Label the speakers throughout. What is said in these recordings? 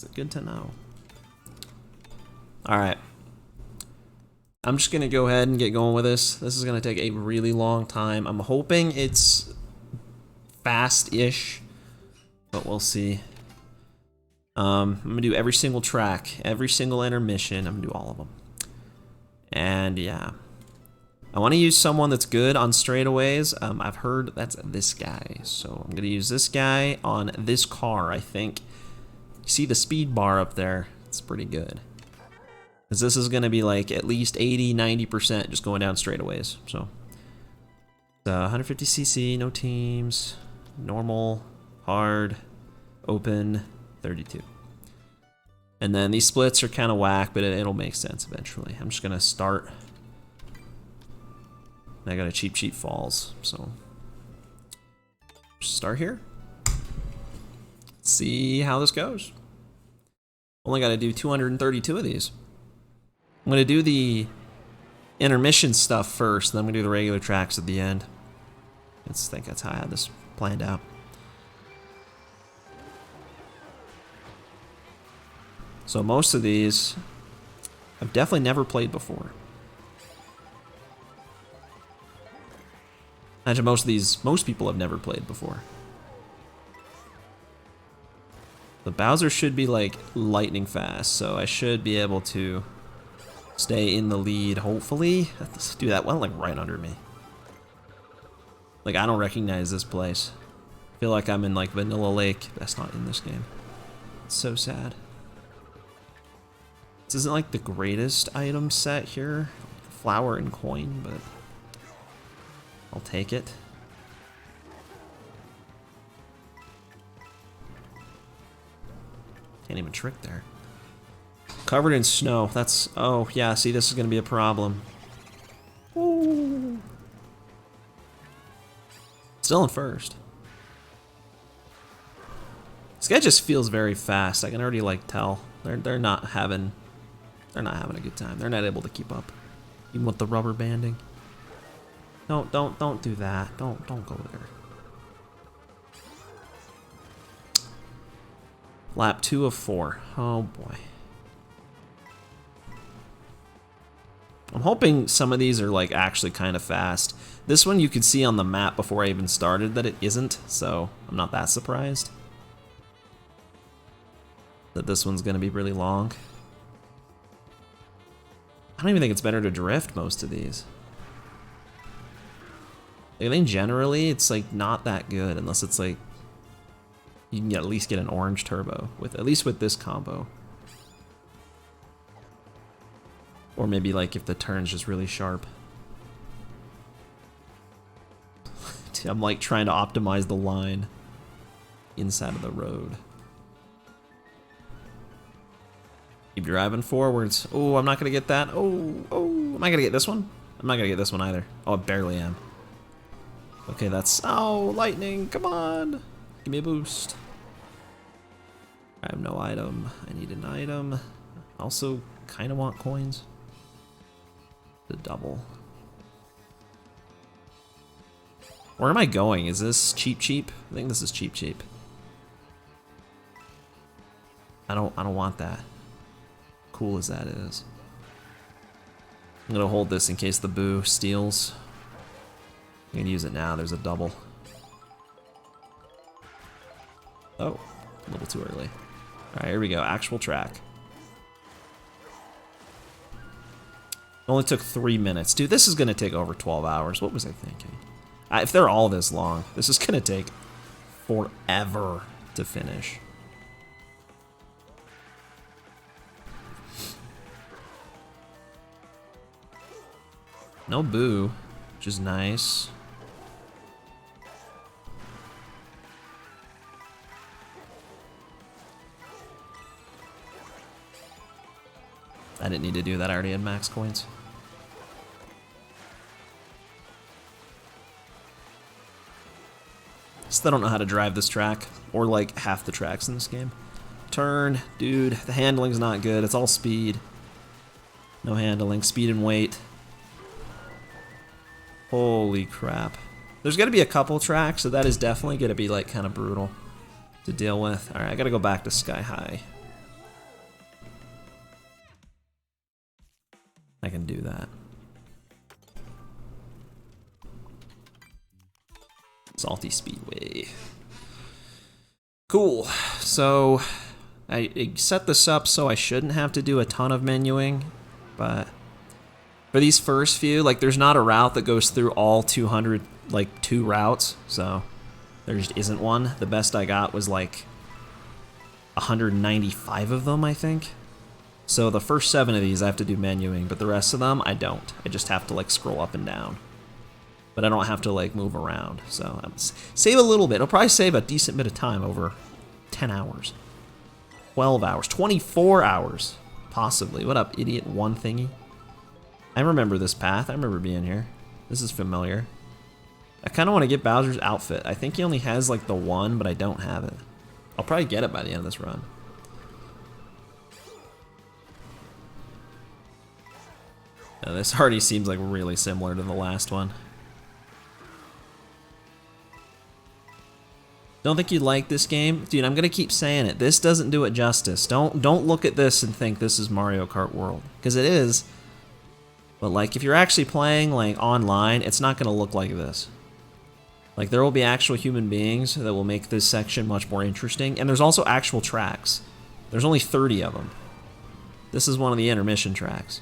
Speaker 1: It's good to know. Alright. I'm just going to go ahead and get going with this. This is going to take a really long time. I'm hoping it's fast-ish, but we'll see. I'm going to do every single track, every single intermission. I'm going to do all of them. And yeah. I want to use someone that's good on straightaways. I've heard that's this guy. So I'm going to use this guy on this car, I think. You see the speed bar up there? It's pretty good. Because this is going to be like at least 80-90% just going down straightaways. So 150cc, no teams, normal, hard, open, 32. And then these splits are kind of whack, but it'll make sense eventually. I'm just going to start. I got a cheap falls, so just start here. Let's see how this goes. Only got to do 232 of these. I'm going to do the intermission stuff first, then I'm going to do the regular tracks at the end. I think that's how I had this planned out. So most of these I've definitely never played before. Imagine most people have never played before. The Bowser should be like lightning fast, so I should be able to stay in the lead, hopefully. Dude, that went like right under me. Like, I don't recognize this place. I feel like I'm in like Vanilla Lake. That's not in this game. It's so sad. This isn't like the greatest item set here. Flower and coin, but I'll take it. Can't even trick there. Covered in snow. That's... Oh, yeah, see, this is going to be a problem. Ooh. Still in first. This guy just feels very fast. I can already, like, tell. They're not having a good time. They're not able to keep up. Even with the rubber banding. Don't do that. Don't go there. Lap 2 of 4. Oh boy. I'm hoping some of these are like actually kind of fast. This one you could see on the map before I even started that it isn't, so I'm not that surprised that this one's gonna be really long. I don't even think it's better to drift most of these. I think generally it's like not that good unless it's like you can at least get an orange turbo with at least with this combo. Or maybe like if the turn's just really sharp. I'm like trying to optimize the line inside of the road. Keep driving forwards. Oh, I'm not gonna get that. Oh, am I gonna get this one? I'm not gonna get this one either. Oh, I barely am. Okay, that's... Oh, lightning, come on. Give me a boost. I have no item. I need an item. Also, kind of want coins. The double. Where am I going? Is this cheap? I think this is cheap. I don't want that. Cool as that is. I'm gonna hold this in case the boo steals. I'm gonna use it now. There's a double. Oh, a little too early. All right, here we go. Actual track. Only took 3 minutes. Dude, this is gonna take over 12 hours. What was I thinking? If they're all this long, this is gonna take forever to finish. No boo, which is nice. I didn't need to do that. I already had max coins. Still don't know how to drive this track, or like half the tracks in this game. Turn, dude, the handling's not good. It's all speed. No handling, speed and weight. Holy crap. There's gotta be a couple tracks, so that is definitely gonna be like kind of brutal to deal with. Alright, I gotta go back to Sky High. I can do that. Salty Speedway. Cool. So I set this up so I shouldn't have to do a ton of menuing, but for these first few, like there's not a route that goes through all 200, like 2 routes, so there just isn't one. The best I got was like 195 of them, I think. So the first 7 of these I have to do menuing, but the rest of them I don't. I just have to like scroll up and down. But I don't have to like move around, so save a little bit. It'll probably save a decent bit of time over 10 hours, 12 hours, 24 hours, possibly. What up, idiot one thingy? I remember this path. I remember being here. This is familiar. I kind of want to get Bowser's outfit. I think he only has like the 1, but I don't have it. I'll probably get it by the end of this run. Now, this already seems like really similar to the last one. Don't think you'd like this game? Dude, I'm gonna keep saying it. This doesn't do it justice. Don't look at this and think this is Mario Kart World, because it is. But like if you're actually playing like online, it's not gonna look like this. Like there will be actual human beings that will make this section much more interesting, and there's also actual tracks. There's only 30 of them. This is one of the intermission tracks.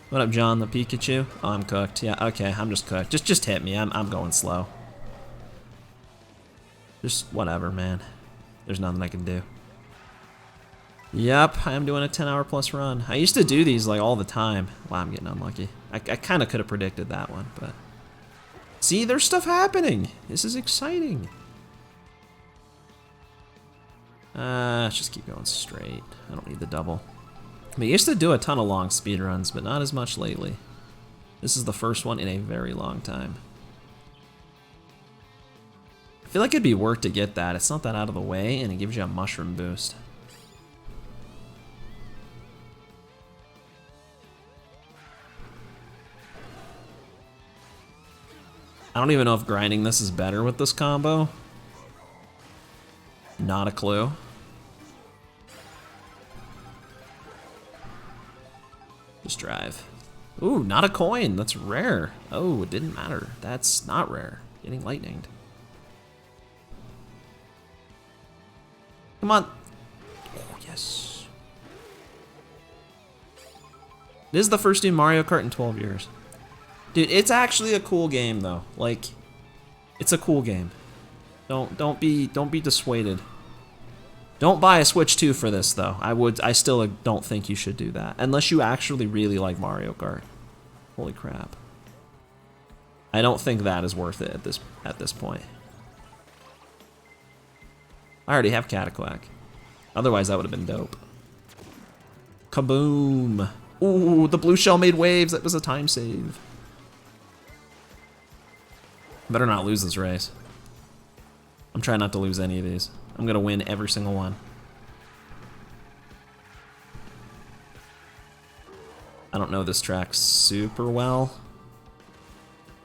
Speaker 1: What up, John the Pikachu? Oh, I'm cooked. Yeah, okay, I'm just cooked. Just hit me. I'm going slow. Just whatever, man. There's nothing I can do. Yep, I am doing a 10-hour plus run. I used to do these like all the time. Wow, I'm getting unlucky. I kind of could have predicted that one, but see, there's stuff happening. This is exciting. Let's just keep going straight. I don't need the double. I used to do a ton of long speedruns, but not as much lately. This is the first one in a very long time. I feel like it'd be worth to get that. It's not that out of the way, and it gives you a mushroom boost. I don't even know if grinding this is better with this combo. Not a clue. Just drive. Ooh, not a coin. That's rare. Oh, it didn't matter. That's not rare. Getting lightninged. Come on. Oh, yes. This is the first new Mario Kart in 12 years. Dude, it's actually a cool game though. Like, it's a cool game. Don't be dissuaded. Don't buy a Switch 2 for this though. I still don't think you should do that unless you actually really like Mario Kart. Holy crap. I don't think that is worth it at this point. I already have Cataquack. Otherwise that would have been dope. Kaboom. Ooh, the blue shell made waves. That was a time save. Better not lose this race. I'm trying not to lose any of these. I'm gonna win every single one. I don't know this track super well.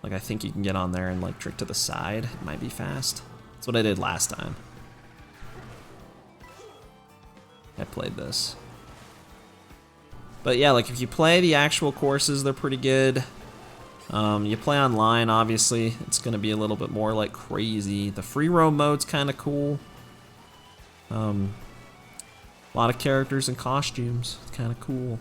Speaker 1: Like, I think you can get on there and like trick to the side. It might be fast. That's what I did last time. I played this. But yeah, like if you play the actual courses, they're pretty good. You play online, obviously, it's gonna be a little bit more like crazy. The free roam mode's kind of cool. A lot of characters and costumes. It's kind of cool.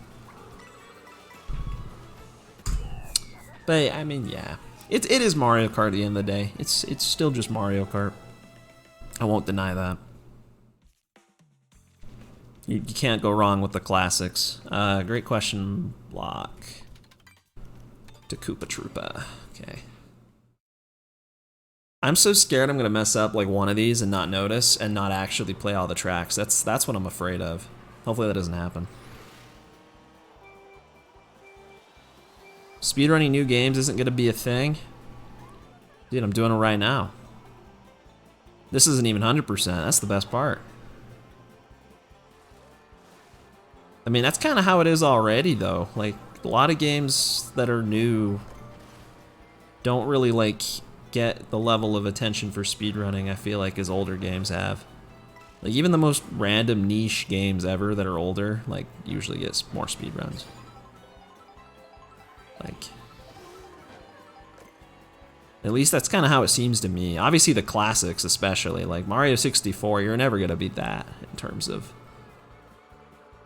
Speaker 1: But I mean, yeah, it is Mario Kart at the end of the day. It's still just Mario Kart. I won't deny that. You can't go wrong with the classics. Great question, Block. To Koopa Troopa. Okay. I'm so scared I'm gonna mess up like one of these and not notice and not actually play all the tracks. That's what I'm afraid of. Hopefully that doesn't happen. Speedrunning new games isn't gonna be a thing. Dude, I'm doing it right now. This isn't even 100%. That's the best part. I mean, that's kind of how it is already though. Like, a lot of games that are new don't really like get the level of attention for speedrunning, I feel like, as older games have. Like, even the most random niche games ever that are older, like, usually gets more speedruns. Like, at least that's kind of how it seems to me. Obviously the classics especially, like Mario 64, you're never going to beat that in terms of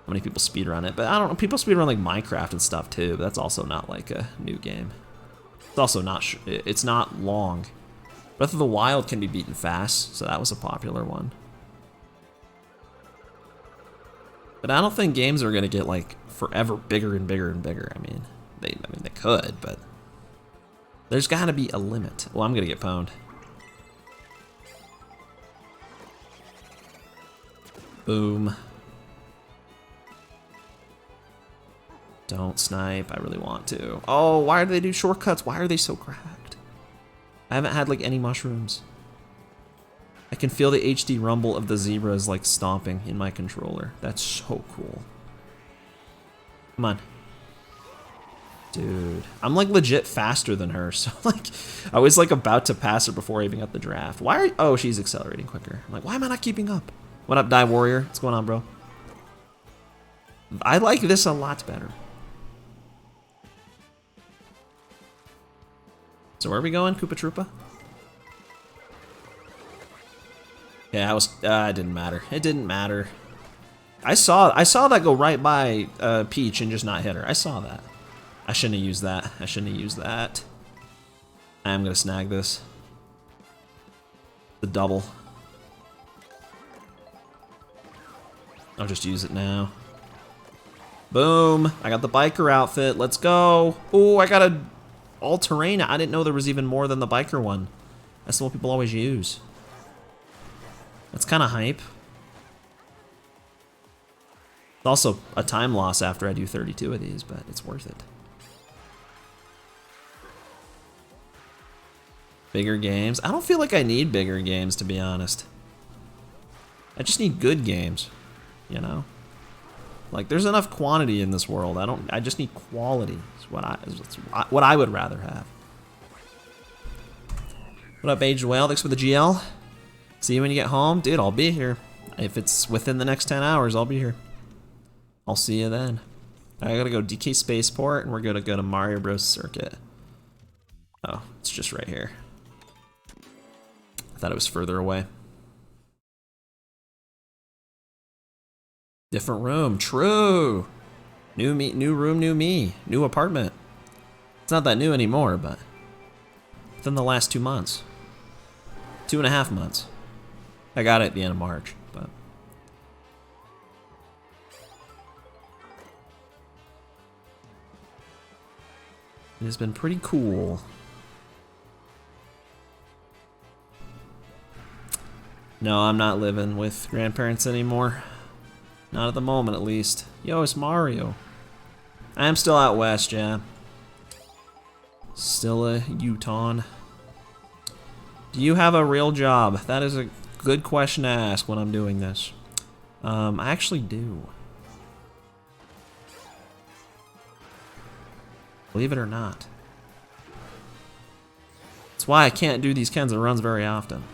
Speaker 1: how many people speedrun it. But I don't know, people speedrun like Minecraft and stuff too, but that's also not like a new game. It's also not, it's not long. Breath of the Wild can be beaten fast, so that was a popular one. But I don't think games are gonna get like forever bigger and bigger and bigger. I mean, they could, but there's gotta be a limit. Well, I'm gonna get pwned. Boom. Don't snipe, I really want to. Oh, why do they do shortcuts? Why are they so cracked? I haven't had like any mushrooms. I can feel the HD rumble of the zebras like stomping in my controller. That's so cool. Come on. Dude, I'm like legit faster than her, so like, I was like about to pass her before I even got the draft. Why are, oh, she's accelerating quicker. I'm like, why am I not keeping up? What up, Die Warrior? What's going on, bro? I like this a lot better. So where are we going, Koopa Troopa? Yeah, it didn't matter. It didn't matter. I saw that go right by Peach and just not hit her. I saw that. I shouldn't have used that. I shouldn't have used that. I am gonna snag this. The double. I'll just use it now. Boom! I got the biker outfit. Let's go. Oh, I got a all-terrain. I didn't know there was even more than the biker one. That's the one people always use. That's kind of hype. It's also a time loss after I do 32 of these, but it's worth it. Bigger games. I don't feel like I need bigger games, to be honest. I just need good games, you know? Like, there's enough quantity in this world. I just need quality. Is what I would rather have. What up, Aged Whale? Thanks for the GL. See you when you get home. Dude, I'll be here. If it's within the next 10 hours, I'll be here. I'll see you then. I gotta go DK Spaceport, and we're gonna go to Mario Bros. Circuit. Oh, it's just right here. I thought it was further away. Different room, true. New me, new room, new me, new apartment. It's not that new anymore, but within the last 2 months. 2.5 months. I got it at the end of March, but it has been pretty cool. No, I'm not living with grandparents anymore. Not at the moment, at least. Yo, it's Mario. I am still out west, yeah. Still a Utah. Do you have a real job? That is a good question to ask when I'm doing this. I actually do. Believe it or not. That's why I can't do these kinds of runs very often.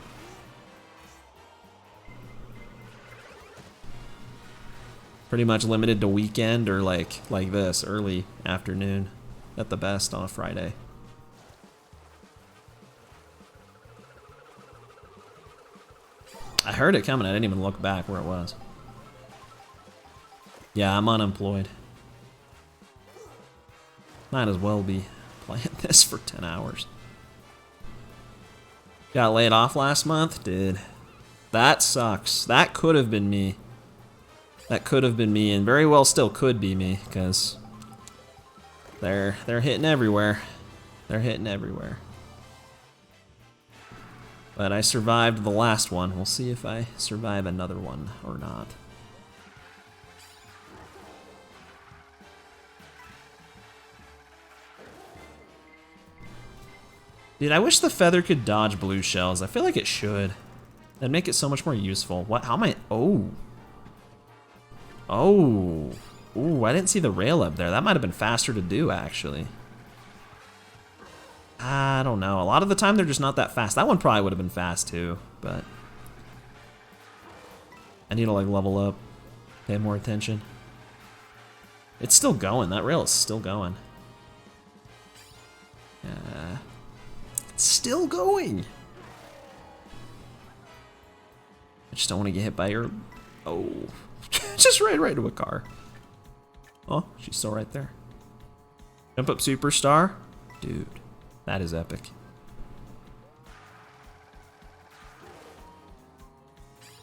Speaker 1: Pretty much limited to weekend or like this, early afternoon at the best on a Friday. I heard it coming, I didn't even look back where it was. Yeah, I'm unemployed. Might as well be playing this for 10 hours. Got laid off last month? Did. That sucks. That could have been me. That could have been me, and very well still could be me, because they're hitting everywhere. They're hitting everywhere. But I survived the last one. We'll see if I survive another one or not. Dude, I wish the feather could dodge blue shells. I feel like it should. That'd make it so much more useful. What? How am I? Oh. Oh. Ooh, I didn't see the rail up there. That might have been faster to do, actually. I don't know. A lot of the time, they're just not that fast. That one probably would have been fast, too, but I need to like level up, pay more attention. It's still going. That rail is still going. It's still going. I just don't want to get hit by your... Oh. Just right into a car. Oh, she's still right there. Jump up superstar. Dude, that is epic.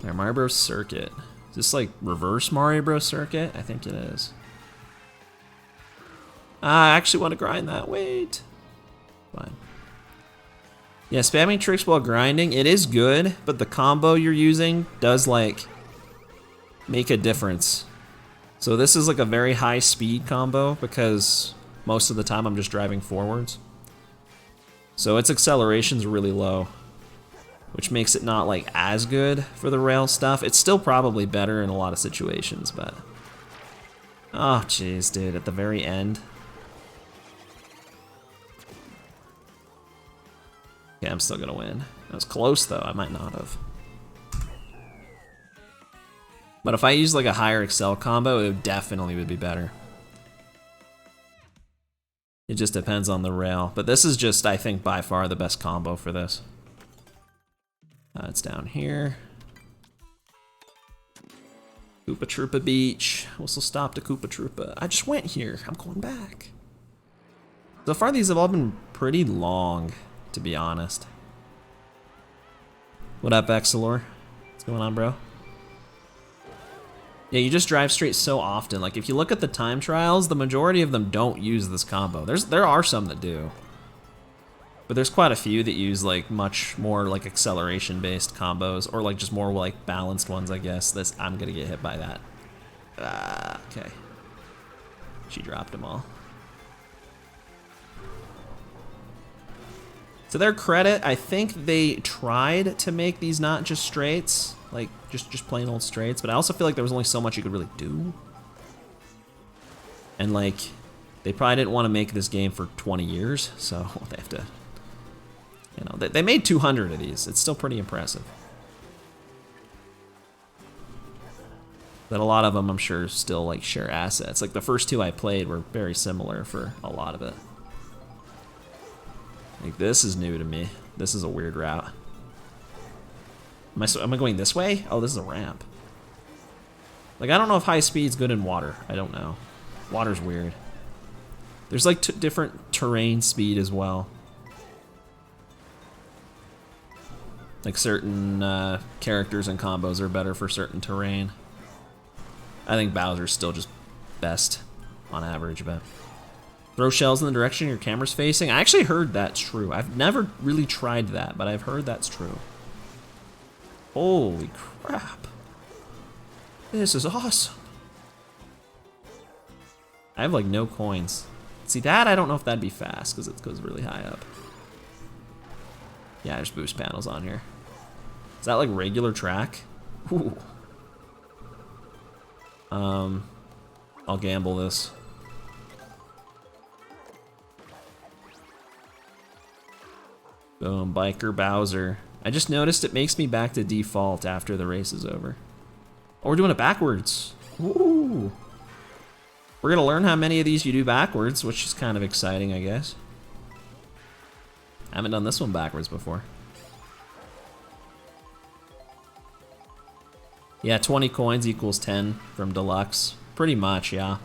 Speaker 1: Alright, Mario Bros. Circuit. Is this like reverse Mario Bros. Circuit? I think it is. I actually want to grind that. Wait. Fine. Yeah, spamming tricks while grinding, it is good, but the combo you're using does like make a difference. So this is like a very high speed combo because most of the time I'm just driving forwards. So its acceleration's really low, which makes it not like as good for the rail stuff. It's still probably better in a lot of situations, but... Oh, jeez, dude, at the very end. Yeah, I'm still gonna win. That was close, though. I might not have. But if I use like a higher Excel combo, it definitely would be better. It just depends on the rail. But this is just, I think, by far the best combo for this. It's down here. Koopa Troopa Beach. Whistle stop to Koopa Troopa. I just went here. I'm going back. So far, these have all been pretty long, to be honest. What up, Excelor? What's going on, bro? Yeah, you just drive straight so often. Like, if you look at the time trials, the majority of them don't use this combo. There are some that do. But there's quite a few that use, like, much more, like, acceleration-based combos. Or, like, just more, like, balanced ones, I guess. I'm gonna get hit by that. Okay. She dropped them all. To their credit, I think they tried to make these not just straights, like just plain old straights, but I also feel like there was only so much you could really do. And like, they probably didn't want to make this game for 20 years, so they have to, you know, they made 200 of these. It's still pretty impressive. But a lot of them, I'm sure, still like share assets. Like the first two I played were very similar for a lot of it. Like, this is new to me. This is a weird route. Am I going this way? Oh, this is a ramp. Like, I don't know if high speed's good in water. I don't know. Water's weird. There's, like, different terrain speed as well. Like, certain characters and combos are better for certain terrain. I think Bowser's still just best on average, but... Throw shells in the direction your camera's facing. I actually heard that's true. I've never really tried that, but I've heard that's true. Holy crap. This is awesome. I have like no coins. See that? I don't know if that'd be fast because it goes really high up. Yeah, there's boost panels on here. Is that like regular track? Ooh. I'll gamble this. Boom, Biker Bowser. I just noticed it makes me back to default after the race is over. Oh, we're doing it backwards. Ooh. We're gonna learn how many of these you do backwards, which is kind of exciting, I guess. I haven't done this one backwards before. Yeah, 20 coins equals 10 from Deluxe. Pretty much, yeah.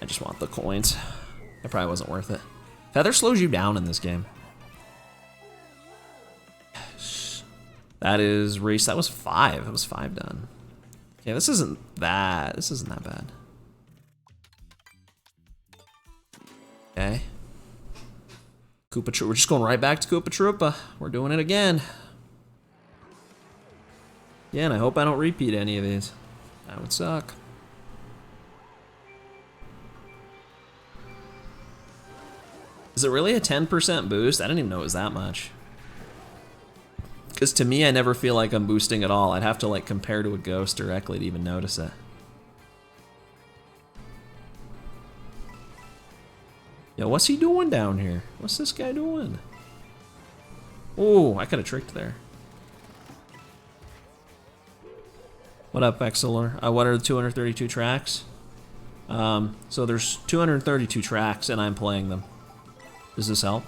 Speaker 1: I just want the coins. That probably wasn't worth it. Feather slows you down in this game. That is race, that was 5. That was 5 done. Okay, this isn't that bad. Okay. Koopa Troopa, we're just going right back to Koopa Troopa. We're doing it again. Yeah, and I hope I don't repeat any of these. That would suck. Is it really a 10% boost? I didn't even know it was that much. Because to me, I never feel like I'm boosting at all. I'd have to like compare to a ghost directly to even notice it. Yo, what's he doing down here? What's this guy doing? Oh, I could have tricked there. What up, Excelor? What are the 232 tracks? So there's 232 tracks, and I'm playing them. Does this help?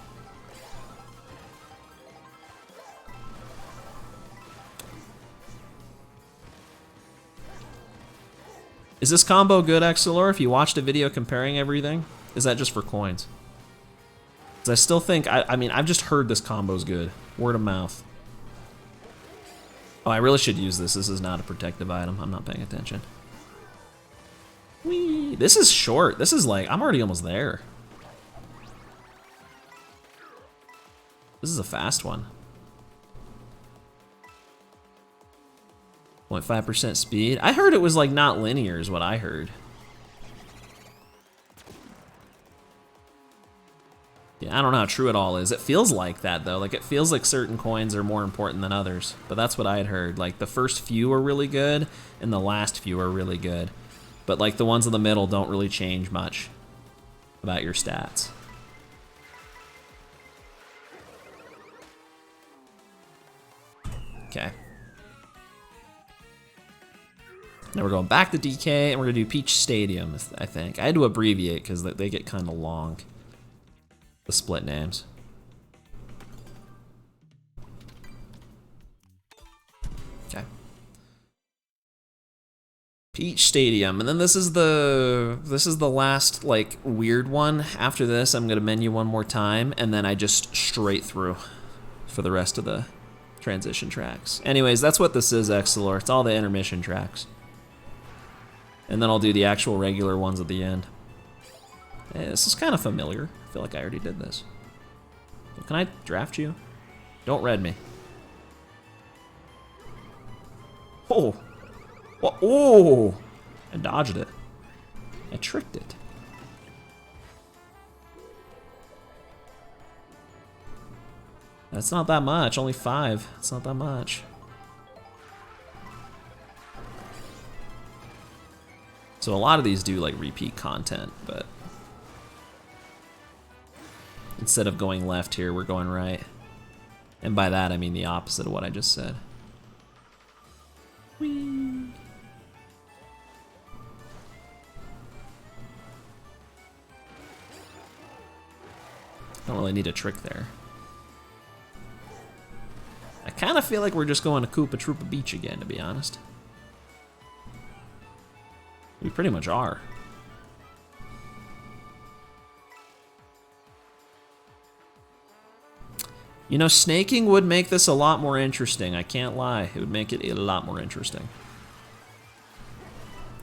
Speaker 1: Is this combo good, Excelor, if you watched a video comparing everything? Is that just for coins? Because I still think, I mean, I've just heard this combo's good. Word of mouth. Oh, I really should use this. This is not a protective item. I'm not paying attention. Whee! This is short. This is like, I'm already almost there. This is a fast one. 0.5% speed. I heard it was like not linear is what I heard. Yeah, I don't know how true it all is. It feels like that though. Like it feels like certain coins are more important than others. But that's what I had heard. Like the first few are really good and the last few are really good. But like the ones in the middle don't really change much about your stats. Okay. Now we're going back to DK, and we're gonna do Peach Stadium, I think. I had to abbreviate because they get kind of long, the split names. Okay. Peach Stadium, and then this is the last like weird one. After this, I'm gonna menu one more time, and then I just straight through for the rest of the transition tracks. Anyways, that's what this is, Excelor. It's all the intermission tracks. And then I'll do the actual regular ones at the end. Hey, this is kind of familiar. I feel like I already did this. So can I draft you? Don't red me. Oh! Oh! I dodged it. I tricked it. That's not that much, only 5. It's not that much. So a lot of these do like repeat content, but instead of going left here, we're going right. And by that, I mean the opposite of what I just said. Whee! Don't really need a trick there. I kind of feel like we're just going to Koopa Troopa Beach again, to be honest. We pretty much are. You know, snaking would make this a lot more interesting. I can't lie. It would make it a lot more interesting.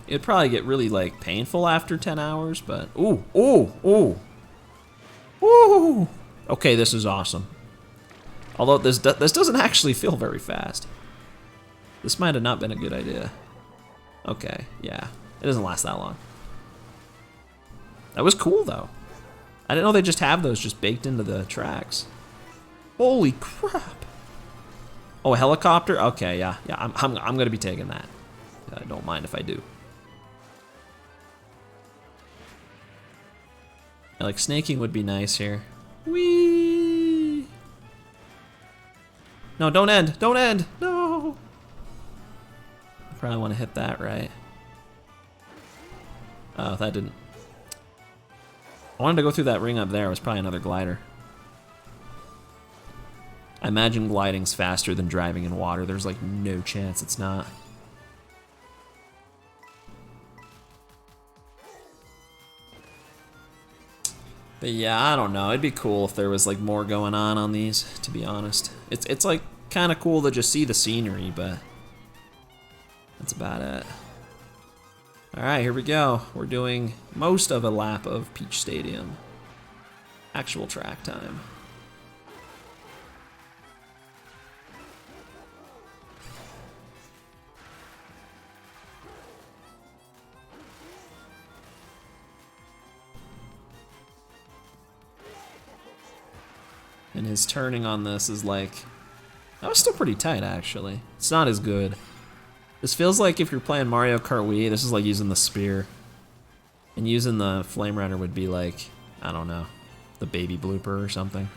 Speaker 1: It'd probably get really, like, painful after 10 hours, but... Ooh, ooh, ooh. Ooh. Okay, this is awesome. Although this doesn't actually feel very fast. This might have not been a good idea. Okay, yeah. It doesn't last that long. That was cool, though. I didn't know they just have those just baked into the tracks. Holy crap! Oh, a helicopter? Okay, yeah, I'm gonna be taking that. I don't mind if I do. Yeah, like snaking would be nice here. Whee! No, don't end! Don't end! No! I probably want to hit that right. Oh, that didn't. I wanted to go through that ring up there. It was probably another glider. I imagine gliding's faster than driving in water. There's like no chance it's not. But yeah, I don't know. It'd be cool if there was like more going on these, to be honest. It's like kind of cool to just see the scenery, but that's about it. Alright, here we go. We're doing most of a lap of Peach Stadium. Actual track time. And his turning on this is like... That was still pretty tight, actually. It's not as good. This feels like if you're playing Mario Kart Wii, this is like using the spear. And using the Flame Runner would be like, I don't know, the baby blooper or something.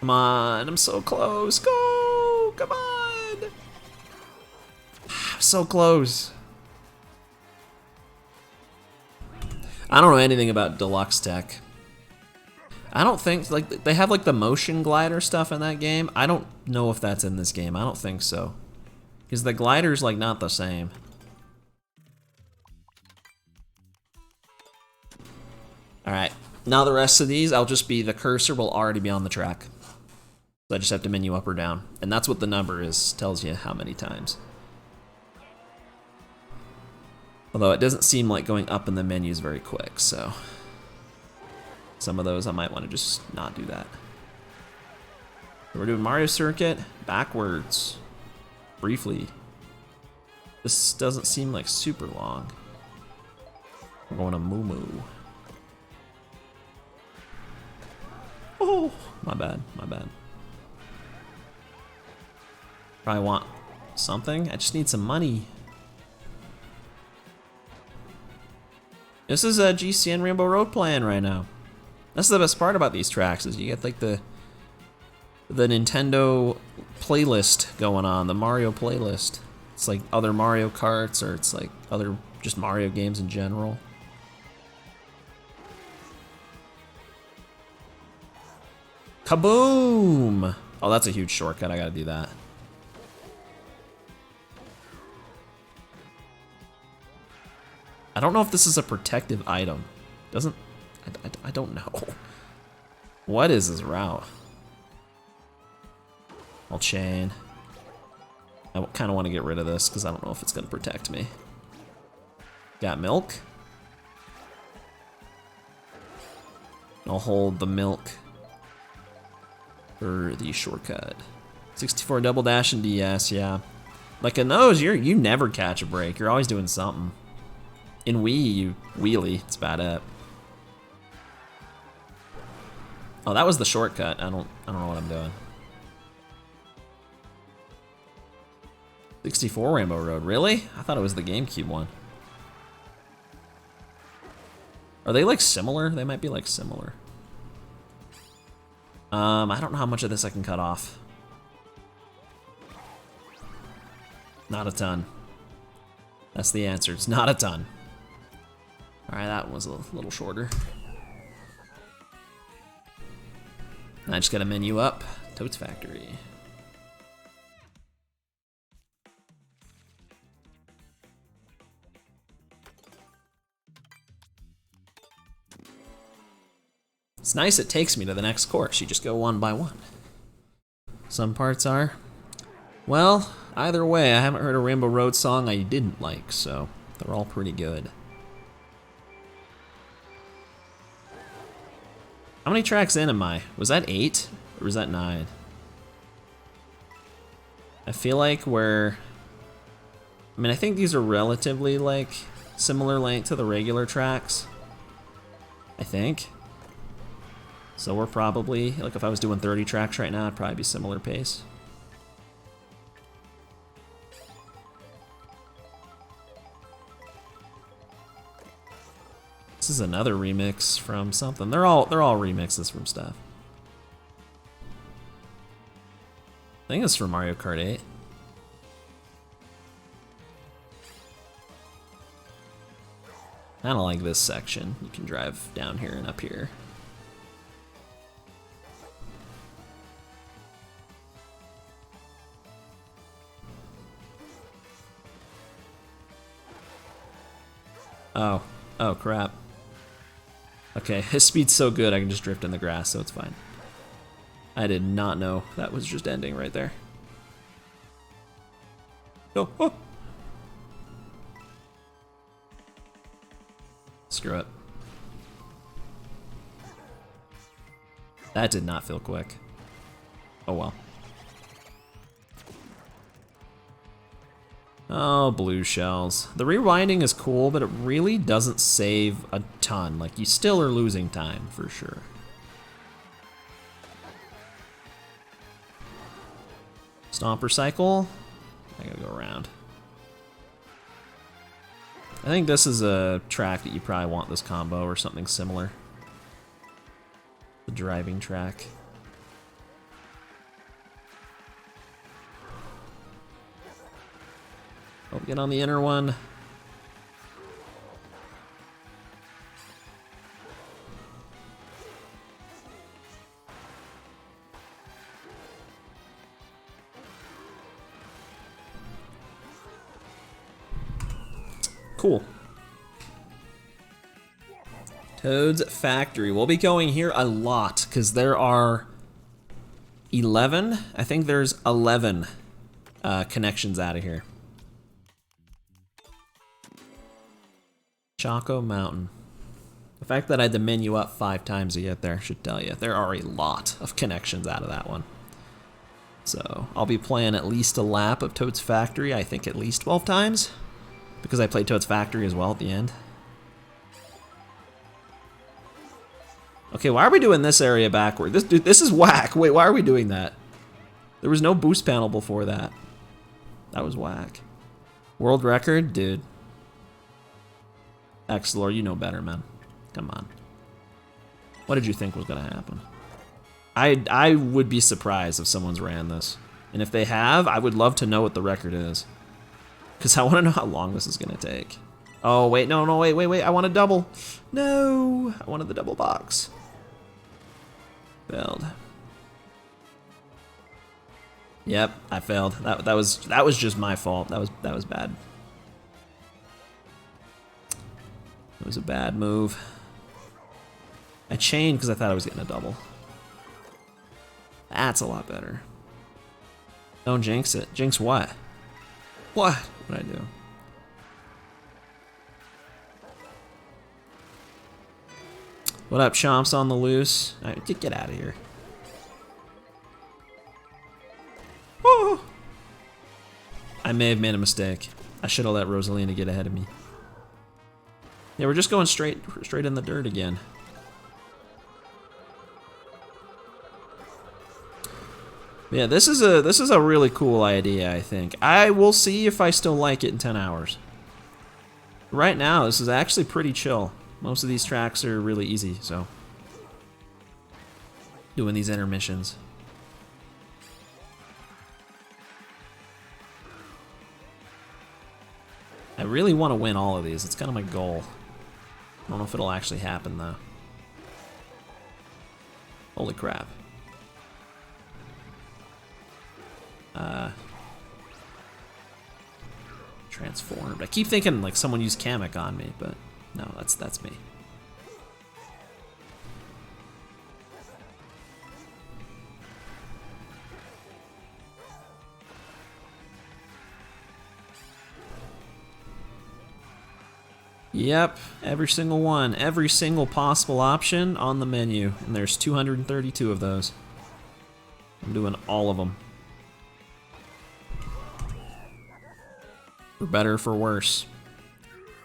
Speaker 1: Come on, I'm so close. Go! Come on! so close. I don't know anything about deluxe tech. I don't think, like, they have like the motion glider stuff in that game. I don't know if that's in this game. I don't think so. Because the glider's like not the same. Alright, now the rest of these, I'll just be, the cursor will already be on the track. So I just have to menu up or down. And that's what the number is, tells you how many times. Although it doesn't seem like going up in the menus very quick, so... some of those I might want to just not do that. We're doing Mario Circuit backwards. Briefly. This doesn't seem like super long. We're going to Moo Moo. Oh, my bad, my bad. Probably want something. I just need some money. This is a GCN Rainbow Road playing right now. That's the best part about these tracks is you get like the Nintendo playlist going on, the Mario playlist. It's like other Mario Karts or it's like other just Mario games in general. Kaboom! Oh, that's a huge shortcut. I gotta do that. I don't know if this is a protective item. Doesn't... I don't know. What is this route? I'll chain. I kind of want to get rid of this because I don't know if it's going to protect me. Got milk? I'll hold the milk for the shortcut. 64 double dash and DS, yeah. Like in those, you never catch a break. You're always doing something. In Wii, you wheelie. It's bad at. Oh, that was the shortcut. I don't know what I'm doing. 64 Rainbow Road, really? I thought it was the GameCube one. Are they like similar? They might be like similar. I don't know how much of this I can cut off. Not a ton. That's the answer. It's not a ton. Alright, that one was a little shorter. I just gotta menu up. Totes Factory. It's nice it takes me to the next course. You just go one by one. Some parts are. Well, either way, I haven't heard a Rainbow Road song I didn't like, so they're all pretty good. How many tracks in am I? Was that 8 or was that 9? I feel like we're... I mean, I think these are relatively like similar length to the regular tracks. I think. So we're probably, like if I was doing 30 tracks right now, it'd probably be similar pace. This is another remix from something. They're all remixes from stuff. I think it's from Mario Kart 8. Kinda like this section. You can drive down here and up here. Oh crap. Okay, his speed's so good I can just drift in the grass, so it's fine. I did not know that was just ending right there. Oh, oh. Screw it. That did not feel quick. Oh well. Oh, blue shells. The rewinding is cool, but it really doesn't save a ton. Like, you still are losing time, for sure. Stomper cycle. I gotta go around. I think this is a track that you probably want this combo or something similar. The driving track. Oh, get on the inner one. Cool. Toad's Factory. We'll be going here a lot because there are 11. I think there's 11 connections out of here. Choco Mountain. The fact that I had to menu up 5 times to get there should tell you there are a lot of connections out of that one. So I'll be playing at least a lap of Toad's Factory, I think at least 12 times, because I played Toad's Factory as well at the end. Okay, why are we doing this area backward? This is whack. Wait, why are we doing that? There was no boost panel before that. That was whack. World record? Dude. X-Lord, you know better, man. Come on. What did you think was gonna happen? I would be surprised if someone's ran this. And if they have, I would love to know what the record is. Because I want to know how long this is gonna take. Oh, wait, no, wait. I want a double. No, I wanted the double box. Failed. Yep, I failed. That was just my fault. That was bad. It was a bad move. I chained because I thought I was getting a double. That's a lot better. Don't jinx it. Jinx what? What? What did I do? What up, Chomps on the loose? All right, get out of here. Woo! I may have made a mistake. I should have let Rosalina get ahead of me. Yeah, we're just going straight in the dirt again. Yeah, this is a really cool idea, I think. I will see if I still like it in 10 hours. Right now, this is actually pretty chill. Most of these tracks are really easy, so. Doing these intermissions. I really want to win all of these. It's kind of my goal. I don't know if it'll actually happen, though. Holy crap. Transformed. I keep thinking like someone used Kamek on me, but no, that's me. Yep, every single one, every single possible option on the menu, and there's 232 of those. I'm doing all of them. For better or for worse.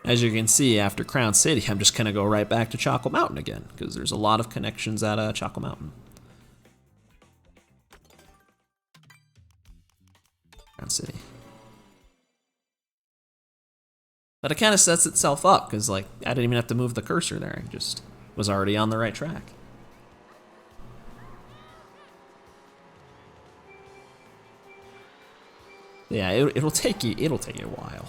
Speaker 1: As you can see, after Crown City, I'm just gonna go right back to Choco Mountain again, because there's a lot of connections at Choco Mountain. Crown City. But it kind of sets itself up, because like I didn't even have to move the cursor there. I just was already on the right track. Yeah, it'll take you a while.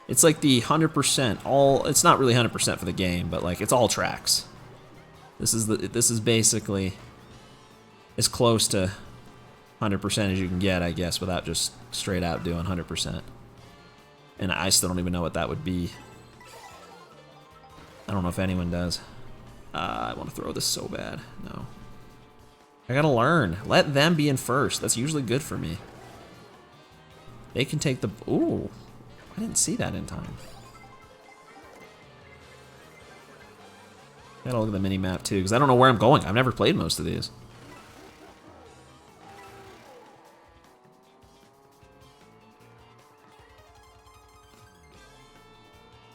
Speaker 1: It's like the 100% it's not really 100% for the game, but like it's all tracks. This is basically as close to 100% as you can get, I guess, without just straight out doing 100%. And I still don't even know what that would be. I don't know if anyone does. I want to throw this so bad. No. I gotta learn. Let them be in first. That's usually good for me. They can take the... Ooh. I didn't see that in time. Gotta look at the mini-map too, because I don't know where I'm going. I've never played most of these.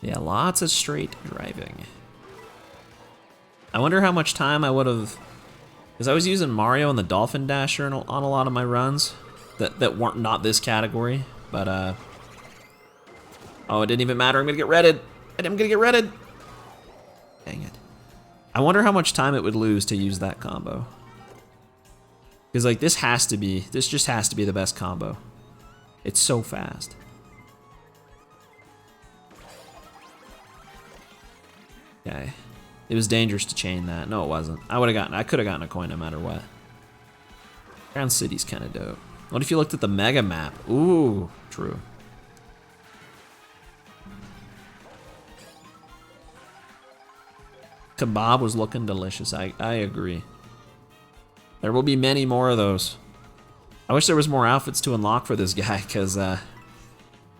Speaker 1: Yeah, lots of straight driving. I wonder how much time I would have... Because I was using Mario and the Dolphin Dasher on a lot of my runs that weren't not this category, but oh, it didn't even matter. I'm gonna get redded. I'm gonna get redded. Dang it. I wonder how much time it would lose to use that combo. Because like this just has to be the best combo. It's so fast. Okay. It was dangerous to chain that. No, it wasn't. I could have gotten a coin no matter what. Crown City's kind of dope. What if you looked at the mega map? Ooh, true. Kebab was looking delicious. I agree. There will be many more of those. I wish there was more outfits to unlock for this guy, because I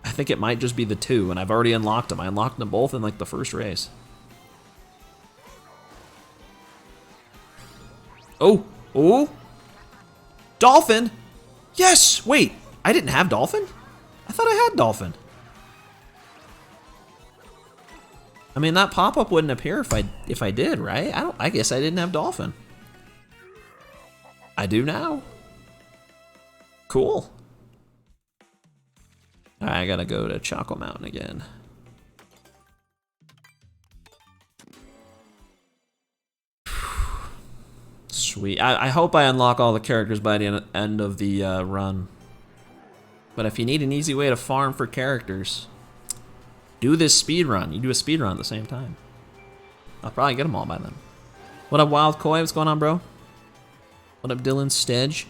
Speaker 1: think it might just be the 2, and I've already unlocked them. I unlocked them both in like the first race. Oh, oh, Dolphin! Yes! Wait, I didn't have Dolphin? I thought I had Dolphin. I mean, that pop-up wouldn't appear if I did, right? I guess I didn't have Dolphin. I do now. Cool. Alright, I gotta go to Choco Mountain again. Sweet. I hope I unlock all the characters by the end of the run. But if you need an easy way to farm for characters, do this speed run. You do a speed run at the same time. I'll probably get them all by then. What up, Wild Koi? What's going on, bro? What up, Dylan Stedge?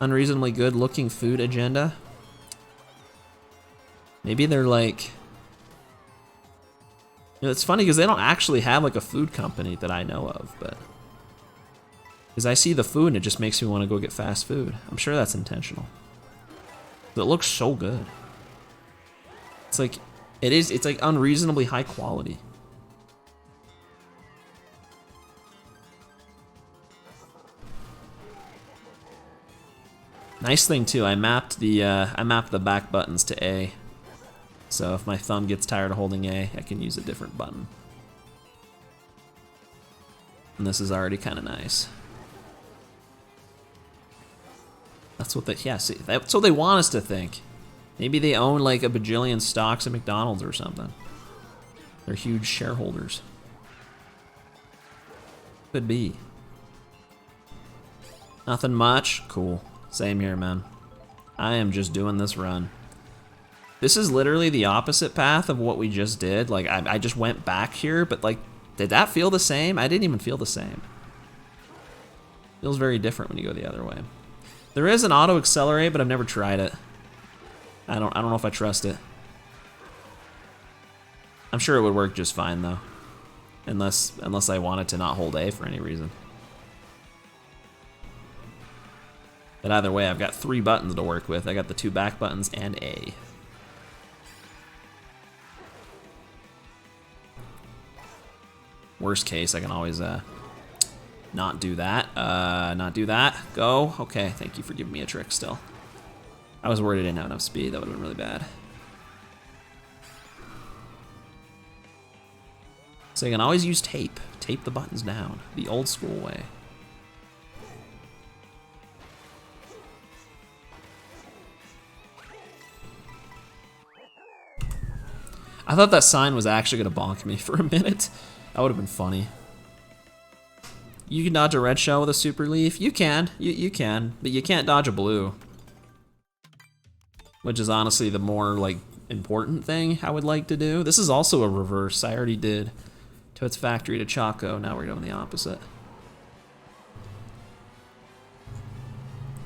Speaker 1: Unreasonably good looking food agenda. Maybe they're like... You know, it's funny because they don't actually have like a food company that I know of, but... Because I see the food and it just makes me want to go get fast food. I'm sure that's intentional. But it looks so good. It's like, it's like unreasonably high quality. Nice thing too, I mapped the back buttons to A. So if my thumb gets tired of holding A, I can use a different button. And this is already kind of nice. That's what they, yeah, see, that's what they want us to think. Maybe they own like a bajillion stocks at McDonald's or something. They're huge shareholders. Could be. Nothing much. Cool. Same here, man. I am just doing this run. This is literally the opposite path of what we just did. Like, I just went back here, but like, did that feel the same? I didn't even feel the same. Feels very different when you go the other way. There is an auto accelerate, but I've never tried it. I don't know if I trust it. I'm sure it would work just fine though. Unless I wanted to not hold A for any reason. But either way, I've got 3 buttons to work with. I got the 2 back buttons and A. Worst case, I can always not do that. Not do that. Go. Okay, thank you for giving me a trick still. I was worried I didn't have enough speed. That would have been really bad. So you can always use tape. Tape the buttons down. The old school way. I thought that sign was actually going to bonk me for a minute. That would have been funny. You can dodge a red shell with a super leaf? You can. You can. But you can't dodge a blue. Which is honestly the more, like, important thing I would like to do. This is also a reverse. I already did Toad's Factory to Choco. Now we're doing the opposite.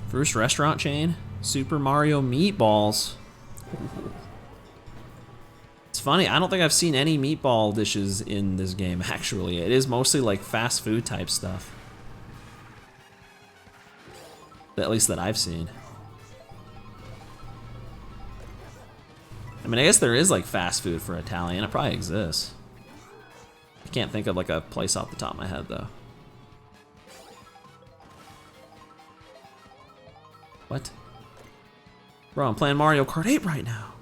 Speaker 1: First restaurant chain. Super Mario Meatballs. Ooh. It's funny, I don't think I've seen any meatball dishes in this game, actually. It is mostly like fast food type stuff. At least that I've seen. I mean, I guess there is like fast food for Italian. It probably exists. I can't think of like a place off the top of my head though. What? Bro, I'm playing Mario Kart 8 right now.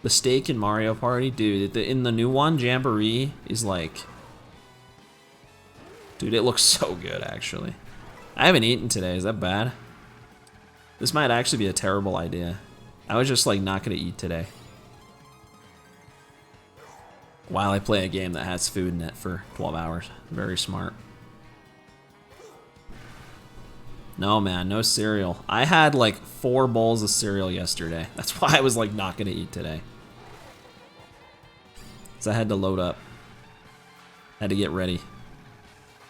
Speaker 1: The steak in Mario Party, dude, in the new one, Jamboree is like... Dude, it looks so good, actually. I haven't eaten today, is that bad? This might actually be a terrible idea. I was just like not gonna eat today. While I play a game that has food in it for 12 hours. Very smart. No, man, no cereal. I had like 4 bowls of cereal yesterday. That's why I was like not gonna eat today. So I had to load up. Had to get ready.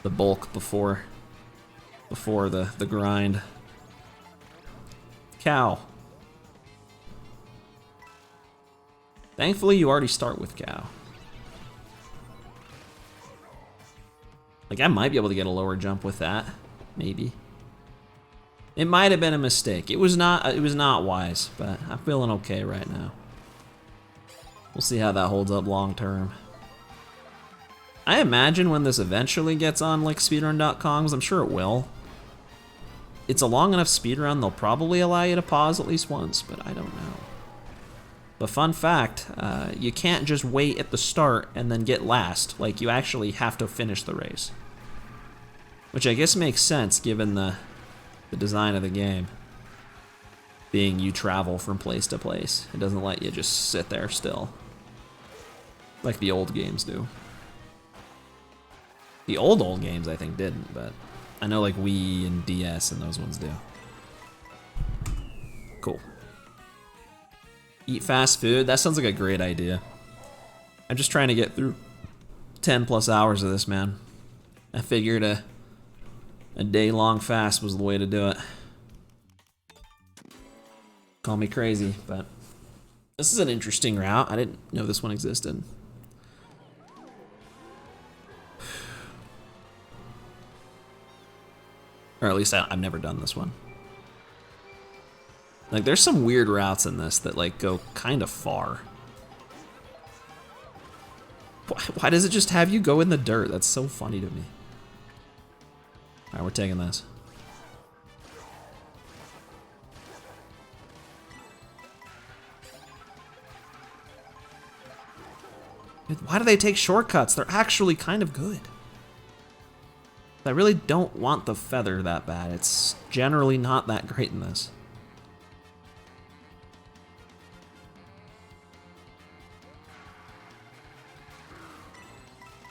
Speaker 1: The bulk before the grind. Cow. Thankfully, you already start with cow. Like, I might be able to get a lower jump with that. Maybe. It might have been a mistake. It was not wise, but I'm feeling okay right now. We'll see how that holds up long term. I imagine when this eventually gets on like speedrun.com, because I'm sure it will. It's a long enough speedrun, they'll probably allow you to pause at least once, but I don't know. But fun fact, you can't just wait at the start and then get last. Like, you actually have to finish the race. Which I guess makes sense given the design of the game. Being you travel from place to place. It doesn't let you just sit there still. Like the old games do. The old games I think didn't, but I know like Wii and DS and those ones do. Cool. Eat fast food? That sounds like a great idea. I'm just trying to get through 10 plus hours of this, man. I figured a day-long fast was the way to do it. Call me crazy, but this is an interesting route. I didn't know this one existed. Or at least I've never done this one. Like, there's some weird routes in this that, like, go kind of far. Why does it just have you go in the dirt? That's so funny to me. Alright, we're taking this. Why do they take shortcuts? They're actually kind of good. I really don't want the feather that bad. It's generally not that great in this.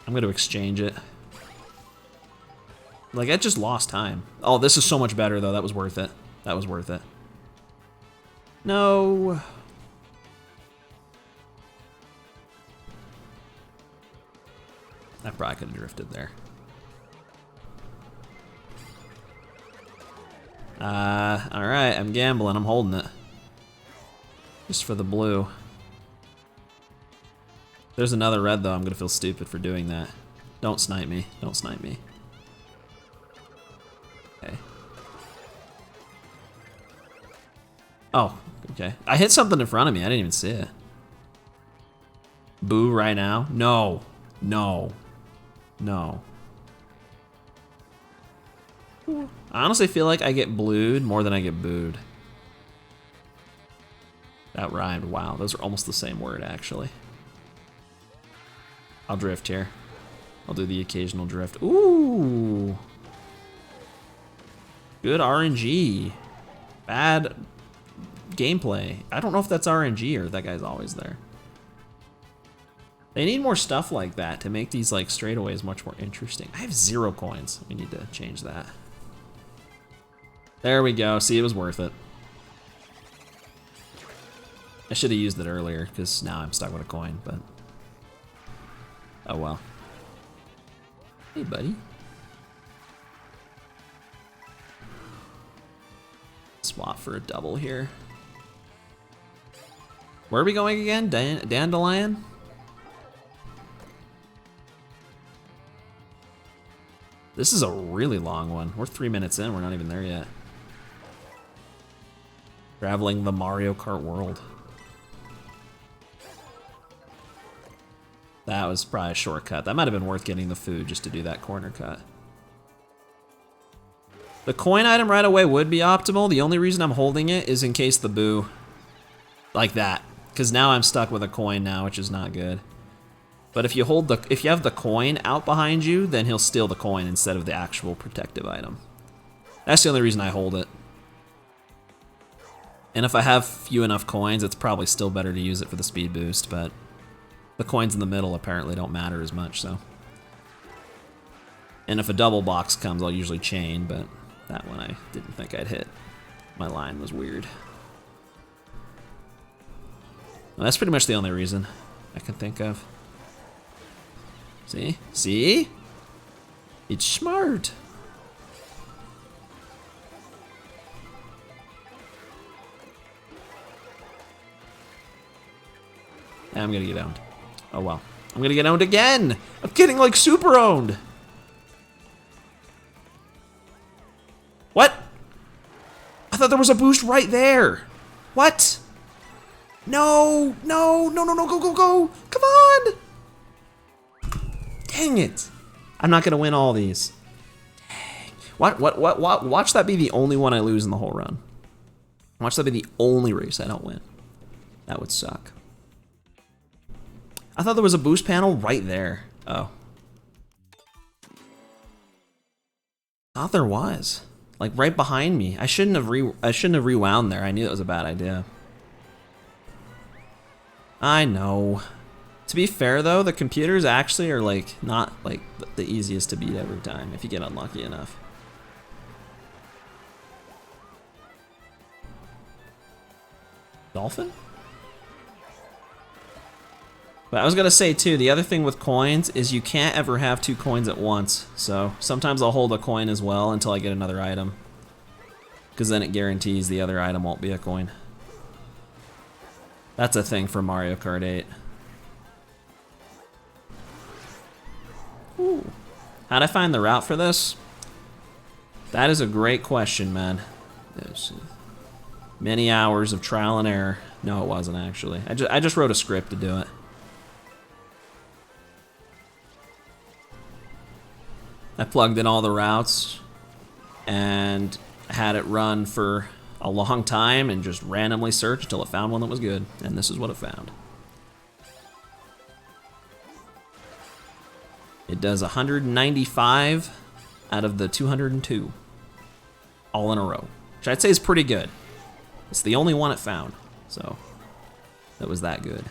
Speaker 1: I'm going to exchange it. Like, I just lost time. Oh, this is so much better, though. That was worth it. That was worth it. No. I probably could have drifted there. Alright, I'm gambling. I'm holding it. Just for the blue. There's another red, though. I'm gonna feel stupid for doing that. Don't snipe me. Don't snipe me. Okay. Oh, okay. I hit something in front of me. I didn't even see it. Boo right now? No. No. No. I honestly feel like I get blued more than I get booed. That rhymed. Wow, those are almost the same word, actually. I'll drift here. I'll do the occasional drift. Ooh. Good RNG. Bad gameplay. I don't know if that's RNG or that guy's always there. They need more stuff like that to make these like straightaways much more interesting. I have 0 coins. We need to change that. There we go. See, it was worth it. I should have used it earlier because now I'm stuck with a coin, but oh well. Hey, buddy. Swap for a double here. Where are we going again? Dandelion? This is a really long one. We're 3 minutes in. We're not even there yet. Traveling the Mario Kart world. That was probably a shortcut. That might have been worth getting the food just to do that corner cut. The coin item right away would be optimal. The only reason I'm holding it is in case the boo. Like that. Because now I'm stuck with a coin now, which is not good. But if you have the coin out behind you, then he'll steal the coin instead of the actual protective item. That's the only reason I hold it. And if I have few enough coins, it's probably still better to use it for the speed boost, but the coins in the middle apparently don't matter as much, so. And if a double box comes, I'll usually chain, but that one I didn't think I'd hit. My line was weird. Well, that's pretty much the only reason I can think of. See? See? It's smart. I'm gonna get owned. Oh well. I'm gonna get owned again! I'm getting like super owned! What? I thought there was a boost right there. What? No, no, no, no, no, go, go, go. Come on. Dang it. I'm not gonna win all these. Dang. What? Watch that be the only one I lose in the whole run. Watch that be the only race I don't win. That would suck. I thought there was a boost panel right there. Oh. I thought there was. Like right behind me. I shouldn't have rewound there. I knew that was a bad idea. I know. To be fair though, the computers actually are like not like the easiest to beat every time if you get unlucky enough. Dolphin? But I was gonna say too, the other thing with coins is you can't ever have 2 coins at once. So sometimes I'll hold a coin as well until I get another item. Because then it guarantees the other item won't be a coin. That's a thing for Mario Kart 8. Ooh. How'd I find the route for this? That is a great question, man. There's many hours of trial and error. No, it wasn't actually. I just wrote a script to do it. I plugged in all the routes and had it run for a long time and just randomly searched until it found one that was good. And this is what it found. It does 195 out of the 202. All in a row. Which I'd say is pretty good. It's the only one it found. So, that was that good.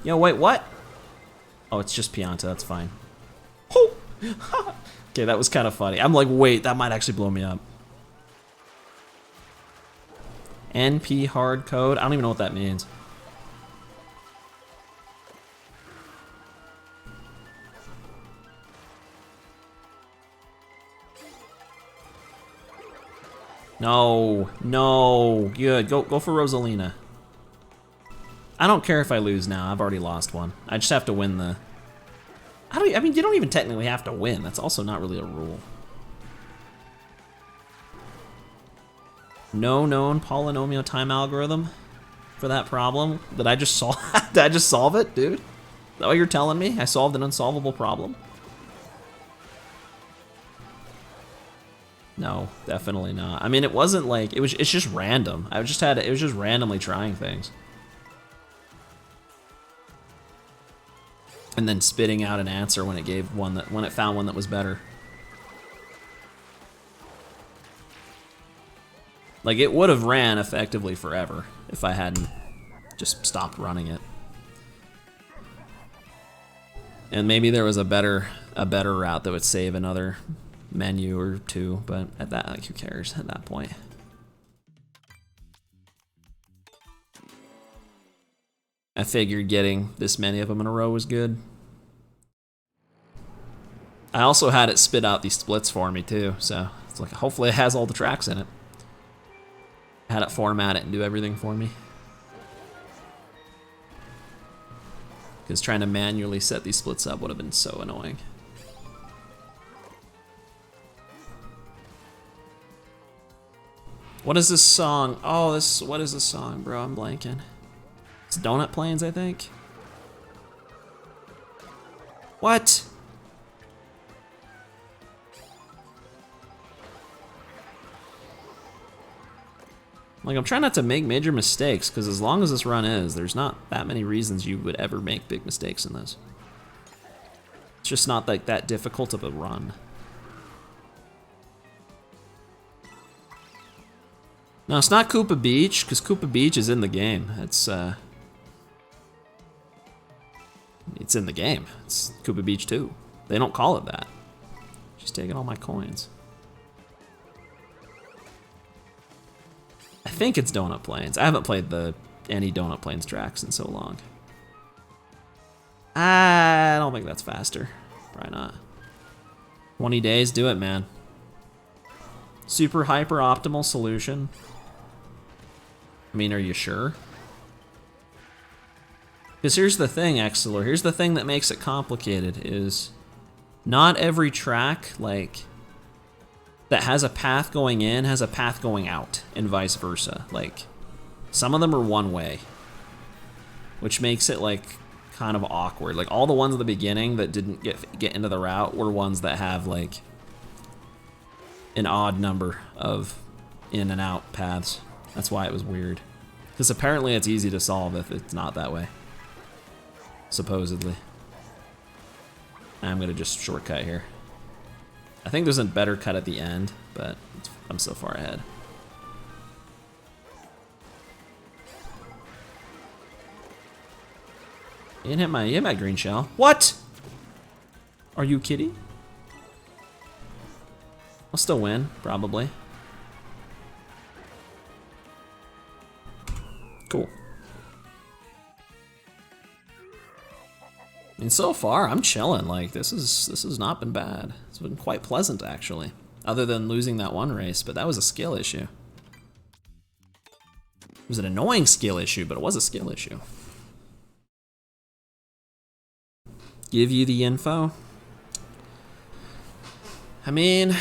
Speaker 1: Yo, wait, what? Oh, it's just Pianta, that's fine. Oh! Okay, that was kind of funny. I'm like, wait, that might actually blow me up. NP hard code? I don't even know what that means. No, no, good. Go for Rosalina. I don't care if I lose now. I've already lost one. I just have to win the... I mean, you don't even technically have to win. That's also not really a rule. No known polynomial time algorithm for that problem. Did I just solve? Did I just solve it, dude? Is that what you're telling me? I solved an unsolvable problem? No, definitely not. I mean, it wasn't like it's just random. It was just randomly trying things. And then spitting out an answer when it found one that was better. Like it would have ran effectively forever if I hadn't just stopped running it. And maybe there was a better route that would save another menu or two, but at that, like, who cares at that point? I figured getting this many of them in a row was good. I also had it spit out these splits for me too, so it's like hopefully it has all the tracks in it. I had it format it and do everything for me. Because trying to manually set these splits up would have been so annoying. What is this song? Oh, what is this song, bro? I'm blanking. It's Donut Plains, I think. What? Like, I'm trying not to make major mistakes, because as long as this run is, there's not that many reasons you would ever make big mistakes in this. It's just not like that difficult of a run. No, it's not Koopa Beach, because Koopa Beach is in the game. It's in the game. It's Koopa Beach 2. They don't call it that. She's taking all my coins. I think it's Donut Plains. I haven't played any Donut Plains tracks in so long. I don't think that's faster. Probably not. 20 days, do it, man. Super hyper optimal solution. I mean, are you sure? Because here's the thing, Excelor. Here's the thing that makes it complicated is not every track, like, that has a path going in has a path going out, and vice versa. Like, some of them are one way, which makes it, like, kind of awkward. Like, all the ones at the beginning that didn't get into the route were ones that have, like, an odd number of in and out paths. That's why it was weird. Because apparently it's easy to solve if it's not that way. Supposedly. I'm gonna just shortcut here. I think there's a better cut at the end, but I'm so far ahead. You didn't hit my green shell. What? Are you kidding? I'll still win, probably. Cool. I mean, so far I'm chilling. Like, this has not been bad. It's been quite pleasant, actually. Other than losing that one race, but that was a skill issue. It was an annoying skill issue, but it was a skill issue. Give you the info? I mean, I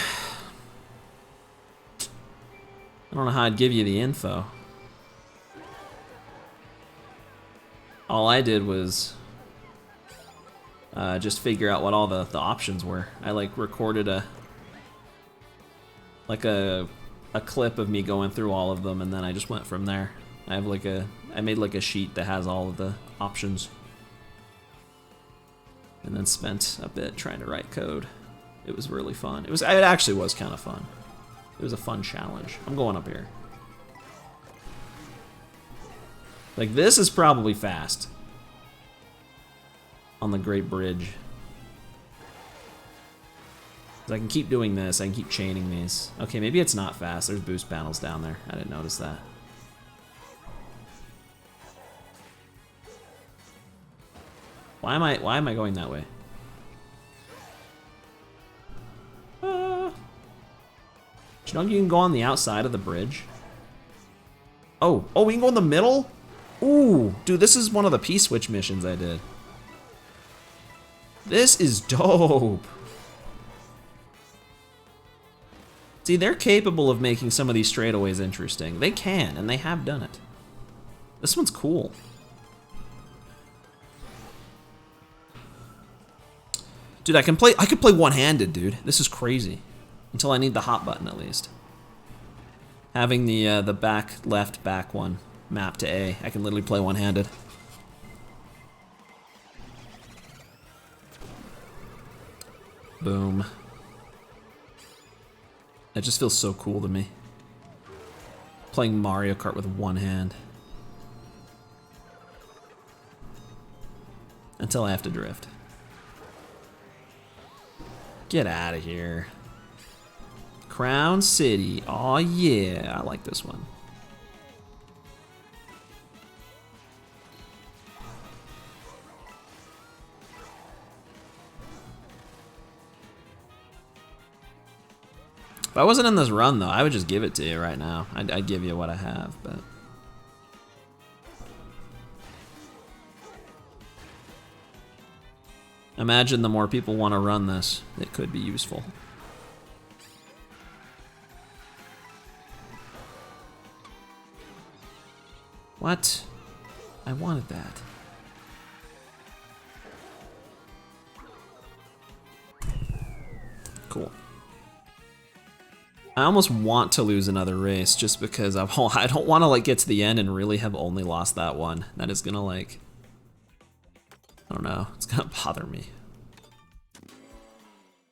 Speaker 1: don't know how I'd give you the info. All I did was just figure out what all the options were. I like recorded a clip of me going through all of them, and then I just went from there. I made like a sheet that has all of the options, and then spent a bit trying to write code. It was really fun. It actually was kind of fun. It was a fun challenge. I'm going up here. Like, this is probably fast. On the Great Bridge. I can keep doing this. I can keep chaining these. Okay, maybe it's not fast. There's boost panels down there. I didn't notice that. Why am I going that way? Do you know you can go on the outside of the bridge? Oh, we can go in the middle? Ooh, dude, this is one of the P-switch missions I did. This is dope. See, they're capable of making some of these straightaways interesting. They can, and they have done it. This one's cool. Dude, I could play one-handed, dude. This is crazy. Until I need the hop button, at least. Having the back left back one mapped to A, I can literally play one-handed. Boom. That just feels so cool to me. Playing Mario Kart with one hand. Until I have to drift. Get out of here. Crown City. Aw, yeah. I like this one. If I wasn't in this run, though, I would just give it to you right now. I'd give you what I have, but... Imagine the more people want to run this, it could be useful. What? I wanted that. Cool. I almost want to lose another race just because I don't want to like get to the end and really have only lost that one. That is gonna like, I don't know, it's gonna bother me.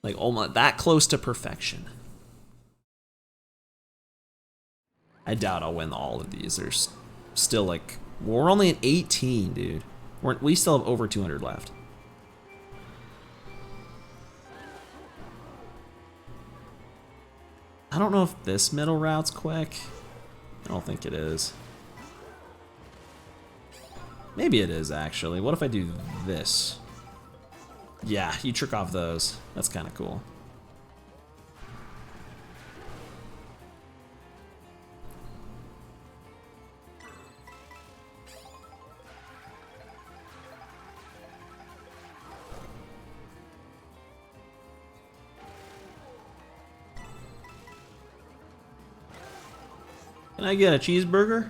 Speaker 1: Like almost that close to perfection. I doubt I'll win all of these. There's still like, we're only at 18, dude. We still have over 200 left. I don't know if this middle route's quick. I don't think it is. Maybe it is, actually. What if I do this? Yeah, you trick off those. That's kind of cool. Can I get a cheeseburger?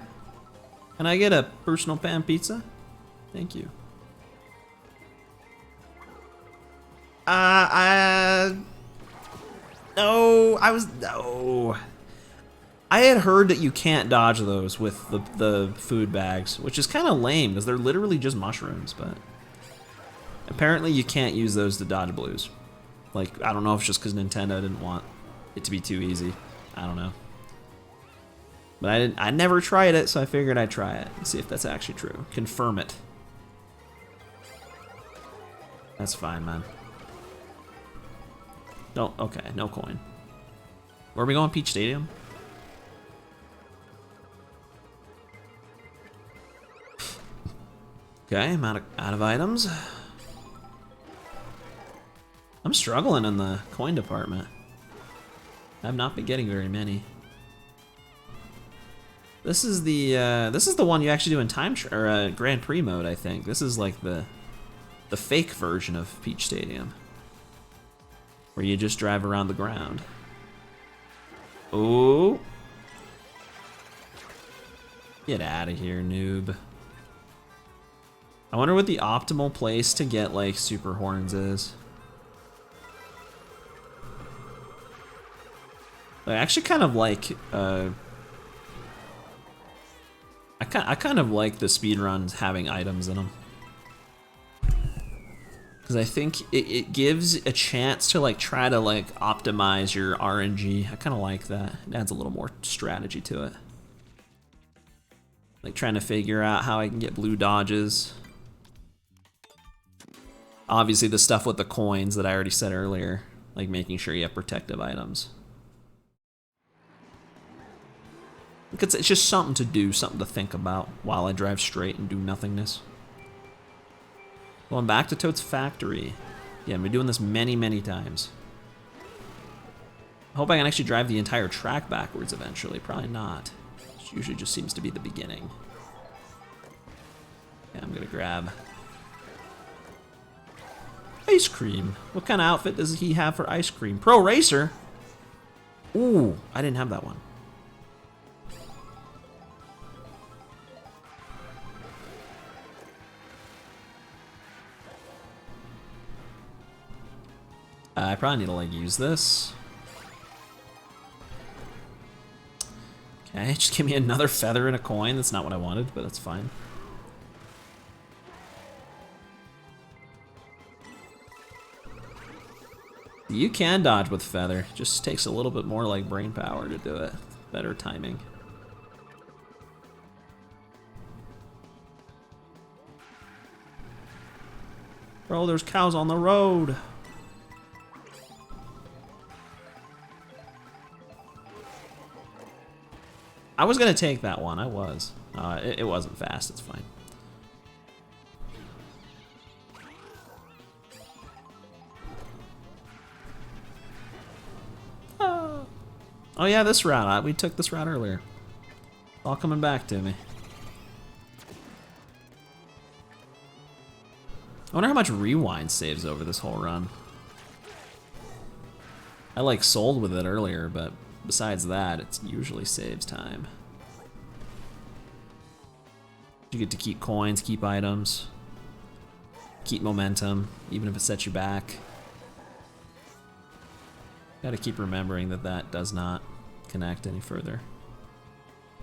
Speaker 1: Can I get a personal pan pizza? Thank you. No. I had heard that you can't dodge those with the food bags, which is kind of lame because they're literally just mushrooms, but apparently you can't use those to dodge blues. Like, I don't know if it's just because Nintendo didn't want it to be too easy. I don't know. But I never tried it, so I figured I'd try it and see if that's actually true. Confirm it. That's fine, man. No, okay, no coin. Where are we going? Peach Stadium? Okay, I'm out of items. I'm struggling in the coin department. I've not been getting very many. This is the one you actually do in Grand Prix mode, I think. This is like the fake version of Peach Stadium, where you just drive around the ground. Oh, get out of here, noob! I wonder what the optimal place to get like super horns is. I actually kind of like. I kind of like the speedruns having items in them. Because I think it gives a chance to like try to like optimize your RNG. I kind of like that. It adds a little more strategy to it. Like trying to figure out how I can get blue dodges. Obviously the stuff with the coins that I already said earlier. Like making sure you have protective items. It's just something to do, something to think about while I drive straight and do nothingness. Going back to Toad's factory. Yeah, I've been doing this many, many times. I hope I can actually drive the entire track backwards eventually. Probably not. It usually just seems to be the beginning. Yeah, I'm gonna grab ice cream. What kind of outfit does he have for ice cream? Pro Racer? Ooh, I didn't have that one. I probably need to like use this. Okay, just give me another feather and a coin. That's not what I wanted, but that's fine. You can dodge with feather. Just takes a little bit more like brain power to do it. Better timing. Bro, there's cows on the road. I was gonna take that one, I was. It wasn't fast, it's fine. Oh yeah, this route, we took this route earlier. All coming back to me. I wonder how much rewind saves over this whole run. I like sold with it earlier, but besides that, it usually saves time. You get to keep coins, keep items, keep momentum, even if it sets you back. Gotta keep remembering that that does not connect any further.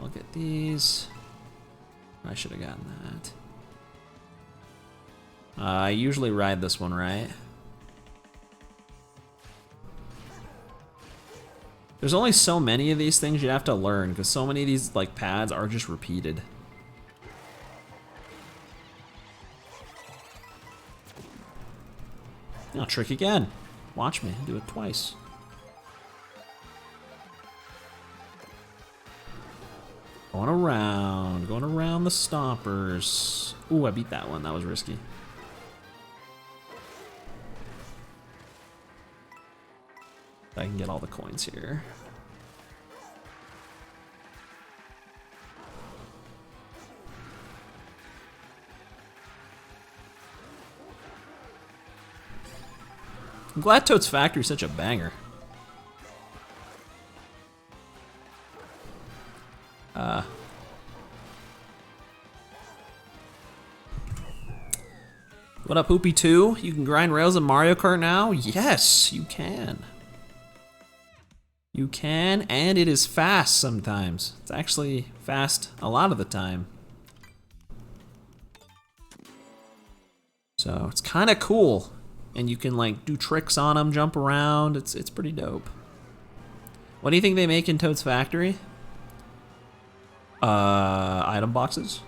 Speaker 1: I'll get these. I should have gotten that. I usually ride this one, right? There's only so many of these things you have to learn, because so many of these like pads are just repeated. I'll trick again. Watch me do it twice. Going around the stompers. Ooh, I beat that one. That was risky. I can get all the coins here. I'm glad Toad's Factory is such a banger. What up, Hoopy 2? You can grind rails in Mario Kart now? Yes, you can. You can, and it is fast sometimes. It's actually fast a lot of the time. So it's kind of cool. And you can like do tricks on them, jump around. It's pretty dope. What do you think they make in Toad's Factory? Item boxes.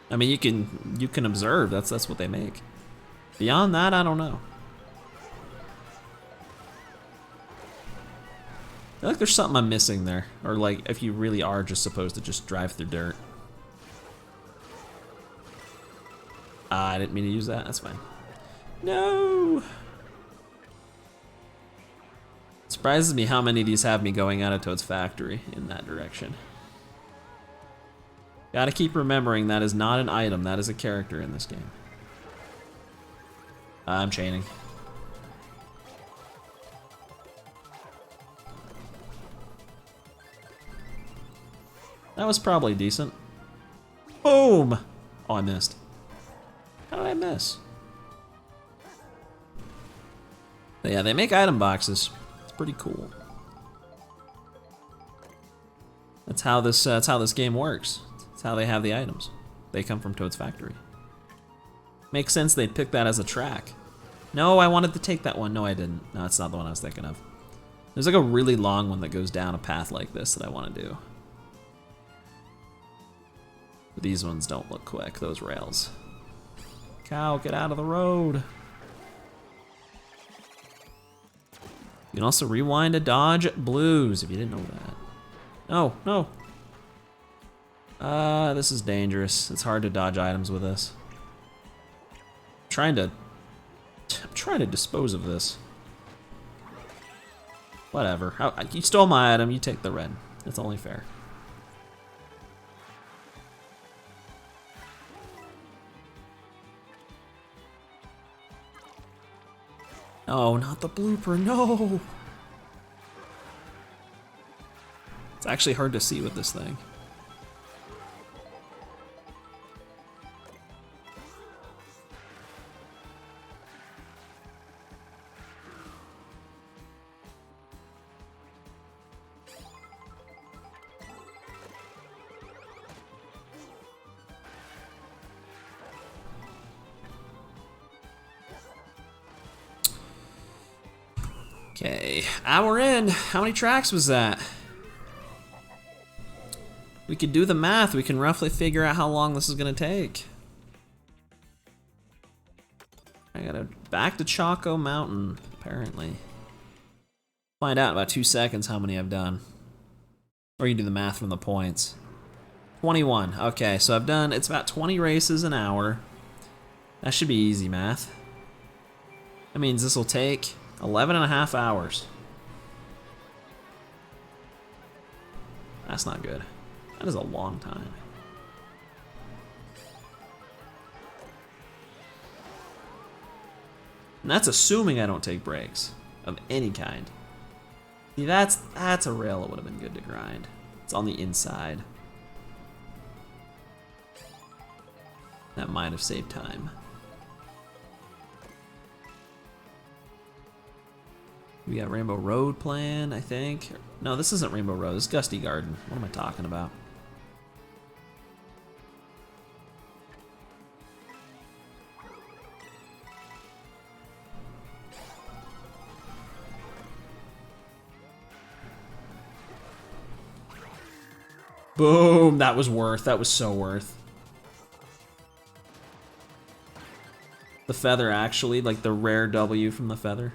Speaker 1: I mean, you can observe. That's what they make. Beyond that, I don't know. I feel like there's something I'm missing there, or like if you really are just supposed to just drive through dirt. I didn't mean to use that. That's fine. No. It surprises me how many of these have me going out of Toad's Factory in that direction. Gotta keep remembering that is not an item, that is a character in this game. I'm chaining. That was probably decent. Boom! Oh, I missed. How did I miss? But yeah, they make item boxes. It's pretty cool. That's how this game works. That's how they have the items. They come from Toad's Factory. Makes sense they'd pick that as a track. No, I wanted to take that one. No, I didn't. No, that's not the one I was thinking of. There's like a really long one that goes down a path like this that I want to do. But these ones don't look quick, those rails. Cow, get out of the road. You can also rewind to dodge blues if you didn't know that. No, no. This is dangerous. It's hard to dodge items with this. I'm trying to dispose of this. Whatever. You stole my item, you take the red. It's only fair. Oh, not the blooper, no! It's actually hard to see with this thing. Okay, hour in. How many tracks was that? We could do the math. We can roughly figure out how long this is gonna take. I gotta back to Choco Mountain, apparently. Find out in about 2 seconds how many I've done. Or you can do the math from the points. 21, okay, so I've done, it's about 20 races an hour. That should be easy math. That means this will take 11.5 hours. That's not good. That is a long time. And that's assuming I don't take breaks of any kind. See, that's a rail that would have been good to grind. It's on the inside. That might have saved time. We got Rainbow Road planned, I think. No, this isn't Rainbow Road. This is Gusty Garden. What am I talking about? Boom! That was worth. That was so worth. The feather, actually, like the rare W from the feather.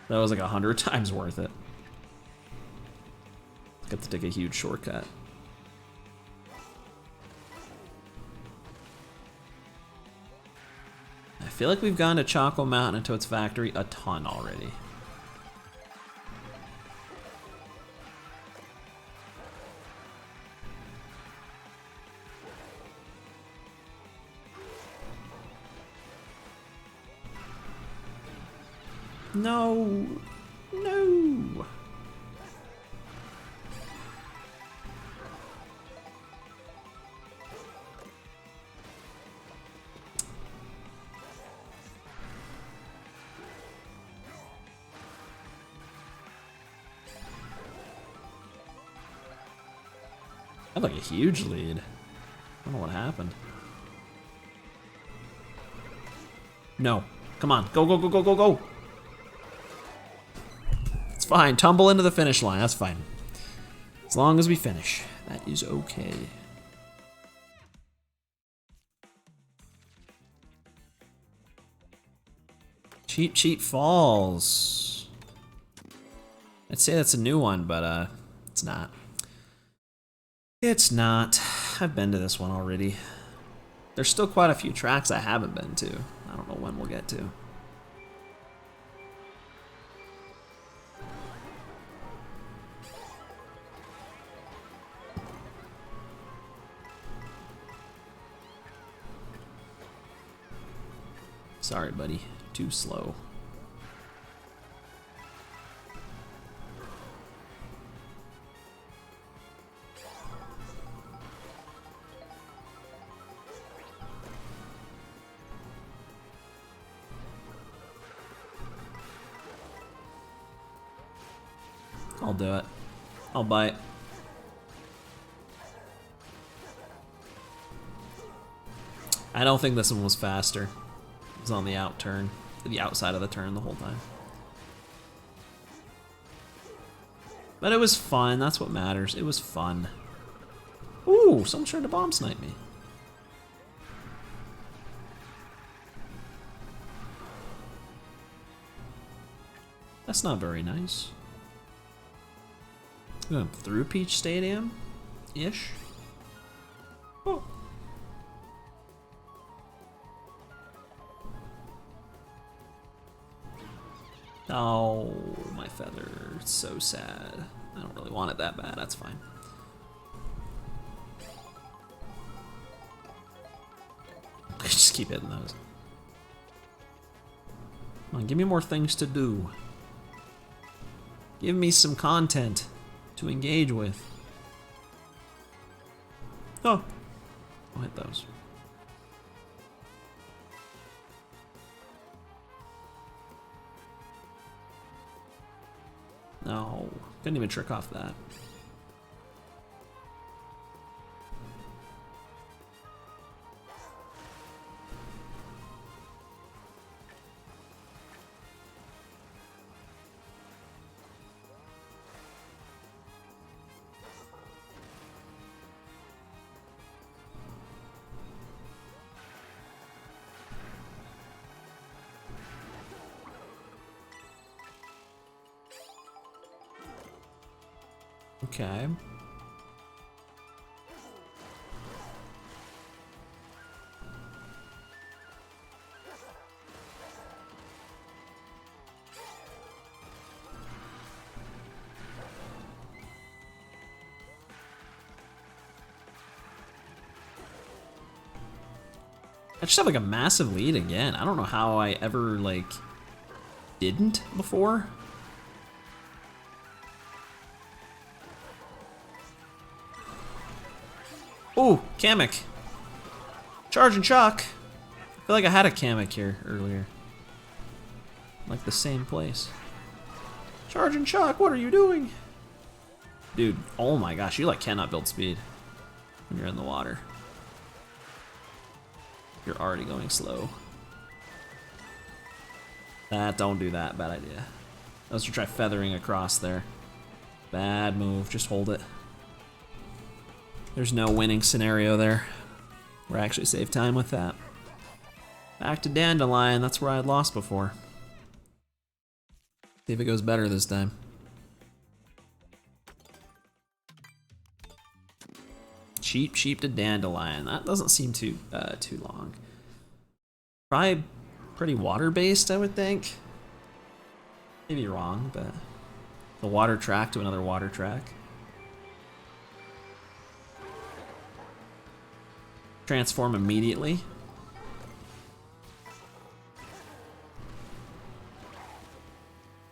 Speaker 1: That was like 100 times worth it. get to take a huge shortcut. I feel like we've gone to Choco Mountain and Toad's Factory a ton already. No! No! I had like a huge lead. I don't know what happened. No. Come on. Go, go, go, go, go, go! It's fine. Tumble into the finish line. That's fine. As long as we finish. That is okay. Cheap, Cheap Falls. I'd say that's a new one, but it's not. It's not. I've been to this one already. There's still quite a few tracks I haven't been to. I don't know when we'll get to. Sorry, buddy. Too slow. I'll do it. I'll bite. I don't think this one was faster. It was on the out turn, the outside of the turn the whole time. But it was fun, that's what matters. It was fun. Ooh, someone tried to bomb snipe me. That's not very nice. Through Peach Stadium-ish. Oh. Oh, my feather. It's so sad. I don't really want it that bad. That's fine. Just keep hitting those. Come on, give me more things to do. Give me some content to engage with. Oh, I'll hit those. No, couldn't even trick off that. Okay. I just have like a massive lead again. I don't know how I ever like didn't before. Ooh, Kamek. Charge and Shock. I feel like I had a Kamek here earlier. Like the same place. Charge and Shock, what are you doing? Dude, oh my gosh, you like cannot build speed when you're in the water. You're already going slow. Don't do that, bad idea. Let's try feathering across there. Bad move, just hold it. There's no winning scenario there. We're actually save time with that. Back to Dandelion, that's where I had lost before. See if it goes better this time. sheep to dandelion. That doesn't seem too long. Probably pretty water-based, I would think. Maybe wrong, but the water track to another water track. Transform immediately.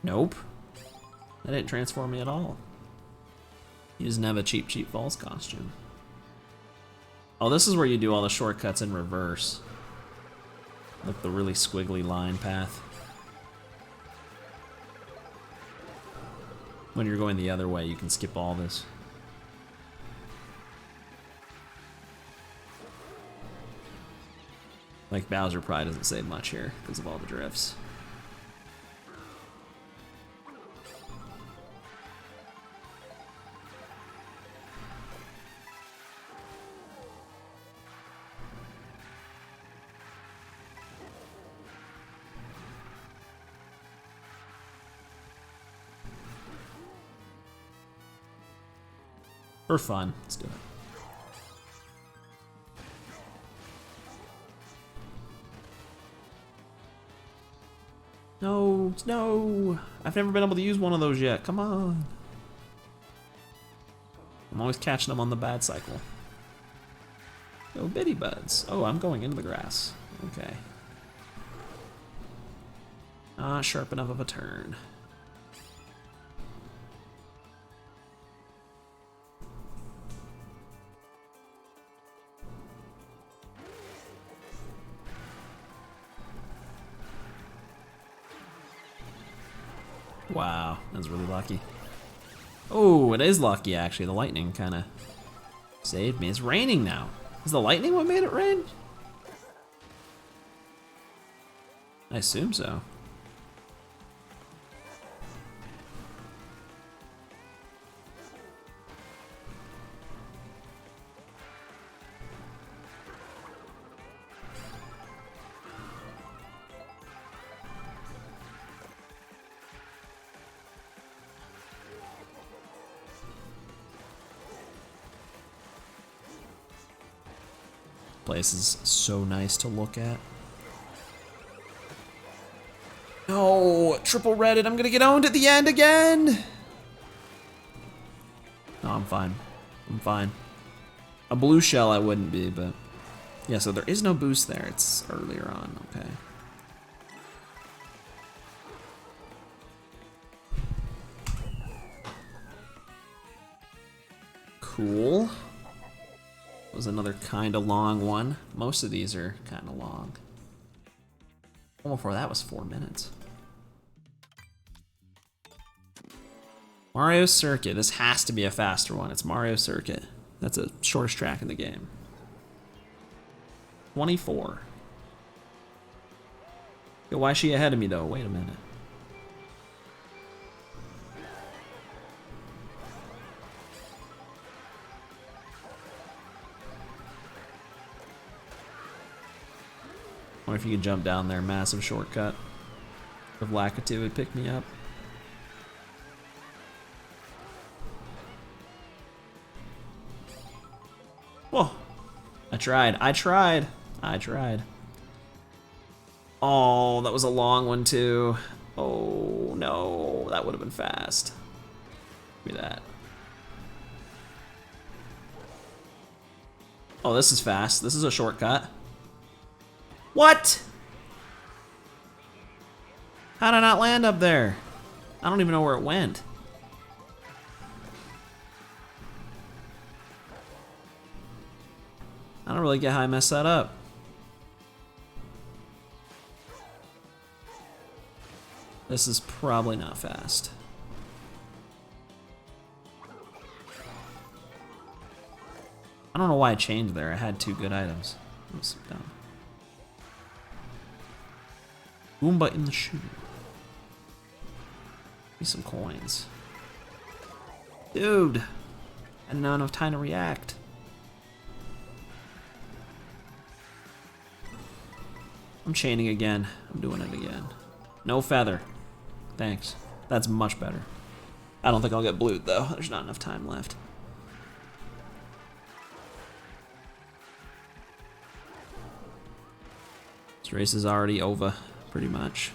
Speaker 1: Nope. That didn't transform me at all. He doesn't have a cheap falls costume. Oh, this is where you do all the shortcuts in reverse. Like the really squiggly line path. When you're going the other way, you can skip all this. Like Bowser probably doesn't save much here because of all the drifts. For fun, let's do it. No, no! I've never been able to use one of those yet, come on! I'm always catching them on the bad cycle. Oh, bitty buds. Oh, I'm going into the grass. Okay. Not sharp enough of a turn. Wow, that was really lucky. Oh, it is lucky actually. The lightning kind of saved me. It's raining now. Is the lightning what made it rain? I assume so. Place is so nice to look at. No, triple redded. I'm gonna get owned at the end again. No, I'm fine. I'm fine. A blue shell I wouldn't be, but yeah, so there is no boost there. It's earlier on, okay. Cool. Was another kind of long one. Most of these are kind of long. One before that was 4 minutes. Mario Circuit. This has to be a faster one. It's Mario Circuit. That's the shortest track in the game. 24. Yo, why is she ahead of me though? Wait a minute. Wonder if you could jump down there, massive shortcut. If Lakitu would pick me up. Whoa! I tried. Oh, that was a long one too. Oh no, that would have been fast. Give me that. Oh, this is fast. This is a shortcut. What? How did I not land up there? I don't even know where it went. I don't really get how I messed that up. This is probably not fast. I don't know why I changed there. I had 2 good items. Oops, down. Goomba in the shoe. Give me some coins. Dude! I didn't have enough time to react. I'm chaining again. I'm doing it again. No feather. Thanks. That's much better. I don't think I'll get blued though. There's not enough time left. race is already over, pretty much.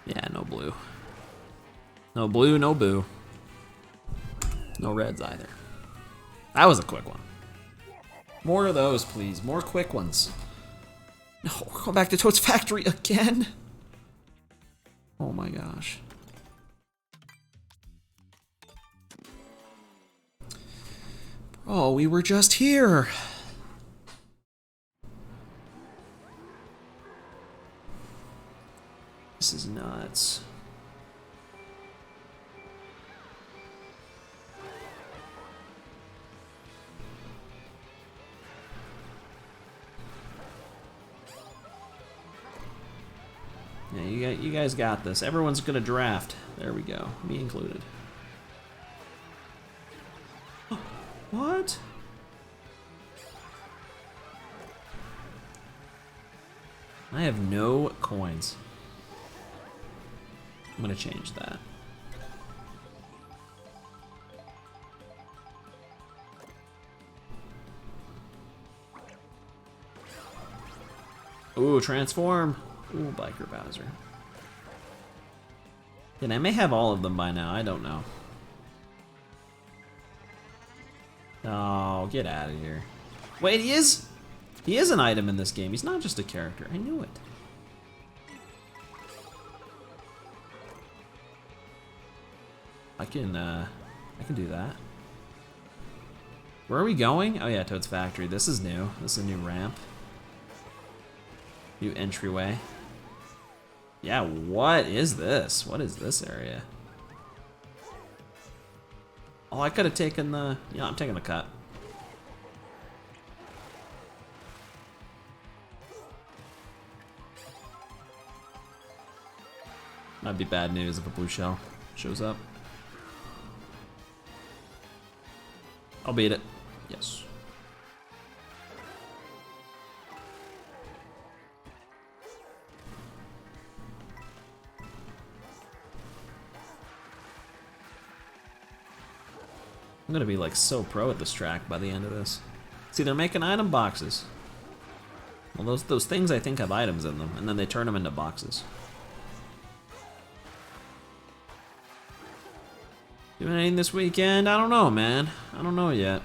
Speaker 1: Yeah, no blue. No blue, no boo. No reds either. That was a quick one. More of those, please. More quick ones. No, we're going back to Toad's Factory again. Oh my gosh. Oh, we were just here. This is nuts. Yeah, you guys got this. Everyone's gonna draft. There we go. Me included. What? I have no coins. I'm gonna change that. Ooh, transform. Ooh, Biker Bowser. And I may have all of them by now, I don't know. Oh, get out of here. Wait, he is an item in this game. He's not just a character. I knew it. I can do that. Where are we going? Oh yeah, Toad's Factory. This is new. This is a new ramp. New entryway. Yeah, what is this? What is this area? Oh, I could have taken the... Yeah, I'm taking the cut. Might be bad news if a blue shell shows up. I'll beat it. Yes. I'm gonna be like so pro at this track by the end of this. See, they're making item boxes. Well, those things I think have items in them, and then they turn them into boxes. Doing anything this weekend? I don't know, man. I don't know yet.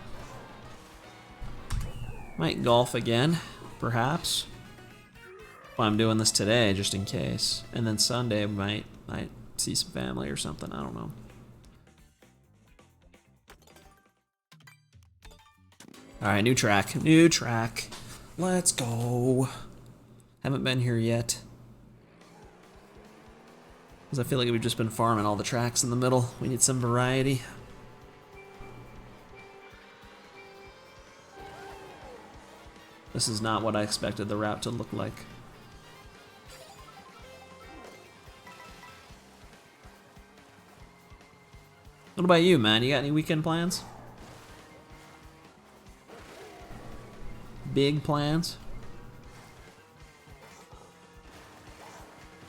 Speaker 1: Might golf again, perhaps. Well, I'm doing this today just in case, and then Sunday might see some family or something. I don't know. All right, new track. New track. Let's go. Haven't been here yet. Because I feel like we've just been farming all the tracks in the middle. We need some variety. This is not what I expected the route to look like. What about you, man? You got any weekend plans? Big plans?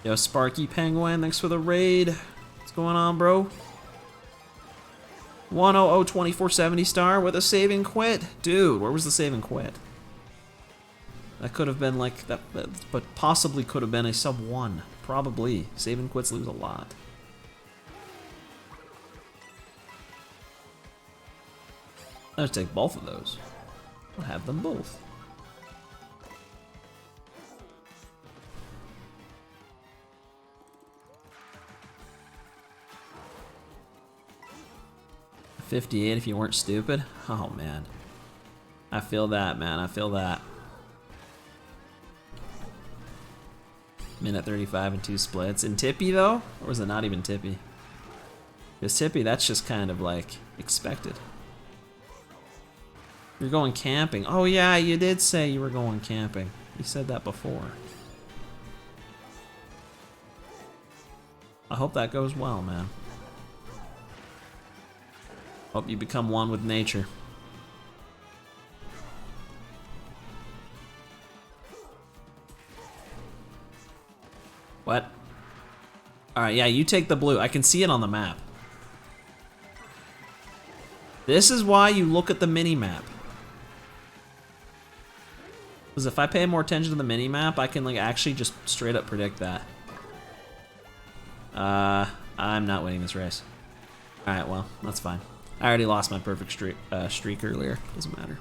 Speaker 1: Yo, Sparky Penguin, thanks for the raid. What's going on, bro? 1002470 star with a save and quit. Dude, where was the save and quit? That could have been like that, but possibly could have been a sub 1. Probably. Save and quits lose a lot. I'll take both of those. I'll have them both. $58 if you weren't stupid. Oh man. I feel that, man. I feel that. Minute 35 and 2 splits. In Tippy though? Or is it not even Tippy? Because Tippy, that's just kind of like expected. You're going camping. Oh yeah, you did say you were going camping. You said that before. I hope that goes well, man. Hope you become one with nature. What? Alright, yeah, you take the blue. I can see it on the map. This is why you look at the mini-map. Because if I pay more attention to the mini-map, I can like actually just straight up predict that. I'm not winning this race. Alright, well, that's fine. I already lost my perfect streak earlier. Doesn't matter.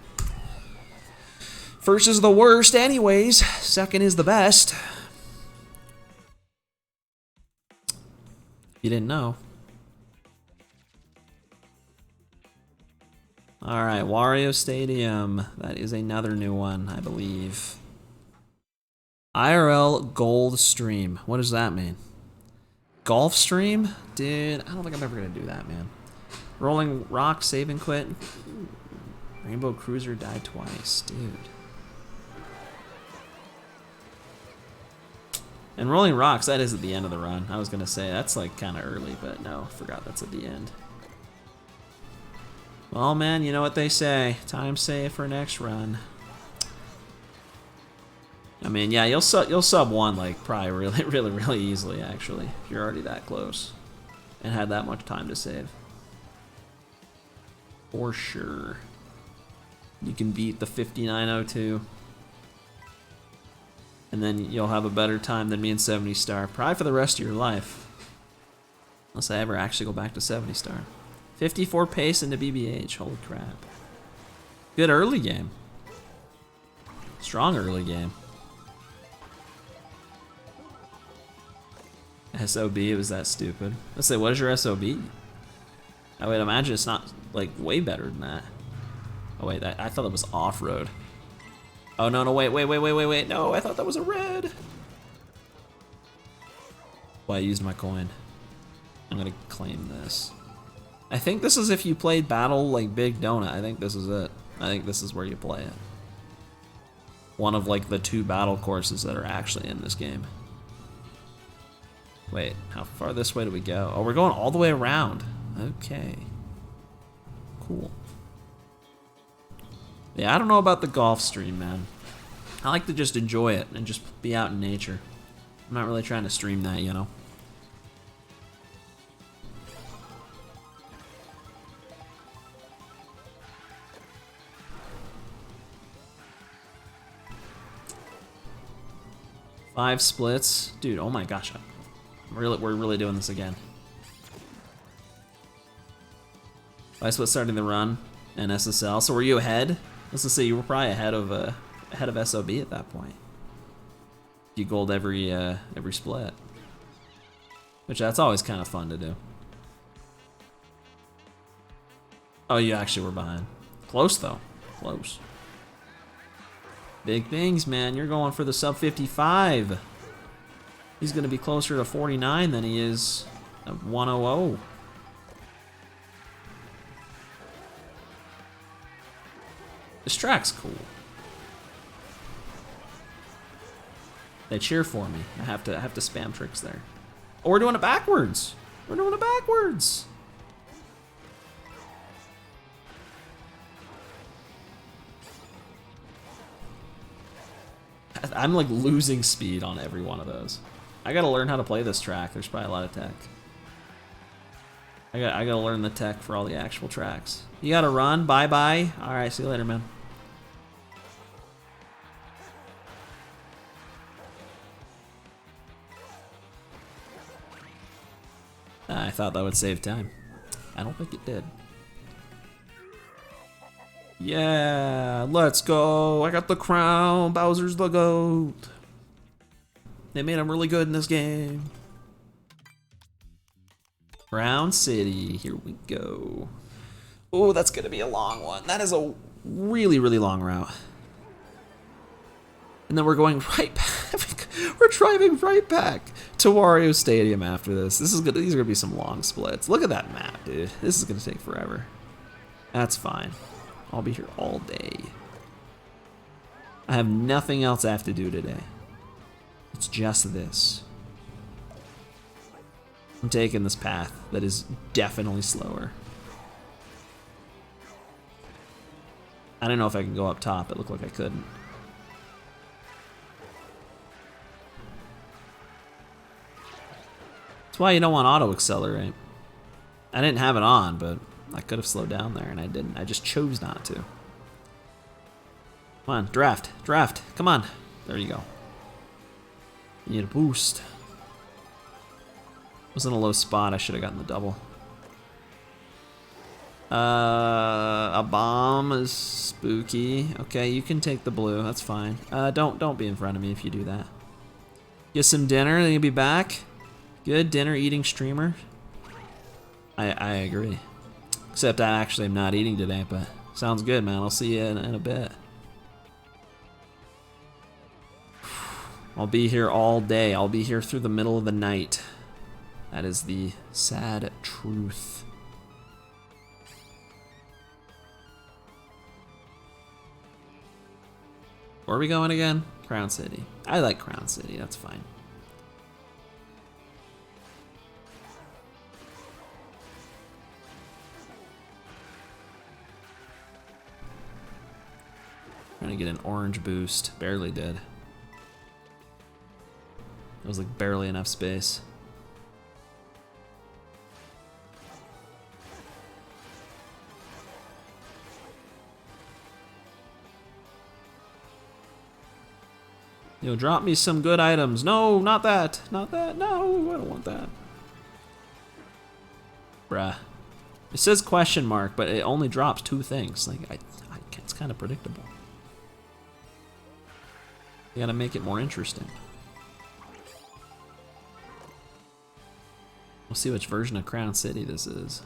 Speaker 1: First is the worst anyways. Second is the best. You didn't know. Alright, Wario Stadium. That is another new one, I believe. IRL Gold Stream. What does that mean? Golf Stream? Dude, I don't think I'm ever gonna do that, man. Rolling Rock, save and quit. Rainbow Cruiser died twice, dude. And Rolling Rocks, that is at the end of the run. I was gonna say, that's like kinda early, but no, forgot that's at the end. Well, man, you know what they say. Time save for next run. I mean, yeah, you'll sub one like probably really easily, actually, if you're already that close and had that much time to save. For sure. You can beat the 5902. And then you'll have a better time than me in 70 star, probably for the rest of your life. Unless I ever actually go back to 70 star. 54 pace into BBH, holy crap. Good early game. Strong early game. SOB, it was that stupid. Let's say, what is your SOB? I would imagine it's not, like, way better than that. Oh wait, I thought it was off-road. Oh no, wait, no, I thought that was a red. Well, I used my coin. I'm gonna claim this. I think this is if you played Battle like Big Donut. I think this is it. I think this is where you play it. One of like the 2 battle courses that are actually in this game. Wait, how far this way do we go? Oh, we're going all the way around. Okay. Cool. Yeah, I don't know about the golf stream, man. I like to just enjoy it and just be out in nature. I'm not really trying to stream that, you know? Five splits. Dude, oh my gosh. We're really doing this again. 5 splits starting the run and SSL. So were you ahead? Let's just say you were probably ahead of SOB at that point. You gold every split. Which that's always kind of fun to do. Oh, you actually were behind. Close though. Close. Big things, man. You're going for the sub 55. He's going to be closer to 49 than he is at 100. This track's cool. They cheer for me. I have to spam tricks there. Oh, we're doing it backwards. We're doing it backwards. I'm like losing speed on every one of those. I gotta learn how to play this track. There's probably a lot of tech. I gotta learn the tech for all the actual tracks. You gotta run. Bye bye. All right. See you later, man. I thought that would save time. I don't think it did. Yeah, let's go. I got the crown. Bowser's the GOAT. They made him really good in this game. Brown City, here we go. Oh, that's gonna be a long one. That is a really long route. And then we're going right back. We're driving right back to Wario Stadium after this. These are gonna be some long splits. Look at that map, dude. This is gonna take forever. That's fine. I'll be here all day. I have nothing else I have to do today. It's just this. I'm taking this path that is definitely slower. I don't know if I can go up top. It looked like I couldn't. That's why you don't want auto accelerate. I didn't have it on, but I could have slowed down there, and I didn't. I just chose not to. Come on, draft, draft. Come on. There you go. You need a boost. Was in a low spot. I should have gotten the double. A bomb is spooky. Okay, you can take the blue. That's fine. Don't be in front of me if you do that. Get some dinner, then you'll be back. Good dinner eating streamer. I agree. Except I actually am not eating today, but sounds good, man. I'll see you in a bit. I'll be here all day. I'll be here through the middle of the night. That is the sad truth. Where are we going again? Crown City. I like Crown City, that's fine. Trying to get an orange boost. Barely did. It was like barely enough space. Yo, drop me some good items. No, not that. Not that. No, I don't want that. Bruh. It says question mark, but it only drops 2 things. Like, it's kind of predictable. You gotta make it more interesting. We'll see which version of Crown City this is.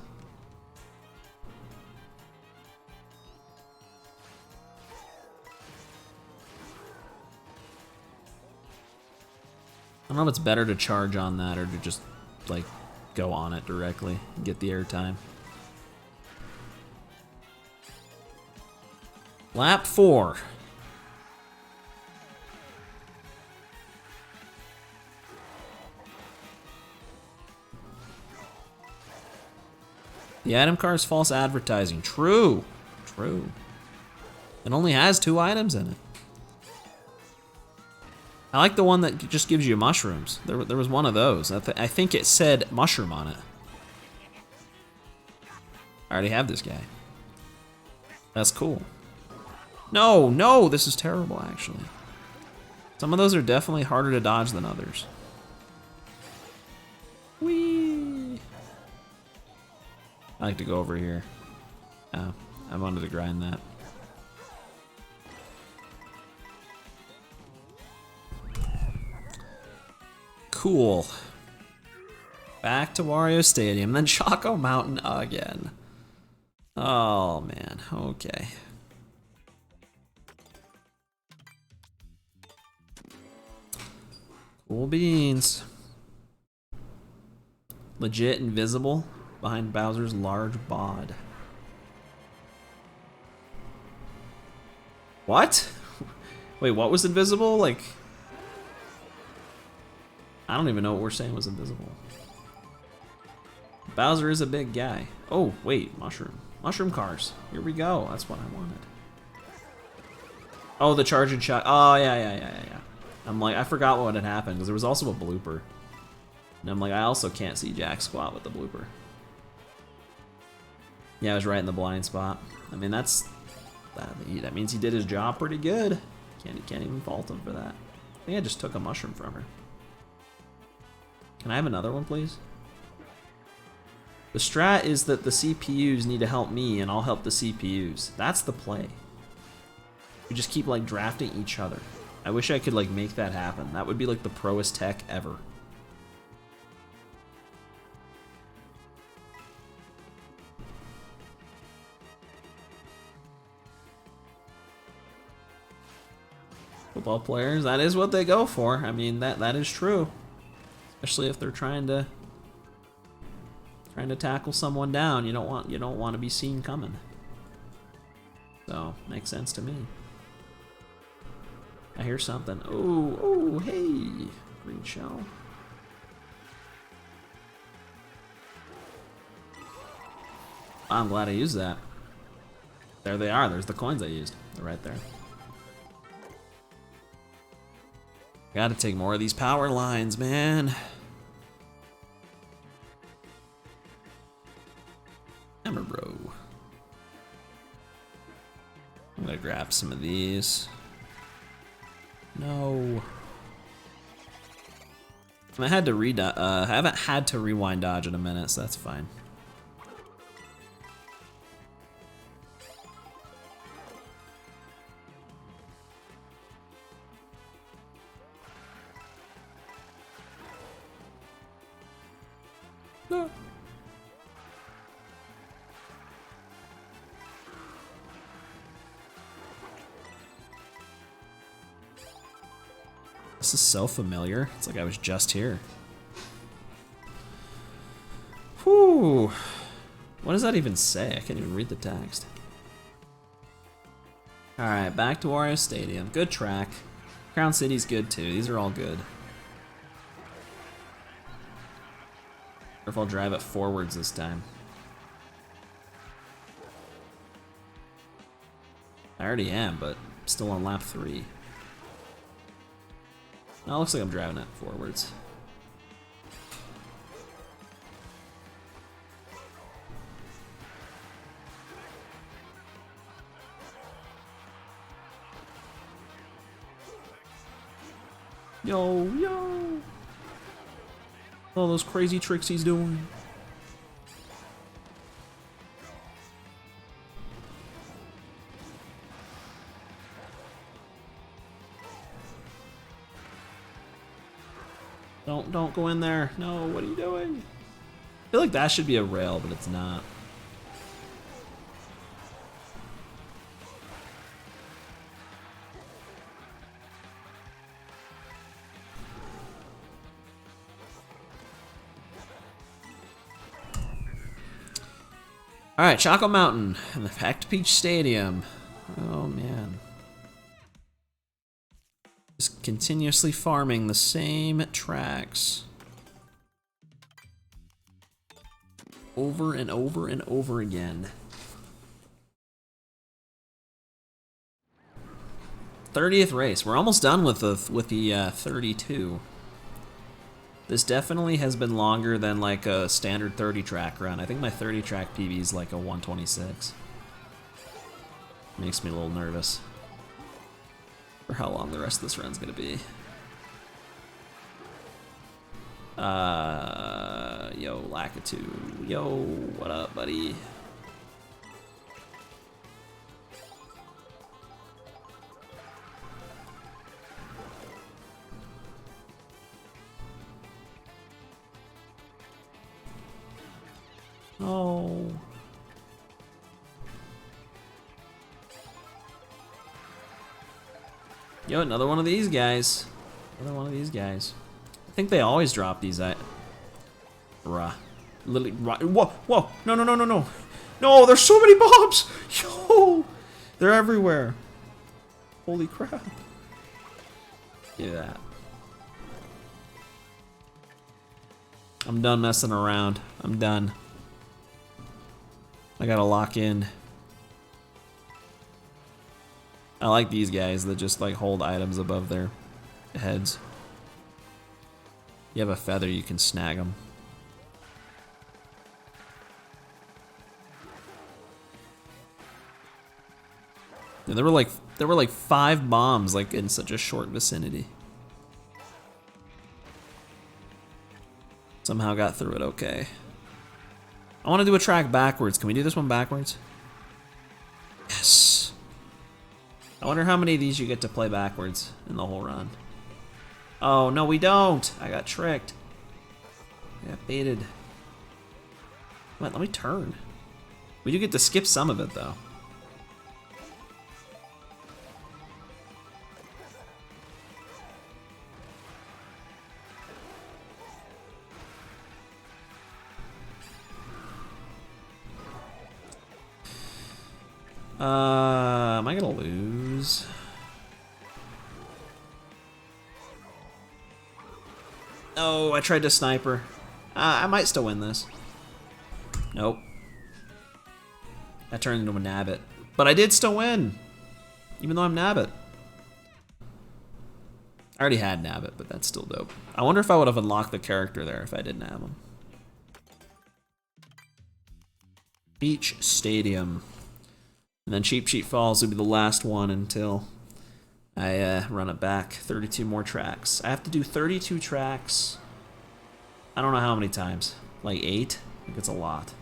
Speaker 1: I don't know if it's better to charge on that or to just, like, go on it directly and get the airtime. Lap 4. The item card is false advertising. True. True. It only has 2 items in it. I like the one that just gives you mushrooms. There was one of those. I think it said mushroom on it. I already have this guy. That's cool. No, no, this is terrible, actually. Some of those are definitely harder to dodge than others. Whee! I like to go over here. Oh, I wanted to grind that. Cool. Back to Wario Stadium, then Choco Mountain again. Oh man, okay. Cool beans. Legit invisible behind Bowser's large bod. What? Wait, what was invisible? Like, I don't even know what we're saying was invisible. Bowser is a big guy. Oh, wait, mushroom. Mushroom cars. Here we go. That's what I wanted. Oh, the charging shot. Oh, yeah. I'm like, I forgot what had happened because there was also a blooper. And I'm like, I also can't see Jack squat with the blooper. Yeah, I was right in the blind spot. I mean, that means he did his job pretty good. Can't even fault him for that. I think I just took a mushroom from her. Can I have another one, please? The strat is that the CPUs need to help me, and I'll help the CPUs. That's the play. We just keep, like, drafting each other. I wish I could, like, make that happen. That would be, like, the proest tech ever. Football players, that is what they go for. I mean, that is true. Especially if they're trying to tackle someone down, you don't want to be seen coming. So, makes sense to me. I hear something. Oh, hey, green shell. I'm glad I used that. There they are. There's the coins I used. They're right there. Gotta take more of these power lines, man. Hammer Bro. I'm gonna grab some of these. No. I had to I haven't had to rewind dodge in a minute, so that's fine. No. This is so familiar. It's like I was just here. Whew. What does that even say? I can't even read the text. Alright, back to Wario Stadium. Good track. Crown City's good too. These are all good. Or if I'll drive it forwards this time. I already am, but still on lap 3. Now it looks like I'm driving it forwards. Yo, yo! All those crazy tricks he's doing. Don't go in there. No, what are you doing? I feel like that should be a rail, but it's not. Alright, Choco Mountain and the Packed Peach Stadium. Oh man. Just continuously farming the same tracks. Over and over and over again. 30th race. We're almost done with the 32. This definitely has been longer than like a standard 30 track run. I think my 30 track PB is like a 126. Makes me a little nervous for how long the rest of this run's gonna be. Yo, Lakitu. Yo, what up, buddy? Oh. Yo, another one of these guys. Another one of these guys. I think they always drop these. Bruh. Literally, whoa, whoa. No, no, no, no, no. No, there's so many bombs. Yo. They're everywhere. Holy crap. Give me that. I'm done messing around. I'm done. I gotta lock in. I like these guys that just like hold items above their heads. You have a feather, you can snag them. Yeah, there were like 5 bombs like in such a short vicinity. Somehow got through it okay. I want to do a track backwards. Can we do this one backwards? Yes. I wonder how many of these you get to play backwards in the whole run. Oh, no, we don't. I got tricked. I got baited. Wait, let me turn. We do get to skip some of it, though. Am I gonna lose? Oh, I tried to sniper. I might still win this. Nope. I turned into a Nabbit. But I did still win. Even though I'm Nabbit. I already had Nabbit, but that's still dope. I wonder if I would have unlocked the character there if I didn't have him. Beach Stadium. And then Cheap Cheap Falls would be the last one until I run it back. 32 more tracks. I have to do 32 tracks. I don't know how many times. Like 8? I think it's a lot.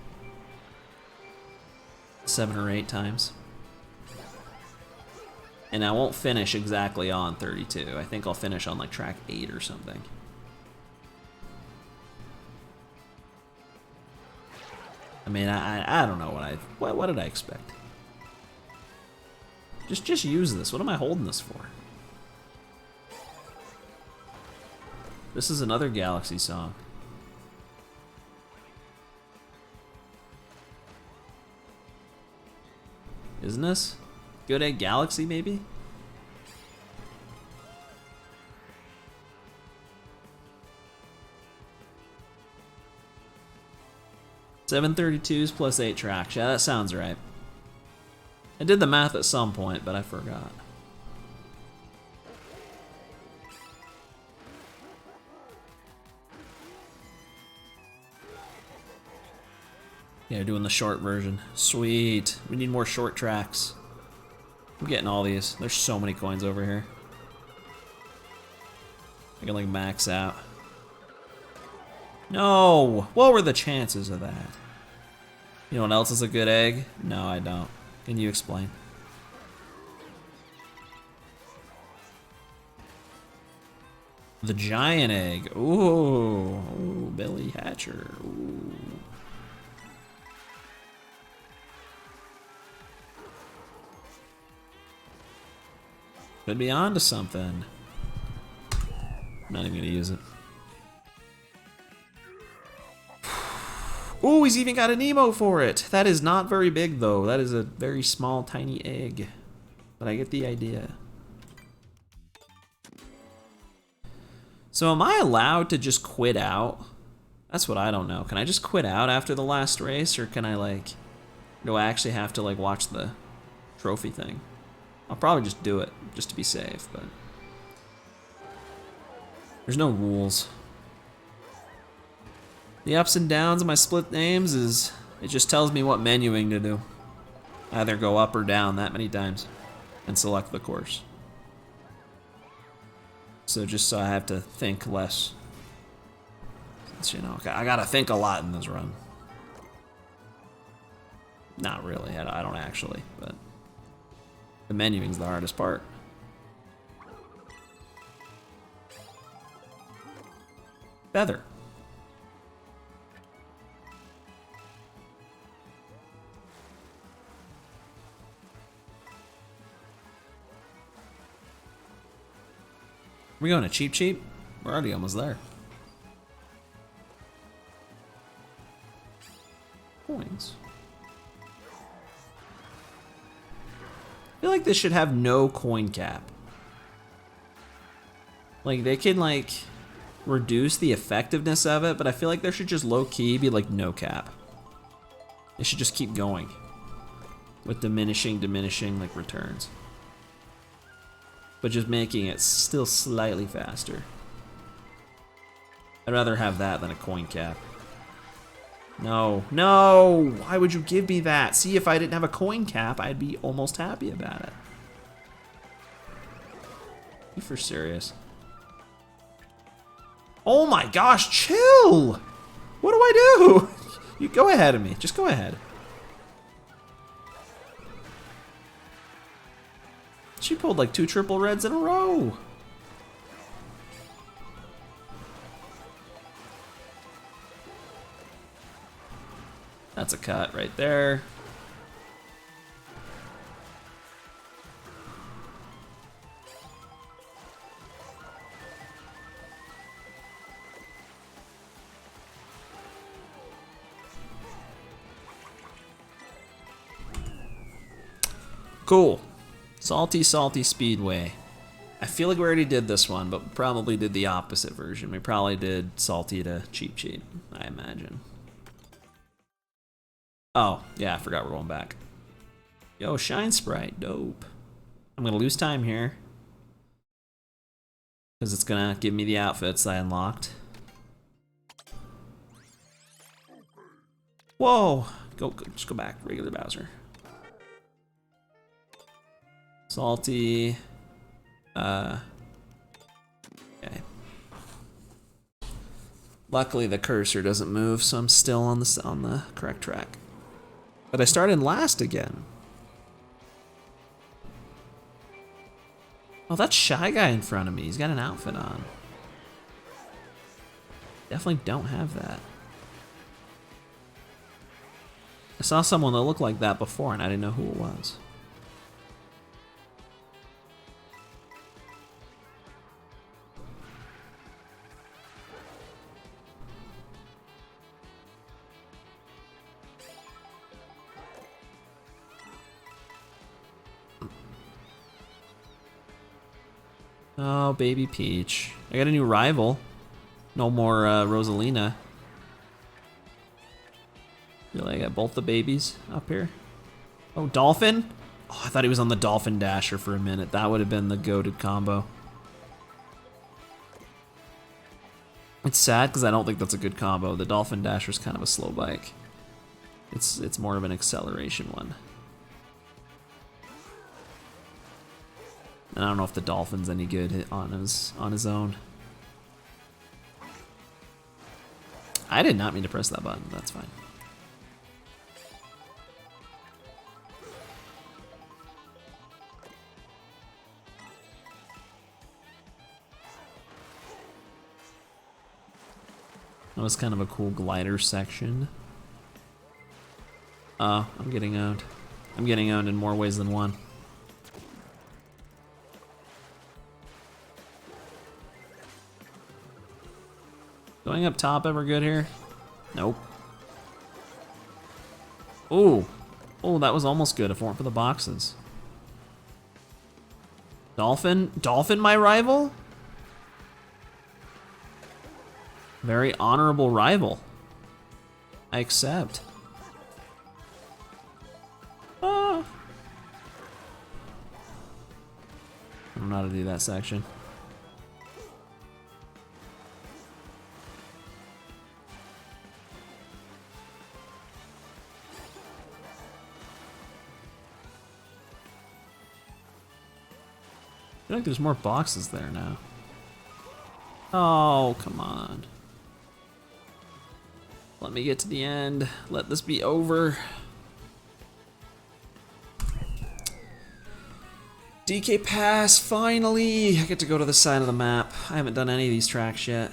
Speaker 1: 7 or 8 times. And I won't finish exactly on 32. I think I'll finish on like track 8 or something. I mean, I don't know what did I expect? Just use this. What am I holding this for? This is another Galaxy song. Isn't this? Good Egg Galaxy, maybe? $732s plus 8 tracks. Yeah, that sounds right. I did the math at some point, but I forgot. Yeah, doing the short version. Sweet. We need more short tracks. I'm getting all these. There's so many coins over here. I can like max out. No! What were the chances of that? You know what else is a good egg? No, I don't. Can you explain? The giant egg. Ooh. Ooh, Billy Hatcher. Ooh. Could be onto something. I'm not even gonna use it. Ooh, he's even got an emote for it. That is not very big though. That is a very small, tiny egg. But I get the idea. So am I allowed to just quit out? That's what I don't know. Can I just quit out after the last race, or can I like, do I actually have to like watch the trophy thing? I'll probably just do it, just to be safe, but there's no rules. The ups and downs of my split names is, it just tells me what menuing to do. Either go up or down that many times and select the course. So just so I have to think less. Since, you know, I gotta think a lot in this run. Not really, I don't actually, but the menuing's the hardest part. Feather. We're going to Cheap Cheap? We're already almost there. Coins. I feel like this should have no coin cap. Like, they can, like, reduce the effectiveness of it, but I feel like there should just low-key be, like, no cap. It should just keep going. With diminishing, like, returns. But just making it still slightly faster. I'd rather have that than a coin cap. No, no! Why would you give me that? See, if I didn't have a coin cap, I'd be almost happy about it. You for serious? Oh my gosh, chill! What do I do? You go ahead of me, just go ahead. She pulled like 2 triple reds in a row. That's a cut right there. Cool. Salty, Salty Speedway. I feel like we already did this one, but probably did the opposite version. We probably did Salty to Cheap Cheap, I imagine. Oh, yeah, I forgot we're going back. Yo, Shine Sprite, dope. I'm gonna lose time here, because it's gonna give me the outfits I unlocked. Whoa, Just go back. Regular Bowser. Salty. Okay. Luckily, the cursor doesn't move, so I'm still on the correct track. But I started last again. Oh, that's Shy Guy in front of me. He's got an outfit on. Definitely don't have that. I saw someone that looked like that before, and I didn't know who it was. Oh, baby Peach. I got a new rival. No more Rosalina. Really, I got both the babies up here. Oh, Dolphin? Oh, I thought he was on the Dolphin Dasher for a minute. That would have been the goated combo. It's sad because I don't think that's a good combo. The Dolphin Dasher's kind of a slow bike. It's more of an acceleration one. And I don't know if the Dolphin's any good on his own. I did not mean to press that button. That's fine. That was kind of a cool glider section. I'm getting owned. I'm getting owned in more ways than one. Going up top ever good here? Nope. Ooh. Oh, that was almost good if it weren't for the boxes. Dolphin? Dolphin, my rival? Very honorable rival. I accept. Ah. I don't know how to do that section. I feel like there's more boxes there now. Oh, come on. Let me get to the end. Let this be over. DK Pass, finally! I get to go to the side of the map. I haven't done any of these tracks yet.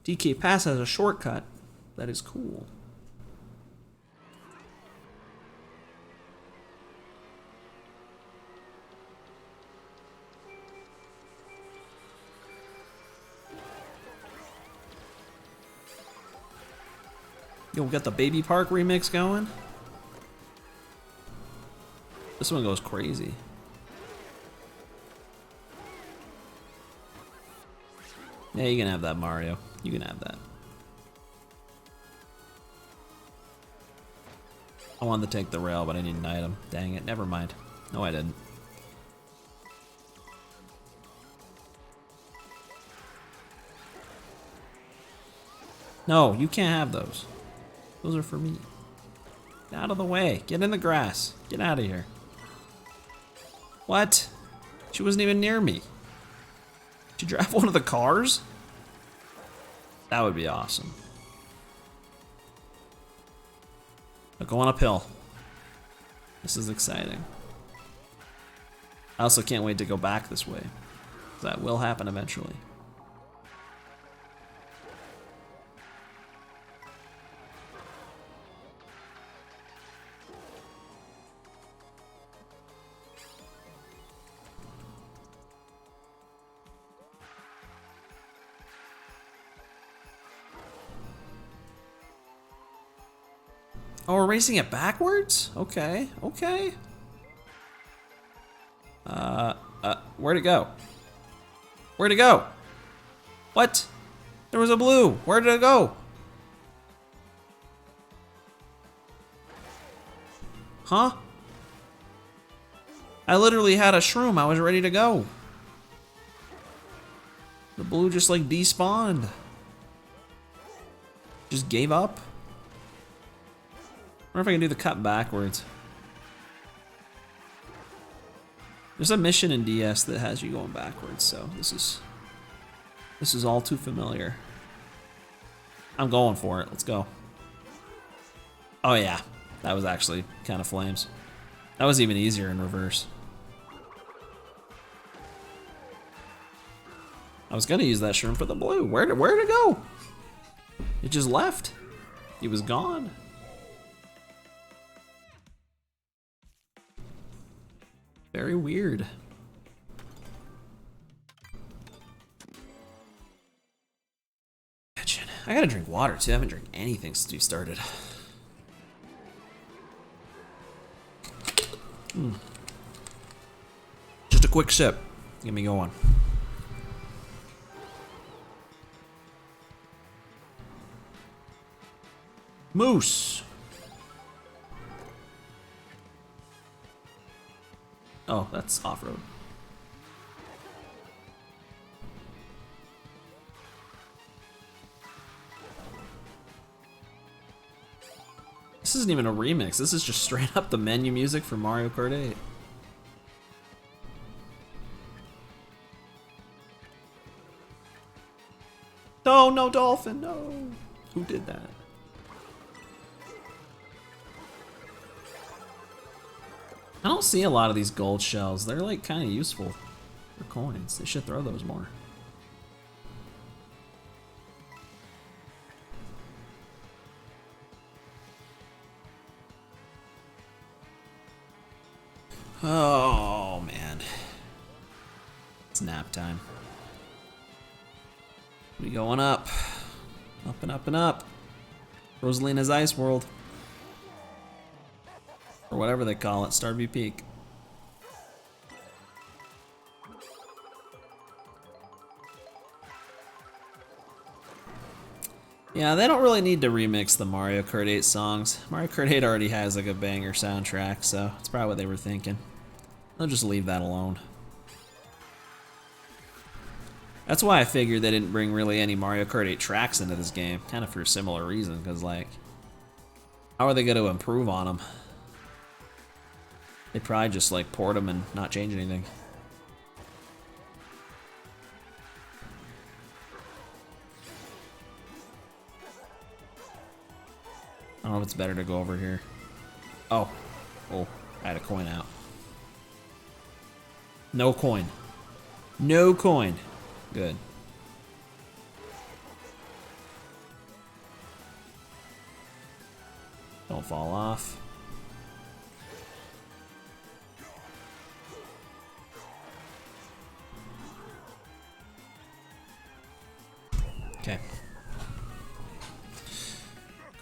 Speaker 1: DK Pass has a shortcut. That is cool. Yo, we got the Baby Park remix going. This one goes crazy. Yeah, you can have that, Mario. You can have that. I wanted to take the rail, but I need an item. Dang it, never mind. No, I didn't. No, you can't have those. Those are for me. Get out of the way. Get in the grass. Get out of here. What? She wasn't even near me. Did you drive one of the cars? That would be awesome. But going uphill. This is exciting. I also can't wait to go back this way. That will happen eventually. Oh, we're racing it backwards? Okay, okay. Where'd it go? Where'd it go? What? There was a blue. Where did it go? Huh? I literally had a shroom. I was ready to go. The blue just like despawned. Just gave up. I wonder if I can do the cut backwards. There's a mission in DS that has you going backwards, so this is all too familiar. I'm going for it. Let's go. Oh yeah, that was actually kind of flames. That was even easier in reverse. I was gonna use that shroom for the blue. Where'd it go? It just left. He was gone. Very weird. I gotta drink water too. I haven't drank anything since we started. Just a quick sip. Get me going. Moose. Oh, that's off-road. This isn't even a remix. This is just straight up the menu music for Mario Kart 8. Oh, no dolphin, no. Who did that? I don't see a lot of these gold shells. They're like kind of useful for coins. They should throw those more. Oh man, it's nap time. We going up, up and up and up. Rosalina's Ice World. Or whatever they call it, Starvey Peak. Yeah, they don't really need to remix the Mario Kart 8 songs. Mario Kart 8 already has like a banger soundtrack, so it's probably what they were thinking. They'll just leave that alone. That's why I figured they didn't bring really any Mario Kart 8 tracks into this game, kind of for a similar reason, because like, how are they going to improve on them? They'd probably just like port them and not change anything. I don't know if it's better to go over here. Oh, I had a coin out. No coin. No coin. Good. Don't fall off. Okay.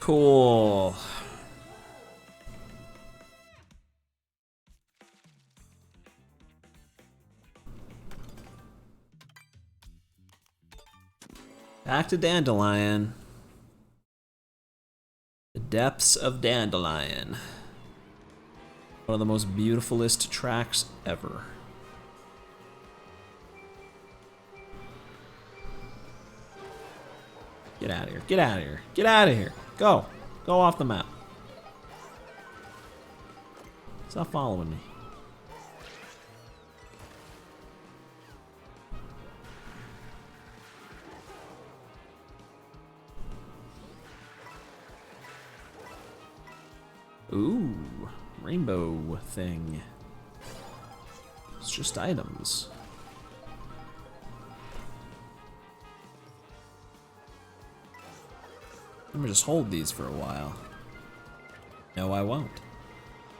Speaker 1: Cool. Back to Dandelion. The depths of Dandelion. One of the most beautifulest tracks ever. Get out of here. Get out of here. Get out of here. Go. Go off the map. Stop following me. Ooh, rainbow thing. It's just items. Let me just hold these for a while. No, I won't.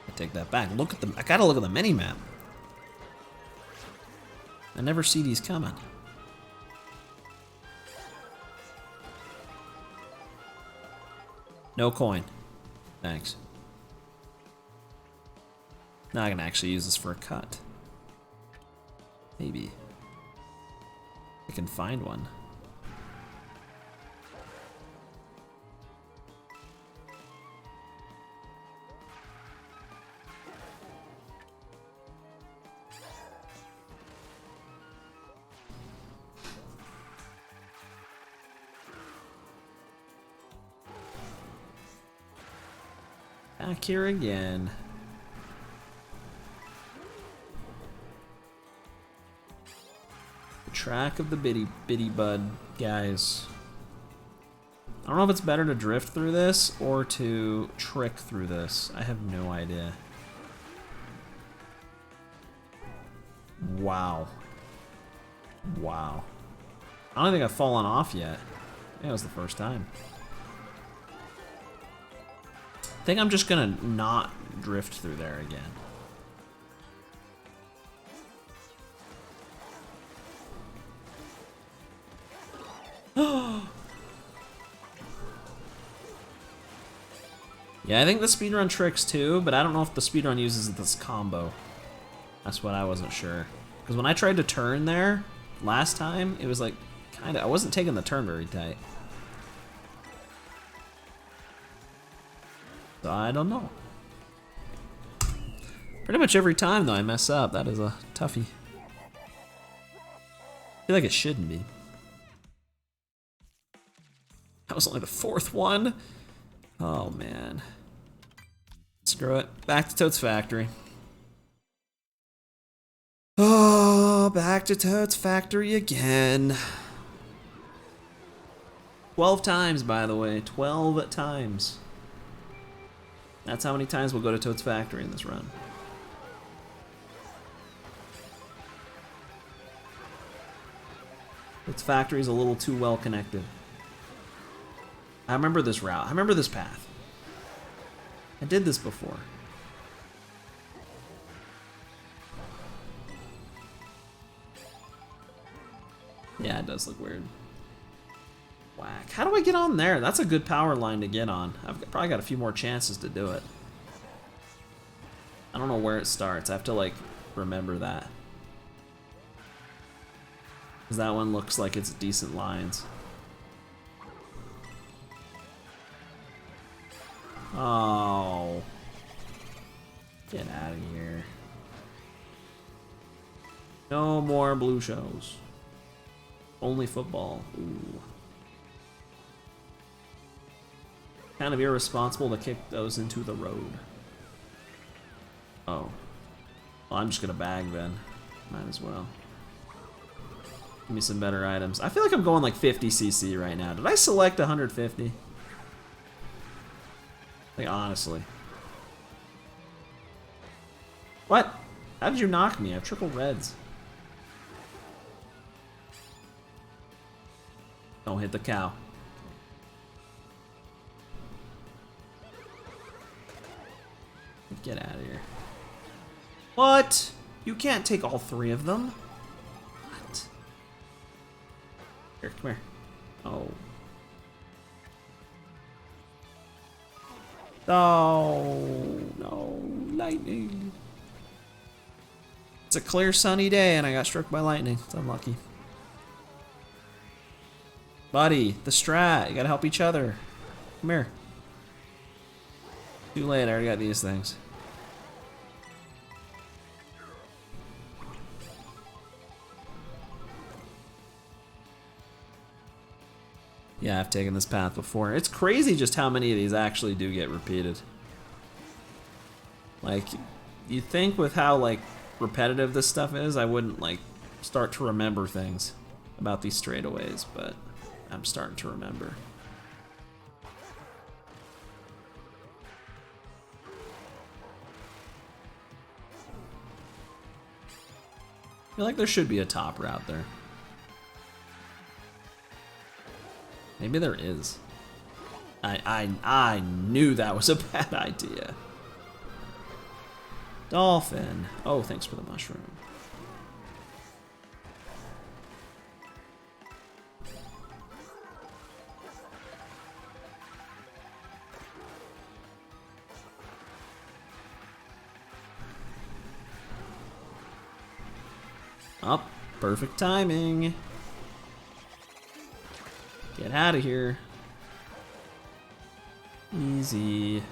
Speaker 1: I take that back. Look at them. I gotta look at the mini-map. I never see these coming. No coin. Thanks. Now I can actually use this for a cut. Maybe. I can find one. Back here again. The track of the bitty bud, guys. I don't know if it's better to drift through this or to trick through this. I have no idea. Wow. Wow. I don't think I've fallen off yet. Yeah, it was the first time. I think I'm just gonna not drift through there again. Yeah, I think the speedrun tricks too, but I don't know if the speedrun uses this combo. That's what I wasn't sure. Because when I tried to turn there last time, it was like, kinda, I wasn't taking the turn very tight. So I don't know. Pretty much every time though I mess up, that is a toughie. I feel like it shouldn't be. That was only the fourth one. Oh man. Screw it. Back to Toad's Factory. Oh, back to Toad's Factory again. 12 times, by the way. 12 times. That's how many times we'll go to Toad's Factory in this run. Toad's Factory is a little too well connected. I remember this route. I remember this path. I did this before. Yeah, it does look weird. Whack. How do I get on there? That's a good power line to get on. I've probably got a few more chances to do it. I don't know where it starts. I have to, like, remember that. Because that one looks like it's decent lines. Oh. Get out of here. No more blue shows. Only football. Ooh. Kind of irresponsible to kick those into the road. Oh. Well, I'm just gonna bag then. Might as well. Give me some better items. I feel like I'm going like 50cc right now. Did I select 150? Like, honestly. What? How did you knock me? I have triple reds. Don't hit the cow. Get out of here. What? You can't take all three of them? What? Here, come here. Oh. Oh, no. Lightning. It's a clear sunny day and I got struck by lightning. It's unlucky. Buddy, the strat. You gotta help each other. Come here. Too late, I already got these things. Yeah, I've taken this path before. It's crazy just how many of these actually do get repeated. Like, you think with how, like, repetitive this stuff is, I wouldn't, like, start to remember things about these straightaways, but I'm starting to remember. I feel like there should be a top route there. Maybe there is. I knew that was a bad idea. Dolphin. Oh, thanks for the mushroom. Oh, perfect timing. Get out of here. Easy.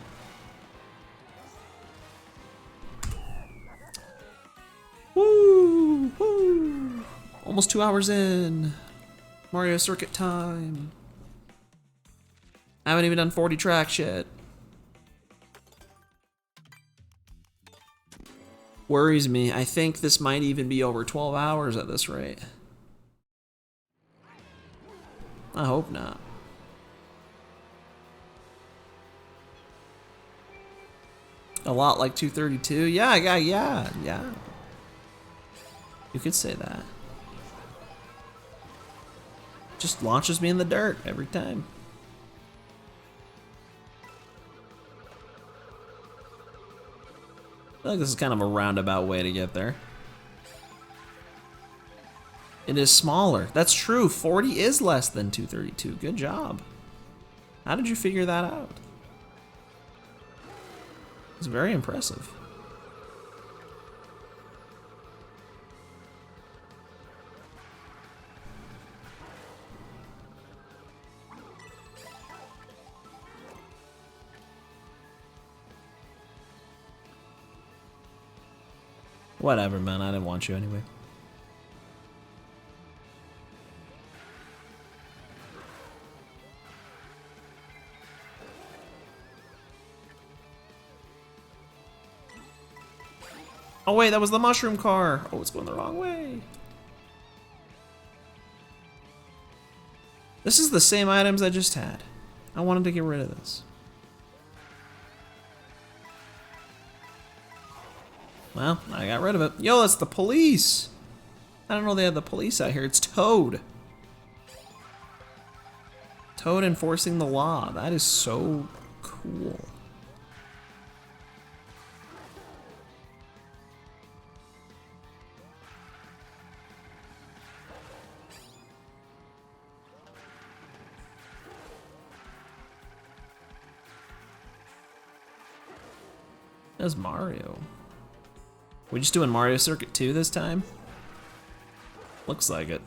Speaker 1: Woo! Woo! Almost 2 hours in. Mario Circuit time. I haven't even done 40 tracks yet. Worries me. I think this might even be over 12 hours at this rate. I hope not. A lot like 232? Yeah. You could say that. Just launches me in the dirt every time. I feel like this is kind of a roundabout way to get there. It is smaller. That's true. 40 is less than 232. Good job. How did you figure that out? It's very impressive. Whatever, man. I didn't want you anyway. Oh wait, that was the mushroom car. Oh, it's going the wrong way. This is the same items I just had. I wanted to get rid of this. Well, I got rid of it. Yo, that's the police. I don't know they had the police out here. It's Toad. Toad enforcing the law. That is so cool. That's Mario. We just doing Mario Circuit 2 this time? Looks like it.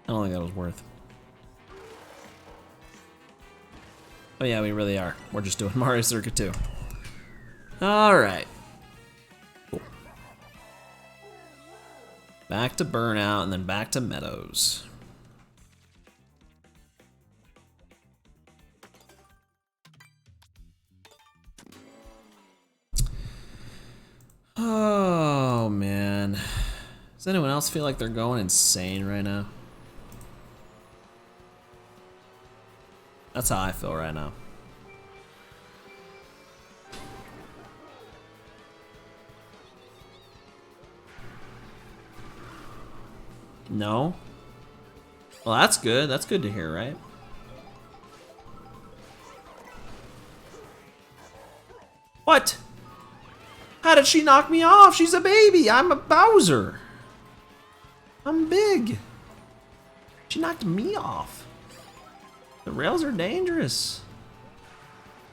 Speaker 1: I don't think that was worth. Oh yeah, we really are. We're just doing Mario Circuit 2. Alright. Cool. Back to Burnout and then back to Meadows. Oh man. Does anyone else feel like they're going insane right now? That's how I feel right now. No? Well, that's good. That's good to hear, right? What? How did she knock me off? She's a baby. I'm a Bowser. I'm big. She knocked me off. The rails are dangerous.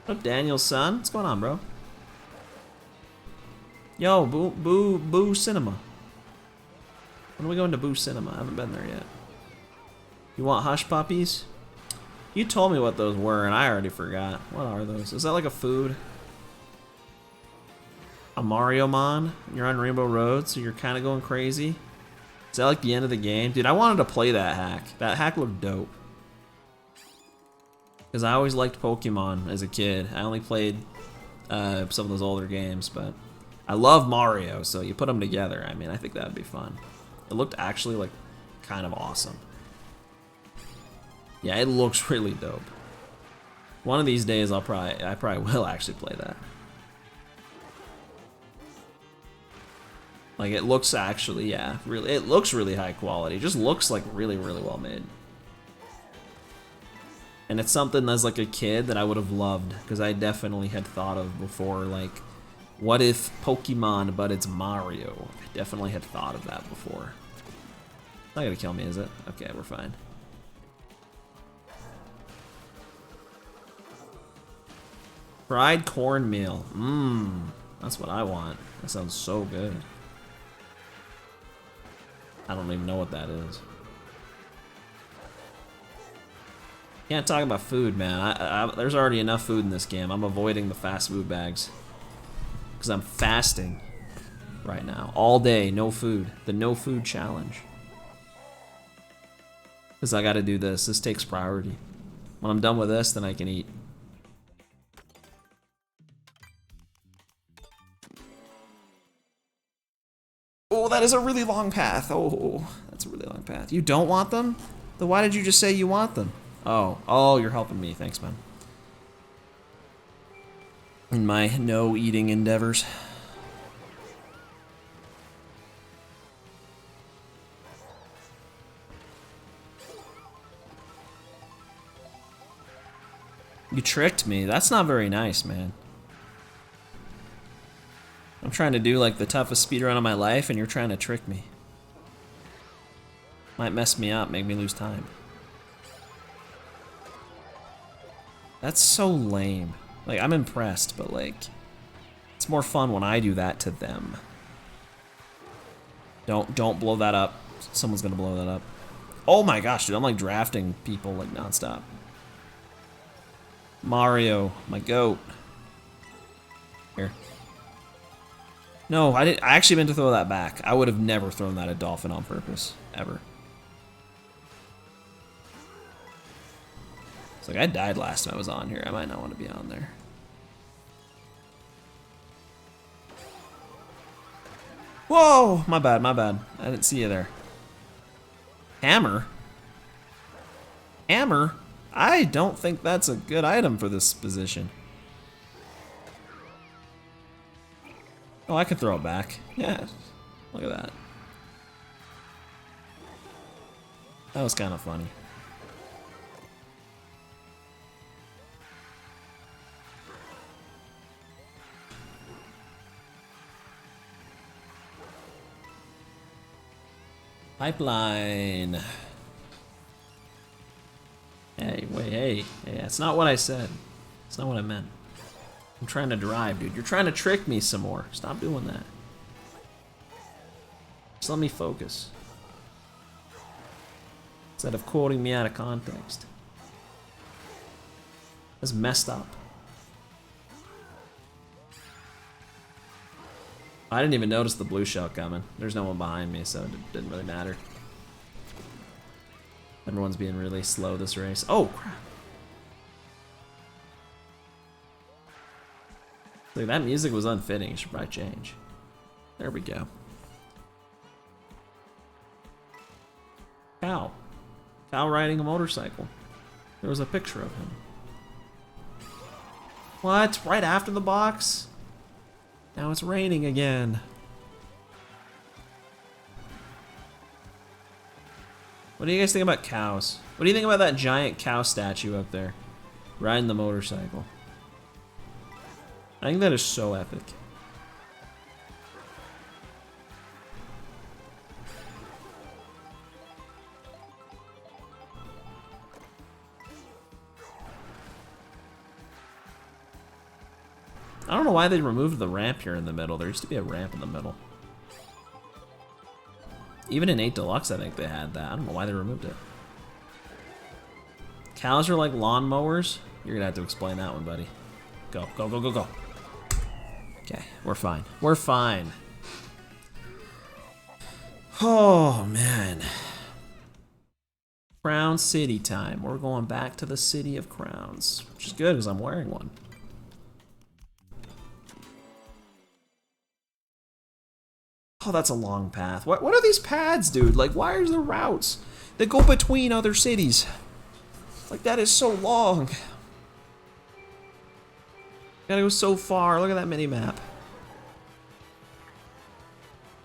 Speaker 1: What up, Daniel's son? What's going on, bro? Yo, Boo Cinema. When are we going to Boo Cinema? I haven't been there yet. You want hush puppies? You told me what those were, and I already forgot. What are those? Is that like a food? A Mario Mon? You're on Rainbow Road, so you're kind of going crazy? Is that like the end of the game? Dude, I wanted to play that hack. That hack looked dope. Because I always liked Pokemon as a kid. I only played some of those older games, but I love Mario, so you put them together. I mean, I think that would be fun. It looked actually like kind of awesome. Yeah, it looks really dope. One of these days I probably will actually play that. Like, it looks actually, yeah, really, it looks really high quality. It just looks like really, really well made. And it's something as like a kid that I would have loved, because I definitely had thought of before, like, what if Pokemon, but it's Mario? I definitely had thought of that before. Not gonna kill me, is it? Okay, we're fine. Fried cornmeal. Mmm, that's what I want. That sounds so good. I don't even know what that is. Can't talk about food, man. There's already enough food in this game. I'm avoiding the fast food bags. Because I'm fasting right now. All day, no food. The no food challenge. Because I gotta do this. This takes priority. When I'm done with this, then I can eat. Oh, that is a really long path. Oh, that's a really long path. You don't want them? Then why did you just say you want them? Oh, you're helping me. Thanks, man. In my no eating endeavors. You tricked me. That's not very nice, man. I'm trying to do like the toughest speedrun of my life and you're trying to trick me. Might mess me up, make me lose time. That's so lame. Like, I'm impressed, but like, it's more fun when I do that to them. Don't blow that up. Someone's gonna blow that up. Oh my gosh, dude, I'm like drafting people like nonstop. Mario, my goat. Here. No, I actually meant to throw that back. I would have never thrown that at Dolphin on purpose, ever. It's like I died last time I was on here. I might not want to be on there. Whoa, my bad, my bad. I didn't see you there. Hammer? Hammer? I don't think that's a good item for this position. Oh, I could throw it back. Yeah, look at that. That was kind of funny. Pipeline. Hey, wait, hey, that's not what I said. That's not what I meant. I'm trying to drive, dude. You're trying to trick me some more. Stop doing that. Just let me focus. Instead of quoting me out of context. That's messed up. I didn't even notice the blue shell coming. There's no one behind me, so it didn't really matter. Everyone's being really slow this race. Oh, crap. Like, that music was unfitting. It should probably change. There we go. Cow. Cow riding a motorcycle. There was a picture of him. What? Right after the box? Now it's raining again. What do you guys think about cows? What do you think about that giant cow statue up there? Riding the motorcycle. I think that is so epic. I don't know why they removed the ramp here in the middle. There used to be a ramp in the middle. Even in 8 Deluxe, I think they had that. I don't know why they removed it. Cows are like lawnmowers? You're gonna have to explain that one, buddy. Go, go, go, go, go. Okay, we're fine. We're fine. Oh, man. Crown City time. We're going back to the City of Crowns, which is good because I'm wearing one. Oh, that's a long path. What are these pads, dude? Like, why are there routes that go between other cities? Like, that is so long. Gotta go so far. Look at that mini map.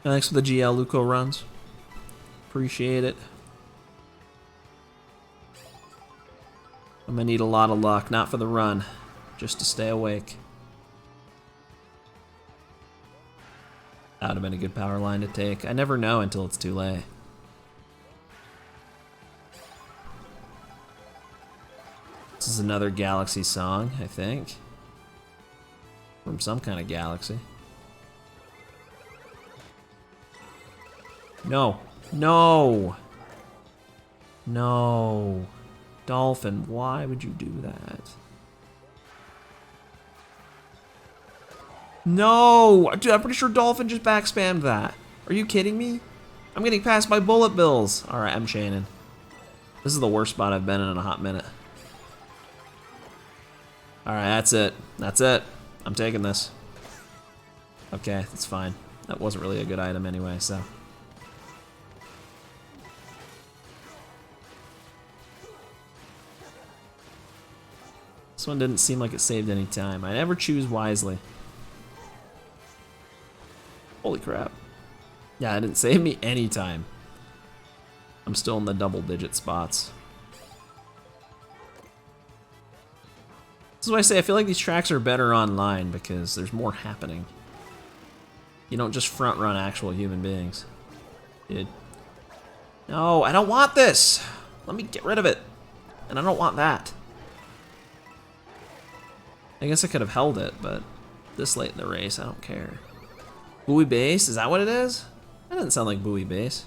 Speaker 1: Thanks for the GL Luco runs. Appreciate it. I'm gonna need a lot of luck, not for the run, just to stay awake. That would have been a good power line to take. I never know until it's too late. This is another Galaxy song, I think. From some kind of galaxy. No. No! No. Dolphin, why would you do that? No! Dude, I'm pretty sure Dolphin just back spammed that. Are you kidding me? I'm getting past my bullet bills. Alright, I'm Shannon. This is the worst spot I've been in a hot minute. Alright, that's it. That's it. I'm taking this. Okay, that's fine. That wasn't really a good item anyway, so. This one didn't seem like it saved any time. I never choose wisely. Holy crap. Yeah, it didn't save me any time. I'm still in the double-digit spots. This is why I say I feel like these tracks are better online because there's more happening. You don't just front-run actual human beings. Dude. No, I don't want this! Let me get rid of it. And I don't want that. I guess I could have held it, but this late in the race, I don't care. Buoy base? Is that what it is? That doesn't sound like buoy base.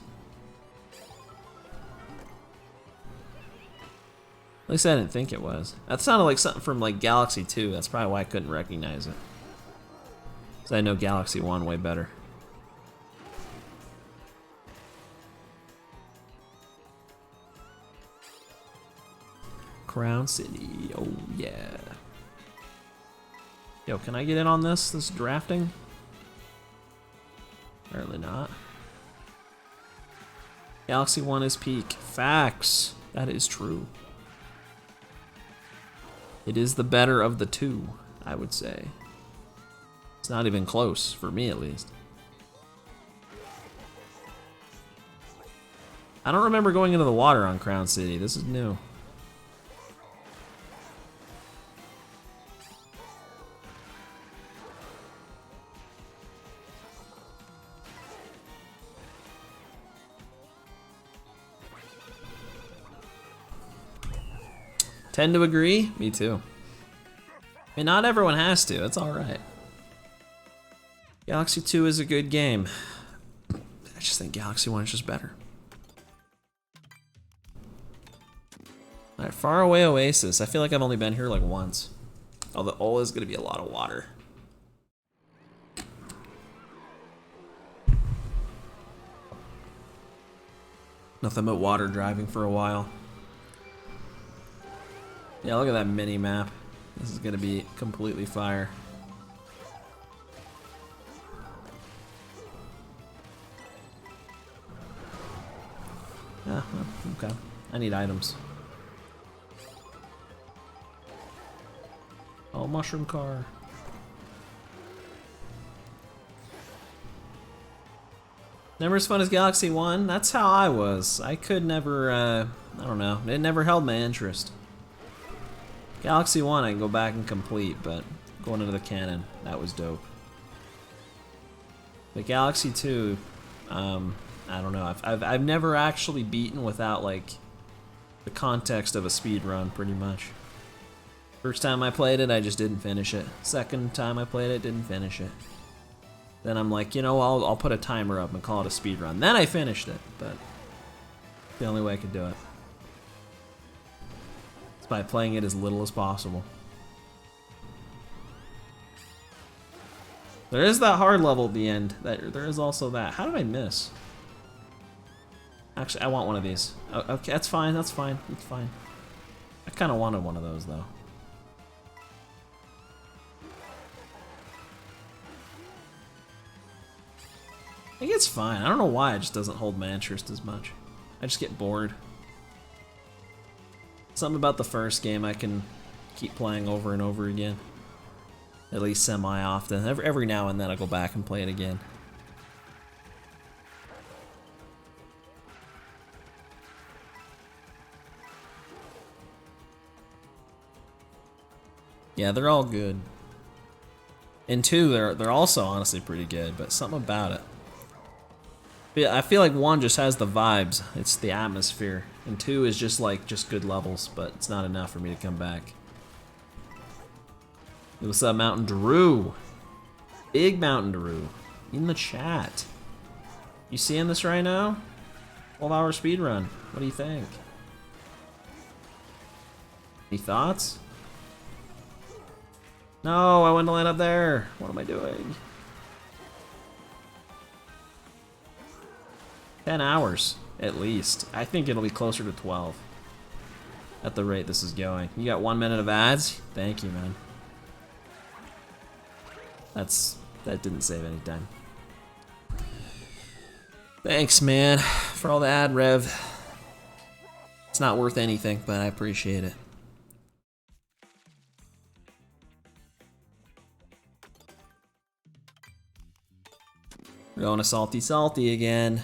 Speaker 1: At least I didn't think it was. That sounded like something from like Galaxy 2. That's probably why I couldn't recognize it. Because I know Galaxy 1 way better. Crown City. Oh yeah. Yo, can I get in on this drafting? Apparently not. Galaxy 1 is peak. Facts. That is true. It is the better of the two, I would say. It's not even close, for me at least. I don't remember going into the water on Crown City. This is new. Tend to agree? Me too. I mean, not everyone has to. It's alright. Galaxy 2 is a good game. I just think Galaxy 1 is just better. Alright, Faraway Oasis. I feel like I've only been here like once. Oh, the O is going to be a lot of water. Nothing but water driving for a while. Yeah, look at that mini map. This is gonna be completely fire. Yeah, okay. I need items. Oh, mushroom car. Never as fun as Galaxy 1? That's how I was. I could never, I don't know. It never held my interest. Galaxy 1 I can go back and complete, but going into the canon, that was dope. But Galaxy 2, I don't know. I've never actually beaten without like the context of a speed run, pretty much. First time I played it, I just didn't finish it. Second time I played it, didn't finish it. Then I'm like, you know, I'll put a timer up and call it a speed run. Then I finished it, but the only way I could do it. By playing it as little as possible. There is that hard level at the end. There is also that. How did I miss? Actually, I want one of these. Okay, that's fine. That's fine. That's fine. I kind of wanted one of those though. I think it's fine. I don't know why it just doesn't hold my interest as much. I just get bored. Something about the first game I can keep playing over and over again. At least semi-often. Every now and then I go back and play it again. Yeah, they're all good. In 2, they're also honestly pretty good, but something about it. Yeah, I feel like 1 just has the vibes. It's the atmosphere. And 2 is just like good levels, but it's not enough for me to come back. Hey, what's up, Mountain Drew? Big Mountain Drew in the chat. You seeing this right now? 12-hour speedrun. What do you think? Any thoughts? No, I want to land up there. What am I doing? 10 hours, at least. I think it'll be closer to 12. At the rate this is going. You got 1 minute of ads? Thank you, man. That didn't save any time. Thanks, man, for all the ad rev. It's not worth anything, but I appreciate it. We're going to Salty Salty again.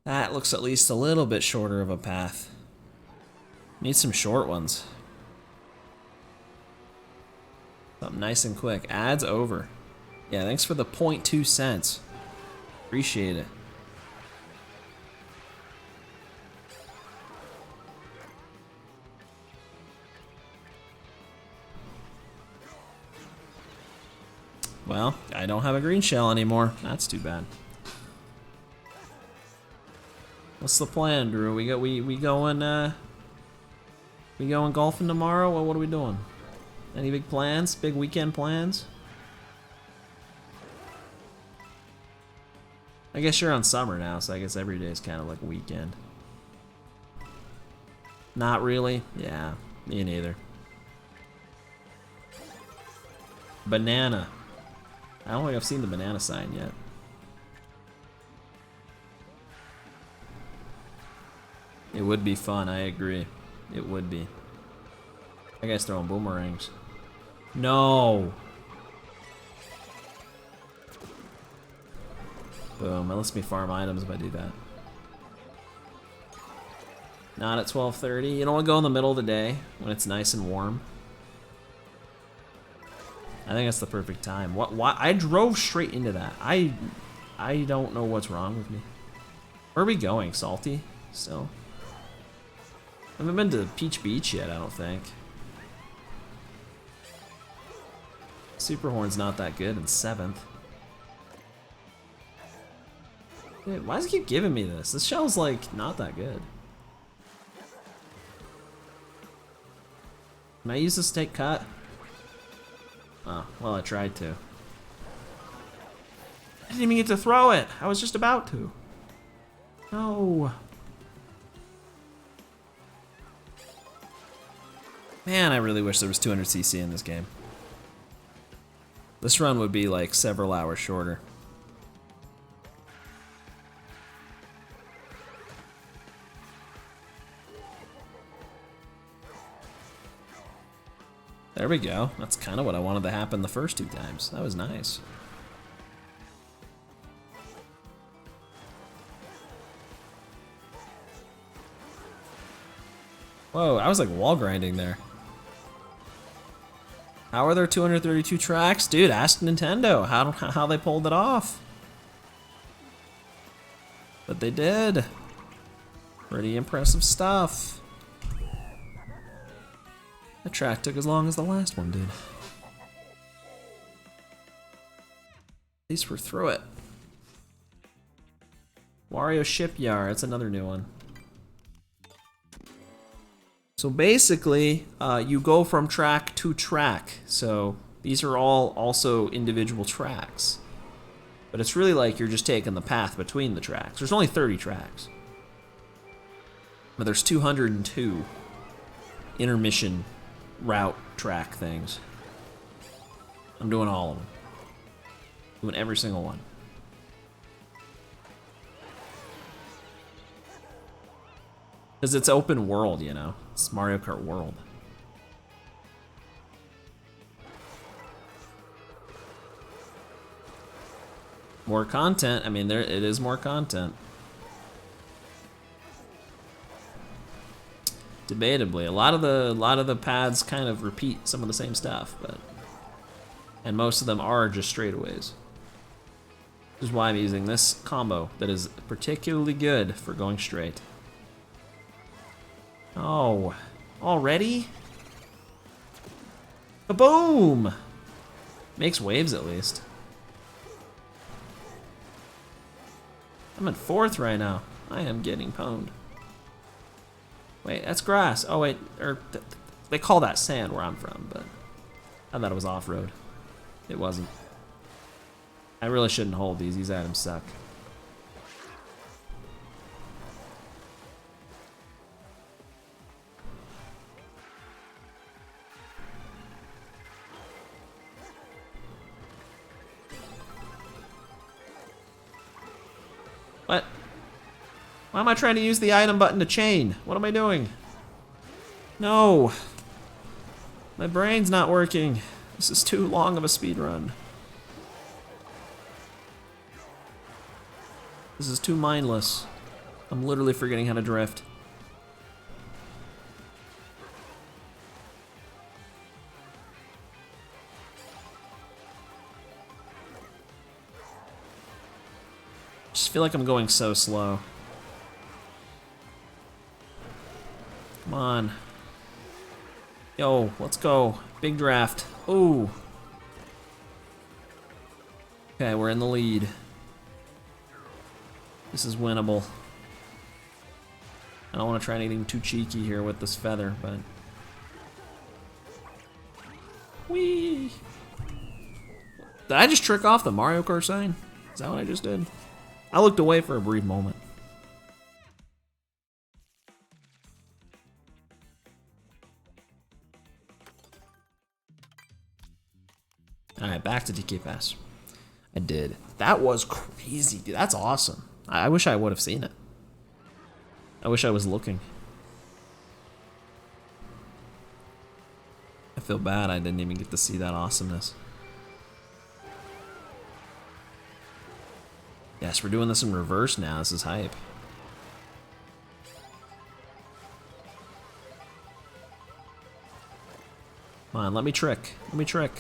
Speaker 1: That looks at least a little bit shorter of a path. Need some short ones. Something nice and quick. Ads over. Yeah, thanks for the 0.2 cents. Appreciate it. Well, I don't have a green shell anymore. That's too bad. What's the plan, Drew? We going golfing tomorrow? What are we doing? Any big plans? Big weekend plans? I guess you're on summer now, so I guess every day is kind of like a weekend. Not really? Yeah, me neither. Banana. I don't think I've seen the banana sign yet. It would be fun, I agree. It would be. That guy's throwing boomerangs. No! Boom, it lets me farm items if I do that. Not at 12:30. You don't want to go in the middle of the day when it's nice and warm. I think that's the perfect time. Why? I drove straight into that. I don't know what's wrong with me. Where are we going? Salty? Still? I haven't been to Peach Beach yet, I don't think. Superhorn's not that good in 7th. Dude, why does it keep giving me this? This shell's like not that good. Can I use this to take cut? Oh, well, I tried to. I didn't even get to throw it. I was just about to. No. Man, I really wish there was 200cc in this game. This run would be like several hours shorter. There we go. That's kind of what I wanted to happen the first 2 times. That was nice. Whoa, I was like wall grinding there. How are there 232 tracks? Dude, ask Nintendo how they pulled it off. But they did. Pretty impressive stuff. That track took as long as the last one did. At least we're through it. Wario Shipyard, that's another new one. So basically, you go from track to track. So these are all also individual tracks. But it's really like you're just taking the path between the tracks. There's only 30 tracks. But there's 202 intermission route track things. I'm doing all of them. Doing every single one. Because it's open world, you know? It's Mario Kart World. More content. I mean, it is more content. Debatably, a lot of the paths kind of repeat some of the same stuff, and most of them are just straightaways. Which is why I'm using this combo that is particularly good for going straight. Oh, already? Kaboom! Makes waves at least. I'm in 4th right now. I am getting pwned. Wait, that's grass. Oh wait, They call that sand where I'm from, but I thought it was off-road. It wasn't. I really shouldn't hold these. These items suck. What? Why am I trying to use the item button to chain? What am I doing? No. My brain's not working. This is too long of a speed run. This is too mindless. I'm literally forgetting how to drift. Just feel like I'm going so slow. Come on. Yo, let's go. Big draft. Ooh. Okay, we're in the lead. This is winnable. I don't want to try anything too cheeky here with this feather, but... Whee! Did I just trick off the Mario Kart sign? Is that what I just did? I looked away for a brief moment. Alright, back to DK Pass. I did. That was crazy, dude. That's awesome. I wish I would have seen it. I wish I was looking. I feel bad I didn't even get to see that awesomeness. Yes, we're doing this in reverse now. This is hype. Come on, let me trick. Let me trick.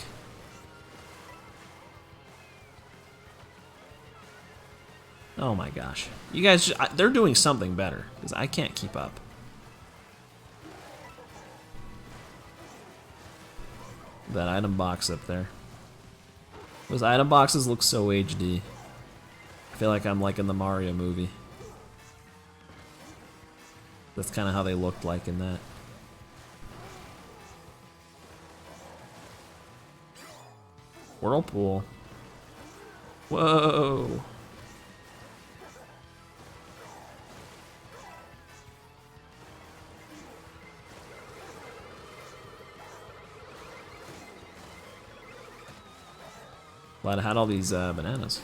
Speaker 1: Oh my gosh. You guys, they're doing something better, because I can't keep up. That item box up there. Those item boxes look so HD. I feel like I'm like in the Mario movie. That's kind of how they looked like in that. Whirlpool. Whoa. Glad I had all these bananas.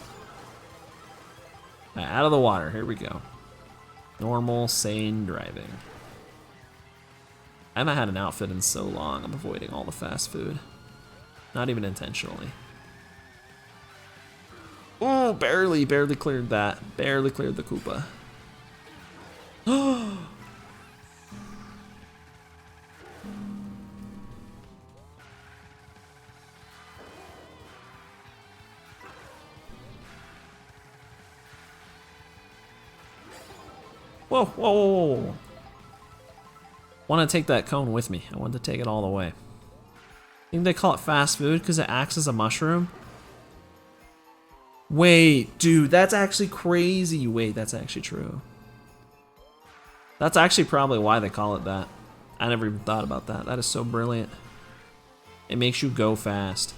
Speaker 1: Right, out of the water, here we go. Normal, sane driving. I haven't had an outfit in so long, I'm avoiding all the fast food. Not even intentionally. Oh, barely cleared that. Barely cleared the Koopa. Whoa, whoa, whoa, whoa. Want to take that cone with me. I want to take it all the way. I think they call it fast food because it acts as a mushroom. Wait, dude, that's actually crazy. Wait, that's actually true. That's actually probably why they call it that. I never even thought about that. That is so brilliant. It makes you go fast.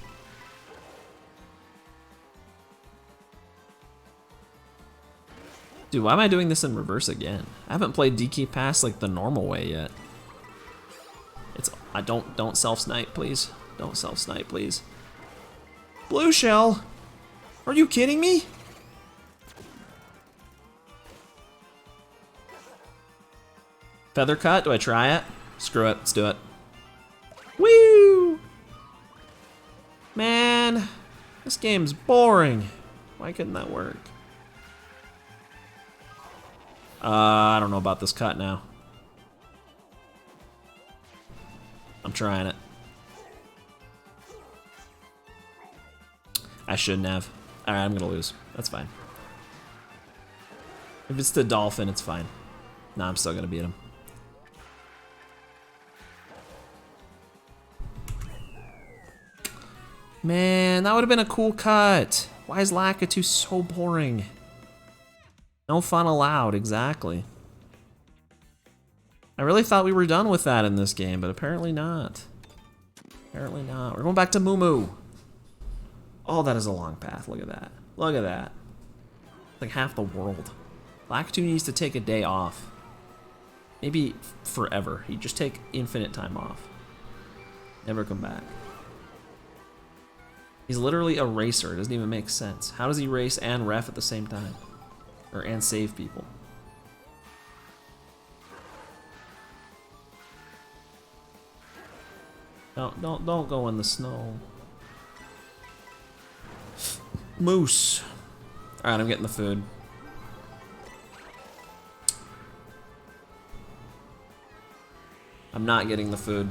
Speaker 1: Dude, why am I doing this in reverse again? I haven't played DK Pass like the normal way yet. I don't self-snipe, please. Don't self-snipe, please. Blue shell? Are you kidding me? Feather cut? Do I try it? Screw it, let's do it. Woo! Man, this game's boring. Why couldn't that work? I don't know about this cut now. I'm trying it. I shouldn't have. Alright, I'm gonna lose. That's fine. If it's the dolphin, it's fine. Nah, I'm still gonna beat him. Man, that would have been a cool cut. Why is Lakitu so boring? No fun allowed, exactly. I really thought we were done with that in this game, but apparently not. Apparently not. We're going back to Moo Moo. Oh, that is a long path. Look at that. Look at that. Like half the world. Lakitu needs to take a day off. Maybe forever. He'd just take infinite time off. Never come back. He's literally a racer. It doesn't even make sense. How does he race and ref at the same time? Or and save people? Don't go in the snow. Moose. Alright, I'm getting the food. I'm not getting the food,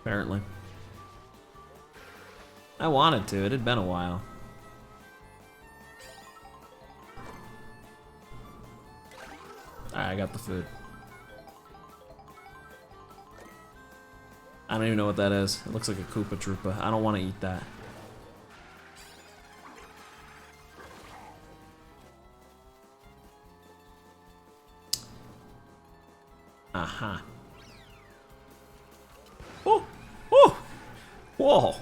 Speaker 1: apparently. I wanted to, it had been a while. Alright, I got the food. I don't even know what that is. It looks like a Koopa Troopa. I don't want to eat that. Aha. Oh! Oh! Whoa!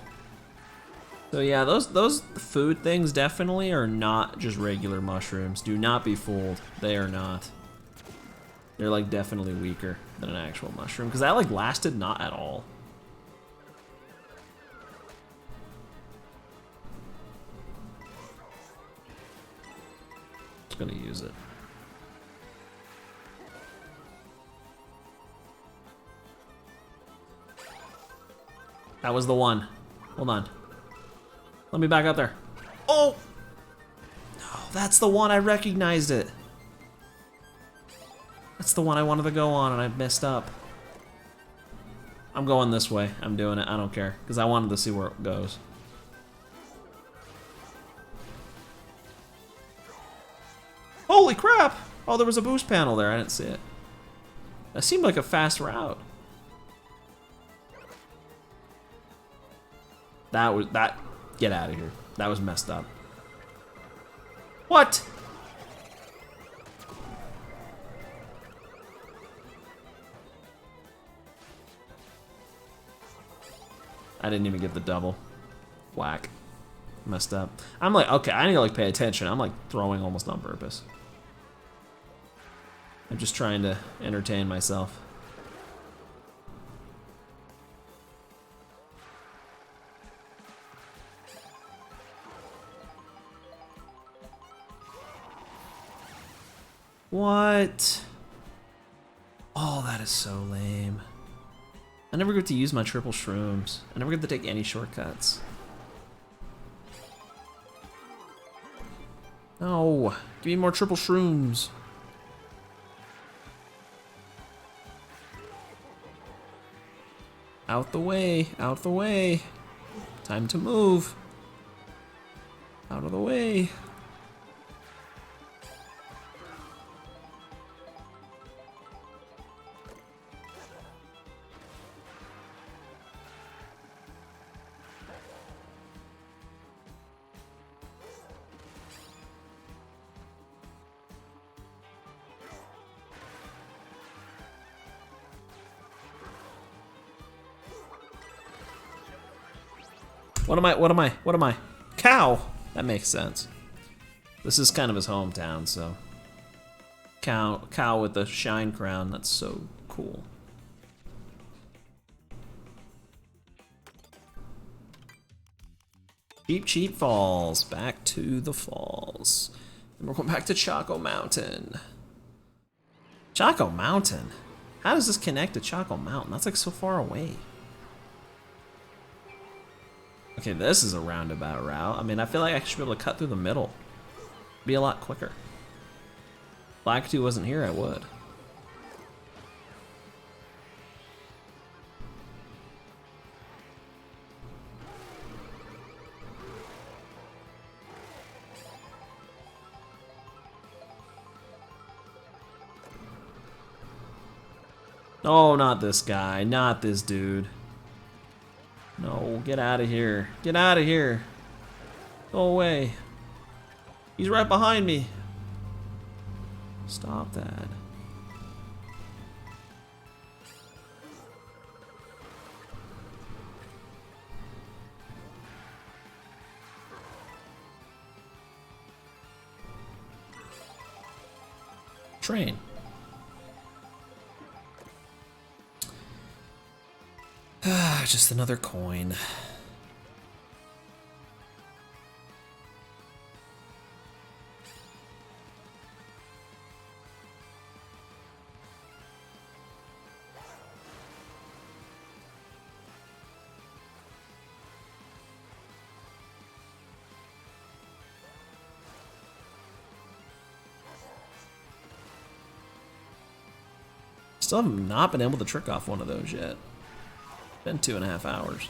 Speaker 1: So yeah, those food things definitely are not just regular mushrooms. Do not be fooled. They are not. They're like definitely weaker than an actual mushroom. Because that like lasted not at all. Just gonna use it. That was the one. Hold on. Let me back up there. Oh! Oh, that's the one. I recognized it. That's the one I wanted to go on and I messed up. I'm going this way. I'm doing it. I don't care. Because I wanted to see where it goes. Holy crap! Oh, there was a boost panel there. I didn't see it. That seemed like a fast route. That. Get out of here. That was messed up. What? I didn't even get the double. Whack. Messed up. I'm like, okay, I need to like pay attention. I'm like throwing almost on purpose. I'm just trying to entertain myself. What? Oh, that is so lame. I never get to use my triple shrooms. I never get to take any shortcuts. No, give me more triple shrooms. Out the way, out the way. Time to move. Out of the way. What am I? Cow! That makes sense. This is kind of his hometown, so. Cow with the shine crown, that's so cool. Cheap Cheap Falls, back to the falls. And we're going back to Choco Mountain. Choco Mountain? How does this connect to Choco Mountain? That's like so far away. Okay, this is a roundabout route. I mean, I feel like I should be able to cut through the middle. Be a lot quicker. If Lakitu wasn't here, I would. Oh, not this guy. Not this dude. No, get out of here. Get out of here. Go away. He's right behind me. Stop that. train. Just another coin. Still have not been able to trick off one of those yet. Been 2.5 hours.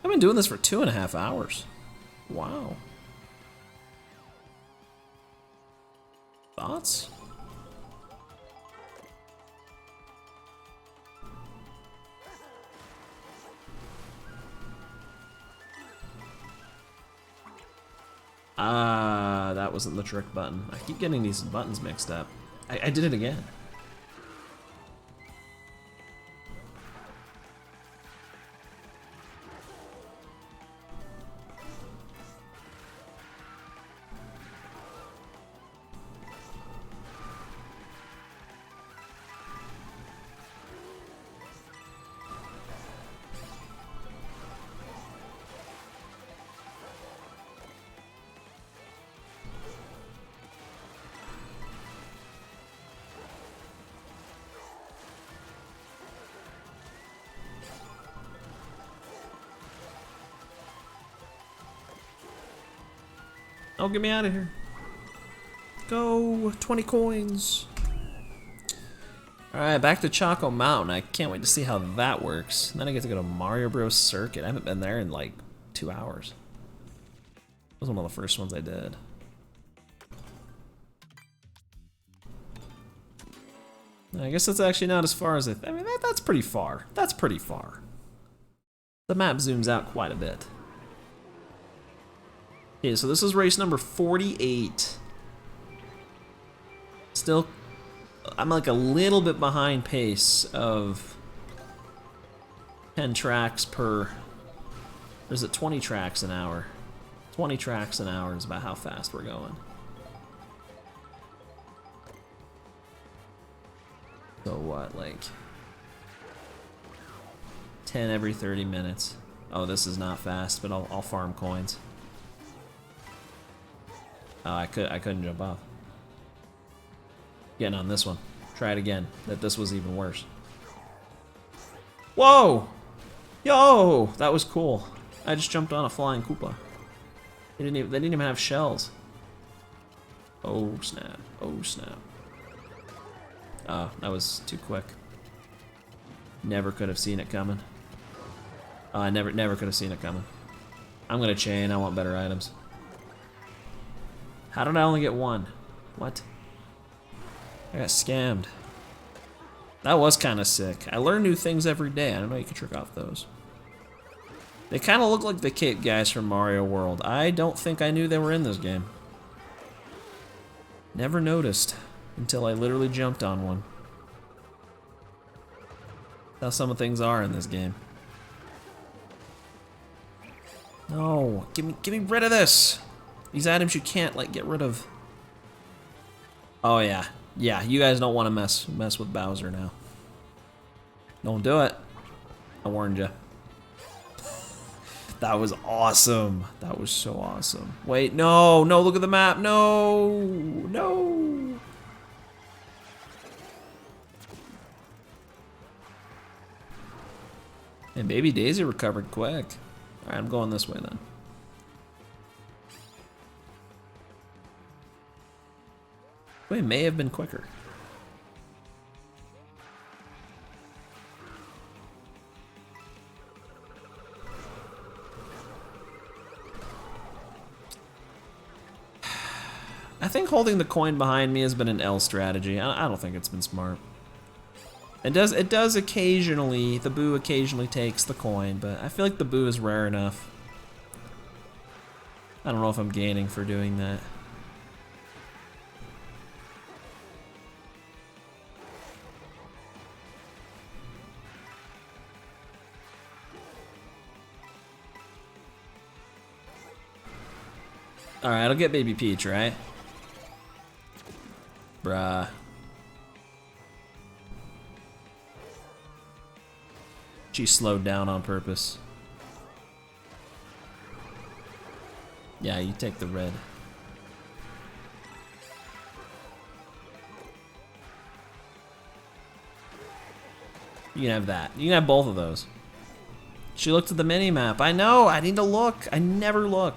Speaker 1: I've been doing this for 2.5 hours. Wow. Thoughts? That wasn't the trick button. I keep getting these buttons mixed up. I did it again. Oh, get me out of here. Go, 20 coins. Alright, back to Choco Mountain. I can't wait to see how that works. And then I get to go to Mario Bros. Circuit. I haven't been there in like 2 hours. That was one of the first ones I did. I guess that's actually not as far as I mean, that's pretty far. That's pretty far. The map zooms out quite a bit. Okay, so this is race number 48. Still, I'm like a little bit behind pace of 10 tracks per, or is it 20 tracks an hour? 20 tracks an hour is about how fast we're going. So what, like 10 every 30 minutes. Oh, this is not fast, but I'll farm coins. Oh, I couldn't jump off. Getting on this one. Try it again. This was even worse. Whoa! Yo! That was cool. I just jumped on a flying Koopa. They didn't even have shells. Oh snap. Oh snap. Oh, that was too quick. Never could have seen it coming. I never could have seen it coming. I'm gonna chain. I want better items. How did I only get one? What? I got scammed. That was kind of sick. I learn new things every day. I don't know you can trick off those. They kind of look like the Cape guys from Mario World. I don't think I knew they were in this game. Never noticed until I literally jumped on one. That's how some of things are in this game. No, give me rid of this. These items you can't like get rid of. Oh yeah, yeah. You guys don't want to mess with Bowser now. Don't do it. I warned you. That was awesome. That was so awesome. Wait, no, no. Look at the map. No, no. And Baby Daisy recovered quick. All right, I'm going this way then. It may have been quicker. I think holding the coin behind me has been an L strategy. I don't think it's been smart. It does occasionally, the Boo occasionally takes the coin, but I feel like the Boo is rare enough. I don't know if I'm gaining for doing that. Alright, I'll get Baby Peach, right? Bruh. She slowed down on purpose. Yeah, you take the red. You can have that. You can have both of those. She looked at the mini-map. I know, I need to look. I never look.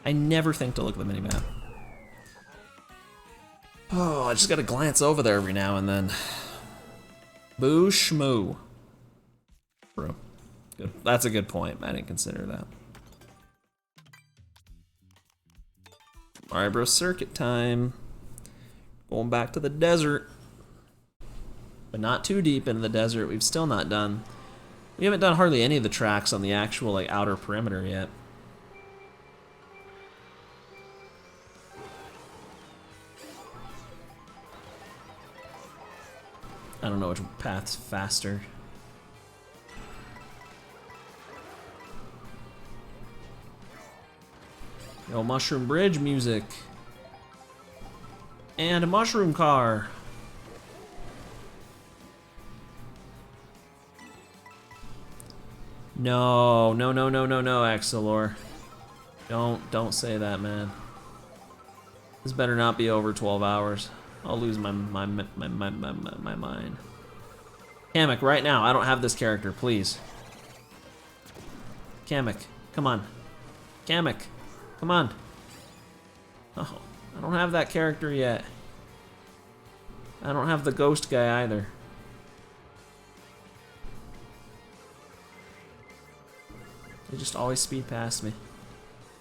Speaker 1: I never think to look at the mini-map. Oh, I just gotta glance over there every now and then. Boo shmoo. Bro. Good. That's a good point. I didn't consider that. Alright, bro, circuit time. Going back to the desert. But not too deep into the desert. We've still not done. We haven't done hardly any of the tracks on the actual like outer perimeter yet. I don't know which path's faster. Yo, Mushroom Bridge music. And a mushroom car. No, no, no, no, no, no, Axelor. Don't say that, man. This better not be over 12 hours. I'll lose my mind. Kamek, right now, I don't have this character, please. Kamek, come on. Kamek, come on. Oh, I don't have that character yet. I don't have the ghost guy either. They just always speed past me.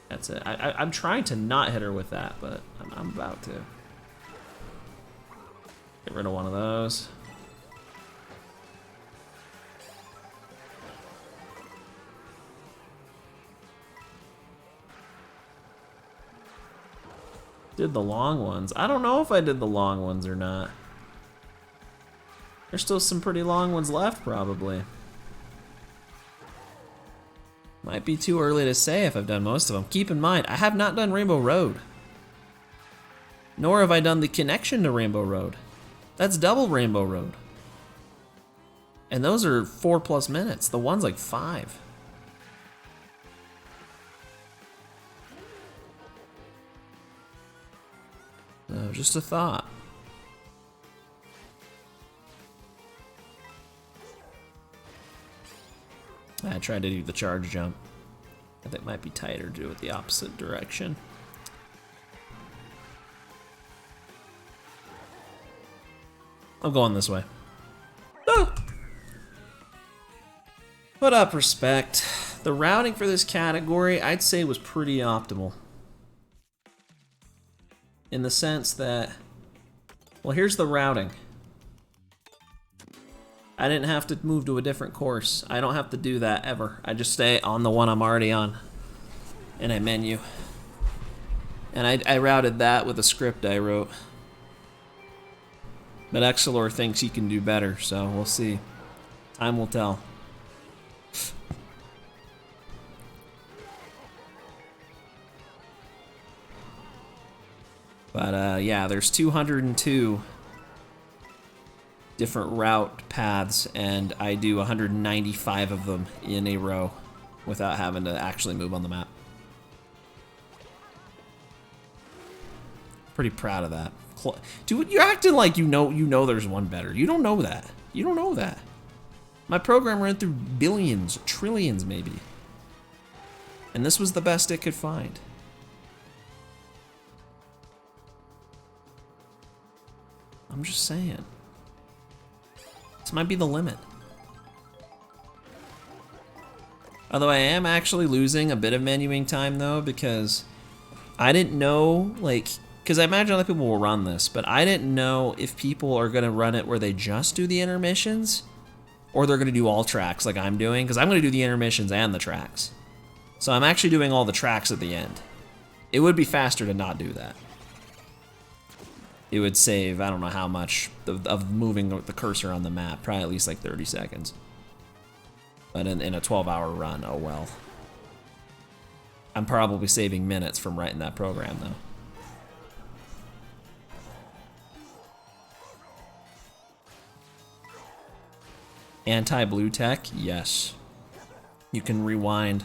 Speaker 1: That's it. I'm trying to not hit her with that, but I'm about to. Get rid of one of those. Did the long ones. I don't know if I did the long ones or not. There's still some pretty long ones left, probably. Might be too early to say if I've done most of them. Keep in mind, I have not done Rainbow Road. Nor have I done the connection to Rainbow Road. That's double Rainbow Road. And those are 4+ minutes. The one's like 5. So, just a thought. I tried to do the charge jump. I think it might be tighter to do it the opposite direction. I'm going this way. Ah! Put up respect. The routing for this category, I'd say, was pretty optimal. In the sense that, well, here's the routing. I didn't have to move to a different course. I don't have to do that ever. I just stay on the one I'm already on. And I menu. And I routed that with a script I wrote. But Excelor thinks he can do better, so we'll see. Time will tell. But yeah, there's 202 different route paths, and I do 195 of them in a row without having to actually move on the map. Pretty proud of that. Dude, you're acting like you know there's one better. You don't know that. You don't know that. My program ran through billions, trillions maybe. And this was the best it could find. I'm just saying. This might be the limit. Although I am actually losing a bit of menuing time though, because I didn't know, like, because I imagine other people will run this, but I didn't know if people are going to run it where they just do the intermissions, or they're going to do all tracks like I'm doing, because I'm going to do the intermissions and the tracks. So I'm actually doing all the tracks at the end. It would be faster to not do that. It would save, I don't know how much of moving the cursor on the map, probably at least like 30 seconds. But in a 12-hour run, oh well. I'm probably saving minutes from writing that program though. Anti-blue tech? Yes. You can rewind.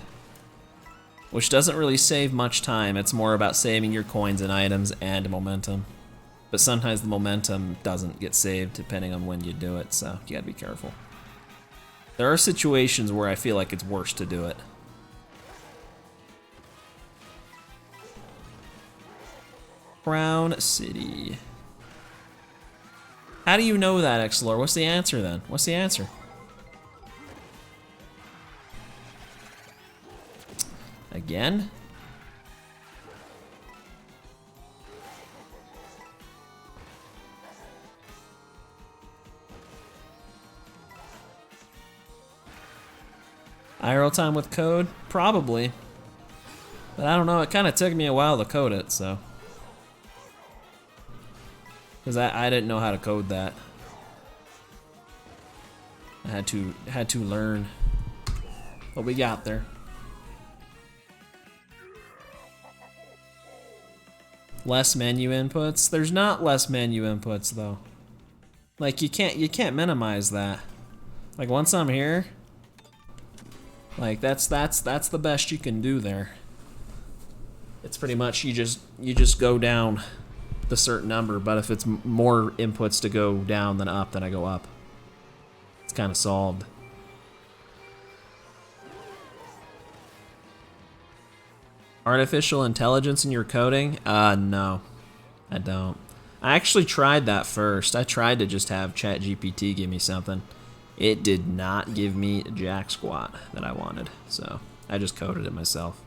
Speaker 1: Which doesn't really save much time. It's more about saving your coins and items and momentum. But sometimes the momentum doesn't get saved depending on when you do it, so you gotta be careful. There are situations where I feel like it's worse to do it. Crown City. How do you know that, Xlor? What's the answer then? What's the answer? Again? IRL time with code? Probably. But I don't know, it kind of took me a while to code it, so. Because I didn't know how to code that. I had to learn. But we got there. Less menu inputs? There's not less menu inputs though. Like you can't minimize that. Like once I'm here, like that's the best you can do there. It's pretty much you just go down the certain number, but if it's more inputs to go down than up, then I go up. It's kind of solved. Artificial intelligence in your coding? No, I don't. I actually tried that first. I tried to just have ChatGPT give me something. It did not give me jack squat that I wanted, so I just coded it myself.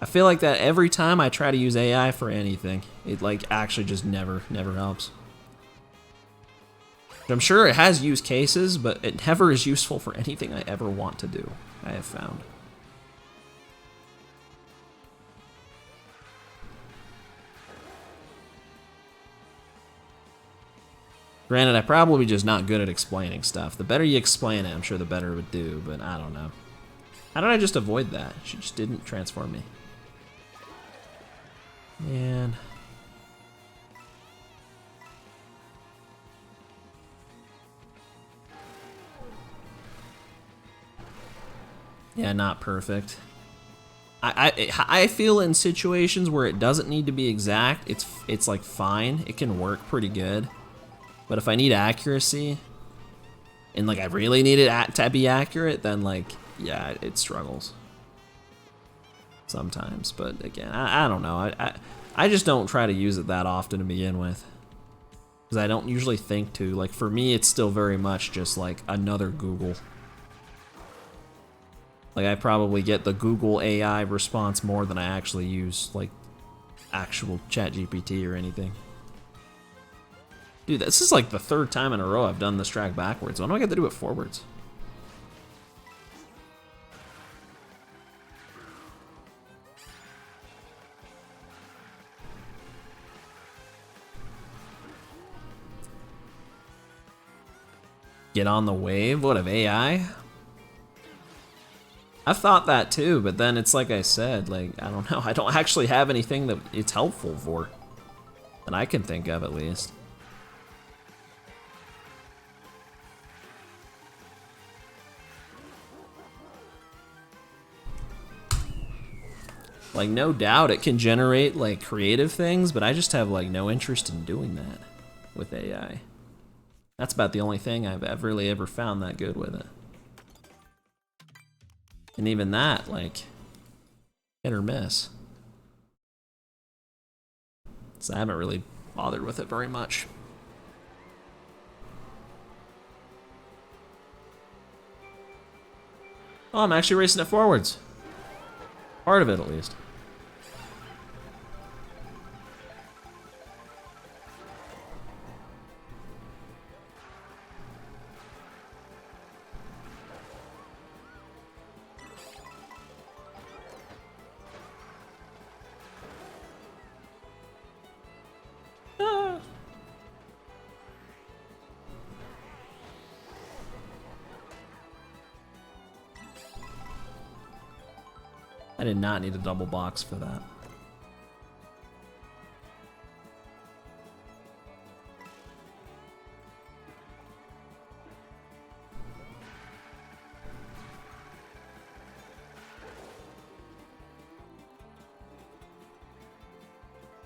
Speaker 1: I feel like that every time I try to use AI for anything, it like actually just never helps. I'm sure it has use cases, but it never is useful for anything I ever want to do, I have found. Granted, I'm probably just not good at explaining stuff. The better you explain it, I'm sure the better it would do, but I don't know. How did I just avoid that? She just didn't transform me. Man. Yeah, not perfect. I feel in situations where it doesn't need to be exact, it's like fine. It can work pretty good. But if I need accuracy, and like I really need it to be accurate, then like, yeah, it struggles. Sometimes, but again, I don't know. I just don't try to use it that often to begin with. Because I don't usually think to. Like for me, it's still very much just like another Google. Like I probably get the Google AI response more than I actually use like actual ChatGPT or anything. Dude, this is like the third time in a row I've done this track backwards. Why do I get to do it forwards? Get on the wave? What, of AI? I've thought that too, but then it's like I said, like, I don't know. I don't actually have anything that it's helpful for. That I can think of, at least. Like, no doubt it can generate, like, creative things, but I just have, like, no interest in doing that with AI. That's about the only thing I've really ever found that good with it. And even that, like, hit or miss. So I haven't really bothered with it very much. Oh, I'm actually racing it forwards. Part of it, at least. I did not need a double box for that.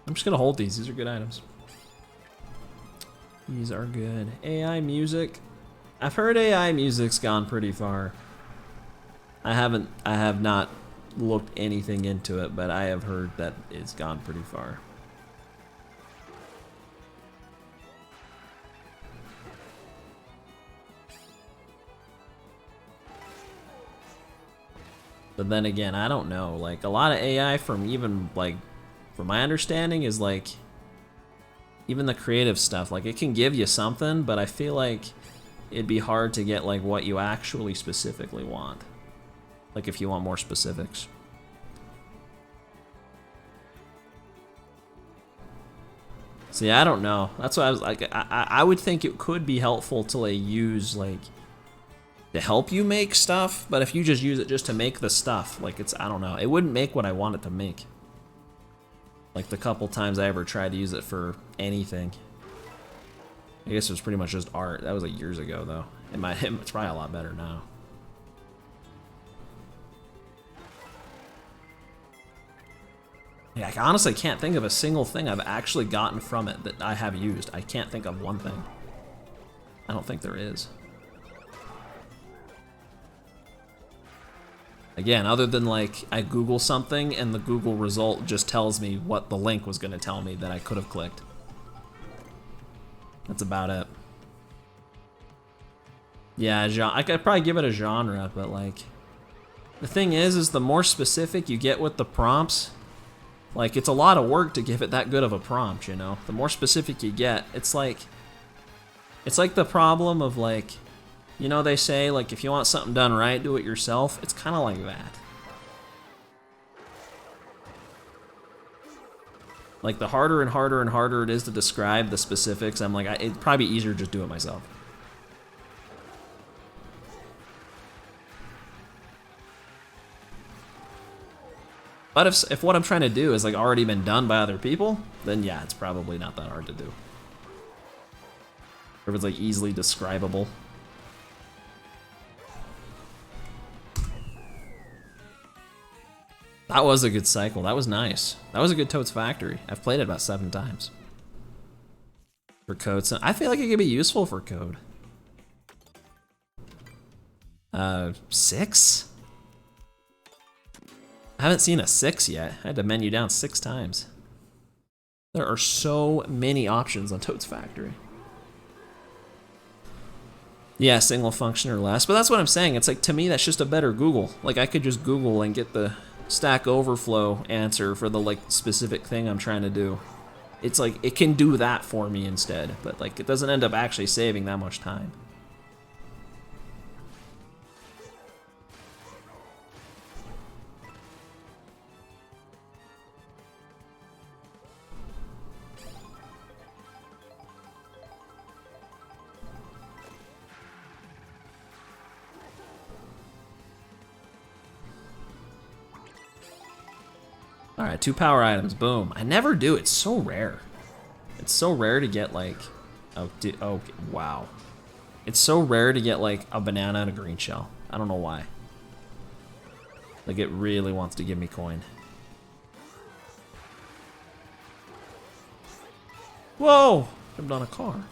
Speaker 1: I'm just gonna hold these. These are good items. These are good. AI music. I've heard AI music's gone pretty far. I have not looked anything into it, but I have heard that it's gone pretty far. But then again, I don't know. Like, a lot of AI from even, like, from my understanding is, like, even the creative stuff. Like, it can give you something, but I feel like it'd be hard to get, like, what you actually specifically want. Like, if you want more specifics. See, I don't know. That's why I was like, I would think it could be helpful to, like, use, like, to help you make stuff, but if you just use it just to make the stuff, like, it's, I don't know, it wouldn't make what I want it to make. Like, the couple times I ever tried to use it for anything. I guess it was pretty much just art. That was like years ago, though. It's probably a lot better now. Yeah, I honestly can't think of a single thing I've actually gotten from it that I have used. I can't think of one thing. I don't think there is. Again, other than, like, I Google something and the Google result just tells me what the link was going to tell me that I could have clicked. That's about it. Yeah, I could probably give it a genre, but, like, the thing is the more specific you get with the prompts, like, it's a lot of work to give it that good of a prompt, you know? The more specific you get, it's like the problem of, like, you know, they say, like, if you want something done right, do it yourself. It's kind of like that. Like, the harder and harder and harder it is to describe the specifics, I'm like, it'd probably be easier to just do it myself. But if what I'm trying to do is, like, already been done by other people, then yeah, it's probably not that hard to do. If it's, like, easily describable. That was a good cycle. That was nice. That was a good Toad's Factory. I've played it about 7 times. For code, so I feel like it could be useful for code. 6? I haven't seen a 6 yet. I had to menu down 6 times. There are so many options on Toad's Factory. Yeah, single function or less. But that's what I'm saying. It's like, to me, that's just a better Google. Like, I could just Google and get the Stack Overflow answer for the, like, specific thing I'm trying to do. It's like, it can do that for me instead, but, like, it doesn't end up actually saving that much time. All right, 2 power items, boom. I never do, it's so rare. It's so rare to get, like, oh, wow. It's so rare to get, like, a banana and a green shell. I don't know why. Like, it really wants to give me coin. Whoa, jumped on a car.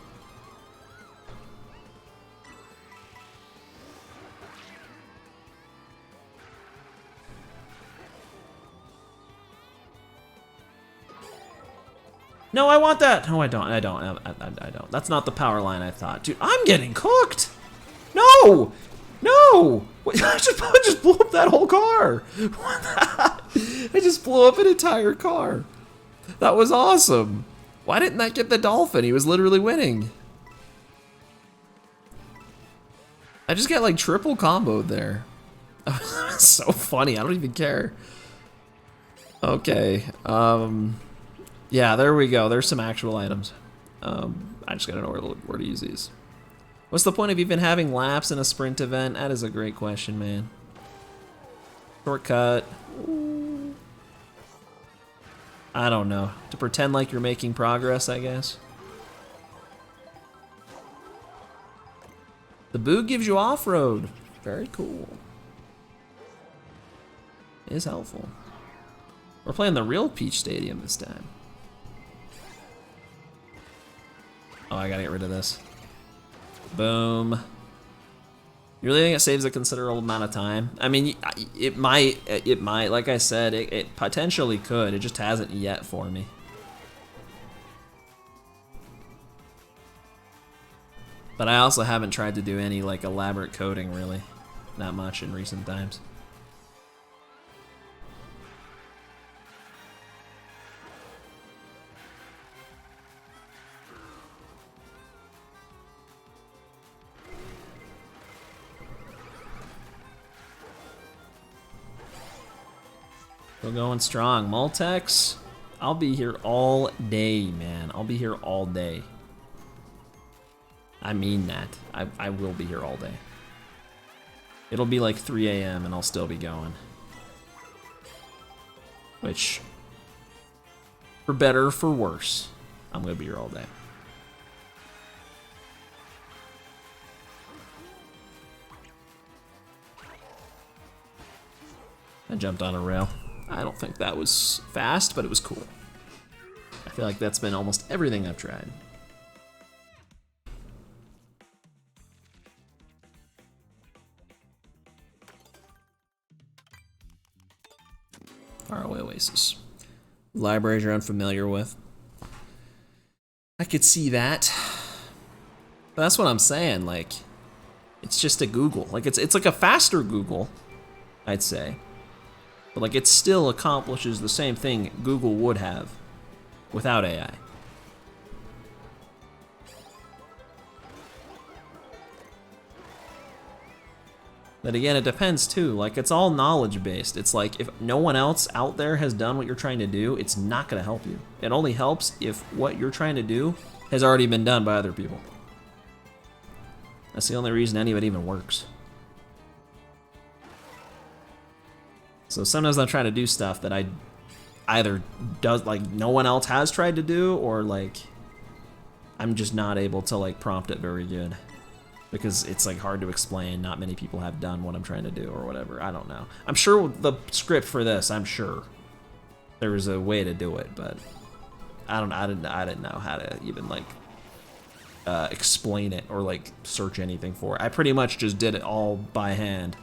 Speaker 1: No, I want that. No, I don't. I don't. That's not the power line I thought. Dude, I'm getting cooked. No. No. I just blew up that whole car. What the? I just blew up an entire car. That was awesome. Why didn't that get the dolphin? He was literally winning. I just got, like, triple comboed there. So funny. I don't even care. Okay. Yeah, there we go. There's some actual items. I just gotta know where to use these. What's the point of even having laps in a sprint event? That is a great question, man. Shortcut. Ooh. I don't know. To pretend like you're making progress, I guess. The boot gives you off-road. Very cool. It is helpful. We're playing the real Peach Stadium this time. Oh, I gotta get rid of this. Boom. You really think it saves a considerable amount of time? I mean, it might, like I said, it potentially could. It just hasn't yet for me. But I also haven't tried to do any like elaborate coding really, not much in recent times. Still going strong. Multex, I'll be here all day, man. I'll be here all day. I mean that. I will be here all day. It'll be like 3 a.m. and I'll still be going. Which, for better or for worse, I'm gonna be here all day. I jumped on a rail. I don't think that was fast, but it was cool. I feel like that's been almost everything I've tried. Faraway Oasis. Libraries you're unfamiliar with. I could see that. But that's what I'm saying, like, it's just a Google. Like, it's like a faster Google, I'd say. But like, it still accomplishes the same thing Google would have without AI. But again, it depends too. Like, it's all knowledge based. It's like, if no one else out there has done what you're trying to do, it's not gonna help you. It only helps if what you're trying to do has already been done by other people. That's the only reason any of it even works. So sometimes I'm trying to do stuff that I either no one else has tried to do, or like I'm just not able to like prompt it very good. Because it's like hard to explain, not many people have done what I'm trying to do or whatever. I don't know. I'm sure the script for this, I'm sure there was a way to do it, but I didn't know how to even like explain it or like search anything for it. I pretty much just did it all by hand,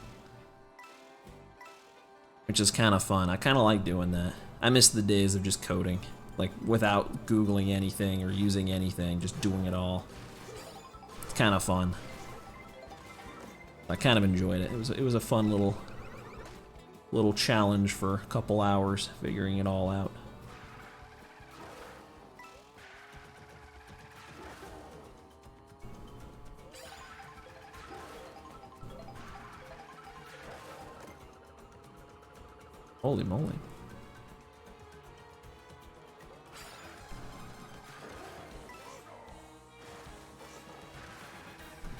Speaker 1: which is kind of fun. I kind of like doing that. I miss the days of just coding, like without Googling anything or using anything, just doing it all. It's kind of fun. I kind of enjoyed it. It was a fun little challenge for a couple hours, figuring it all out. Holy moly.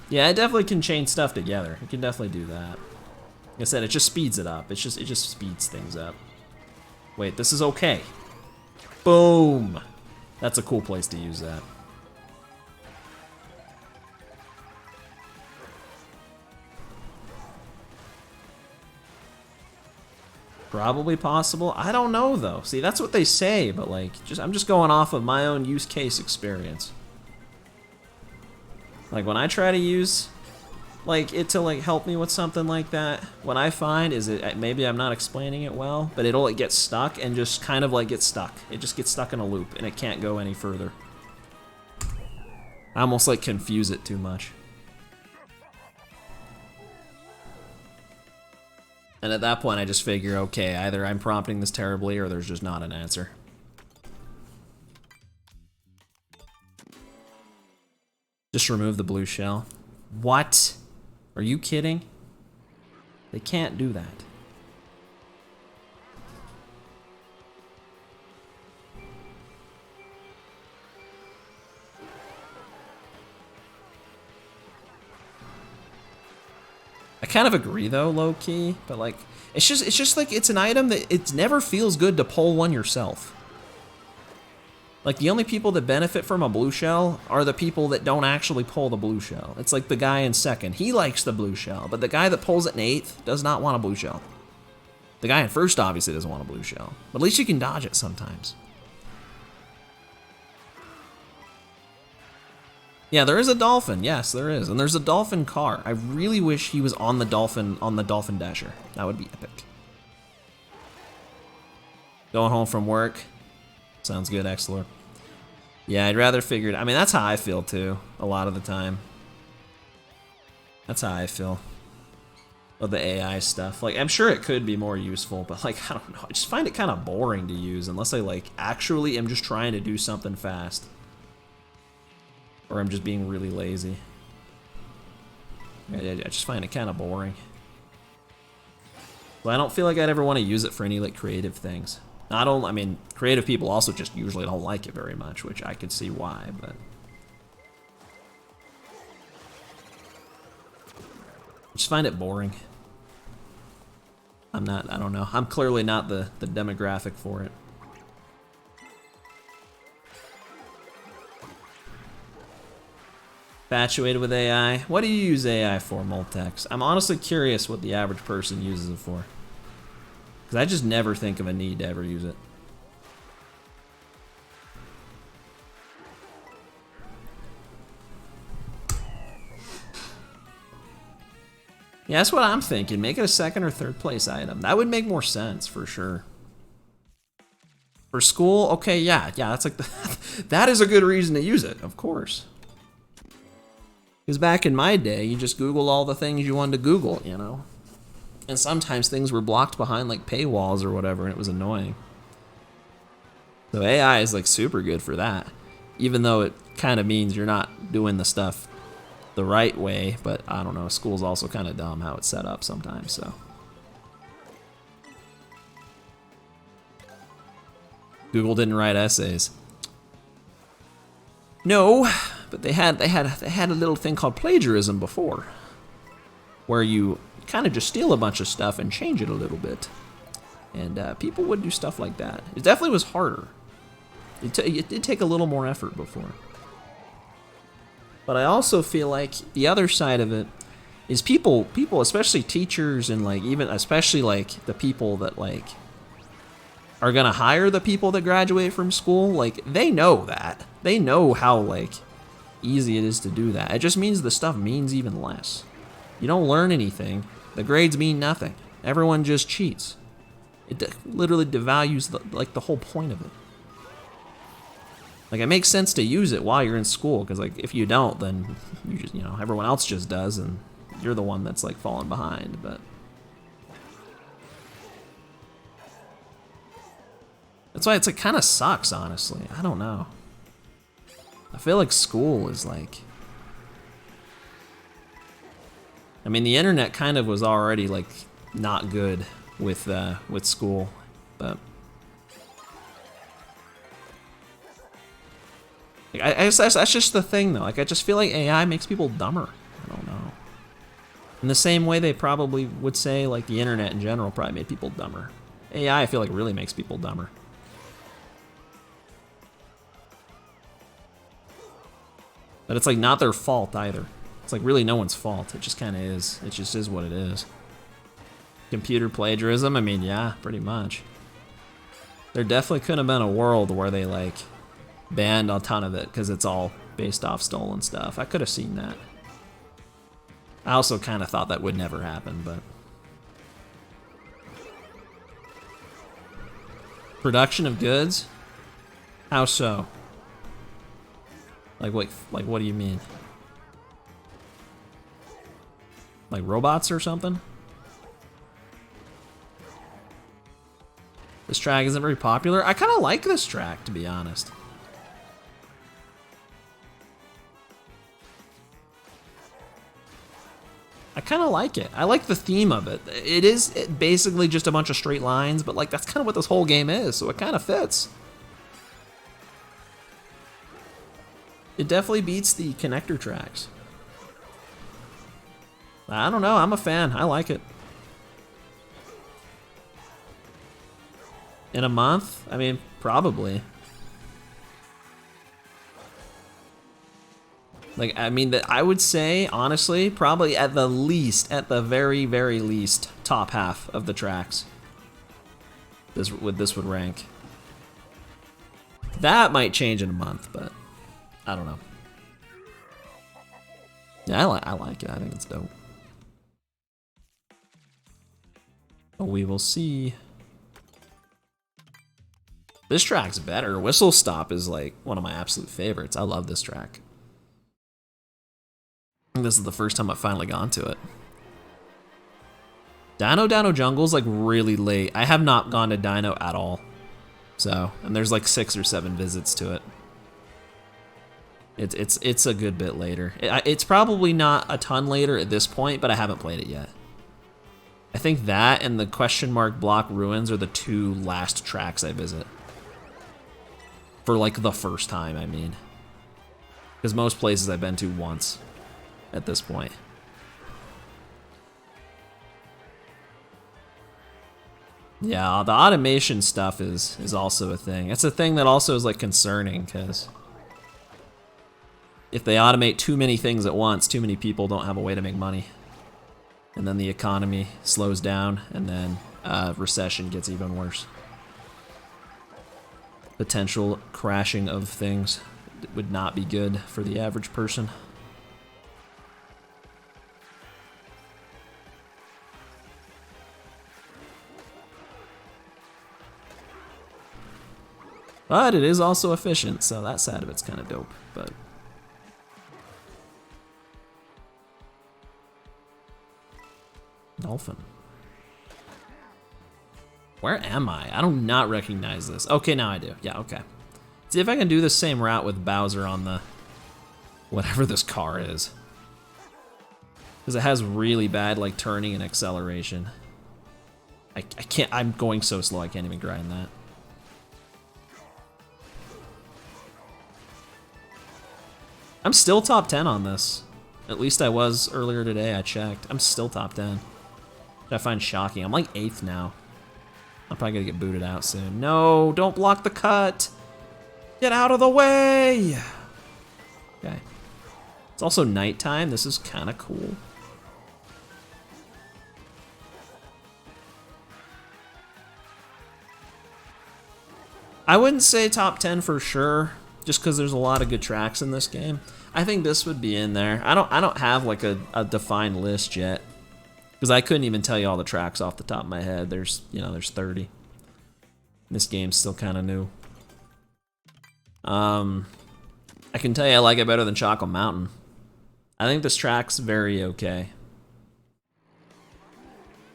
Speaker 1: Yeah, it definitely can chain stuff together. It can definitely do that. Like I said, it just speeds it up. It just speeds things up. Wait, this is okay. Boom! That's a cool place to use that. Probably possible. I don't know though. See, that's what they say, but like, I'm just going off of my own use case experience. Like when I try to use like it to like help me with something like that, what I find is maybe I'm not explaining it well, but it'll like get stuck and just kind of like get stuck. It just gets stuck in a loop and it can't go any further. I almost like confuse it too much. And at that point I just figure, okay, either I'm prompting this terribly or there's just not an answer. Just remove the blue shell. What? Are you kidding? They can't do that. I kind of agree though, low key, but like it's just like it's an item that it never feels good to pull one yourself. Like, the only people that benefit from a blue shell are the people that don't actually pull the blue shell. It's like the guy in second. He likes the blue shell, but the guy that pulls it in eighth does not want a blue shell. The guy in first obviously doesn't want a blue shell, but at least you can dodge it sometimes. Yeah, there is a dolphin. Yes, there is. And there's a dolphin car. I really wish he was on the dolphin dasher. That would be epic. Going home from work. Sounds good, Exlor. Yeah, I'd rather figure it. I mean, that's how I feel too, a lot of the time. That's how I feel. Of the AI stuff. Like, I'm sure it could be more useful, but like, I don't know. I just find it kind of boring to use unless I like actually am just trying to do something fast. Or I'm just being really lazy. I just find it kind of boring. Well, I don't feel like I'd ever want to use it for any like creative things. I mean, creative people also just usually don't like it very much, which I could see why, but I just find it boring. I don't know. I'm clearly not the demographic for it. Infatuated with AI. What do you use AI for, Multex? I'm honestly curious what the average person uses it for. Because I just never think of a need to ever use it. Yeah, that's what I'm thinking. Make it a second or third place item. That would make more sense, for sure. For school, okay, yeah, that's like that is a good reason to use it, of course. Because back in my day, you just Googled all the things you wanted to Google, you know? And sometimes things were blocked behind like paywalls or whatever, and it was annoying. So AI is like super good for that. Even though it kind of means you're not doing the stuff the right way, but I don't know, school's also kind of dumb how it's set up sometimes, so. Google didn't write essays. No, but they had a little thing called plagiarism before, where you kind of just steal a bunch of stuff and change it a little bit, and people would do stuff like that. It definitely was harder. It did take a little more effort before. But I also feel like the other side of it is people, especially teachers and like even especially like the people that like are gonna hire the people that graduate from school, like they know that. They know how like easy it is to do that. It just means the stuff means even less. You don't learn anything. The grades mean nothing. Everyone just cheats. It literally devalues the whole point of it. Like, it makes sense to use it while you're in school, because like if you don't, then you just, you know, everyone else just does, and you're the one that's like falling behind. But that's why it's like kind of sucks, honestly. I don't know. I feel like school is like, I mean, the internet kind of was already like not good with school, but like, I guess that's just the thing though. Like I just feel like AI makes people dumber. I don't know. In the same way they probably would say like the internet in general probably made people dumber. AI I feel like really makes people dumber. But it's like not their fault either. It's like really no one's fault. It just kind of is. It just is what it is. Computer plagiarism, I mean, yeah, pretty much. There definitely could have been a world where they like banned a ton of it because it's all based off stolen stuff. I could have seen that. I also kind of thought that would never happen, but production of goods? How so? Like what do you mean? Like robots or something? This track isn't very popular. I kind of like this track, to be honest. I kind of like it. I like the theme of it. It is basically just a bunch of straight lines, but like that's kind of what this whole game is, so it kind of fits. It definitely beats the connector tracks. I don't know, I'm a fan. I like it. In a month? I mean, probably. Like, I mean, I would say, honestly, probably at the least, at the very, very least, top half of the tracks. This would rank. That might change in a month, but I don't know. Yeah, I like it. I think it's dope. But we will see. This track's better. Whistle Stop is like one of my absolute favorites. I love this track. I think this is the first time I've finally gone to it. Dino Jungle's like really late. I have not gone to Dino at all. So, and there's like 6 or 7 visits to it. It's a good bit later. It's probably not a ton later at this point, but I haven't played it yet. I think that and the question mark block ruins are the 2 last tracks I visit. For like the first time, I mean. Because most places I've been to once at this point. Yeah, the automation stuff is also a thing. It's a thing that also is like concerning because if they automate too many things at once, too many people don't have a way to make money. And then the economy slows down and then recession gets even worse. Potential crashing of things would not be good for the average person. But it is also efficient, so that side of it's kind of dope. But dolphin. Where am I? I do not recognize this. Okay, now I do. Yeah, okay. See if I can do the same route with Bowser on the whatever this car is. Because it has really bad like turning and acceleration. I can't, I'm going so slow I can't even grind that. I'm still top 10 on this. At least I was earlier today, I checked. I'm still top 10. Which I find shocking. I'm like 8th now. I'm probably gonna get booted out soon. No, don't block the cut. Get out of the way. Okay. It's also nighttime. This is kind of cool. I wouldn't say top 10 for sure, just because there's a lot of good tracks in this game. I think this would be in there. I don't have like a defined list yet. Because I couldn't even tell you all the tracks off the top of my head. There's 30. This game's still kind of new. I can tell you I like it better than Chocolate Mountain. I think this track's very okay.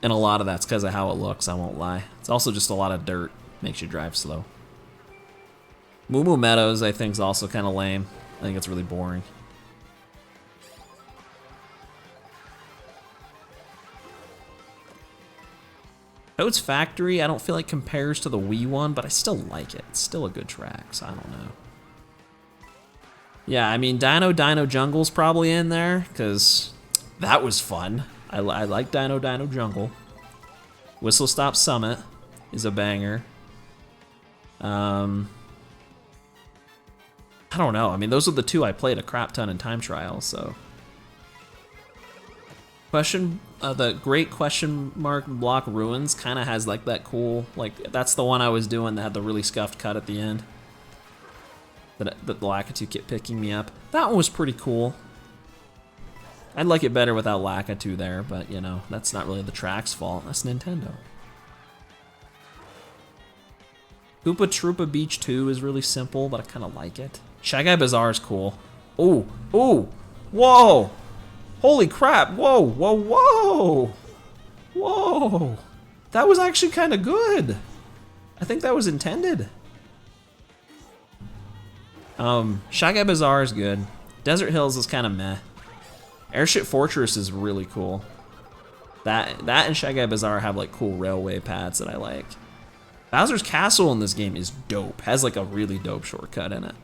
Speaker 1: And a lot of that's because of how it looks, I won't lie. It's also just a lot of dirt. Makes you drive slow. Moo Moo Meadows, I think, is also kind of lame. I think it's really boring. Toad's Factory, I don't feel like compares to the Wii one, but I still like it. It's still a good track, so I don't know. Yeah, I mean, Dino Jungle's probably in there, because that was fun. I like Dino Jungle. Whistle Stop Summit is a banger. I don't know. I mean, those are the 2 I played a crap ton in time trials, so. The Great Question Mark Block Ruins kind of has like that cool, like that's the one I was doing that had the really scuffed cut at the end. That the Lakitu kept picking me up. That one was pretty cool. I'd like it better without Lakitu there, but you know, that's not really the track's fault. That's Nintendo. Koopa Troopa Beach 2 is really simple, but I kind of like it. Shy Guy Bazaar is cool. Ooh, ooh, whoa! Holy crap, whoa, whoa, whoa! Whoa! That was actually kind of good. I think that was intended. Shy Guy Bazaar is good. Desert Hills is kind of meh. Airship Fortress is really cool. That and Shy Guy Bazaar have like cool railway paths that I like. Bowser's Castle in this game is dope. Has like a really dope shortcut in it.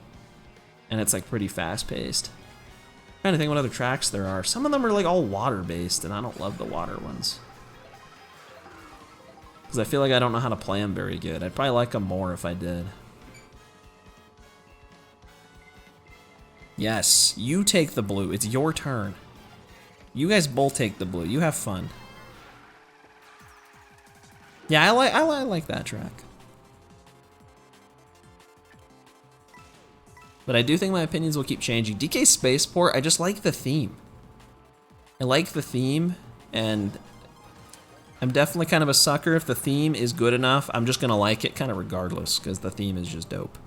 Speaker 1: And it's like pretty fast paced. I'm trying to think what other tracks there are. Some of them are like all water based and I don't love the water ones. Because I feel like I don't know how to play them very good. I'd probably like them more if I did. Yes, you take the blue. It's your turn. You guys both take the blue. You have fun. Yeah, I like that track. But I do think my opinions will keep changing. DK Spaceport, I just like the theme. I like the theme, and I'm definitely kind of a sucker. If the theme is good enough, I'm just gonna like it kind of regardless, because the theme is just dope.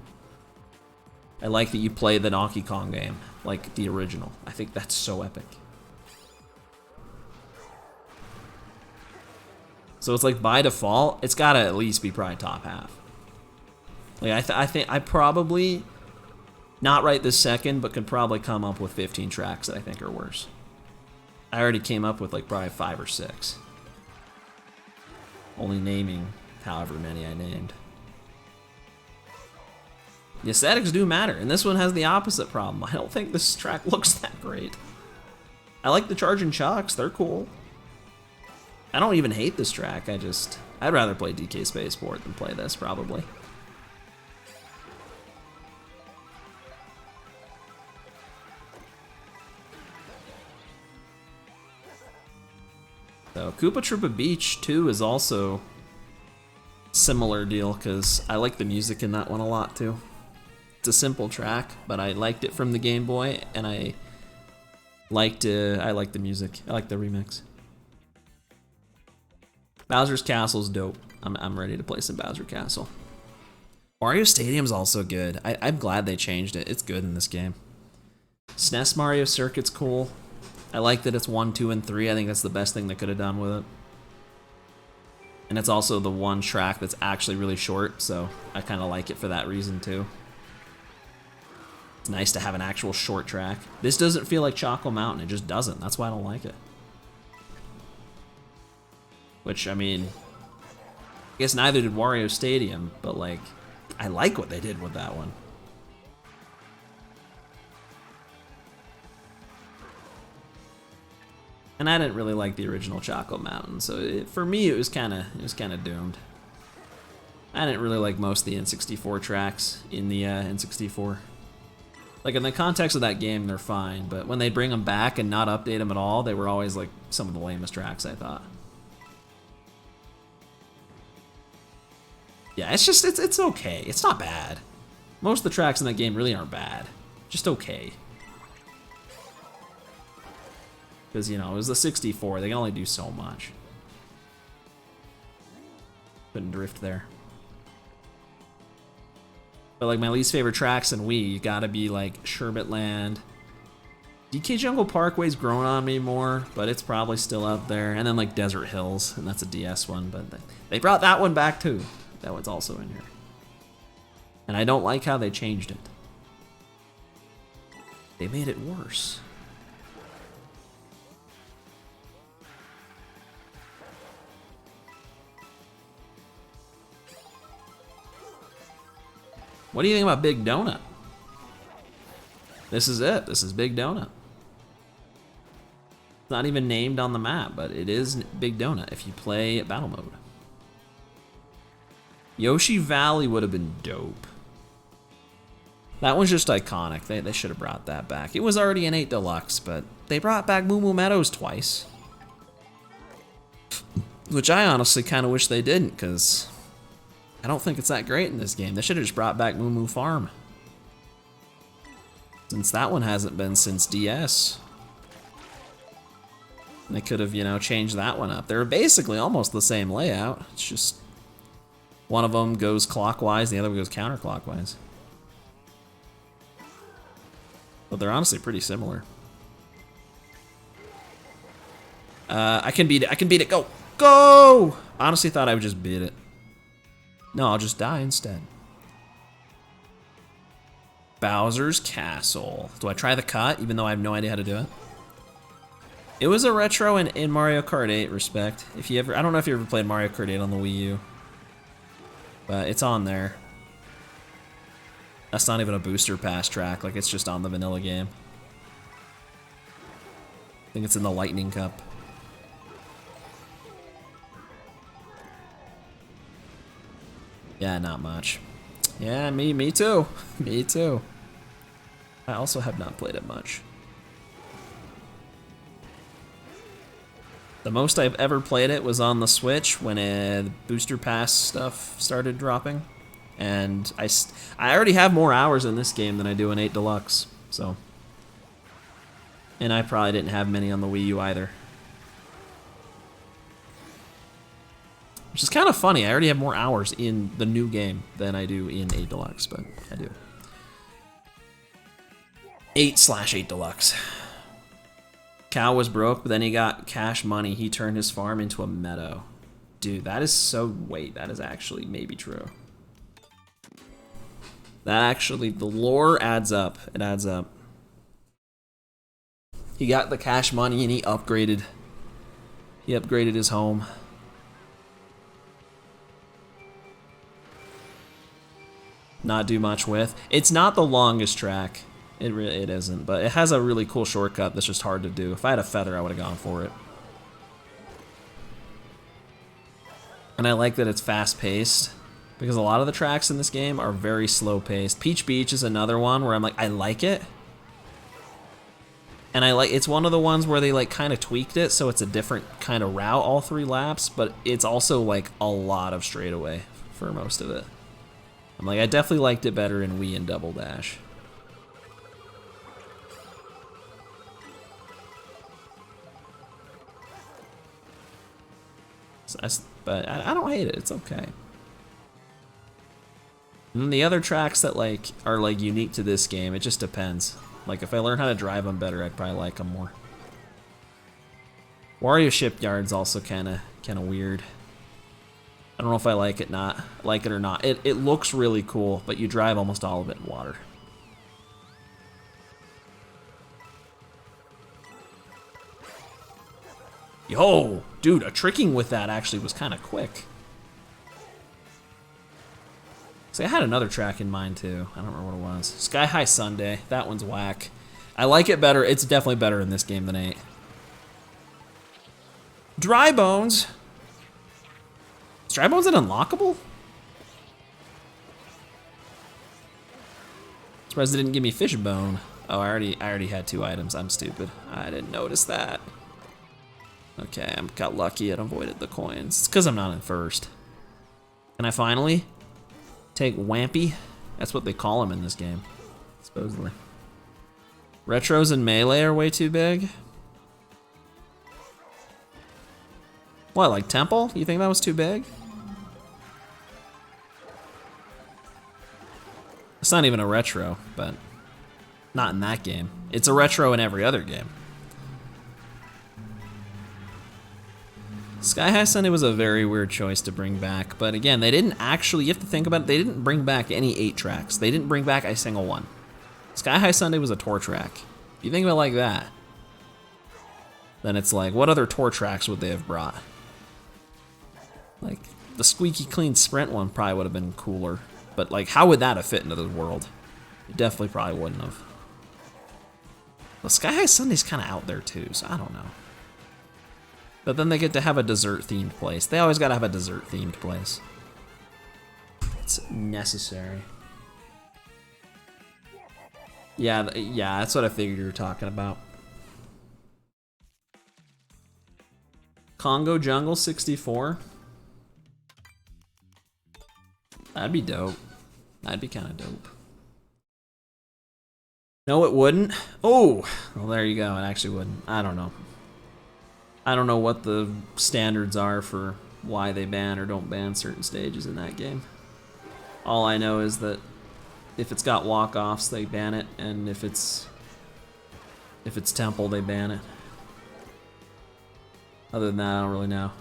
Speaker 1: I like that you play the Donkey Kong game, like the original. I think that's so epic. So it's like by default, it's gotta at least be probably top half. Like I think I probably, not right this second, but could probably come up with 15 tracks that I think are worse. I already came up with like probably 5 or 6. Only naming however many I named. The aesthetics do matter, and this one has the opposite problem. I don't think this track looks that great. I like the Charging Chucks, they're cool. I don't even hate this track, I'd rather play DK Spaceport than play this, probably. So, Koopa Troopa Beach 2 is also similar deal, because I like the music in that one a lot, too. It's a simple track, but I liked it from the Game Boy, and I like the music. I like the remix. Bowser's Castle's dope. I'm ready to play some Bowser Castle. Mario Stadium's also good. I'm glad they changed it. It's good in this game. SNES Mario Circuit's cool. I like that it's 1, 2, and 3. I think that's the best thing they could have done with it. And it's also the one track that's actually really short, so I kind of like it for that reason too. It's nice to have an actual short track. This doesn't feel like Choco Mountain, it just doesn't. That's why I don't like it. Which, I mean, I guess neither did Wario Stadium, but like, I like what they did with that one. And I didn't really like the original Choco Mountain, so for me it was kind of doomed. I didn't really like most of the N64 tracks in the N64. Like in the context of that game, they're fine, but when they bring them back and not update them at all, they were always like some of the lamest tracks, I thought. Yeah, it's okay. It's not bad. Most of the tracks in that game really aren't bad. Just okay. Because, you know, it was the 64. They can only do so much. Couldn't drift there. But, like, my least favorite tracks in Wii gotta be, like, Sherbet Land. DK Jungle Parkway's grown on me more, but it's probably still up there. And then, like, Desert Hills, and that's a DS one, but they brought that one back, too. That one's also in here. And I don't like how they changed it. They made it worse. What do you think about Big Donut? This is it. This is Big Donut. It's not even named on the map, but it is Big Donut if you play Battle Mode. Yoshi Valley would have been dope. That one's just iconic. They should have brought that back. It was already an 8 Deluxe, but they brought back Moo Moo Meadows twice. Which I honestly kind of wish they didn't, because I don't think it's that great in this game. They should have just brought back Moo Moo Farm. Since that one hasn't been since DS. They could have, you know, changed that one up. They're basically almost the same layout. It's just one of them goes clockwise, the other one goes counterclockwise. But they're honestly pretty similar. I can beat it, go! Go! Honestly thought I would just beat it. No, I'll just die instead. Bowser's Castle. Do I try the cut, even though I have no idea how to do it? It was a retro in Mario Kart 8 respect. If you ever, I don't know if you ever played Mario Kart 8 on the Wii U. But it's on there. That's not even a booster pass track, like it's just on the vanilla game. I think it's in the Lightning Cup. Yeah, not much. Yeah, me too. Me too. I also have not played it much. The most I've ever played it was on the Switch when the booster pass stuff started dropping. And I already have more hours in this game than I do in 8 Deluxe, so. And I probably didn't have many on the Wii U either. Which is kind of funny. I already have more hours in the new game than I do in 8 Deluxe, but I do. 8/8 Deluxe. Cow was broke, but then he got cash money. He turned his farm into a meadow. Dude, that is so... Wait, that is actually maybe true. That actually... The lore adds up. It adds up. He got the cash money and he upgraded. He upgraded his home. Not do much with. It's not the longest track. It isn't, but it has a really cool shortcut that's just hard to do. If I had a feather, I would have gone for it. And I like that it's fast-paced, because a lot of the tracks in this game are very slow-paced. Peach Beach is another one where I'm like, I like it. And it's one of the ones where they like kind of tweaked it so it's a different kind of route all 3 laps, but it's also like a lot of straightaway for most of it. I'm like, I definitely liked it better in Wii and Double Dash. But I don't hate it. It's okay. And then the other tracks that like are like unique to this game, it just depends. Like if I learn how to drive them better, I'd probably like them more. Wario Shipyard's also kind of weird. I don't know if I like it or not. It looks really cool, but you drive almost all of it in water. Yo, dude, a tricking with that actually was kind of quick. See, I had another track in mind too. I don't remember what it was. Sky High Sunday. That one's whack. I like it better. It's definitely better in this game than 8. Dry Bones. Is Dry Bones an unlockable? Surprised they didn't give me Fishbone. Oh, I already had 2 items. I'm stupid. I didn't notice that. Okay, I got lucky and avoided the coins. It's because I'm not in first. Can I finally take Wampy? That's what they call him in this game, supposedly. Retros and Melee are way too big. What, like Temple? You think that was too big? It's not even a retro, but not in that game. It's a retro in every other game. Sky High Sunday was a very weird choice to bring back, but again, they didn't actually, you have to think about it, they didn't bring back any 8 tracks. They didn't bring back a single one. Sky High Sunday was a tour track. If you think about it like that, then it's like, what other tour tracks would they have brought? Like, the Squeaky Clean Sprint one probably would have been cooler, but like, how would that have fit into the world? It definitely probably wouldn't have. Well, Sky High Sunday's kind of out there too, so I don't know. But then they get to have a dessert-themed place. They always gotta have a dessert-themed place. It's necessary. Yeah, that's what I figured you were talking about. Congo Jungle 64. That'd be dope. That'd be kind of dope. No, it wouldn't. Oh, well, there you go. It actually wouldn't. I don't know. I don't know what the standards are for why they ban or don't ban certain stages in that game. All I know is that if it's got walk-offs, they ban it, and if it's Temple, they ban it. Other than that, I don't really know.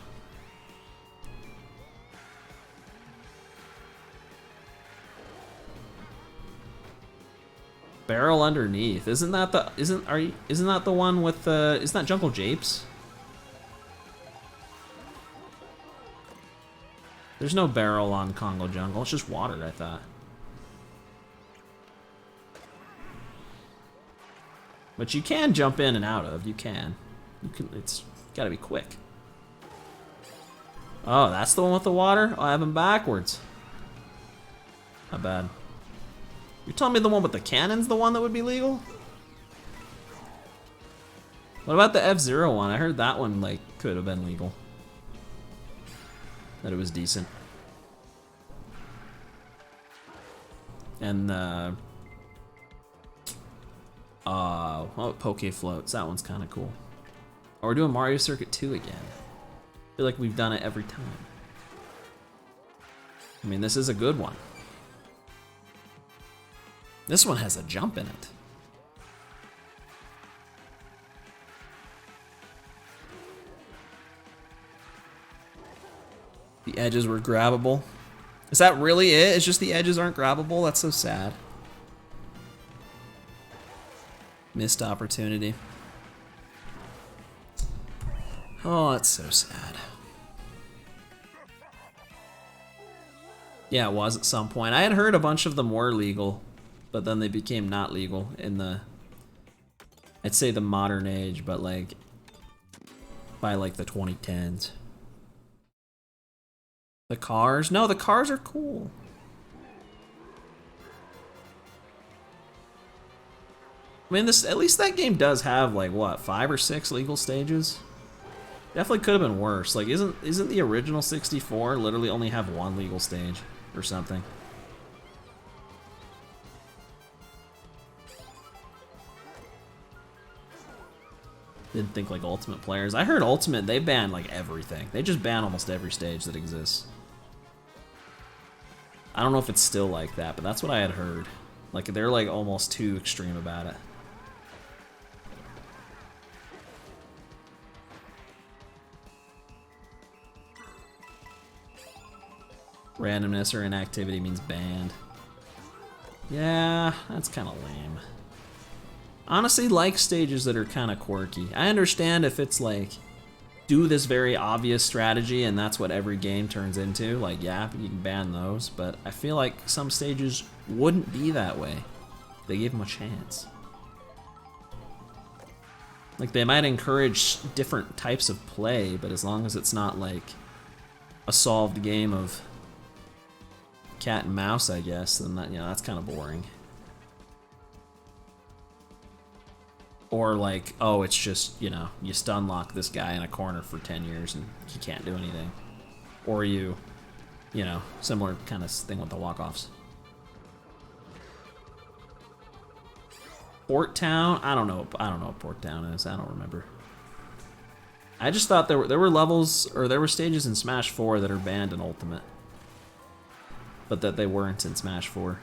Speaker 1: Barrel underneath. Isn't that the one with the, isn't that Jungle Japes? There's no barrel on Congo Jungle, it's just water, I thought. But you can jump in and out of, you can. It's gotta be quick. Oh, that's the one with the water? Oh, I have them backwards. Not bad. You're telling me the one with the cannon's the one that would be legal? What about the F-Zero one? I heard that one, like, could have been legal. That it was decent. And Oh, Poke Floats. That one's kind of cool. Oh, we're doing Mario Circuit 2 again. I feel like we've done it every time. I mean, this is a good one. This one has a jump in it. The edges were grabbable. Is that really it? It's just the edges aren't grabbable? That's so sad. Missed opportunity. Oh, that's so sad. Yeah, it was at some point. I had heard a bunch of them were legal, but then they became not legal in the, I'd say the modern age, but like by like the 2010s. The cars? No, the cars are cool. I mean, this, at least that game does have like what, 5 or 6 legal stages? Definitely could have been worse. Like, isn't the original 64 literally only have 1 legal stage or something? Didn't think like Ultimate players. I heard Ultimate, they ban like everything. They just ban almost every stage that exists. I don't know if it's still like that, but that's what I had heard. Like, they're like almost too extreme about it. Randomness or inactivity means banned. Yeah, that's kind of lame. Honestly, like stages that are kind of quirky. I understand if it's like, do this very obvious strategy and that's what every game turns into. Like, yeah, you can ban those, but I feel like some stages wouldn't be that way. They gave them a chance. Like, they might encourage different types of play, but as long as it's not like a solved game of cat and mouse, I guess, then that, you know, that's kind of boring. Or like, oh, it's just, you know, you stun lock this guy in a corner for 10 years and he can't do anything. Or you know, similar kind of thing with the walk-offs. Port Town? I don't know what Port Town is. I don't remember. I just thought there were levels, or there were stages in Smash 4 that are banned in Ultimate, but that they weren't in Smash 4.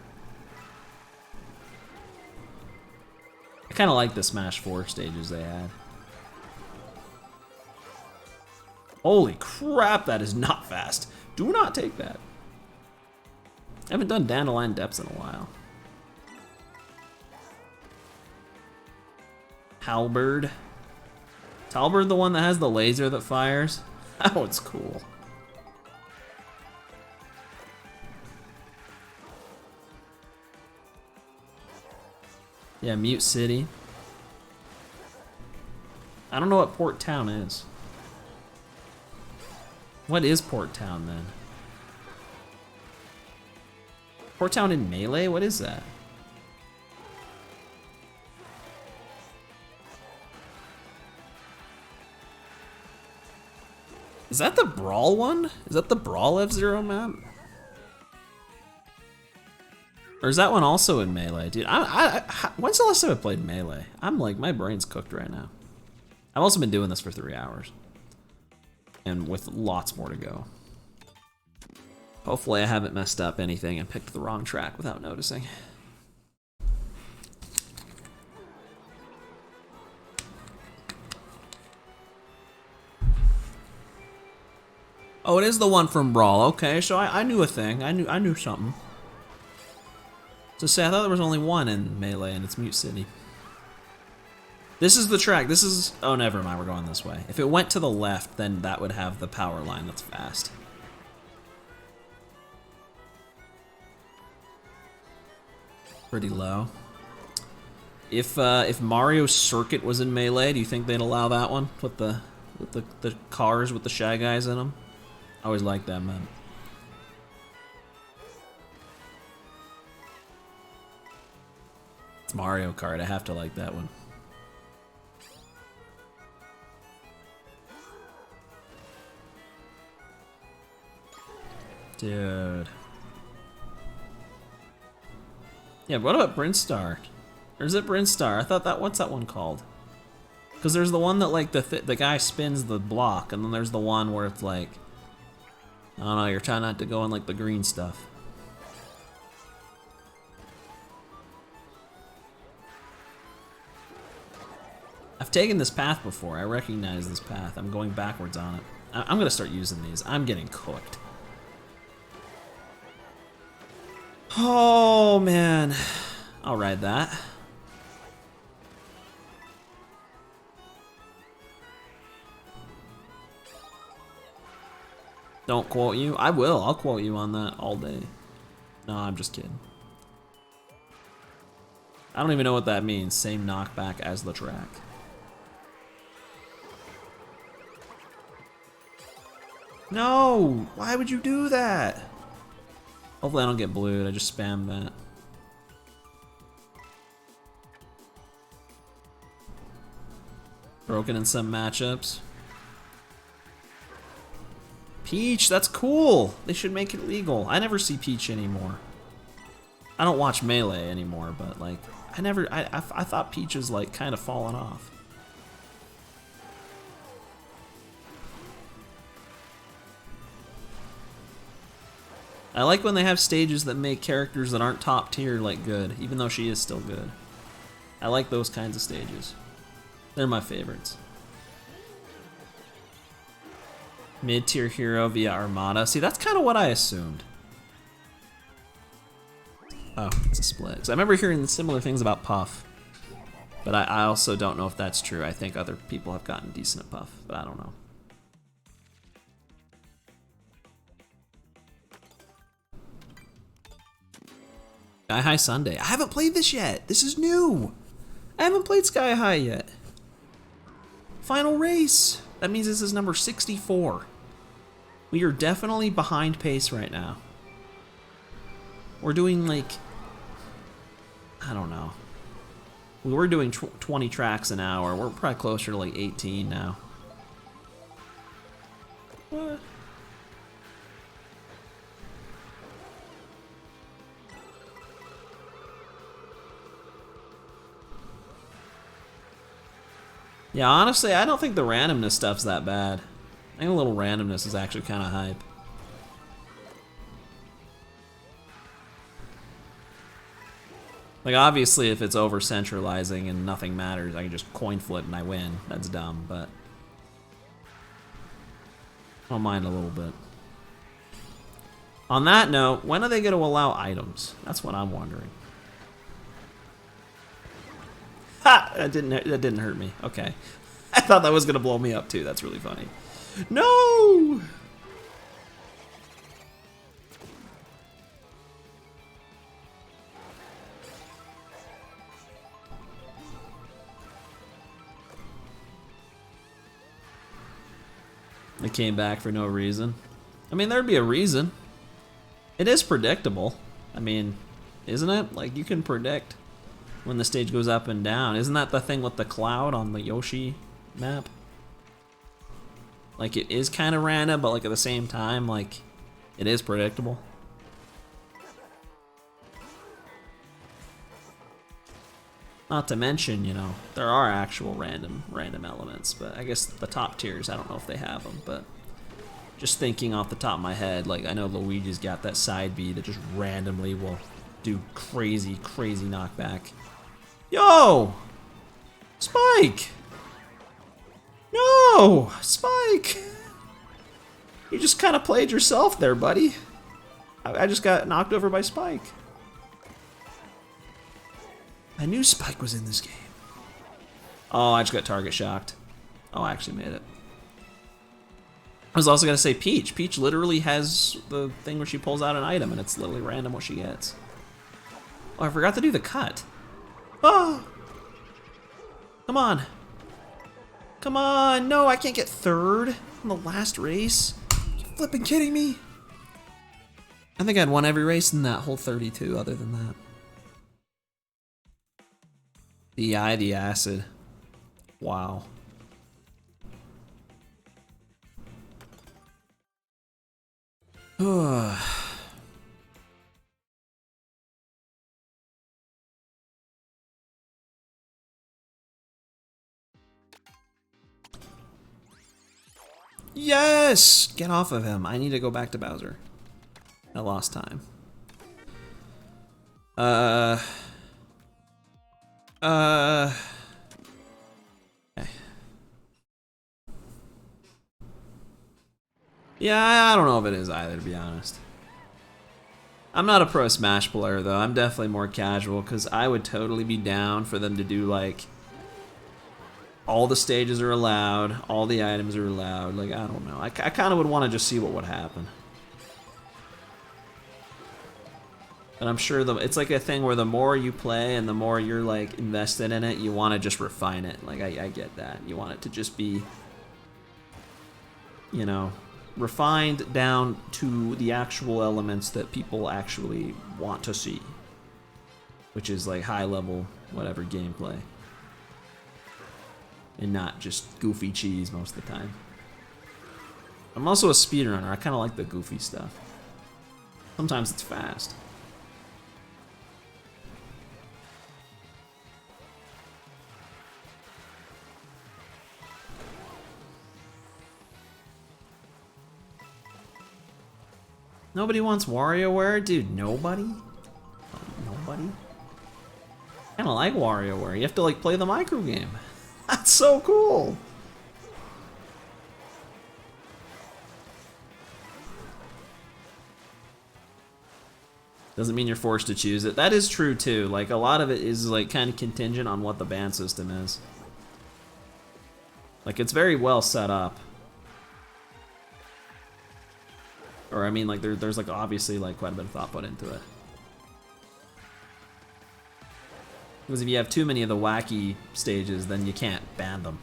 Speaker 1: I kind of like the Smash 4 stages they had. Holy crap, that is not fast. Do not take that. I haven't done Dandelion Depths in a while. Halberd. Is Halberd the one that has the laser that fires? Oh, it's cool. Yeah, Mute City. I don't know what Port Town is. What is Port Town then? Port Town in Melee? What is that? Is that the Brawl one? Is that the Brawl F-Zero map? Or is that one also in Melee? Dude, when's the last time I played Melee? I'm like, my brain's cooked right now. I've also been doing this for 3 hours. And with lots more to go. Hopefully I haven't messed up anything and picked the wrong track without noticing. Oh, it is the one from Brawl. Okay, so I knew a thing. I knew something. So say I thought there was only one in Melee, and it's Mute City. This is the track. This is... Oh, never mind. We're going this way. If it went to the left, then that would have the power line that's fast. Pretty low. If Mario Circuit was in Melee, do you think they'd allow that one with the cars with the Shy Guys in them? I always liked that map. It's Mario Kart. I have to like that one. Dude. Yeah, what about Brinstar? Or is it Brinstar? I thought that, what's that one called? Because there's the one that like the guy spins the block, and then there's the one where it's like, I don't know, you're trying not to go in like the green stuff. I've taken this path before. I recognize this path. I'm going backwards on it. I'm gonna start using these. I'm getting cooked. Oh man, I'll ride that. Don't quote you? I will. I'll quote you on that all day. No, I'm just kidding. I don't even know what that means. Same knockback as the track. No! Why would you do that? Hopefully I don't get blued. I just spammed that. Broken in some matchups. Peach, that's cool. They should make it legal. I never see Peach anymore. I don't watch Melee anymore, but like, I thought Peach is like kind of fallen off. I like when they have stages that make characters that aren't top tier like good, even though she is still good. I like those kinds of stages. They're my favorites. Mid-tier hero via Armada. See, that's kind of what I assumed. Oh, it's a split. 'Cause I remember hearing similar things about Puff. But I also don't know if that's true. I think other people have gotten decent at Puff, but I don't know. Sky High Sunday. I haven't played this yet. This is new. I haven't played Sky High yet. Final race. That means this is number 64. We are definitely behind pace right now. We're doing like, I don't know. We were doing 20 tracks an hour. We're probably closer to like 18 now. What? Yeah, honestly, I don't think the randomness stuff's that bad. I think a little randomness is actually kind of hype. Like, obviously, if it's over-centralizing and nothing matters, I can just coin flip and I win. That's dumb, but I don't mind a little bit. On that note, when are they going to allow items? That's what I'm wondering. Ha! That didn't hurt me. Okay. I thought that was gonna blow me up too. That's really funny. No! They came back for no reason. I mean, there'd be a reason. It is predictable. I mean, isn't it? Like, you can predict when the stage goes up and down. Isn't that the thing with the cloud on the Yoshi map? Like, it is kind of random, but like at the same time, like, it is predictable. Not to mention, you know, there are actual random elements, but I guess the top tiers, I don't know if they have them, but just thinking off the top of my head, like, I know Luigi's got that side B that just randomly will do crazy knockback. Yo! Spike! No! Spike! You just kind of played yourself there, buddy. I just got knocked over by Spike. I knew Spike was in this game. Oh, I just got target shocked. Oh, I actually made it. I was also going to say Peach. Peach literally has the thing where she pulls out an item and it's literally random what she gets. Oh, I forgot to do the cut. Oh! Come on. Come on. No, I can't get third in the last race. Are you flipping kidding me? I think I'd won every race in that whole 32 other than that. The eye, the acid. Wow. Yes! Get off of him. I need to go back to Bowser. I lost time. Okay. Yeah, I don't know if it is either, to be honest. I'm not a pro Smash player, though. I'm definitely more casual, because I would totally be down for them to do, like, all the stages are allowed, all the items are allowed. Like, I don't know. I kind of would want to just see what would happen. But I'm sure it's like a thing where the more you play and the more you're, like, invested in it, you want to just refine it. Like, I get that. You want it to just be, you know, refined down to the actual elements that people actually want to see, which is like high level whatever gameplay, and not just goofy cheese most of the time. I'm also a speedrunner. I kind of like the goofy stuff. Sometimes it's fast. Nobody wants WarioWare? Dude, nobody? Nobody? I kinda like WarioWare. You have to, like, play the micro game. That's so cool! Doesn't mean you're forced to choose it. That is true, too. Like, a lot of it is, like, kind of contingent on what the ban system is. Like, it's very well set up. Or, I mean, like, there's, like, obviously, like, quite a bit of thought put into it. Because if you have too many of the wacky stages, then you can't ban them.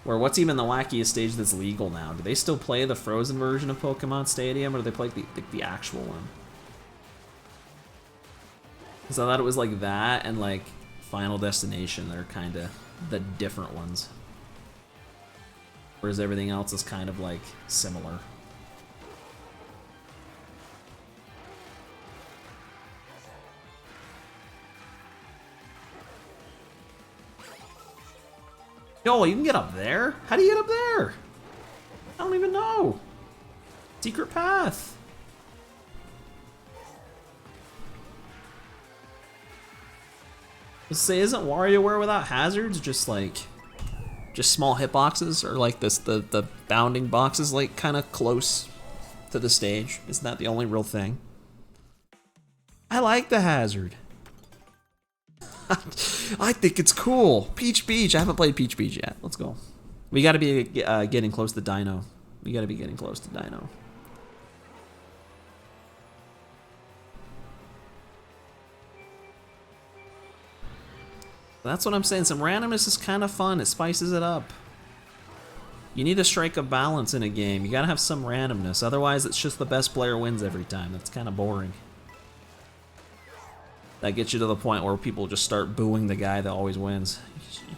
Speaker 1: Or what's even the wackiest stage that's legal now? Do they still play the Frozen version of Pokemon Stadium, or do they play the actual one? Because I thought it was, like, that and, like, Final Destination. They're kind of the different ones. Whereas everything else is kind of, like, similar. Yo, you can get up there? How do you get up there? I don't even know. Secret path. Let's say, isn't WarioWare without hazards just, like... just small hitboxes, or like this the bounding boxes, like kind of close to the stage? Isn't that the only real thing? I like the hazard. I think it's cool. Peach Beach. I haven't played Peach Beach yet. Let's go. We got to be getting close to Dino. We got to be getting close to Dino. That's what I'm saying. Some randomness is kind of fun. It spices it up. You need to strike a balance in a game. You gotta have some randomness. Otherwise, it's just the best player wins every time. That's kind of boring. That gets you to the point where people just start booing the guy that always wins.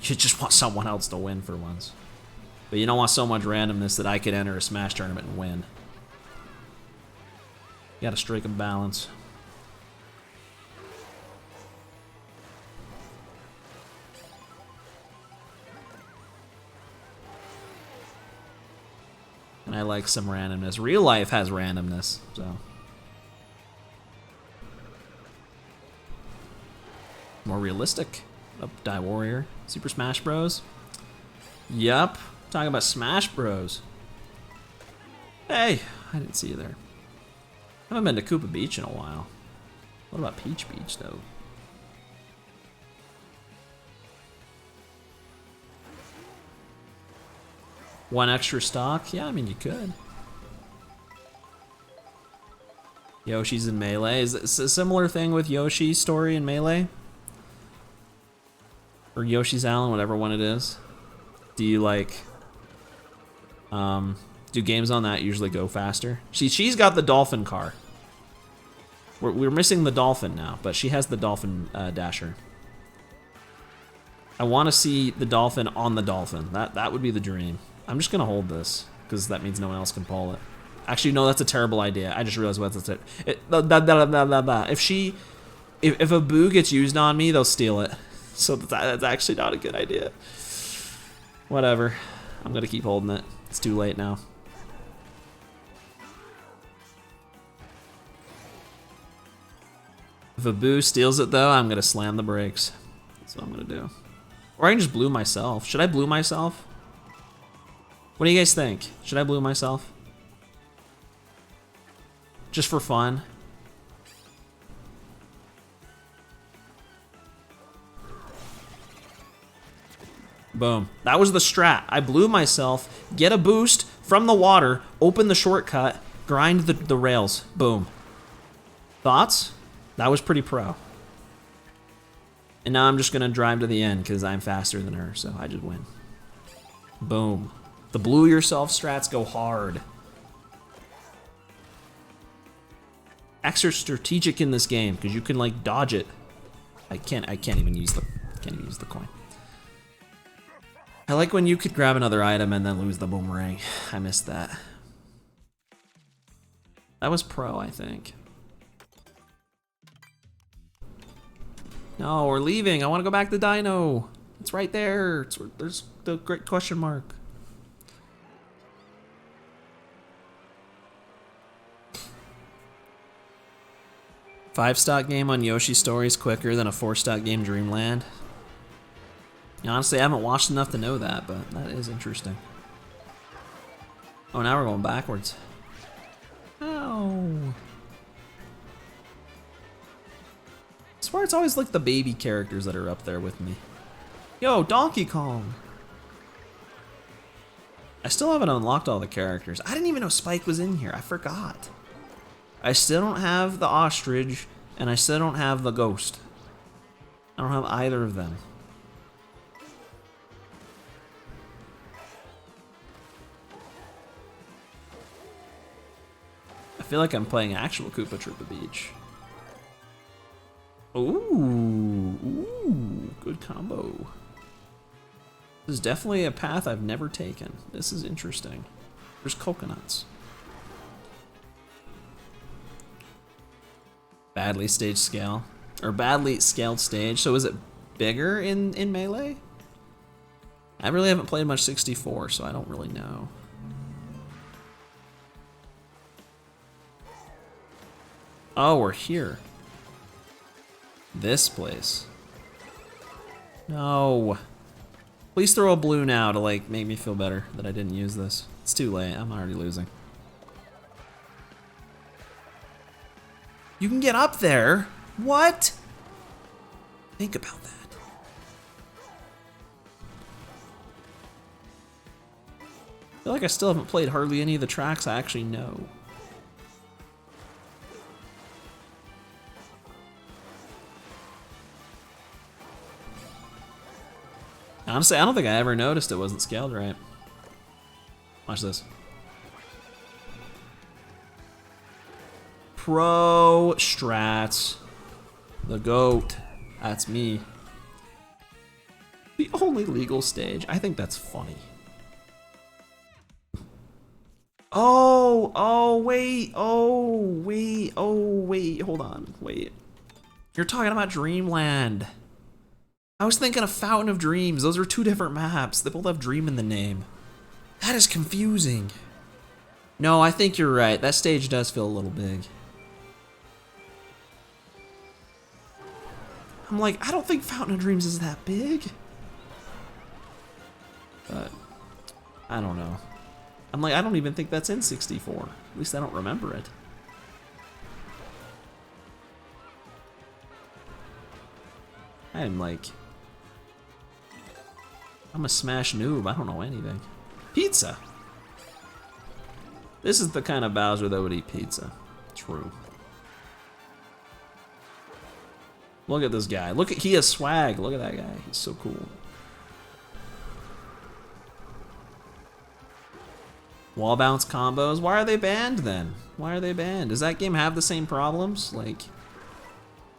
Speaker 1: You just want someone else to win for once. But you don't want so much randomness that I could enter a Smash tournament and win. You gotta strike a balance. And I like some randomness. Real life has randomness, so. More realistic. Up Die Warrior. Super Smash Bros. Yup. Talking about Smash Bros. Hey, I didn't see you there. I haven't been to Koopa Beach in a while. What about Peach Beach, though? One extra stock? Yeah, I mean, you could. Yoshi's in Melee. Is it a similar thing with Yoshi's story in Melee? Or Yoshi's Island, whatever one it is. Do you, like... do games on that usually go faster? She's got the dolphin car. We're missing the dolphin now, but she has the dolphin dasher. I want to see the dolphin on the dolphin. That would be the dream. I'm just gonna hold this because that means no one else can pull it. Actually, no, that's a terrible idea. I just realized what that's it. If a boo gets used on me, they'll steal it. So that's actually not a good idea. Whatever. I'm gonna keep holding it. It's too late now. If a boo steals it though, I'm gonna slam the brakes. That's what I'm gonna do. Or I can just blue myself. Should I blue myself? What do you guys think? Should I blue myself? Just for fun? Boom. That was the strat. I blew myself, get a boost from the water, open the shortcut, grind the rails. Boom. Thoughts? That was pretty pro. And now I'm just gonna drive to the end because I'm faster than her, so I just win. Boom. The blue yourself strats go hard. Extra strategic in this game because you can like dodge it. I can't even use the coin. I like when you could grab another item and then lose the boomerang. I missed that. That was pro, I think. No, we're leaving. I want to go back to Dino. It's right there. There's the great question mark. Five-stock game on Yoshi Story is quicker than a four-stock game Dreamland. Honestly, I haven't watched enough to know that, but that is interesting. Oh, now we're going backwards. Ow. I swear it's always like the baby characters that are up there with me. Yo, Donkey Kong! I still haven't unlocked all the characters. I didn't even know Spike was in here. I forgot. I still don't have the ostrich, and I still don't have the ghost. I don't have either of them. I feel like I'm playing actual Koopa Troopa Beach. Ooh, good combo. This is definitely a path I've never taken. This is interesting. There's coconuts. Badly staged scale. Or badly scaled stage. So is it bigger in Melee? I really haven't played much 64, so I don't really know. Oh, we're here. This place. No. Please throw a blue now to like make me feel better that I didn't use this. It's too late. I'm already losing. You can get up there. What? Think about that. I feel like I still haven't played hardly any of the tracks I actually know. Honestly, I don't think I ever noticed it wasn't scaled right. Watch this. Pro strats. The GOAT. That's me. The only legal stage. I think that's funny. Wait, hold on, wait. You're talking about Dreamland. I was thinking of Fountain of Dreams. Those are two different maps. They both have Dream in the name. That is confusing. No, I think you're right. That stage does feel a little big. I'm like, I don't think Fountain of Dreams is that big. But, I don't know. I'm like, I don't even think that's in 64. At least I don't remember it. I'm like... I'm a Smash noob, I don't know anything. Pizza! This is the kind of Bowser that would eat pizza. True. Look at this guy. Look at, he has swag. Look at that guy. He's so cool. Wall bounce combos. Why are they banned then? Why are they banned? Does that game have the same problems? Like,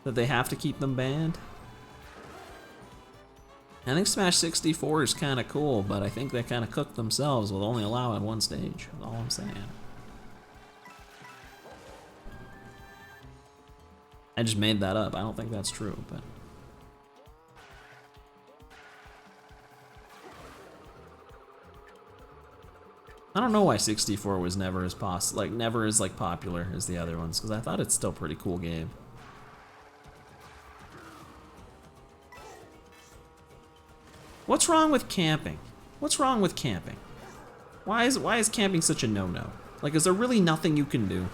Speaker 1: that they have to keep them banned? I think Smash 64 is kind of cool, but I think they kind of cooked themselves with only allowing one stage. That's all I'm saying. I just made that up. I don't think that's true, but... I don't know why 64 was never as never as popular as the other ones, because I thought it's still a pretty cool game. What's wrong with camping? What's wrong with camping? Why is camping such a no-no? Like, is there really nothing you can do?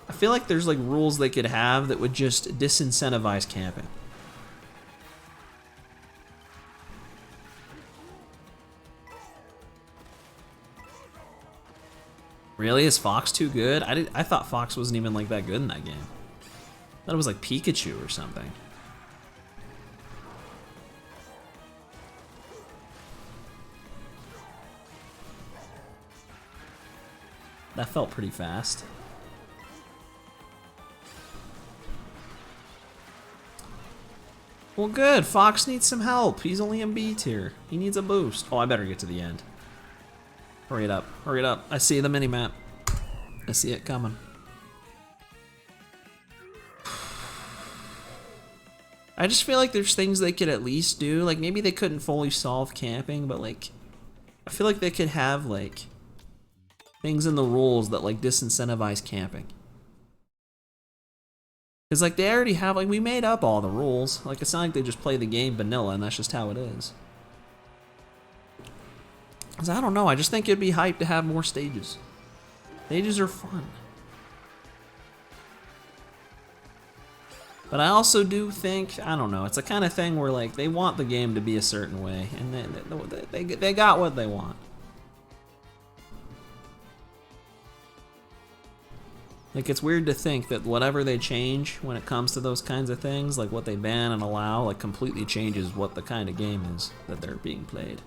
Speaker 1: I feel like there's like rules they could have that would just disincentivize camping. Really? Is Fox too good? I thought Fox wasn't even like that good in that game. I thought it was like Pikachu or something. That felt pretty fast. Well, good. Fox needs some help. He's only in B tier. He needs a boost. Oh, I better get to the end. Hurry it up. Hurry it up. I see the mini-map. I see it coming. I just feel like there's things they could at least do. Like, maybe they couldn't fully solve camping, but, like, I feel like they could have, like, things in the rules that, like, disincentivize camping. Because, like, they already have, like, we made up all the rules. Like, it's not like they just play the game vanilla and that's just how it is. Because I don't know, I just think it'd be hype to have more stages. Stages are fun. But I also do think, I don't know, it's the kind of thing where, like, they want the game to be a certain way, and they got what they want. Like, it's weird to think that whatever they change when it comes to those kinds of things, like what they ban and allow, like, completely changes what the kind of game is that they're being played.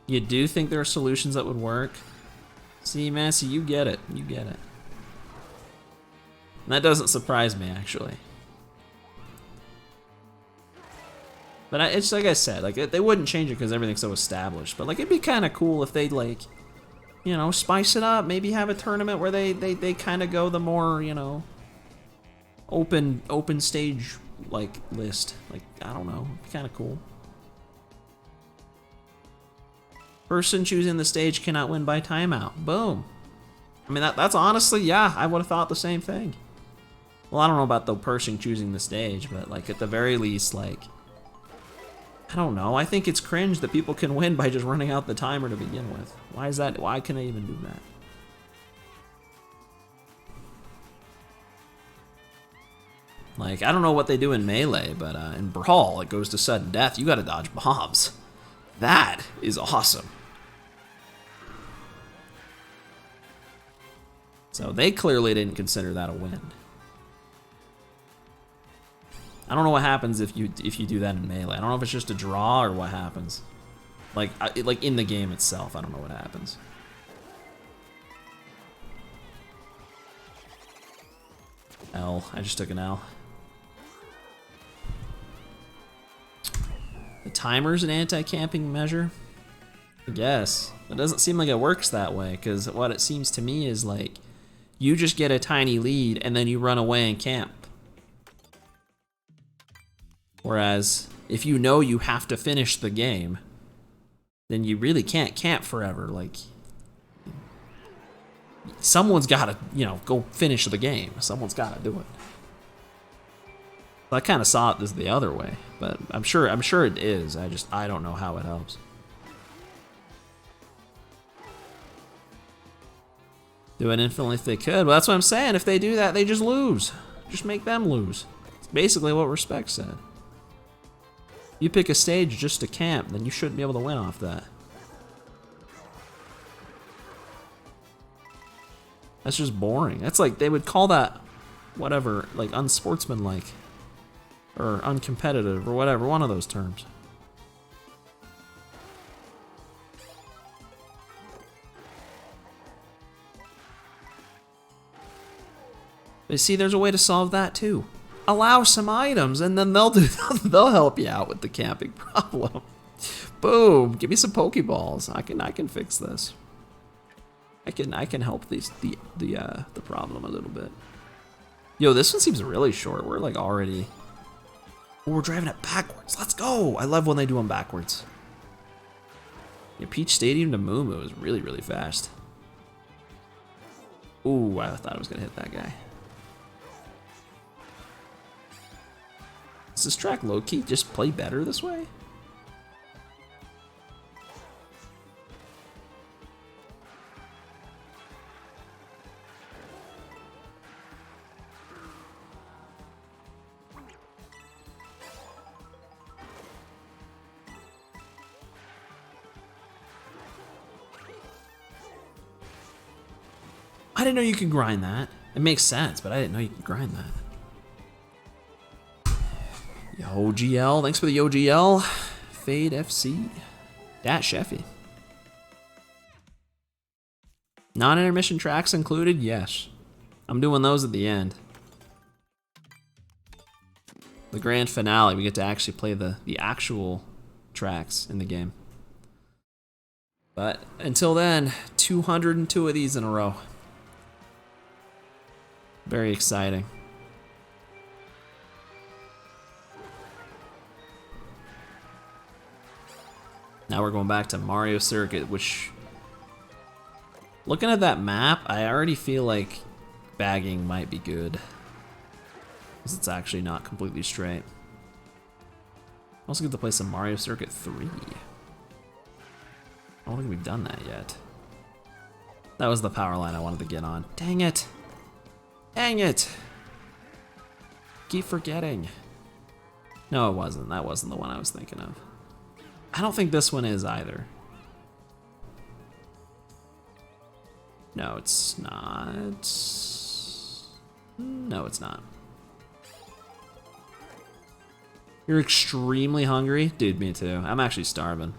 Speaker 1: You do think there are solutions that would work? See, Massey, you get it. You get it. And that doesn't surprise me, actually. But it's like I said, like, they wouldn't change it because everything's so established. But, like, it'd be kind of cool if they'd, like, you know, spice it up. Maybe have a tournament where they kind of go the more, you know, open stage, like, list. Like, I don't know. It'd be kind of cool. Person choosing the stage cannot win by timeout. Boom. I mean, that's honestly, yeah, I would have thought the same thing. Well, I don't know about the person choosing the stage, but, like, at the very least, like, I don't know. I think it's cringe that people can win by just running out the timer to begin with. Why is that? Why can they even do that? Like, I don't know what they do in Melee, but in Brawl, it goes to sudden death. You gotta dodge bombs. That is awesome. So they clearly didn't consider that a win. I don't know what happens if you do that in Melee. I don't know if it's just a draw or what happens. Like in the game itself, I don't know what happens. L. I just took an L. The timer's an anti-camping measure? I guess. It doesn't seem like it works that way, because what it seems to me is like, you just get a tiny lead and then you run away and camp. Whereas, if you know you have to finish the game, then you really can't camp forever. Like, someone's gotta, you know, go finish the game. Someone's gotta do it. I kind of saw it as the other way, but I'm sure it is. I don't know how it helps. Do it infinitely if they could. Well, that's what I'm saying. If they do that, they just lose. Just make them lose. It's basically what Respect said. You pick a stage just to camp, then you shouldn't be able to win off that. That's just boring. That's like, they would call that, whatever, like unsportsmanlike. Or uncompetitive, or whatever, one of those terms. But see, there's a way to solve that too. Allow some items, and then they'll help you out with the camping problem. Boom! Give me some Pokeballs. I can fix this. I can help the problem a little bit. Yo, this one seems really short. We're like already... Oh, we're driving it backwards. Let's go. I love when they do them backwards. Yeah, Peach Stadium to Moo Moo is really, really fast. Ooh, I thought I was going to hit that guy. Does this track low-key just play better this way? I didn't know you could grind that. It makes sense, but I didn't know you could grind that. Yo, GL. Thanks for the Yo, GL. Fade FC. Dash Sheffy. Non-intermission tracks included? Yes. I'm doing those at the end. The grand finale, we get to actually play the actual tracks in the game. But until then, 202 of these in a row. Very exciting. Now we're going back to Mario Circuit, which... Looking at that map, I already feel like bagging might be good. Because it's actually not completely straight. Also get to play some Mario Circuit 3. I don't think we've done that yet. That was the power line I wanted to get on. Dang it! Dang it! Keep forgetting. No, it wasn't. That wasn't the one I was thinking of. I don't think this one is either. No, it's not. No, it's not. You're extremely hungry? Dude, me too. I'm actually starving.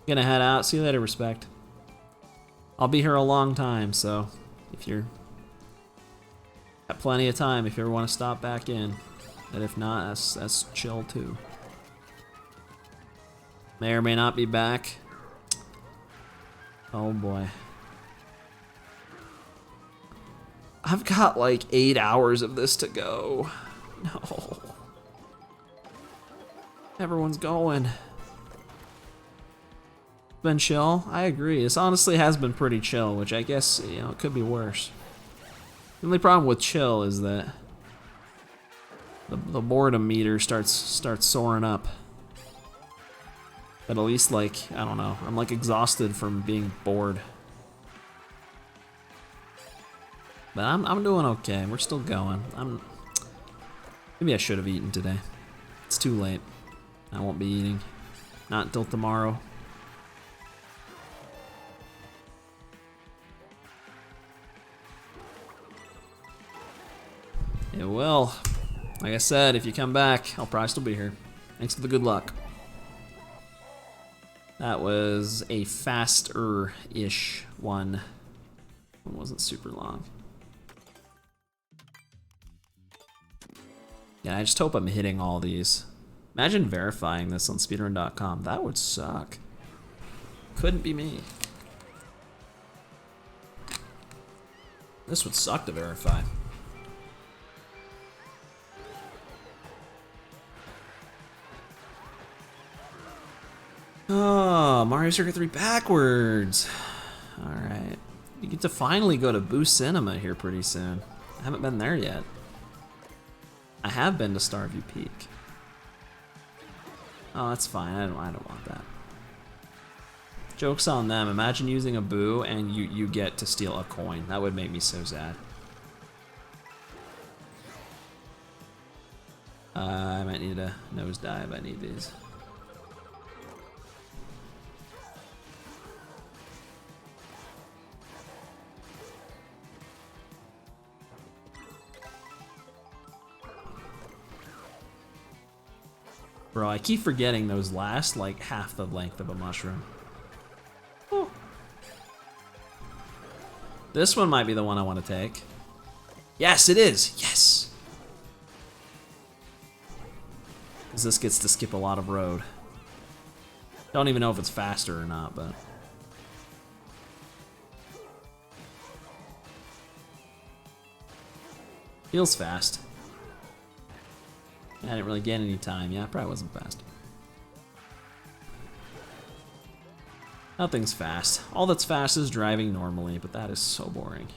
Speaker 1: Gonna head out. See you later, Respect. I'll be here a long time, so if you're... Got plenty of time if you ever want to stop back in. And if not, that's chill too. May or may not be back. Oh boy. I've got like 8 hours of this to go. No. Everyone's going. Been chill? I agree. This honestly has been pretty chill, which I guess, you know, it could be worse. The only problem with chill is that the boredom meter starts soaring up. But at least, like, I don't know, I'm like exhausted from being bored. But I'm doing okay. We're still going. Maybe I should have eaten today. It's too late. I won't be eating. Not until tomorrow. It will. Like I said, if you come back, I'll probably still be here. Thanks for the good luck. That was a faster-ish one. It wasn't super long. Yeah, I just hope I'm hitting all these. Imagine verifying this on speedrun.com. That would suck. Couldn't be me. This would suck to verify. Oh, Mario Circuit 3 backwards. Alright. You get to finally go to Boo Cinema here pretty soon. I haven't been there yet. I have been to Starview Peak. Oh, that's fine. I don't want that. Joke's on them. Imagine using a Boo and you get to steal a coin. That would make me so sad. I might need a nosedive. I need these. Bro, I keep forgetting those last like half the length of a mushroom. Oh. This one might be the one I want to take. Yes, it is. Yes. Because this gets to skip a lot of road. Don't even know if it's faster or not, but...
Speaker 2: Feels fast. I didn't really get any time. Yeah, it probably wasn't fast. Nothing's fast. All that's fast is driving normally, but that is so boring.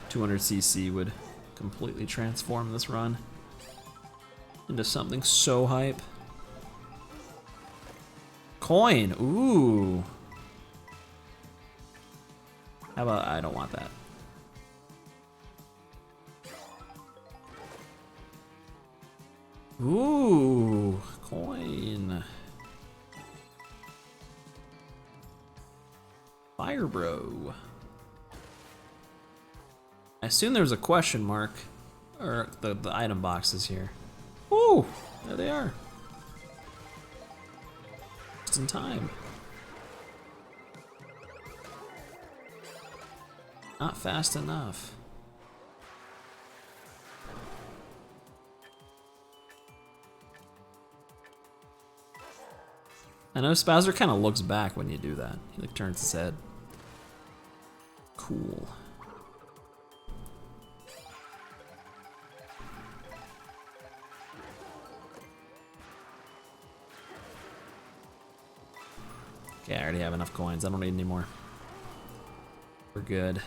Speaker 2: 200cc would completely transform this run into something so hype. Coin, ooh. How about, I don't want that. Ooh, coin. Fire Bro. I assume there's a question mark, or the item boxes here. Ooh, there they are. Just in time. Not fast enough. I know Spouser kind of looks back when you do that. He like turns his head. Cool. Okay, I already have enough coins. I don't need any more. We're good.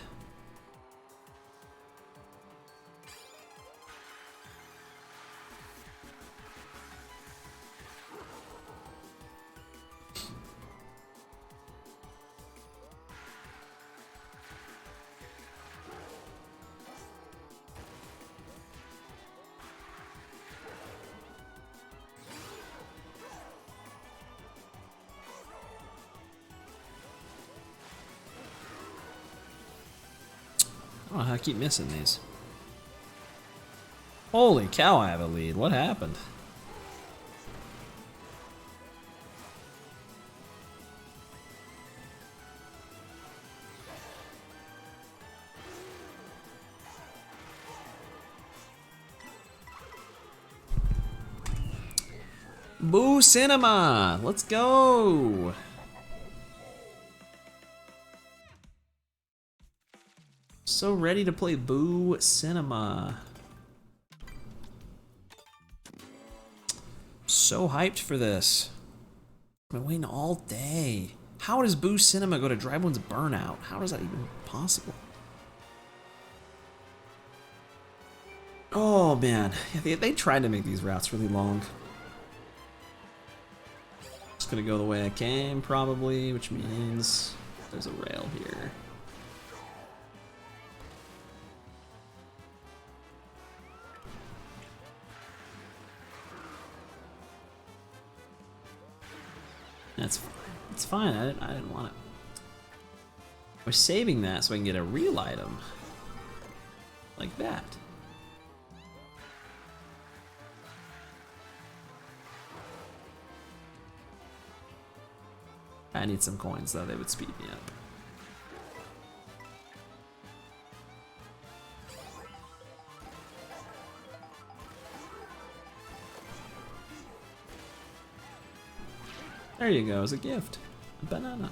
Speaker 2: Oh, I keep missing these. Holy cow, I have a lead. What happened? Boo Cinema! Let's go! So ready to play Boo Cinema. So hyped for this. I've been waiting all day. How does Boo Cinema go to Drive One's Burnout? How is that even possible? Oh man, yeah, they tried to make these routes really long. Just gonna go the way I came, probably, which means there's a rail here. It's fine. I didn't want it. I was saving that so I can get a real item, like that. I need some coins though. They would speed me up. There you go, as a gift. A banana.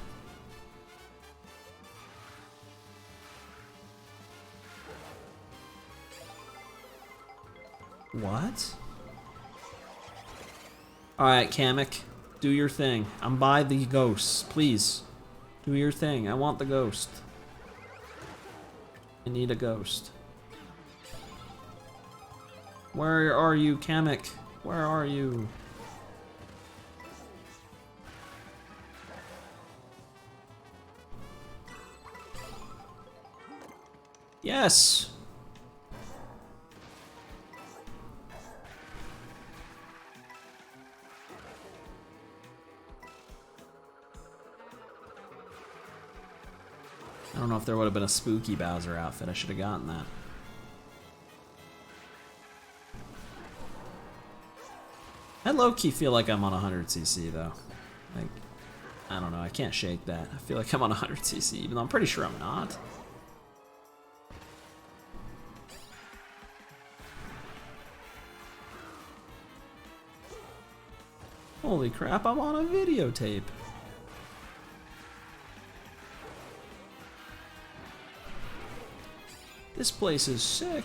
Speaker 2: What? Alright, Kamek. Do your thing. I'm by the ghosts. Please. Do your thing. I want the ghost. I need a ghost. Where are you, Kamek? Where are you? Yes! I don't know if there would have been a spooky Bowser outfit. I should have gotten that. I low-key feel like I'm on 100cc though. Like, I don't know, I can't shake that. I feel like I'm on 100cc, even though I'm pretty sure I'm not. Holy crap, I'm on a videotape. This place is sick.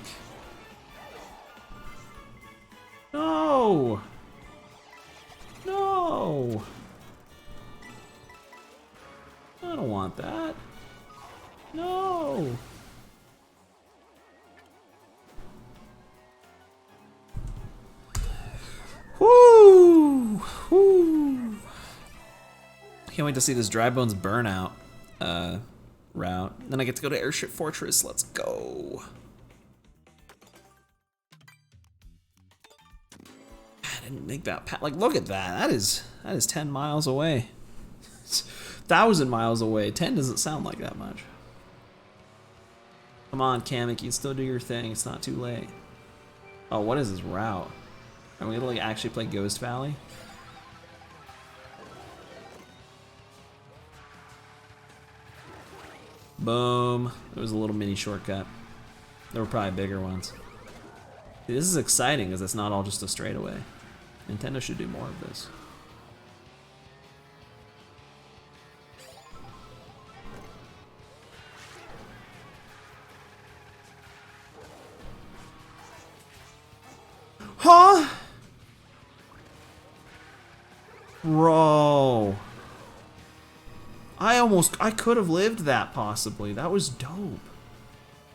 Speaker 2: No! No! I don't want that. No! Woo! Woo! Can't wait to see this Dry Bones Burnout route. Then I get to go to Airship Fortress. Let's go. I didn't think that. Like, look at that. That is 10 miles away. It's 1,000 miles away. 10 doesn't sound like that much. Come on, Kamek, you can still do your thing. It's not too late. Oh, what is this route? Are we able to actually play Ghost Valley? Boom. There was a little mini shortcut. There were probably bigger ones. See, this is exciting because it's not all just a straightaway. Nintendo should do more of this. Huh? Bro. I could have lived that possibly. That was dope.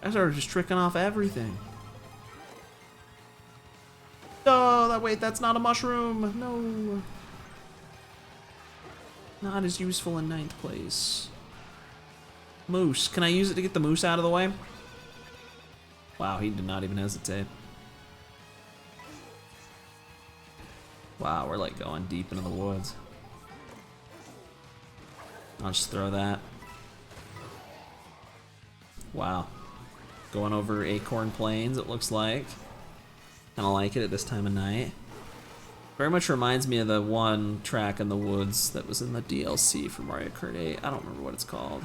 Speaker 2: I started just tricking off everything. Oh, wait, that's not a mushroom. No. Not as useful in 9th place. Moose. Can I use it to get the moose out of the way? Wow, he did not even hesitate. Wow, we're like going deep into the woods. I'll just throw that. Wow. Going over Acorn Plains, it looks like. Kinda like it at this time of night. Very much reminds me of the one track in the woods that was in the DLC for Mario Kart 8. I don't remember what it's called.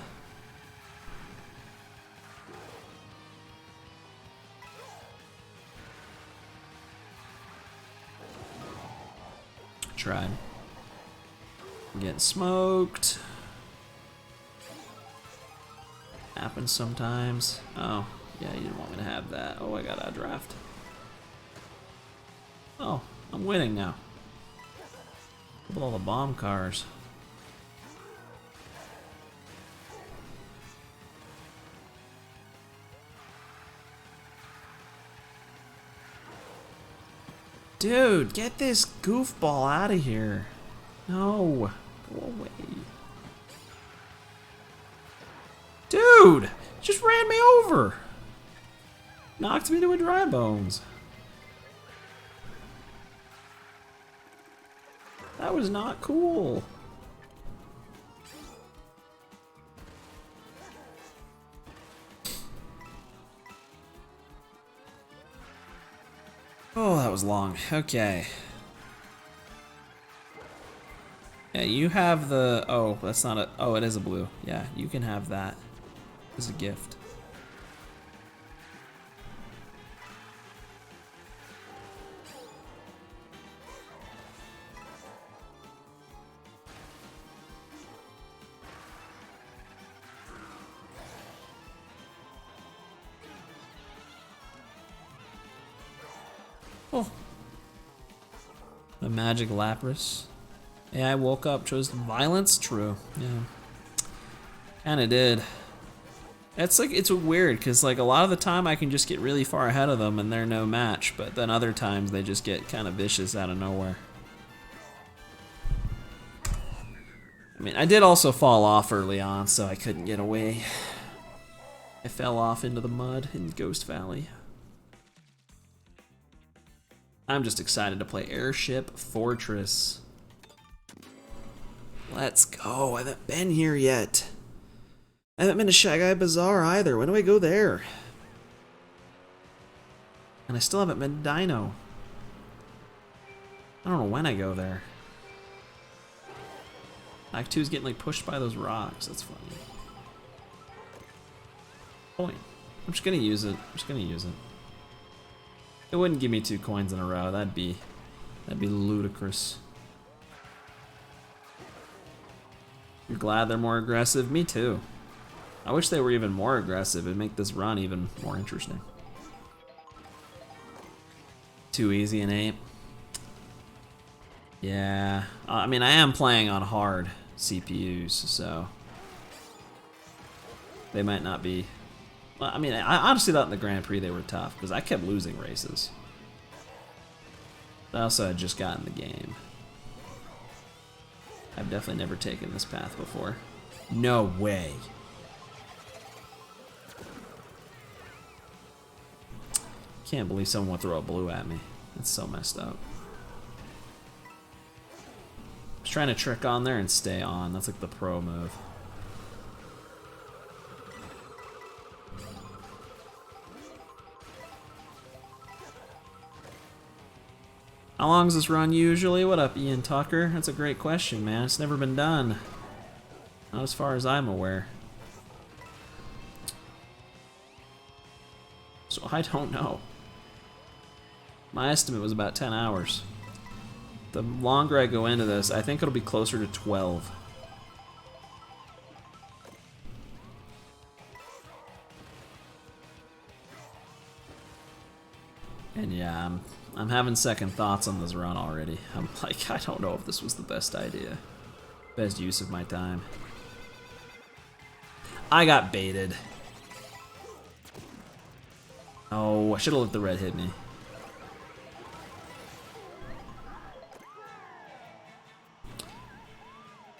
Speaker 2: Tried. I'm getting smoked. Happens sometimes. Oh, yeah, you didn't want me to have that. Oh, I got out of draft. Oh, I'm winning now. Look at all the bomb cars. Dude, get this goofball out of here. No, go away. Dude, just ran me over. Knocked me to a dry bones. That was not cool. Oh, that was long. Okay. Yeah, you have the... Oh, that's not a... Oh, it is a blue. Yeah, you can have that as a gift. Oh. The magic Lapras. Yeah, I woke up, chose violence. True. Yeah. Kinda did. It's like, it's weird, because like a lot of the time I can just get really far ahead of them and they're no match, but then other times they just get kind of vicious out of nowhere. I mean, I did also fall off early on, so I couldn't get away. I fell off into the mud in Ghost Valley. I'm just excited to play Airship Fortress. Let's go. I haven't been here yet. I haven't been to Shy Guy Bazaar either. When do I go there? And I still haven't been to Dino. I don't know when I go there. Act 2 is getting like pushed by those rocks. That's funny. Point. I'm just gonna use it. I'm just gonna use it. It wouldn't give me 2 coins in a row. That'd be ludicrous. You're glad they're more aggressive? Me too. I wish they were even more aggressive. It'd make this run even more interesting. Too easy an 8. Yeah, I mean, I am playing on hard CPUs, so they might not be. Well, I mean, I honestly thought in the Grand Prix they were tough because I kept losing races. I also had just gotten the game. I've definitely never taken this path before. No way. Can't believe someone would throw a blue at me. That's so messed up. I was trying to trick on there and stay on. That's like the pro move. How long is this run usually? What up, Ian Tucker? That's a great question, man. It's never been done. Not as far as I'm aware. So I don't know. My estimate was about 10 hours. The longer I go into this, I think it'll be closer to 12. And yeah, I'm having second thoughts on this run already. I'm like, I don't know if this was the best idea. Best use of my time. I got baited. Oh, I should have let the red hit me.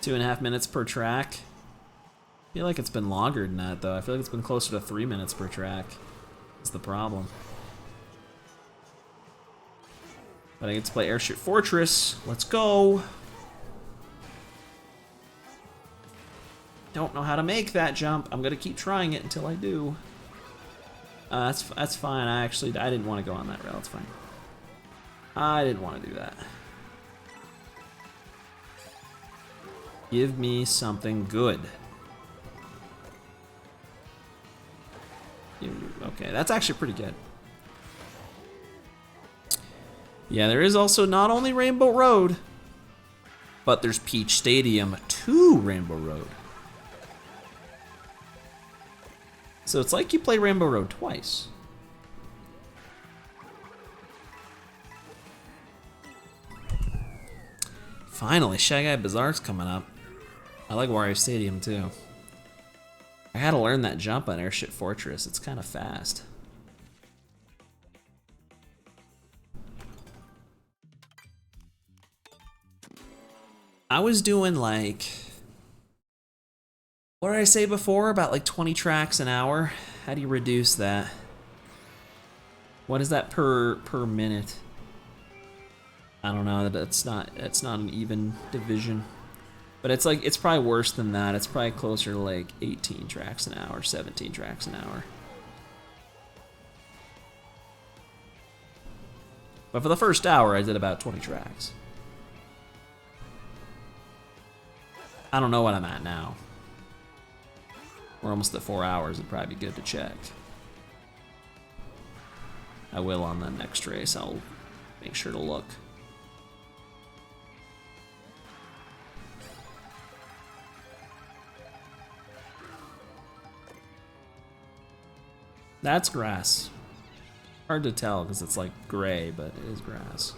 Speaker 2: Two and a half minutes per track. I feel like it's been longer than that, though. I feel like it's been closer to 3 minutes per track. That's the problem. But I get to play Airship Fortress. Let's go. Don't know how to make that jump. I'm gonna keep trying it until I do. That's fine. I didn't want to go on that rail. It's fine. I didn't want to do that. Give me something good. Okay, that's actually pretty good. Yeah, there is also not only Rainbow Road, but there's Peach Stadium to Rainbow Road. So it's like you play Rainbow Road twice. Finally, Shy Guy Bazaar's coming up. I like Wario Stadium too. I had to learn that jump on Airship Fortress. It's kind of fast. I was doing like, what did I say before? About like 20 tracks an hour. How do you reduce that? What is that per minute? I don't know. It's not an even division. But it's like, it's probably worse than that. It's probably closer to like 18 tracks an hour, 17 tracks an hour. But for the first hour, I did about 20 tracks. I don't know what I'm at now. We're almost at 4 hours. It'd probably be good to check. I will on the next race. I'll make sure to look. That's grass. Hard to tell because it's like gray, but it is grass.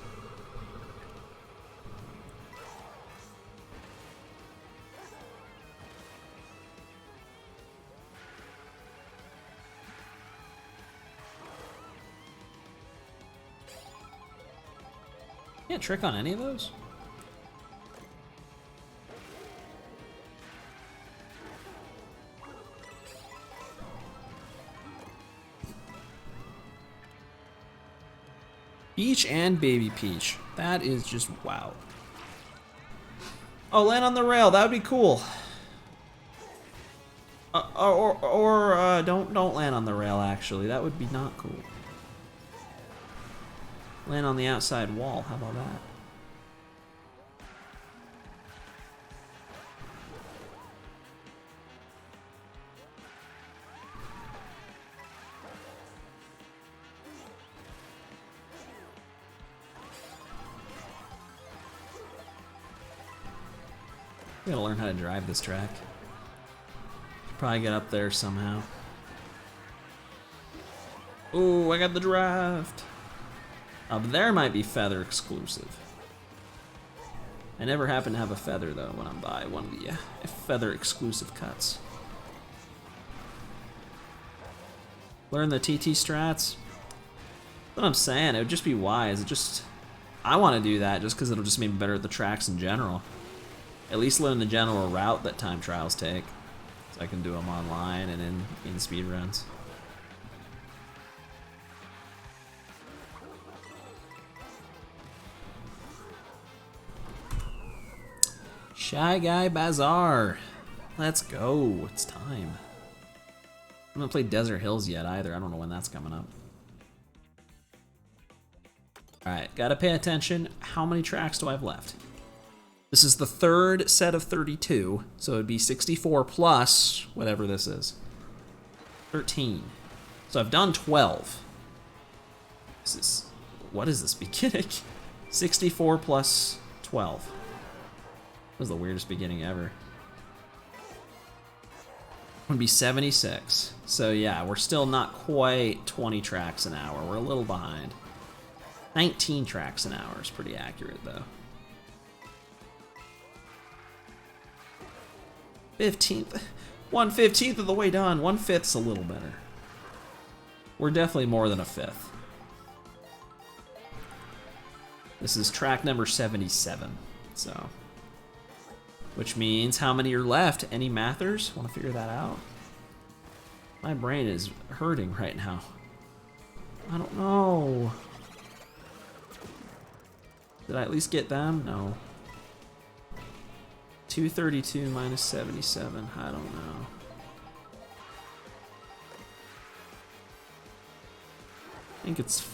Speaker 2: Can't trick on any of those? Peach and Baby Peach. That is just wow. Oh, land on the rail. That would be cool. Don't land on the rail. Actually, that would be not cool. Land on the outside wall. How about that? I gotta learn how to drive this track. Probably get up there somehow. Ooh, I got the draft. Up there might be feather exclusive. I never happen to have a feather though when I'm by one of the feather exclusive cuts. Learn the TT strats. That's what I'm saying, it would just be wise. I want to do that just because it'll just make me better at the tracks in general. At least learn the general route that time trials take, so I can do them online and in speedruns. Shy Guy Bazaar. Let's go. It's time. I haven't played Desert Hills yet either. I don't know when that's coming up. Alright, gotta pay attention. How many tracks do I have left? This is the third set of 32, so it'd be 64 plus whatever this is. 13. So I've done 12. What is this beginning? 64 plus 12. That was the weirdest beginning ever. Would be 76. So yeah, we're still not quite 20 tracks an hour. We're a little behind. 19 tracks an hour is pretty accurate though. 15th. 1/15 of the way done. 1/5's a little better. We're definitely more than a fifth. This is track number 77. So, which means how many are left? Any mathers? Want to figure that out? My brain is hurting right now. I don't know. Did I at least get them? No. 232 minus 77. I don't know. I think it's...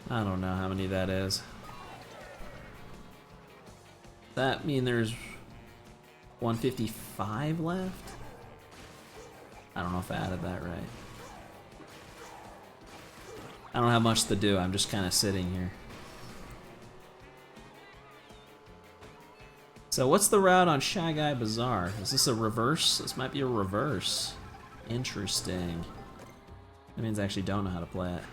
Speaker 2: I don't know how many that is. That mean there's 155 left? I don't know if I added that right. I don't have much to do, I'm just kind of sitting here. So what's the route on Shy Guy Bazaar? Is this a reverse? This might be a reverse. Interesting. That means I actually don't know how to play it.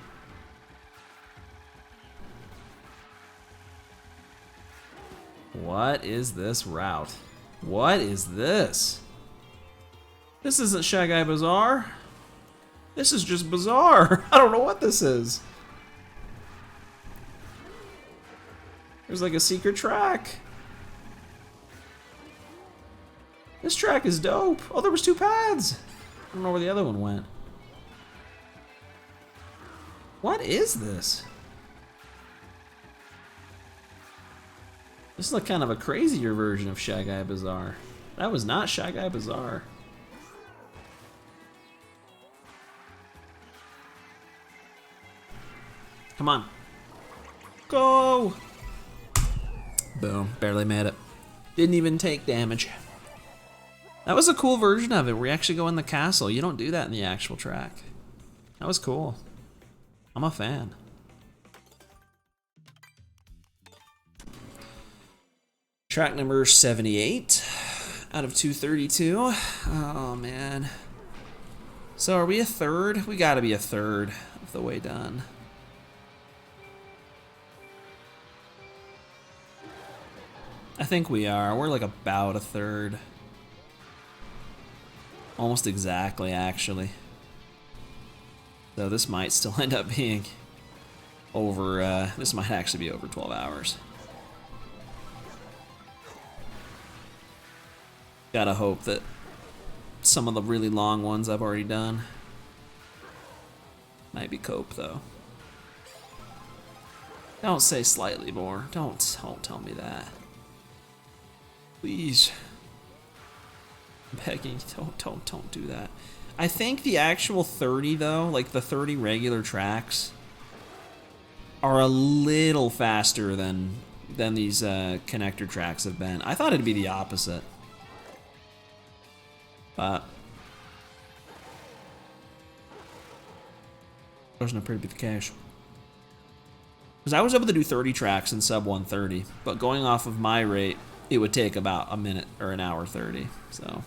Speaker 2: What is this route? What is this? This isn't Shy Guy Bazaar. This is just bizarre. I don't know what this is. There's like a secret track. This track is dope. Oh, there was 2 paths. I don't know where the other one went. What is this? This is like kind of a crazier version of Shy Guy Bazaar. That was not Shy Guy Bazaar. Come on. Go! Boom. Barely made it. Didn't even take damage. That was a cool version of it where you actually go in the castle. You don't do that in the actual track. That was cool. I'm a fan. Track number 78 out of 232. Oh man. So are we a third? We gotta be a third of the way done. I think we are. We're like about a third. Almost exactly, actually. So this might still end up being over, this might actually be over 12 hours. Gotta hope that some of the really long ones I've already done might be cope, though. Don't say slightly more. Don't tell me that. Please. I'm begging, don't do that. I think the actual 30 though, like the 30 regular tracks, are a little faster than these connector tracks have been. I thought it'd be the opposite. But doesn't appear to be the case. Because I was able to do 30 tracks in sub 130, but going off of my rate, it would take about a minute or an hour 30. So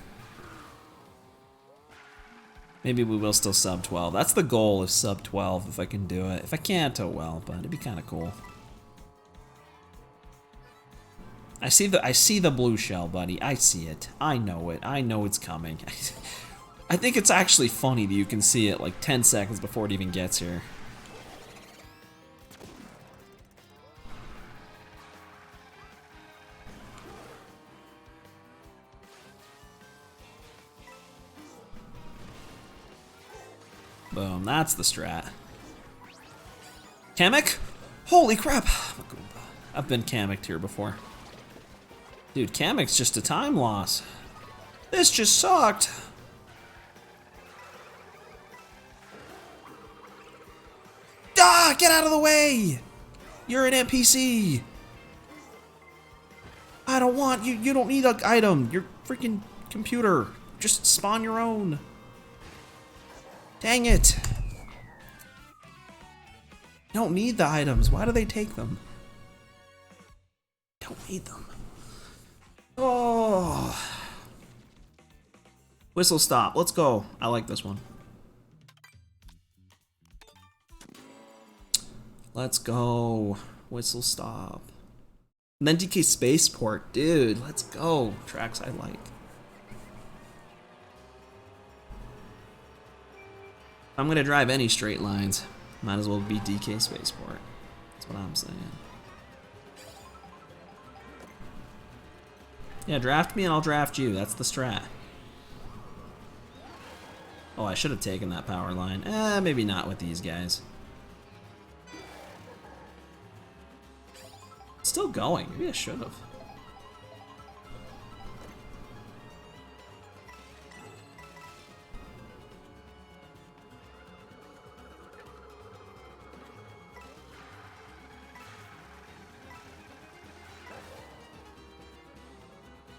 Speaker 2: maybe we will still sub 12. That's the goal, is sub 12 if I can do it. If I can't, oh well, but it'd be kind of cool. I see the blue shell, buddy. I see it. I know it. I know it's coming. I think it's actually funny that you can see it like 10 seconds before it even gets here. Boom, that's the strat. Kamek? Holy crap! I've been Kamek'd here before. Dude, Kamek's just a time loss. This just sucked. Ah, get out of the way! You're an NPC. I don't want you. You don't need an item. You're freaking computer. Just spawn your own. Dang it. Don't need the items. Why do they take them? Don't need them. Oh. Whistle stop. Let's go. I like this one. Let's go. Whistle stop. And then DK Spaceport. Dude, let's go. Tracks I like. I'm gonna drive any straight lines. Might as well be DK Spaceport. That's what I'm saying. Yeah, draft me and I'll draft you. That's the strat. Oh, I should have taken that power line. Maybe not with these guys. Still going. Maybe I should have.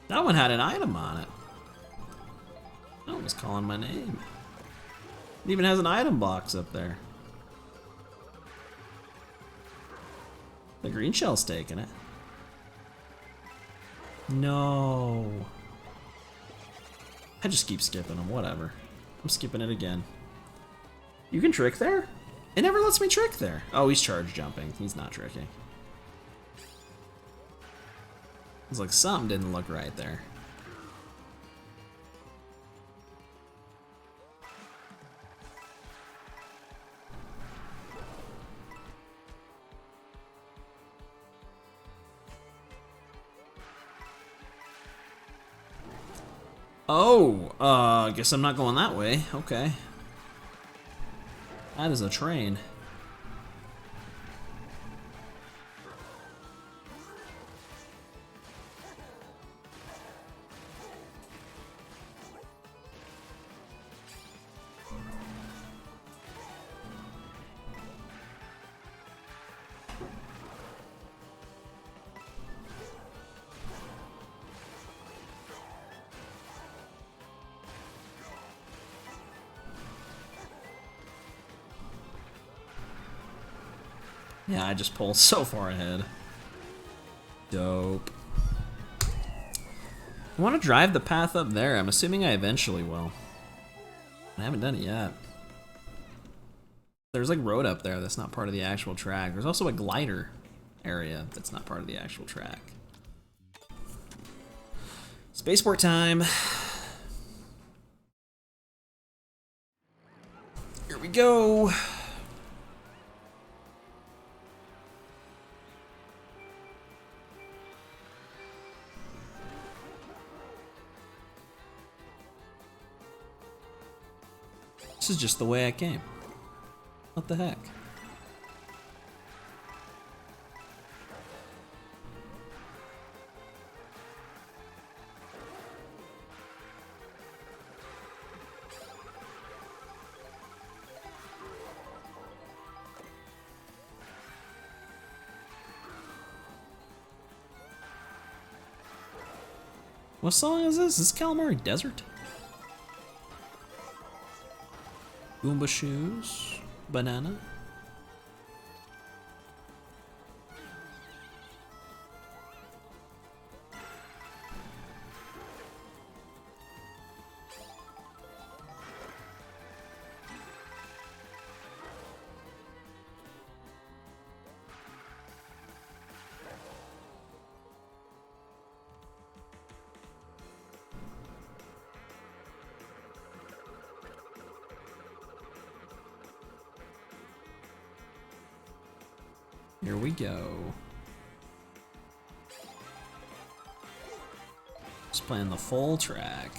Speaker 2: That one had an item on it. That one was calling my name. It even has an item box up there. The green shell's taking it. No. I just keep skipping them, whatever. I'm skipping it again. You can trick there? It never lets me trick there. Oh, he's charge jumping. He's not tricking. It's like something didn't look right there. Oh, I guess I'm not going that way. Okay. That is a train. Yeah, I just pulled so far ahead. Dope. I want to drive the path up there. I'm assuming I eventually will. I haven't done it yet. There's like road up there that's not part of the actual track. There's also a glider area that's not part of the actual track. Spaceport time. Here we go. This is just the way I came. What the heck? What song is this? Is this Calamari Desert? Goomba shoes, banana. Here we go. Just playing the full track.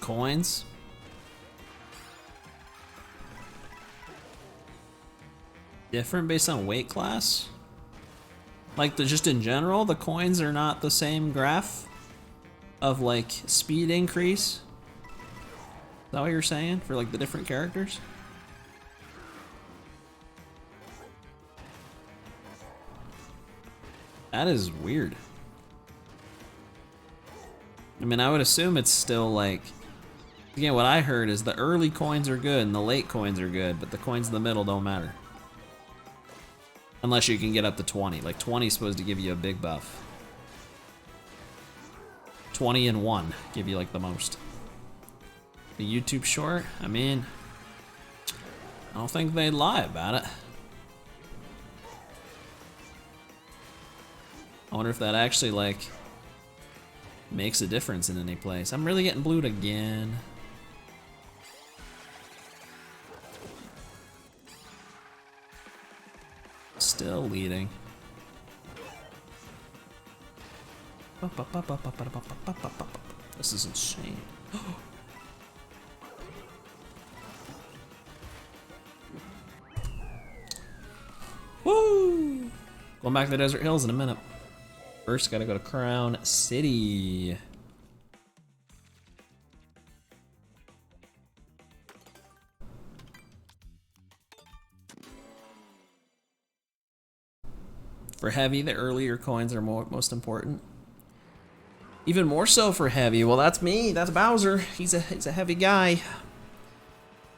Speaker 2: Coins. Different based on weight class? Like just in general, the coins are not the same graph of like speed increase? Is that what you're saying for like the different characters? That is weird. I mean, I would assume it's still like, again, what I heard is the early coins are good and the late coins are good, but the coins in the middle don't matter. Unless you can get up to 20. Like 20 is supposed to give you a big buff. 20 and 1 give you like the most. The YouTube short, I mean, I don't think they'd lie about it. I wonder if that actually like makes a difference in any place. I'm really getting blued again. Still leading. This is insane. Woo! Going back to the Desert Hills in a minute. First, gotta go to Crown City. For heavy, the earlier coins are most important. Even more so for heavy. Well, that's me. That's Bowser. He's a heavy guy.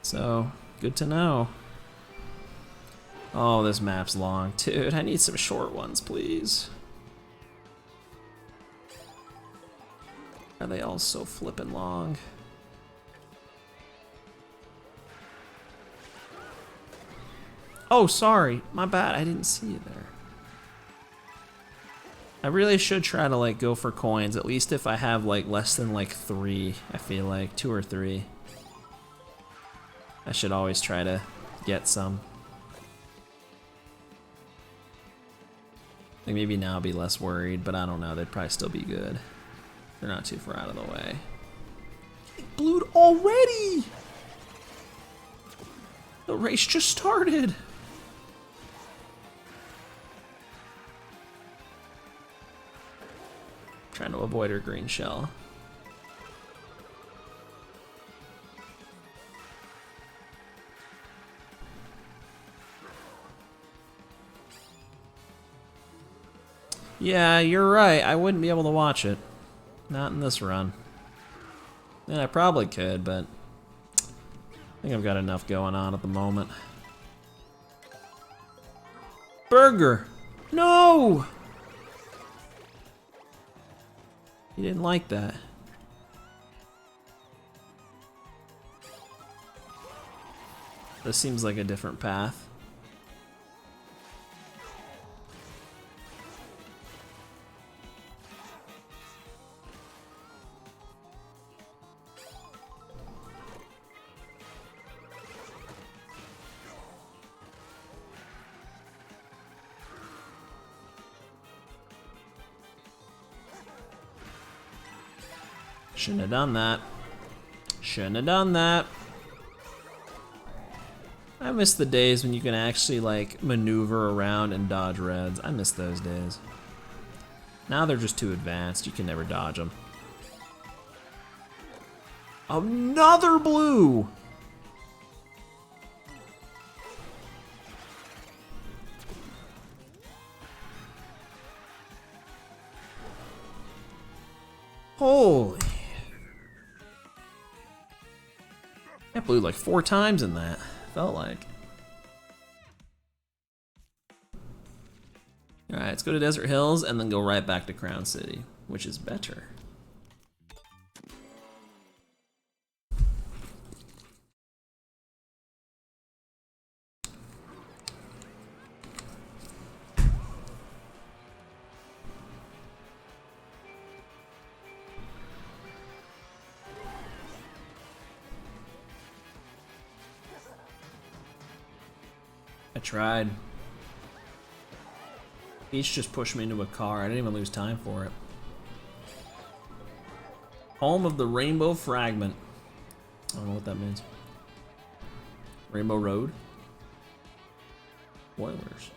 Speaker 2: So good to know. Oh, this map's long, dude. I need some short ones, please. Are they all so flippin' long? Oh, sorry. My bad. I didn't see you there. I really should try to like go for coins, at least if I have like less than like 3, I feel like 2 or 3. I should always try to get some. Like maybe now I'll be less worried, but I don't know, they'd probably still be good. They're not too far out of the way. It blued already! The race just started! Trying to avoid her green shell. Yeah, you're right. I wouldn't be able to watch it. Not in this run. And I probably could, but I think I've got enough going on at the moment. Burger! No! He didn't like that. This seems like a different path. Shouldn't have done that. Shouldn't have done that. I miss the days when you can actually like maneuver around and dodge reds. I miss those days. Now they're just too advanced. You can never dodge them. Another blue! Holy. I blew like 4 times in that. Felt like. Alright, let's go to Desert Hills and then go right back to Crown City, which is better. tried. Each just pushed me into a car. I didn't even lose time for it. Home of the Rainbow Fragment. I don't know what that means. Rainbow Road? Spoilers.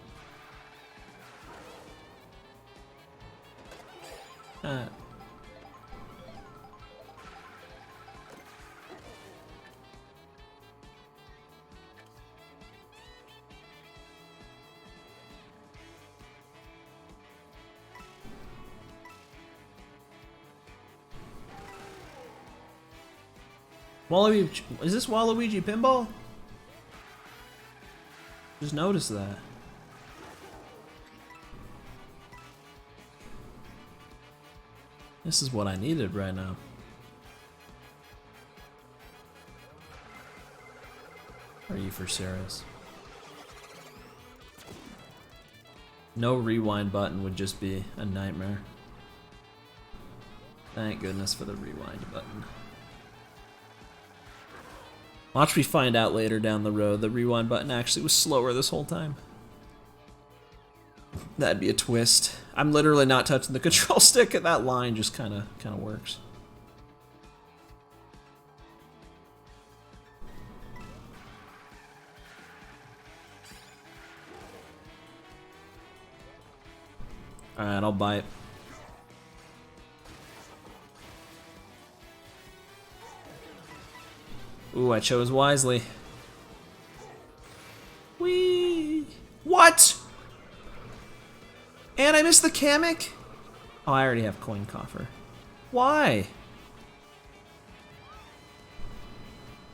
Speaker 2: Waluigi, is this Waluigi Pinball? Just noticed that. This is what I needed right now. Are you for serious? No rewind button would just be a nightmare. Thank goodness for the rewind button. Watch me find out later down the road the rewind button actually was slower this whole time. That'd be a twist. I'm literally not touching the control stick, and that line just kind of works. All right, I'll bite. Ooh, I chose wisely. Whee! What? And I missed the Kamek? Oh, I already have coin coffer. Why?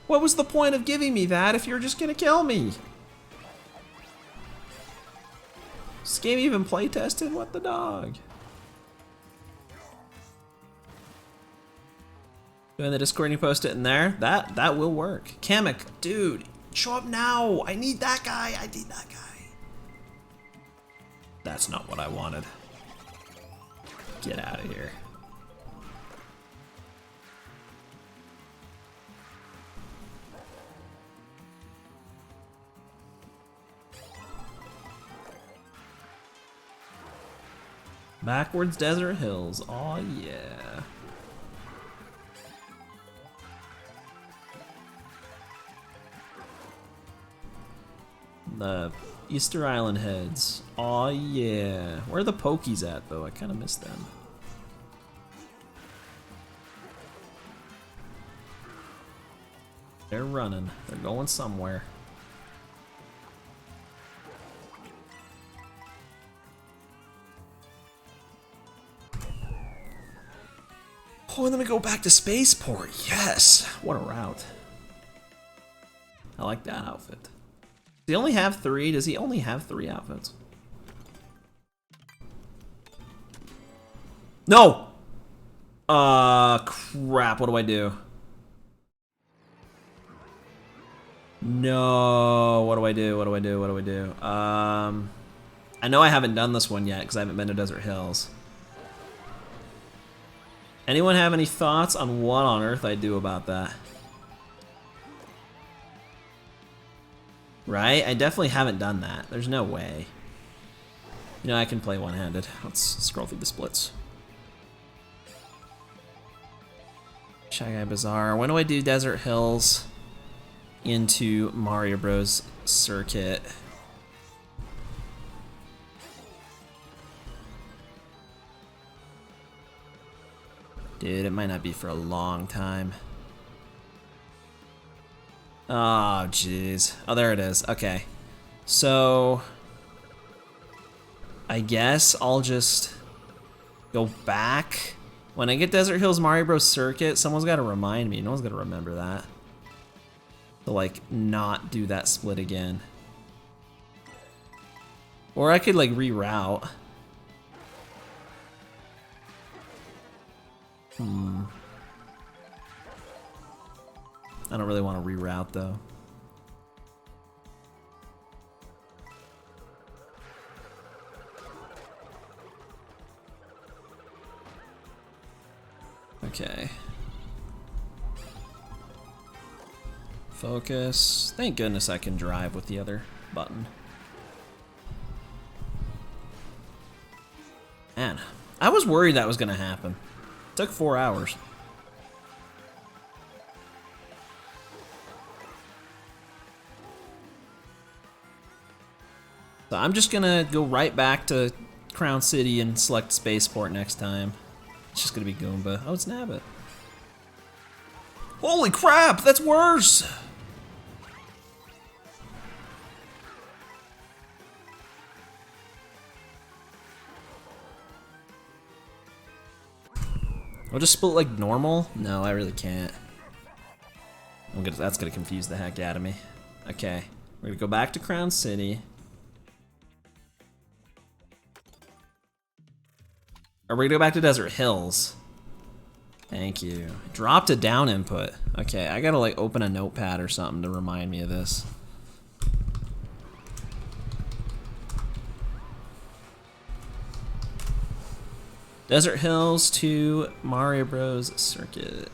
Speaker 2: What was the point of giving me that if you're just gonna kill me? Is this game even play tested? What the dog? In the Discord, you post it in there. That will work. Kamek, dude, show up now. I need that guy. I need that guy. That's not what I wanted. Get out of here. Backwards Desert Hills. Aw, yeah. The Easter Island heads. Aw, yeah. Where are the Pokies at, though? I kind of miss them. They're running. They're going somewhere. Oh, and then we go back to Spaceport. Yes! What a route. I like that outfit. Does he only have 3? Does he only have 3 outfits? No! Crap, what do I do? No, what do I do? What do I do? What do I do? I know I haven't done this one yet because I haven't been to Desert Hills. Anyone have any thoughts on what on earth I do about that? Right? I definitely haven't done that. There's no way. You know, I can play one-handed. Let's scroll through the splits. Shy Guy Bazaar. When do I do Desert Hills into Mario Bros. Circuit? Dude, it might not be for a long time. Oh, jeez. Oh, there it is. Okay. So, I guess I'll just go back. When I get Desert Hills Mario Bros. Circuit, someone's got to remind me. No one's going to remember that. To, like, not do that split again. Or I could, like, reroute. I don't really want to reroute though. Okay. Focus. Thank goodness I can drive with the other button. Man, I was worried that was gonna happen. It took 4 hours. So I'm just gonna go right back to Crown City and select Spaceport next time. It's just gonna be Goomba. Oh, it's Nabbit. Holy crap, that's worse! I'll just split like normal? No, I really can't. That's gonna confuse the heck out of me. Okay, we're gonna go back to Crown City. Or we're gonna go back to Desert Hills. Thank you. Dropped a down input. Okay, I gotta like open a notepad or something to remind me of this. Desert Hills to Mario Bros. Circuit.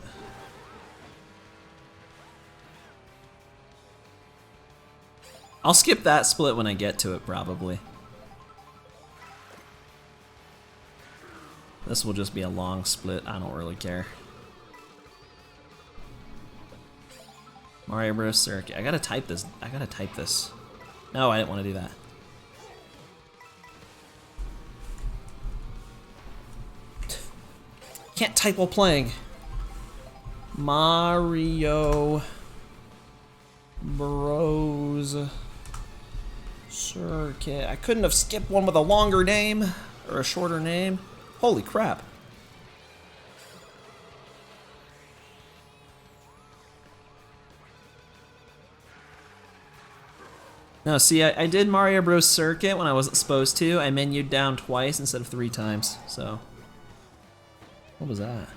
Speaker 2: I'll skip that split when I get to it, probably. This will just be a long split. I don't really care. Mario Bros. Circuit. I gotta type this. I gotta type this. No, I didn't want to do that. Can't type while playing. Mario Bros. Circuit. I couldn't have skipped one with a longer name or a shorter name. Holy crap. No, see, I did Mario Bros. Circuit when I wasn't supposed to. I menued down twice instead of 3 times, so. What was that?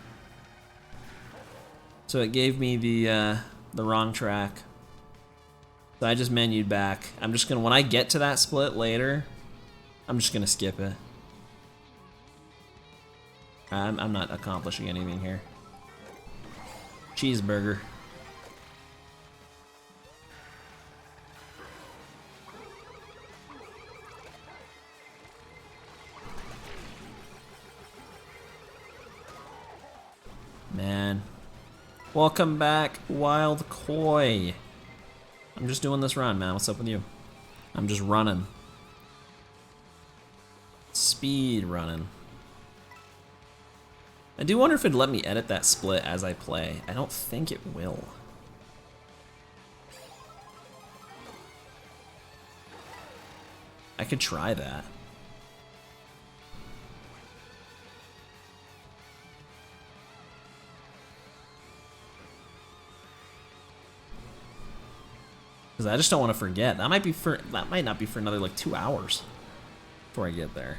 Speaker 2: So it gave me the wrong track. So I just menued back. I'm just gonna, when I get to that split later, I'm just gonna skip it. I'm not accomplishing anything here. Cheeseburger. Man. Welcome back, Wild Koi. I'm just doing this run, man. What's up with you? I'm just running. Speed running. I do wonder if it'd let me edit that split as I play. I don't think it will. I could try that. Because I just don't want to forget. That might not be for another like 2 hours before I get there.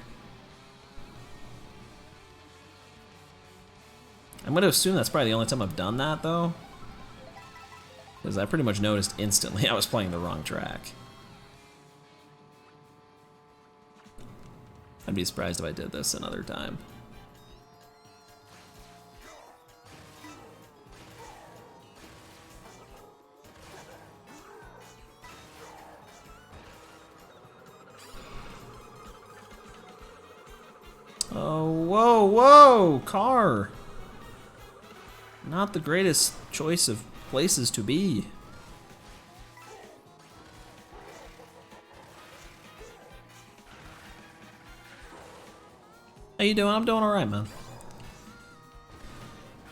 Speaker 2: I'm going to assume that's probably the only time I've done that, though. Because I pretty much noticed instantly I was playing the wrong track. I'd be surprised if I did this another time. Oh, whoa, whoa, car. Not the greatest choice of places to be. How you doing? I'm doing alright, man.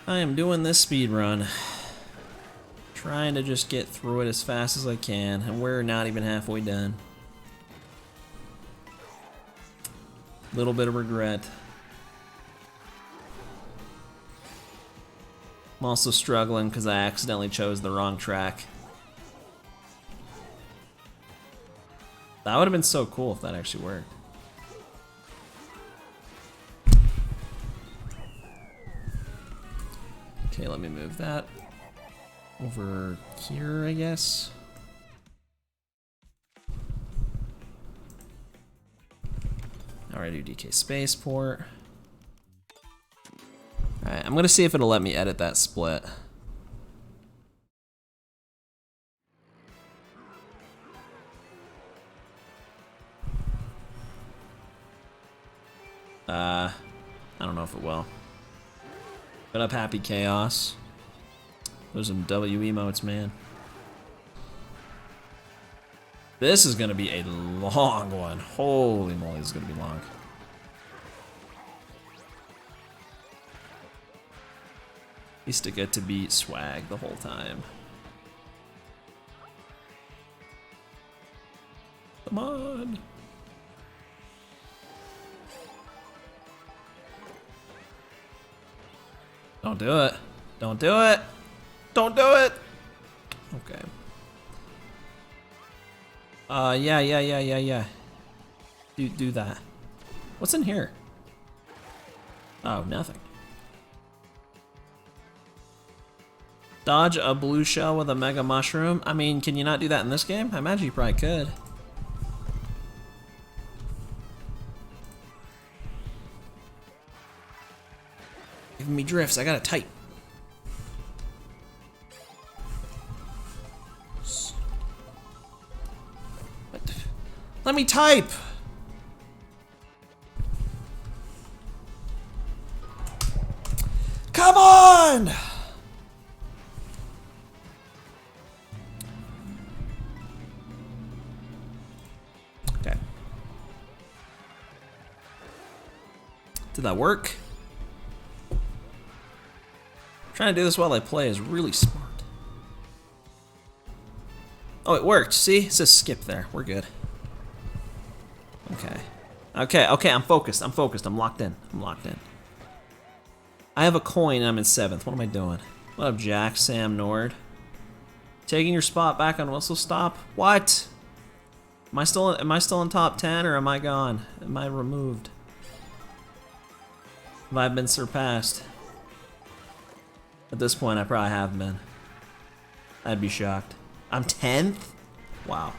Speaker 2: I am doing this speed run. Trying to just get through it as fast as I can, and we're not even halfway done. Little bit of regret. I'm also struggling because I accidentally chose the wrong track. That would have been so cool if that actually worked. Okay, let me move that over here, I guess. Alright, do DK Spaceport. Alright, I'm gonna see if it'll let me edit that split.
Speaker 1: I don't know if it will. What up, Happy Chaos? Those are some W emotes, man. This is gonna be a long one. Holy moly, this is gonna be long. Used to get to be swag the whole time. Come on. Don't do it. Don't do it. Don't do it. Okay. Yeah. Do that. What's in here? Oh, nothing. Dodge a blue shell with a mega mushroom? I mean, can you not do that in this game? I imagine you probably could. Giving me drifts, I gotta type. What? Let me type! Come on! Okay. Did that work? Trying to do this while I play is really smart. Oh, it worked. See? It says skip there. We're good. Okay, I'm focused. I'm locked in. I have a coin and I'm in 7th. What am I doing? What up, Jack, Sam, Nord? Taking your spot back on Whistle Stop? What? Am I still in top 10 or am I gone? Am I removed? Have I been surpassed? At this point, I probably have been. I'd be shocked. I'm 10th? Wow.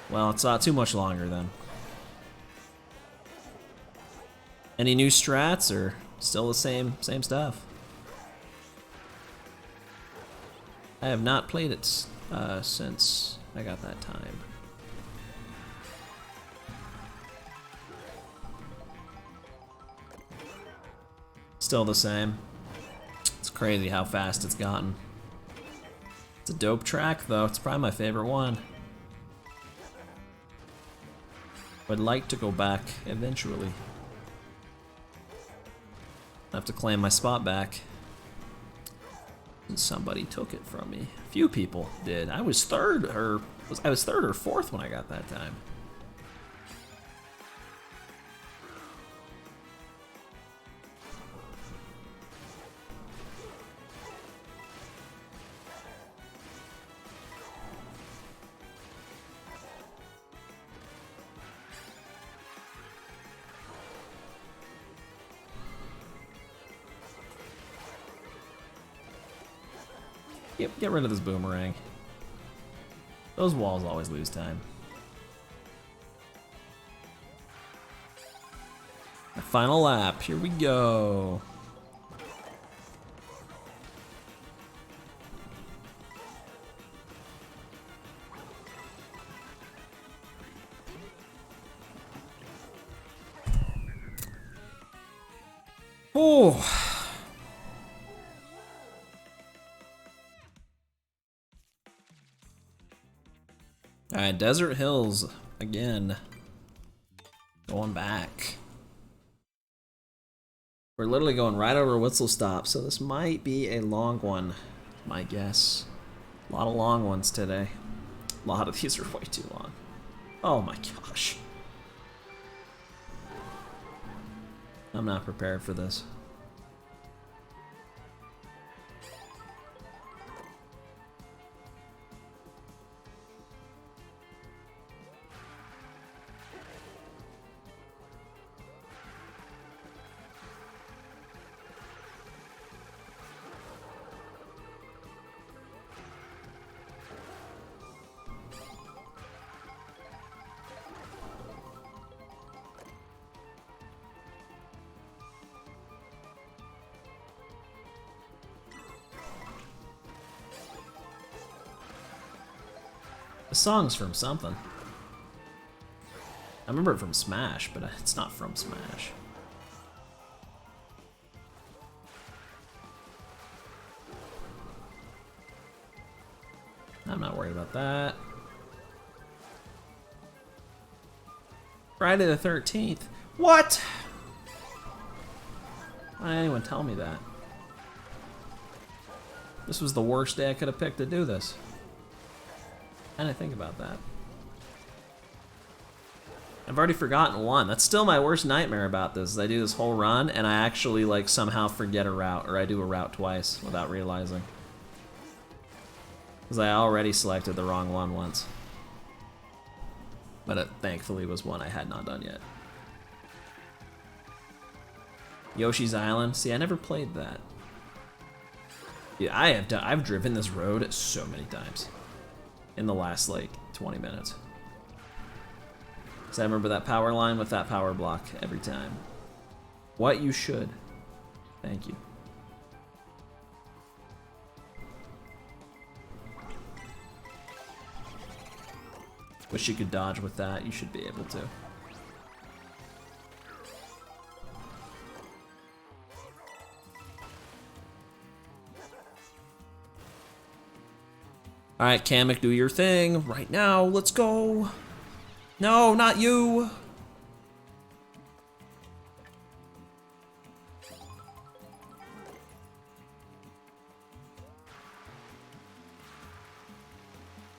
Speaker 1: Well, it's not too much longer then. Any new strats or still the same stuff? I have not played it since I got that time. Still the same. It's crazy how fast it's gotten. It's a dope track though, it's probably my favorite one. Would like to go back eventually. I have to claim my spot back. And somebody took it from me. A few people did. I was third or fourth when I got that time. Get rid of this boomerang. Those walls always lose time. My final lap, here we go. Oh. Alright, Desert Hills again. Going back. We're literally going right over Whistle Stop, so this might be a long one, my guess. A lot of long ones today. A lot of these are way too long. Oh my gosh. I'm not prepared for this. The song's from something. I remember it from Smash, but it's not from Smash. worried about that. Friday the 13th. What? Why didn't anyone tell me that? This was the worst day I could have picked to do this. I didn't think about that. I've already forgotten one. That's still my worst nightmare about this. Is I do this whole run and I actually like somehow forget a route, or I do a route twice without realizing. Because I already selected the wrong one once. But it thankfully was one I had not done yet. Yoshi's Island. See, I never played that. Yeah, I've driven this road so many times in the last like 20 minutes. So I remember that power line with that power block every time. What you should. Thank you. Wish you could dodge with that. You should be able to. Alright, Kamek, do your thing right now. Let's go. No, not you.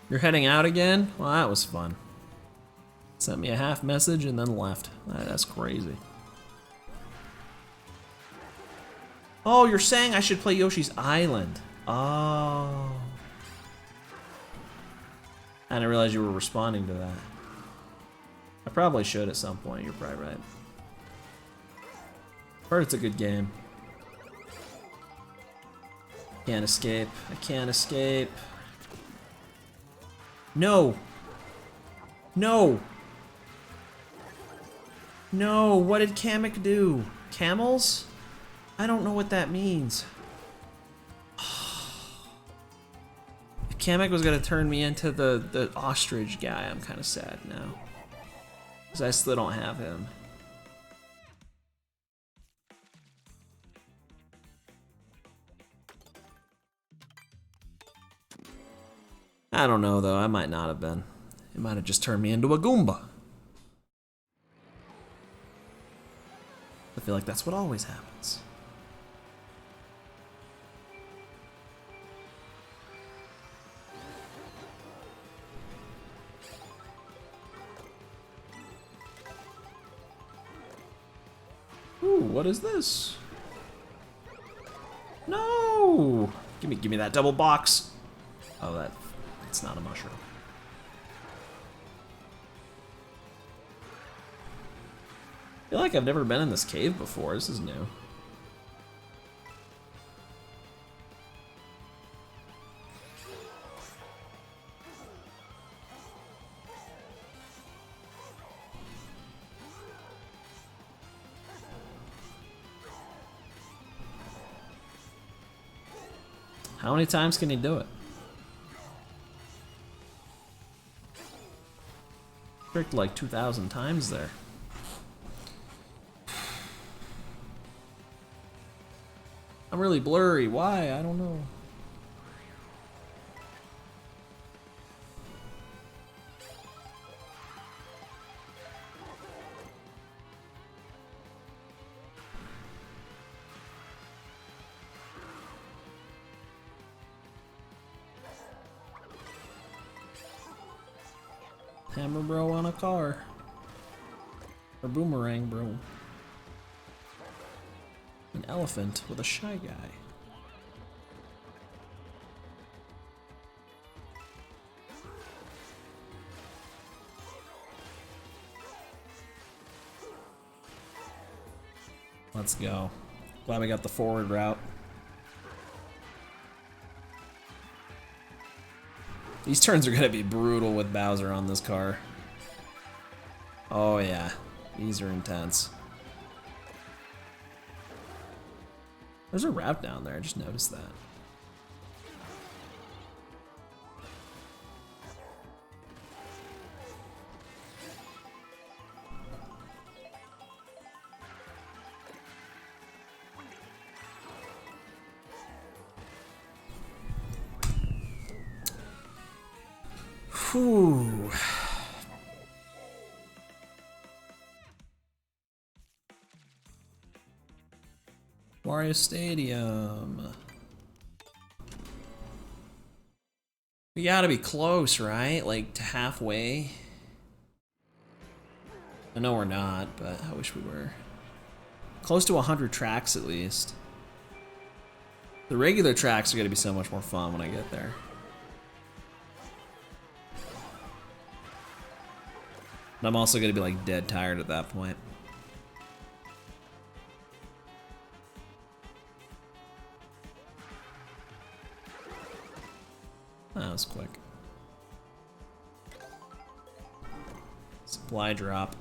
Speaker 1: You're heading out again? Well, that was fun. Sent me a half message and then left. That's crazy. Oh, you're saying I should play Yoshi's Island. Oh. I didn't realize you were responding to that. I probably should at some point, you're probably right. Heard it's a good game. Can't escape, I can't escape. No! No! No, what did Kamek do? Camels? I don't know what that means. If Kamek was gonna turn me into the ostrich guy, I'm kinda sad now. Because I still don't have him. I don't know though, I might not have been. It might have just turned me into a Goomba. I feel like that's what always happens. Ooh, what is this? No! Give me that double box. Oh, it's not a mushroom. I feel like I've never been in this cave before. This is new. How many times can he do it? Tricked like 2,000 times there. I'm really blurry. Why? I don't know. Hammer bro on a car. Or boomerang bro. An elephant with a shy guy. Let's go. Glad we got the forward route. These turns are gonna be brutal with Bowser on this car. Oh yeah, these are intense. There's a route down there, I just noticed that.
Speaker 2: Whew. Wario Stadium. We gotta be close, right? Like to halfway. I know we're not, but I wish we were. Close to 100 tracks at least. The regular tracks are gonna be so much more fun when I get there. And I'm also gonna be like dead tired at that point. That was quick. Supply drop.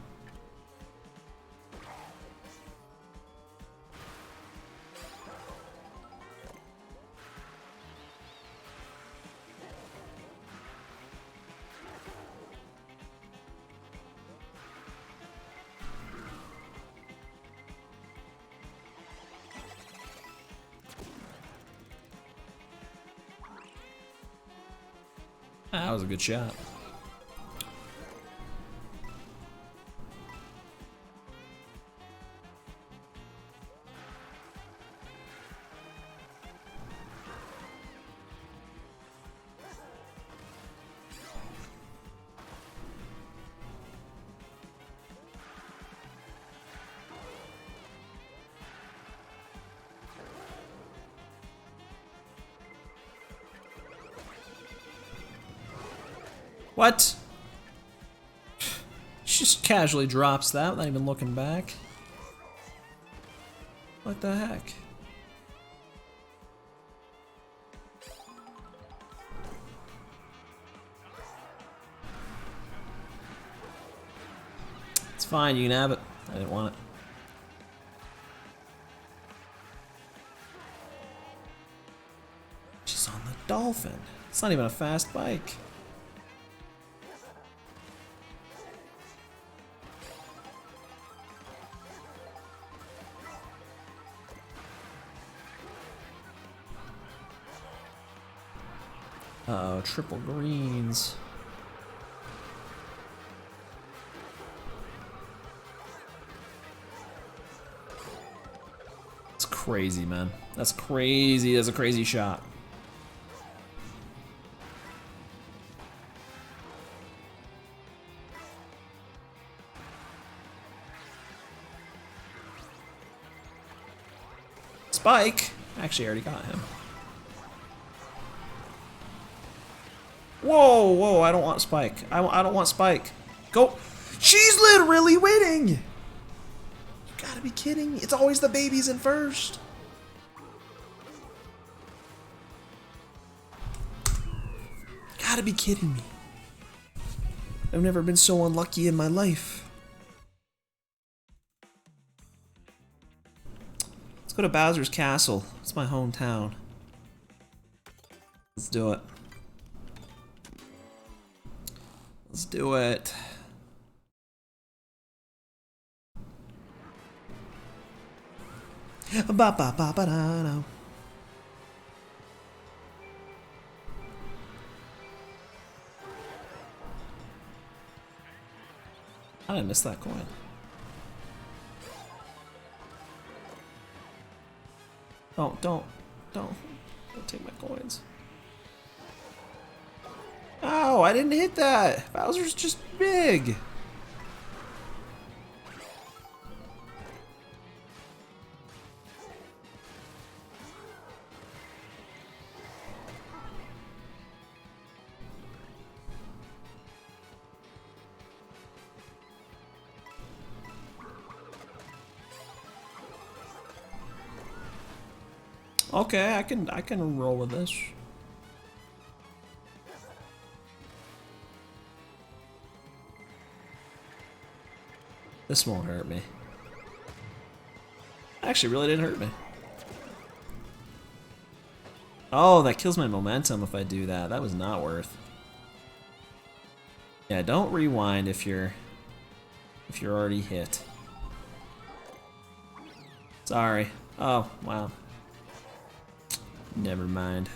Speaker 2: That was a good shot. What? She just casually drops that, not even looking back. What the heck? It's fine, you can have it. I didn't want it. She's on the Dolphin. It's not even a fast bike. Uh-oh, triple greens. It's crazy, man. That's crazy. That's a crazy shot. Spike! Actually, I already got him. Whoa, whoa, I don't want Spike. I don't want Spike. Go. She's literally winning! You gotta be kidding me. It's always the babies in first. Gotta be kidding me. I've never been so unlucky in my life. Let's go to Bowser's Castle. It's my hometown. Let's do it. Let's do it. Ba ba ba ba da da. I didn't miss that coin. Don't take my coins. Oh, I didn't hit that. Bowser's just big. Okay, I can roll with this. This won't hurt me. Actually, really didn't hurt me. Oh, that kills my momentum if I do that. That was not worth. Yeah, don't rewind if you're already hit. Sorry. Oh, wow. Never mind.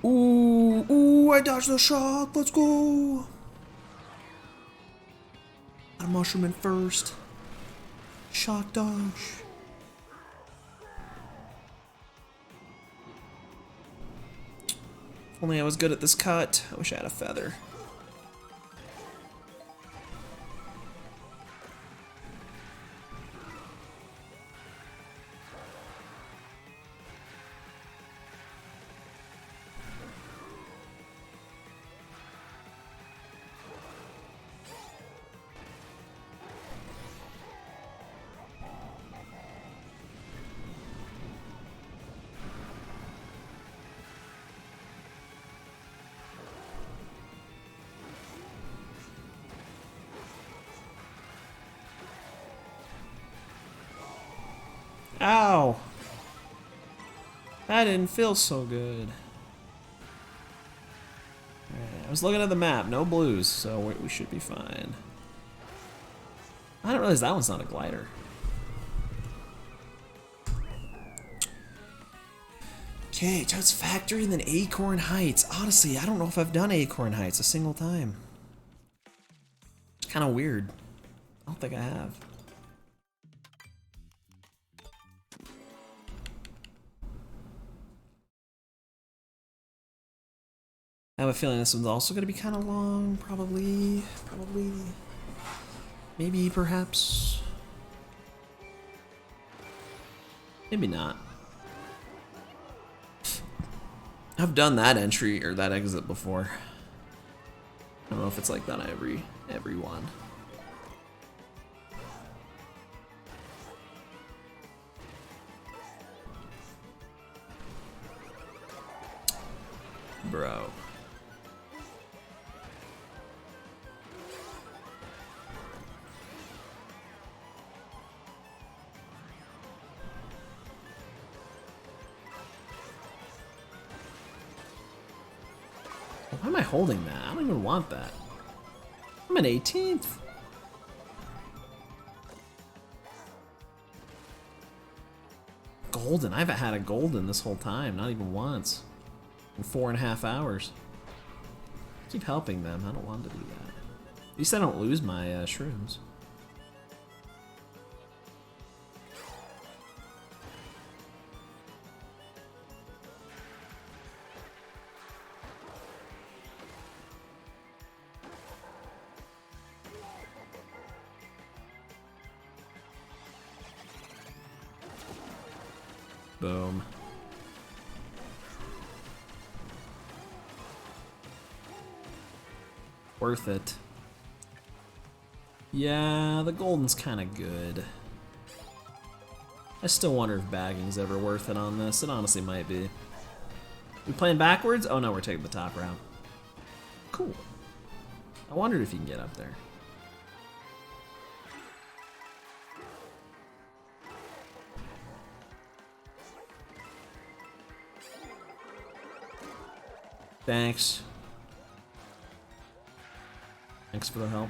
Speaker 1: Ooh, I dodged the shock. Let's go. Got a mushroom in first. Shock dodge. If only I was good at this cut. I wish I had a feather. Ow! That didn't feel so good. Alright, I was looking at the map, no blues, so we should be fine. I didn't realize that one's not a glider. Okay, Toad's Factory and then Acorn Heights. Honestly, I don't know if I've done Acorn Heights a single time. It's kind of weird. I don't think I have. I have a feeling this one's also going to be kind of long, probably, maybe, perhaps, maybe not. I've done that entry or that exit before. I don't know if it's like that on every one. Bro. Why am I holding that? I don't even want that. I'm an 18th. Golden. I haven't had a golden this whole time. Not even once. In 4.5 hours. Keep helping them. I don't want to do that. At least I don't lose my shrooms. Boom. Worth it. Yeah, the golden's kind of good. I still wonder if bagging's ever worth it on this. It honestly might be. We playing backwards? Oh no, we're taking the top route. Cool. I wondered if you can get up there. Thanks. Thanks for the help.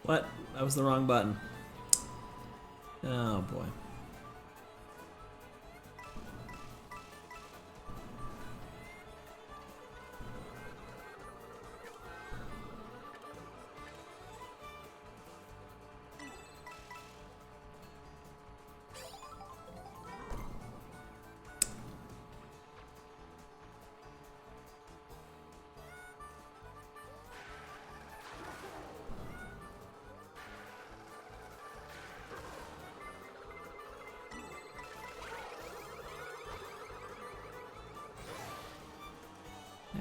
Speaker 2: What? That was the wrong button. Oh boy.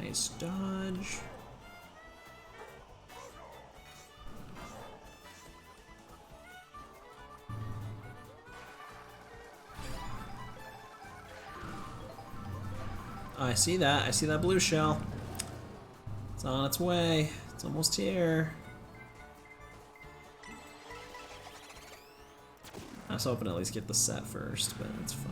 Speaker 2: Nice dodge. I see that. I see that blue shell. It's on its way. It's almost here. I was hoping to at least get the set first, but it's fine.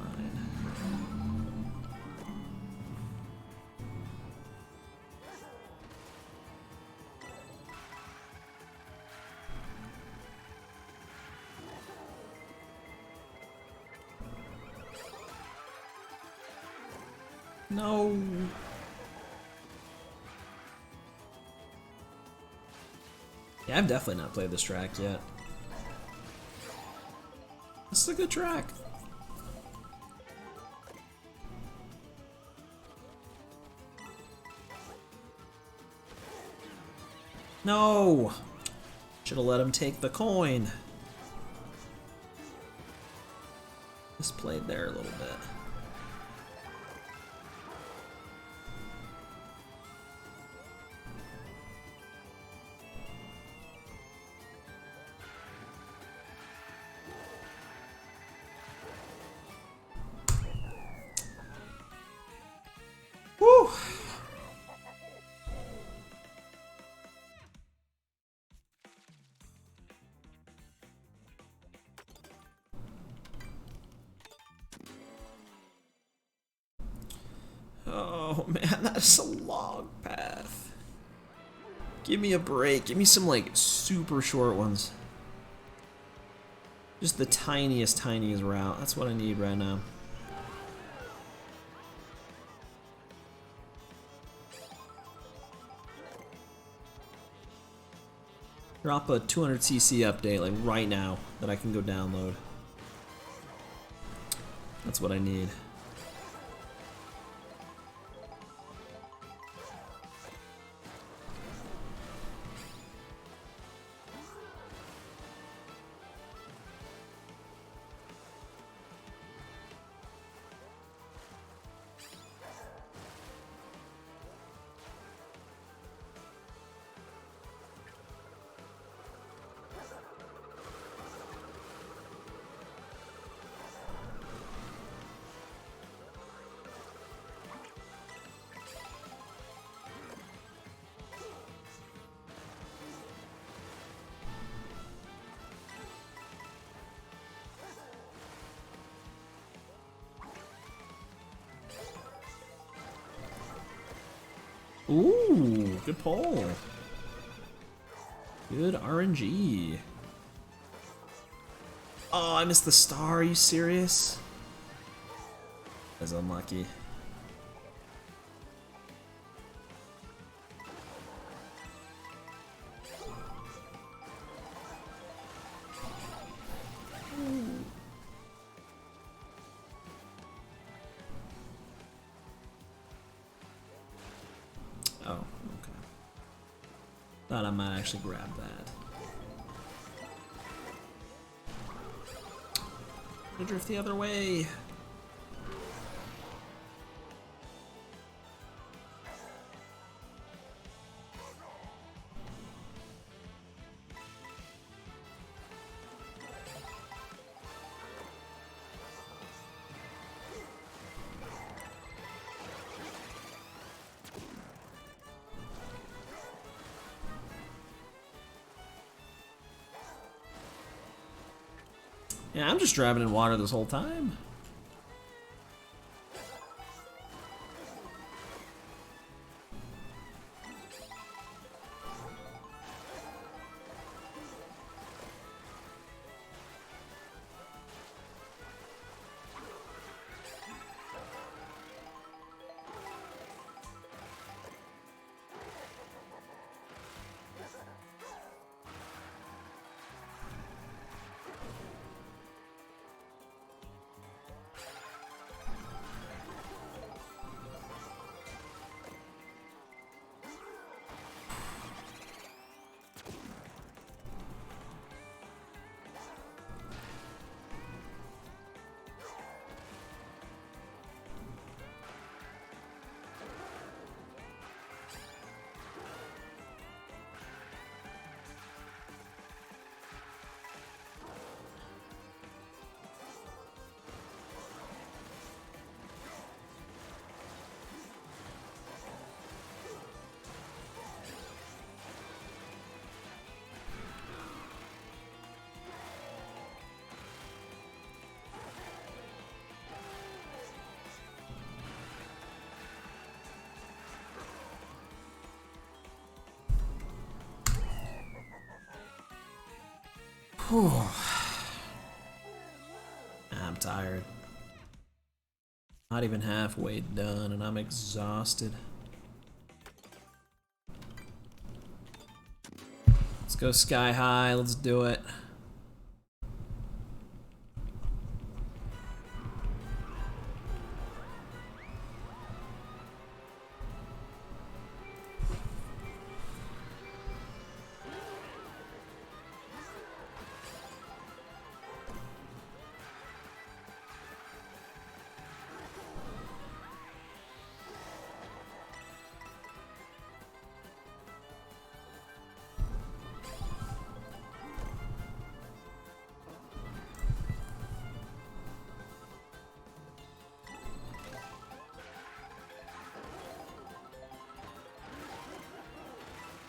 Speaker 2: No. Yeah, I've definitely not played this track yet. This is a good track. No! Should have let him take the coin. Misplayed there a little bit. Woo! Oh man, that's a long path. Give me a break. Give me some like super short ones. Just the tiniest route. That's what I need right now. Drop a 200cc update like right now that I can go download. That's what I need. Ooh, good pull. Good RNG. Oh, I missed the star. Are you serious? That's unlucky. Oh, okay. Thought I might actually grab that. Gonna drift the other way. Yeah, I'm just driving in water this whole time. Whew. I'm tired. Not even halfway done, and I'm exhausted. Let's go sky high. Let's do it.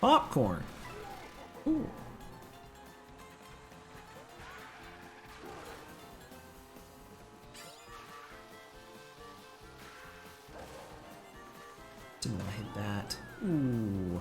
Speaker 2: Popcorn. Ooh. Didn't want to hit that. Ooh.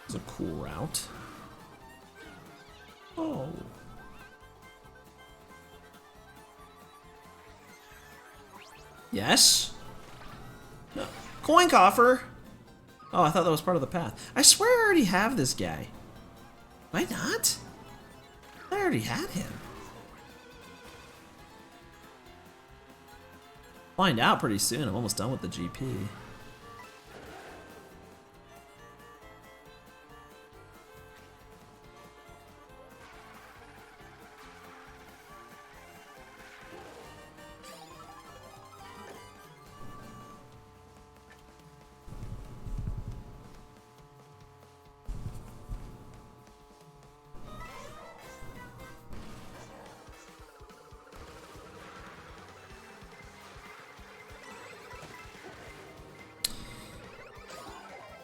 Speaker 2: It's a cool route. Oh. Yes? No. Coin coffer! Oh, I thought that was part of the path. I swear I already have this guy. Why not? I already had him. Find out pretty soon. I'm almost done with the GP.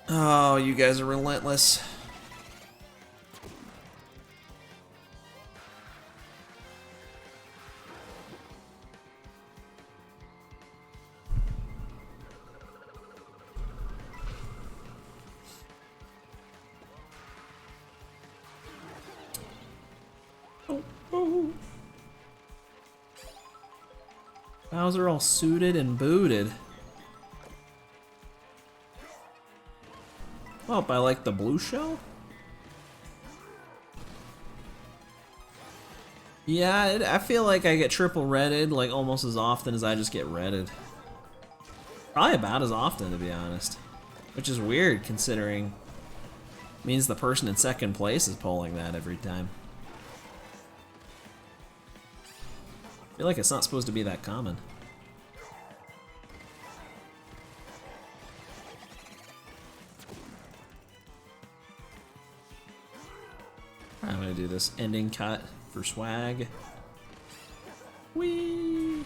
Speaker 2: Oh, you guys are relentless. Oh, oh. Bowser all suited and booted. Oh, I like the blue shell? Yeah, I feel like I get triple redded like almost as often as I just get redded. Probably about as often, to be honest. Which is weird considering it means the person in second place is pulling that every time. I feel like it's not supposed to be that common. I'm gonna do this ending cut for swag. Whee!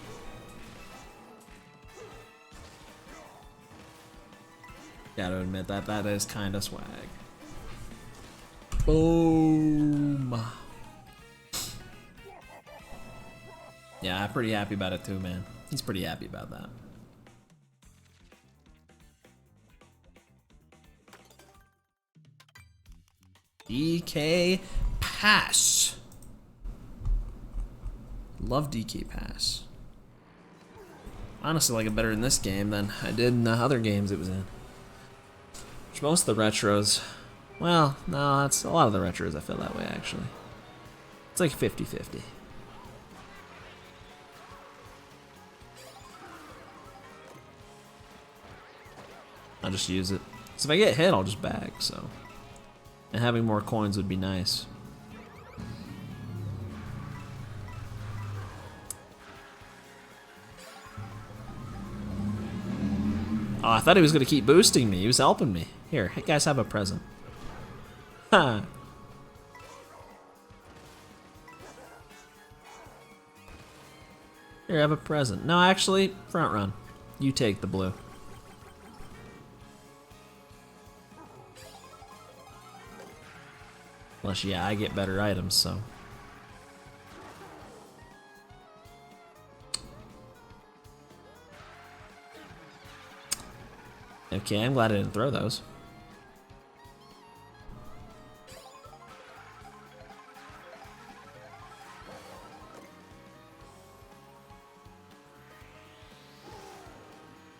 Speaker 2: Gotta admit that is kinda swag. Boom! Yeah, I'm pretty happy about it too, man. He's pretty happy about that. DK Pass. Love DK Pass. Honestly, like it better in this game than I did in the other games it was in. Which most of the retros, well, no, it's a lot of the retros I feel that way actually. It's like 50-50. I'll just use it. So if I get hit, I'll just bag, so. And having more coins would be nice. Oh, I thought he was gonna keep boosting me. He was helping me. Here, hey guys, have a present. Ha! Here, have a present. No, actually, front run. You take the blue. Unless, yeah, I get better items, so. Okay, I'm glad I didn't throw those.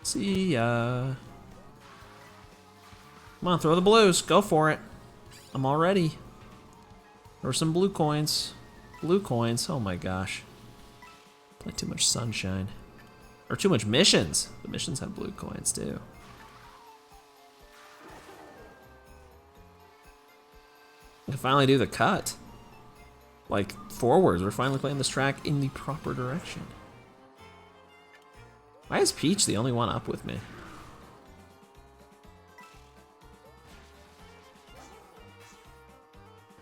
Speaker 2: See ya. Come on, throw the blues. Go for it. I'm all ready. Or some blue coins. Blue coins. Oh my gosh. Play too much sunshine. Or too much missions. The missions have blue coins too. We can finally do the cut. Like, forwards. We're finally playing this track in the proper direction. Why is Peach the only one up with me?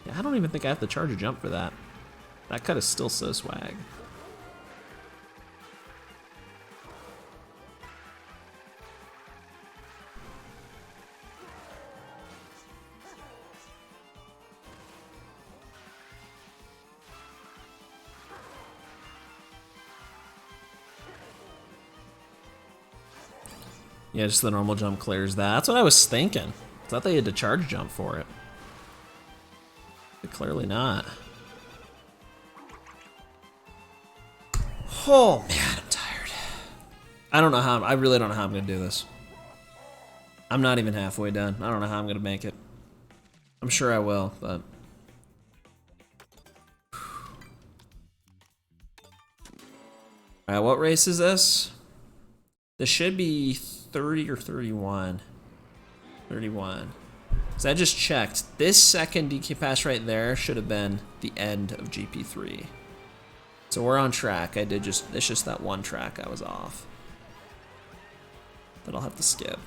Speaker 2: Yeah, I don't even think I have to charge a jump for that. That cut is still so swag. Yeah, just the normal jump clears that. That's what I was thinking. I thought they had to charge jump for it. But clearly not. Oh man, I'm tired. I don't know how, I really don't know how I'm gonna do this. I'm not even halfway done. I don't know how I'm gonna make it. I'm sure I will, but. Alright, what race is this? This should be 30 or 31. 31. So I just checked. This second DK pass right there should have been the end of GP3. So we're on track. It's just that one track I was off. That I'll have to skip.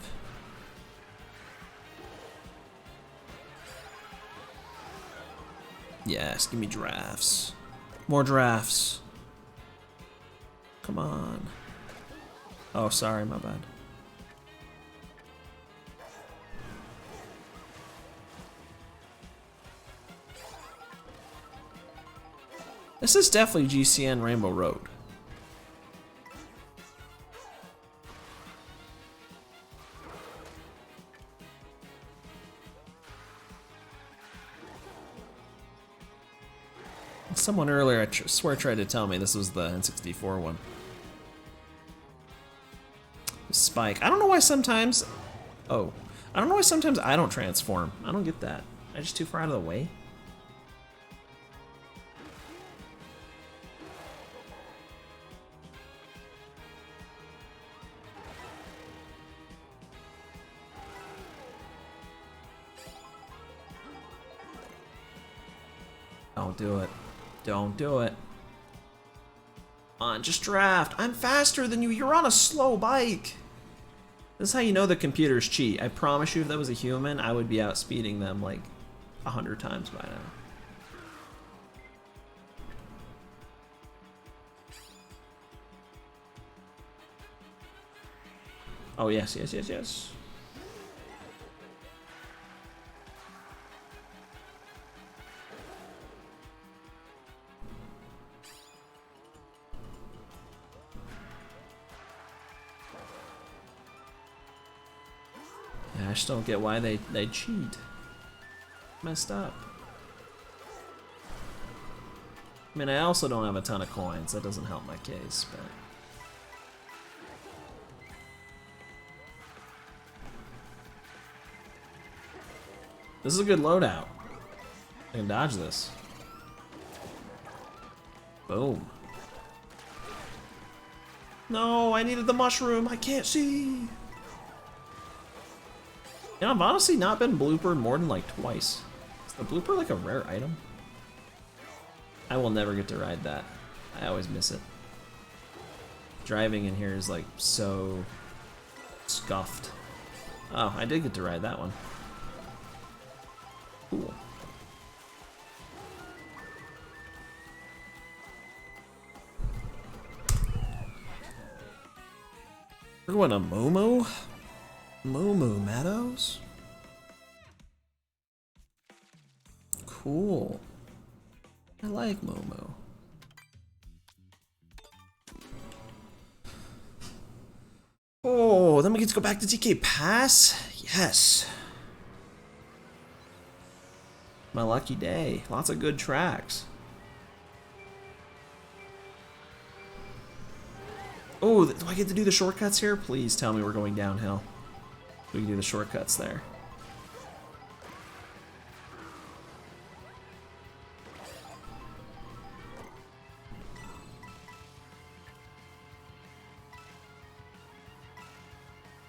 Speaker 2: Yes, give me drafts. More drafts. Come on. Oh, sorry, my bad. This is definitely GCN Rainbow Road. Someone earlier, I swear, tried to tell me this was the N64 one. Spike. I don't know why sometimes... Oh. I don't know why sometimes I don't transform. I don't get that. I'm just too far out of the way. Don't do it. Don't do it. Come on, just draft. I'm faster than you. You're on a slow bike. This is how you know the computers cheat. I promise you, if that was a human, I would be outspeeding them like 100 times by now. Oh, yes, yes, yes, yes. I just don't get why they cheat. Messed up. I mean, I also don't have a ton of coins. That doesn't help my case, but... This is a good loadout. I can dodge this. Boom. No, I needed the mushroom. I can't see. You know, I've honestly not been bloopered more than like twice. Is the blooper like a rare item? I will never get to ride that. I always miss it. Driving in here is like so scuffed. Oh, I did get to ride that one. Cool.
Speaker 1: We're going to Momo? Momo Meadows? Cool. I like Momo. Oh, then we get to go back to DK Pass? Yes. My lucky day. Lots of good tracks. Oh, do I get to do the shortcuts here? Please tell me we're going downhill. We can do the shortcuts there.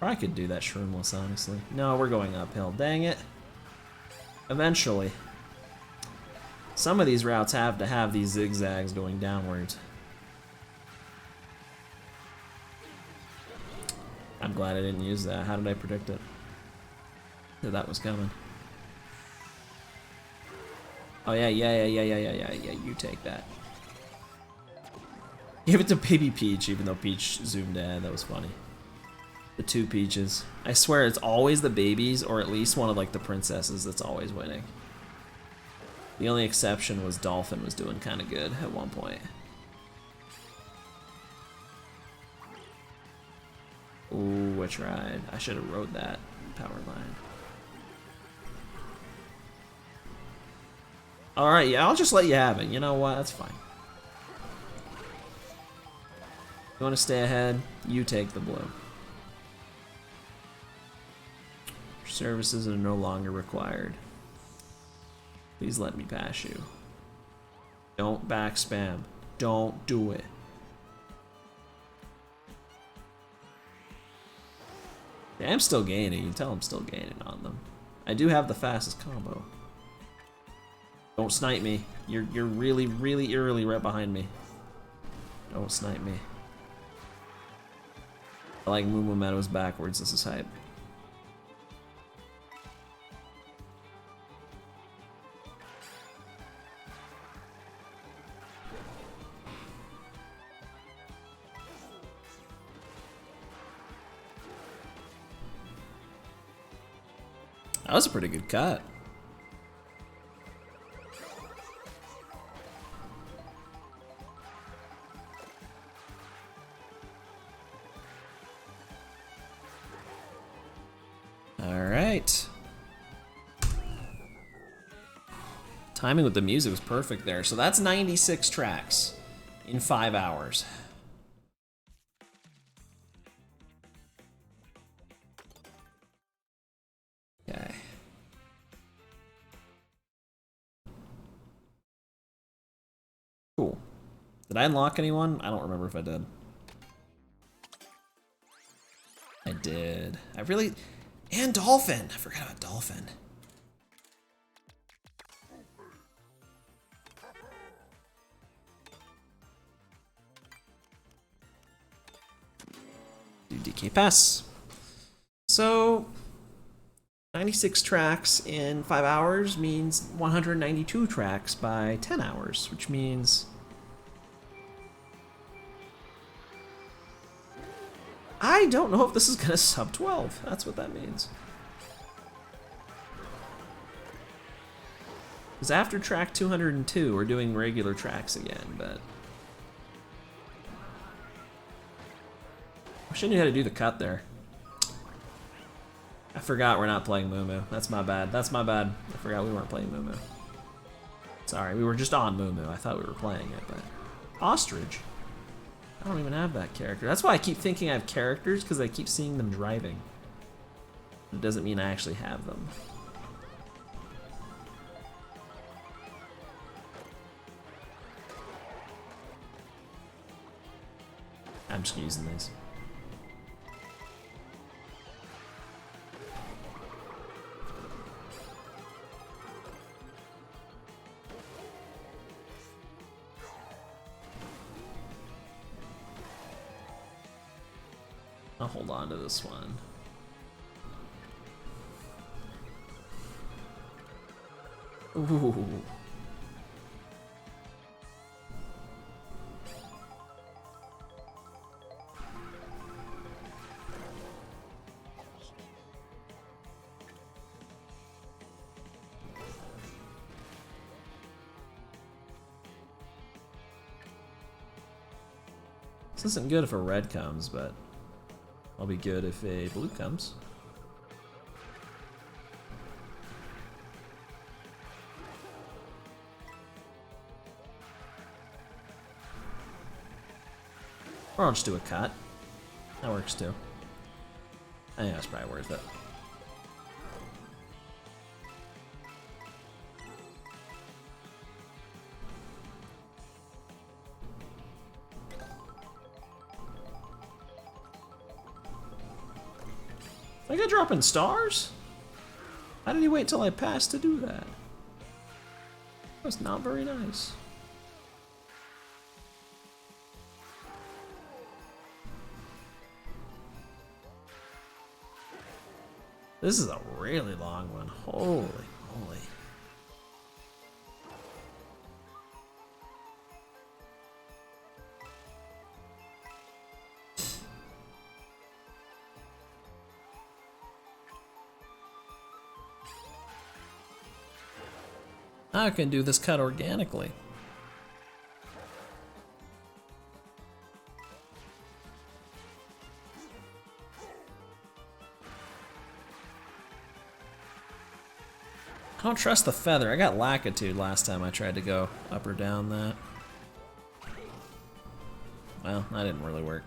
Speaker 1: Or I could do that shroomless, honestly. No, we're going uphill. Dang it. Eventually. Some of these routes have to have these zigzags going downwards. I'm glad I didn't use that. How did I predict it? That was coming. Oh yeah, yeah. You take that. Give it to Baby Peach, even though Peach zoomed in. That was funny. The two Peaches. I swear it's always the babies, or at least one of like the princesses that's always winning. The only exception was Dolphin was doing kind of good at one point. Ooh, I tried. I should have rode that power line. Alright, yeah, I'll just let you have it. You know what? That's fine. You want to stay ahead? You take the blue. Services are no longer required. Please let me pass you. Don't back spam. Don't do it. Yeah, I'm still gaining. You can tell I'm still gaining on them. I do have the fastest combo. Don't snipe me. You're really, really early right behind me. Don't snipe me. I like Moo Moo Meadows backwards. This is hype. That was a pretty good cut. All right. Timing with the music was perfect there. So that's 96 tracks in 5 hours. Okay. Cool. Did I unlock anyone? I don't remember if I did. I did. I really... And Dolphin! I forgot about Dolphin. Do DK Pass. So... 96 tracks in 5 hours means 192 tracks by 10 hours, which means... I don't know if this is gonna sub 12. That's what that means. Because after track 202, we're doing regular tracks again, but... I shouldn't know how to do the cut there. I forgot we're not playing Moo Moo. That's my bad. That's my bad. I forgot we weren't playing Moo Moo. Sorry, we were just on Moo Moo. I thought we were playing it, but... Ostrich. I don't even have that character. That's why I keep thinking I have characters, because I keep seeing them driving. It doesn't mean I actually have them. I'm just using these. I'll hold on to this one. Ooh. This isn't good if a red comes, but I'll be good if a blue comes. Or I'll just do a cut. That works too. I think that's probably worth it. I got dropping stars? How did he wait till I passed to do that? That was not very nice. This is a really long one. Holy moly. I can do this cut organically. I don't trust the feather. I got lackitude last time I tried to go up or down that. Well, that didn't really work.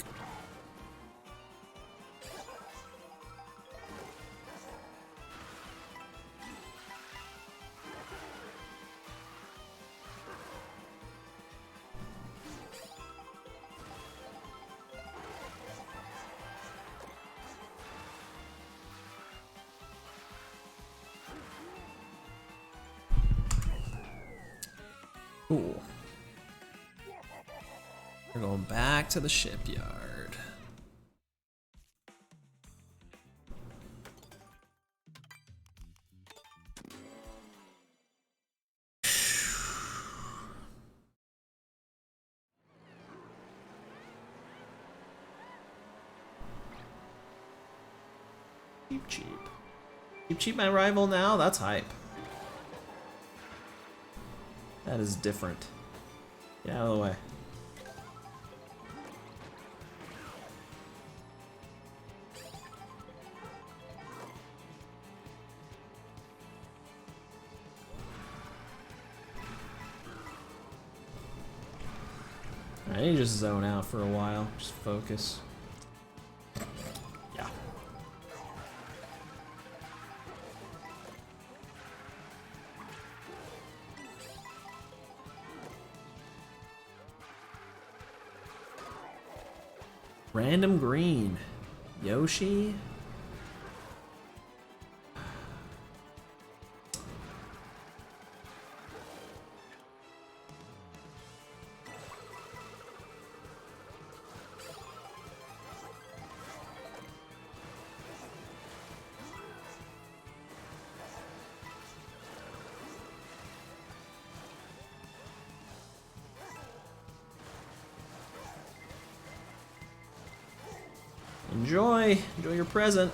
Speaker 1: Cool. We're going back to the shipyard. Cheap, cheap. Cheap, cheap, my rival now? That's hype. That is different. Get out of the way. I need to just zone out for a while. Just focus. Yeah. Random green. Yoshi? Enjoy your present.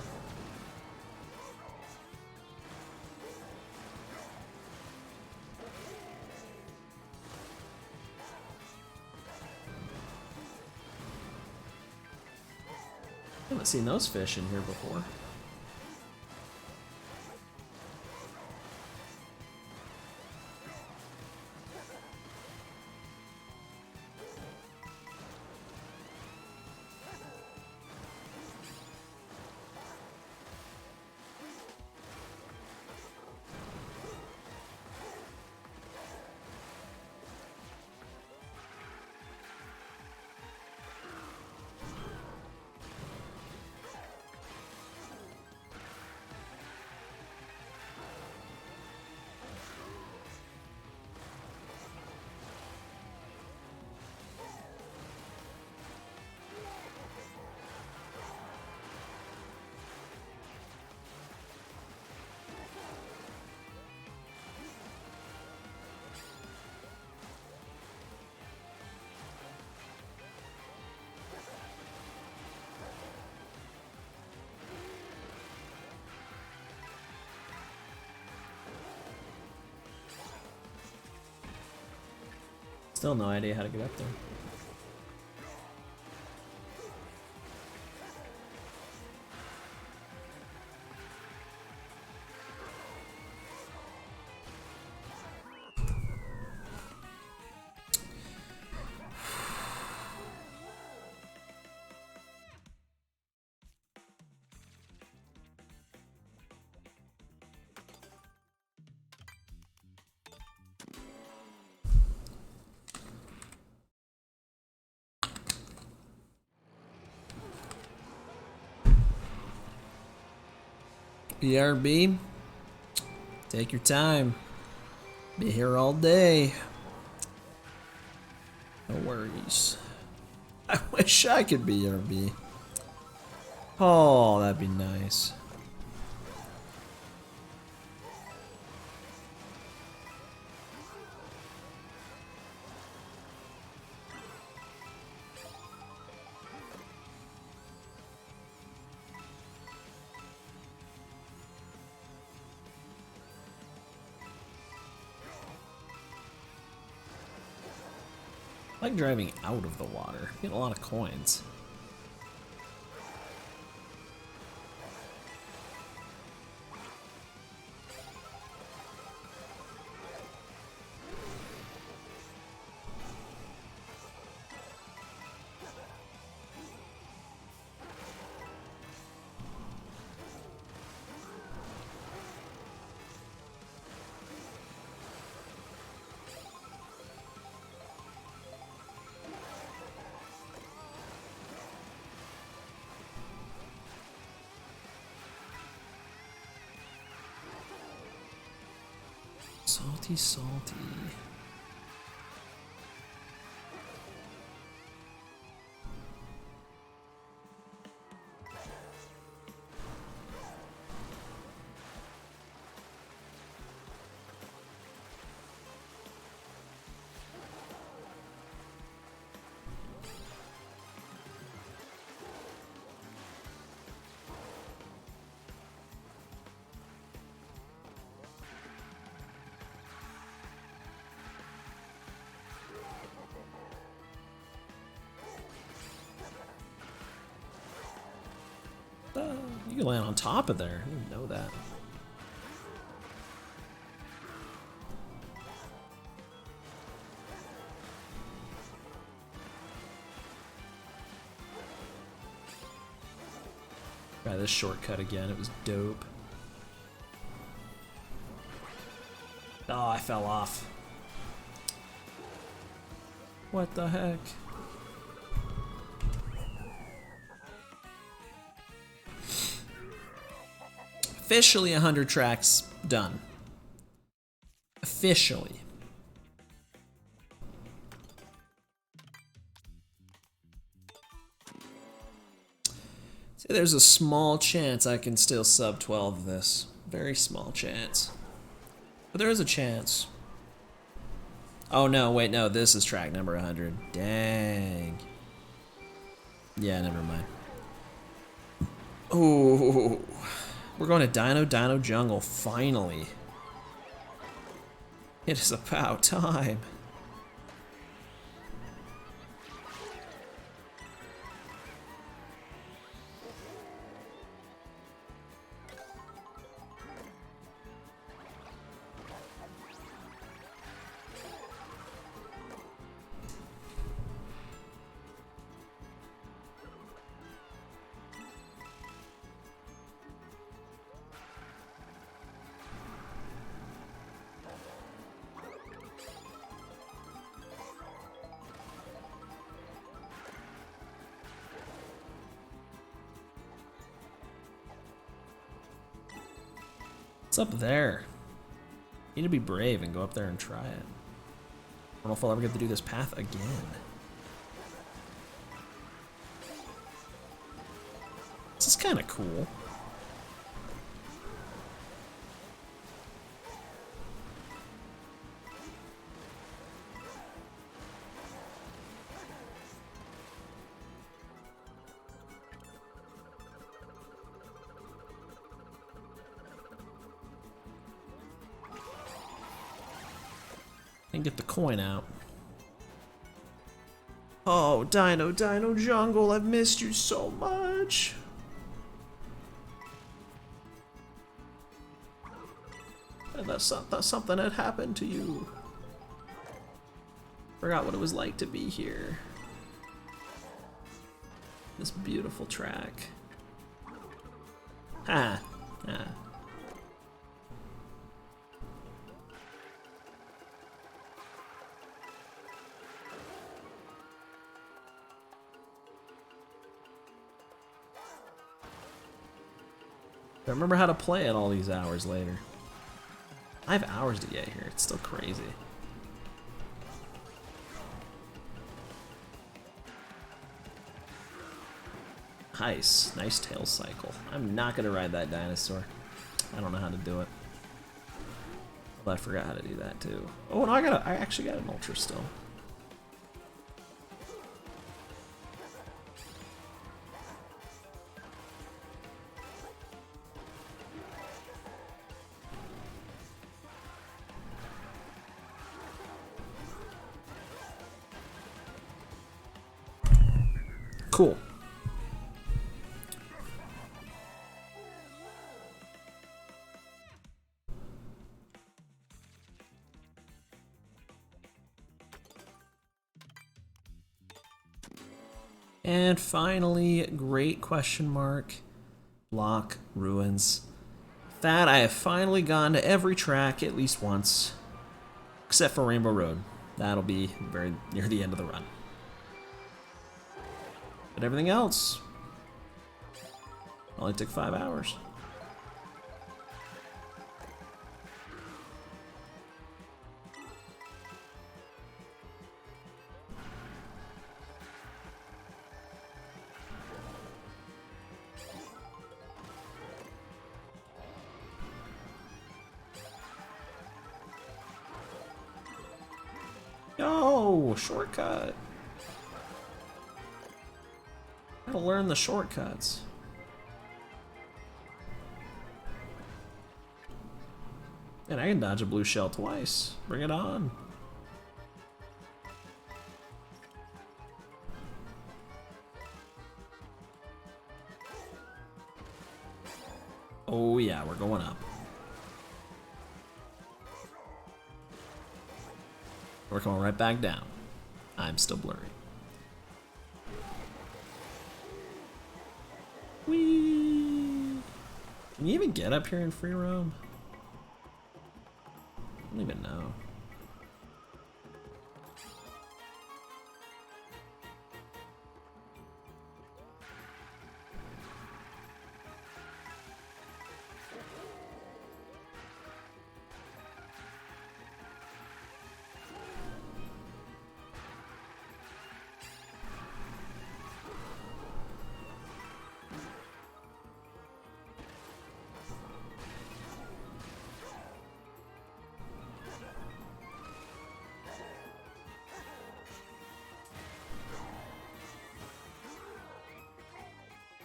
Speaker 1: I haven't seen those fish in here before. Still no idea how to get up there.
Speaker 2: BRB, take your time. Be here all day. No worries. I wish I could BRB. Oh, that'd be nice. I like driving out of the water. You get a lot of coins. Salty, salty. You can land on top of there. I didn't know that. Try this shortcut again. It was dope. Oh, I fell off. What the heck? Officially 100 tracks done. Officially. See, there's a small chance I can still sub 12 this. Very small chance. But there is a chance. Oh no, wait, no, this is track number 100. Dang. Yeah, never mind. Ooh. We're going to Dino Jungle, finally. It is about time. What's up there? You need to be brave and go up there and try it. I don't know if I'll ever get to do this path again. This is kind of cool. And get the coin out. Oh, Dino Jungle, I've missed you so much. And that's something had happened to you. Forgot what it was like to be here. This beautiful track. Ha! Ah. I remember how to play it all these hours later. 5 hours to get here. It's still crazy. Nice. Nice tail cycle. I'm not going to ride that dinosaur. I don't know how to do it. But I forgot how to do that too. Oh, no, I actually got an ultra still. Cool. And finally, great question mark, block ruins. That I have finally gone to every track at least once, except for Rainbow Road. That'll be very near the end of the run. But everything else only took 5 hours. Yo, shortcut. Gotta learn the shortcuts. And I can dodge a blue shell twice. Bring it on. Oh yeah, we're going up. We're going right back down. I'm still blurry. Whee! Can you even get up here in free roam? I don't even know.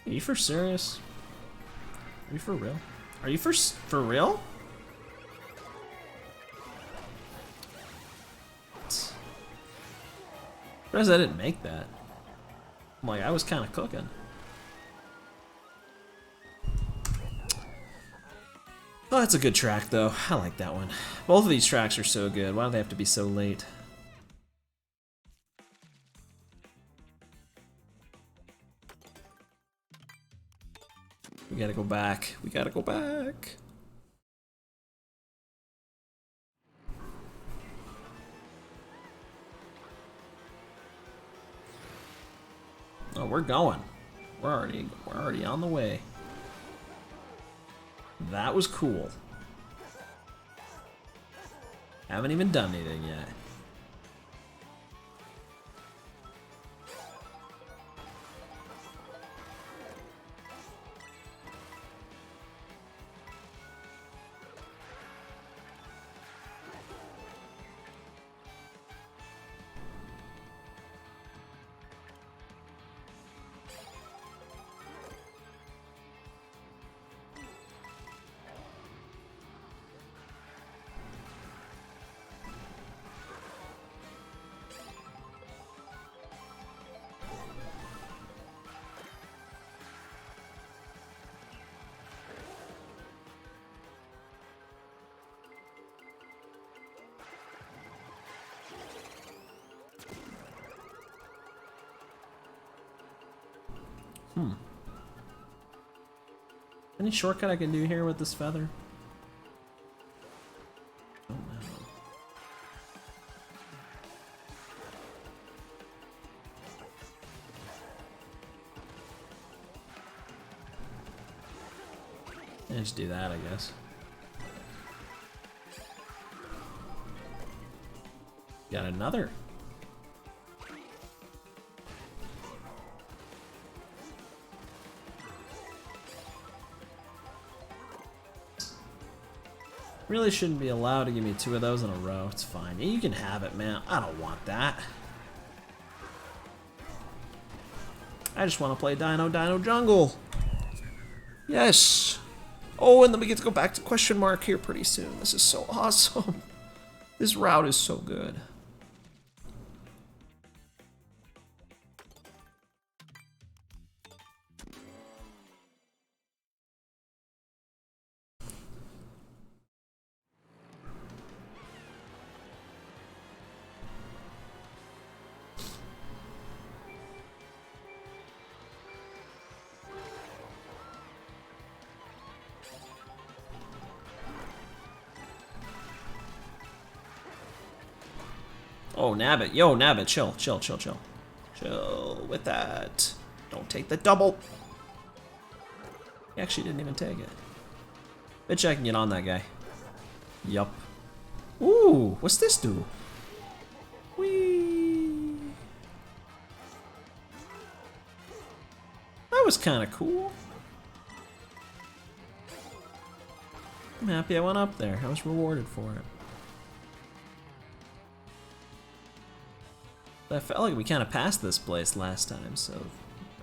Speaker 2: Are you for serious? Are you for real? Are you for real? Surprised I didn't make that. I'm like, I was kind of cooking. Oh, that's a good track though. I like that one. Both of these tracks are so good. Why do they have to be so late? We gotta go back. We gotta go back. Oh, we're going. We're already on the way. That was cool. Haven't even done anything yet. Any shortcut I can do here with this feather? Oh no. Yeah, just do that, I guess. Got another. Really shouldn't be allowed to give me 2 of those in a row. It's fine. You can have it, man. I don't want that. I just want to play Dino Jungle. Yes. Oh, and then we get to go back to question mark here pretty soon. This is so awesome. This route is so good. Oh, Nabbit. Yo, Nabbit, chill. Chill with that. Don't take the double. He actually didn't even take it. Bet you I can get on that guy. Yup. Ooh, what's this do? Whee! That was kind of cool. I'm happy I went up there. I was rewarded for it. I felt like we kind of passed this place last time, so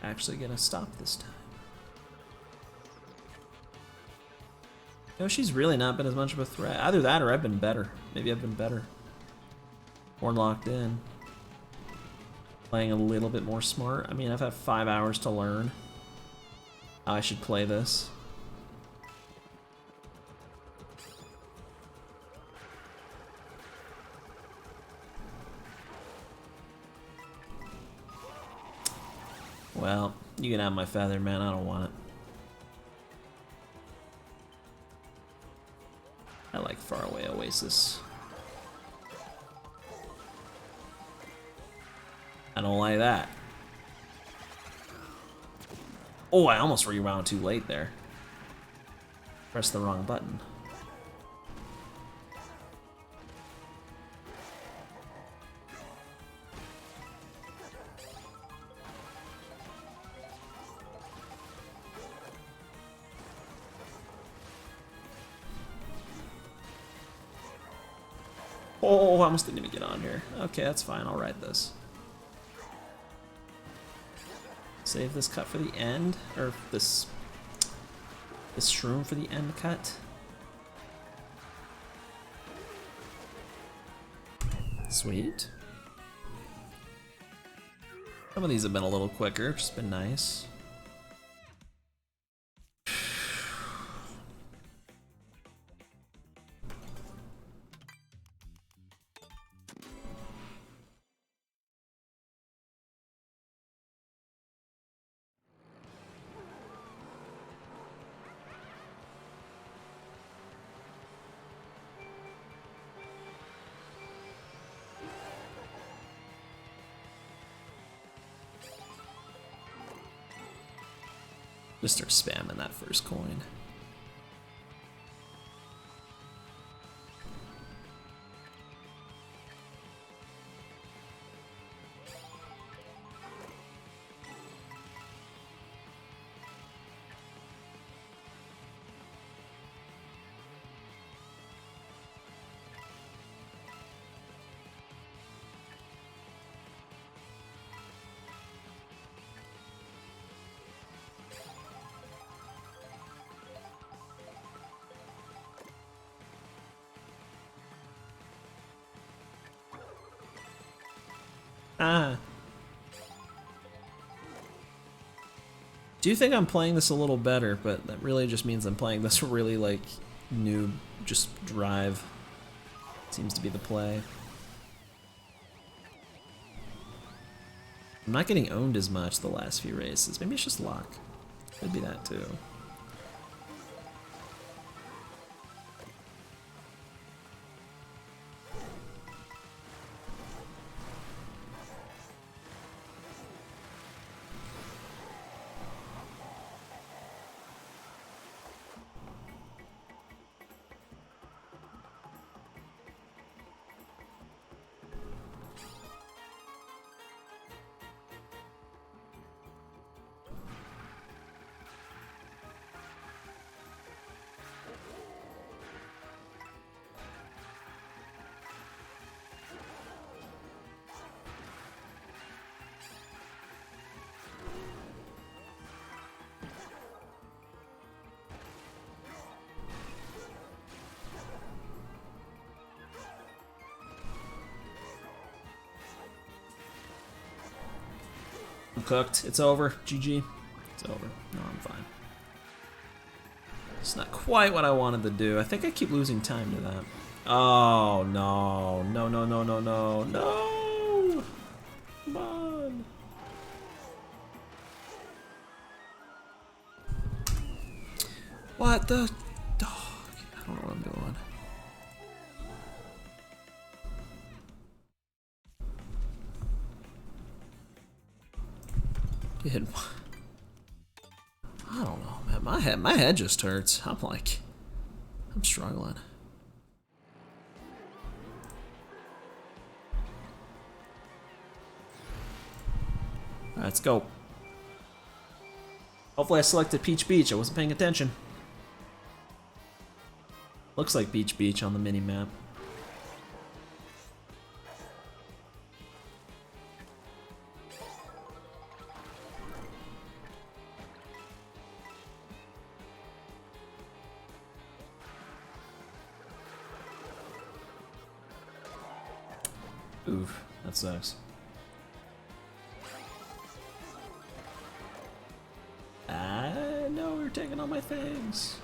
Speaker 2: actually gonna stop this time. Yoshi's really not been as much of a threat. Either that or I've been better. Maybe I've been better. More locked in. Playing a little bit more smart. I mean, I've had 5 hours to learn how I should play this. Well, you can have my feather, man. I don't want it. I like Faraway Oasis. I don't like that. Oh, I almost rewound too late there. Pressed the wrong button. Oh, I almost didn't even get on here. Okay, that's fine. I'll ride this. Save this cut for the end, or this shroom for the end cut. Sweet. Some of these have been a little quicker, which has been nice. Just start spamming that first coin. Ah. Do you think I'm playing this a little better, but that really just means I'm playing this really, like, noob, just drive. Seems to be the play. I'm not getting owned as much the last few races. Maybe it's just luck. Could be that too. cooked. It's over. GG. It's over. No, I'm fine. It's not quite what I wanted to do. I think I keep losing time to that. Oh, no. No, no, no, no, no. No! Come on. What the dog? I don't know what I'm doing. Dude, I don't know, man. My head just hurts. I'm struggling. All right, let's go. Hopefully I selected Peach Beach. I wasn't paying attention. Looks like Beach Beach on the mini map. Oof, that sucks. No, we're taking all my things.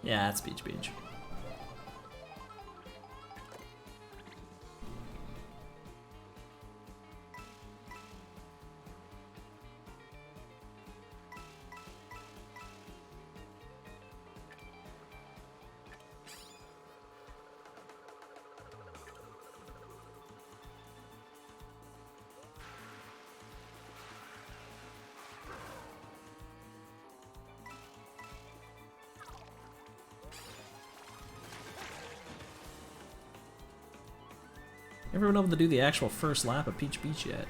Speaker 2: Yeah, it's Beach Beach. Never been able to do the actual first lap of Peach Beach yet.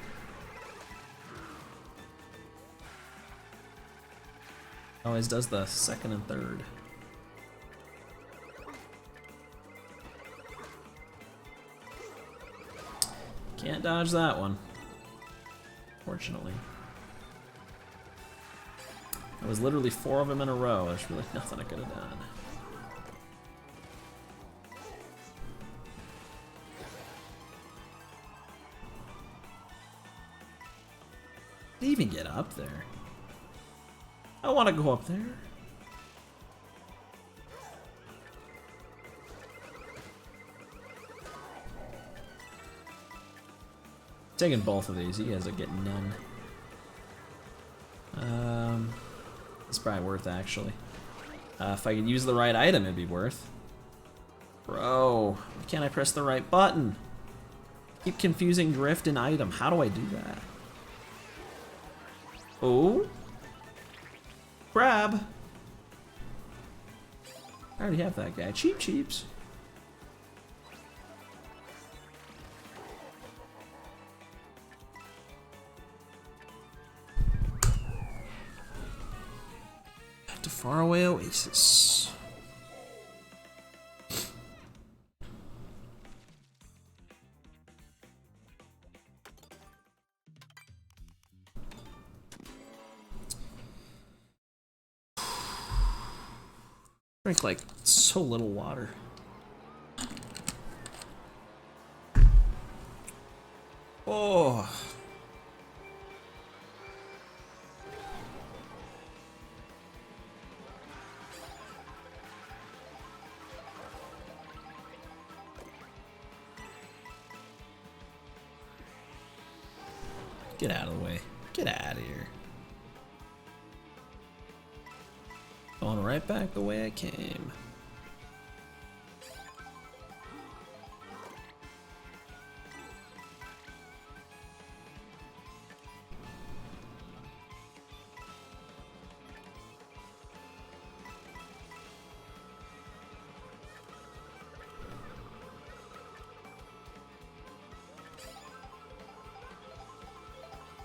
Speaker 2: Always does the second and third. Can't dodge that one, fortunately. It was literally 4 of them in a row. There's really nothing I could have done. Did he even get up there? I want to go up there. Taking both of these, you guys are getting none. It's probably worth actually. If I could use the right item, it'd be worth. Bro, why can't I press the right button? Keep confusing drift and item. How do I do that? Oh, crab. I already have that guy. Cheap cheeps. To faraway oasis. Drink like so little water. Oh. Get out of the way. Get out of here. Going right back the way I came.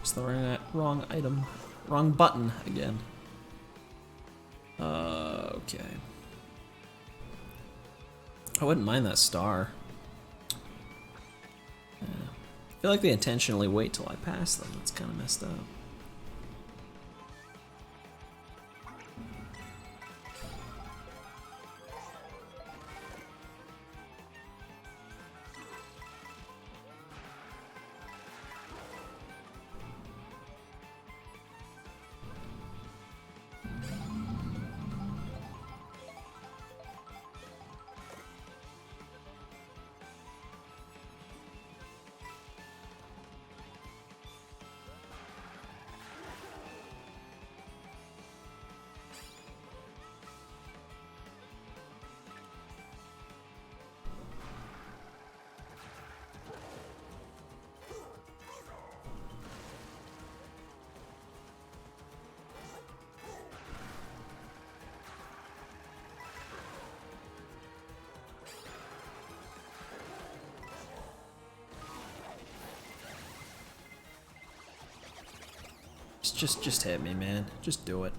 Speaker 2: It's the wrong item. Wrong button again. Okay. I wouldn't mind that star. Yeah. I feel like they intentionally wait till I pass them. It's kind of messed up. Just hit me, man. Just do it.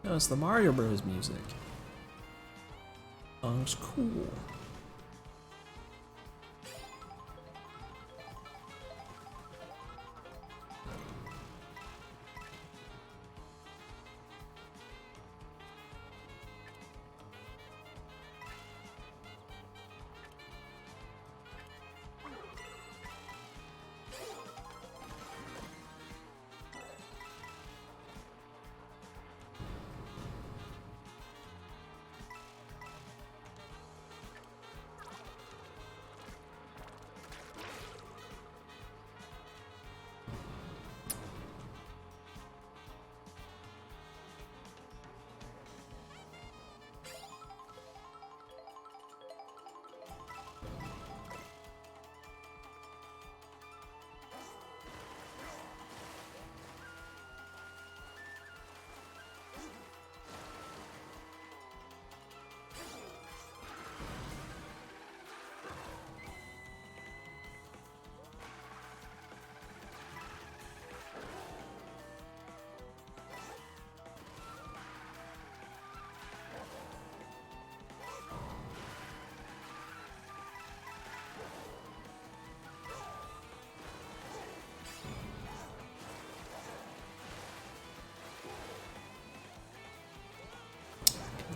Speaker 2: No, it's the Mario Bros. Music. Song's cool.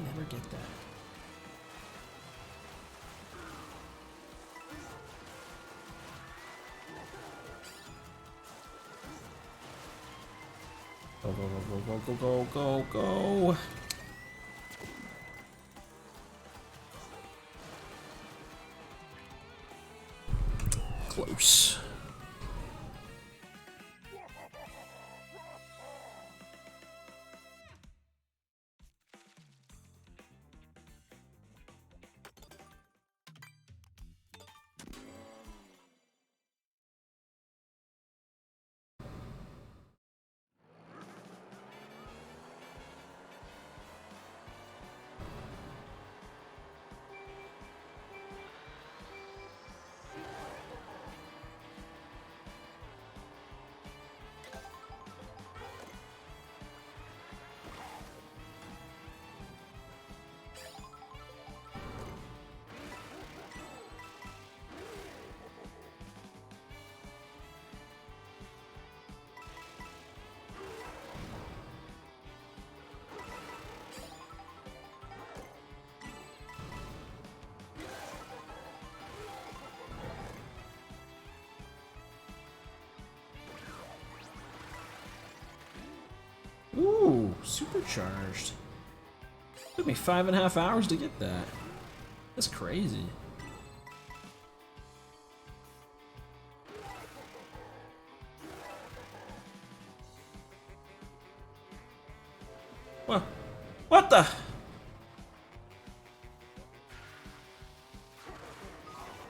Speaker 2: Never get that. Go, go, go, go, go, go, go, go, go. Close. Ooh, supercharged. Took me 5.5 hours to get that. That's crazy. What the?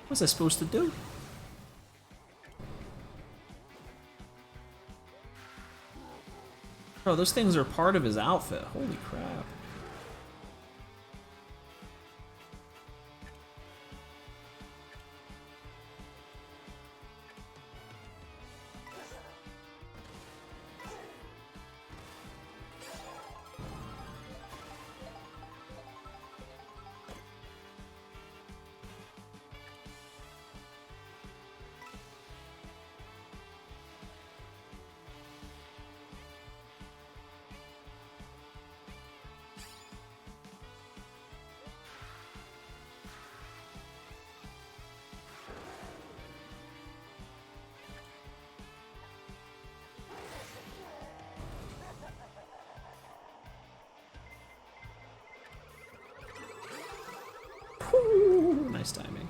Speaker 2: What's I supposed to do? Bro, those things are part of his outfit. Holy crap. Whew, nice timing.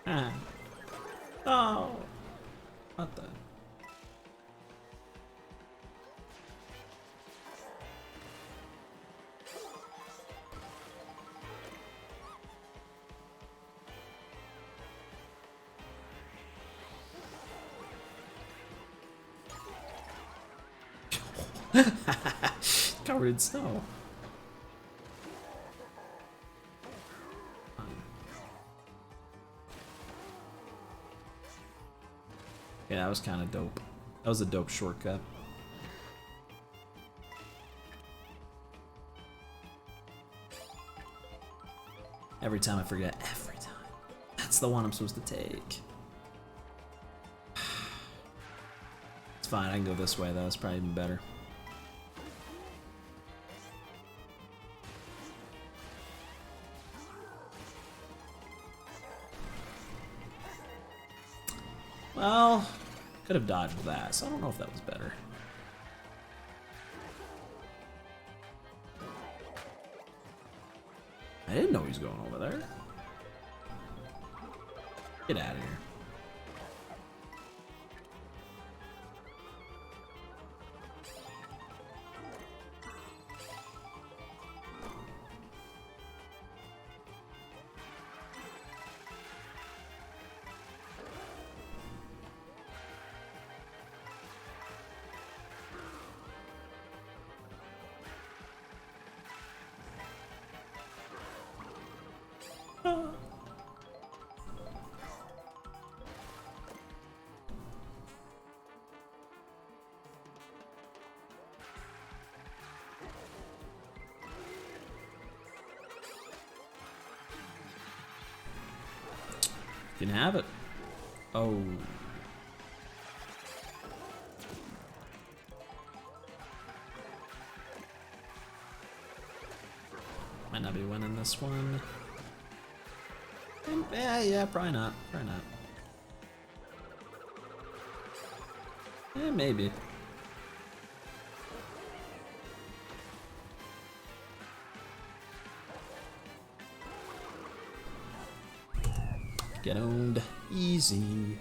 Speaker 2: Ah. Oh. What the? Covered in snow. Yeah, that was kind of dope. That was a dope shortcut. Every time I forget. Every time. That's the one I'm supposed to take. It's fine, I can go this way though. It's probably even better. Well, could have dodged that, so I don't know if that was better. I didn't know he was going over there. Get out of here. Can have it. Oh. Might not be winning this one. Yeah, probably not. Probably not. Maybe. Get owned. Easy.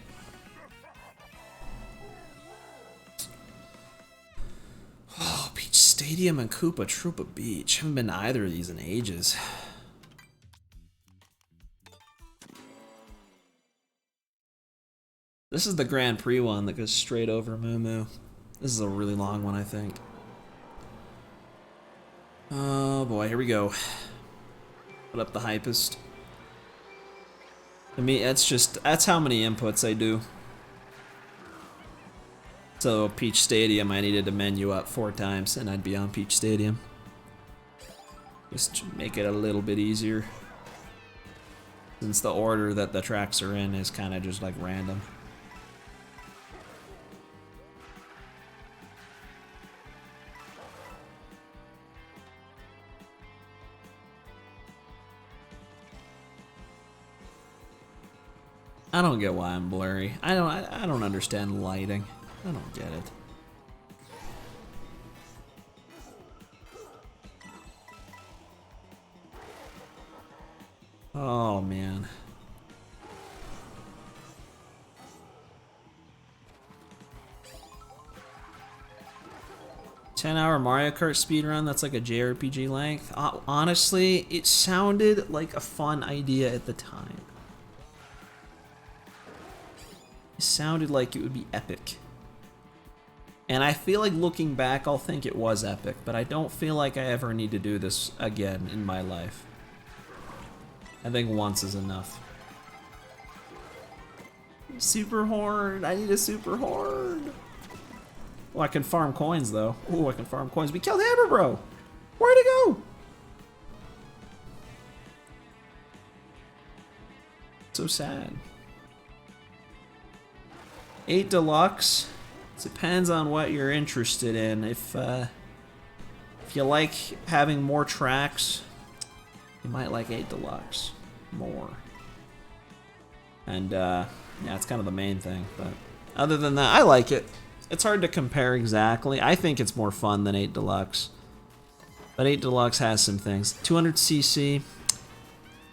Speaker 2: Oh, Peach Stadium and Koopa Troopa Beach. Haven't been to either of these in ages. This is the Grand Prix one that goes straight over Moo Moo. This is a really long one, I think. Oh boy, here we go. Put up the hypest. I mean, that's how many inputs I do. So Peach Stadium, I needed to menu up 4 times, and I'd be on Peach Stadium. Just to make it a little bit easier. Since the order that the tracks are in is kind of just like random. I don't get why I'm blurry. I don't understand lighting. I don't get it. Oh man. $10-hour Mario Kart speedrun, that's like a JRPG length. Honestly, it sounded like a fun idea at the time. It sounded like it would be epic. And I feel like looking back, I'll think it was epic, but I don't feel like I ever need to do this again in my life. I think once is enough. Super horn! I need a super horn! Oh, I can farm coins though. Oh, I can farm coins. We killed Hammer Bro! Where'd he go? So sad. 8 Deluxe. It depends on what you're interested in. If you like having more tracks, you might like 8 Deluxe more. And yeah, it's kind of the main thing. But other than that, I like it. It's hard to compare exactly. I think it's more fun than 8 Deluxe. But 8 Deluxe has some things. 200cc.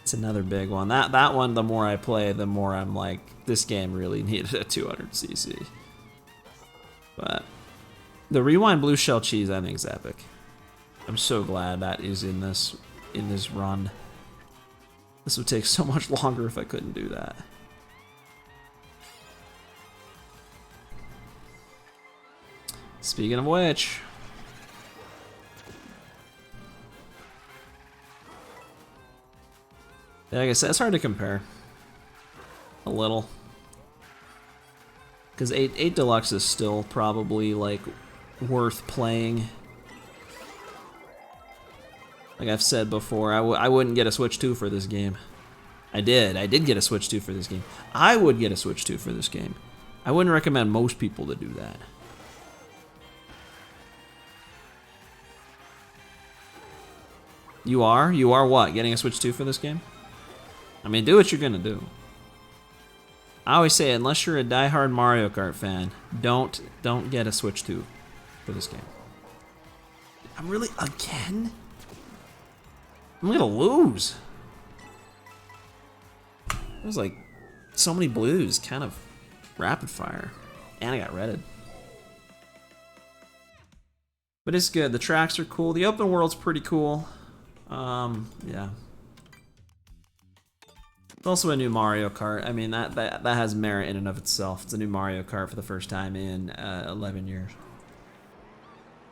Speaker 2: It's another big one. That one, the more I play, the more I'm like, this game really needed a 200cc. But the Rewind Blue Shell Cheese, I think, is epic. I'm so glad that is in this run. This would take so much longer if I couldn't do that. Speaking of which, yeah, like I said, it's hard to compare. A little. Because 8 Deluxe is still probably, like, worth playing. Like I've said before, I wouldn't get a Switch 2 for this game. I did get a Switch 2 for this game. I would get a Switch 2 for this game. I wouldn't recommend most people to do that. You are? You are what? Getting a Switch 2 for this game? I mean, do what you're gonna do. I always say, unless you're a diehard Mario Kart fan, don't get a Switch 2 for this game. I'm really, again? I'm gonna lose. There's like so many blues, kind of rapid fire. And I got redded. But it's good. The tracks are cool. The open world's pretty cool. Yeah. It's also a new Mario Kart. I mean, that has merit in and of itself. It's a new Mario Kart for the first time in 11 years.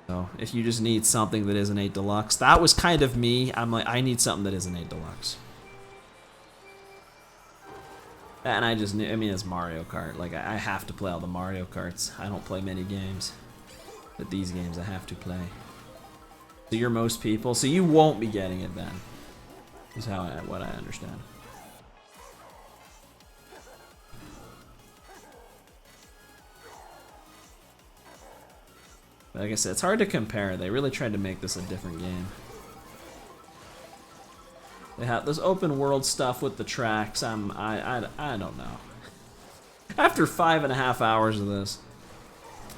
Speaker 2: So, if you just need something that isn't 8 Deluxe, that was kind of me. I'm like, I need something that isn't 8 Deluxe. And I just knew, I mean, it's Mario Kart. Like, I have to play all the Mario Karts. I don't play many games. But these games I have to play. So you're most people. So you won't be getting it then. Is what I understand. But like I said, it's hard to compare. They really tried to make this a different game. They have this open world stuff with the tracks. I don't know. After 5.5 hours of this,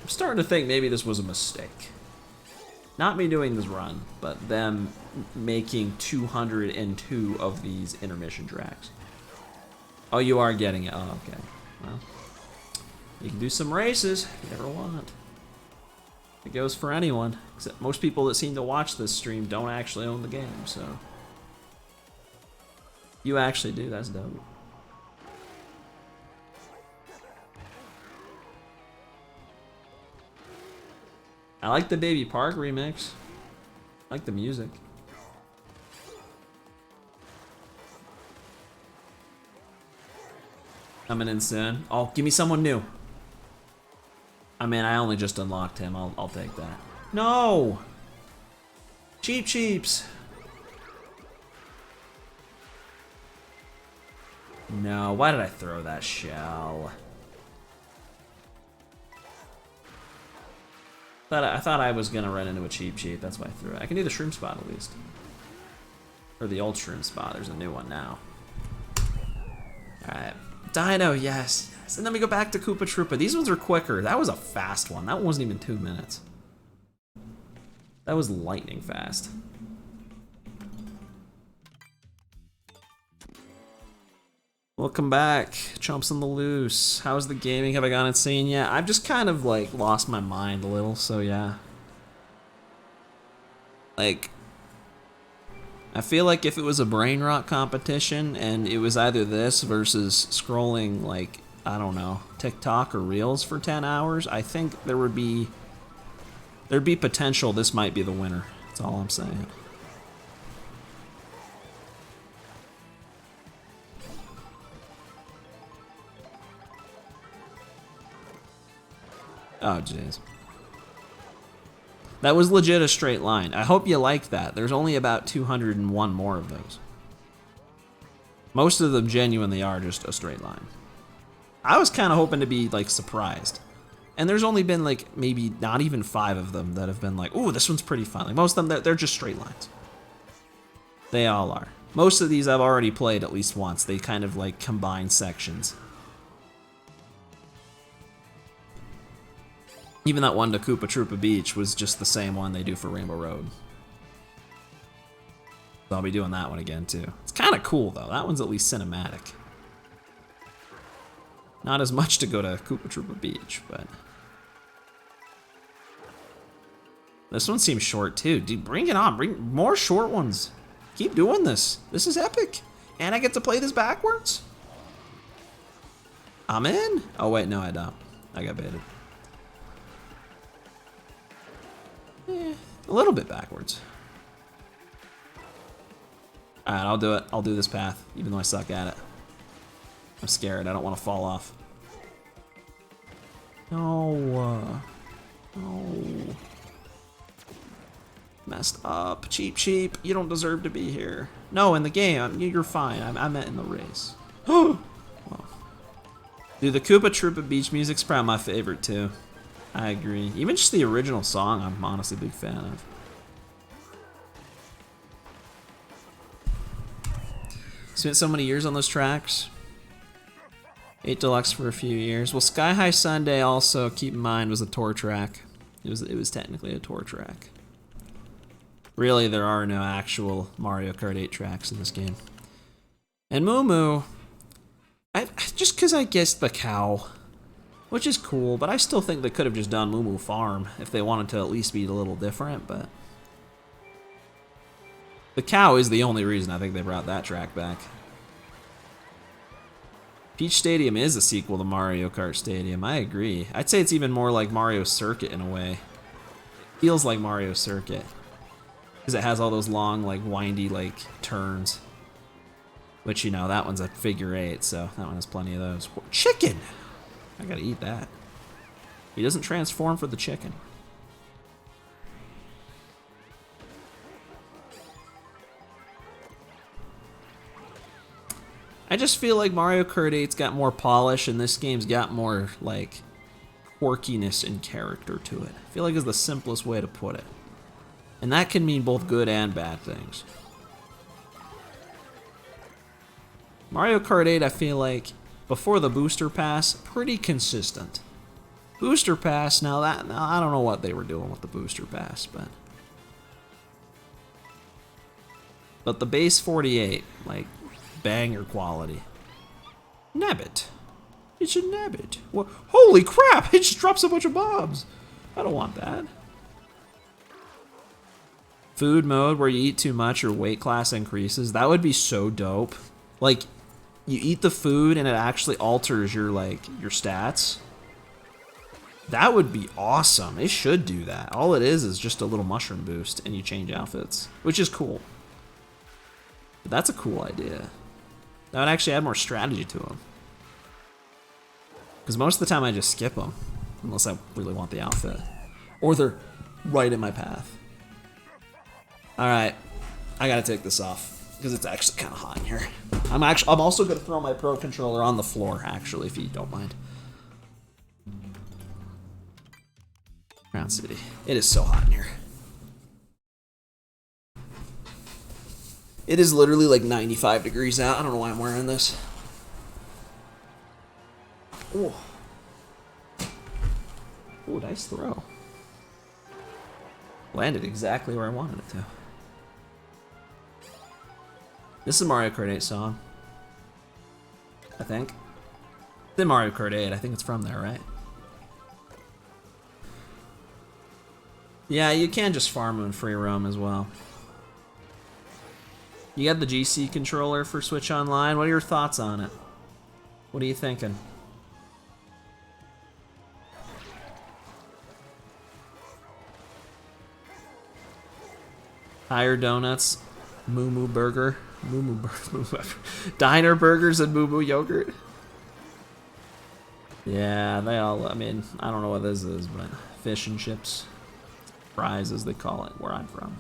Speaker 2: I'm starting to think maybe this was a mistake. Not me doing this run, but them making 202 of these intermission tracks. Oh, you are getting it. Oh, okay. Well, you can do some races if you ever want. It goes for anyone, except most people that seem to watch this stream don't actually own the game, so. You actually do, that's dope. I like the Baby Park remix. I like the music. Coming in soon. Oh, give me someone new. I mean, I only just unlocked him. I'll take that. No! Cheap cheeps. No, why did I throw that shell? I thought I was gonna run into a cheap cheap, that's why I threw it. I can do the shroom spot at least. Or the old shroom spot, there's a new one now. Alright. Dino, yes, yes. And then we go back to Koopa Troopa. These ones are quicker. That was a fast one. That one wasn't even 2 minutes. That was lightning fast. Welcome back, Chumps on the Loose. How's the gaming? Have I gone insane yet? I've just kind of like lost my mind a little, so yeah. Like, I feel like if it was a brain rot competition and it was either this versus scrolling like, I don't know, TikTok or Reels for 10 hours, I think there'd be potential this might be the winner. That's all I'm saying. Oh, jeez. That was legit a straight line. I hope you like that. There's only about 201 more of those. Most of them genuinely are just a straight line. I was kind of hoping to be, like, surprised. And there's only been, like, maybe not even 5 of them that have been like, ooh, this one's pretty fun. Like, most of them, they're just straight lines. They all are. Most of these I've already played at least once. They kind of, like, combine sections. Even that one to Koopa Troopa Beach was just the same one they do for Rainbow Road. So I'll be doing that one again too. It's kind of cool though. That one's at least cinematic. Not as much to go to Koopa Troopa Beach, but... This one seems short too. Dude, bring it on. Bring more short ones. Keep doing this. This is epic. And I get to play this backwards? I'm in? Oh wait, no I don't. I got baited. A little bit backwards. Alright, I'll do it. I'll do this path, even though I suck at it. I'm scared. I don't want to fall off. No. No. Messed up. Cheap, cheap. You don't deserve to be here. No, in the game. You're fine. I meant in the race. Well. Dude, the Koopa Troopa Beach music's probably my favorite, too. I agree. Even just the original song, I'm honestly a big fan of. Spent so many years on those tracks. 8 Deluxe for a few years. Well, Sky High Sunday also, keep in mind, was a tour track. It was technically a tour track. Really, there are no actual Mario Kart 8 tracks in this game. And Moo Moo, just because I guessed the cow. Which is cool, but I still think they could have just done Moo Moo Farm if they wanted to at least be a little different, but... The cow is the only reason I think they brought that track back. Peach Stadium is a sequel to Mario Kart Stadium, I agree. I'd say it's even more like Mario Circuit in a way. It feels like Mario Circuit. Because it has all those long, like, windy, like, turns. Which, you know, that one's a figure 8, so that one has plenty of those. Chicken! I gotta eat that. He doesn't transform for the chicken. I just feel like Mario Kart 8's got more polish and this game's got more, like, quirkiness and character to it. I feel like is the simplest way to put it. And that can mean both good and bad things. Mario Kart 8, I feel like, before the Booster Pass, pretty consistent. Booster Pass, now I don't know what they were doing with the Booster Pass, but the base 48, like, banger quality. Nabbit. It's a nabbit. What? Holy crap! It just drops a bunch of bombs. I don't want that. Food mode, where you eat too much, your weight class increases. That would be so dope. Like, you eat the food and it actually alters your, like, your stats. That would be awesome. It should do that. All it is just a little mushroom boost and you change outfits, which is cool. But that's a cool idea. That would actually add more strategy to them. Because most of the time I just skip them, unless I really want the outfit. Or they're right in my path. Alright, I gotta take this off, because it's actually kind of hot in here. I'm also gonna throw my Pro Controller on the floor, actually, if you don't mind. Crown City. It is so hot in here. It is literally like 95 degrees out. I don't know why I'm wearing this. Oh. Oh, nice throw. Landed exactly where I wanted it to. This is a Mario Kart 8 song. I think. It's in Mario Kart 8. I think it's from there, right? Yeah, you can just farm and free roam as well. You got the GC controller for Switch Online. What are your thoughts on it? What are you thinking? Higher Donuts, Moo Moo Burger, Diner Burgers and Moo Moo Yogurt. Yeah, they all, I mean, I don't know what this is, but fish and chips. Fries, as they call it, where I'm from.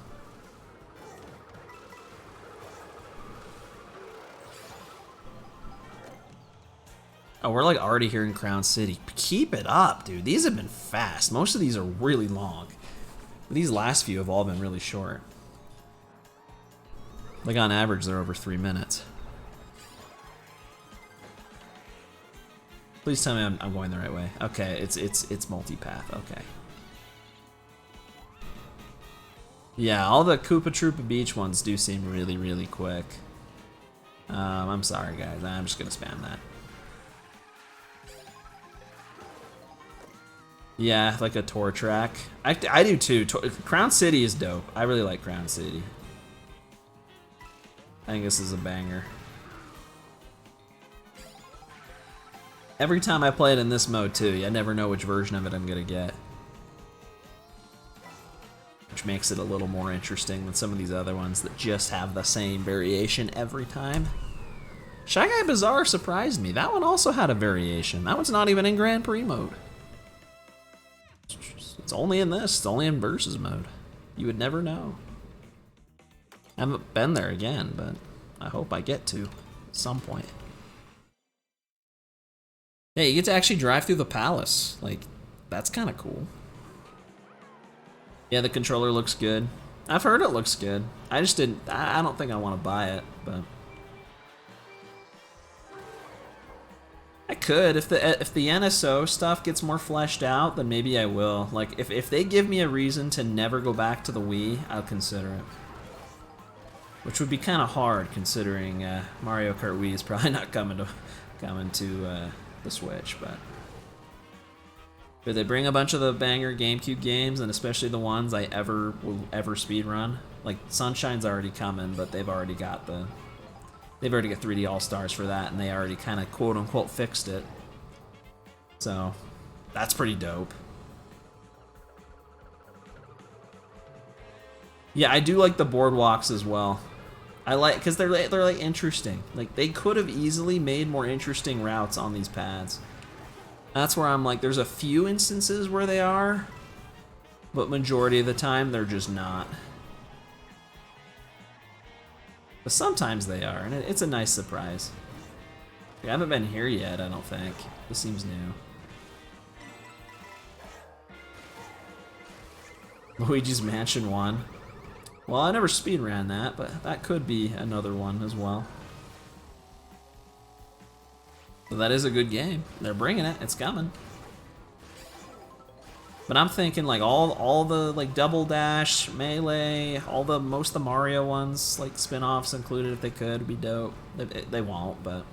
Speaker 2: Oh, we're like already here in Crown City. Keep it up, dude. These have been fast. Most of these are really long. These last few have all been really short. Like on average, they're over 3 minutes. Please tell me I'm going the right way. Okay, it's multi-path. Okay. Yeah, all the Koopa Troopa Beach ones do seem really, really quick. I'm sorry, guys. I'm just gonna spam that. Yeah, like a tour track. I do too. Crown City is dope. I really like Crown City. I think this is a banger. Every time I play it in this mode too, I never know which version of it I'm gonna get. Which makes it a little more interesting than some of these other ones that just have the same variation every time. Shy Guy Bazaar surprised me. That one also had a variation. That one's not even in Grand Prix mode. It's only in this. It's only in Versus mode. You would never know. I haven't been there again, but I hope I get to at some point. Yeah, you get to actually drive through the palace. Like, that's kind of cool. Yeah, the controller looks good. I've heard it looks good. I just didn't. I don't think I want to buy it, but I could if the NSO stuff gets more fleshed out, then maybe I will. Like if they give me a reason to never go back to the Wii, I'll consider it. Which would be kind of hard considering Mario Kart Wii is probably not coming to the Switch, but. But they bring a bunch of the banger GameCube games, and especially the ones I will ever speedrun. Like Sunshine's already coming, but they've already got 3D All Stars for that, and they already kind of quote unquote fixed it. So that's pretty dope. Yeah, I do like the boardwalks as well. I like because they're like interesting. Like they could have easily made more interesting routes on these pads. That's where I'm like, there's a few instances where they are, but majority of the time they're just not. But sometimes they are, and it's a nice surprise. I haven't been here yet, I don't think. This seems new. Luigi's Mansion 1. Well, I never speedran that, but that could be another one as well. So that is a good game. They're bringing it. It's coming. But I'm thinking like all the like Double Dash, Melee, most of the Mario ones, like spin-offs included if they could, would be dope. They won't, but.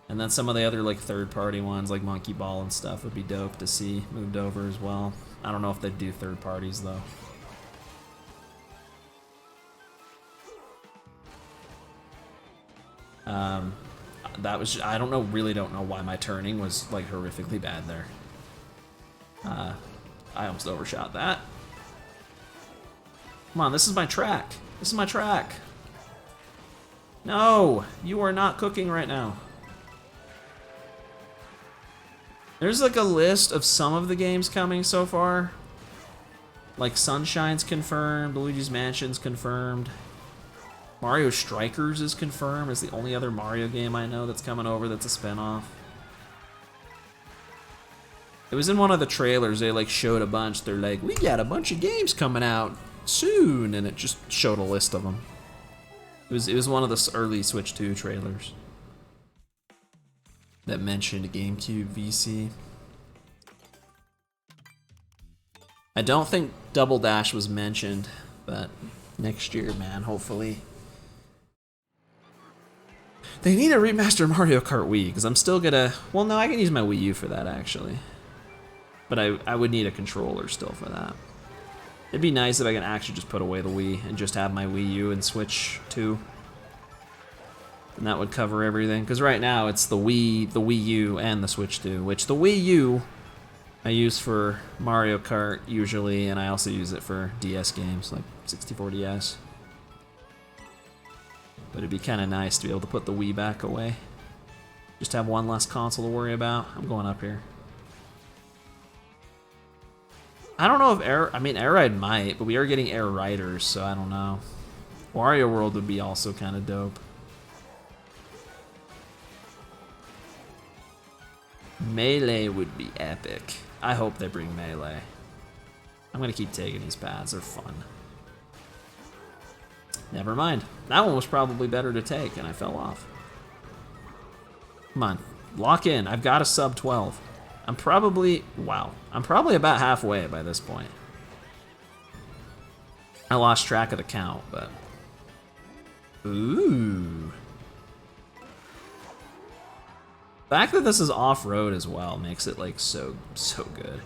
Speaker 2: And then some of the other like third-party ones like Monkey Ball and stuff would be dope to see moved over as well. I don't know if they'd do third parties though. That was, I don't know, really don't know why my turning was like horrifically bad there. I almost overshot that. Come on, this is my track. This is my track. No, you are not cooking right now. There's like a list of some of the games coming so far. Like Sunshine's confirmed, Luigi's Mansion's confirmed. Mario Strikers is confirmed. It's the only other Mario game I know that's coming over that's a spinoff. It was in one of the trailers, they like showed a bunch. They're like, we got a bunch of games coming out soon, and it just showed a list of them. It was one of the early Switch 2 trailers that mentioned GameCube VC. I don't think Double Dash was mentioned, but next year, man, hopefully. They need to remaster Mario Kart Wii, because I'm still gonna... Well, no, I can use my Wii U for that, actually. But I would need a controller still for that. It'd be nice if I can actually just put away the Wii and just have my Wii U and Switch 2. And that would cover everything. Because right now, it's the Wii U, and the Switch 2. Which, the Wii U, I use for Mario Kart, usually, and I also use it for DS games, like 64DS. But it'd be kind of nice to be able to put the Wii back away. Just have one less console to worry about. I'm going up here. I don't know if Air Ride might, but we are getting Air Riders, so I don't know. Wario World would be also kind of dope. Melee would be epic. I hope they bring Melee. I'm gonna keep taking these paths, they're fun. Never mind. That one was probably better to take, and I fell off. Come on, lock in. I've got a sub 12. I'm probably about halfway by this point. I lost track of the count, but... Ooh. The fact that this is off-road as well makes it, like, so good.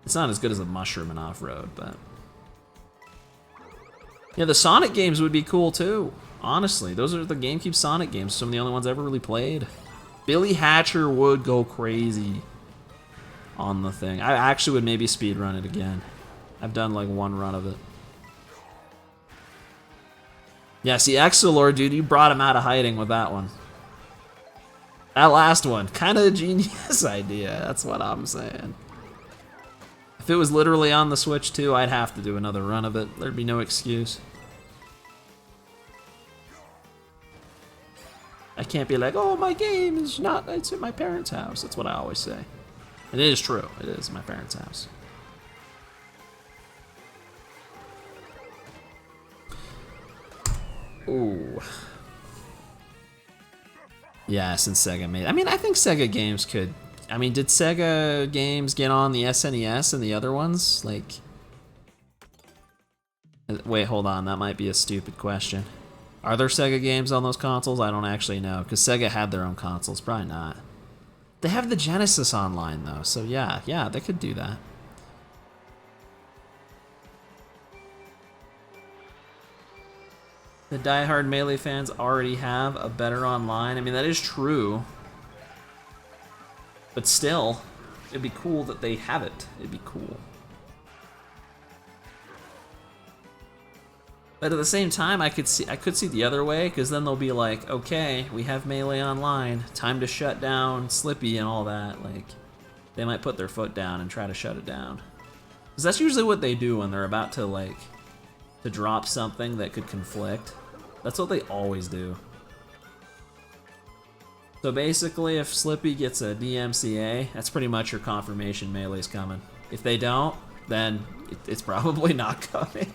Speaker 2: It's not as good as a mushroom in off-road, but... Yeah, the Sonic games would be cool, too. Honestly, those are the GameCube Sonic games, some of the only ones I ever really played. Billy Hatcher would go crazy on the thing. I actually would maybe speedrun it again. I've done like one run of it. Yeah, see, Exolor, dude, you brought him out of hiding with that one. That last one, kind of a genius idea, that's what I'm saying. If it was literally on the Switch too, I'd have to do another run of it. There'd be no excuse. I can't be like, oh, my game is not, it's at my parents' house. That's what I always say. And it is true. It is my parents' house. Ooh. Yeah, since Sega made... I mean, I think Sega games could... I mean, did Sega games get on the SNES and the other ones? Like... Wait, hold on. That might be a stupid question. Are there Sega games on those consoles? I don't actually know, because Sega had their own consoles. Probably not. They have the Genesis online, though, so yeah, they could do that. The diehard Melee fans already have a better online. I mean, that is true. But still, it'd be cool that they have it. It'd be cool. But at the same time, I could see the other way, because then they'll be like, okay, we have Melee online, time to shut down Slippy and all that. Like, they might put their foot down and try to shut it down. Because that's usually what they do when they're about to, like, to drop something that could conflict. That's what they always do. So basically, if Slippy gets a DMCA, that's pretty much your confirmation Melee's coming. If they don't, then it's probably not coming.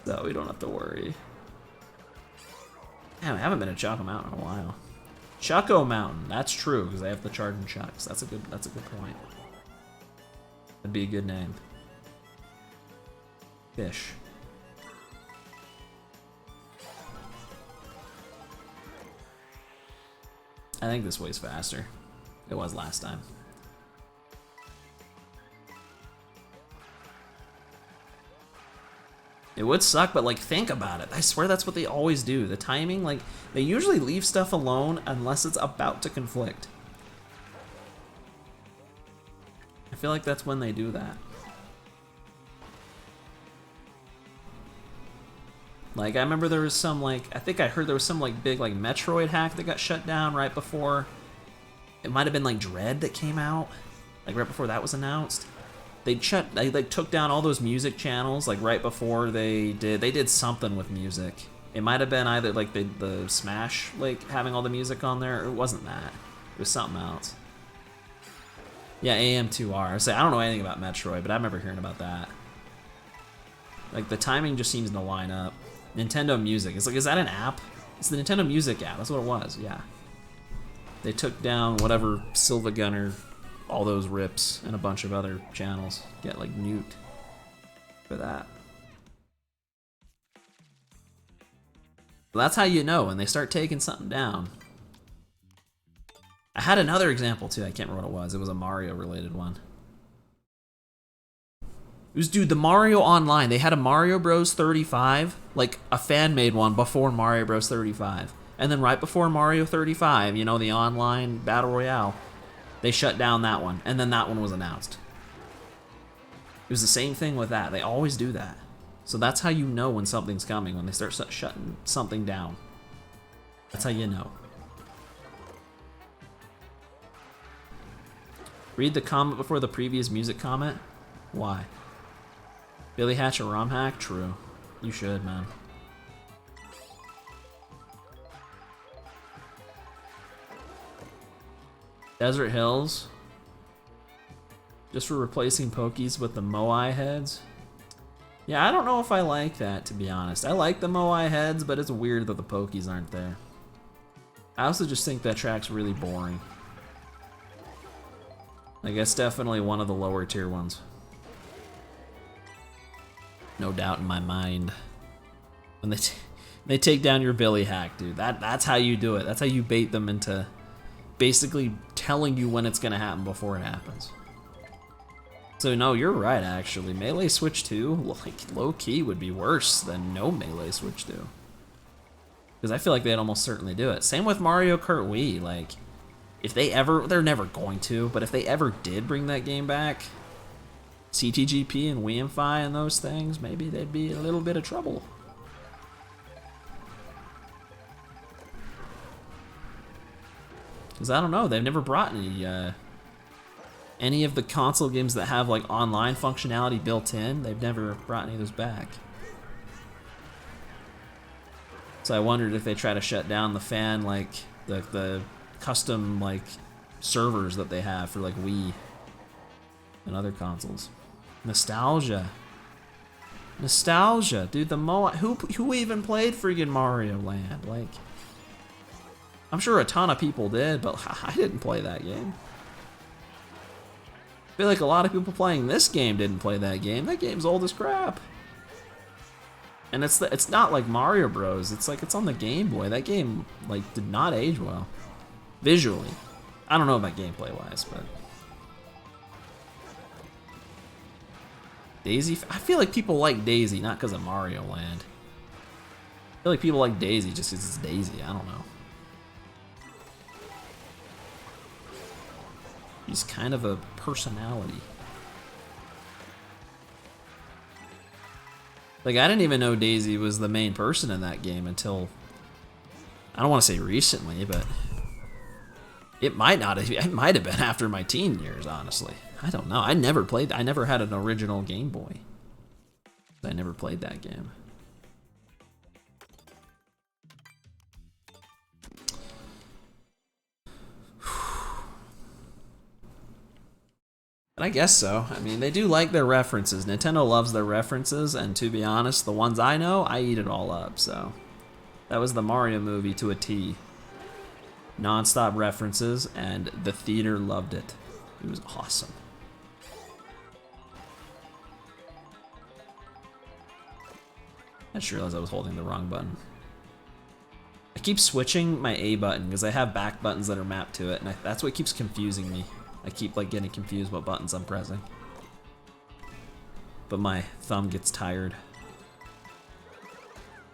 Speaker 2: So we don't have to worry. Damn, I haven't been at Choco Mountain in a while. Choco Mountain, that's true, because they have the charging chucks. That's a good point. That'd be a good name. Fish. I think this way's faster. It was last time. It would suck, but like, think about it. I swear that's what they always do. The timing, like, they usually leave stuff alone unless it's about to conflict. I feel like that's when they do that. Like, I remember there was some, like, I think I heard there was some, like, big, like, Metroid hack that got shut down right before. It might have been, like, Dread that came out. Like, right before that was announced. They like, took down all those music channels, like, right before they did something with music. It might have been either, like, the Smash, like, having all the music on there, or it wasn't that. It was something else. Yeah, AM2R. I don't know anything about Metroid, but I remember hearing about that. Like, the timing just seems to line up. Nintendo Music. It's like, is that an app? It's the Nintendo Music app. That's what it was, yeah. They took down whatever Silva Gunner, all those rips, and a bunch of other channels get, like, nuked for that. But that's how you know when they start taking something down. I had another example, too. I can't remember what it was. It was a Mario-related one. It was, dude, the Mario Online. They had a Mario Bros. 35, like a fan-made one before Mario Bros. 35. And then right before Mario 35, you know, the online Battle Royale, they shut down that one. And then that one was announced. It was the same thing with that. They always do that. So that's how you know when something's coming, when they start shutting something down. That's how you know. Read the comment before the previous music comment? Why? Billy Hatch a ROM hack? True. You should, man. Desert Hills. Just for replacing Pokies with the Moai heads? Yeah, I don't know if I like that, to be honest. I like the Moai heads, but it's weird that the Pokies aren't there. I also just think that track's really boring. Like, it's definitely one of the lower tier ones. No doubt in my mind. When they take down your Billy hack, dude. That's how you do it. That's how you bait them into basically telling you when it's gonna happen before it happens. So no, you're right, actually. Melee Switch 2, like, low-key would be worse than no Melee Switch 2. Because I feel like they'd almost certainly do it. Same with Mario Kart Wii. Like, if they ever, they're never going to, but if they ever did bring that game back, CTGP and WiiMfi and those things, maybe they'd be a little bit of trouble. Because I don't know, they've never brought any of the console games that have, like, online functionality built in. They've never brought any of those back. So I wondered if they try to shut down the fan, like, the custom, like, servers that they have for, like, Wii and other consoles. Nostalgia. Nostalgia. Dude, the Moai... Who even played freaking Mario Land? Like, I'm sure a ton of people did, but I didn't play that game. I feel like a lot of people playing this game didn't play that game. That game's old as crap. And it's not like Mario Bros. It's like it's on the Game Boy. That game, like, did not age well. Visually. I don't know about gameplay-wise, but... Daisy? I feel like people like Daisy, not because of Mario Land. I feel like people like Daisy just because it's Daisy. I don't know. He's kind of a personality. Like, I didn't even know Daisy was the main person in that game until... I don't want to say recently, but... It might not have... It might have been after my teen years, honestly. I don't know. I never played... I never had an original Game Boy. I never played that game. And I guess so. I mean, they do like their references. Nintendo loves their references, and to be honest, the ones I know, I eat it all up, so. That was the Mario movie to a T. Non-stop references, and the theater loved it. It was awesome. I just realized I was holding the wrong button. I keep switching my A button because I have back buttons that are mapped to it, and that's what keeps confusing me. I keep like getting confused what buttons I'm pressing. But my thumb gets tired.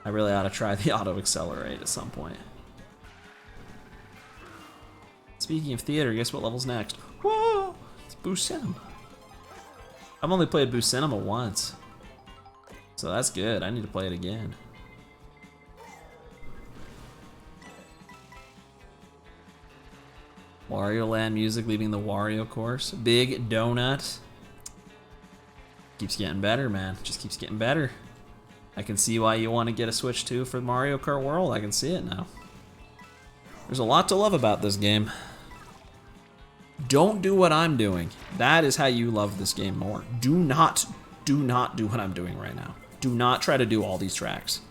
Speaker 2: I really ought to try the auto accelerate at some point. Speaking of theater, guess what level's next? Whoa! It's Boo Cinema. I've only played Boo Cinema once. So that's good. I need to play it again. Wario Land music leaving the Wario course. Big Donut. Keeps getting better, man. Just keeps getting better. I can see why you want to get a Switch 2 for Mario Kart World. I can see it now. There's a lot to love about this game. Don't do what I'm doing. That is how you love this game more. Do not do what I'm doing right now. Do not try to do all these tracks.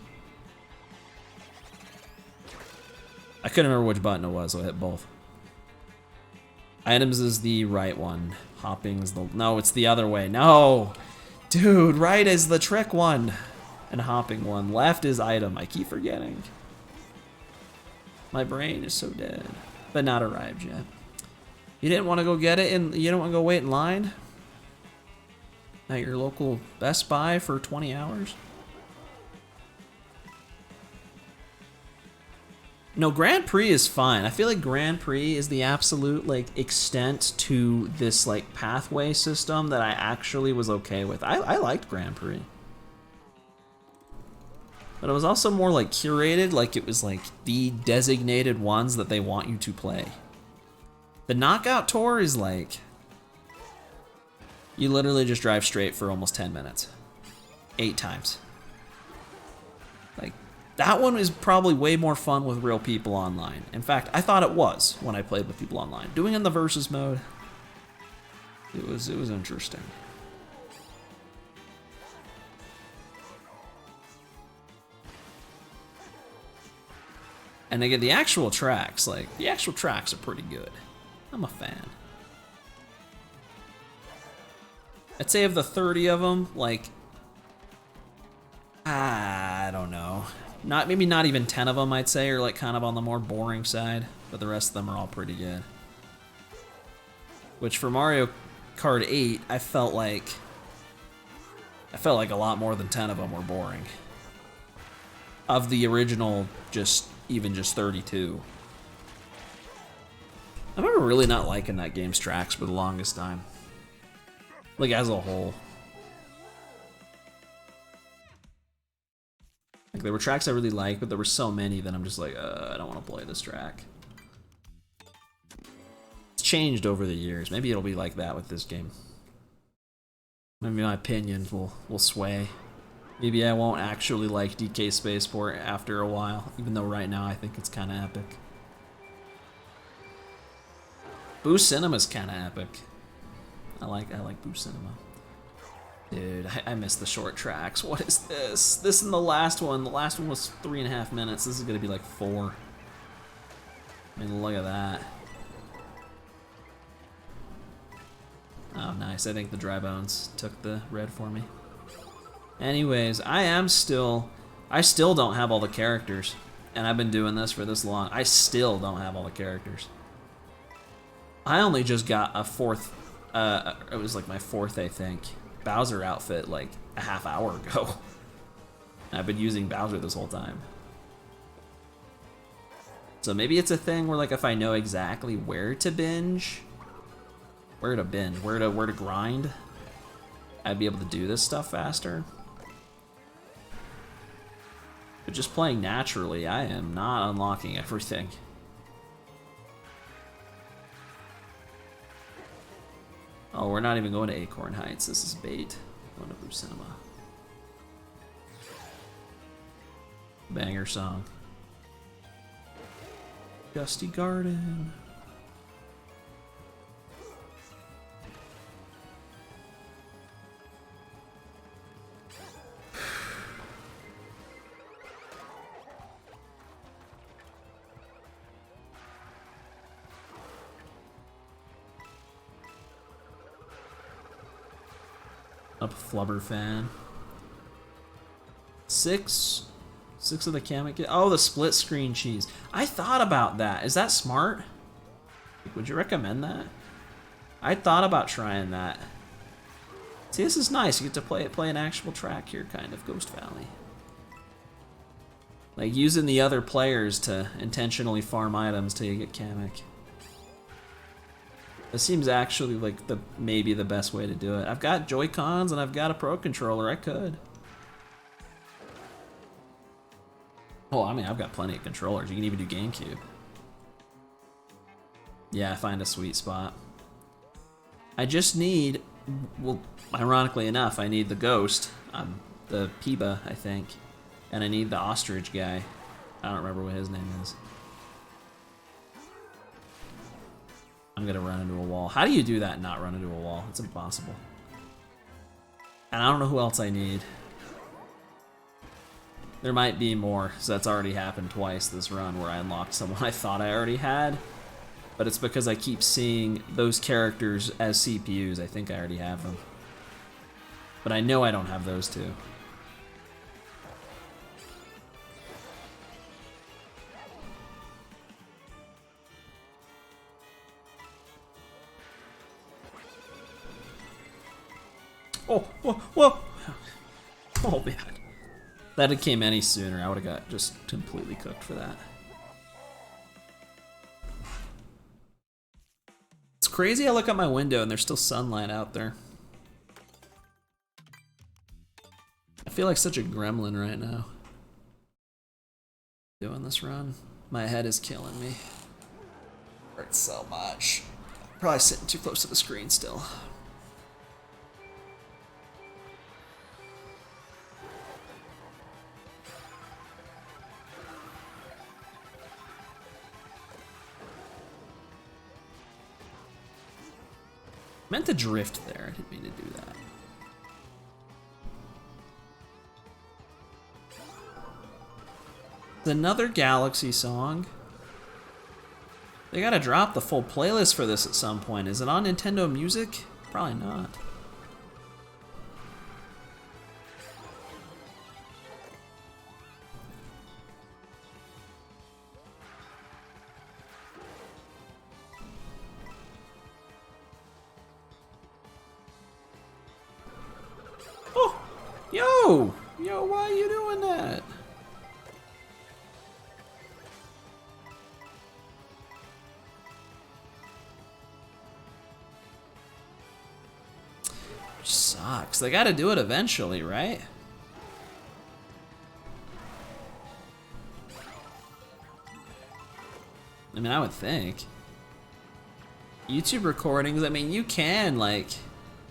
Speaker 2: I couldn't remember which button it was, so I hit both. Items is the right one. Hopping is the... No, it's the other way. No! Dude, right is the trick one. And hopping one. Left is item. I keep forgetting. My brain is so dead. But not arrived yet. You didn't want to go get it and you don't want to go wait in line? At your local Best Buy for 20 hours? No, Grand Prix is fine. I feel like Grand Prix is the absolute like extent to this like pathway system that I actually was okay with. I liked Grand Prix. But it was also more like curated, like it was like the designated ones that they want you to play. The Knockout Tour is like, you literally just drive straight for almost 10 minutes. 8 times. Like, that one is probably way more fun with real people online. In fact, I thought it was when I played with people online. Doing it in the versus mode, it was interesting. And again, the actual tracks are pretty good. I'm a fan. I'd say of the 30 of them, like, I don't know. Maybe not even 10 of them, I'd say, are like kind of on the more boring side, but the rest of them are all pretty good. Which for Mario Kart 8, I felt like a lot more than 10 of them were boring. Of the original, even just 32. I remember really not liking that game's tracks for the longest time. Like, as a whole. Like, there were tracks I really liked, but there were so many that I'm just like, I don't want to play this track. It's changed over the years. Maybe it'll be like that with this game. Maybe my opinions will sway. Maybe I won't actually like DK Spaceport after a while, even though right now I think it's kind of epic. Boo Cinema's kind of epic. I like Boo Cinema. Dude, I miss the short tracks. What is this? This and the last one. The last one was 3.5 minutes. This is gonna be like 4. I mean, look at that. Oh, nice. I think the dry bones took the red for me. Anyways, I still don't have all the characters. And I've been doing this for this long. I still don't have all the characters. I only just got a 4th, it was like my 4th, I think, Bowser outfit like a half hour ago. I've been using Bowser this whole time. So maybe it's a thing where like if I know exactly where to grind, I'd be able to do this stuff faster. But just playing naturally, I am not unlocking everything. Oh, we're not even going to Acorn Heights. This is bait. Going to Boo Cinema. Banger song. Dusty Garden. Up Flubber fan. Six of the Kamek. Oh, the split screen cheese. I thought about that. Is that smart? Would you recommend that? I thought about trying that. See, this is nice. You get to play an actual track here, kind of, Ghost Valley. Like, using the other players to intentionally farm items till you get Kamek. This seems actually like maybe the best way to do it. I've got Joy-Cons and I've got a Pro Controller. I could. Oh, I mean, I've got plenty of controllers. You can even do GameCube. Yeah, find a sweet spot. I just need, well, ironically enough, I need the Ghost, the Peba, I think, and I need the Ostrich guy. I don't remember what his name is. I'm gonna run into a wall. How do you do that and not run into a wall? It's impossible. And I don't know who else I need. There might be more, so that's already happened twice this run where I unlocked someone I thought I already had. But it's because I keep seeing those characters as CPUs. I think I already have them. But I know I don't have those two. Oh, whoa, whoa! Oh, man. If that had came any sooner, I would have got just completely cooked for that. It's crazy I look out my window and there's still sunlight out there. I feel like such a gremlin right now. Doing this run. My head is killing me. Hurts so much. Probably sitting too close to the screen still. I meant to drift there. I didn't mean to do that. It's another Galaxy song. They gotta drop the full playlist for this at some point. Is it on Nintendo Music? Probably not. Yo! Yo, why are you doing that? Which sucks. They gotta do it eventually, right? I mean, I would think. YouTube recordings, I mean, you can, like,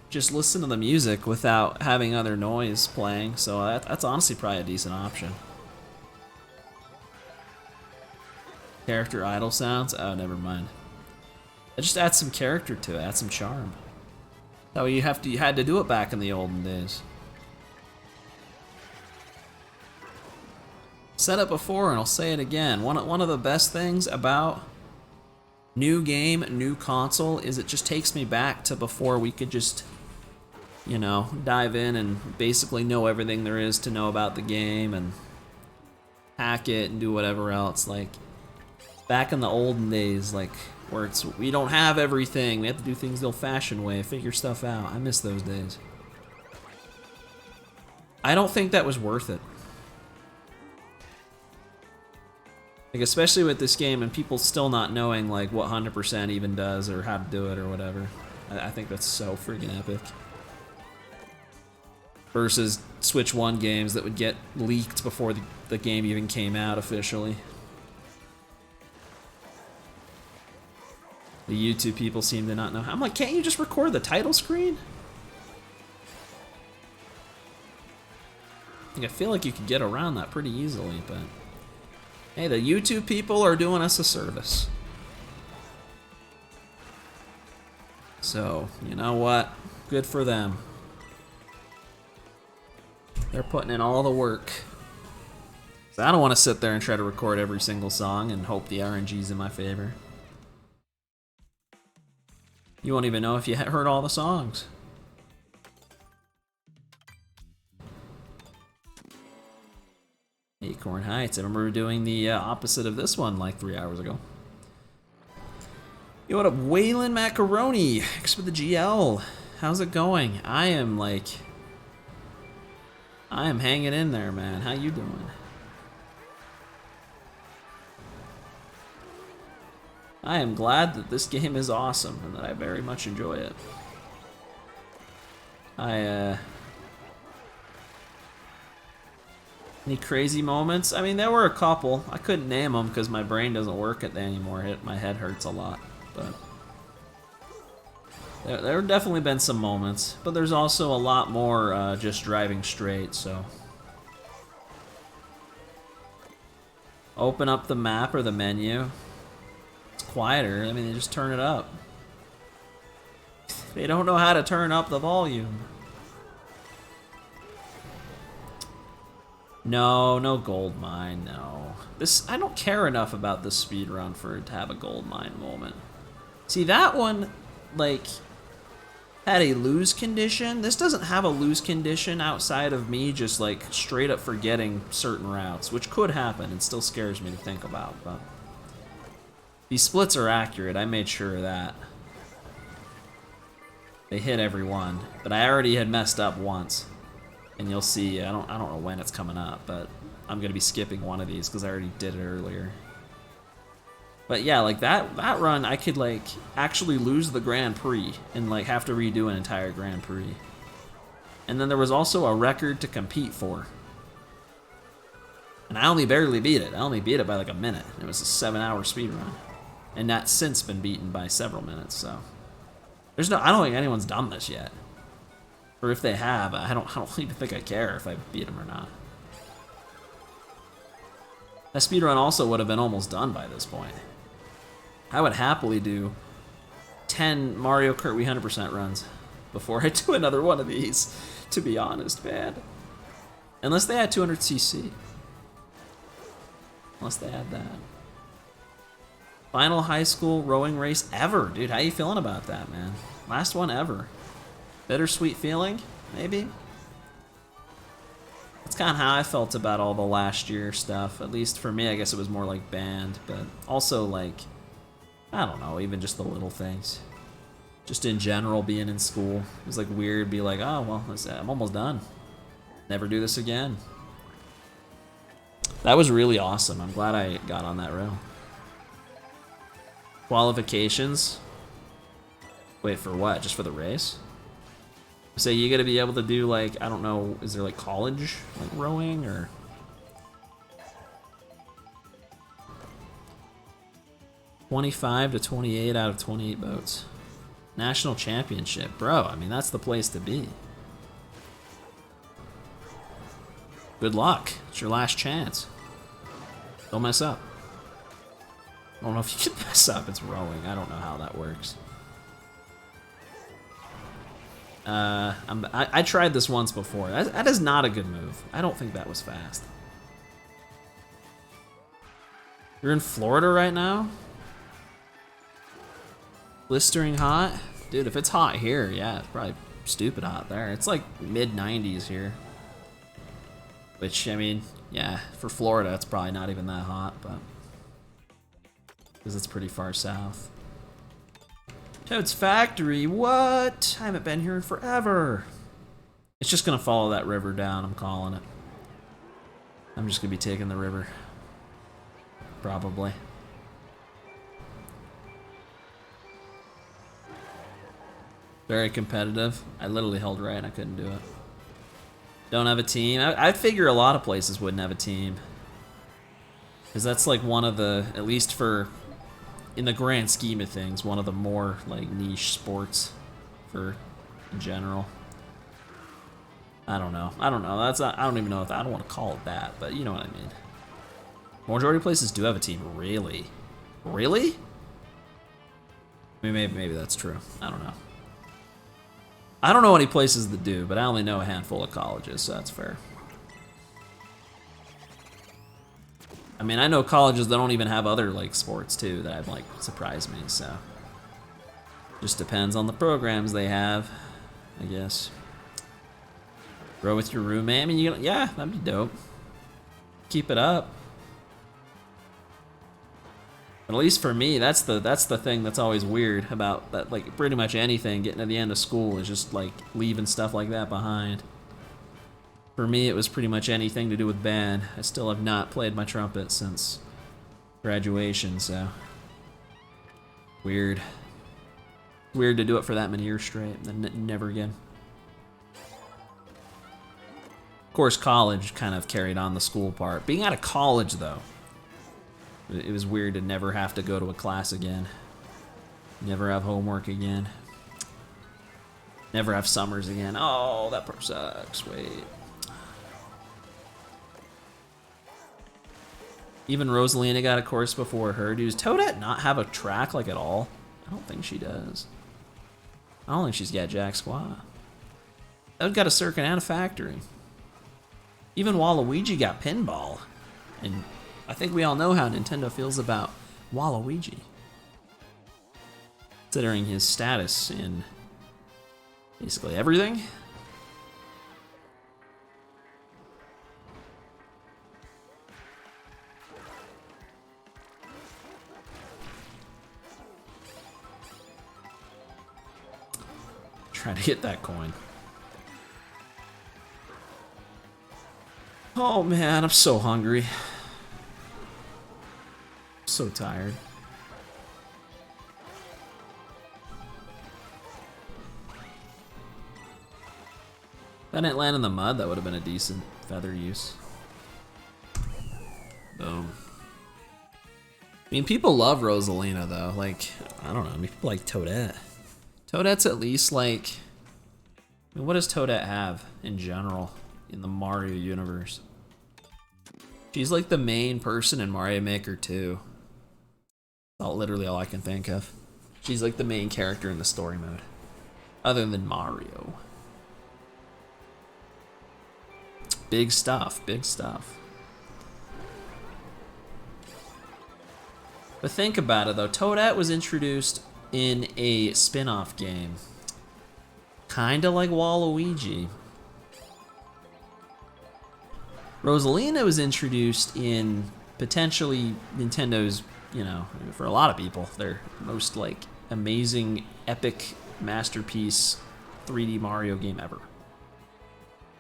Speaker 2: just listen to the music without having other noise playing, so that's honestly probably a decent option. Character idle sounds? Oh, never mind. It just adds some character to it, adds some charm. That way you had to do it back in the olden days. Said it before and I'll say it again. One of the best things about new game, new console is it just takes me back to before we could just, you know, dive in and basically know everything there is to know about the game and hack it and do whatever else. Like, back in the olden days, like, where it's, we don't have everything, we have to do things the old-fashioned way, figure stuff out. I miss those days. I don't think that was worth it. Like, especially with this game and people still not knowing, like, what 100% even does or how to do it or whatever. I think that's so freaking epic. Versus Switch 1 games that would get leaked before the game even came out officially. The YouTube people seem to not know how. I'm like, can't you just record the title screen? Like, I feel like you could get around that pretty easily, but hey, the YouTube people are doing us a service. So, you know what? Good for them. They're putting in all the work. So I don't want to sit there and try to record every single song and hope the RNG's in my favor. You won't even know if you heard all the songs. Acorn Heights. I remember doing the opposite of this one like 3 hours ago. Yo, what up, Waylon Macaroni? Thanks for the GL. How's it going? I am hanging in there, man. How you doing? I am glad that this game is awesome and that I very much enjoy it. Any crazy moments? I mean, there were a couple. I couldn't name them because my brain doesn't work anymore. My head hurts a lot. But there have definitely been some moments. But there's also a lot more just driving straight, so. Open up the map or the menu. It's quieter. I mean, they just turn it up. They don't know how to turn up the volume. No gold mine, no. I don't care enough about this speedrun for it to have a gold mine moment. See, that one, like, had a lose condition. This doesn't have a lose condition outside of me just, like, straight up forgetting certain routes, which could happen and still scares me to think about, but these splits are accurate. I made sure of that. They hit every one, but I already had messed up once. And you'll see, I don't know when it's coming up, but I'm gonna be skipping one of these because I already did it earlier. But yeah, like that run, I could like actually lose the Grand Prix and like have to redo an entire Grand Prix. And then there was also a record to compete for. And I only barely beat it. I only beat it by like a minute. It was a 7-hour speedrun. And that's since been beaten by several minutes, so. I don't think anyone's done this yet. Or if they have, I don't even think I care if I beat them or not. That speedrun also would have been almost done by this point. I would happily do 10 Mario Kart Wii 100% runs before I do another one of these, to be honest, man. Unless they add 200cc. Unless they add that. Final high school rowing race ever. Dude, how you feeling about that, man? Last one ever. Bittersweet feeling, maybe? That's kind of how I felt about all the last year stuff. At least for me, I guess it was more like band, but also like, I don't know, even just the little things. Just in general, being in school. It was like weird, be like, oh, well, I'm almost done. Never do this again. That was really awesome. I'm glad I got on that rail. Qualifications. Wait, for what? Just for the race? So you gotta be able to do like, I don't know, is there like college like rowing or? $25 to $28 out of 28 boats. National championship, bro. I mean, that's the place to be. Good luck. It's your last chance. Don't mess up. I don't know if you can mess up. It's rowing. I don't know how that works. I tried this once before. That is not a good move. I don't think that was fast. You're in Florida right now? Blistering hot? Dude, if it's hot here, yeah, it's probably stupid hot there. It's like mid-90s here. Which, I mean, yeah, for Florida, it's probably not even that hot, but because it's pretty far south. Toad's Factory, what? I haven't been here in forever. It's just gonna follow that river down, I'm calling it. I'm just gonna be taking the river. Probably. Very competitive. I literally held right and I couldn't do it. Don't have a team. I figure a lot of places wouldn't have a team. Because that's like one of the, at least for, in the grand scheme of things, one of the more like niche sports for in general. I don't know. I don't know. That's not, I don't even know if I don't want to call it that, but you know what I mean. Majority of places do have a team. Really? Really? I mean, maybe that's true. I don't know. I don't know any places that do, but I only know a handful of colleges, so that's fair. I mean, I know colleges that don't even have other like sports too that have like surprised me, so just depends on the programs they have, I guess. Grow with your roommate. I mean, yeah, that'd be dope. Keep it up. But at least for me, that's the thing that's always weird about that. Like pretty much anything getting to the end of school is just like leaving stuff like that behind. For me, it was pretty much anything to do with band. I still have not played my trumpet since graduation, so weird. Weird to do it for that many years straight, and then never again. Of course, college kind of carried on the school part. Being out of college, though, it was weird to never have to go to a class again. Never have homework again. Never have summers again. Oh, that part sucks. Wait. Even Rosalina got a course before her. Does Toadette not have a track, like, at all? I don't think she does. I don't think she's got jack squat. Toad got a circuit and a factory. Even Waluigi got pinball. And I think we all know how Nintendo feels about Waluigi, considering his status in basically everything. Trying to get that coin. Oh man, I'm so hungry. So tired. If I didn't land in the mud, that would have been a decent feather use. Boom. I mean, people love Rosalina, though. Like, I don't know, I mean, people like Toadette. Toadette's at least, like... I mean, what does Toadette have, in general, in the Mario universe? She's, like, the main person in Mario Maker 2. That's literally all I can think of. She's, like, the main character in the story mode. Other than Mario. Big stuff, big stuff. But think about it, though. Toadette was introduced in a spin-off game. Kinda like Waluigi. Rosalina was introduced in potentially Nintendo's, you know, for a lot of people, their most, like, amazing, epic, masterpiece 3D Mario game ever.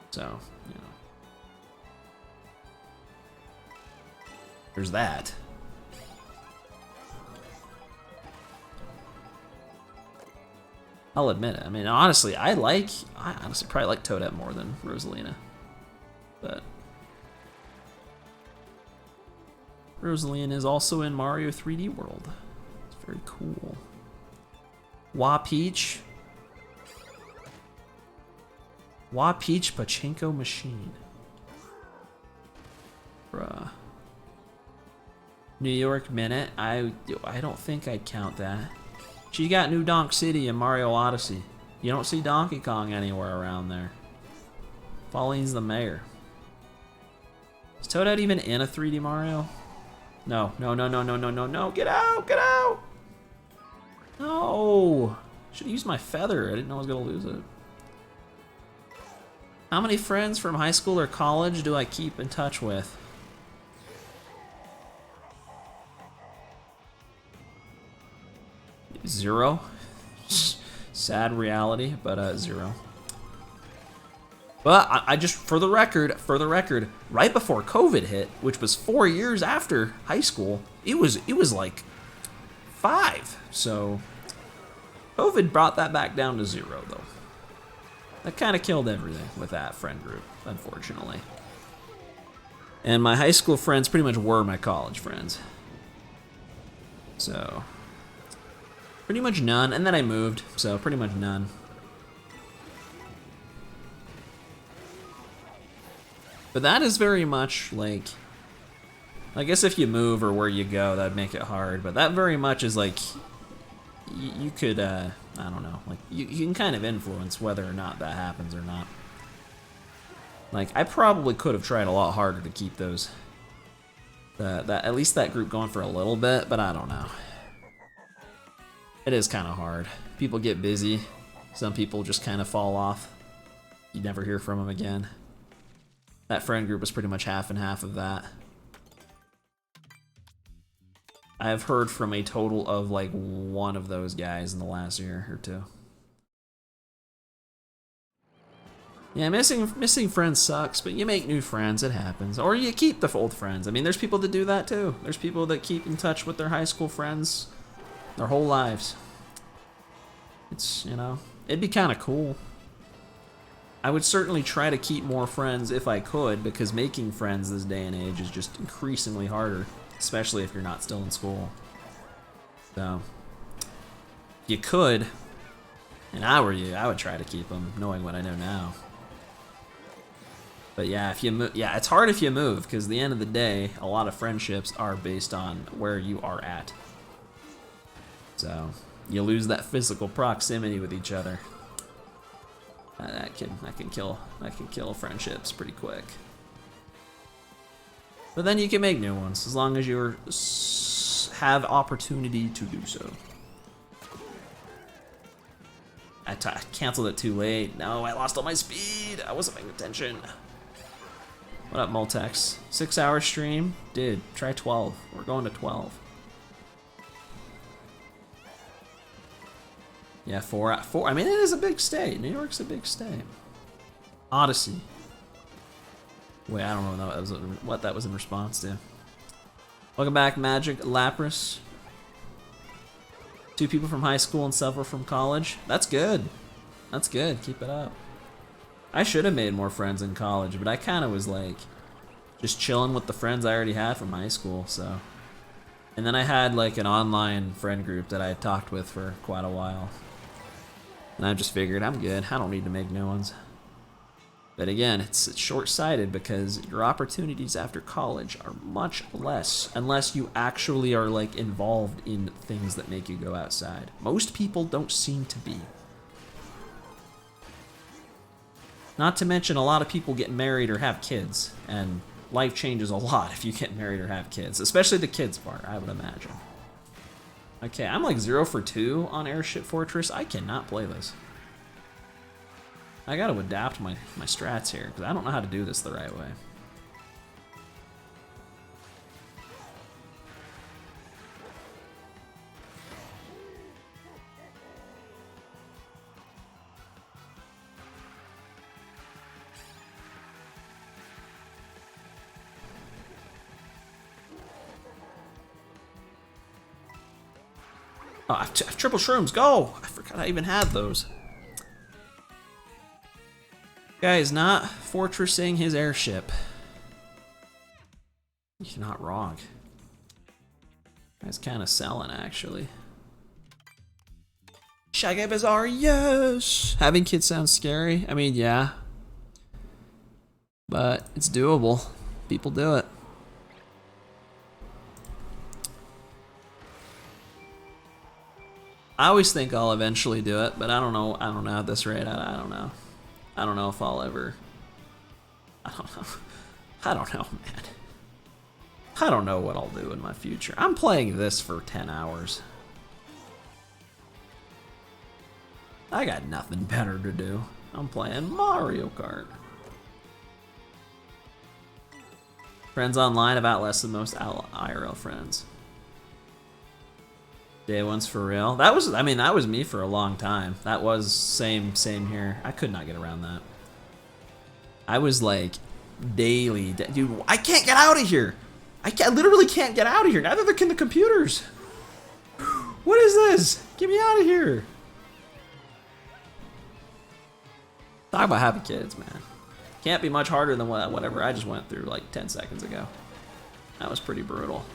Speaker 2: So, you know. There's that. I'll admit it. I mean, honestly, I honestly probably like Toadette more than Rosalina. But Rosalina is also in Mario 3D World. It's very cool. Peach. Peach Pachinko Machine. Bruh. New York Minute. I don't think I'd count that. She got New Donk City in Mario Odyssey. You don't see Donkey Kong anywhere around there. Pauline's the mayor. Is Toadette even in a 3D Mario? No, no, no, no, no, no, no, no. Get out, get out! No! Should have used my feather. I didn't know I was gonna lose it. How many friends from high school or college do I keep in touch with? Zero. Sad reality, but 0. But I just, for the record, right before COVID hit, which was 4 years after high school, it was like 5. So COVID brought that back down to 0, though. That kind of killed everything with that friend group, unfortunately. And my high school friends pretty much were my college friends. So pretty much none, and then I moved, so pretty much none. But that is very much like, I guess if you move or where you go, that'd make it hard, but that very much is like, you could, I don't know, like, you can kind of influence whether or not that happens or not. Like, I probably could have tried a lot harder to keep those, at least that group going for a little bit, but I don't know. It is kind of hard. People get busy. Some people just kind of fall off. You never hear from them again. That friend group was pretty much half and half of that. I've heard from a total of like one of those guys in the last year or two. Yeah, missing friends sucks, but you make new friends, it happens. Or you keep the old friends. I mean, there's people that do that too. There's people that keep in touch with their high school friends their whole lives. It's, you know, it'd be kind of cool. I would certainly try to keep more friends if I could, because making friends this day and age is just increasingly harder, especially if you're not still in school. So, you could, and I were you, I would try to keep them, knowing what I know now. But yeah, if you move, yeah, it's hard if you move, because at the end of the day, a lot of friendships are based on where you are at. So you lose that physical proximity with each other. That can kill friendships pretty quick. But then you can make new ones as long as you have opportunity to do so. I canceled it too late. No, I lost all my speed. I wasn't paying attention. What up, Multex? 6-hour stream? Dude, try 12. We're going to 12. Yeah, 4. I mean, it is a big state. New York's a big state. Odyssey. Wait, I don't know what that was in response to. Welcome back, Magic Lapras. 2 people from high school and several from college. That's good. That's good. Keep it up. I should have made more friends in college, but I kind of was like just chilling with the friends I already had from high school, so. And then I had like an online friend group that I had talked with for quite a while. And I just figured I'm good. I don't need to make new ones. But again, it's short-sighted because your opportunities after college are much less unless you actually are like involved in things that make you go outside. Most people don't seem to be. Not to mention a lot of people get married or have kids, and life changes a lot if you get married or have kids, especially the kids part, I would imagine. Okay, I'm like 0 for 2 on Airship Fortress. I cannot play this. I gotta adapt my strats here, because I don't know how to do this the right way. Oh, I've triple shrooms, go! I forgot I even had those. Guy is not fortressing his airship. You're not wrong. Guy's kind of selling, actually. Shy Guy Bazaar, yes! Having kids sounds scary. I mean, yeah. But it's doable. People do it. I always think I'll eventually do it, but I don't know. I don't know at this rate. I don't know. I don't know if I'll ever. I don't know. I don't know, man. I don't know what I'll do in my future. I'm playing this for 10 hours. I got nothing better to do. I'm playing Mario Kart. Friends online about less than most IRL friends. Day one's for real. That was, I mean, that was me for a long time. That was same here. I could not get around that. I was like daily, dude. I can't get out of here. I literally can't get out of here. Neither can the computers. What is this? Get me out of here. Talk about having kids, man. Can't be much harder than whatever I just went through like 10 seconds ago. That was pretty brutal.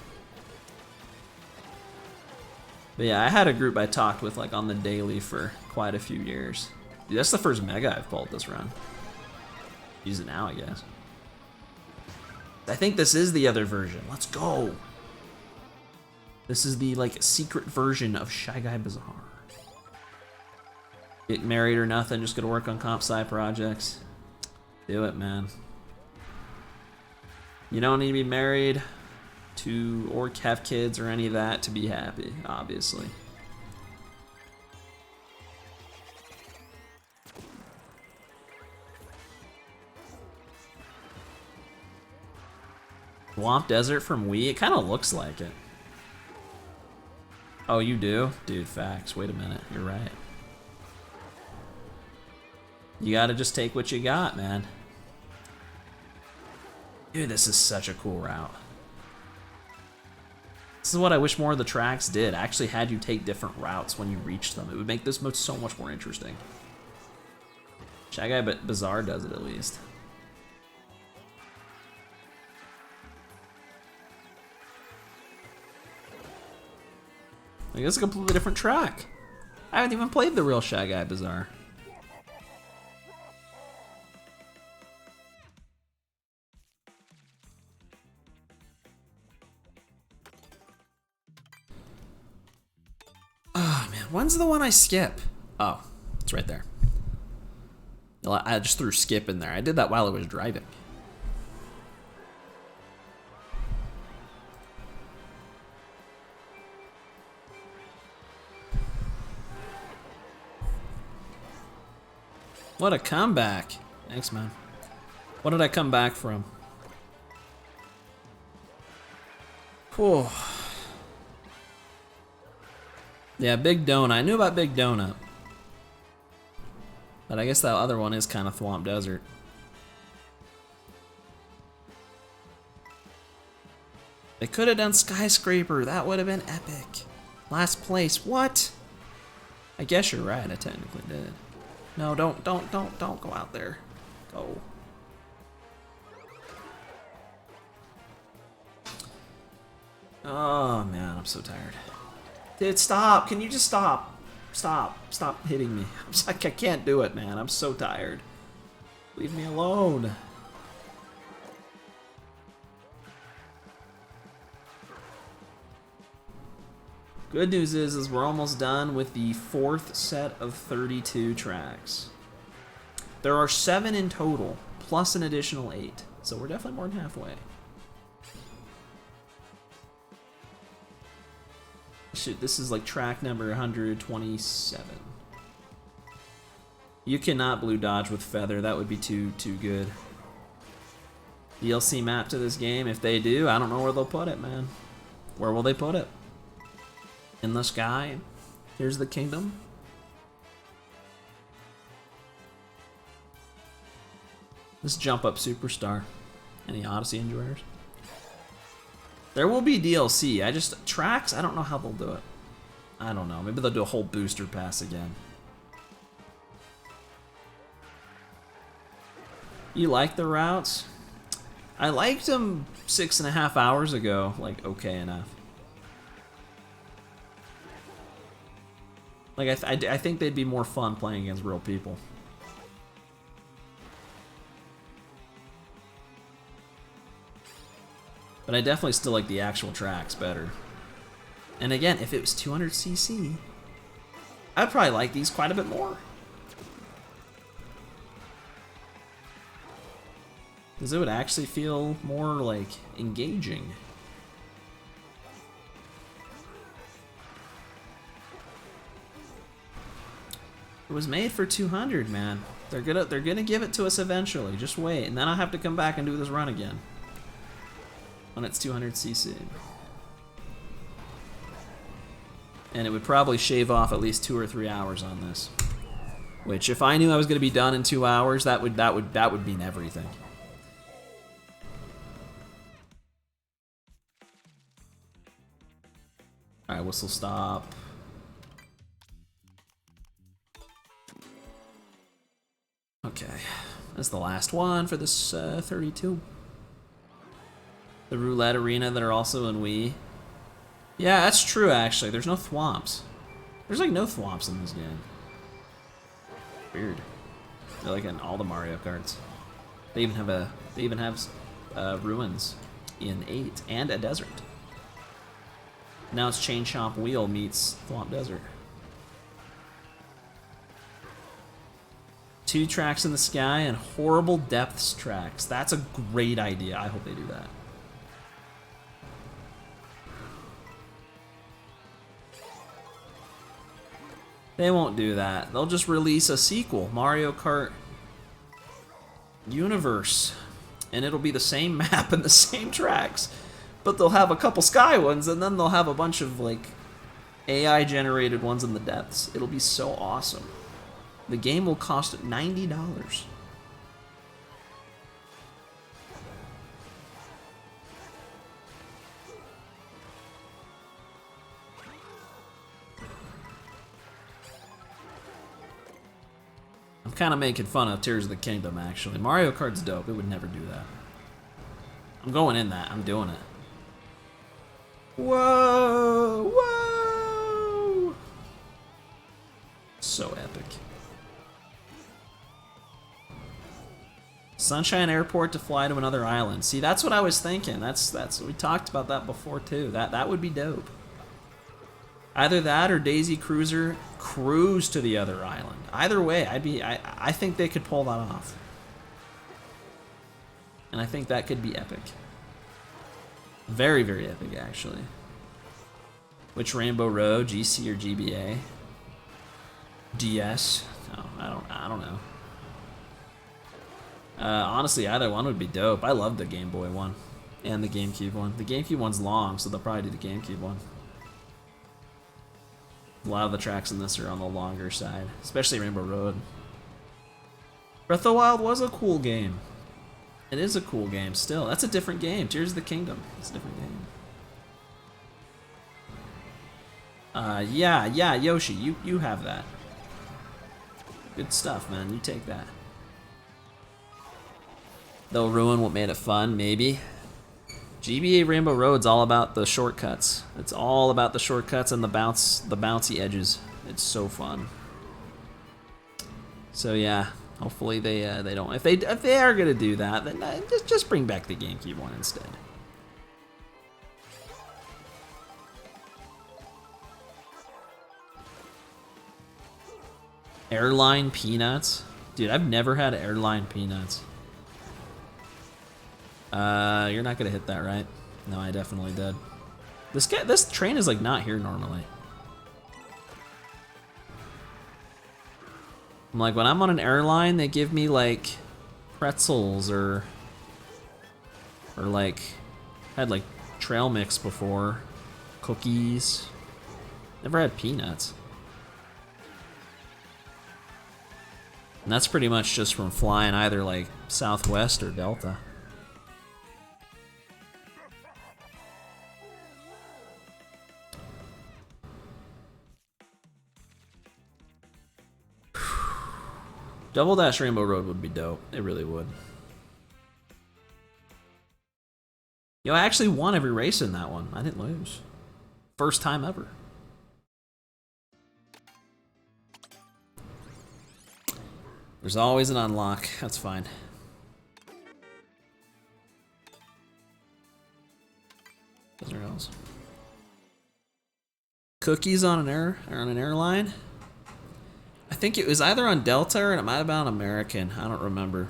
Speaker 2: But yeah, I had a group I talked with like on the daily for quite a few years. Dude, that's the first mega I've pulled this run. Use it now, I guess. I think this is the other version. Let's go. This is the like secret version of Shy Guy Bazaar. Get married or nothing, just gonna work on comp sci projects. Do it, man. You don't need to be married to or have kids or any of that to be happy, obviously. Swamp Desert from Wii? It kind of looks like it. Oh, you do? Dude, facts. Wait a minute. You're right. You gotta just take what you got, man. Dude, this is such a cool route. This is what I wish more of the tracks did. Actually had you take different routes when you reach them. It would make this mode so much more interesting. Shy Guy Bazaar does it at least. I guess a completely different track. I haven't even played the real Shy Guy Bazaar. Oh man, when's the one I skip? Oh, it's right there. I just threw skip in there. I did that while I was driving. What a comeback. Thanks, man. What did I come back from? Whew. Yeah, Big Donut. I knew about Big Donut. But I guess that other one is kind of Thwomp Desert. They could have done Skyscraper. That would have been epic. Last place. What? I guess you're right. I technically did. No, don't go out there. Go. Oh man, I'm so tired. Dude, stop. Can you just stop? Stop hitting me. I'm just like, I can't do it, man. I'm so tired. Leave me alone. Good news is we're almost done with the 4th set of 32 tracks. There are 7 in total, plus an additional 8. So we're definitely more than halfway. Shoot, this is like track number 127. You cannot blue dodge with feather. That would be too good. DLC map to this game. If they do, I don't know where they'll put it, man. Where will they put it? In the sky. Here's the kingdom. This jump up superstar. Any Odyssey enjoyers? There will be DLC. Tracks, I don't know how they'll do it. I don't know. Maybe they'll do a whole booster pass again. You like the routes? I liked them 6.5 hours ago. Like, okay enough. Like, I think they'd be more fun playing against real people. But I definitely still like the actual tracks better. And again, if it was 200cc, I'd probably like these quite a bit more. Because it would actually feel more, like, engaging. It was made for 200, man. They're gonna give it to us eventually. Just wait, and then I'll have to come back and do this run again. When it's 200cc. And it would probably shave off at least 2 or 3 hours on this. Which, if I knew I was gonna be done in 2 hours, that would mean everything. Alright, whistle stop. Okay, that's the last one for this 32. The roulette arena that are also in Wii. Yeah, that's true actually. There's no thwomps. There's like no thwomps in this game. Weird. They're like in all the Mario Karts. They even have ruins in 8 and a desert. Now it's Chain Chomp Wheel meets Thwomp Desert. 2 tracks in the sky and horrible depths tracks. That's a great idea. I hope they do that. They won't do that. They'll just release a sequel, Mario Kart Universe, and it'll be the same map and the same tracks, but they'll have a couple sky ones, and then they'll have a bunch of like AI generated ones in the depths. It'll be so awesome. The game will cost $90. I'm kind of making fun of Tears of the Kingdom, actually. Mario Kart's dope. It would never do that. I'm going in that. I'm doing it. Whoa! Whoa! So epic. Sunshine Airport to fly to another island. See, that's what I was thinking. That's we talked about that before too. That would be dope. Either that or Daisy Cruiser cruise to the other island. Either way, I think they could pull that off. And I think that could be epic. Very, very epic, actually. Which Rainbow Road, GC or GBA? DS? No, I don't know. Honestly, either one would be dope. I love the Game Boy one and the GameCube one. The GameCube one's long, so they'll probably do the GameCube one. A lot of the tracks in this are on the longer side, especially Rainbow Road. Breath of the Wild was a cool game. It is a cool game still. That's a different game. Tears of the Kingdom. It's a different game. Yeah, Yoshi, you have that. Good stuff, man. You take that. They'll ruin what made it fun, maybe. GBA Rainbow Road's all about the shortcuts. It's all about the shortcuts and the bouncy edges. It's so fun. So yeah, hopefully they don't. If they are gonna do that, then just bring back the GameCube one instead. Airline Peanuts, dude. I've never had Airline Peanuts. You're not gonna hit that, right? No, I definitely did. This train is like not here normally. I'm like, when I'm on an airline, they give me like pretzels or like had like trail mix before, cookies. Never had peanuts. And that's pretty much just from flying either like Southwest or Delta. Double Dash Rainbow Road would be dope. It really would. Yo, I actually won every race in that one. I didn't lose. First time ever. There's always an unlock. That's fine. There goes. Cookies on an airline. I think it was either on Delta or it might have been on American. I don't remember.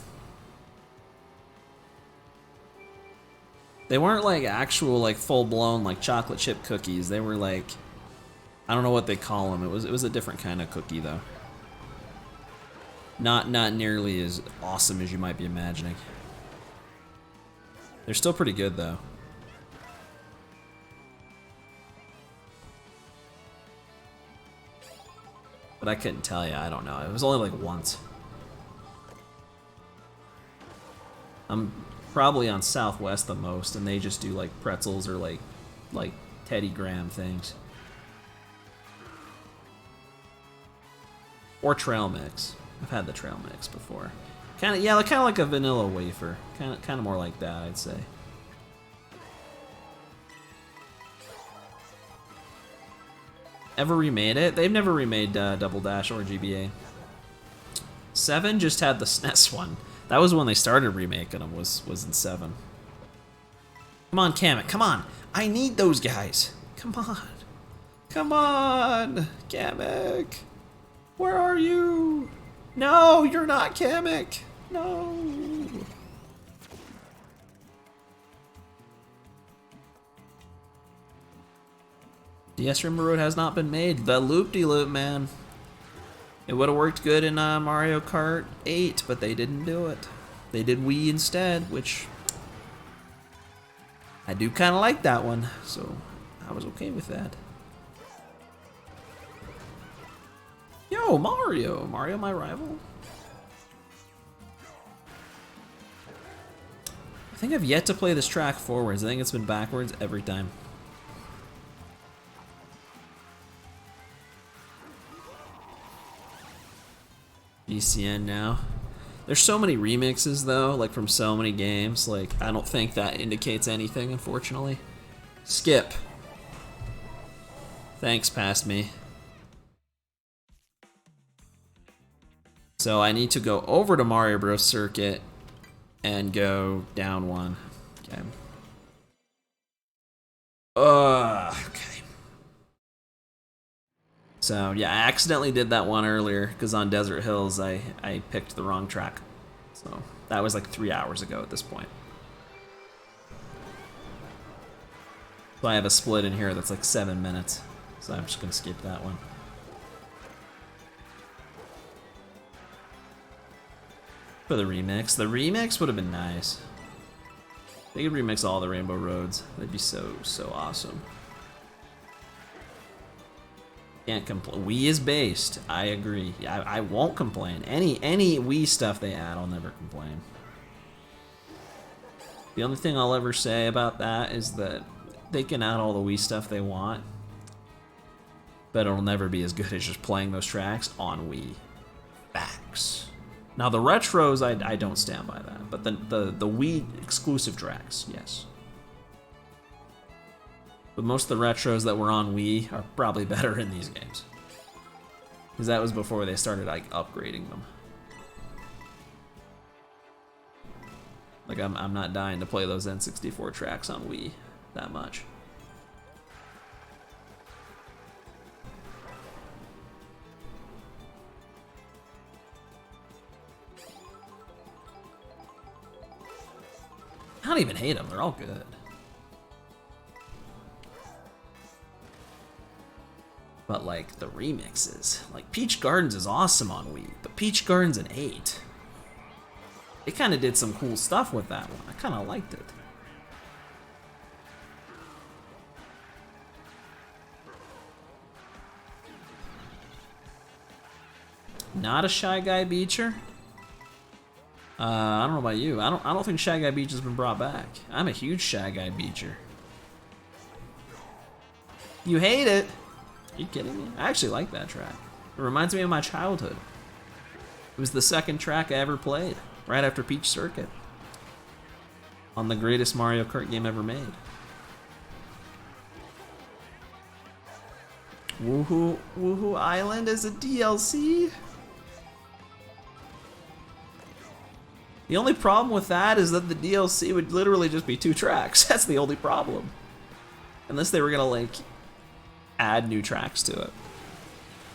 Speaker 2: They weren't like actual like full-blown like chocolate chip cookies. They were like, I don't know what they call them. It was a different kind of cookie though. Not nearly as awesome as you might be imagining. They're still pretty good though. But I couldn't tell you. I don't know. It was only like once. I'm probably on Southwest the most, and they just do like pretzels or like Teddy Graham things. Or trail mix. I've had the trail mix before. Kind of like a vanilla wafer. Kind of more like that, I'd say. Ever remade it? They've never remade Double Dash or GBA. 7 just had the SNES one. That was when they started remaking them. Was in 7. Come on, Kamek. Come on. I need those guys. Come on. Come on, Kamek. Where are you? No, you're not Kamek. No. DS Rainbow Road has not been made. The loop-de-loop, man. It would have worked good in Mario Kart 8, but they didn't do it. They did Wii instead, which I do kind of like that one, so I was okay with that. Yo, Mario! Mario, my rival? I think I've yet to play this track forwards. I think it's been backwards every time. GCN now. There's so many remixes though, like from so many games. Like, I don't think that indicates anything, unfortunately. Skip. Thanks, past me. So I need to go over to Mario Bros. Circuit and go down one. Okay. Okay. So yeah, I accidentally did that one earlier because on Desert Hills I picked the wrong track. So that was like 3 hours ago at this point. So I have a split in here that's like 7 minutes. So I'm just gonna skip that one. For the remix. The remix would have been nice. They could remix all the Rainbow Roads. That'd be so awesome. Can't complain. Wii is based. I agree. I won't complain. Any Wii stuff they add, I'll never complain. The only thing I'll ever say about that is that they can add all the Wii stuff they want, but it'll never be as good as just playing those tracks on Wii. Facts. Now the retros, I don't stand by that, but the Wii exclusive tracks, yes. But most of the retros that were on Wii are probably better in these games, because that was before they started like upgrading them. Like I'm not dying to play those N64 tracks on Wii that much. I don't even hate them, they're all good. But like the remixes, like Peach Gardens is awesome on Wii, but Peach Gardens in 8, they kind of did some cool stuff with that one. I kind of liked it. Not a Shy Guy Beacher? I don't know about you. I don't think Shy Guy Beach has been brought back. I'm a huge Shy Guy Beacher. You hate it? Are you kidding me? I actually like that track. It reminds me of my childhood. It was the second track I ever played, right after Peach Circuit, on the greatest Mario Kart game ever made. Woohoo Island is a DLC? The only problem with that is that the DLC would literally just be 2 tracks. That's the only problem. Unless they were gonna like add new tracks to it.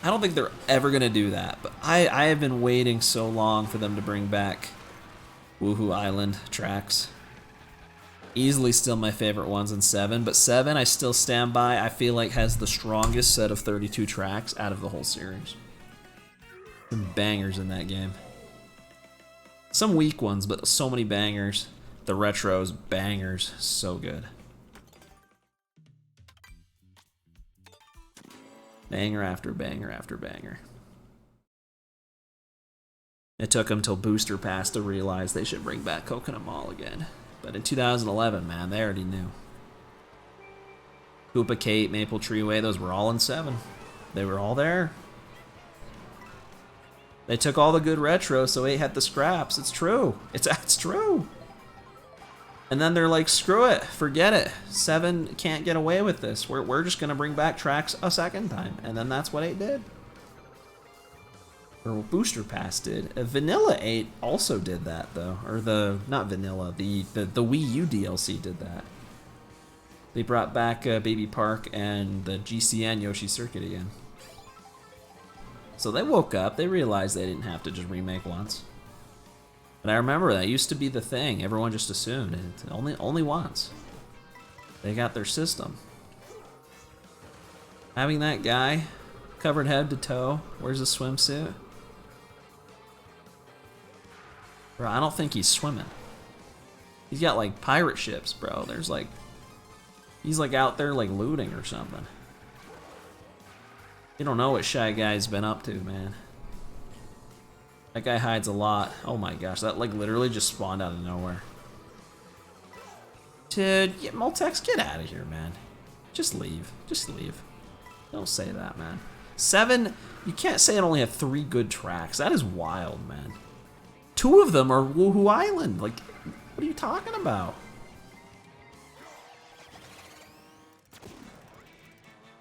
Speaker 2: I don't think they're ever gonna do that, but I have been waiting so long for them to bring back Woohoo Island tracks. Easily still my favorite ones in 7, but 7 I still stand by. I feel like has the strongest set of 32 tracks out of the whole series. Some bangers in that game. Some weak ones, but so many bangers. The retros, bangers, so good. Banger after banger after banger. It took them till Booster Pass to realize they should bring back Coconut Mall again. But in 2011, man, they already knew. Koopa Kate, Maple Treeway, those were all in 7. They were all there. They took all the good retro, so 8 had the scraps. It's true. It's true. And then they're like, screw it, forget it. 7 can't get away with this. We're just gonna bring back tracks a second time. And then that's what 8 did. Or what Booster Pass did. Vanilla 8 also did that though. Or not Vanilla, the Wii U DLC did that. They brought back Baby Park and the GCN Yoshi Circuit again. So they woke up, they realized they didn't have to just remake once. But I remember that used to be the thing. Everyone just assumed it only once. They got their system. Having that guy covered head to toe, wears a swimsuit. Bro, I don't think he's swimming. He's got like pirate ships, bro. There's like, he's like out there like looting or something. You don't know what Shy Guy's been up to, man. That guy hides a lot. Oh my gosh, that like literally just spawned out of nowhere. Dude, yeah, Multex, get out of here, man. Just leave. Just leave. Don't say that, man. 7, you can't say it only had 3 good tracks. That is wild, man. 2 of them are Woohoo Island. Like, what are you talking about?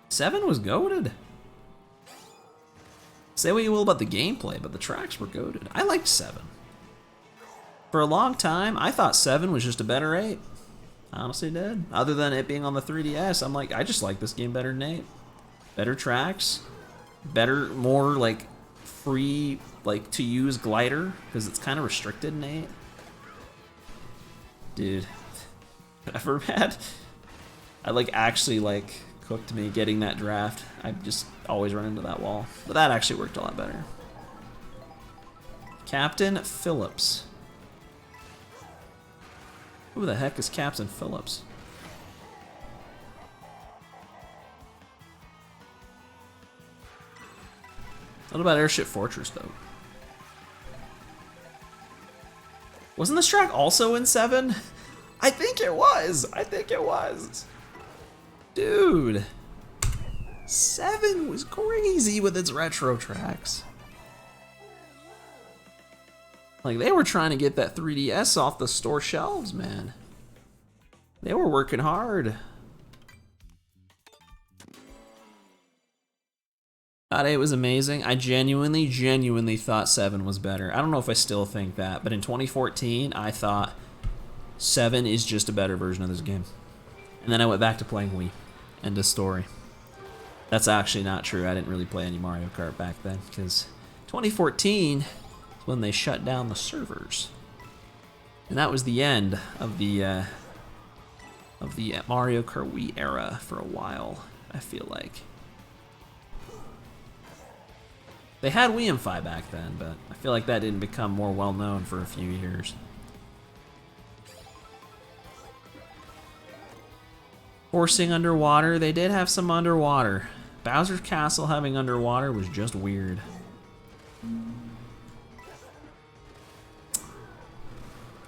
Speaker 2: 7 was goated. Say what you will about the gameplay, but the tracks were goated. I liked 7. For a long time, I thought 7 was just a better 8. I honestly did. Other than it being on the 3DS, I'm like, I just like this game better than 8. Better tracks, better, more like free, like to use glider, because it's kind of restricted in 8. Dude, ever mad? I like actually like cooked me getting that draft. I just always run into that wall, but that actually worked a lot better. Captain Phillips. Who the heck is Captain Phillips? What about Airship Fortress, though? Wasn't this track also in 7? I think it was. I think it was. Dude. 7 was crazy with its retro tracks. Like, they were trying to get that 3DS off the store shelves, man. They were working hard. God, it was amazing. I genuinely thought 7 was better. I don't know if I still think that, but in 2014, I thought 7 is just a better version of this game. And then I went back to playing Wii. End of story. That's actually not true. I didn't really play any Mario Kart back then, because 2014 is when they shut down the servers. And that was the end of the Mario Kart Wii era for a while, I feel like. They had Wii back then, but I feel like that didn't become more well-known for a few years. Forcing underwater, they did have some underwater. Bowser's Castle having underwater was just weird.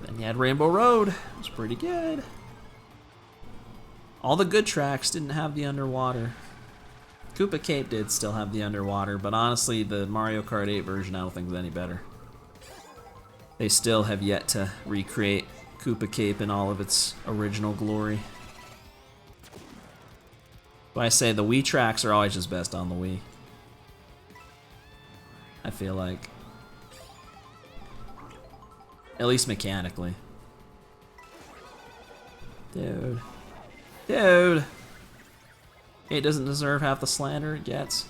Speaker 2: Then you had Rainbow Road, it was pretty good. All the good tracks didn't have the underwater. Koopa Cape did still have the underwater, but honestly, the Mario Kart 8 version I don't think is any better. They still have yet to recreate Koopa Cape in all of its original glory. But I say the Wii tracks are always just best on the Wii. I feel like. At least mechanically. Dude. Dude! It doesn't deserve half the slander it gets.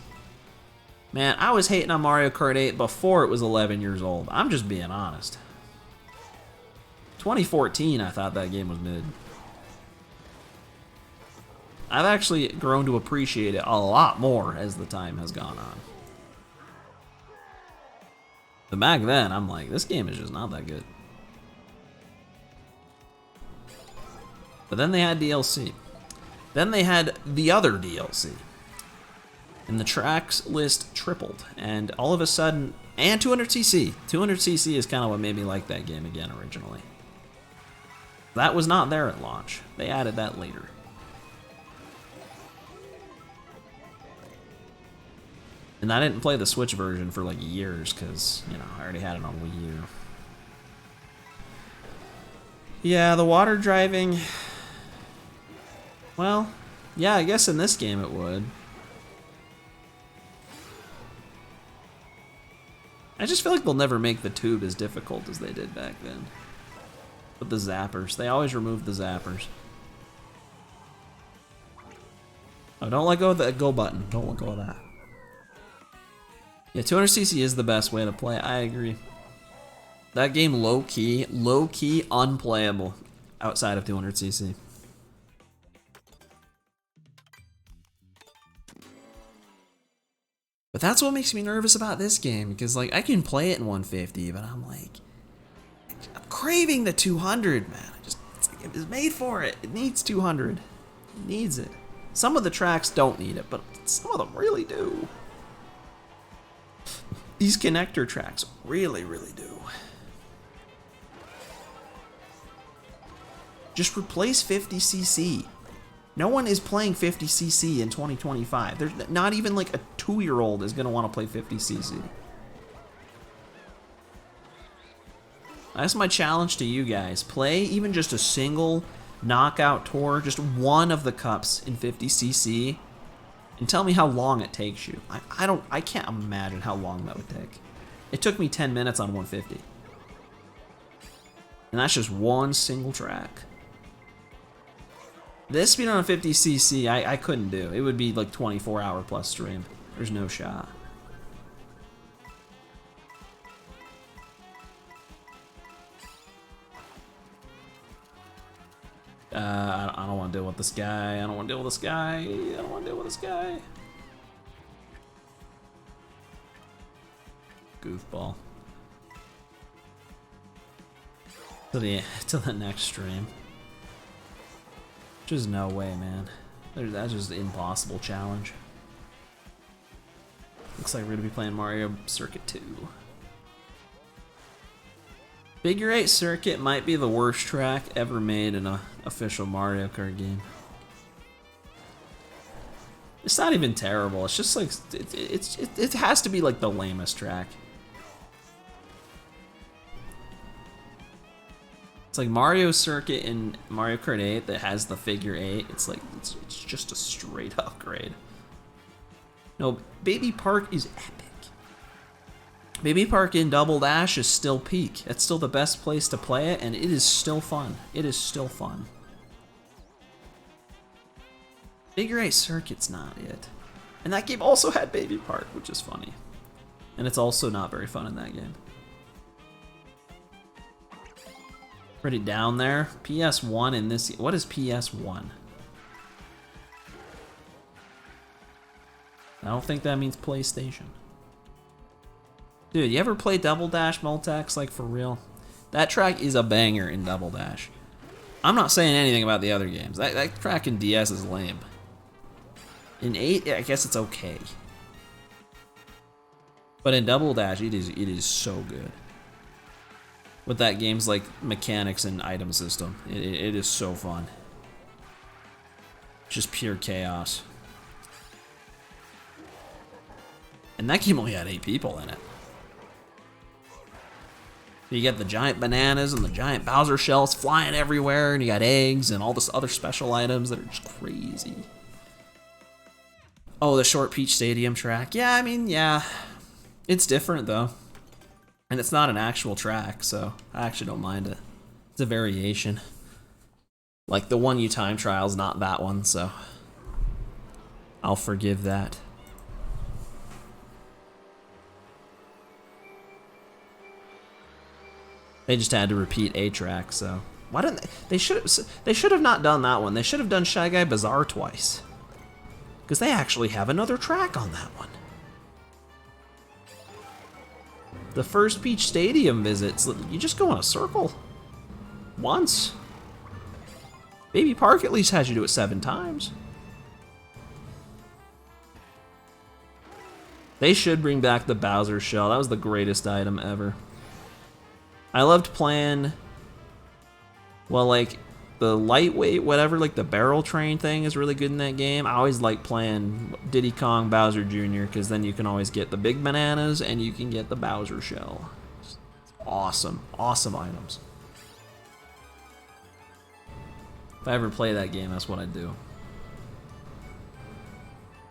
Speaker 2: Man, I was hating on Mario Kart 8 before it was 11 years old. I'm just being honest. 2014, I thought that game was mid. I've actually grown to appreciate it a lot more as the time has gone on. But back then, I'm like, this game is just not that good. But then they had DLC. Then they had the other DLC. And the tracks list tripled. And all of a sudden, and 200cc. 200cc is kind of what made me like that game again originally. That was not there at launch. They added that later. And I didn't play the Switch version for like years because, you know, I already had it on Wii U. Yeah, the water driving... Well, yeah, I guess in this game it would. I just feel like they'll never make the tube as difficult as they did back then. With the zappers. They always remove the zappers. Oh, don't let go of the go button. Don't let go of that. Yeah, 200cc is the best way to play. I agree. That game low-key unplayable outside of 200cc. But that's what makes me nervous about this game, because like I can play it in 150, but I'm like, I'm craving the 200, man. It was made for it. It needs 200. It needs it. Some of the tracks don't need it, but some of them really do.
Speaker 1: These connector tracks really, really do. Just replace 50cc. No one is playing 50cc in 2025. There's not even like a 2-year-old is going to want to play 50cc. That's my challenge to you guys. Play even just a single knockout tour, just one of the cups in 50cc, and tell me how long it takes you. I can't imagine how long that would take. It took me 10 minutes on 150. And that's just one single track. This speed on a 50cc, I couldn't do. It would be like 24-hour plus stream. There's no shot. I don't want to deal with this guy. I don't want to deal with this guy. I don't want to deal with this guy. Goofball. To the next stream. Just no way, man. That's just an impossible challenge. Looks like we're gonna be playing Mario Circuit 2. Figure 8 Circuit might be the worst track ever made in an official Mario Kart game. It's not even terrible. It's just like it has to be like the lamest track. It's like Mario Circuit in Mario Kart 8 that has the figure 8. It's like it's just a straight upgrade. No, Baby Park is epic. Baby Park in Double Dash is still peak. It's still the best place to play it, and it is still fun. It is still fun. Figure 8 Circuit's not it. And that game also had Baby Park, which is funny. And it's also not very fun in that game. Pretty down there. PS1 in this. What is PS1? I don't think that means PlayStation. Dude, you ever play Double Dash Multex, like for real? That track is a banger in Double Dash. I'm not saying anything about the other games. That track in DS is lame. In 8, I guess it's okay. But in Double Dash, it is so good. With that game's like mechanics and item system, it is so fun. Just pure chaos. And that game only had 8 people in it. You get the giant bananas and the giant Bowser shells flying everywhere, and you got eggs and all this other special items that are just crazy. Oh, the Short Peach Stadium track. Yeah, I mean, yeah. It's different, though. And it's not an actual track, so I actually don't mind it. It's a variation. Like, the 1U Time Trial's not that one, so I'll forgive that. They just had to repeat a track, so why didn't they? They should have not done that one. They should have done Shy Guy Bazaar twice, because they actually have another track on that one. The first Peach Stadium visits, you just go in a circle once. Baby Park at least has you do it 7 times. They should bring back the Bowser shell. That was the greatest item ever. I loved playing, well, like, the lightweight, whatever, like the barrel train thing is really good in that game. I always like playing Diddy Kong Bowser Jr., because then you can always get the big bananas and you can get the Bowser shell. It's awesome. Awesome items. If I ever play that game, that's what I'd do.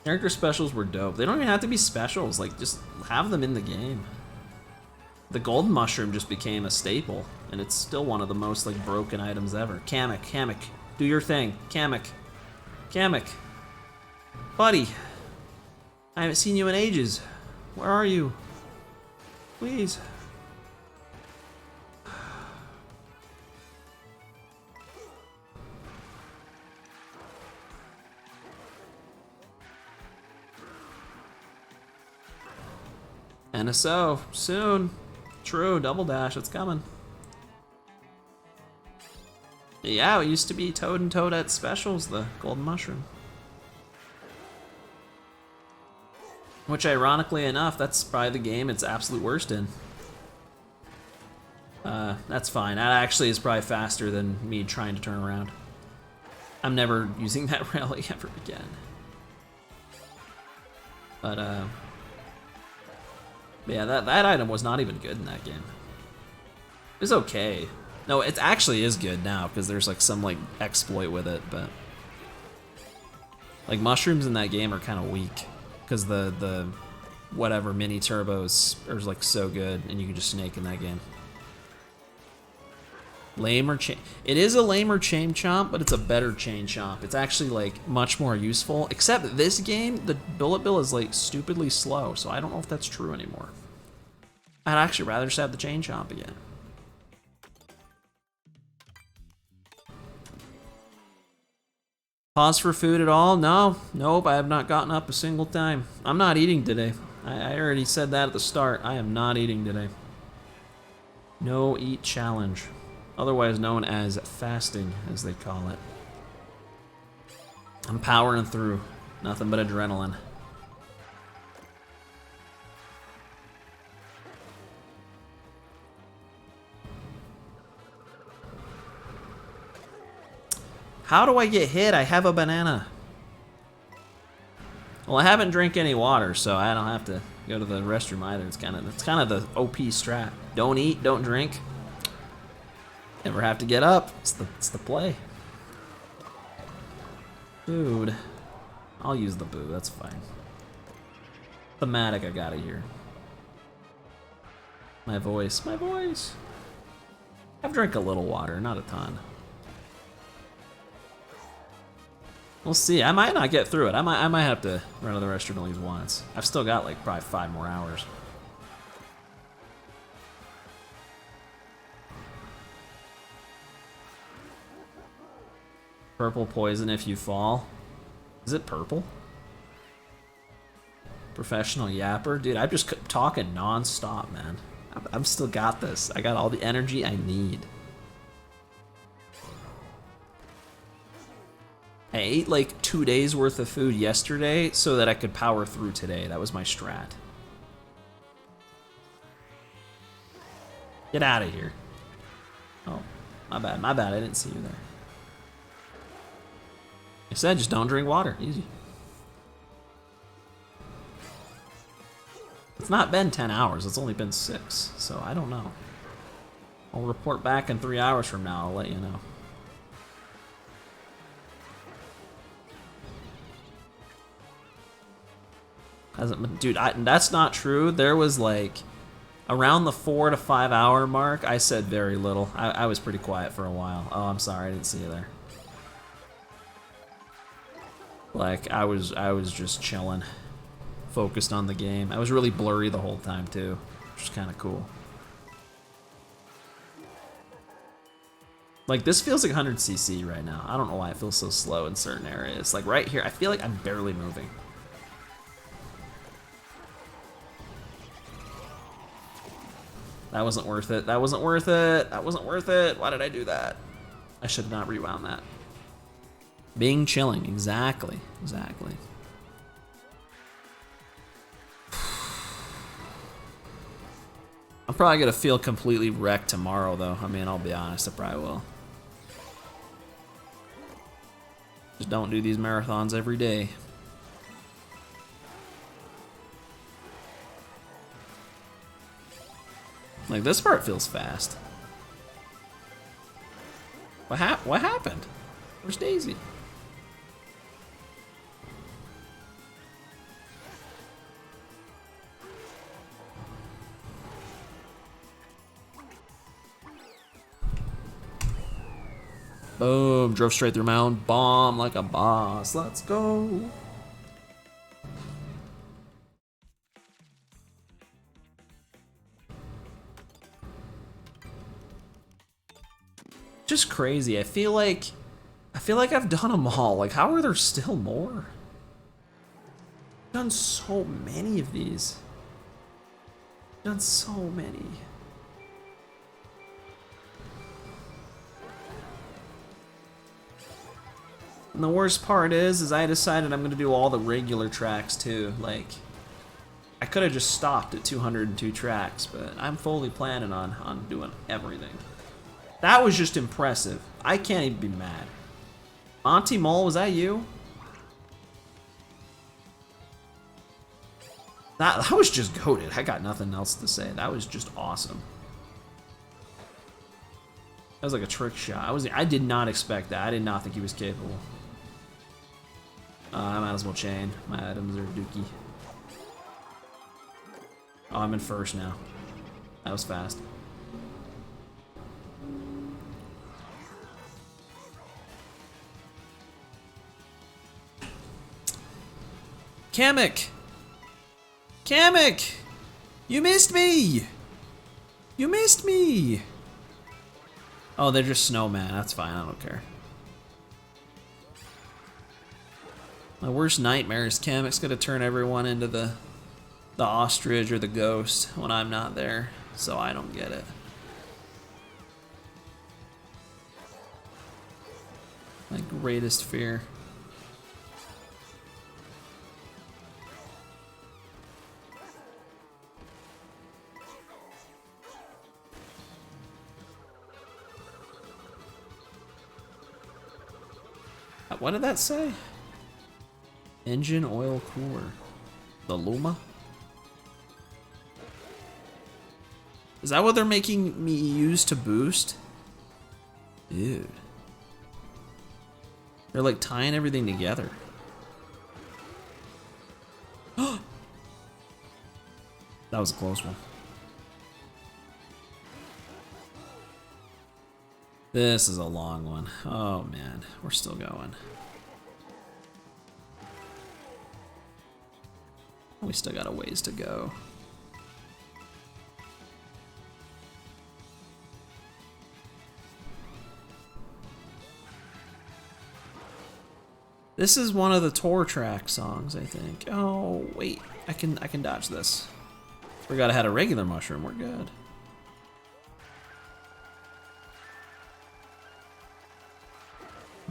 Speaker 1: Character specials were dope. They don't even have to be specials, like, just have them in the game. The golden mushroom just became a staple, and it's still one of the most like broken items ever. Kamek, do your thing. Kamek, buddy, I haven't seen you in ages. Where are you? Please. NSO, soon. True, Double Dash, it's coming. Yeah, it used to be Toad and Toadette specials, the golden mushroom.
Speaker 2: Which, ironically enough, that's probably the game it's absolute worst in. That's fine. That actually is probably faster than me trying to turn around. I'm never using that rally ever again. But, yeah, that item was not even good in that game. It was okay. No, it actually is good now, because there's, like, some, like, exploit with it, but... Like, mushrooms in that game are kind of weak, because the whatever mini turbos are, like, so good, and you can just snake in that game. Lamer chain. It is a lamer chain chomp, but it's a better chain chomp. It's actually like much more useful. Except this game, the bullet bill is like stupidly slow, so I don't know if that's true anymore. I'd actually rather just have the chain chomp again. Pause for food at all? No, nope. I have not gotten up a single time. I'm not eating today. I already said that at the start. I am not eating today. No eat challenge. Otherwise known as fasting, as they call it. I'm powering through. Nothing but adrenaline. How do I get hit? I have a banana. Well, I haven't drank any water, so I don't have to go to the restroom either. It's kind of the OP strat. Don't eat, don't drink. Never have to get up. It's the play. Food. I'll use the boo. That's fine. Thematic I got it here. My voice. My voice. I've drank a little water, not a ton. We'll see. I might not get through it. I might have to run to the restroom at least once. I've still got like probably 5 more hours. Purple poison if you fall. Is it purple? Professional yapper? Dude, I'm just talking non-stop, man. I'm still got this. I got all the energy I need. I ate like 2 days worth of food yesterday so that I could power through today. That was my strat. Get out of here. Oh, my bad, my bad. I didn't see you there. I said just don't drink water. Easy. It's not been 10 hours. It's only been 6. So I don't know. I'll report back in 3 hours from now. I'll let you know. Dude, that's not true. There was like around the 4 to 5 hour mark. I said very little. I was pretty quiet for a while. Oh, I'm sorry. I didn't see you there. Like, I was just chilling, focused on the game. I was really blurry the whole time, too, which is kind of cool. Like, this feels like 100cc right now. I don't know why it feels so slow in certain areas. Like, right here, I feel like I'm barely moving. That wasn't worth it. That wasn't worth it. That wasn't worth it. Why did I do that? I should not rewound that. Being chilling, exactly, exactly. I'm probably gonna feel completely wrecked tomorrow, though. I mean, I'll be honest, I probably will. Just don't do these marathons every day. Like, this part feels fast. What happened? Where's Daisy? Boom, drove straight through mound, bomb like a boss. Let's go. Just crazy. I feel like I've done them all. Like, how are there still more? I've done so many of these. I've done so many. And the worst part is I decided I'm gonna do all the regular tracks too. Like, I could have just stopped at 202 tracks, but I'm fully planning on doing everything. That was just impressive. I can't even be mad. Monty Mole, was that you? That was just goated. I got nothing else to say. That was just awesome. That was like a trick shot. I did not expect that. I did not think he was capable. I might as well chain. My items are dookie. Oh, I'm in first now. That was fast. Kamek! Kamek! You missed me! You missed me! Oh, they're just snowman. That's fine. I don't care. My worst nightmare is Kamek's gonna turn everyone into the ostrich or the ghost when I'm not there, so I don't get it. My greatest fear. What did that say? Engine oil cooler. The Luma? Is that what they're making me use to boost? Dude. They're like tying everything together. That was a close one. This is a long one. Oh man, we're still going. We still got a ways to go. This is one of the tour track songs, I think. Oh wait, I can dodge this. Forgot I had a regular mushroom. We're good.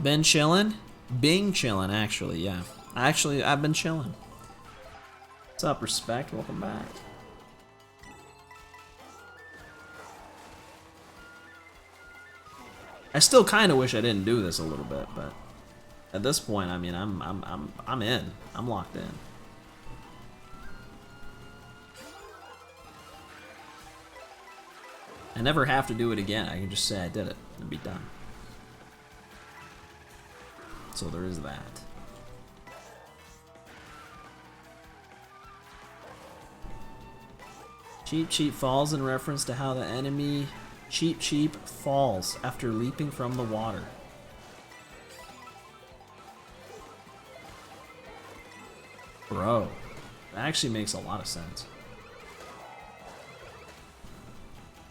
Speaker 2: Been chillin'? Bing chillin', actually, yeah. I've been chillin'. What's up, Respect? Welcome back. I still kind of wish I didn't do this a little bit, but at this point, I mean, I'm in. I'm locked in. I never have to do it again. I can just say I did it and be done. So there is that. Cheap Cheap falls in reference to how the enemy Cheap Cheap falls after leaping from the water. Bro, that actually makes a lot of sense.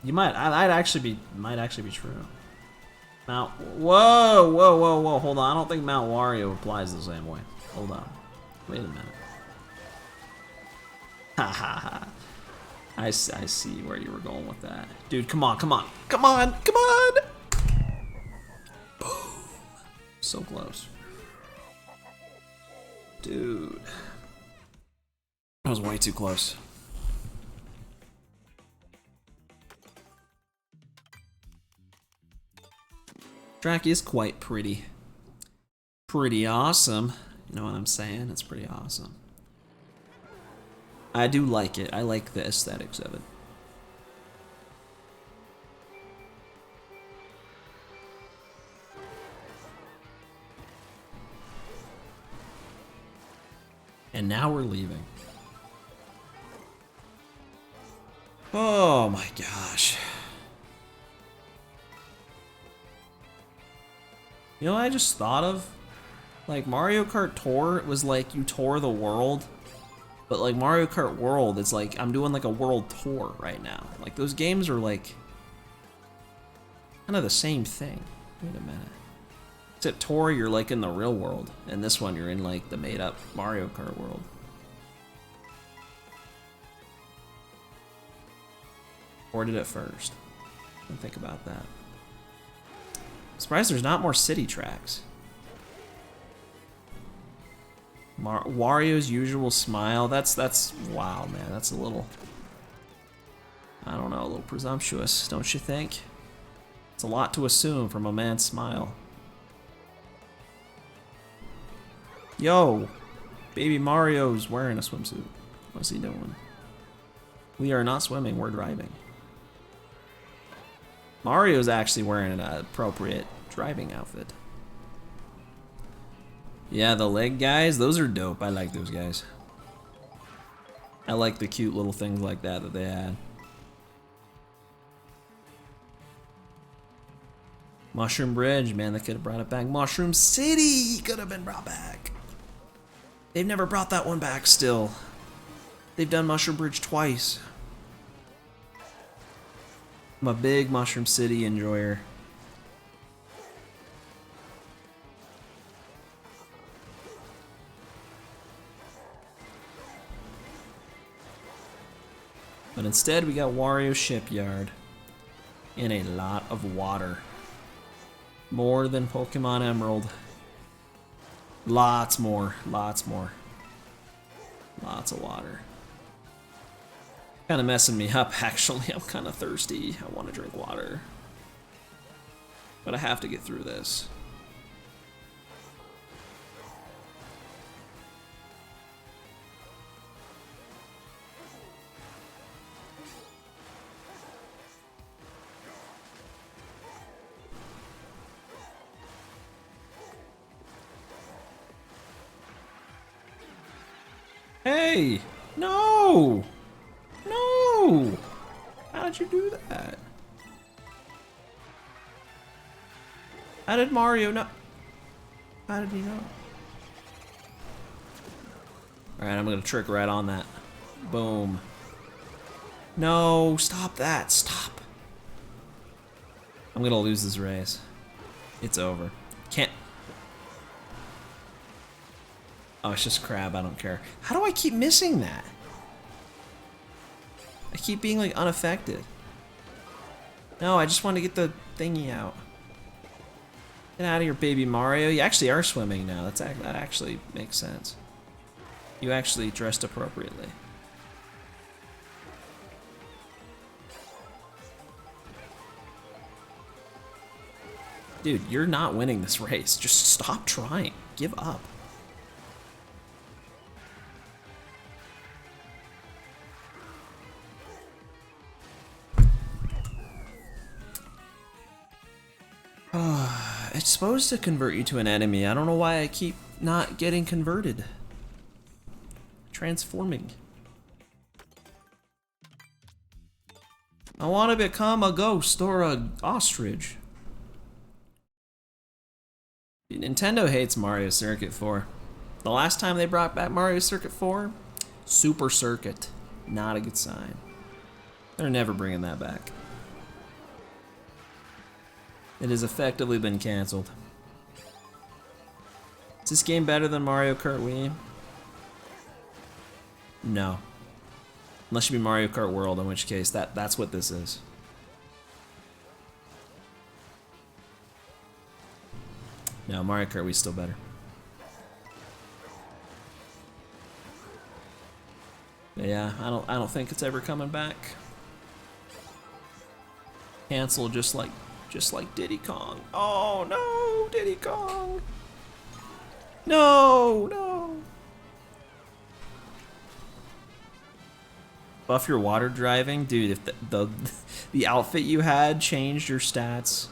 Speaker 2: You might actually be true. Mount, whoa, hold on. I don't think Mount Wario applies the same way. Hold on. Wait a minute. Ha ha ha. I see where you were going with that. Dude, come on. Boom. So close. Dude. That was way too close. Track is quite pretty. Pretty awesome. You know what I'm saying? It's pretty awesome. I do like it. I like the aesthetics of it. And now we're leaving. Oh my gosh. You know what I just thought of? Like, Mario Kart Tour was like you tour the world, but like Mario Kart World, it's like I'm doing like a world tour right now. Like, those games are like kind of the same thing. Wait a minute. Except Tour, you're like in the real world, and this one you're in like the made-up Mario Kart world. Or did it first? Don't think about that. I'm surprised there's not more city tracks.
Speaker 1: Wario's usual smile. That's wow, man. That's a little, I don't know, a little presumptuous, don't you think? It's a lot to assume from a man's smile. Yo, baby Mario's wearing a swimsuit. What's he doing? We are not swimming, we're driving. Mario's actually wearing an appropriate driving outfit. Yeah, the leg guys, those are dope. I like those guys. I like the cute little things like that they had. Mushroom Bridge, man, they could have brought it back. Mushroom City could have been brought back. They've never brought that one back still. They've done Mushroom Bridge twice. I'm a big Mushroom City enjoyer. But instead, we got Wario Shipyard in a lot of water. More than Pokemon Emerald. Lots more, lots more. Lots of water. Kind of messing me up, actually. I'm kind of thirsty. I want to drink water. But I have to get through this. Hey! No! No! How did you do that? How did Mario know? How did he know? Alright, I'm gonna trick right on that. Boom. No, stop that. Stop. I'm gonna lose this race. It's over. Can't. Oh, it's just crab, I don't care. How do I keep missing that? I keep being like unaffected. No, I just want to get the thingy out. Get out of here, baby Mario. You actually are swimming now. That actually makes sense. You actually dressed appropriately. Dude, you're not winning this race. Just stop trying. Give up. It's supposed to convert you to an enemy. I don't know why I keep not getting converted. Transforming. I want to become a ghost or a ostrich. Nintendo hates Mario Circuit 4. The last time they brought back Mario Circuit 4, Super Circuit. Not a good sign. They're never bringing that back. It has effectively been canceled. Is this game better than Mario Kart Wii? No. Unless you mean Mario Kart World, in which case that's what this is. No, Mario Kart Wii's still better. But yeah, I don't think it's ever coming back. Cancel just like Diddy Kong. Oh no, Diddy Kong. No, no. Buff your water driving, dude. If the outfit you had changed your stats,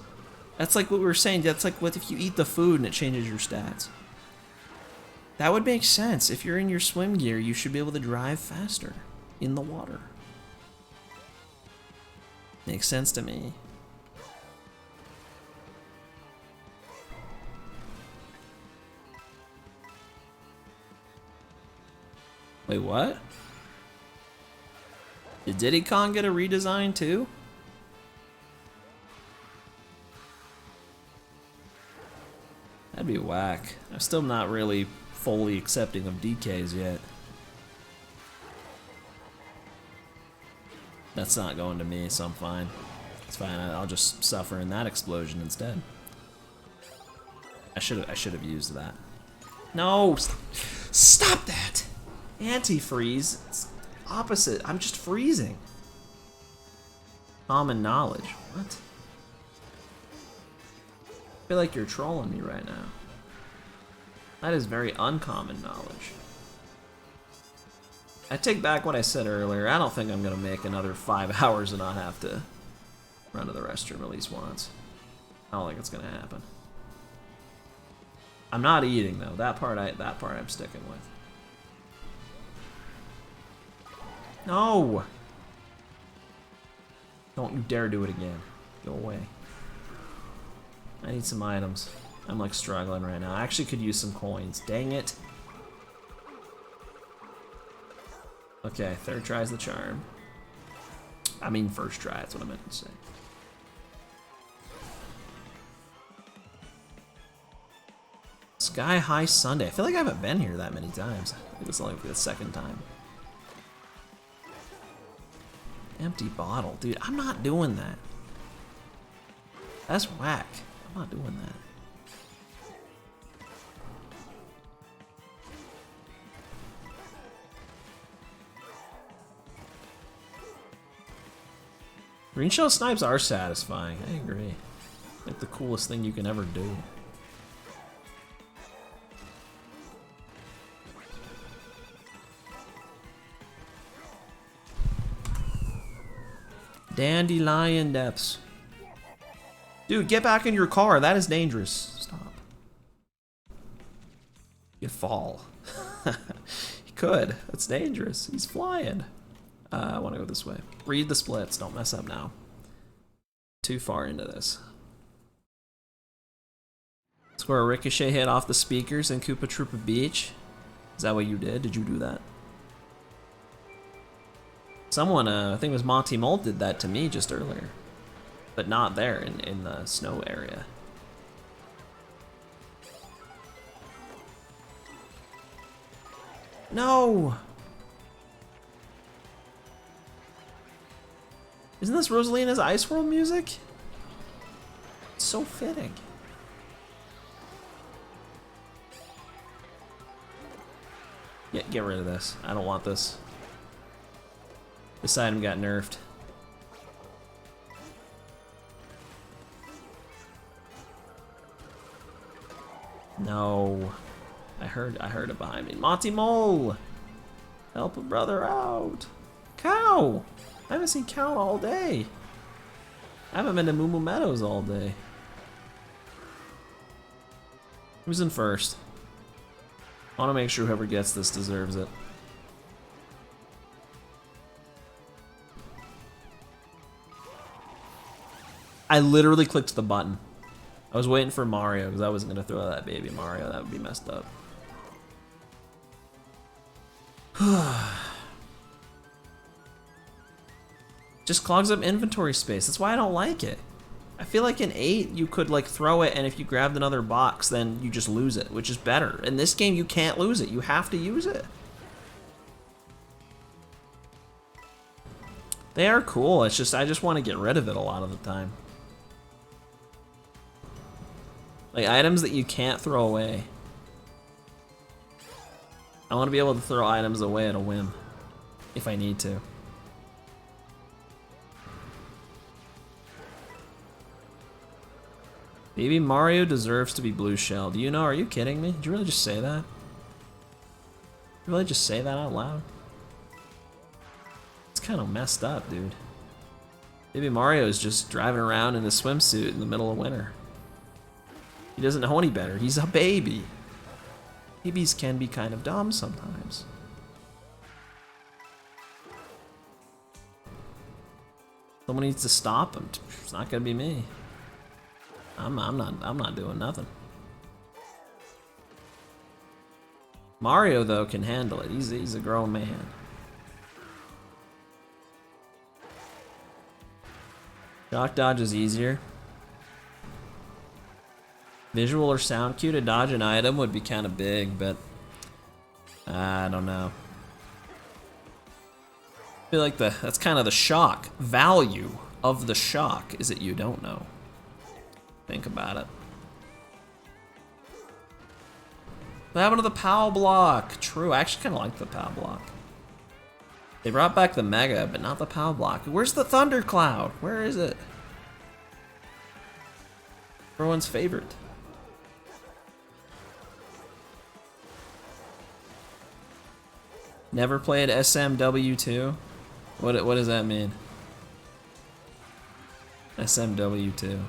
Speaker 1: that's like what we were saying. That's like what if you eat the food and it changes your stats. That would make sense. If you're in your swim gear, you should be able to drive faster in the water. Makes sense to me. Wait, what? Did Diddy Kong get a redesign too? That'd be whack. I'm still not really fully accepting of DKs yet. That's not going to me, so I'm fine. It's fine. I'll just suffer in that explosion instead. I should have used that. No. Stop. Stop that! Antifreeze. It's opposite. I'm just freezing. Common knowledge. What? I feel like you're trolling me right now. That is very uncommon knowledge. I take back what I said earlier. I don't think I'm gonna make another 5 hours and not have to run to the restroom at least once. I don't think it's gonna happen. I'm not eating though. That part I'm sticking with. No! Don't you dare do it again. Go away. I need some items. I'm like struggling right now. I actually could use some coins. Dang it. Okay, third try's the charm. I mean first try, that's what I meant to say. Sky High Sunday. I feel like I haven't been here that many times. I think it's only for the second time. Empty bottle. Dude, I'm not doing that. That's whack. I'm not doing that. Green shell snipes are satisfying. I agree. Like the coolest thing you can ever do. Dandelion depths. Dude, get back in your car. That is dangerous. Stop. You fall. He could. That's dangerous. He's flying. I want to go this way. Read the splits. Don't mess up now. Too far into this. Score a ricochet hit off the speakers in Koopa Troopa Beach. Is that what you did? Did you do that? Someone, I think it was Monty Mole, did that to me just earlier. But not there, in the snow area. No! Isn't this Rosalina's Ice World music? It's so fitting. Yeah, get rid of this. I don't want this. This item got nerfed. No. I heard it behind me. Monty Mole! Help a brother out. Cow! I haven't seen Cow all day. I haven't been to Moo Moo Meadows all day. Who's in first? I want to make sure whoever gets this deserves it. I literally clicked the button. I was waiting for Mario because I wasn't going to throw that baby Mario. That would be messed up. Just clogs up inventory space. That's why I don't like it. I feel like in 8 you could like throw it, and if you grabbed another box then you just lose it, which is better. In this game you can't lose it. You have to use it. They are cool. It's just I just want to get rid of it a lot of the time. Like items that you can't throw away. I want to be able to throw items away at a whim if I need to. Baby Mario deserves to be blue shelled. Do you know? Are you kidding me? Did you really just say that? You really just say that out loud? It's kind of messed up, dude. Baby Mario is just driving around in a swimsuit in the middle of winter. He doesn't know any better. He's a baby. Babies can be kind of dumb sometimes. Someone needs to stop him. It's not gonna be me. I'm not doing nothing. Mario though can handle it. He's a grown man. Shock dodge is easier. Visual or sound cue to dodge an item would be kind of big, but I don't know. I feel like that's kind of the shock value of the shock is that you don't know. Think about it.
Speaker 2: What happened to the POW block? True, I actually kind of like the POW block. They brought back the Mega, but not the POW block. Where's the Thundercloud? Where is it? Everyone's favorite. Never played SMW2? What does that mean? SMW2.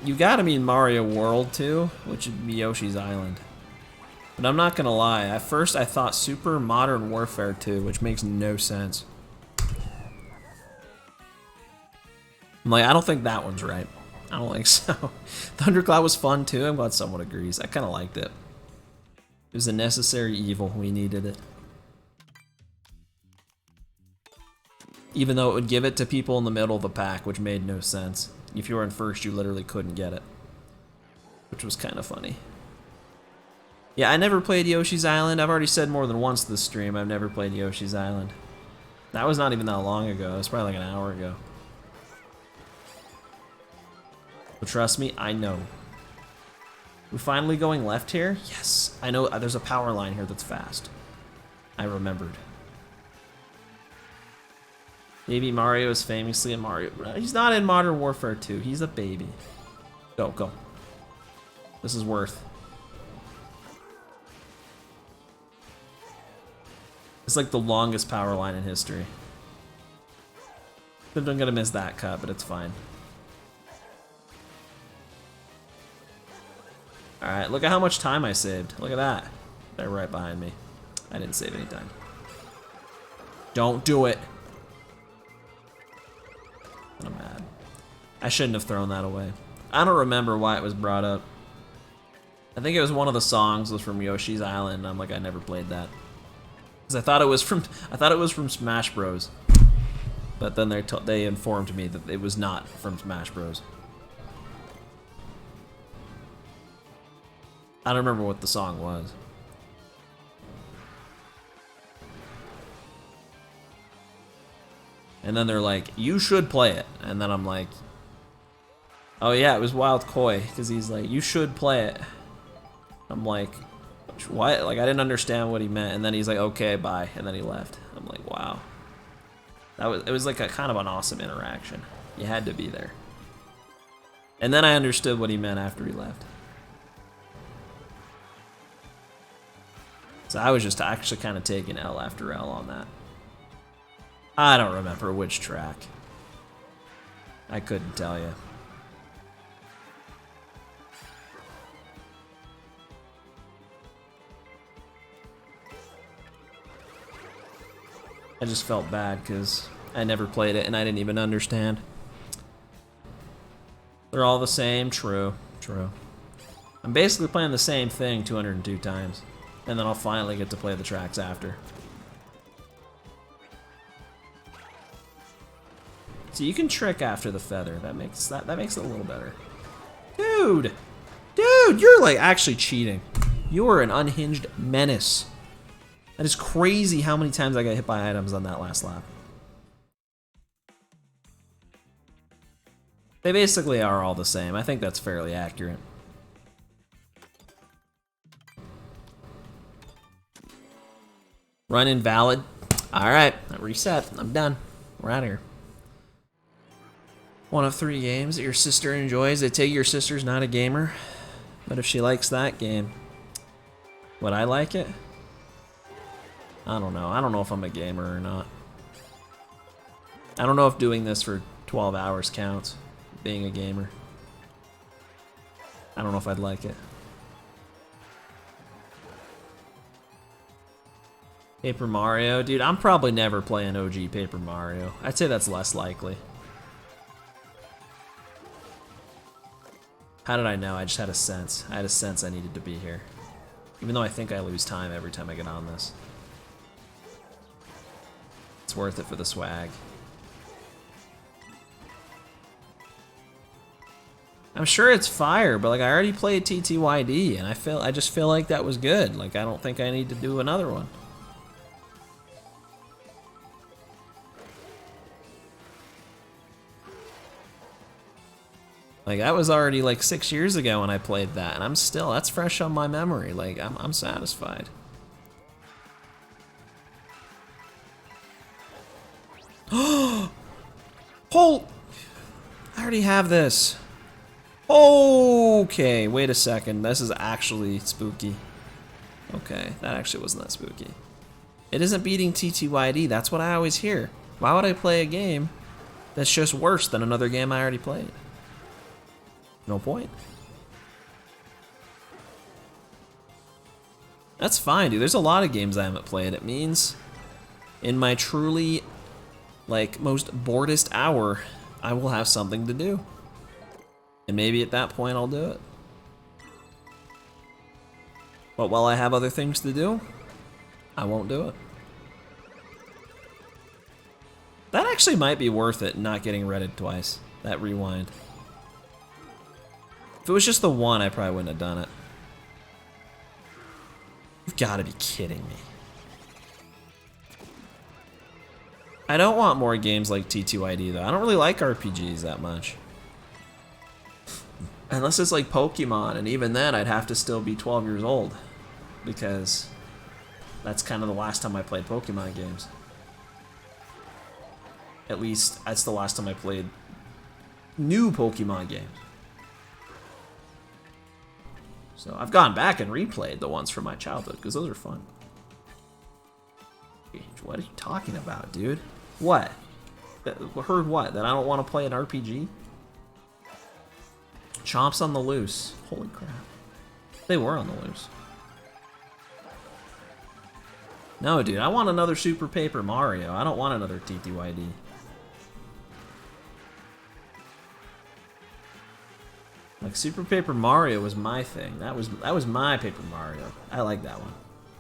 Speaker 2: You gotta mean Mario World 2, which would be Yoshi's Island. But I'm not gonna lie, at first I thought Super Modern Warfare 2, which makes no sense. I'm like, I don't think that one's right. I don't think so. Thundercloud was fun too, I'm glad someone agrees. I kinda liked it. It was a necessary evil, we needed it. Even though it would give it to people in the middle of the pack, which made no sense. If you were in first, you literally couldn't get it. Which was kind of funny. Yeah, I never played Yoshi's Island. I've already said more than once this stream, I've never played Yoshi's Island. That was not even that long ago. It was probably like an hour ago. But trust me, I know. We're finally going left here? Yes. I know there's a power line here that's fast. I remembered. Baby Mario is famously in Mario. He's not in Modern Warfare 2. He's a baby. Go, go. This is worth. It's like the longest power line in history. I'm gonna miss that cut, but it's fine. Alright, look at how much time I saved. Look at that. They're right behind me. I didn't save any time. Don't do it. I'm mad. I shouldn't have thrown that away. I don't remember why it was brought up. I think it was one of the songs was from Yoshi's Island. I'm like, I never played that. Because I thought it was from Smash Bros. But then they informed me that it was not from Smash Bros. I don't remember what the song was. And then they're like, you should play it. And then I'm like, oh yeah, it was Wild Koi. Because he's like, you should play it. I'm like, what? Like, I didn't understand what he meant. And then he's like, okay, bye. And then he left. I'm like, wow. It was like a kind of an awesome interaction. You had to be there. And then I understood what he meant after he left. So I was just actually kind of taking L after L on that. I don't remember which track. I couldn't tell you. I just felt bad because I never played it and I didn't even understand. They're all the same, true, true. I'm basically playing the same thing 202 times. And then I'll finally get to play the tracks after. So you can trick after the feather. That makes it a little better. Dude! Dude, you're like actually cheating. You're an unhinged menace. That is crazy how many times I got hit by items on that last lap. They basically are all the same. I think that's fairly accurate. Run invalid. Alright, reset. I'm done. We're out of here. One of 3 games that your sister enjoys. They take your sister's not a gamer. But if she likes that game, would I like it? I don't know. I don't know if I'm a gamer or not. I don't know if doing this for 12 hours counts, being a gamer. I don't know if I'd like it. Paper Mario? Dude, I'm probably never playing OG Paper Mario. I'd say that's less likely. How did I know? I just had a sense. I had a sense I needed to be here. Even though I think I lose time every time I get on this. It's worth it for the swag. I'm sure it's fire, but like I already played TTYD and I just feel like that was good. Like I don't think I need to do another one.
Speaker 1: Like, that was already like 6 years ago when I played that, and that's fresh on my memory. Like, I'm satisfied. Oh! I already have this. Okay, wait a second. This is actually spooky. Okay, that actually wasn't that spooky. It isn't beating TTYD, that's what I always hear. Why would I play a game that's just worse than another game I already played? No point. That's fine, dude. There's a lot of games I haven't played. It means in my truly, like, most boredest hour, I will have something to do. And maybe at that point I'll do it. But while I have other things to do, I won't do it. That actually might be worth it, not getting redded twice. That rewind. If it was just the one, I probably wouldn't have done it. You've got to be kidding me. I don't want more games like T2ID though. I don't really like RPGs that much. Unless it's like Pokemon, and even then I'd have to still be 12 years old. Because that's kind of the last time I played Pokemon games. At least that's the last time I played new Pokemon games. So I've gone back and replayed the ones from my childhood, because those are fun. What are you talking about, dude? What? Heard what? That I don't want to play an RPG? Chomps on the loose. Holy crap. They were on the loose. No, dude, I want another Super Paper Mario. I don't want another TTYD. Like, Super Paper Mario was my thing. That was my Paper Mario. I like that one.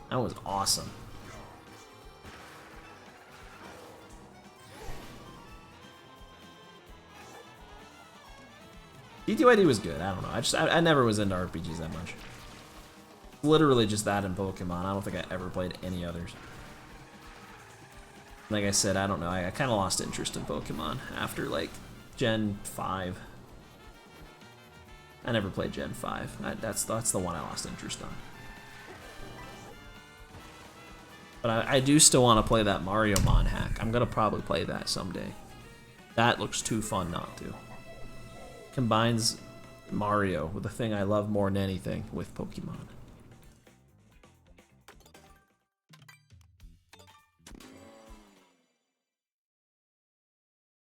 Speaker 1: That was awesome. TTYD was good. I don't know. I never was into RPGs that much. Literally just that in Pokemon. I don't think I ever played any others. Like I said, I don't know. I kind of lost interest in Pokemon after, like, Gen 5. I never played Gen 5. That's the one I lost interest on. But I do still want to play that Mario Mon hack. I'm going to probably play that someday. That looks too fun not to. Combines Mario with the thing I love more than anything, with Pokemon.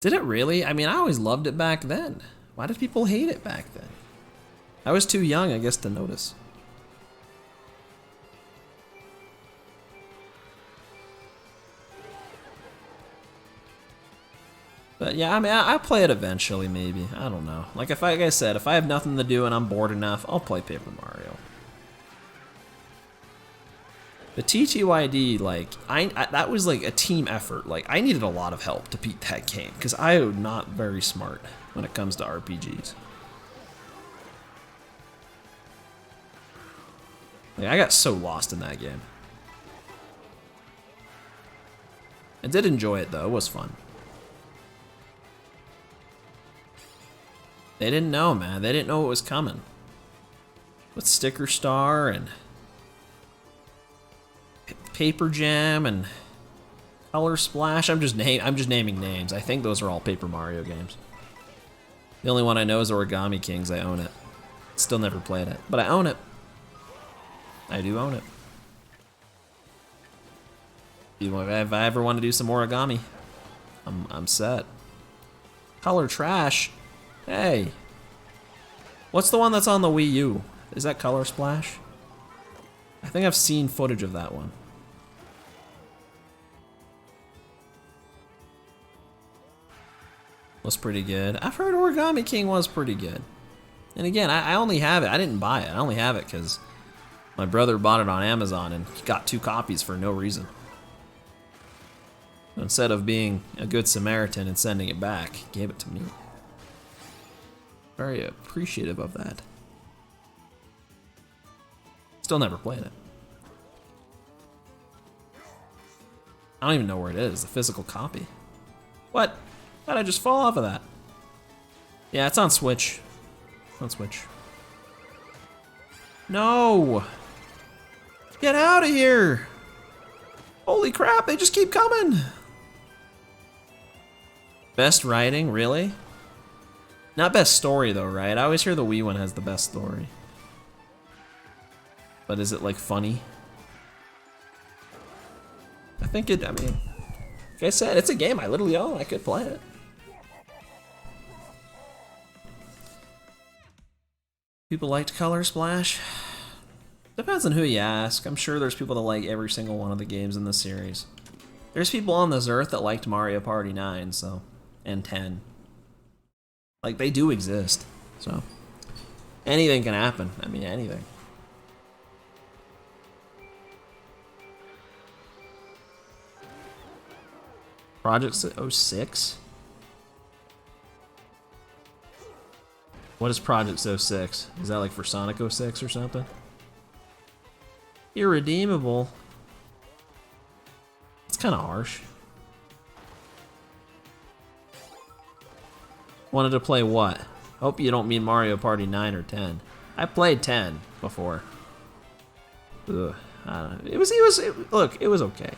Speaker 1: Did it really? I mean, I always loved it back then. Why did people hate it back then? I was too young, I guess, to notice. But yeah, I mean, I'll play it eventually, maybe. I don't know. Like I said, if I have nothing to do and I'm bored enough, I'll play Paper Mario. The TTYD, like, that was like a team effort. Like, I needed a lot of help to beat that game, because I am not very smart when it comes to RPGs. Like, I got so lost in that game. I did enjoy it, though. It was fun. They didn't know, man. They didn't know what was coming. With Sticker Star and Paper Jam and Color Splash. I'm just naming names. I think those are all Paper Mario games. The only one I know is Origami Kings. I own it. Still never played it, but I own it. I do own it. If I ever want to do some origami, I'm set. Color Trash. Hey. What's the one that's on the Wii U? Is that Color Splash? I think I've seen footage of that one. Was pretty good. I've heard Origami King was pretty good. And again, I only have it. I didn't buy it. I only have it because my brother bought it on Amazon and he got 2 copies for no reason. Instead of being a good Samaritan and sending it back, he gave it to me. Very appreciative of that. Still never played it. I don't even know where it is, the physical copy. What? How'd I just fall off of that? Yeah, it's on Switch. Don't switch. No! Get out of here! Holy crap, they just keep coming! Best writing, really? Not best story though, right? I always hear the Wii one has the best story. But is it like funny? I think it, I mean, like I said, it's a game I literally own. I could play it. People liked Color Splash? Depends on who you ask. I'm sure there's people that like every single one of the games in the series. There's people on this earth that liked Mario Party 9, so, and 10. Like, they do exist, so. Anything can happen. I mean, anything. Project 06? What is Project 06? Is that like for Sonic 06 or something? Irredeemable. It's kind of harsh. Wanted to play what? Hope you don't mean Mario Party 9 or 10. I played 10 before. Ugh, I don't know. Look, it was okay.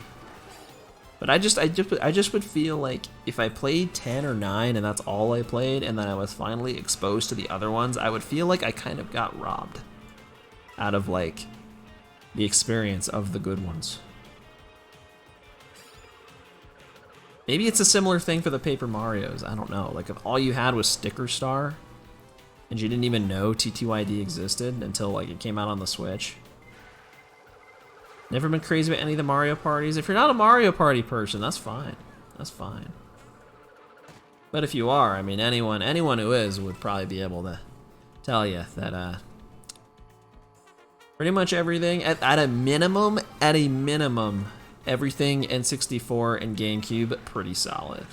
Speaker 1: But I just would feel like if I played 10 or 9 and that's all I played, and then I was finally exposed to the other ones, I would feel like I kind of got robbed out of like the experience of the good ones. Maybe it's a similar thing for the Paper Marios. I don't know. Like if all you had was Sticker Star, and you didn't even know TTYD existed until like it came out on the Switch. Never been crazy about any of the Mario parties. If you're not a Mario Party person, that's fine. That's fine. But if you are, I mean, anyone who is would probably be able to tell you that pretty much everything at a minimum, everything N64 and GameCube pretty solid.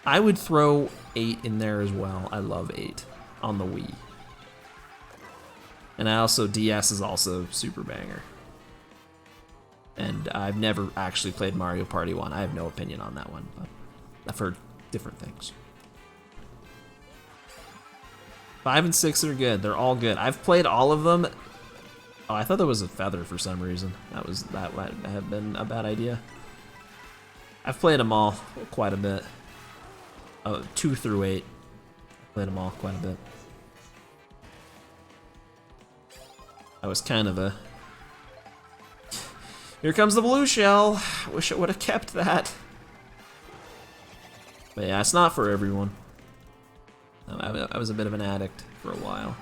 Speaker 1: I would throw 8 in there as well. I love 8 on the Wii. And DS is also super banger. And I've never actually played Mario Party 1. I have no opinion on that one, but I've heard different things. 5 and 6 are good. They're all good. I've played all of them. Oh, I thought there was a feather for some reason. That might have been a bad idea. I've played them all quite a bit. 2 through 8. Played them all quite a bit. I was kind of a... Here comes the blue shell. Wish I would have kept that. But yeah, it's not for everyone. I was a bit of an addict for a while.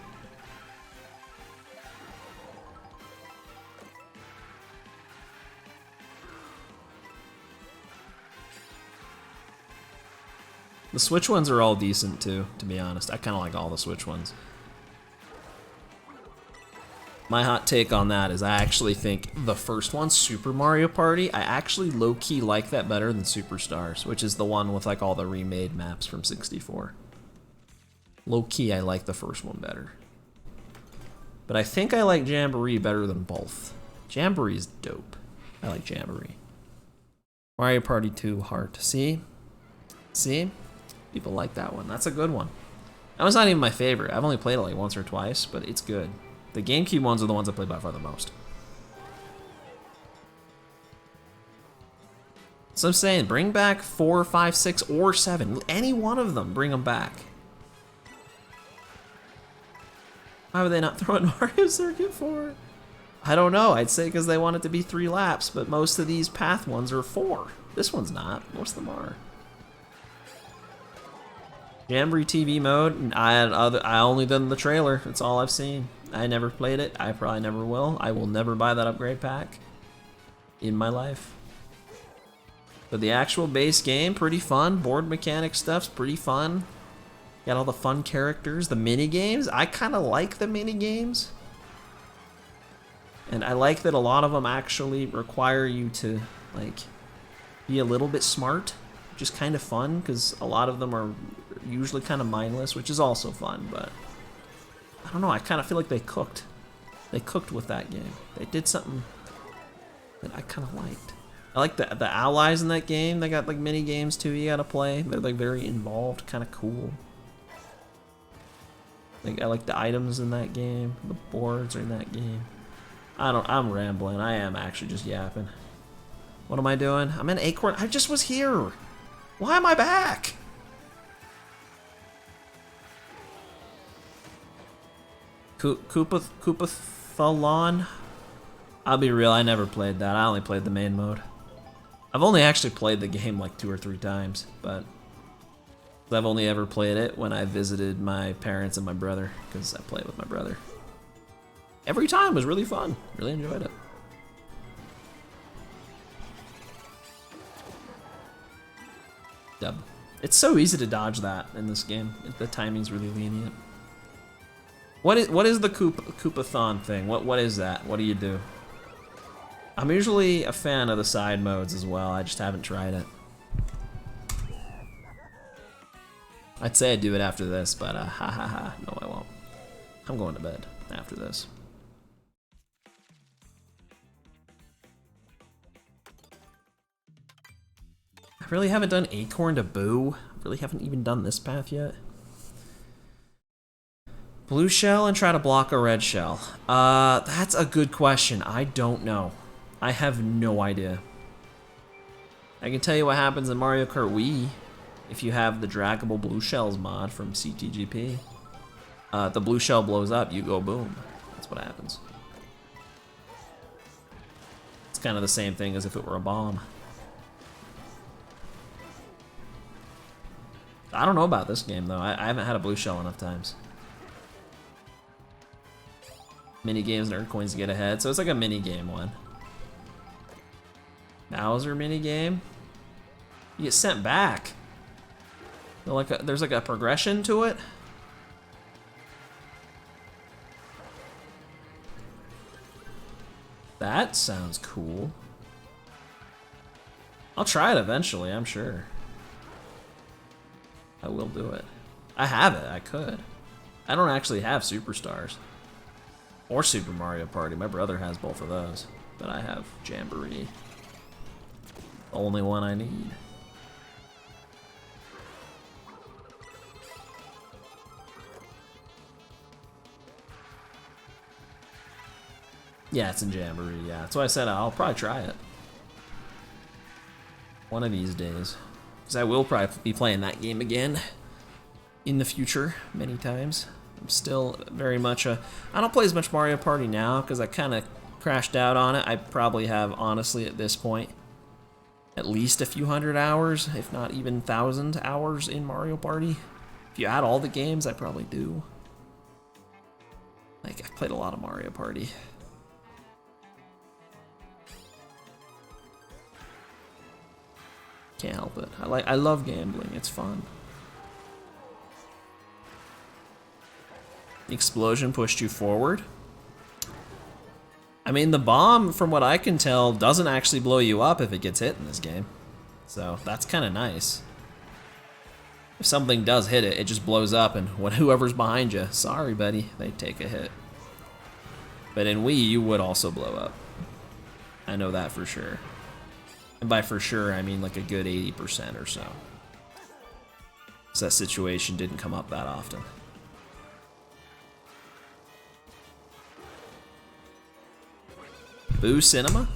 Speaker 1: The Switch ones are all decent too, to be honest. I kind of like all the Switch ones. My hot take on that is I actually think the first one, Super Mario Party, I actually low-key like that better than Superstars, which is the one with like all the remade maps from 64. Low-key, I like the first one better. But I think I like Jamboree better than both. Jamboree is dope. I like Jamboree. Mario Party 2 Heart. See? See? People like that one. That's a good one. That was not even my favorite. I've only played it like once or twice, but it's good. The GameCube ones are the ones I played by far the most. So I'm saying, bring back 4, 5, 6, or 7. Any one of them, bring them back. Why would they not throw in Mario Circuit 4? I don't know. I'd say because they want it to be 3 laps, but most of these path ones are 4. This one's not. Most of them are. Jamboree TV mode, I only done the trailer. That's all I've seen. I never played it. I probably never will. I will never buy that upgrade pack in my life. But the actual base game, pretty fun. Board mechanic stuff's pretty fun. Got all the fun characters. The mini games, I kind of like the mini games. And I like that a lot of them actually require you to like be a little bit smart, which is kind of fun because a lot of them are usually kind of mindless, which is also fun, but I don't know, I kind of feel like they cooked. They cooked with that game. They did something that I kind of liked. I like the allies in that game. They got like mini games too you gotta play. They're like very involved, kind of cool. Like I like the items in that game. The boards are in that game. I'm rambling. I am actually just yapping. What am I doing? I'm in Acorn. I just was here. Why am I back? Koopa-Thalon? I'll be real, I never played that. I only played the main mode. I've only actually played the game like 2 or 3 times, but I've only ever played it when I visited my parents and my brother, because I played with my brother. Every time was really fun. Really enjoyed it. Dub. It's so easy to dodge that in this game. The timing's really lenient. What is the Koopathon thing? What is that? What do you do? I'm usually a fan of the side modes as well. I just haven't tried it. I'd say I'd do it after this, but ha ha ha. No, I won't. I'm going to bed after this. I really haven't done Acorn to Boo. I really haven't even done this path yet. Blue shell and try to block a red shell. That's a good question. I don't know. I have no idea. I can tell you what happens in Mario Kart Wii if you have the draggable blue shells mod from CTGP. The blue shell blows up, you go boom. That's what happens. It's kind of the same thing as if it were a bomb. I don't know about this game though. I haven't had a blue shell enough times. Mini games and earn coins to get ahead, so it's like a mini game one. Bowser mini game. You get sent back. There's like a progression to it. That sounds cool. I'll try it eventually, I'm sure. I will do it. I have it, I could. I don't actually have Superstars. Or Super Mario Party. My brother has both of those. But I have Jamboree. The only one I need. Yeah, it's in Jamboree, yeah. That's why I said I'll probably try it. One of these days. Because I will probably be playing that game again in the future many times. I'm still very much a... I don't play as much Mario Party now because I kind of crashed out on it. I probably have, honestly, at this point, at least a few hundred hours, if not even 1,000 hours in Mario Party. If you add all the games, I probably do. Like, I've played a lot of Mario Party. Can't help it. I love gambling. It's fun. The explosion pushed you forward. I mean, the bomb, from what I can tell, doesn't actually blow you up if it gets hit in this game. So that's kind of nice. If something does hit it, it just blows up, and whoever's behind you, sorry, buddy, they take a hit. But in Wii, you would also blow up. I know that for sure. And by for sure, I mean like a good 80% or so. So that situation didn't come up that often. Boo Cinema?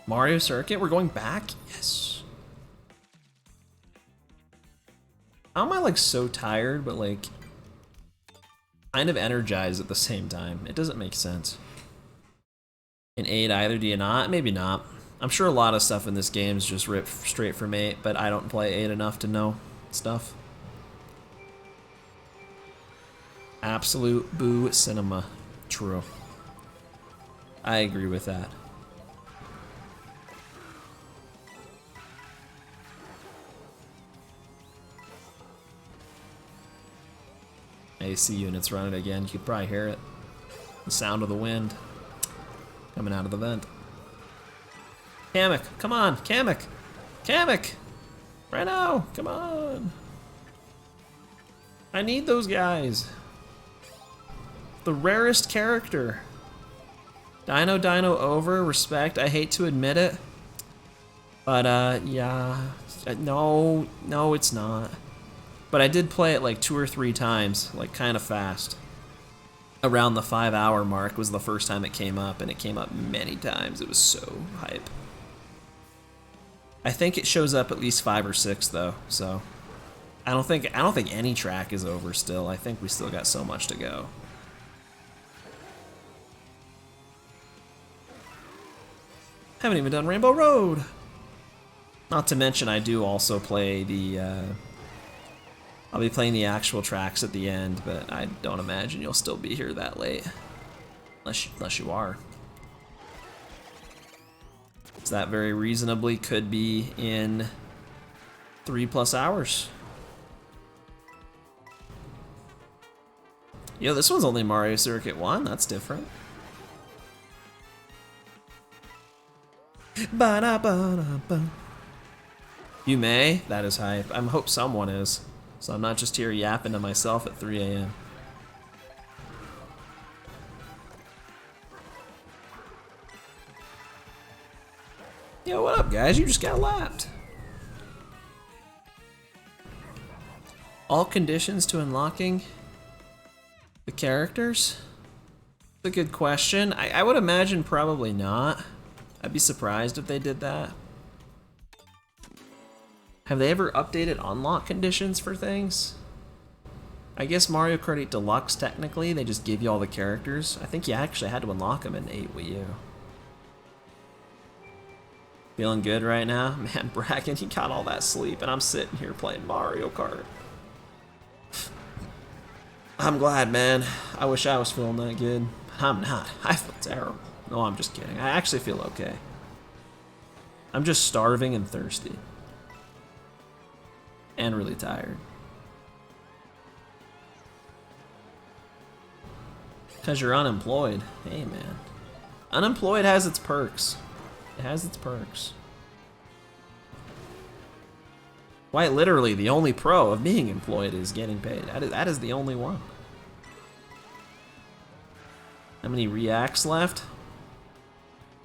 Speaker 1: Mario Circuit? We're going back? Yes. How am I like so tired, but like kind of energized at the same time? It doesn't make sense. In 8 either, do you not? Maybe not. I'm sure a lot of stuff in this game is just ripped straight from 8, but I don't play 8 enough to know stuff. Absolute Boo Cinema. True. I agree with that. AC units running again. You could probably hear it. The sound of the wind coming out of the vent. Kamek, come on, Kamek! Kamek! Right now, come on! I need those guys. The rarest character. Dino over, respect, I hate to admit it. But, yeah. No, no, it's not. But I did play it like 2 or 3 times, like kind of fast. Around the 5-hour mark was the first time it came up, and it came up many times. It was so hype. I think it shows up at least 5 or 6 though, so I don't think any track is over still. I think we still got so much to go. Haven't even done Rainbow Road. Not to mention I do also play the I'll be playing the actual tracks at the end, but I don't imagine you'll still be here that late. Unless you are. So that very reasonably could be in 3+ hours. Yo, this one's only Mario Circuit 1, that's different. Ba-da-ba-da-ba. You may? That is hype. I hope someone is. So I'm not just here yapping to myself at 3 a.m. Yo, what up, guys? You just got lapped. All conditions to unlocking the characters? That's a good question. I would imagine probably not. I'd be surprised if they did that. Have they ever updated unlock conditions for things? I guess Mario Kart 8 Deluxe, technically, they just give you all the characters. I think you actually had to unlock them in 8 Wii U. Feeling good right now? Man, Bracken, he got all that sleep, and I'm sitting here playing Mario Kart. I'm glad, man. I wish I was feeling that good. I'm not. I feel terrible. No, I'm just kidding. I actually feel okay. I'm just starving and thirsty. And really tired. Because you're unemployed. Hey, man. Unemployed has its perks. It has its perks. Quite literally, the only pro of being employed is getting paid. That is the only one. How many reacts left?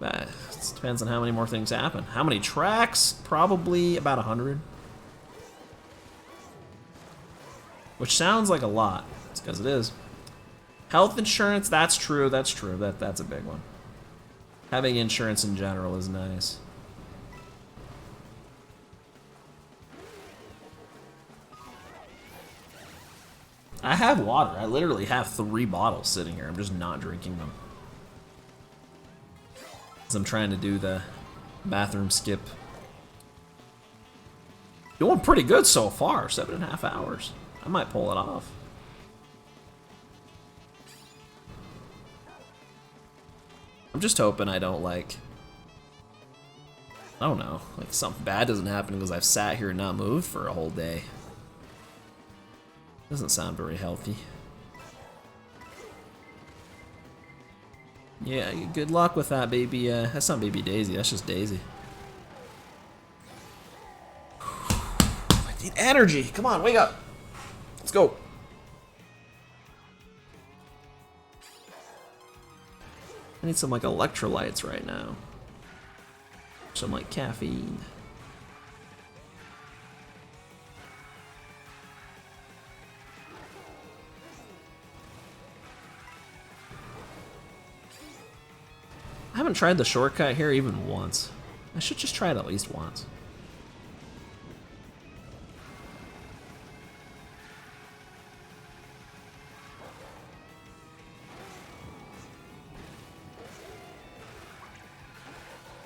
Speaker 1: It depends on how many more things happen. How many tracks? Probably about 100. Which sounds like a lot. It's because it is. Health insurance, that's true, that's true. That's a big one. Having insurance in general is nice. I have water. I literally have 3 bottles sitting here. I'm just not drinking them. Because I'm trying to do the bathroom skip. Doing pretty good so far. 7.5 hours. I might pull it off. I'm just hoping I don't I don't know, like something bad doesn't happen because I've sat here and not moved for a whole day. Doesn't sound very healthy. Yeah, good luck with that, baby. That's not Baby Daisy, that's just Daisy. I need energy. Come on, wake up. Let's go. I need some like electrolytes right now. Some like caffeine. I haven't tried the shortcut here even once. I should just try it at least once.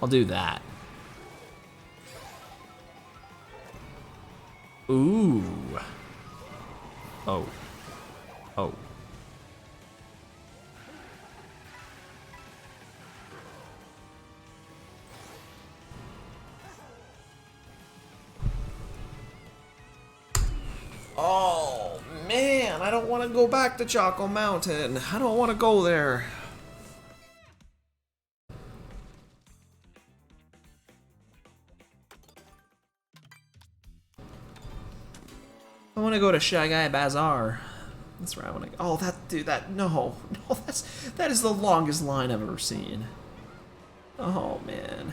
Speaker 1: I'll do that. Ooh. Oh. Oh. Oh, man, I don't want to go back to Choco Mountain. I don't want to go there. I want to go to Shy Guy Bazaar. That's where I want to go. Oh, no, that is the longest line I've ever seen. Oh, man.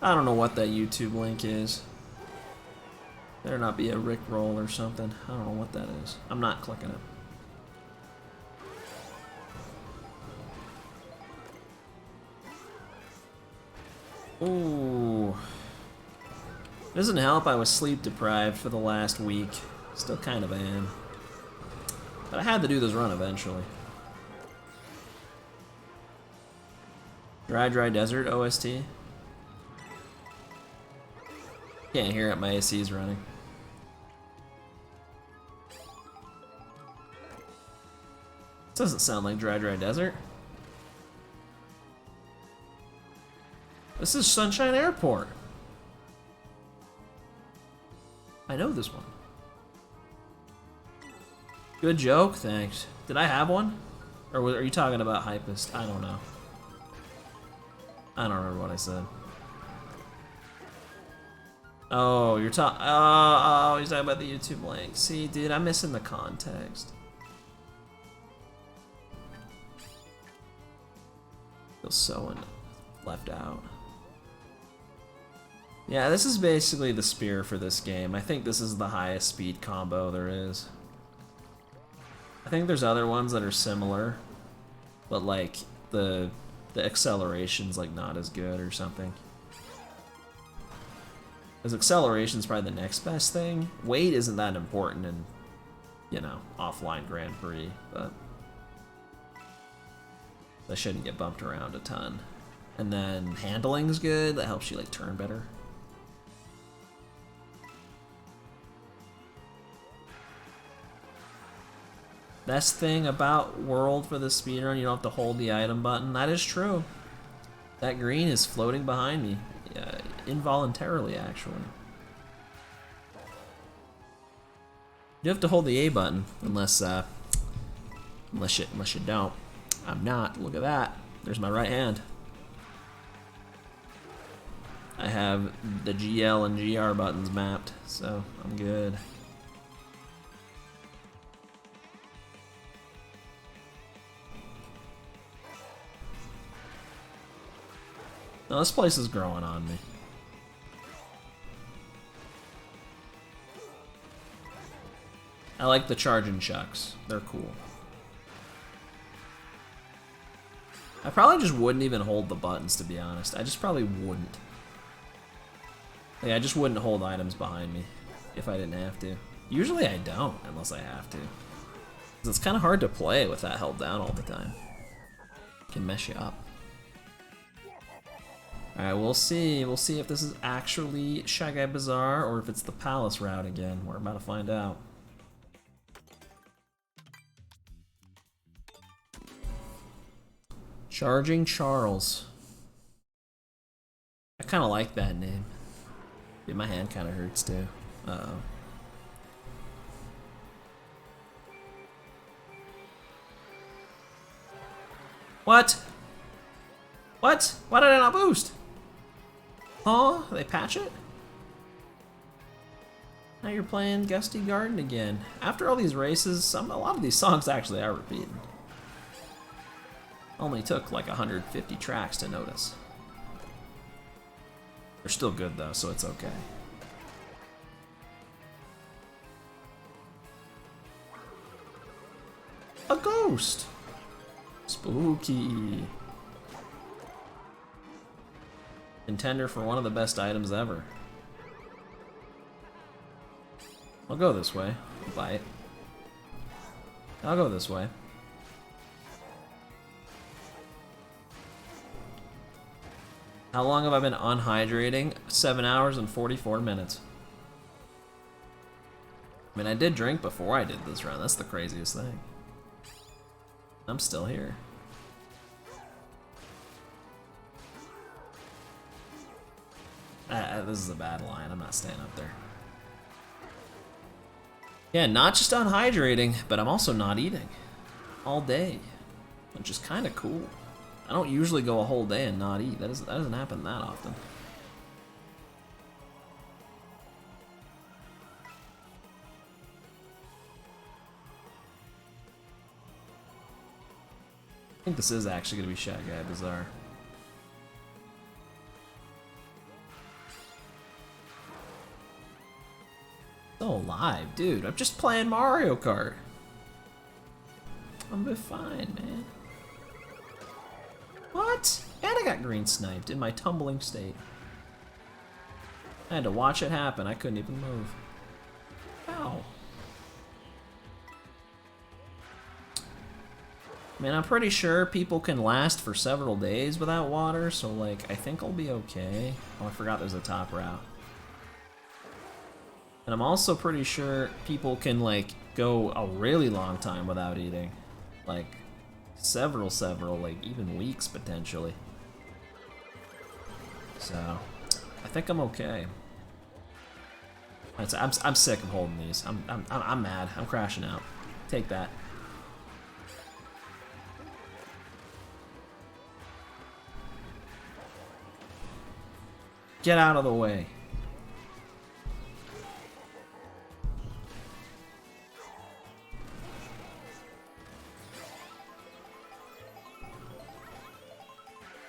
Speaker 2: I don't know what that YouTube link is. Better not be a Rickroll or something. I don't know what that is. I'm not clicking it. Ooh. Doesn't help I was sleep deprived for the last week. Still kind of am. But I had to do this run eventually. Dry Desert OST. Can't hear it, my AC's running. Doesn't sound like Dry Desert. This is Sunshine Airport. I know this one. Good joke, thanks. Did I have one? Or are you talking about Hypest? I don't know. I don't remember what I said. Oh, you're talking. Oh, he's talking about the YouTube link. See, dude, I'm missing the context. Feel so left out. Yeah, this is basically the spear for this game. I think this is the highest speed combo there is. I think there's other ones that are similar, but like the acceleration's like not as good or something. Because acceleration's probably the next best thing. Weight isn't that important in, you know, offline Grand Prix, but that shouldn't get bumped around a ton. And then handling's good, that helps you like turn better. Best thing about World for the speedrun, you don't have to hold the item button. That is true. That green is floating behind me. Involuntarily, actually. You have to hold the A button, unless you don't. I'm not. Look at that. There's my right hand. I have the GL and GR buttons mapped, so I'm good. No, this place is growing on me. I like the charging chucks. They're cool. I probably just wouldn't even hold the buttons, to be honest. I just probably wouldn't. Like, I just wouldn't hold items behind me if I didn't have to. Usually I don't, unless I have to. 'Cause it's kind of hard to play with that held down all the time. It can mess you up. Alright, we'll see. We'll see if this is actually Shy Guy Bazaar or if it's the Palace route again. We're about to find out. Charging Charles. I kind of like that name. Yeah, my hand kind of hurts too. Uh-oh. What? What? Why did I not boost? Huh? They patch it? Now you're playing Gusty Garden again. After all these races, a lot of these songs actually are repeating. Only took like 150 tracks to notice. They're still good though, so it's okay. A ghost! Spooky. Contender for one of the best items ever. I'll go this way. I'll buy it. I'll go this way. How long have I been unhydrating? 7 hours and 44 minutes. I mean, I did drink before I did this run. That's the craziest thing. I'm still here. This is a bad line. I'm not staying up there. Yeah, not just unhydrating, but I'm also not eating all day, which is kind of cool. I don't usually go a whole day and not eat. That doesn't happen that often. I think this is actually going to be Shy Guy Bazaar.
Speaker 1: Still alive, dude. I'm just playing Mario Kart. I'm be fine, man. What? And I got green sniped in my tumbling state. I had to watch it happen. I couldn't even move. Ow. Man, I'm pretty sure people can last for several days without water, so like, I think I'll be okay. Oh, I forgot there's a top route. And I'm also pretty sure people can like go a really long time without eating. Like, several, like even weeks potentially. So, I think I'm okay. I'm sick of holding these. I'm mad. I'm crashing out. Take that. Get out of the way.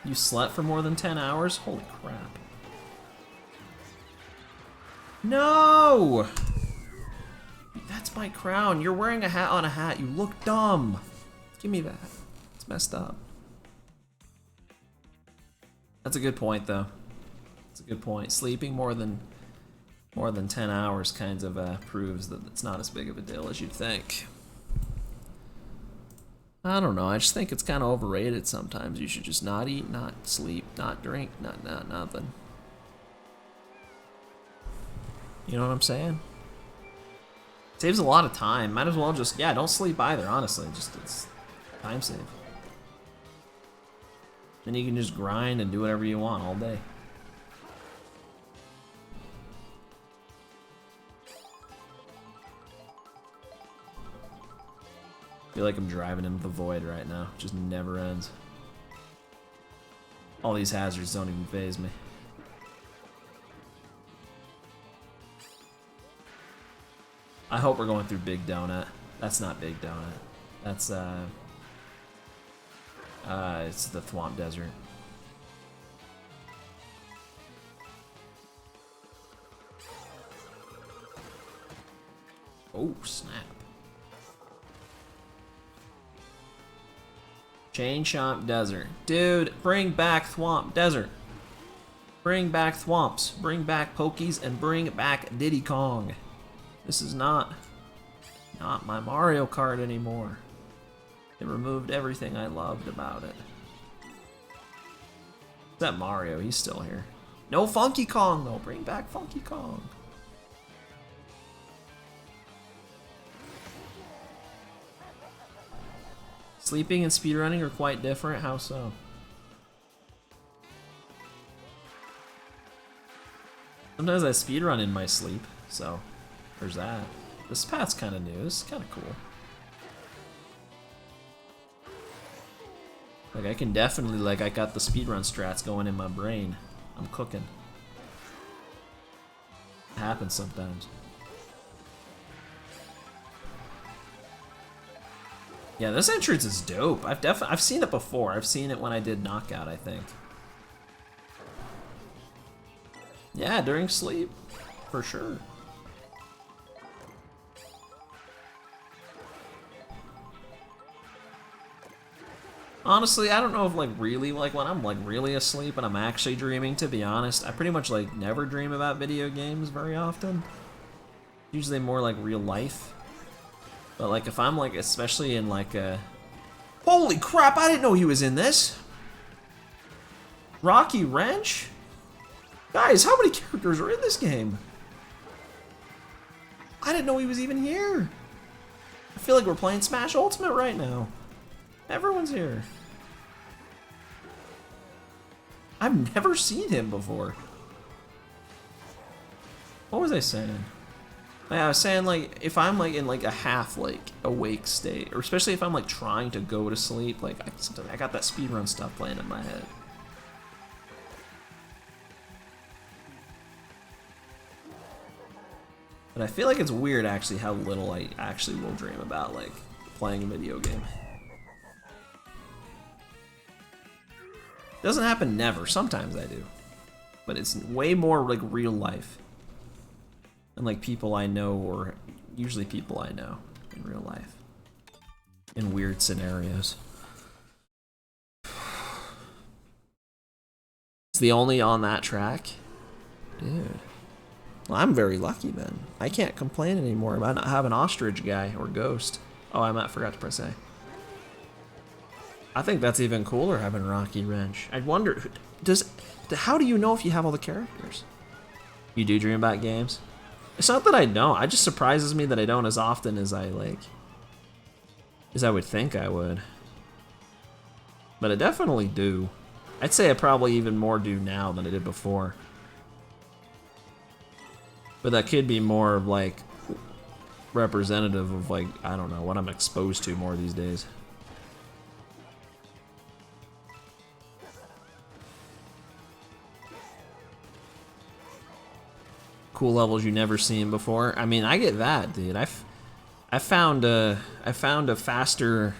Speaker 1: You slept for more than 10 hours? Holy crap. No! That's my crown. You're wearing a hat on a hat. You look dumb. Give me that. It's messed up. That's a good point, though. That's a good point. Sleeping more than 10 hours kind of proves that it's not as big of a deal as you'd think. I don't know. I just think it's kind of overrated sometimes. You should just not eat, not sleep, not drink, not nothing. You know what I'm saying? Saves a lot of time. Might as well just, yeah, don't sleep either, honestly. Just, it's time save. Then you can just grind and do whatever you want all day. I feel like I'm driving into the void right now. It just never ends. All these hazards don't even faze me. I hope we're going through Big Donut. That's not Big Donut. That's it's the Thwomp Desert. Oh, snap. Chain Chomp Desert. Dude, bring back Thwomp Desert. Bring back Thwomps. Bring back Pokies and bring back Diddy Kong. This is not my Mario Kart anymore. It removed everything I loved about it. Except Mario, he's still here. No Funky Kong though, bring back Funky Kong. Sleeping and speedrunning are quite different, how so? Sometimes I speedrun in my sleep, so there's that. This path's kind of new, this is kind of cool. Like I can definitely, like I got the speedrun strats going in my brain. I'm cooking. It happens sometimes. Yeah, this entrance is dope. I've seen it before. I've seen it when I did Knockout, I think. Yeah, during sleep, for sure. Honestly, I don't know if like really, like when I'm like really asleep and I'm actually dreaming, to be honest, I pretty much like never dream about video games very often. Usually more like real life. But like if I'm like, especially in like a... Holy crap, I didn't know he was in this! Rocky Wrench? Guys, how many characters are in this game? I didn't know he was even here. I feel like we're playing Smash Ultimate right now. Everyone's here. I've never seen him before. What was I saying? I was saying like if I'm like in like a half like awake state, or especially if I'm like trying to go to sleep, like I got that speedrun stuff playing in my head. But I feel like it's weird actually how little I actually will dream about like playing a video game. Doesn't happen never. Sometimes I do. But it's way more like real life. And like people I know, or usually people I know in real life. In weird scenarios. It's the only on that track? Dude. Well, I'm very lucky then. I can't complain anymore about not having Ostrich Guy or Ghost. Oh, I forgot to press A. I think that's even cooler having Rocky Wrench. I wonder, how do you know if you have all the characters? You do dream about games? It's not that I don't. It just surprises me that I don't as often as I would think I would. But I definitely do. I'd say I probably even more do now than I did before. But that could be more of like representative of like, I don't know, what I'm exposed to more these days. Cool levels you never seen before. I mean, I get that, dude. I found a faster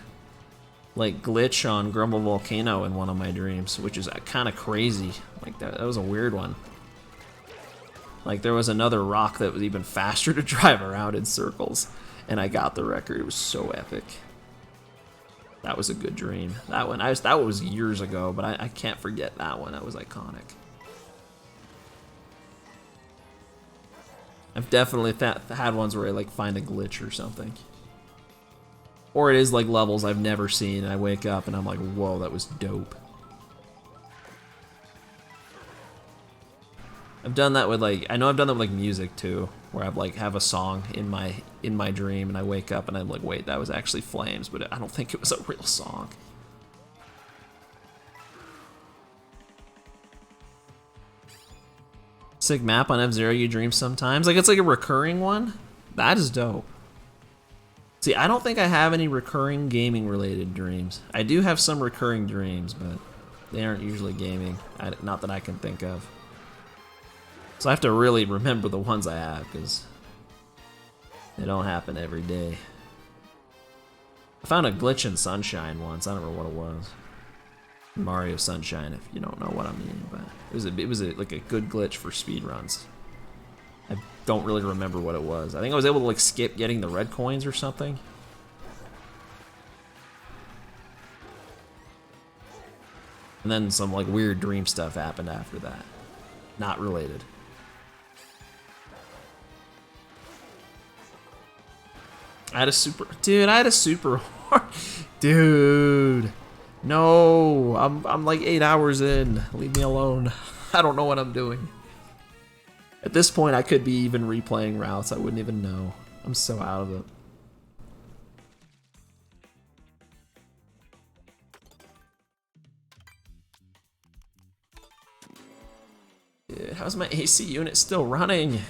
Speaker 1: like glitch on Grumble Volcano in one of my dreams, which is kind of crazy. Like that was a weird one. Like there was another rock that was even faster to drive around in circles, and I got the record. It was so epic. That was a good dream. That one, that was years ago, but I can't forget that one. That was iconic. I've definitely had ones where I like find a glitch or something. Or it is like levels I've never seen, and I wake up and I'm like, whoa, that was dope. I've done that with like, I know I've done that with like music too, where I've like have a song in my dream and I wake up and I'm like, wait, that was actually Flames, but I don't think it was a real song. Sick map on F-Zero you dream sometimes. Like it's like a recurring one. That is dope. See, I don't think I have any recurring gaming related dreams. I do have some recurring dreams, but they aren't usually gaming. Not that I can think of. So I have to really remember the ones I have, because they don't happen every day. I found a glitch in Sunshine once. I don't know what it was. Mario Sunshine, if you don't know what I mean, but it was like a good glitch for speedruns. I don't really remember what it was. I think I was able to like skip getting the red coins or something. And then some like weird dream stuff happened after that. Not related. I had a super dude. No, I'm like 8 hours in. Leave me alone. I don't know what I'm doing. At this point, I could be even replaying routes. I wouldn't even know. I'm so out of it. Dude, how's my AC unit still running?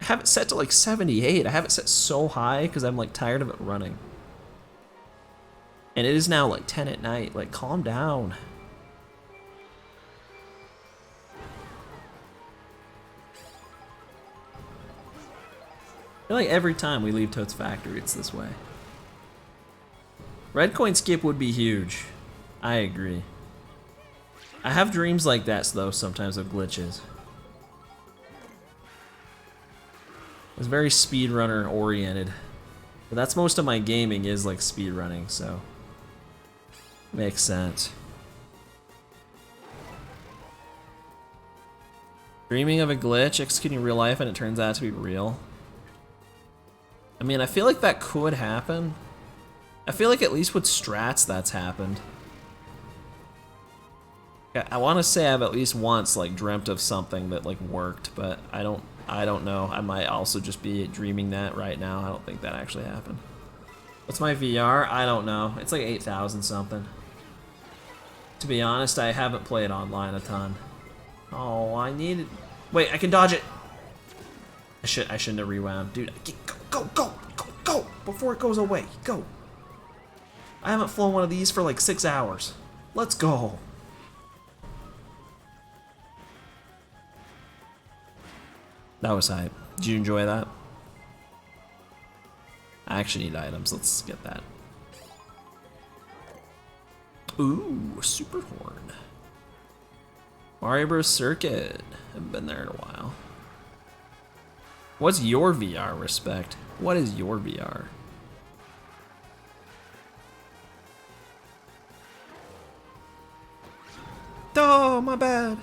Speaker 1: I have it set to like 78. I have it set so high because I'm like tired of it running. And it is now like 10 at night. Like, calm down. I feel like every time we leave Toad's factory, it's this way. Red coin skip would be huge. I agree. I have dreams like that, though, sometimes of glitches. It's very speedrunner oriented. But that's most of my gaming is like speedrunning, so makes sense. Dreaming of a glitch, executing real life, and it turns out to be real. I mean, I feel like that could happen. I feel like at least with strats that's happened. I want to say I've at least once like dreamt of something that like worked, but I don't know. I might also just be dreaming that right now. I don't think that actually happened. What's my VR? I don't know. It's like 8,000 something. To be honest, I haven't played online a ton. Oh, I need it. Wait, I can dodge it. I shouldn't have rewound. Dude, go, before it goes away. Go. I haven't flown one of these for like 6 hours. Let's go. That was hype. Did you enjoy that? I actually need items. Let's get that. Ooh, a super horn. Mario Bros. Circuit. Haven't been there in a while. What's your VR, Respect? What is your VR? Oh, my bad.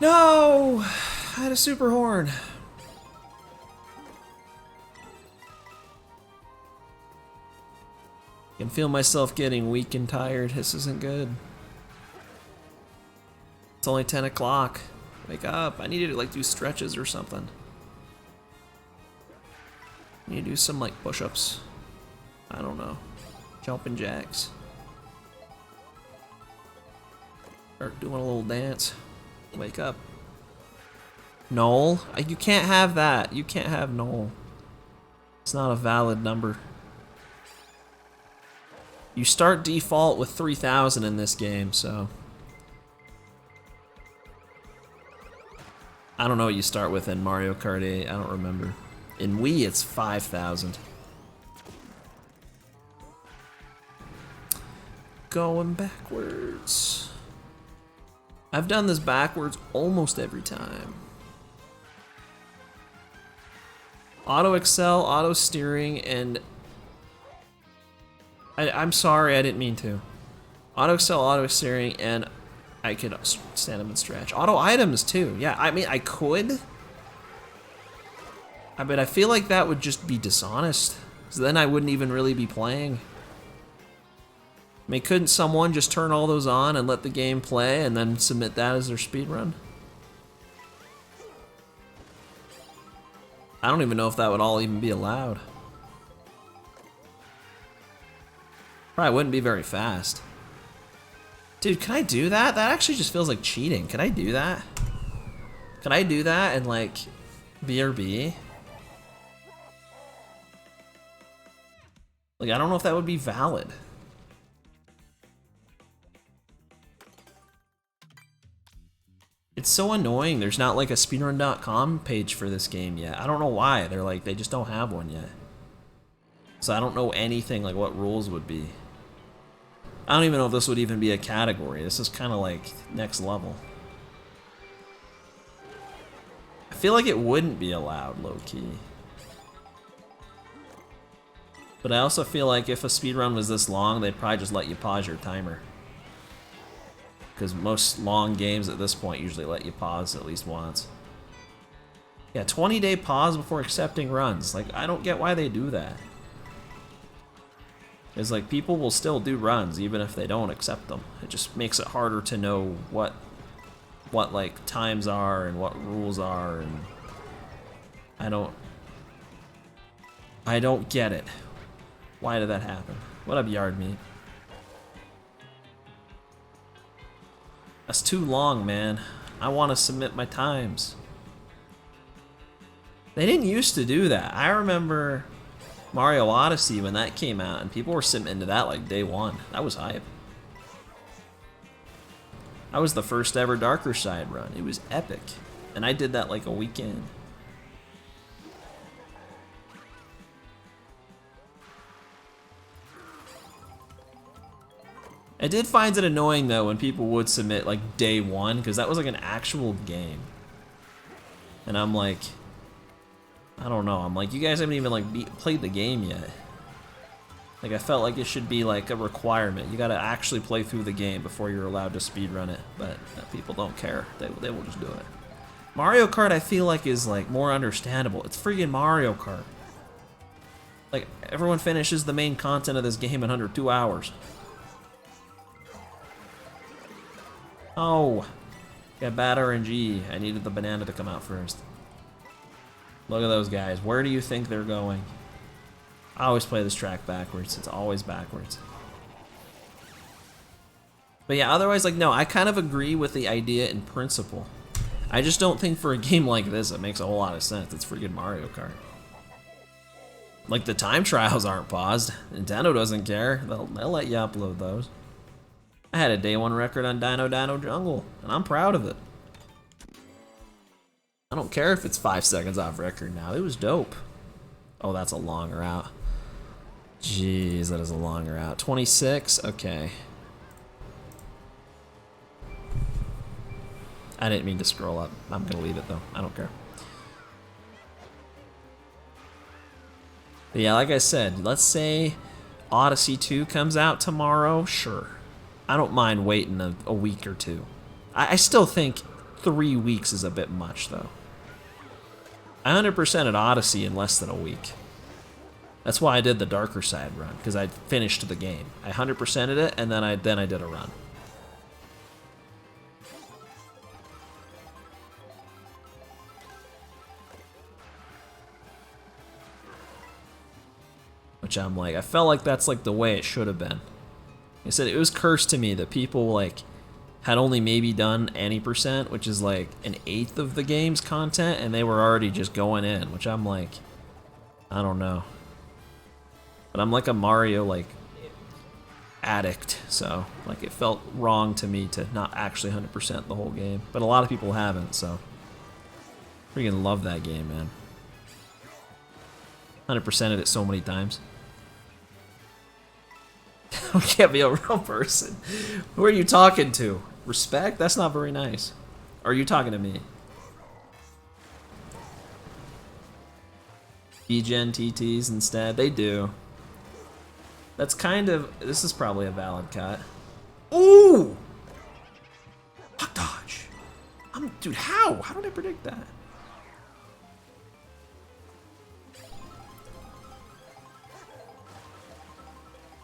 Speaker 1: No! I had a super horn. I can feel myself getting weak and tired. This isn't good. It's only 10 o'clock. Wake up. I need to like do stretches or something. I need to do some like push-ups. I don't know. Jumping jacks. Start doing a little dance. Wake up. Noel? You can't have that. You can't have Noel. It's not a valid number. You start default with 3,000 in this game, so... I don't know what you start with in Mario Kart 8. I don't remember. In Wii, it's 5,000. Going backwards. I've done this backwards almost every time. Auto Excel, auto steering, and... I'm sorry, I didn't mean to. Auto Excel, auto steering, and I could stand up and stretch. Auto items, too. Yeah, I mean, I could. But I feel like that would just be dishonest. So then I wouldn't even really be playing. I mean, couldn't someone just turn all those on and let the game play and then submit that as their speedrun? I don't even know if that would all even be allowed. Probably wouldn't be very fast. Dude, can I do that? That actually just feels like cheating. Can I do that? Can I do that in like BRB? Like, I don't know if that would be valid. It's so annoying. There's not like a speedrun.com page for this game yet. I don't know why. They're like, they just don't have one yet. So I don't know anything like what rules would be. I don't even know if this would even be a category. This is kind of like next level. I feel like it wouldn't be allowed low-key. But I also feel like if a speedrun was this long, they'd probably just let you pause your timer. Because most long games at this point usually let you pause at least once. Yeah, 20-day pause before accepting runs. Like, I don't get why they do that. It's like, people will still do runs even if they don't accept them. It just makes it harder to know what like times are and what rules are, and I don't get it. Why did that happen? What up, yard meat? That's too long, man. I want to submit my times. They didn't used to do that. I remember Mario Odyssey when that came out, and people were submitting to that like day one. That was hype. I was the first ever Darker Side run. It was epic. And I did that like a weekend. I did find it annoying though when people would submit like day one, because that was like an actual game. And I'm like, I don't know, I'm like, you guys haven't even like played the game yet. Like, I felt like it should be like a requirement. You gotta actually play through the game before you're allowed to speedrun it, but people don't care. They will just do it. Mario Kart I feel like is like more understandable. It's freaking Mario Kart. Like, everyone finishes the main content of this game in under 2 hours. Oh, got bad RNG. I needed the banana to come out first. Look at those guys. Where do you think they're going? I always play this track backwards. It's always backwards. But yeah, otherwise, like, no, I kind of agree with the idea in principle. I just don't think for a game like this it makes a whole lot of sense. It's freaking Mario Kart. Like, the time trials aren't paused. Nintendo doesn't care. They'll let you upload those. I had a day one record on Dino Jungle, and I'm proud of it. I don't care if it's 5 seconds off record now. It was dope. Oh, that's a long route. Jeez, that is a long route. 26? Okay. I didn't mean to scroll up. I'm gonna leave it though. I don't care. But yeah, like I said, let's say Odyssey 2 comes out tomorrow. Sure. I don't mind waiting a week or two. I still think 3 weeks is a bit much, though. I 100%ed Odyssey in less than a week. That's why I did the darker side run, because I finished the game. I 100%ed it, and then I did a run. Which I'm like, I felt like that's like the way it should have been. I said it was cursed to me that people like had only maybe done any percent, which is like an eighth of the game's content, and they were already just going in, which I'm like, I don't know. But I'm like a Mario like addict, so like it felt wrong to me to not actually 100% the whole game. But a lot of people haven't, so freaking love that game, man. 100%ed it so many times. We can't be a real person. Who are you talking to? Respect? That's not very nice. Or are you talking to me? B-Gen TTs instead? They do. That's kind of... This is probably a valid cut. Ooh! Duck dodge. Dude, how? How did I predict that?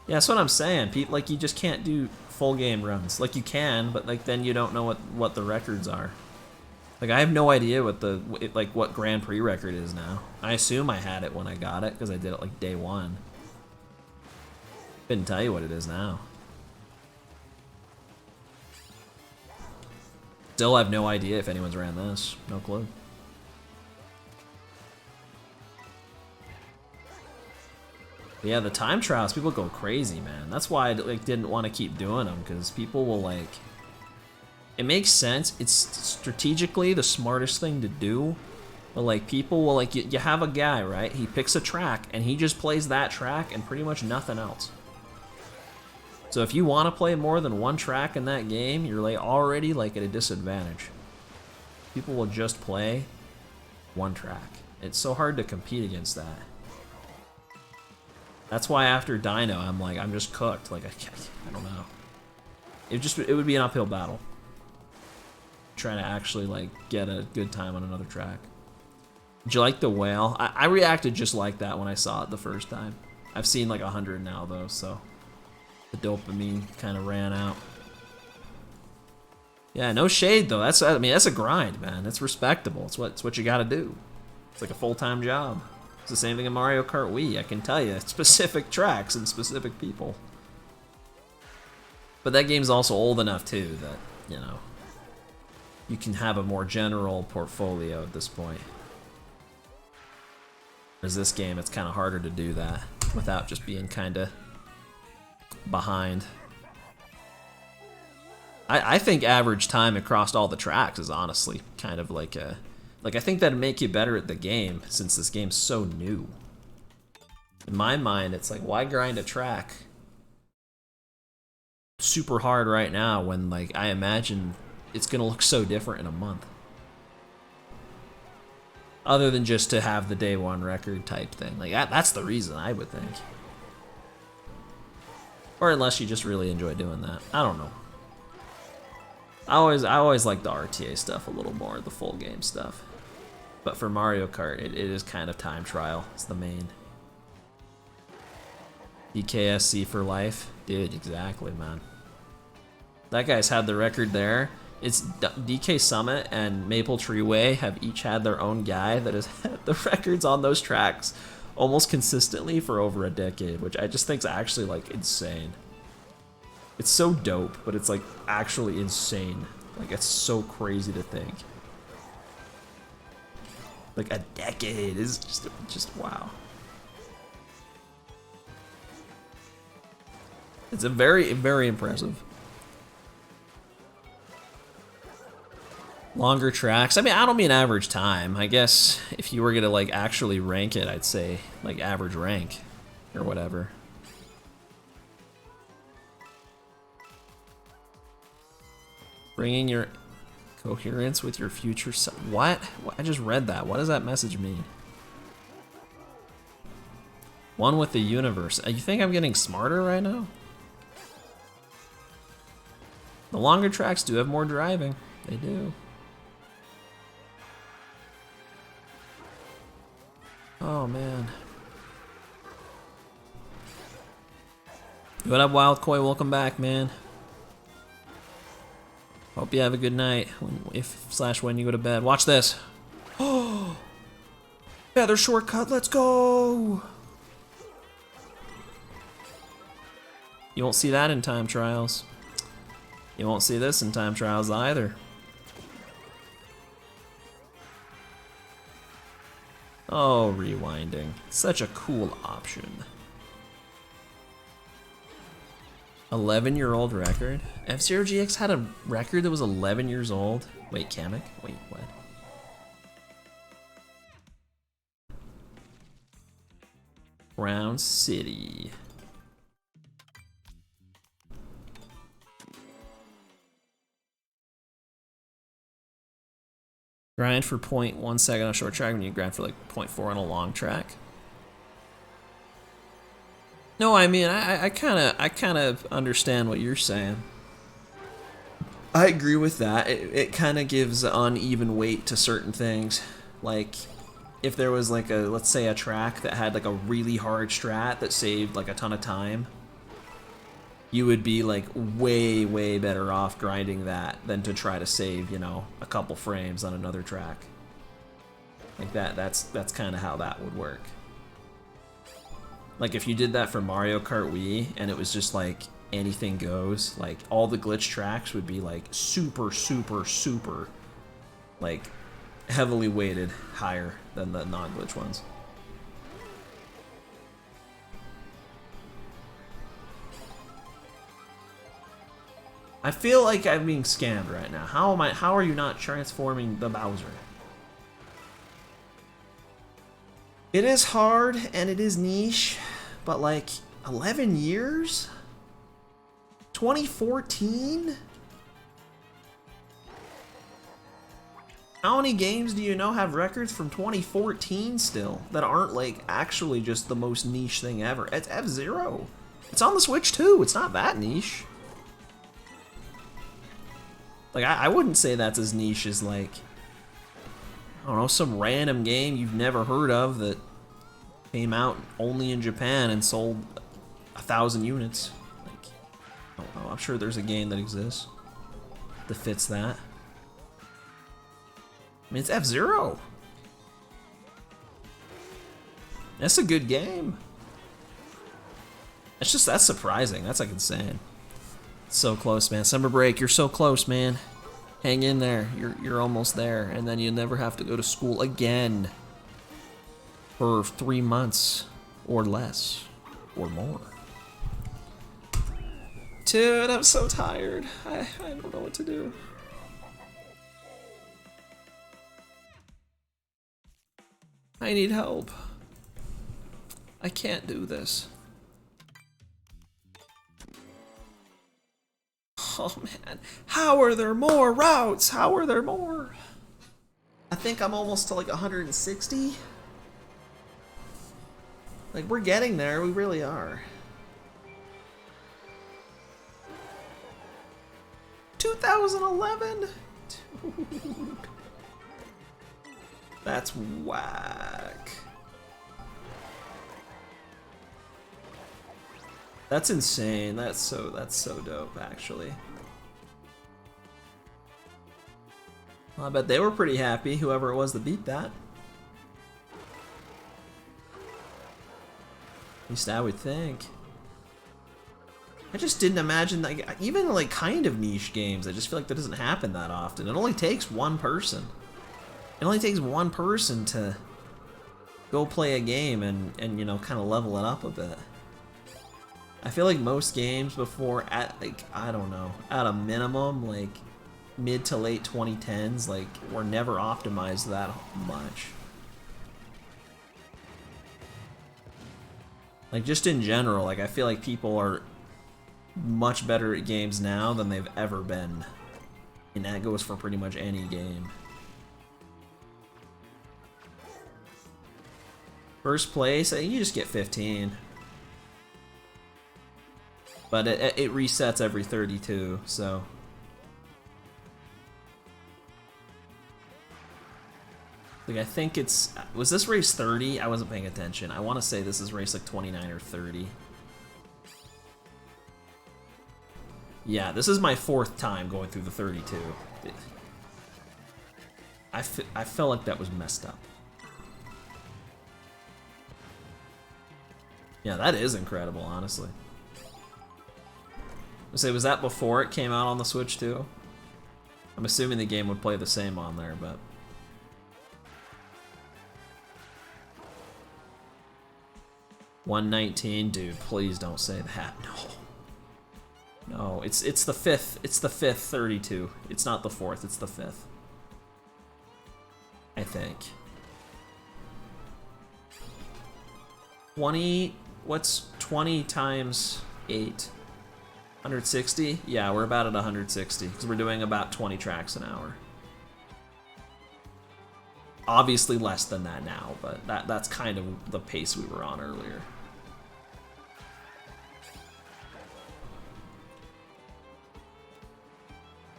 Speaker 1: Yeah, that's what I'm saying. People, like, you just can't do full game runs. Like, you can, but like then you don't know what the records are. Like, I have no idea what what Grand Prix record is now. I assume I had it when I got it because I did it like day one. Couldn't tell you what it is now. Still have no idea if anyone's ran this. No clue. But yeah, the time trials, people go crazy, man. That's why I like didn't want to keep doing them, because people will like... It makes sense. It's strategically the smartest thing to do. But like people will like... You have a guy, right? He picks a track, and he just plays that track and pretty much nothing else. So if you want to play more than one track in that game, you're like already like at a disadvantage. People will just play one track. It's so hard to compete against that. That's why after Dino, I'm like, I'm just cooked. Like, I don't know. It would be an uphill battle. Trying to actually, like, get a good time on another track. Did you like the whale? I reacted just like that when I saw it the first time. I've seen like 100 now, though, so the dopamine kind of ran out. Yeah, no shade, though. I mean, that's a grind, man. That's respectable. It's what you gotta do. It's like a full-time job. It's the same thing in Mario Kart Wii, I can tell you. Specific tracks and specific people. But that game's also old enough, too, that, you know, you can have a more general portfolio at this point. Whereas this game, it's kind of harder to do that without just being kind of behind. I think average time across all the tracks is honestly kind of like a... Like, I think that'd make you better at the game, since this game's so new. In my mind, it's like, why grind a track super hard right now when, like, I imagine it's gonna look so different in a month? Other than just to have the day one record type thing. Like, that's the reason, I would think. Or unless you just really enjoy doing that. I don't know. I always like the RTA stuff a little more, the full game stuff. But for Mario Kart, it is kind of time trial. It's the main. DKSC for life. Dude, exactly, man. That guy's had the record there. It's DK Summit and Maple Tree Way have each had their own guy that has had the records on those tracks almost consistently for over a decade, which I just think is actually, like, insane. It's so dope, but it's, like, actually insane. Like, it's so crazy to think. Like, a decade is just wow. It's a very, very impressive. Longer tracks. I mean, I don't mean average time. I guess if you were gonna, like, actually rank it, I'd say, like, average rank or whatever. Bringing your coherence with your future self. What? I just read that. What does that message mean? One with the universe. You think I'm getting smarter right now? The longer tracks do have more driving. They do. Oh, man. What up, Wild Koi? Welcome back, man. Hope you have a good night when you go to bed. Watch this. Oh, feather shortcut. Let's go. You won't see that in time trials. You won't see this in time trials either. Oh, rewinding. Such a cool option. 11-year-old record? F-Zero GX had a record that was 11 years old? Wait, Kamek? Wait, what? Round City. Grind for 0.1 second on a short track when you grind for like 0.4 on a long track. No, I mean, I kind of understand what you're saying. I agree with that. It kind of gives uneven weight to certain things. Like, if there was like let's say a track that had like a really hard strat that saved like a ton of time, you would be like way, way better off grinding that than to try to save, you know, a couple frames on another track. Like that's kind of how that would work. Like if you did that for Mario Kart Wii and it was just like anything goes, like all the glitch tracks would be like super, super, super, like heavily weighted higher than the non-glitch ones. I feel like I'm being scammed right now. How are you not transforming the Bowser? It is hard and it is niche, but like 11 years? 2014? How many games do you know have records from 2014 still that aren't like actually just the most niche thing ever? It's F-Zero. It's on the Switch too. It's not that niche. Like I wouldn't say that's as niche as like, I don't know, some random game you've never heard of that came out only in Japan and sold 1,000 units. Like, I don't know. I'm sure there's a game that exists that fits that. I mean, it's F-Zero. That's a good game. That's surprising. That's like insane. So close, man. Summer break, you're so close, man. Hang in there. You're almost there, and then you never have to go to school again for 3 months or less or more. Dude, I'm so tired. I don't know what to do. I need help. I can't do this. Oh man, how are there more routes? How are there more? I think I'm almost to like 160. Like, we're getting there, we really are. 2011? Dude. That's whack. That's insane. That's so dope, actually. Well, I bet they were pretty happy, whoever it was that beat that. At least I would think. I just didn't imagine, like, even like kind of niche games, I just feel like that doesn't happen that often. It only takes one person. It only takes one person to go play a game and you know, kind of level it up a bit. I feel like most games before, at like, I don't know, at a minimum, like mid to late 2010s, like, were never optimized that much. Like, just in general, like, I feel like people are much better at games now than they've ever been. And that goes for pretty much any game. First place, you just get 15. But it resets every 32, so. Like, I think it's... Was this race 30? I wasn't paying attention. I want to say this is race like 29 or 30. Yeah, this is my 4th time going through the 32. I felt like that was messed up. Yeah, that is incredible, honestly. I say, was that before it came out on the Switch too? I'm assuming the game would play the same on there, but... 119, dude, please don't say that. No. No, it's the 5th. It's the 5th 32. It's not the 4th, it's the 5th. I think. 20, what's 20 times 8? 160? Yeah, we're about at 160, because we're doing about 20 tracks an hour. Obviously less than that now, but that's kind of the pace we were on earlier.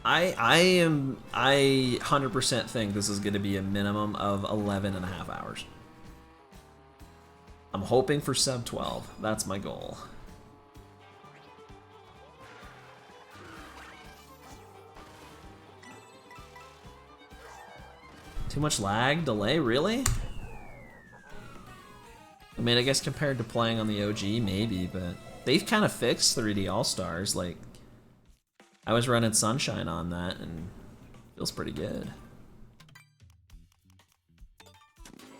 Speaker 1: I 100% think this is going to be a minimum of 11 and a half hours. I'm hoping for sub 12. That's my goal. Too much lag? Delay? Really? I mean, I guess compared to playing on the OG, maybe, but they've kind of fixed 3D All-Stars. Like, I was running Sunshine on that, and it feels pretty good.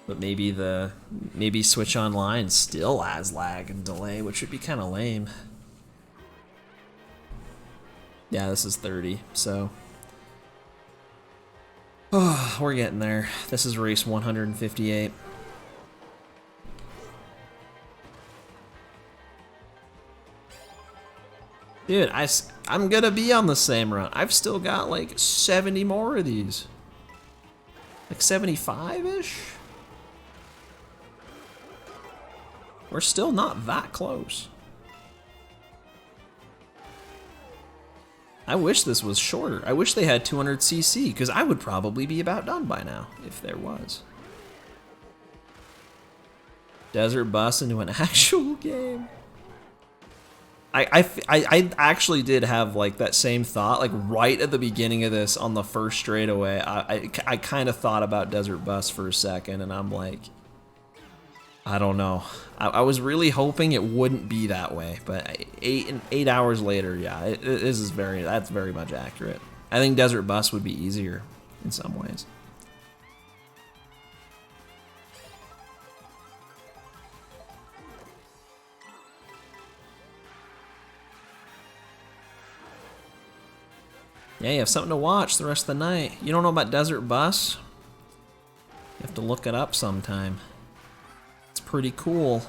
Speaker 1: But maybe Switch Online still has lag and delay, which would be kind of lame. Yeah, this is 30, so... Oh, we're getting there. This is race 158. Dude, I'm gonna be on the same run. I've still got like 70 more of these. Like 75-ish? We're still not that close. I wish this was shorter. I wish they had 200cc, because I would probably be about done by now, if there was. Desert bus into an actual game. I actually did have like that same thought, like right at the beginning of this on the first straightaway. I kind of thought about Desert Bus for a second, and I'm like, I don't know. I was really hoping it wouldn't be that way, but 8 hours later, yeah, that's very much accurate. I think Desert Bus would be easier in some ways. Yeah, you have something to watch the rest of the night. You don't know about Desert Bus? You have to look it up sometime. It's pretty cool.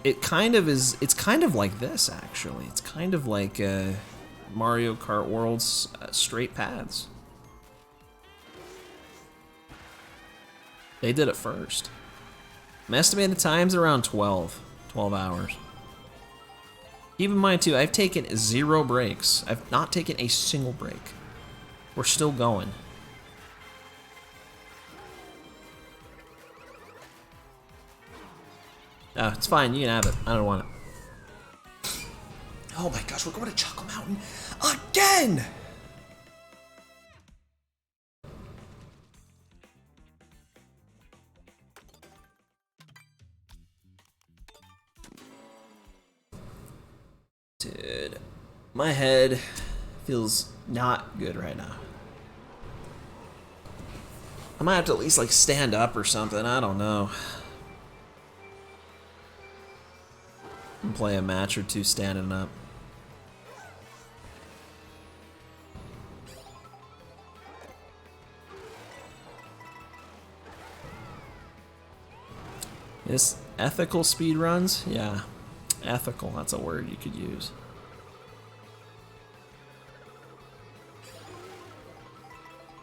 Speaker 1: It kind of is, it's kind of like this, actually. It's kind of like Mario Kart World's straight paths. They did it first. My estimated time's around 12 hours. Keep in mind, too, I've taken 0 breaks. I've not taken a single break. We're still going. Oh, it's fine. You can have it. I don't want it. Oh my gosh, we're going to Choco Mountain again! Dude, my head feels not good right now. I might have to at least like stand up or something. I don't know. And play a match or two standing up. Is ethical speedruns? Yeah. Ethical, that's a word you could use.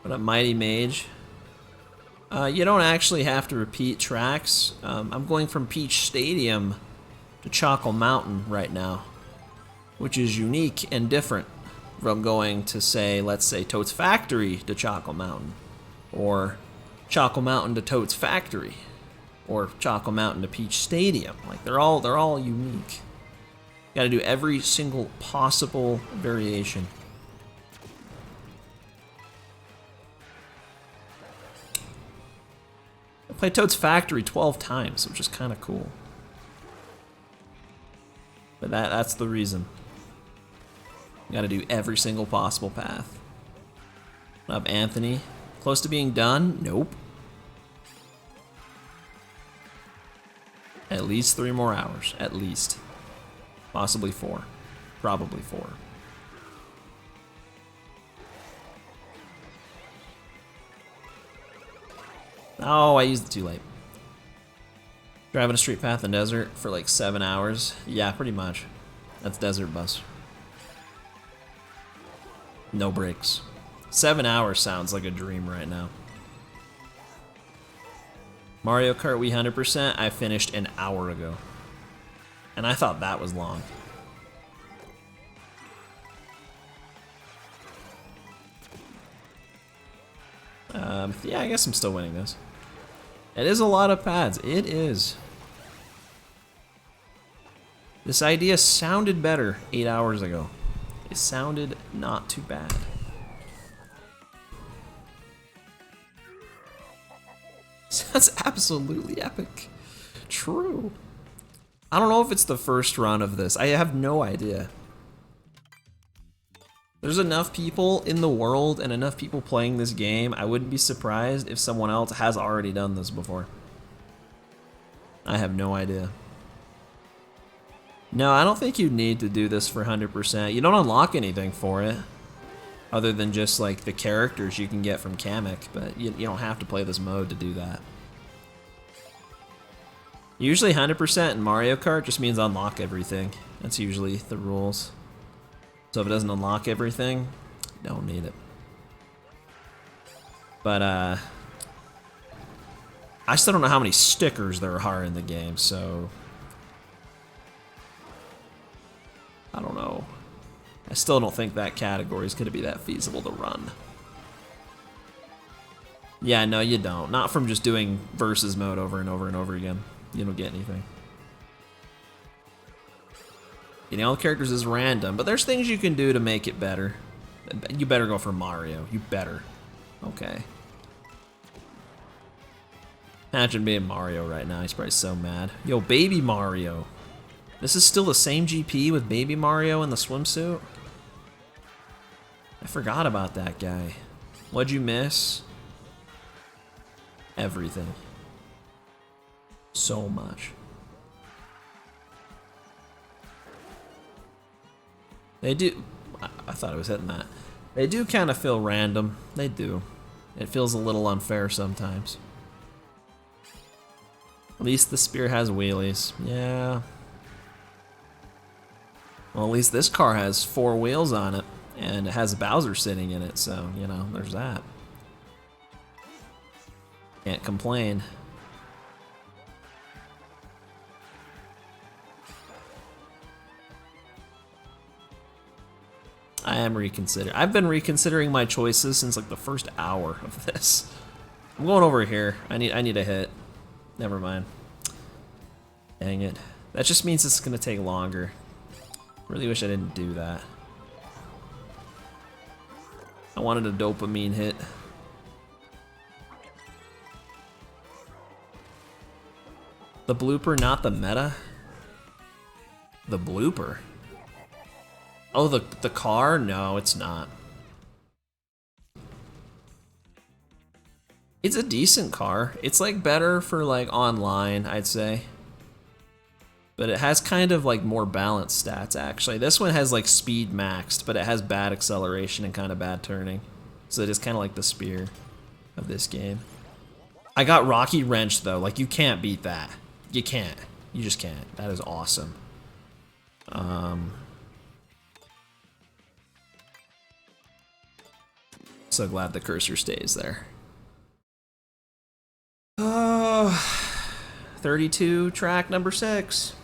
Speaker 1: What up, Mighty Mage? You don't actually have to repeat tracks. I'm going from Peach Stadium to Chocolate Mountain right now, which is unique and different from going to, say, let's say Toad's Factory to Chocolate Mountain, or Chocolate Mountain to Toad's Factory, or Chocolate Mountain to Peach Stadium. Like they're all unique. Got to do every single possible variation. I played Toad's Factory 12 times, which is kind of cool. But that's the reason. Got to do every single possible path. What up, Anthony? Close to being done? Nope. At least 3 more hours. At least. Possibly 4. Probably 4. Oh, I used it too late. Driving a street path in the desert for like 7 hours. Yeah, pretty much. That's Desert Bus. No breaks. 7 hours sounds like a dream right now. Mario Kart Wii 100%, I finished an hour ago. And I thought that was long. Yeah, I guess I'm still winning this. It is a lot of pads. It is. This idea sounded better 8 hours ago. It sounded not too bad. That's absolutely epic. True. I don't know if it's the first run of this. I have no idea. There's enough people in the world and enough people playing this game. I wouldn't be surprised if someone else has already done this before. I have no idea. No, I don't think you need to do this for 100%. You don't unlock anything for it. Other than just like the characters you can get from Kamek. But you don't have to play this mode to do that. Usually 100% in Mario Kart just means unlock everything. That's usually the rules. So if it doesn't unlock everything, don't need it. But I still don't know how many stickers there are in the game, so I don't know. I still don't think that category is going to be that feasible to run. Yeah, no, you don't. Not from just doing versus mode over and over and over again. You don't get anything. Getting all the characters is random, but there's things you can do to make it better. You better go for Mario. You better. Okay. Imagine being Mario right now. He's probably so mad. Yo, Baby Mario. This is still the same GP with Baby Mario in the swimsuit? I forgot about that guy. What'd you miss? Everything. So much. They do. I thought I was hitting that. They do kind of feel random. They do. It feels a little unfair sometimes. At least the spear has wheelies. Yeah. Well, at least this car has 4 wheels on it. And it has Bowser sitting in it. So, you know, there's that. Can't complain. I am reconsidering. I've been reconsidering my choices since like the first hour of this. I'm going over here. I need a hit. Never mind. Dang it. That just means it's gonna take longer. Really wish I didn't do that. I wanted a dopamine hit. The blooper, not the meta? The blooper? Oh, the car? No, it's not. It's a decent car. It's like better for like online, I'd say. But it has kind of like more balanced stats actually. This one has like speed maxed, but it has bad acceleration and kind of bad turning. So it is kind of like the spear of this game. I got Rocky Wrench though. Like you can't beat that. You can't. You just can't. That is awesome. So glad the cursor stays there. 32, track number 6.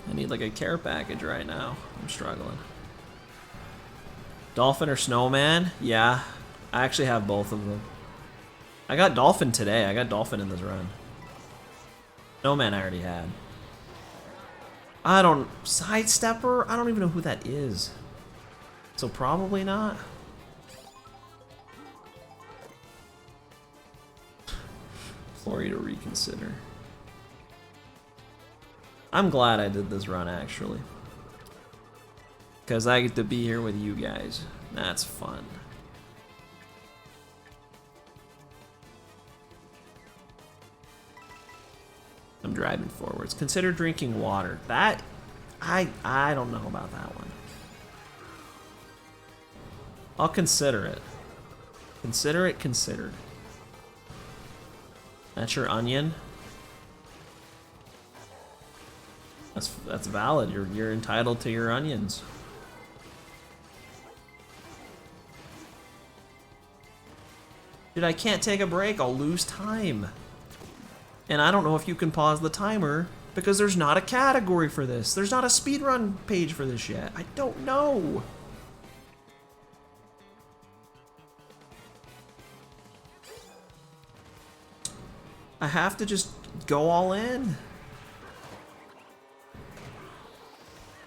Speaker 1: I need like a care package right now. I'm struggling. Dolphin or snowman? Yeah, I actually have both of them. I got dolphin today. I got dolphin in this run. Snowman I already had. I don't... Sidestepper? I don't even know who that is. So probably not. For you to reconsider. I'm glad I did this run, actually. Because I get to be here with you guys. That's fun. I'm driving forwards. Consider drinking water. That... I don't know about that one. I'll consider it. Consider it considered. That's your onion? That's valid. You're entitled to your onions. Dude, I can't take a break. I'll lose time. And I don't know if you can pause the timer because there's not a category for this. There's not a speedrun page for this yet. I don't know. I have to just go all in.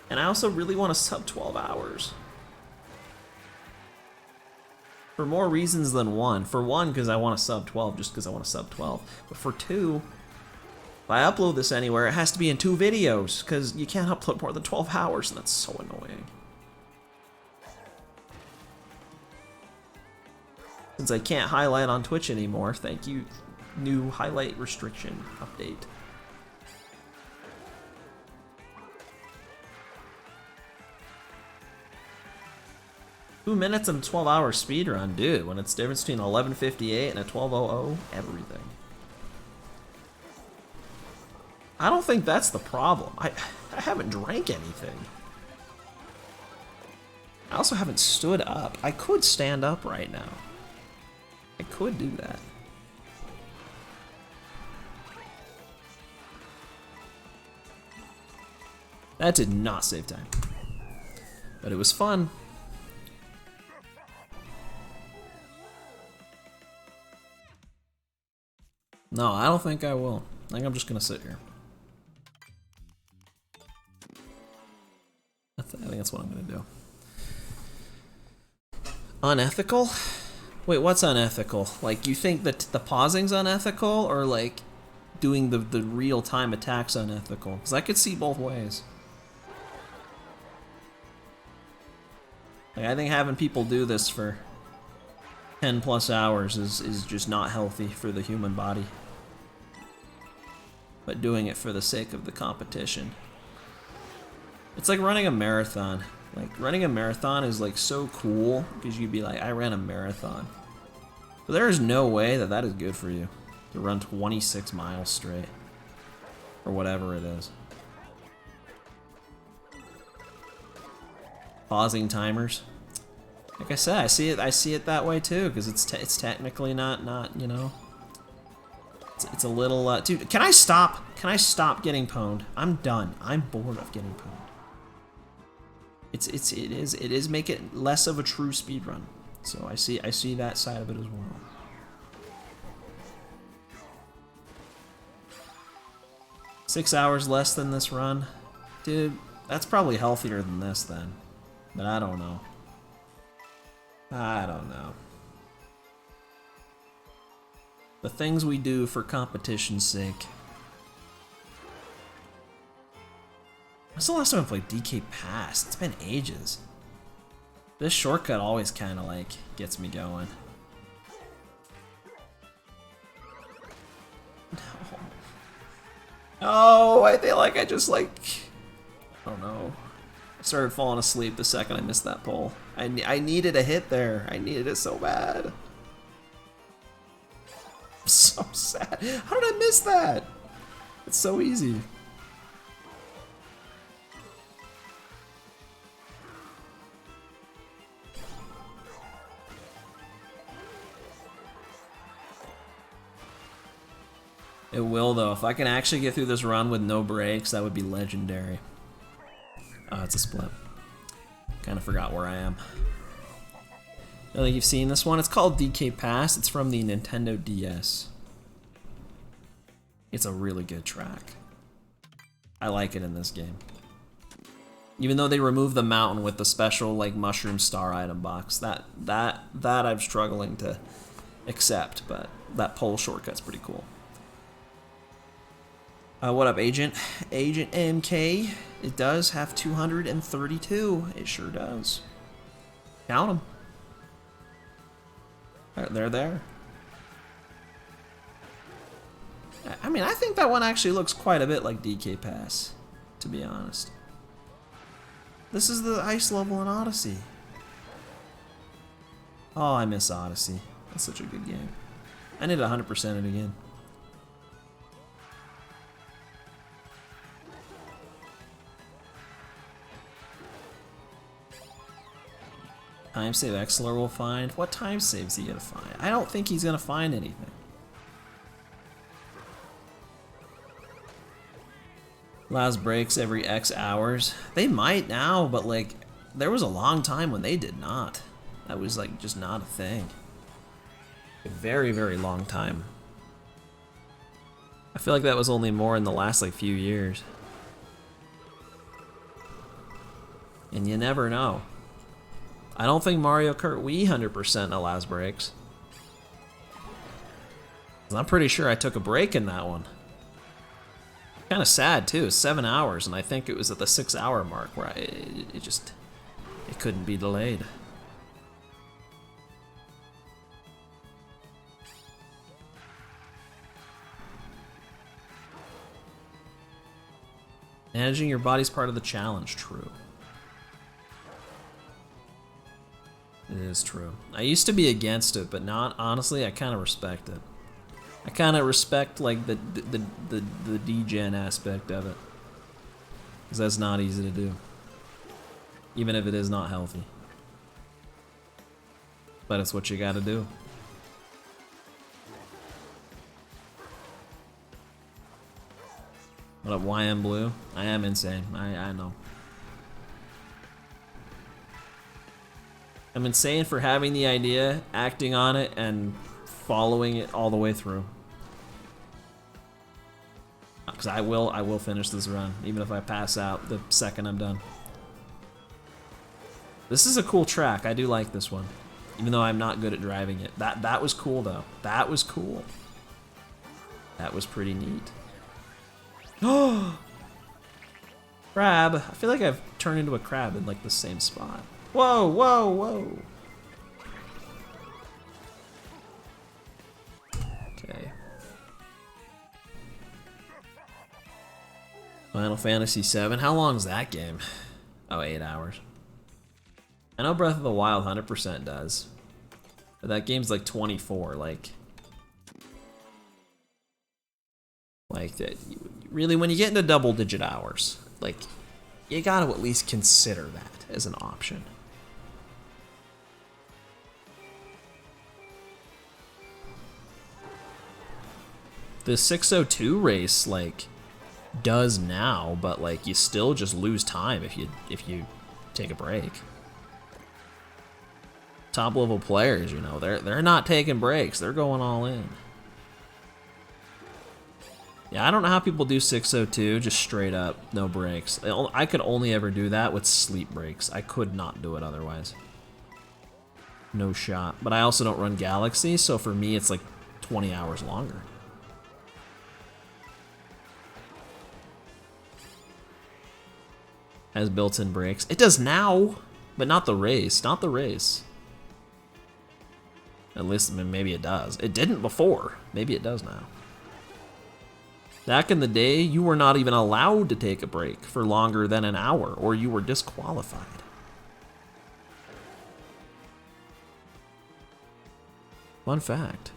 Speaker 1: And I also really want to sub 12 hours. For more reasons than one. For one, because I want to sub 12, just because I want to sub 12. But for two, if I upload this anywhere, it has to be in 2 videos, because you can't upload more than 12 hours, and that's so annoying. Since I can't highlight on Twitch anymore, thank you, new highlight restriction update. Two minutes and 12 hour speedrun, dude, when it's the difference between 11:58 and a 12:00, everything. I don't think that's the problem. I haven't drank anything. I also haven't stood up. I could stand up right now. I could do that. That did not save time. But it was fun. No, I don't think I will. I think I'm just gonna sit here. I think that's what I'm gonna do. Unethical? Wait, what's unethical? Like, you think that the pausing's unethical, or like doing the real-time attacks unethical? Because I could see both ways. Like, I think having people do this for 10 plus hours is just not healthy for the human body. But doing it for the sake of the competition. It's like running a marathon. Like, running a marathon is like so cool because you'd be like, I ran a marathon. But there is no way that that is good for you to run 26 miles straight. Or whatever it is. Pausing timers. Like I said, I see it that way too, because it's technically not you know. It's a little dude. Can I stop? Can I stop getting pwned? I'm done. I'm bored of getting pwned. It is make it less of a true speedrun. So I see that side of it as well. Six hours less than this run, dude. That's probably healthier than this then, but I don't know. I don't know. The things we do for competition's sake. When's the last time I played DK Pass? It's been ages. This shortcut always kind of like gets me going. No. Oh, I feel like I just like, I don't know. I started falling asleep the second I missed that pole. I needed a hit there. I needed it so bad. I'm so sad. How did I miss that? It's so easy.
Speaker 2: It will, though. If I can actually get through this run with no breaks, that would be legendary. Oh, it's a split. Kind of forgot where I am. I don't think you've seen this one. It's called DK Pass. It's from the Nintendo DS. It's a really good track. I like it in this game. Even though they removed the mountain with the special like mushroom star item box, that I'm struggling to accept, but that pole shortcut's pretty cool. What up, Agent? Agent MK. It does have 232. It sure does. Count them. They're there. I mean, I think that one actually looks quite a bit like DK Pass, to be honest. This is the ice level in Odyssey. Oh, I miss Odyssey. That's such a good game. I need to 100% it again. Time save Exler will find. What time saves he gonna find? I don't think he's gonna find anything. Allows breaks every X hours. They might now, but like, there was a long time when they did not. That was like just not a thing. A very, very long time. I feel like that was only more in the last like few years. And you never know. I don't think Mario Kart Wii 100% allows breaks. I'm pretty sure I took a break in that one. Kind of sad too, 7 hours, and I think it was at the 6-hour mark where it couldn't be delayed. Managing your body's part of the challenge, true. It is true. I used to be against it, but not honestly. I kind of respect it. I kind of respect like the degen aspect of it, because that's not easy to do, even if it is not healthy. But it's what you got to do. What up, YM Blue? I am insane. I know. I'm insane for having the idea, acting on it, and following it all the way through. Because I will finish this run, even if I pass out the second I'm done. This is a cool track. I do like this one, even though I'm not good at driving it. That was cool though. That was cool. That was pretty neat. Oh, crab! I feel like I've turned into a crab in like the same spot. Whoa, whoa, whoa. Okay. Final Fantasy VII. How long is that game? Oh, 8 hours. I know Breath of the Wild 100% does. But that game's like 24, like that. Really, when you get into double-digit hours, like, you gotta at least consider that as an option. The 602 race, like, does now, but like, you still just lose time if you take a break. Top level players, you know, they're not taking breaks. They're going all in. Yeah, I don't know how people do 602 just straight up, no breaks. I could only ever do that with sleep breaks. I could not do it otherwise. No shot. But I also don't run Galaxy, so for me it's like 20 hours longer. Has built-in brakes. It does now, but not the race. Not the race. At least, I mean, maybe it does. It didn't before. Maybe it does now. Back in the day, you were not even allowed to take a break for longer than an hour, or you were disqualified. Fun fact.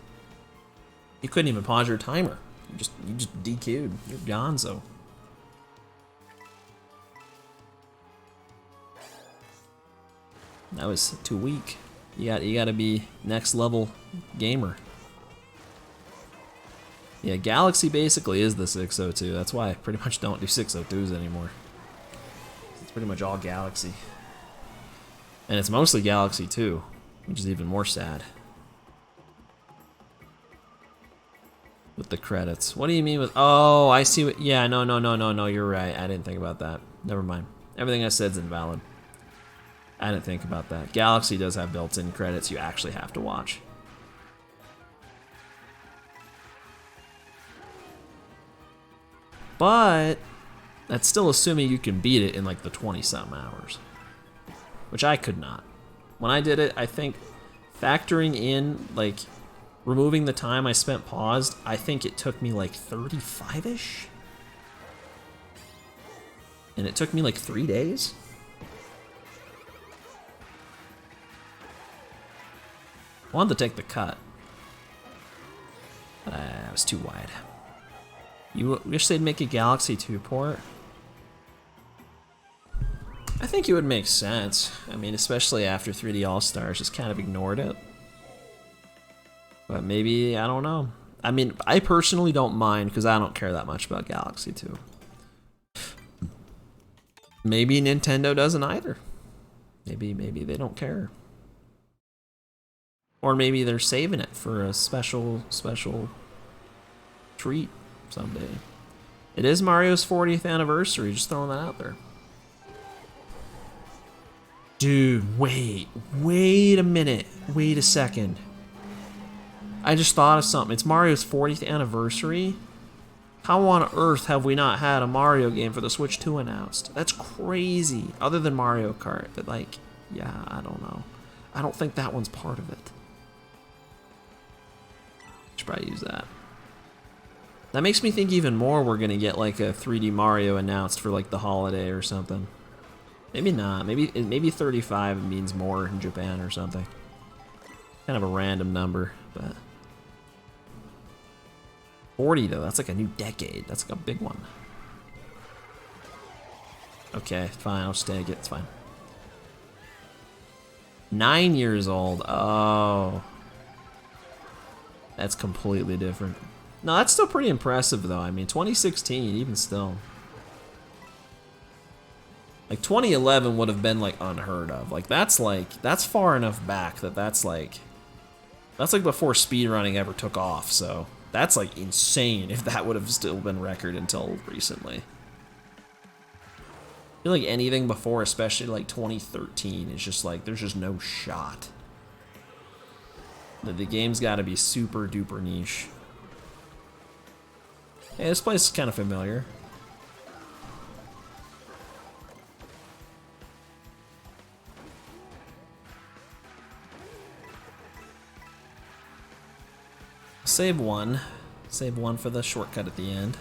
Speaker 2: You couldn't even pause your timer. You just DQ'd. You're gonzo. That was too weak. You gotta be next level gamer. Yeah, Galaxy basically is the 602. That's why I pretty much don't do 602s anymore. It's pretty much all Galaxy. And it's mostly Galaxy 2, which is even more sad. With the credits. What do you mean with... Oh, I see what... Yeah, no, you're right. I didn't think about that. Never mind. Everything I said's invalid. I didn't think about that. Galaxy does have built-in credits you actually have to watch. But that's still assuming you can beat it in like the 20-something hours. Which I could not. When I did it, I think factoring in like removing the time I spent paused, I think it took me like 35-ish. And it took me like 3 days. I wanted to take the cut. But I was too wide. You wish they'd make a Galaxy 2 port? I think it would make sense. I mean, especially after 3D All-Stars just kind of ignored it. But maybe, I don't know. I mean, I personally don't mind because I don't care that much about Galaxy 2. Maybe Nintendo doesn't either. Maybe they don't care. Or maybe they're saving it for a special treat someday. It is Mario's 40th anniversary, just throwing that out there. Dude, wait a minute. Wait a second. I just thought of something. It's Mario's 40th anniversary? How on earth have we not had a Mario game for the Switch 2 announced? That's crazy. Other than Mario Kart, but like, yeah, I don't know. I don't think that one's part of it. Should probably use that. That makes me think even more we're gonna get like a 3D Mario announced for like the holiday or something. Maybe not. Maybe 35 means more in Japan or something. Kind of a random number, but 40 though, that's like a new decade. That's like a big one. Okay, fine, I'll just take it, it's fine. 9 years old, oh. That's completely different. No, that's still pretty impressive though. I mean, 2016, even still. Like 2011 would have been like unheard of. Like that's far enough back that that's like before speedrunning ever took off. So that's like insane if that would have still been record until recently. I feel like anything before, especially like 2013, is just like there's just no shot. The game's got to be super duper niche. Hey, this place is kind of familiar. Save one. Save one for the shortcut at the end.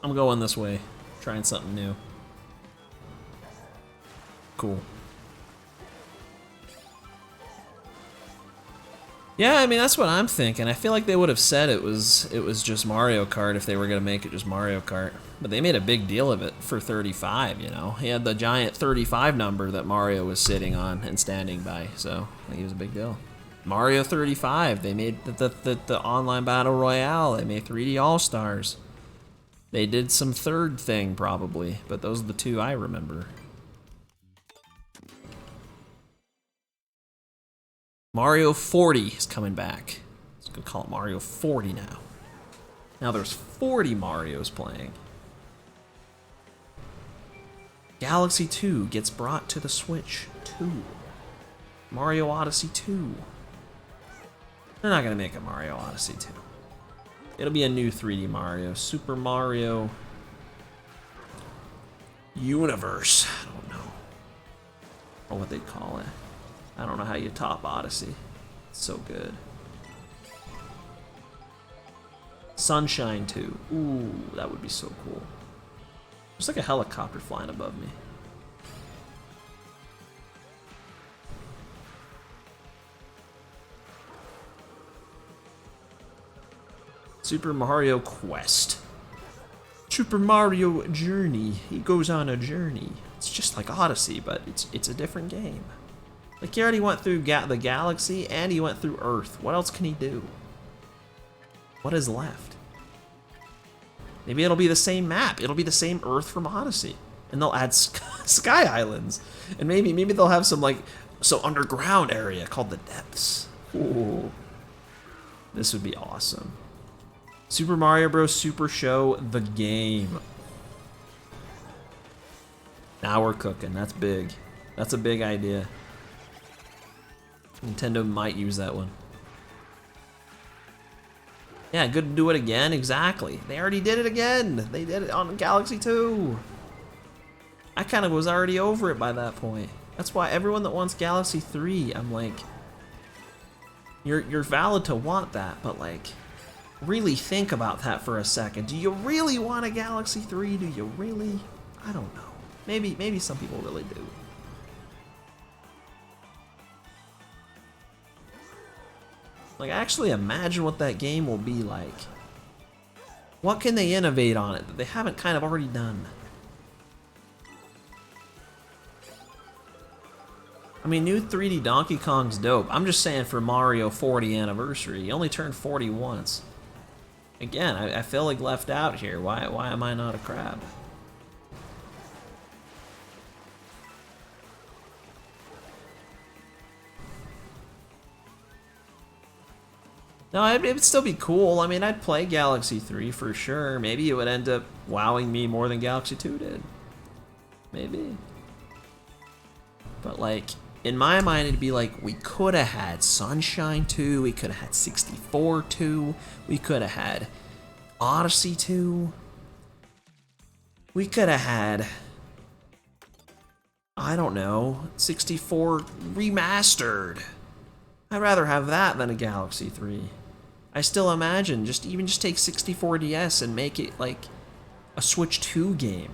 Speaker 2: I'm going this way. Trying something new. Cool. Yeah, I mean that's what I'm thinking. I feel like they would have said it was just Mario Kart if they were gonna make it just Mario Kart. But they made a big deal of it for 35, you know. He had the giant 35 number that Mario was sitting on and standing by, so I think it was a big deal. Mario 35, they made the online battle royale, they made 3D All-Stars. They did some third thing probably, but those are the two I remember. Mario 40 is coming back. Let's go call it Mario 40 now. Now there's 40 Marios playing. Galaxy 2 gets brought to the Switch 2. Mario Odyssey 2. They're not gonna make a Mario Odyssey 2. It'll be a new 3D Mario. Super Mario Universe. I don't know. Or what they'd call it. I don't know how you top Odyssey. It's so good. Sunshine 2. Ooh, that would be so cool. There's like a helicopter flying above me. Super Mario Quest 2.
Speaker 1: Super Mario Journey. He goes on a journey. It's just like Odyssey, but it's a different game. Like, he already went through the galaxy, and he went through Earth. What else can he do? What is left? Maybe it'll be the same map. It'll be the same Earth from Odyssey. And they'll add Sky Islands. And maybe they'll have some, like, underground area called the Depths. Ooh. This would be awesome. Super Mario Bros. Super Show, the game. Now we're cooking. That's big. That's a big idea. Nintendo might use that one. Yeah, good to do it again. Exactly. They already did it again. They did it on Galaxy 2. I kind of was already over it by that point. That's why everyone that wants Galaxy 3, I'm like, you're valid to want that, but like, really think about that for a second. Do you really want a Galaxy 3? Do you really? I don't know. Maybe some people really do. Like, actually imagine what that game will be like. What can they innovate on it that they haven't kind of already done? I mean, new 3D Donkey Kong's dope. I'm just saying for Mario 40 anniversary. He only turned 40 once. Again, I feel like left out here. Why am I not a crab? No, it'd still be cool. I mean, I'd play Galaxy 3 for sure. Maybe it would end up wowing me more than Galaxy 2 did. Maybe. But like, in my mind, it'd be like, we could have had Sunshine 2, we could have had 64 2, we could have had Odyssey 2, we could have had, I don't know, 64 remastered. I'd rather have that than a Galaxy 3. I still imagine, just take 64DS and make it like a Switch 2 game.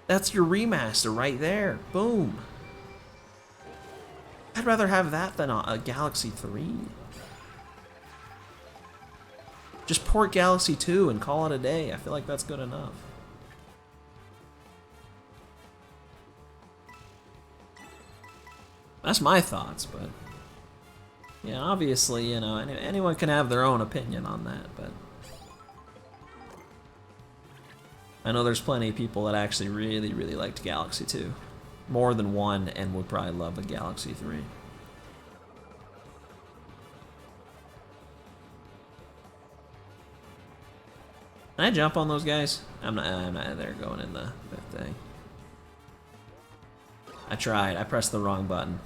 Speaker 1: That's your remaster right there. Boom. I'd rather have that than a Galaxy 3. Just port Galaxy 2 and call it a day. I feel like that's good enough. That's my thoughts, but yeah, obviously, you know, anyone can have their own opinion on that, but I know there's plenty of people that actually really, really liked Galaxy 2. More than one, and would probably love a Galaxy 3. Can I jump on those guys? I'm not there going in the thing. I tried. I pressed the wrong button.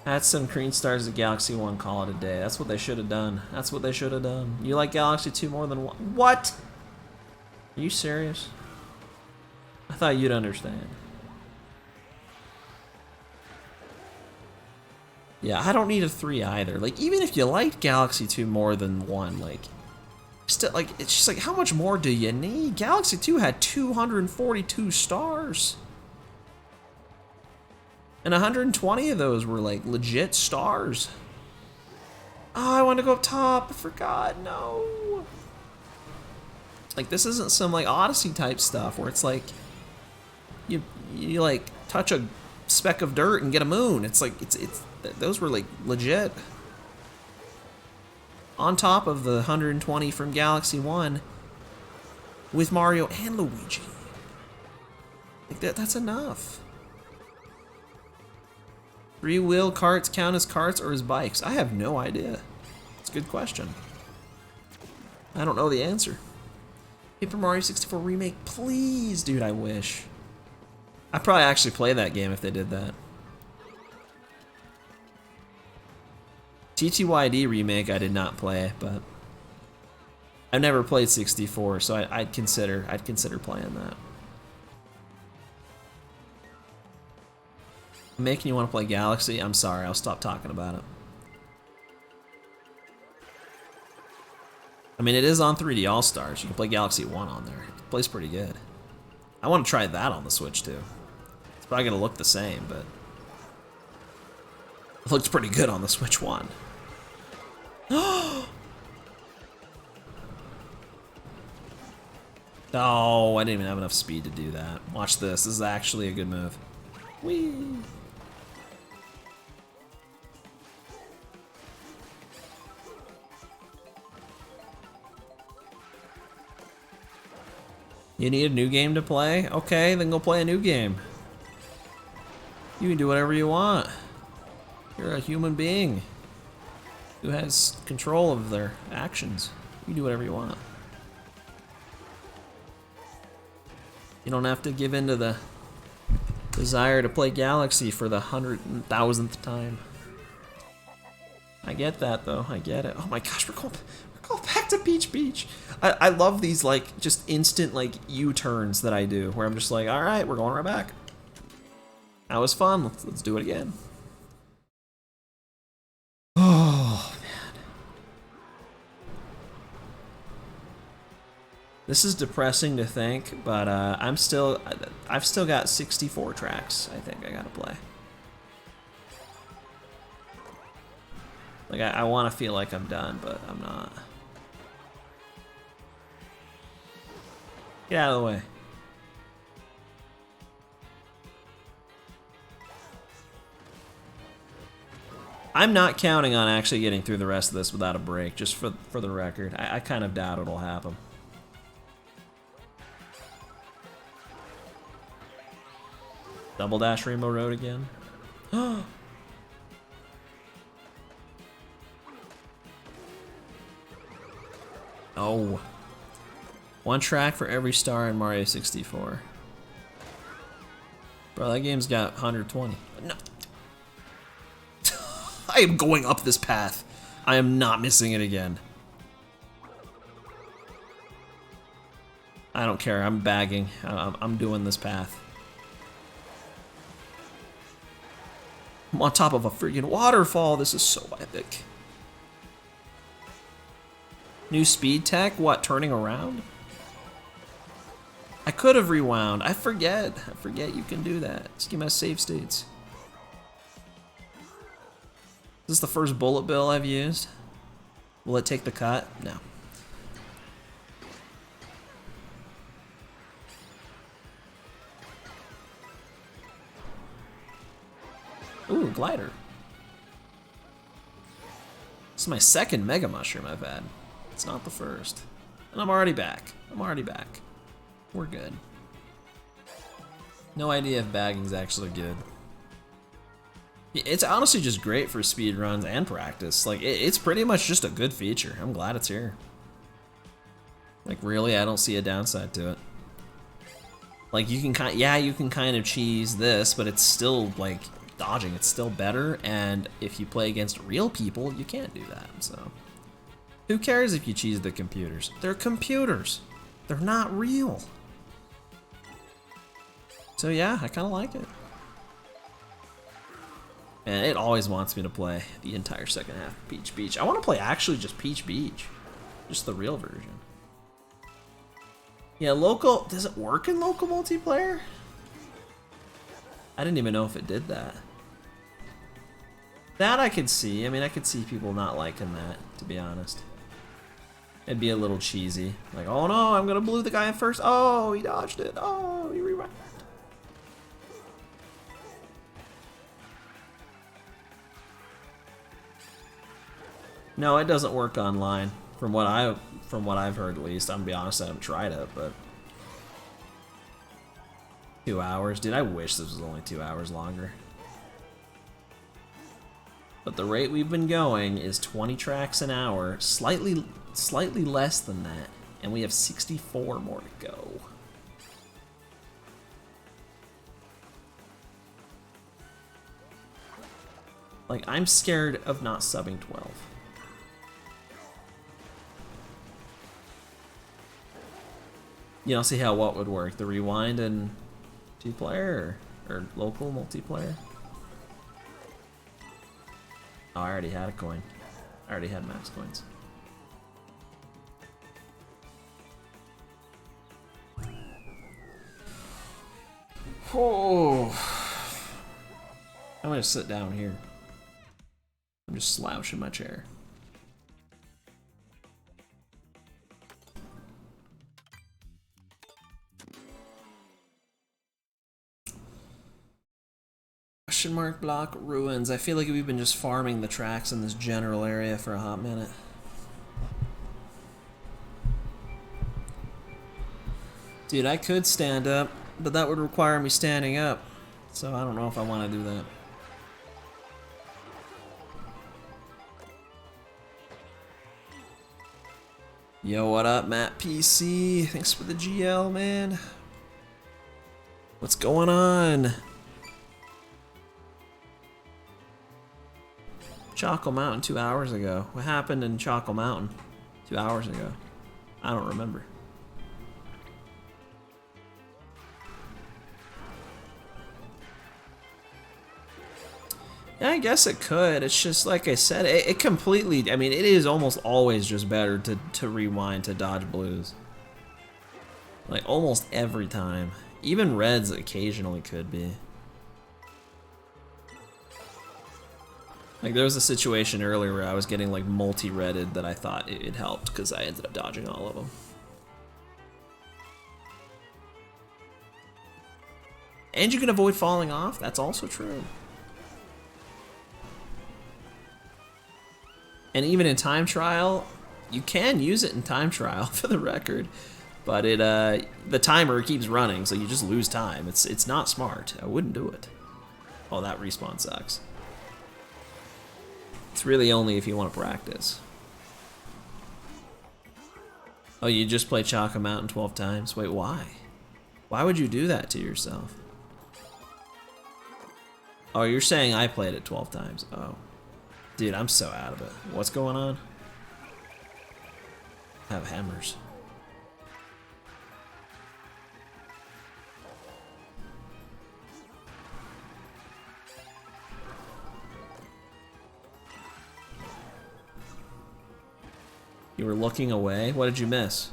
Speaker 1: Add some green stars to Galaxy 1, call it a day. That's what they should have done. That's what they should have done. You like Galaxy 2 more than one? What? Are you serious? I thought you'd understand. Yeah, I don't need a 3 either. Like, even if you liked Galaxy 2 more than 1, like, still, like, it's just like, how much more do you need? Galaxy 2 had 242 stars. And 120 of those were, like, legit stars. Oh, I want to go up top. I forgot. No. Like, this isn't some, like, Odyssey type stuff where it's like, you like, touch a speck of dirt and get a moon. It's like, those were, like, legit. On top of the 120 from Galaxy 1 with Mario and Luigi. Like, that's enough. 3-wheel carts count as carts or as bikes? I have no idea. It's a good question. I don't know the answer. Paper Mario 64 Remake, please, dude, I wish. I'd probably actually play that game if they did that. TTYD Remake I did not play, but I've never played 64, so I'd consider playing that. I'm making you want to play Galaxy? I'm sorry, I'll stop talking about it. I mean, it is on 3D All-Stars. You can play Galaxy 1 on there. It plays pretty good. I want to try that on the Switch, too. It's probably going to look the same, but it looks pretty good on the Switch 1.
Speaker 2: Oh, I didn't even have enough speed to do that. Watch this. This is actually a good move. Whee! You need a new game to play? Okay, then go play a new game. You can do whatever you want. You're a human being who has control of their actions. You can do whatever you want. You don't have to give in to the desire to play Galaxy for the 100,000th time. I get that though, I get it. Oh my gosh, we're going back to Peach Beach. I love these like just instant like U-turns that I do where I'm just like, all right, we're going right back. That was fun, let's do it again. Oh man. This is depressing to think, but I've still got 64 tracks I think I gotta play. Like I want to feel like I'm done, but I'm not. Get out of the way. I'm not counting on actually getting through the rest of this without a break, just for the record. I kind of doubt it'll happen. Double Dash Rainbow Road again. Oh. One track for every star in Mario 64. Bro, that game's got 120. No. I am going up this path. I am not missing it again. I don't care. I'm bagging. I'm doing this path. I'm on top of a freaking waterfall. This is so epic. New speed tech? What, turning around? I could have rewound. I forget you can do that. Let's give my save states. Is this the first bullet bill I've used? Will it take the cut? No. Ooh, glider. This is my second Mega Mushroom I've had. It's not the first. And I'm already back. We're good. No idea if bagging's actually good. It's honestly just great for speed runs and practice. Like, it's pretty much just a good feature. I'm glad it's here. Like, really, I don't see a downside to it. Like, you can kind of cheese this, but it's still, like, dodging. It's still better, and if you play against real people, you can't do that, so. Who cares if you cheese the computers? They're computers. They're not real. So yeah, I kind of like it. And it always wants me to play the entire second half of Peach Beach. I want to play actually just Peach Beach. Just the real version. Yeah, local, does it work in local multiplayer? I didn't even know if it did that. That I could see. I mean, I could see people not liking that, to be honest. It'd be a little cheesy. Like, oh no, I'm gonna blue the guy in first. Oh, he dodged it. Oh, he rewound. No, it doesn't work online. From what I've heard, at least. I'm gonna be honest, I haven't tried it, but 2 hours, dude. I wish this was only 2 hours longer. But the rate we've been going is 20 tracks an hour, slightly less than that, and we have 64 more to go. Like, I'm scared of not subbing 12. You know, see how what would work? The rewind and two-player or local multiplayer? Oh, I already had a coin. I already had max coins. Oh, I'm gonna sit down here. I'm just slouching my chair. Question mark block ruins. I feel like we've been just farming the tracks in this general area for a hot minute. Dude, I could stand up, but that would require me standing up. So I don't know if I want to do that. Yo, what up, Matt PC? Thanks for the GL, man. What's going on? Choco Mountain 2 hours ago. What happened in Choco Mountain 2 hours ago? I don't remember. Yeah, I guess it could. It's just like I said, it completely, I mean, it is almost always just better to rewind to dodge blues. Like almost every time. Even reds occasionally could be. Like there was a situation earlier where I was getting like multi-redded that I thought it helped because I ended up dodging all of them. And you can avoid falling off, that's also true. And even in time trial, you can use it in time trial for the record, but it the timer keeps running, so you just lose time. It's not smart. I wouldn't do it. Oh, that respawn sucks. It's really only if you want to practice. Oh, you just played Choco Mountain 12 times? Wait, why? Why would you do that to yourself? Oh, you're saying I played it 12 times. Oh. Dude, I'm so out of it. What's going on? I have hammers. You were looking away? What did you miss?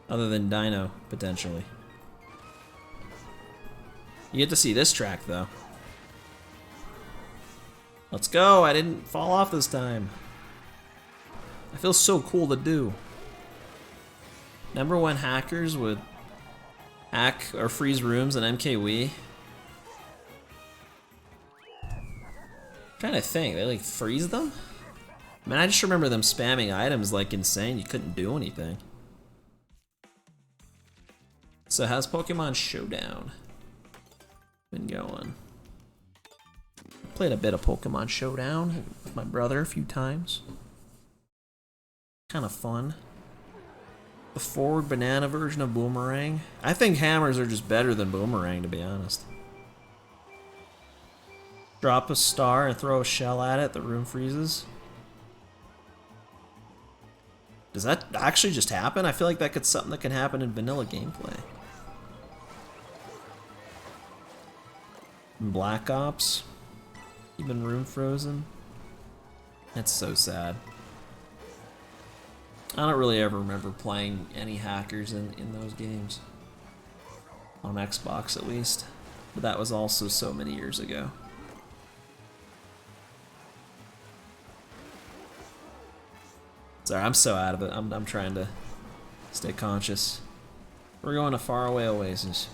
Speaker 2: Other than Dino, potentially. You get to see this track, though. Let's go! I didn't fall off this time. I feel so cool to do. Remember when hackers would hack or freeze rooms in MKWii? Trying to think, they like freeze them? I mean, I just remember them spamming items like insane. You couldn't do anything. So how's Pokemon Showdown been going? Played a bit of Pokemon Showdown with my brother a few times. Kind of fun. The forward banana version of Boomerang. I think hammers are just better than Boomerang, to be honest. Drop a star and throw a shell at it, the room freezes. Does that actually just happen? I feel like that could something that can happen in vanilla gameplay. In Black Ops, even room frozen. That's so sad. I don't really ever remember playing any hackers in those games. On Xbox at least. But that was also so many years ago. Sorry, I'm so out of it. I'm trying to stay conscious. We're going to faraway oasis.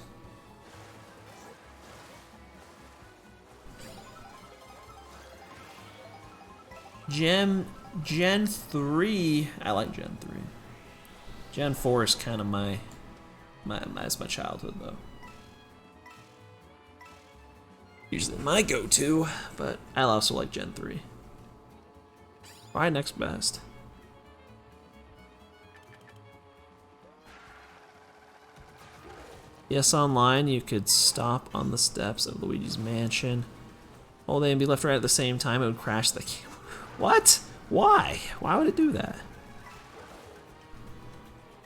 Speaker 2: Gen 3. I like Gen 3. Gen 4 is kind of my childhood though. Usually my go-to, but I also like Gen 3. Probably next best. Yes, online you could stop on the steps of Luigi's mansion. Hold A and B left right at the same time, it would crash the game. What? Why? Why would it do that?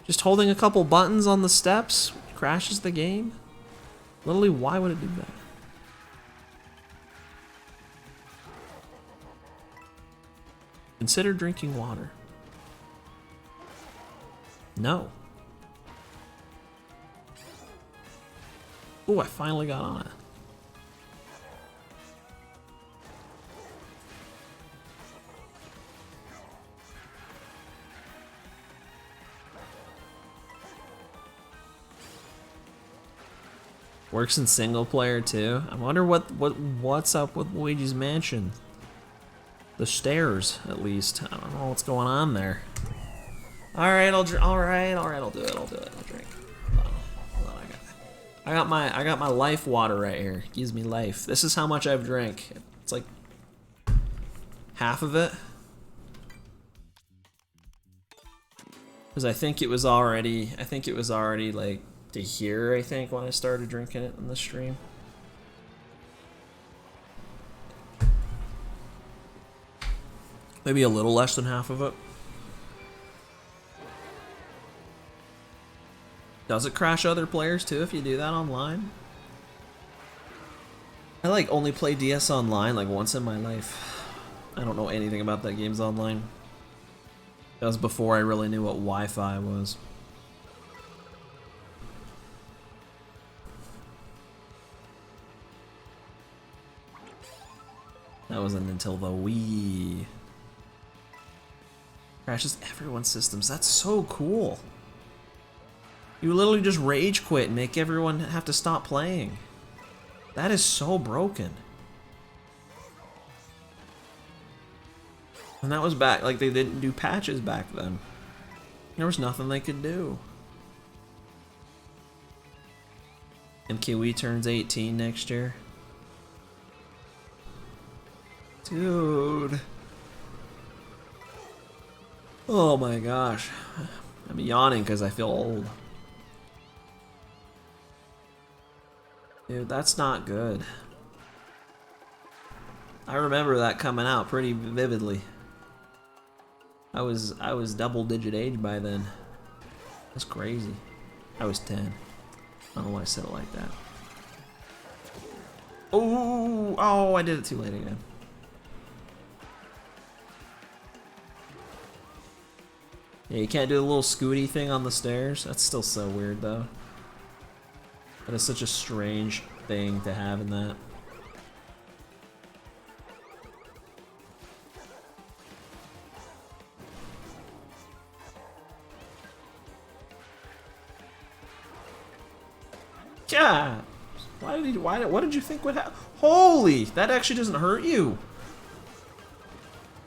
Speaker 2: Just holding a couple buttons on the steps crashes the game? Literally, why would it do that? Consider drinking water. No. Oh, I finally got on it.
Speaker 1: Works in single player too. I wonder what's up with Luigi's Mansion. The stairs, at least. I don't know what's going on there. All right, I'll do it. I'll do it. I'll drink. Hold on, I got my life water right here. It gives me life. This is how much I've drank. It's like half of it. Because I think it was already like to here, I think, when I started drinking it in the stream. Maybe a little less than half of it. Does it crash other players too if you do that online? I like only play DS online like once in my life. I don't know anything about that game's online. That was before I really knew what Wi-Fi was. That wasn't until the Wii. Crashes everyone's systems. That's so cool. You literally just rage quit and make everyone have to stop playing. That is so broken. And that was back, like they didn't do patches back then. There was nothing they could do. And Kiwi turns 18 next year. Dude. Oh my gosh. I'm yawning because I feel old. Dude, that's not good. I remember that coming out pretty vividly. I was double-digit age by then. That's crazy. I was 10. I don't know why I said it like that. Oh, I did it too late again. Yeah, you can't do the little scooty thing on the stairs. That's still so weird, though. That is such a strange thing to have in that. Yeah. What did you think would happen? Holy, that actually doesn't hurt you.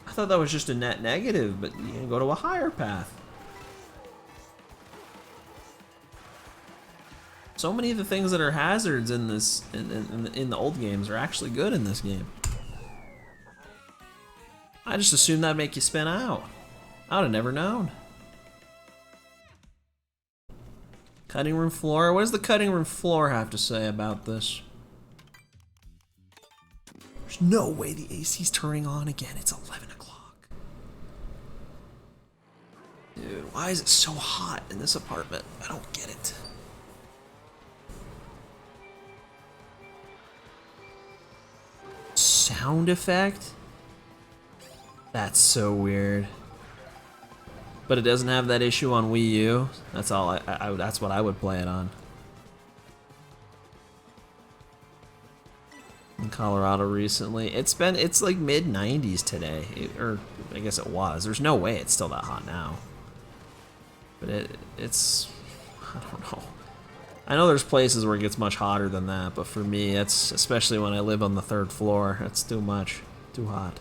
Speaker 1: I thought that was just a net negative, but you can go to a higher path. So many of the things that are hazards in this in the old games are actually good in this game. I just assumed that'd make you spin out. I would have never known. Cutting room floor? What does the cutting room floor have to say about this? There's no way the AC's turning on again. It's 11 o'clock. Dude, why is it so hot in this apartment? I don't get it. Sound effect? That's so weird. But it doesn't have that issue on Wii U. That's all. That's what I would play it on. In Colorado recently, it's like mid 90s today, or I guess it was. There's no way it's still that hot now. But it's I don't know. I know there's places where it gets much hotter than that, but for me, it's especially when I live on the 3rd floor. It's too much, too hot.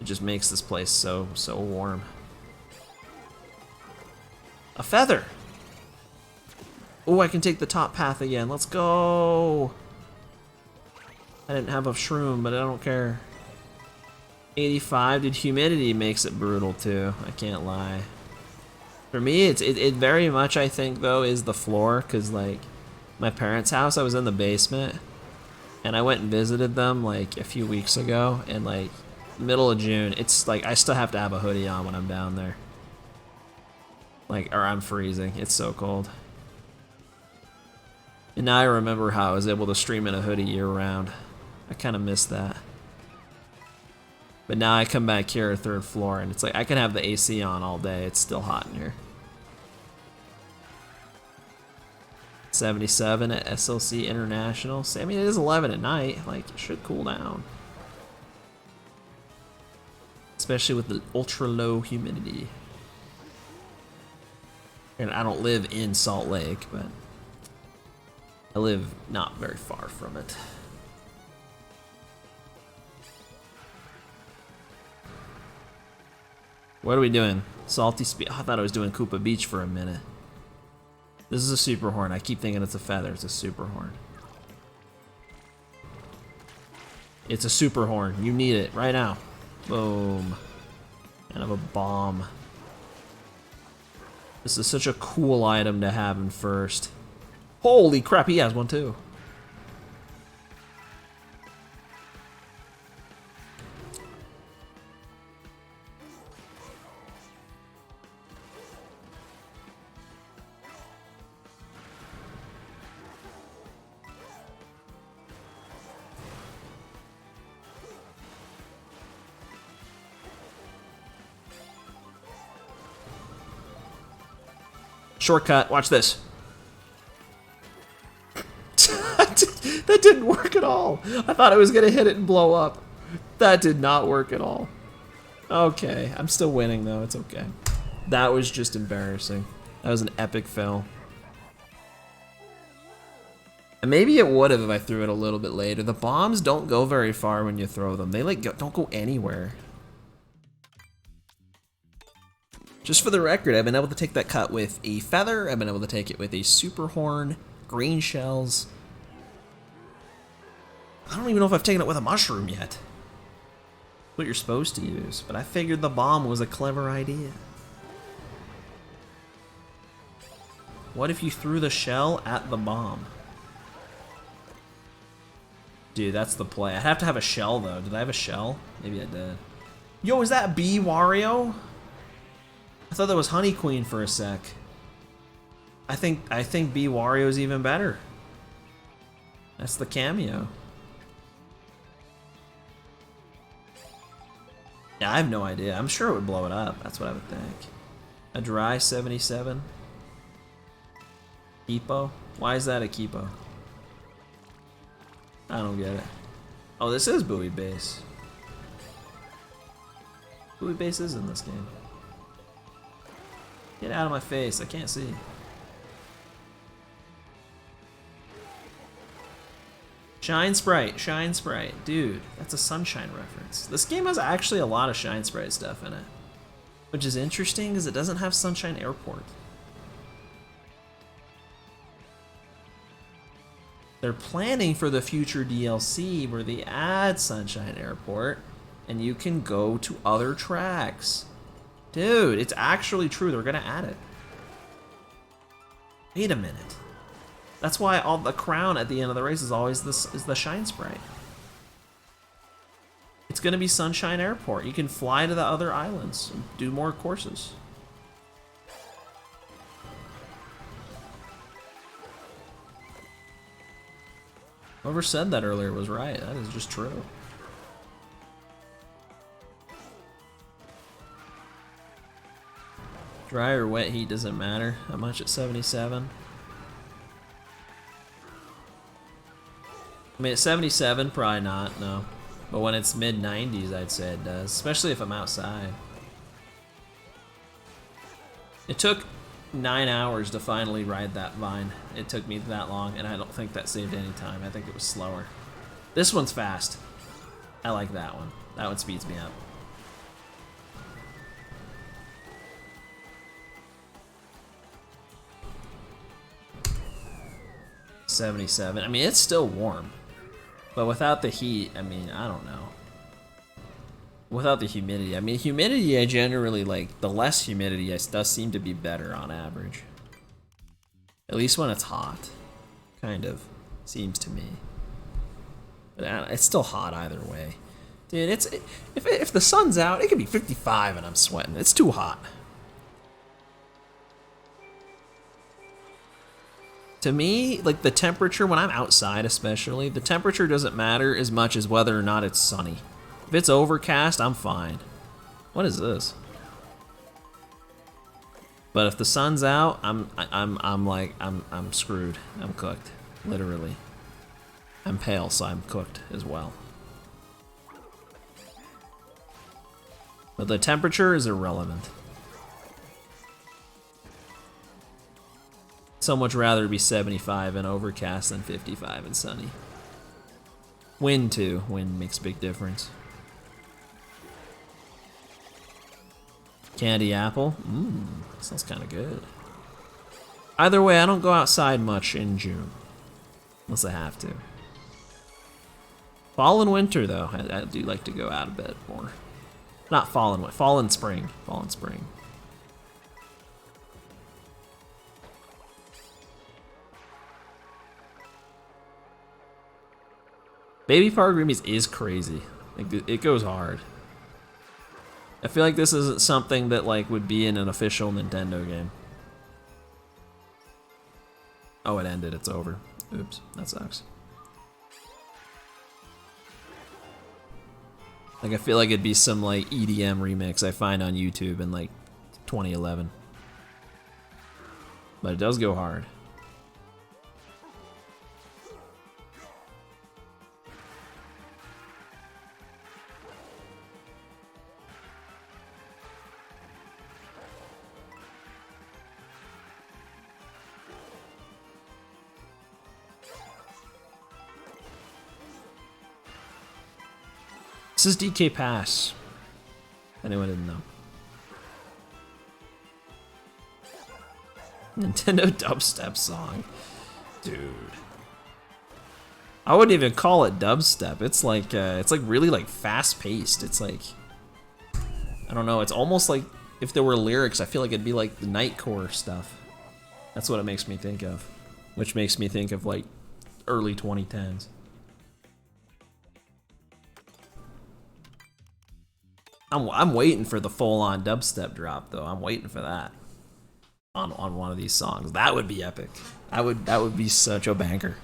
Speaker 1: It just makes this place so warm. A feather! Oh, I can take the top path again. Let's go! I didn't have a shroom, but I don't care. 85, dude, humidity makes it brutal too. I can't lie. For me, it very much, I think, though, is the floor, because, like, my parents' house, I was in the basement, and I went and visited them, like, a few weeks ago, and, like, middle of June, it's, like, I still have to have a hoodie on when I'm down there. Like, or I'm freezing. It's so cold. And now I remember how I was able to stream in a hoodie year-round. I kind of miss that. But now I come back here, 3rd floor, and it's like I can have the AC on all day. It's still hot in here. 77 at SLC International. I mean, it is 11 at night. Like, it should cool down. Especially with the ultra-low humidity. And I don't live in Salt Lake, but I live not very far from it. What are we doing? Salty Speed. Oh, I thought I was doing Koopa Beach for a minute. This is a super horn. I keep thinking it's a feather. It's a super horn. It's a super horn. You need it right now. Boom. And I have a bomb. This is such a cool item to have in first. Holy crap, he has one too. Shortcut, watch this. That didn't work at all. I thought I was gonna hit it and blow up. That did not work at all. Okay, I'm still winning though, it's okay. That was just embarrassing. That was an epic fail. And maybe it would have if I threw it a little bit later. The bombs don't go very far when you throw them. They like don't go anywhere. Just for the record, I've been able to take that cut with a feather. I've been able to take it with a super horn, green shells. I don't even know if I've taken it with a mushroom yet. What you're supposed to use, but I figured the bomb was a clever idea. What if you threw the shell at the bomb? Dude, that's the play. I have to have a shell though. Did I have a shell? Maybe I did. Yo, is that B Wario? I thought that was Honey Queen for a sec. I think B Wario is even better. That's the cameo. Yeah, I have no idea. I'm sure it would blow it up. That's what I would think. A dry 77. Kipo? Why is that a Kipo? I don't get it. Oh, this is Buoy Base. Buoy Base is in this game. Get out of my face. I can't see. Shine Sprite, Shine Sprite. Dude, that's a Sunshine reference. This game has actually a lot of Shine Sprite stuff in it. Which is interesting because it doesn't have Sunshine Airport. They're planning for the future DLC where they add Sunshine Airport and you can go to other tracks. Dude, it's actually true. They're gonna add it. Wait a minute. That's why all the crown at the end of the race is always the Shine Sprite. It's gonna be Sunshine Airport. You can fly to the other islands and do more courses. Whoever said that earlier was right. That is just true. Dry or wet heat doesn't matter. How much at 77? I mean, at 77, probably not, no. But when it's mid-90s, I'd say it does, especially if I'm outside. It took 9 hours to finally ride that vine. It took me that long, and I don't think that saved any time. I think it was slower. This one's fast. I like that one. That one speeds me up. $77. I mean, it's still warm. But without the heat, I mean, I don't know. Without the humidity. I mean, humidity I generally like. The less humidity does seem to be better on average. At least when it's hot. Kind of. Seems to me. But it's still hot either way. Dude, if the sun's out, it could be 55 and I'm sweating. It's too hot. To me, like the temperature, when I'm outside especially, the temperature doesn't matter as much as whether or not it's sunny. If it's overcast, I'm fine. What is this? But if the sun's out, I'm screwed. I'm cooked, literally. I'm pale, so I'm cooked as well. But the temperature is irrelevant.
Speaker 2: so much rather be 75 and overcast than 55 and sunny. Wind too. Wind makes a big difference. Candy apple. Sounds kind of good. Either way, I don't go outside much in June. Unless I have to. Fall and winter, though, I do like to go out a bit more. Not fall and winter. Fall and spring. Fall and spring. Baby Power Greenies is crazy. Like, it goes hard. I feel like this isn't something that like would be in an official Nintendo game. Oh, it ended. It's over. Oops, that sucks. Like, I feel like it'd be some like EDM remix I find on YouTube in like 2011. But it does go hard. This is DK Pass. Anyone didn't know. Nintendo dubstep song. Dude. I wouldn't even call it dubstep. It's like really like fast paced. It's like, I don't know, it's almost like if there were lyrics, I feel like it'd be like the Nightcore stuff. That's what it makes me think of. Which makes me think of like early 2010s. I'm waiting for the full-on dubstep drop, though. I'm waiting for that on one of these songs. That would be epic. That would be such a banger.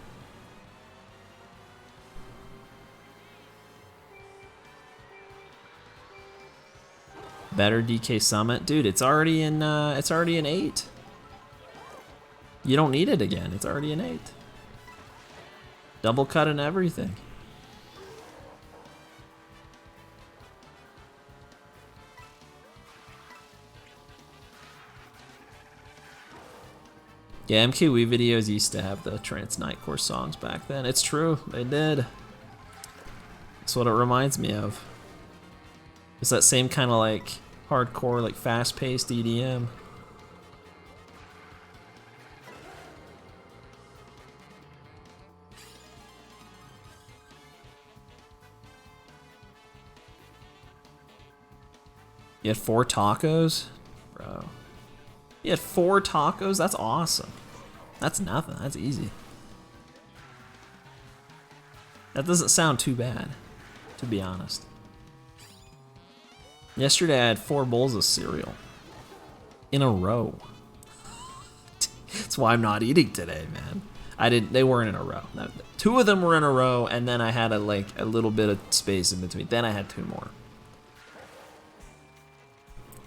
Speaker 2: Better DK Summit, dude. It's already in 8. You don't need it again. It's already in 8. Double cut and everything. Yeah, MKW videos used to have the Trance Nightcore songs back then. It's true, they did. That's what it reminds me of. It's that same kind of like hardcore, like fast-paced EDM. You had 4 tacos? Bro. You had 4 tacos? That's awesome. That's nothing. That's easy. That doesn't sound too bad, to be honest. Yesterday I had 4 bowls of cereal. In a row. That's why I'm not eating today, man. They weren't in a row. 2 of them were in a row, and then I had a little bit of space in between. Then I had 2 more.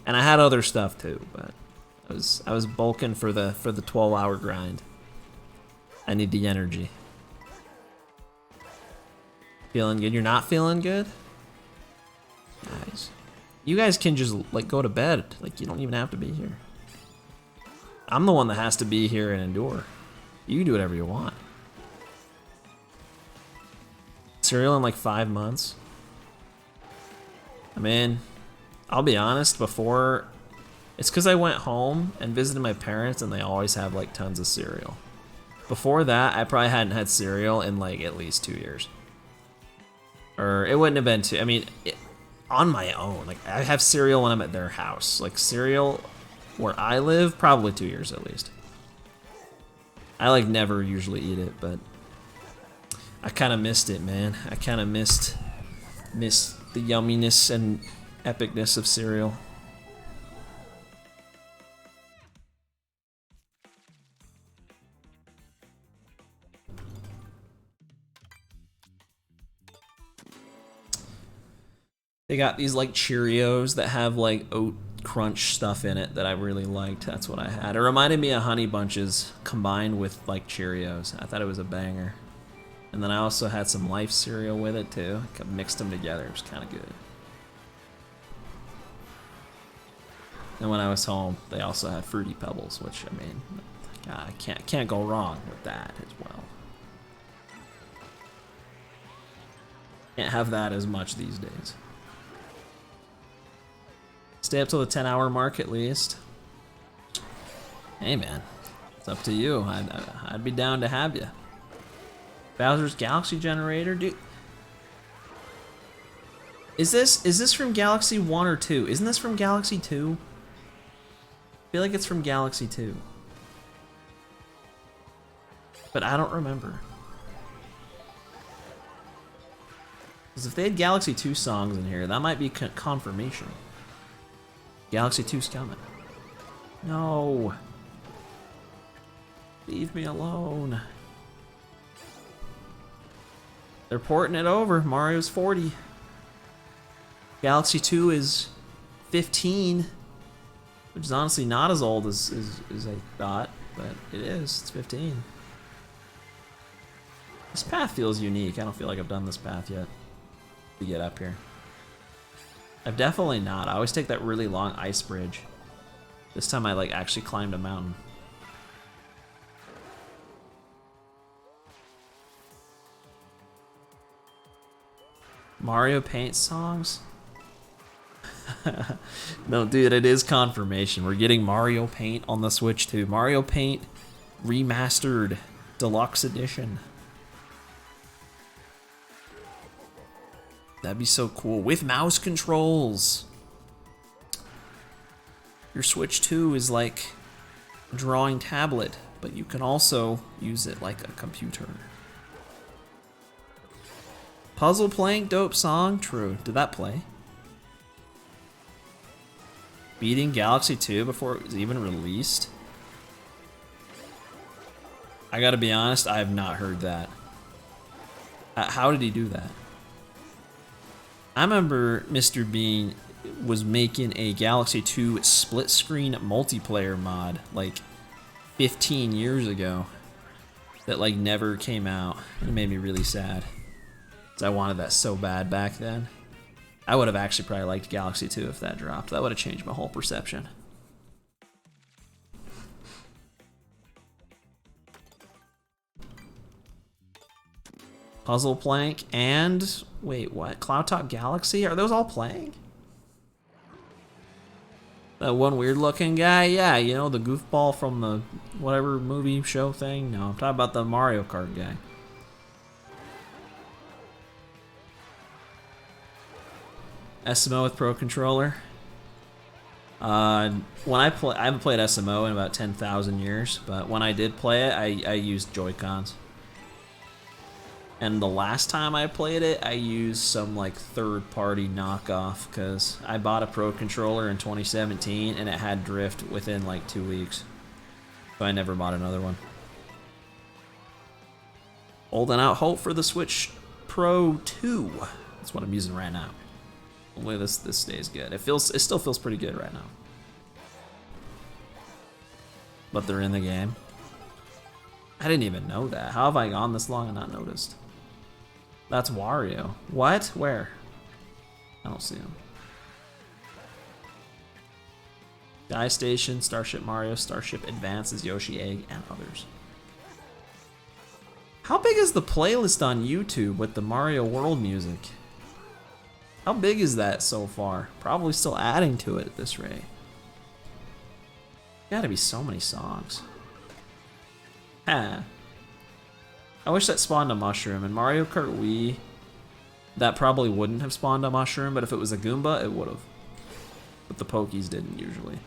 Speaker 2: And I had other stuff too, but I was bulking for the 12-hour grind. I need the energy. Feeling good? You're not feeling good? Guys. You guys can just like go to bed. Like, you don't even have to be here. I'm the one that has to be here and endure. You can do whatever you want. Cereal in like 5 months. I mean, I'll be honest, before, it's because I went home and visited my parents and they always have like tons of cereal. Before that, I probably hadn't had cereal in like at least 2 years. Or it wouldn't have been 2, I mean, on my own. Like, I have cereal when I'm at their house. Like, cereal where I live, probably 2 years at least. I like never usually eat it, but I kind of missed it, man. I kind of missed the yumminess and epicness of cereal. They got these like Cheerios that have like oat crunch stuff in it that I really liked. That's what I had. It reminded me of Honey Bunches combined with like Cheerios. I thought it was a banger. And then I also had some Life cereal with it too. I mixed them together. It was kind of good. And when I was home, they also had Fruity Pebbles, which, I mean, I can't go wrong with that as well. Can't have that as much these days. Stay up till the 10-hour mark at least. Hey man, it's up to you. I'd be down to have you. Bowser's Galaxy Generator, dude. Is this from Galaxy 1 or 2? Isn't this from Galaxy 2? I feel like it's from Galaxy 2. But I don't remember. Because if they had Galaxy 2 songs in here, that might be confirmation. Galaxy 2's coming. No. Leave me alone. They're porting it over. Mario's 40. Galaxy 2 is 15. Which is honestly not as old as I thought, but it is. It's 15. This path feels unique. I don't feel like I've done this path yet to get up here. I've definitely not. I always take that really long ice bridge. This time I like actually climbed a mountain. Mario Paint songs? No, dude, it is confirmation. We're getting Mario Paint on the Switch too. Mario Paint Remastered Deluxe Edition. That'd be so cool. With mouse controls. Your Switch 2 is like a drawing tablet, but you can also use it like a computer. Puzzle Plank, dope song. True. Did that play? Beating Galaxy 2 before it was even released? I gotta be honest, I have not heard that. How did he do that? I remember Mr. Bean was making a Galaxy 2 split-screen multiplayer mod like 15 years ago that like never came out. It made me really sad. 'Cause I wanted that so bad back then. I would have actually probably liked Galaxy 2 if that dropped. That would have changed my whole perception. Puzzle Plank and... Wait, what? Cloud Top Galaxy? Are those all playing? That one weird looking guy? Yeah, you know, the goofball from the whatever movie show thing? No, I'm talking about the Mario Kart guy. SMO with Pro Controller. When I haven't played SMO in about 10,000 years, but when I did play it, I used Joy-Cons. And the last time I played it, I used some like third-party knockoff because I bought a Pro Controller in 2017 and it had drift within like 2 weeks. So I never bought another one. Holding out hope for the Switch Pro 2. That's what I'm using right now. Hopefully this stays good. It still feels pretty good right now. But they're in the game. I didn't even know that. How have I gone this long and not noticed? That's Wario. What? Where? I don't see him. Sky Station, Starship Mario, Starship Advances, Yoshi Egg, and others. How big is the playlist on YouTube with the Mario World music? How big is that so far? Probably still adding to it at this rate. Gotta be so many songs. Ha. I wish that spawned a mushroom. In Mario Kart Wii, that probably wouldn't have spawned a mushroom, but if it was a Goomba, it would have. But the Pokies didn't usually.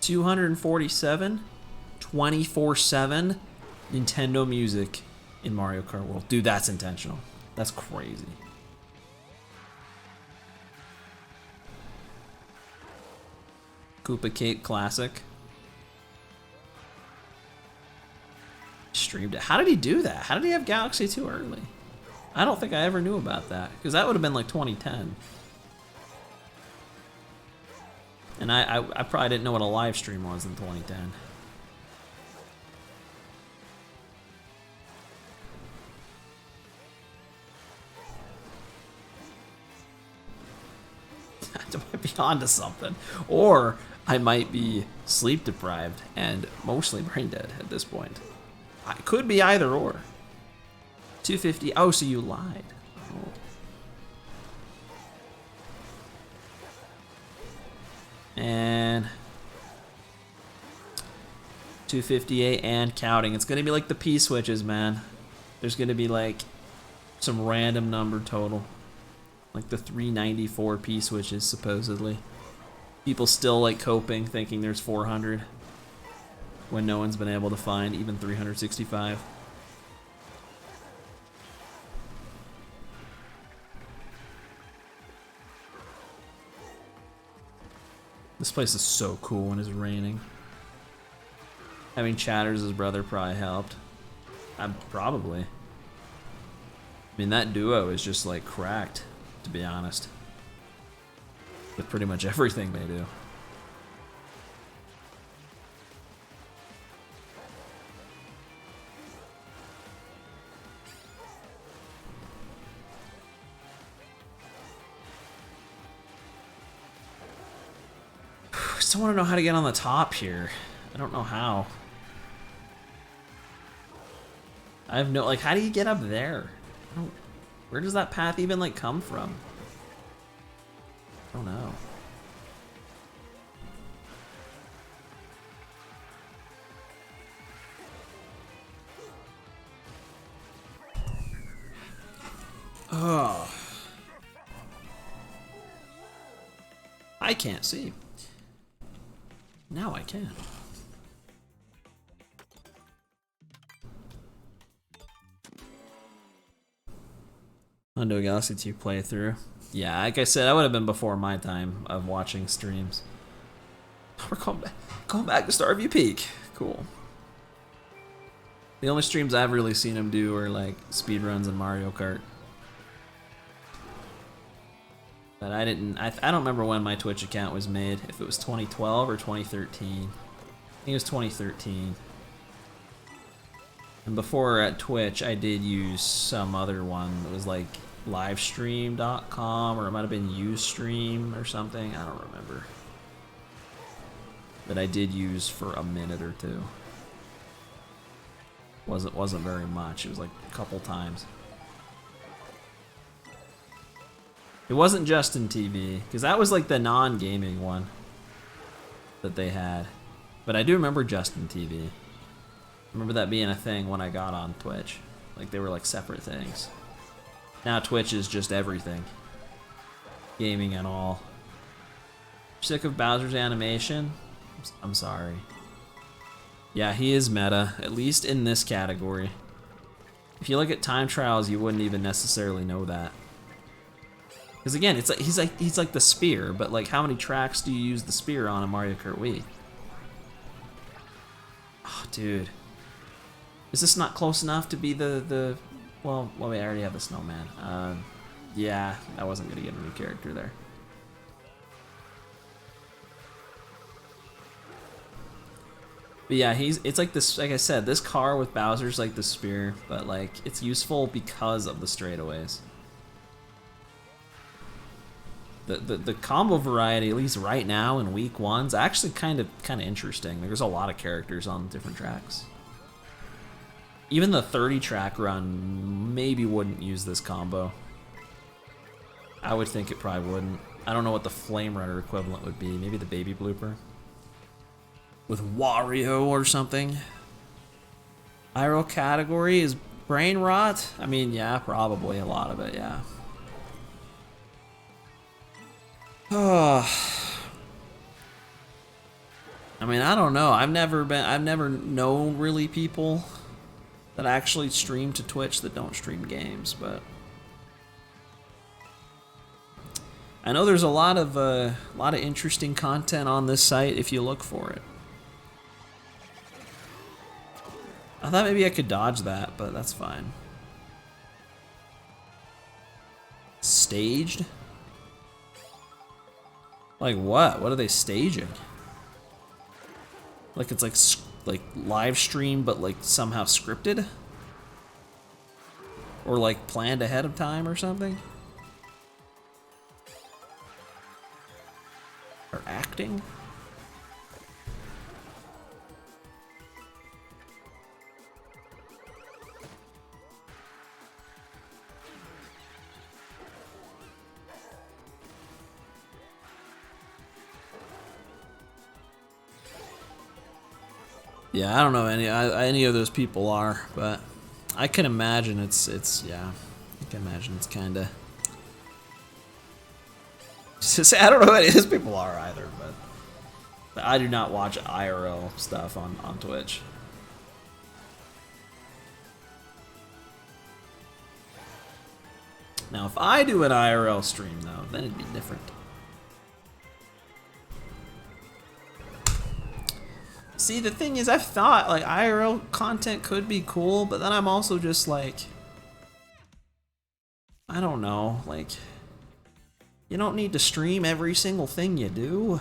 Speaker 2: $247, 24/7 Nintendo music in Mario Kart World. Dude, that's intentional. That's crazy. Koopa Cake Classic. Streamed it. How did he do that? How did he have Galaxy 2 early? I don't think I ever knew about that, because that would have been like 2010. And I probably didn't know what a live stream was in 2010. might be onto something. Or I might be sleep deprived and mostly brain dead at this point. It could be either or. 250. Oh, so you lied. Oh. And 258 and counting. It's gonna be like the P switches, man. There's gonna be like some random number total. Like the 394 P switches, supposedly. People still like coping, thinking there's 400 when no one's been able to find even 365. This place is so cool when it's raining. Having Chatters' his brother probably helped. Probably. I mean, that duo is just like cracked, to be honest. With pretty much everything they do. I still want to know how to get on the top here. I don't know how. I have no, like, how do you get up there? Where does that path even, like, come from? I don't know. Oh. I can't see. Now I can. Undo a Galaxy 2 playthrough. Yeah, like I said, that would have been before my time of watching streams. We're going back to Starview Peak. Cool. The only streams I've really seen him do are like speedruns and Mario Kart. But I don't remember when my Twitch account was made, if it was 2012 or 2013. I think it was 2013. And before at Twitch, I did use some other one that was like livestream.com, or it might have been Ustream or something. I don't remember. That I did use for a minute or two. Wasn't very much. It was like a couple times. It wasn't Justin TV, because that was like the non-gaming one that they had. But I do remember Justin TV. I remember that being a thing when I got on Twitch. Like they were like separate things. Now Twitch is just everything. Gaming and all. Sick of Bowser's animation? I'm sorry. Yeah, he is meta, at least in this category. If you look at time trials, you wouldn't even necessarily know that. Because again, it's like he's like the spear, but like how many tracks do you use the spear on in Mario Kart Wii? Oh, dude. Is this not close enough to be the well, wait, I already have the snowman. Yeah, I wasn't gonna get a new character there. But yeah, it's like this, like I said, this car with Bowser's like the spear, but like it's useful because of the straightaways. The combo variety, at least right now in week 1's actually kind of interesting. There's a lot of characters on different tracks. Even the 30 track run maybe wouldn't use this combo. I would think it probably wouldn't. I don't know what the Flame Runner equivalent would be. Maybe the baby blooper with Wario or something. Iroh category is brain rot. I mean, yeah, probably a lot of it. Yeah. I mean, I don't know. I've never known really people that actually stream to Twitch that don't stream games, but I know there's a lot of interesting content on this site if you look for it. I thought maybe I could dodge that, but that's fine. Staged? Like what? What are they staging? Like it's like live stream, but like somehow scripted? Or like planned ahead of time or something?
Speaker 1: acting.
Speaker 2: Yeah, I don't know any of those people are, but I can imagine it's yeah, I can imagine it's kind of. I don't know who any of those people are either, but I do not watch IRL stuff on Twitch. Now, if I do an IRL stream though, then it'd be different. See, the thing is, I've thought, like, IRL content could be cool, but then I'm also just, like, I don't know, like, you don't need to stream every single thing you do.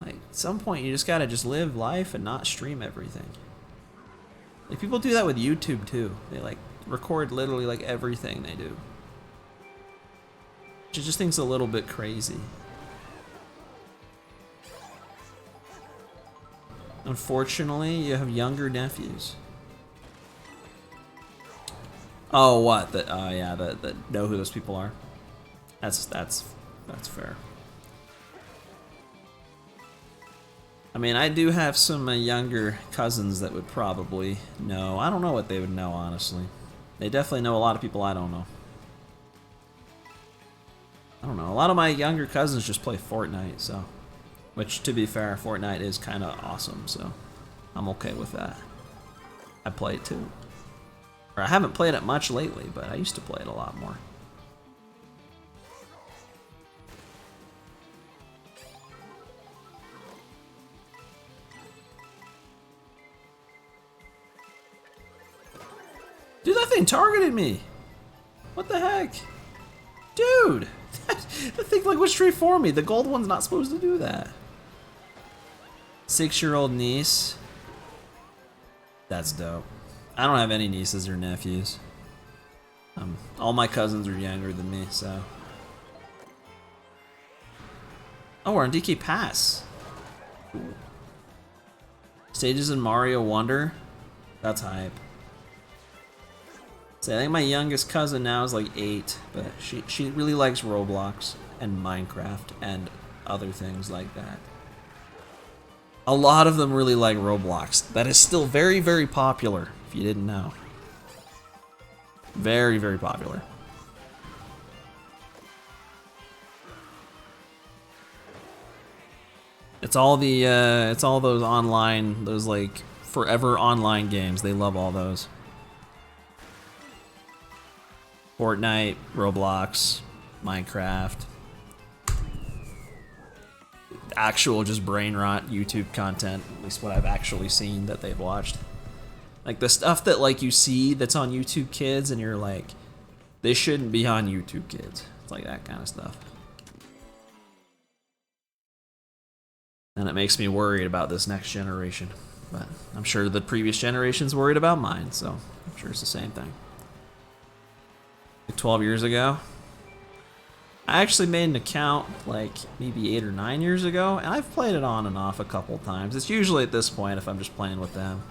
Speaker 2: Like, at some point, you just gotta just live life and not stream everything. Like, people do that with YouTube, too. They, like, record literally, like, everything they do. Which I just think's a little bit crazy. Unfortunately, you have younger nephews. Oh, what? That? Yeah. That know who those people are. That's fair. I mean, I do have some younger cousins that would probably know. I don't know what they would know, honestly. They definitely know a lot of people I don't know. I don't know. A lot of my younger cousins just play Fortnite, so. Which, to be fair, Fortnite is kind of awesome, so I'm okay with that. I play it too. Or I haven't played it much lately, but I used to play it a lot more. Dude, that thing targeted me! What the heck? Dude! The thing like went straight for me. The gold one's not supposed to do that. 6-year-old niece. That's dope. I don't have any nieces or nephews. All my cousins are younger than me, so. Oh, we're on DK Pass. Cool. Stages in Mario Wonder. That's hype. So I think my youngest cousin now is like 8, but she really likes Roblox and Minecraft and other things like that. A lot of them really like Roblox. That is still very, very popular, if you didn't know. Very, very popular. It's all those online, those like forever online games. They love all those. Fortnite, Roblox, Minecraft. Actual just brain rot YouTube content, at least what I've actually seen that they've watched. Like the stuff that like you see that's on YouTube Kids and you're like, this shouldn't be on YouTube Kids. It's like that kind of stuff. And it makes me worried about this next generation. But I'm sure the previous generation's worried about mine, so I'm sure it's the same thing. Like 12 years ago, I actually made an account like maybe 8 or 9 years ago, and I've played it on and off a couple times. It's usually at this point if I'm just playing with them.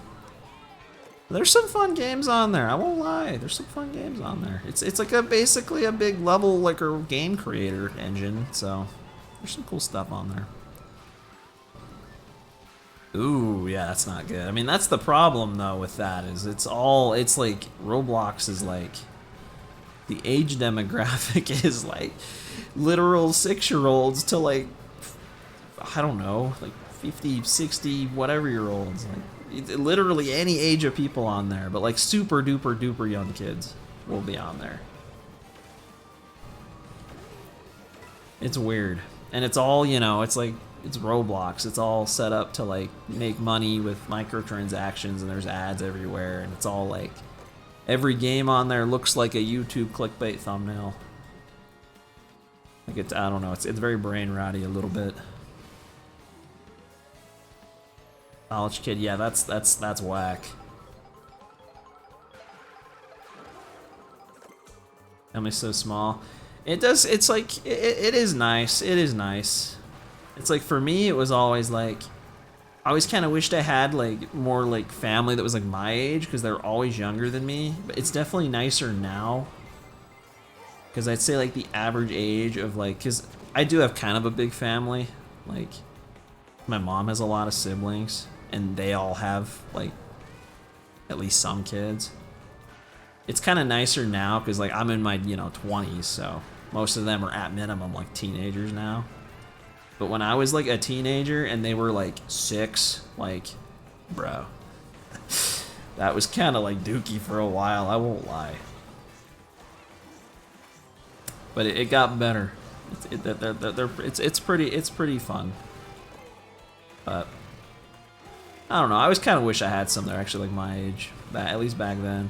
Speaker 2: There's some fun games on there, I won't lie. There's some fun games on there. It's like basically a big level like a game creator engine, so there's some cool stuff on there. Ooh, yeah, that's not good. I mean, that's the problem though with that is it's like Roblox is like the age demographic is like literal 6-year-olds to like, I don't know, like 50, 60, whatever year olds. Like literally any age of people on there, but like super duper duper young kids will be on there. It's weird. And it's all, you know, it's like, it's Roblox. It's all set up to like make money with microtransactions and there's ads everywhere and it's all like, every game on there looks like a YouTube clickbait thumbnail. Like it's, I don't know, it's very brain rotty a little bit. College kid, yeah, that's whack. Family's so small. It does. It's like it is nice. It is nice. It's like for me, it was always like I always kind of wished I had like more like family that was like my age because they're always younger than me. But it's definitely nicer now because I'd say like the average age of like because I do have kind of a big family. Like my mom has a lot of siblings and they all have like at least some kids. It's kind of nicer now because like I'm in my 20s, so most of them are at minimum like teenagers now. But when I was like a teenager and they were like 6, like, bro, that was kind of like dookie for a while, I won't lie. But it got better. It's pretty fun. But I don't know. I always kind of wish I had some that are actually like my age, at least back then.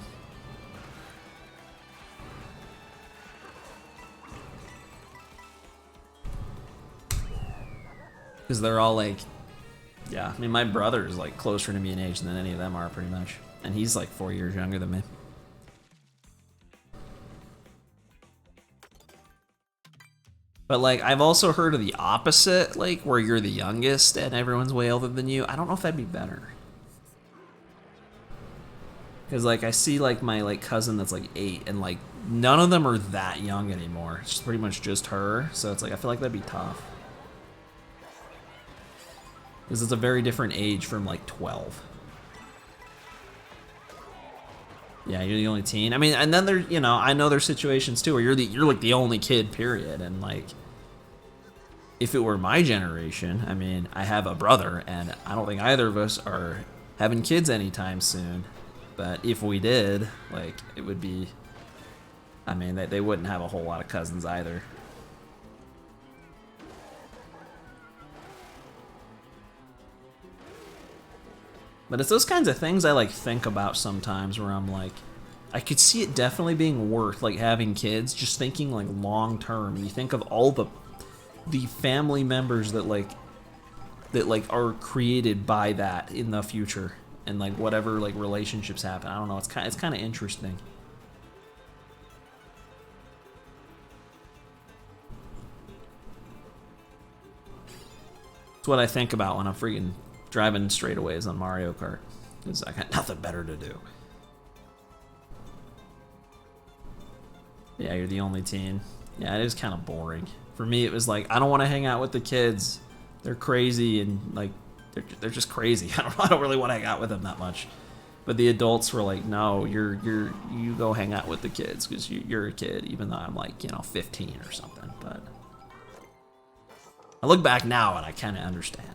Speaker 2: Because they're all like, yeah, I mean, my brother is like closer to me in age than any of them are, pretty much. And he's like 4 years younger than me. But like, I've also heard of the opposite, like where you're the youngest and everyone's way older than you. I don't know if that'd be better. Because like, I see like my like cousin that's like 8 and like none of them are that young anymore. It's pretty much just her. So it's like, I feel like that'd be tough. Because it's a very different age from like 12. Yeah, you're the only teen. I mean, and then there, I know there's situations too where you're like the only kid, period. And like, if it were my generation, I mean, I have a brother, and I don't think either of us are having kids anytime soon. But if we did, like, it would be. I mean, they wouldn't have a whole lot of cousins either. But it's those kinds of things I like think about sometimes where I'm like, I could see it definitely being worth like having kids, just thinking like long term. You think of all the family members that are created by that in the future and like whatever like relationships happen. I don't know, it's kind of interesting. It's what I think about when I'm freaking driving straightaways on Mario Kart, because I got nothing better to do. Yeah, you're the only teen. Yeah, it is kind of boring. For me, it was like, I don't want to hang out with the kids. They're crazy and like, they're just crazy. I don't really want to hang out with them that much. But the adults were like, no, you go hang out with the kids because you're a kid, even though I'm like 15 or something. But I look back now and I kind of understand.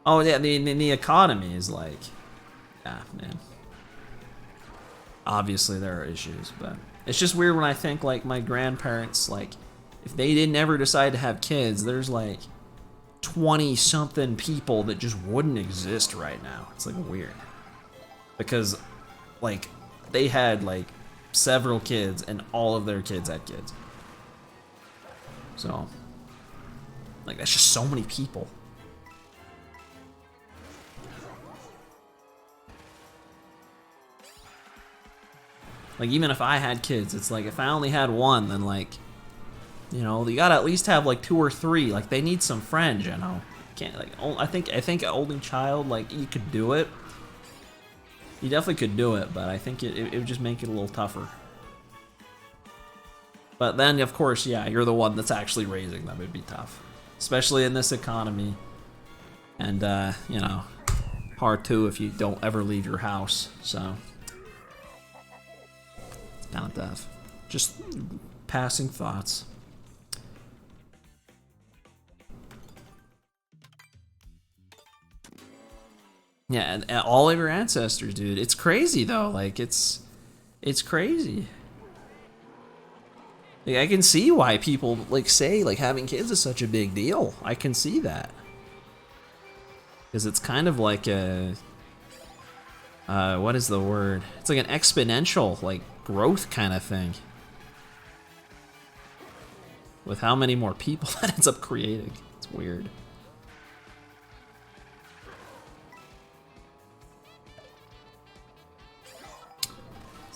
Speaker 2: Oh yeah, the economy is like, yeah, man. Obviously there are issues, but it's just weird when I think like my grandparents, like if they didn't ever decide to have kids, there's like 20 something people that just wouldn't exist right now. It's like weird because like they had like several kids and all of their kids had kids. So like that's just so many people. Like, even if I had kids, it's like, if I only had one, then, like, you gotta at least have, like, 2 or 3. Like, they need some friends, Can't, like, I think an only child, like, you could do it. You definitely could do it, but I think it would just make it a little tougher. But then, of course, yeah, you're the one that's actually raising them. It'd be tough. Especially in this economy. And, hard, too, if you don't ever leave your house, so... kind of tough. Just passing thoughts. Yeah, and all of your ancestors, dude. It's crazy though. Like it's crazy. Like, I can see why people like say like having kids is such a big deal. I can see that. Because it's kind of like a what is the word? It's like an exponential like growth kind of thing. With how many more people that ends up creating. It's weird.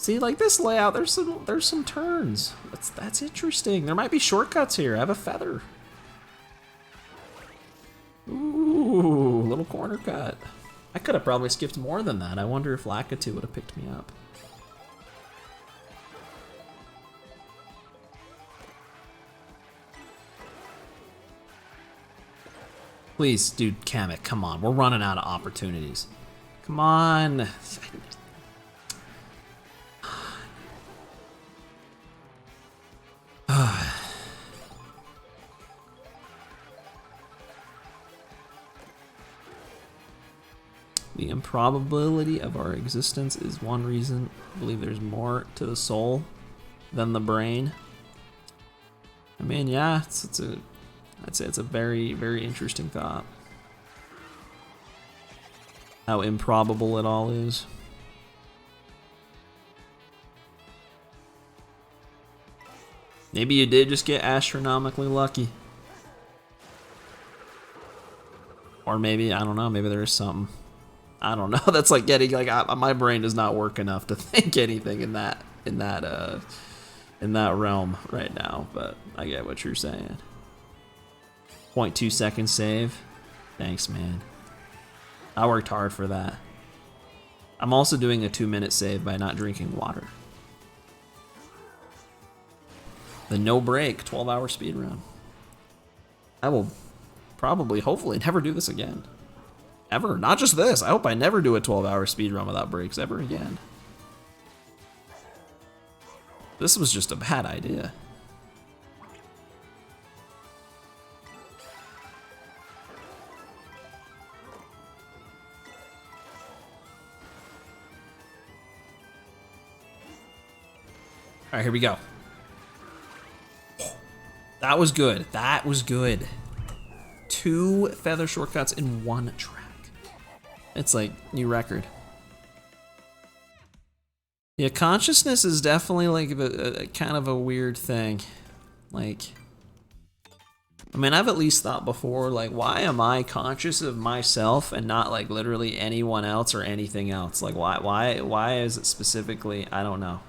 Speaker 2: See, like this layout, there's some turns. That's interesting. There might be shortcuts here. I have a feather. Ooh, little corner cut. I could have probably skipped more than that. I wonder if Lakitu would have picked me up. Please, dude, Kamek, come on. We're running out of opportunities. Come on. The improbability of our existence is one reason. I believe there's more to the soul than the brain. I mean, yeah, I'd say it's a very, very interesting thought. How improbable it all is. Maybe you did just get astronomically lucky. Or maybe, I don't know, maybe there is something. I don't know. That's like getting my brain does not work enough to think anything in that realm right now, but I get what you're saying. 0.2 second save. Thanks, man. I worked hard for that. I'm also doing a 2-minute save by not drinking water. The no break 12-hour speedrun. I will probably, hopefully, never do this again. Ever. Not just this. I hope I never do a 12-hour speedrun without breaks ever again. This was just a bad idea. All right, here we go. That was good. That was good. 2 feather shortcuts in 1 track. It's like new record. Yeah, consciousness is definitely like a kind of a weird thing. Like, I mean, I've at least thought before, like, why am I conscious of myself and not like literally anyone else or anything else? Like, why is it specifically? I don't know.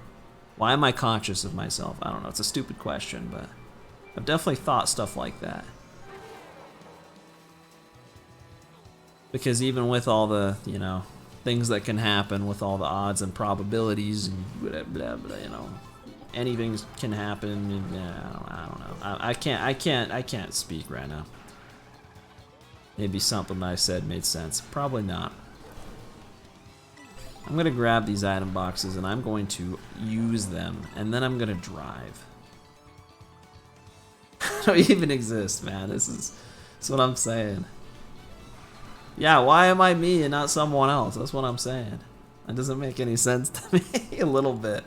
Speaker 2: Why am I conscious of myself? I don't know. It's a stupid question, but I've definitely thought stuff like that. Because even with all the, you know, things that can happen with all the odds and probabilities and blah, blah, blah, you know, anything can happen. And, yeah, I don't know. I can't speak right now. Maybe something I said made sense. Probably not. I'm gonna grab these item boxes and I'm going to use them, and then I'm gonna drive. I don't even exist, man. That's what I'm saying. Yeah, why am I me and not someone else? That's what I'm saying. That doesn't make any sense to me. A little bit.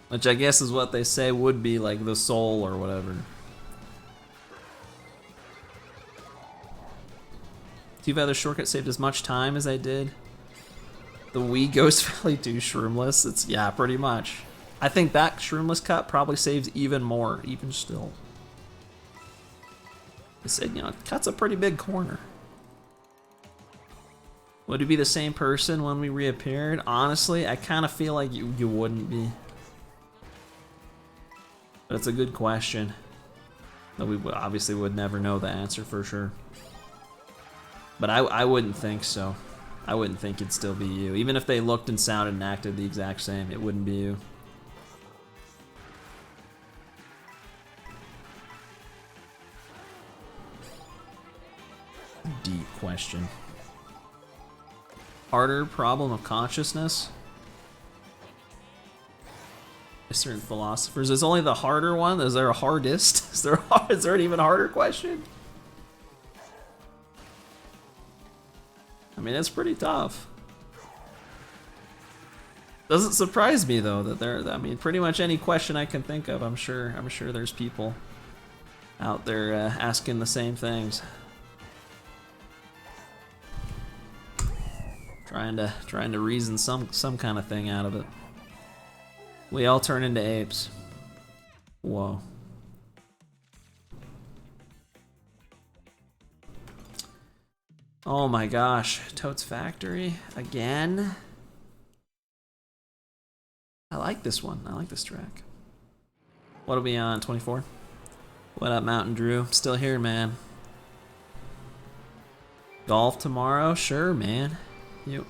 Speaker 2: Which I guess is what they say would be like the soul or whatever. 2 feather shortcut saved as much time as I did. The Wii Ghost Valley 2 Shroomless. It's, yeah, pretty much. I think that Shroomless cut probably saves even more, even still. I said, you know, it cuts a pretty big corner. Would it be the same person when we reappeared? Honestly, I kind of feel like you wouldn't be. But it's a good question. That we obviously would never know the answer for sure. But I wouldn't think so. I wouldn't think it'd still be you. Even if they looked and sounded and acted the exact same, it wouldn't be you. Deep question. Harder problem of consciousness? Certain philosophers. Is only the harder one? Is there a hardest? Is there an even harder question? I mean, it's pretty tough. Doesn't surprise me though that there. I mean, pretty much any question I can think of, I'm sure there's people out there asking the same things. Trying to reason some kind of thing out of it. We all turn into apes. Whoa. Oh my gosh, Toad's Factory again. I like this one. I like this track. What are we on? 24. What up, Mountain Drew? Still here, man. Golf tomorrow? Sure, man. You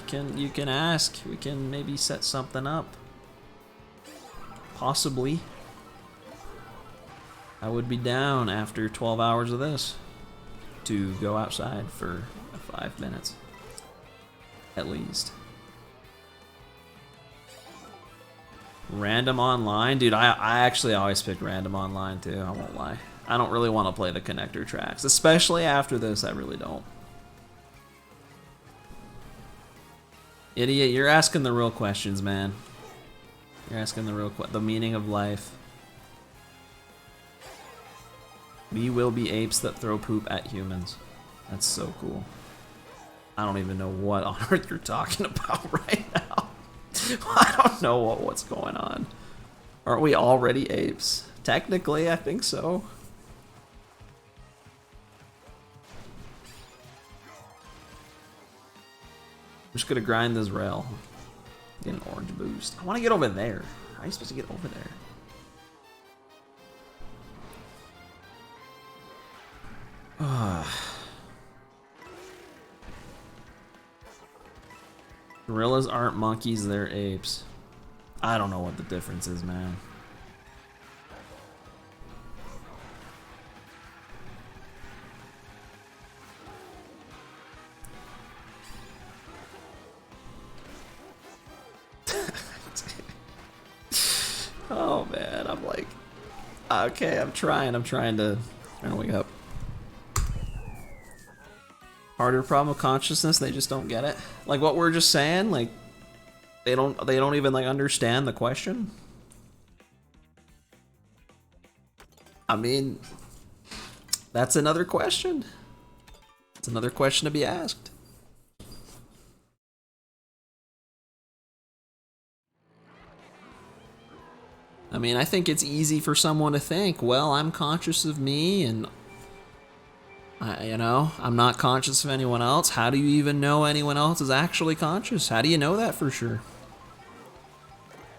Speaker 2: can ask. We can maybe set something up. Possibly. I would be down after 12 hours of this to go outside for 5 minutes, at least. Random online? Dude, I actually always pick random online too, I won't lie. I don't really want to play the connector tracks, especially after this, I really don't. Idiot, you're asking the real questions, man. You're asking the meaning of life. We will be apes that throw poop at humans. That's so cool. I don't even know what on earth you're talking about right now. I don't know what's going on. Aren't we already apes? Technically, I think so. I'm just gonna grind this rail. Get an orange boost. I want to get over there. How are you supposed to get over there? Gorillas aren't monkeys, they're apes. I don't know what the difference is, man. Oh man, I'm like, okay, I'm trying to wake up. Harder problem of consciousness, they just don't get it. Like what we're just saying, like they don't even like understand the question. I mean, that's another question. It's another question to be asked. I mean, I think it's easy for someone to think, well, I'm conscious of me and I'm not conscious of anyone else. How do you even know anyone else is actually conscious? How do you know that for sure?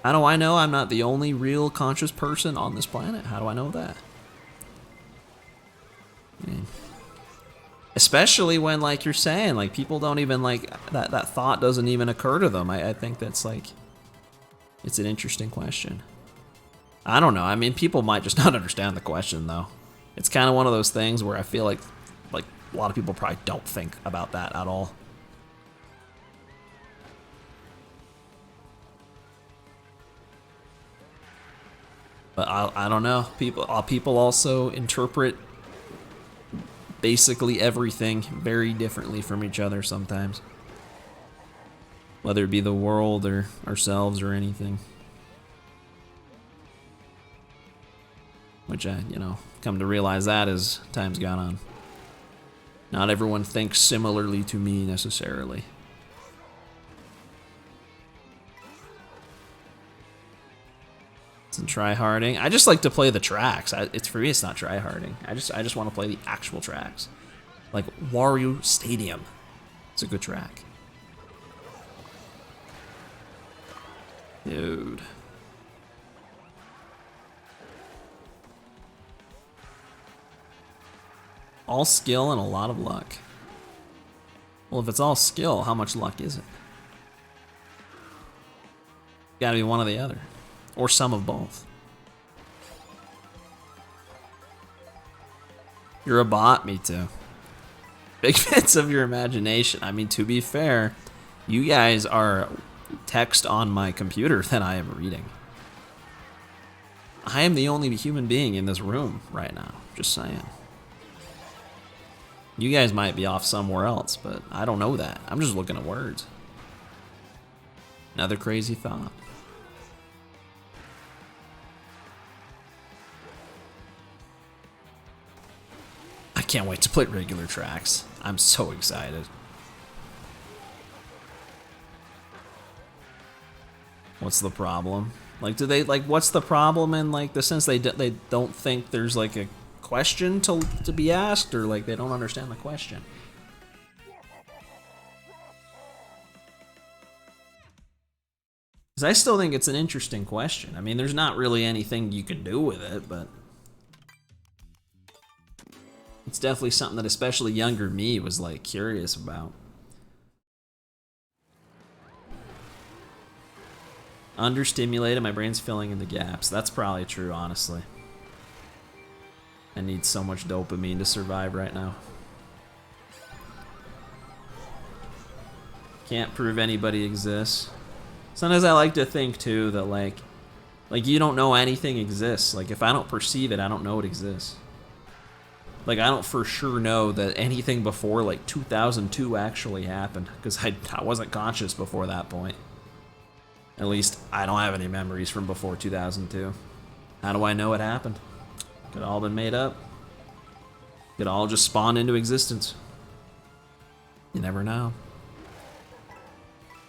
Speaker 2: How do I know I'm not the only real conscious person on this planet? How do I know that? I mean, especially when, like you're saying, like people don't even like that thought doesn't even occur to them. I think that's like, it's an interesting question. I don't know. I mean, people might just not understand the question though. It's kind of one of those things where I feel like a lot of people probably don't think about that at all. But I don't know. People also interpret basically everything very differently from each other sometimes. Whether it be the world or ourselves or anything. Which I, come to realize that as time's gone on. Not everyone thinks similarly to me necessarily. It's tryharding. I just like to play the tracks. It's for me. It's not tryharding. I just want to play the actual tracks, like Wario Stadium. It's a good track, dude. All skill and a lot of luck. Well, if it's all skill, how much luck is it? Gotta be one or the other. Or some of both. You're a bot? Me too. Big bits of your imagination. I mean, to be fair, you guys are text on my computer that I am reading. I am the only human being in this room right now. Just saying. You guys might be off somewhere else, but I don't know that. I'm just looking at words. Another crazy thought. I can't wait to play regular tracks. I'm so excited. What's the problem? Like, do they, like, what's the problem in, like, the sense they don't think there's, like, a question to be asked, or like they don't understand the question? Because I still think it's an interesting question. I mean, there's not really anything you can do with it, but it's definitely something that especially younger me was like curious about. Understimulated, my brain's filling in the gaps. That's probably true, honestly. I need so much dopamine to survive right now. Can't prove anybody exists. Sometimes I like to think too that like you don't know anything exists. Like if I don't perceive it, I don't know it exists. Like I don't for sure know that anything before like 2002 actually happened because I wasn't conscious before that point. At least I don't have any memories from before 2002. How do I know it happened? Could all been made up. Could all just spawn into existence. You never know.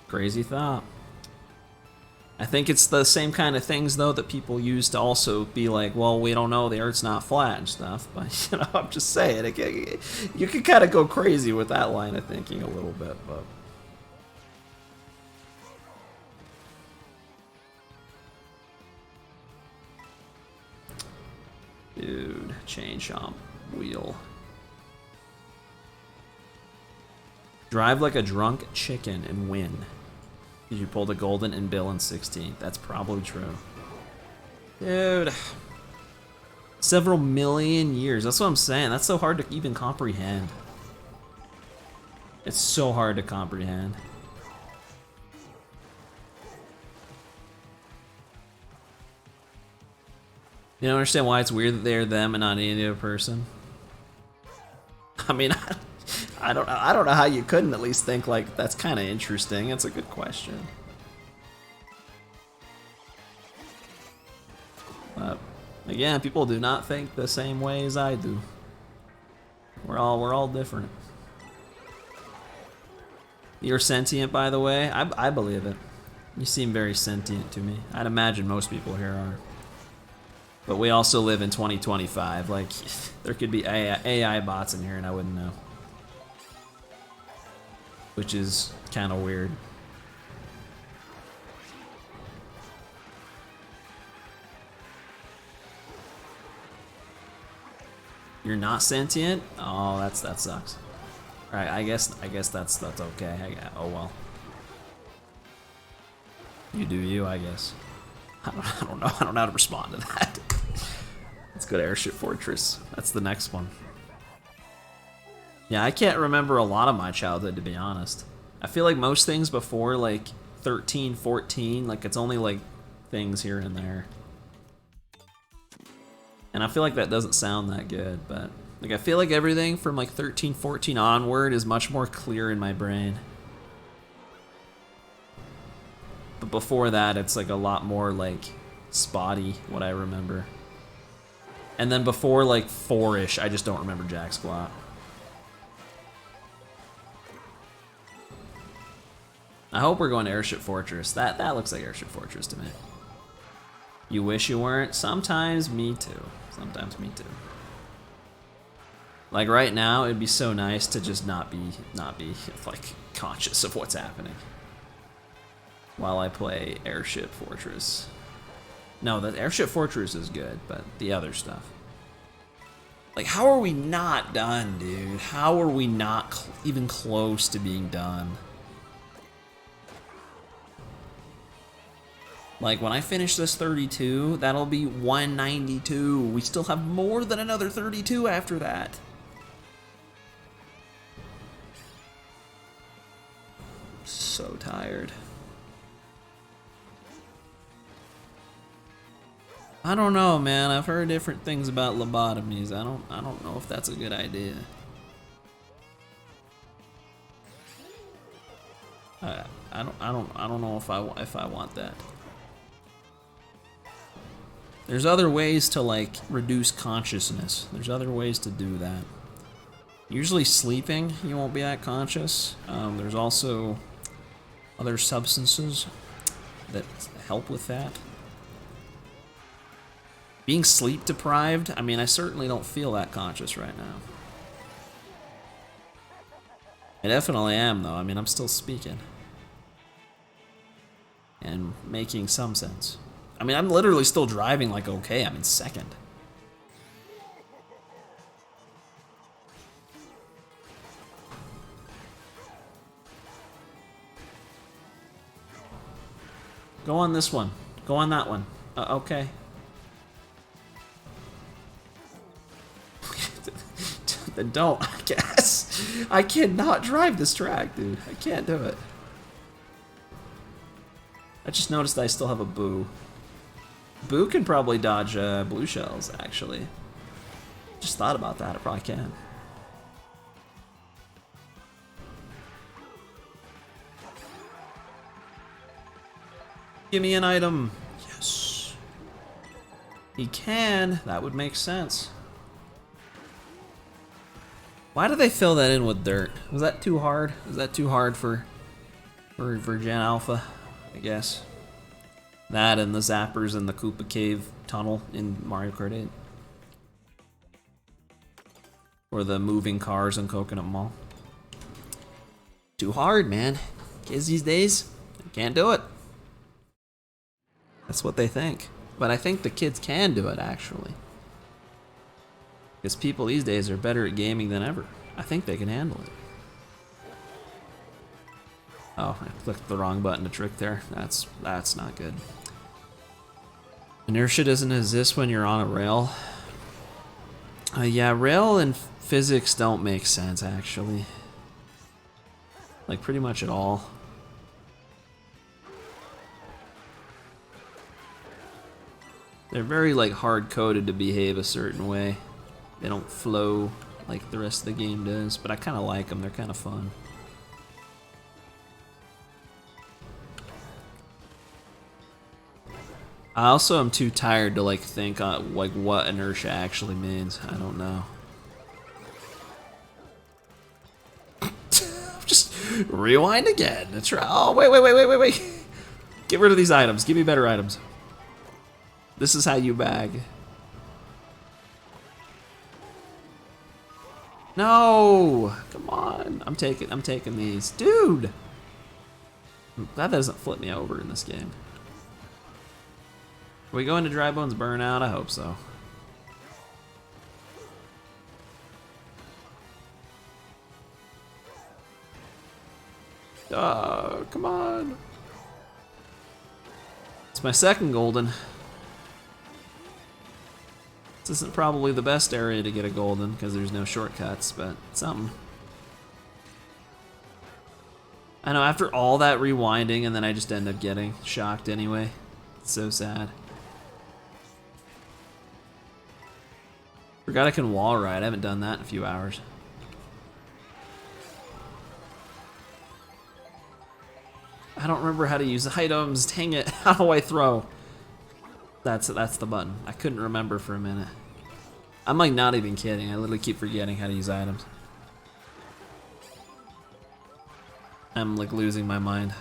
Speaker 2: Crazy thought. I think it's the same kind of things though that people use to also be like, well, we don't know, the Earth's not flat and stuff. But you know, I'm just saying, you can kind of go crazy with that line of thinking a little bit, but. Dude, chain chomp wheel. Drive like a drunk chicken and win. Did you pull the golden and Bill in 16th? That's probably true. Dude. Several million years. That's what I'm saying. That's so hard to even comprehend. It's so hard to comprehend. You don't understand why it's weird that they're them and not any other person? I mean, I don't know how you couldn't at least think like that's kind of interesting. It's a good question. But again, people do not think the same way as I do. We're all different. You're sentient, by the way. I believe it. You seem very sentient to me. I'd imagine most people here are. But we also live in 2025. Like, there could be AI bots in here and I wouldn't know. Which is kind of weird. You're not sentient? Oh, that sucks. All right, I guess that's okay. Oh well. You do you, I guess. I don't know how to respond to that. Let's go to Airship Fortress. That's the next one. Yeah, I can't remember a lot of my childhood, to be honest. I feel like most things before, like, 13, 14, like, it's only, like, things here and there. And I feel like that doesn't sound that good, but, like, I feel like everything from, like, 13, 14 onward is much more clear in my brain. But before that, it's, like, a lot more, like, spotty, what I remember. And then before, like, 4-ish, I just don't remember jack squat. I hope we're going to Airship Fortress. That looks like Airship Fortress to me. You wish you weren't? Sometimes me too. Sometimes me too. Like right now, it'd be so nice to just not be like conscious of what's happening while I play Airship Fortress. No, the Airship Fortress is good, but the other stuff. Like, how are we not done, dude? How are we not even close to being done? Like, when I finish this 32, that'll be 192. We still have more than another 32 after that. So tired. I don't know, man. I've heard different things about lobotomies. I don't know if that's a good idea. I don't know if I want that. There's other ways to, like, reduce consciousness. There's other ways to do that. Usually sleeping, you won't be that conscious. There's also other substances that help with that. Being sleep deprived, I mean, I certainly don't feel that conscious right now. I definitely am, though. I mean, I'm still speaking. And making some sense. I mean, I'm literally still driving like okay. I'm in second. Go on this one. Go on that one. Okay. Then don't, I guess. I cannot drive this track, dude. I can't do it. I just noticed I still have a Boo. Boo can probably dodge blue shells, actually. Just thought about that. It probably can. Give me an item. Yes. He can. That would make sense. Why did they fill that in with dirt? Was that too hard? Was that too hard for Gen Alpha? I guess. That and the zappers in the Koopa Cave tunnel in Mario Kart 8. Or the moving cars in Coconut Mall. Too hard, man. Kids these days, they can't do it. That's what they think. But I think the kids can do it, actually. Because people these days are better at gaming than ever. I think they can handle it. Oh, I clicked the wrong button to trick there. That's not good. Inertia doesn't exist when you're on a rail. Yeah, rail and physics don't make sense, actually. Like, pretty much at all. They're very, like, hard-coded to behave a certain way. They don't flow like the rest of the game does, but I kind of like them. They're kind of fun. I also am too tired to like think like what inertia actually means. I don't know. Just rewind again. Try. Oh wait. Get rid of these items. Give me better items. This is how you bag. No, come on. I'm taking these, dude. That doesn't flip me over in this game. Are we going to Dry Bones Burnout? I hope so. Come on. It's my second golden. This isn't probably the best area to get a golden because there's no shortcuts, but something. I know, after all that rewinding and then I just end up getting shocked anyway. It's so sad. Forgot I can wall ride. I haven't done that in a few hours. I don't remember how to use the items. Dang it. How do I throw? That's the button. I couldn't remember for a minute. I'm like not even kidding. I literally keep forgetting how to use items. I'm like losing my mind.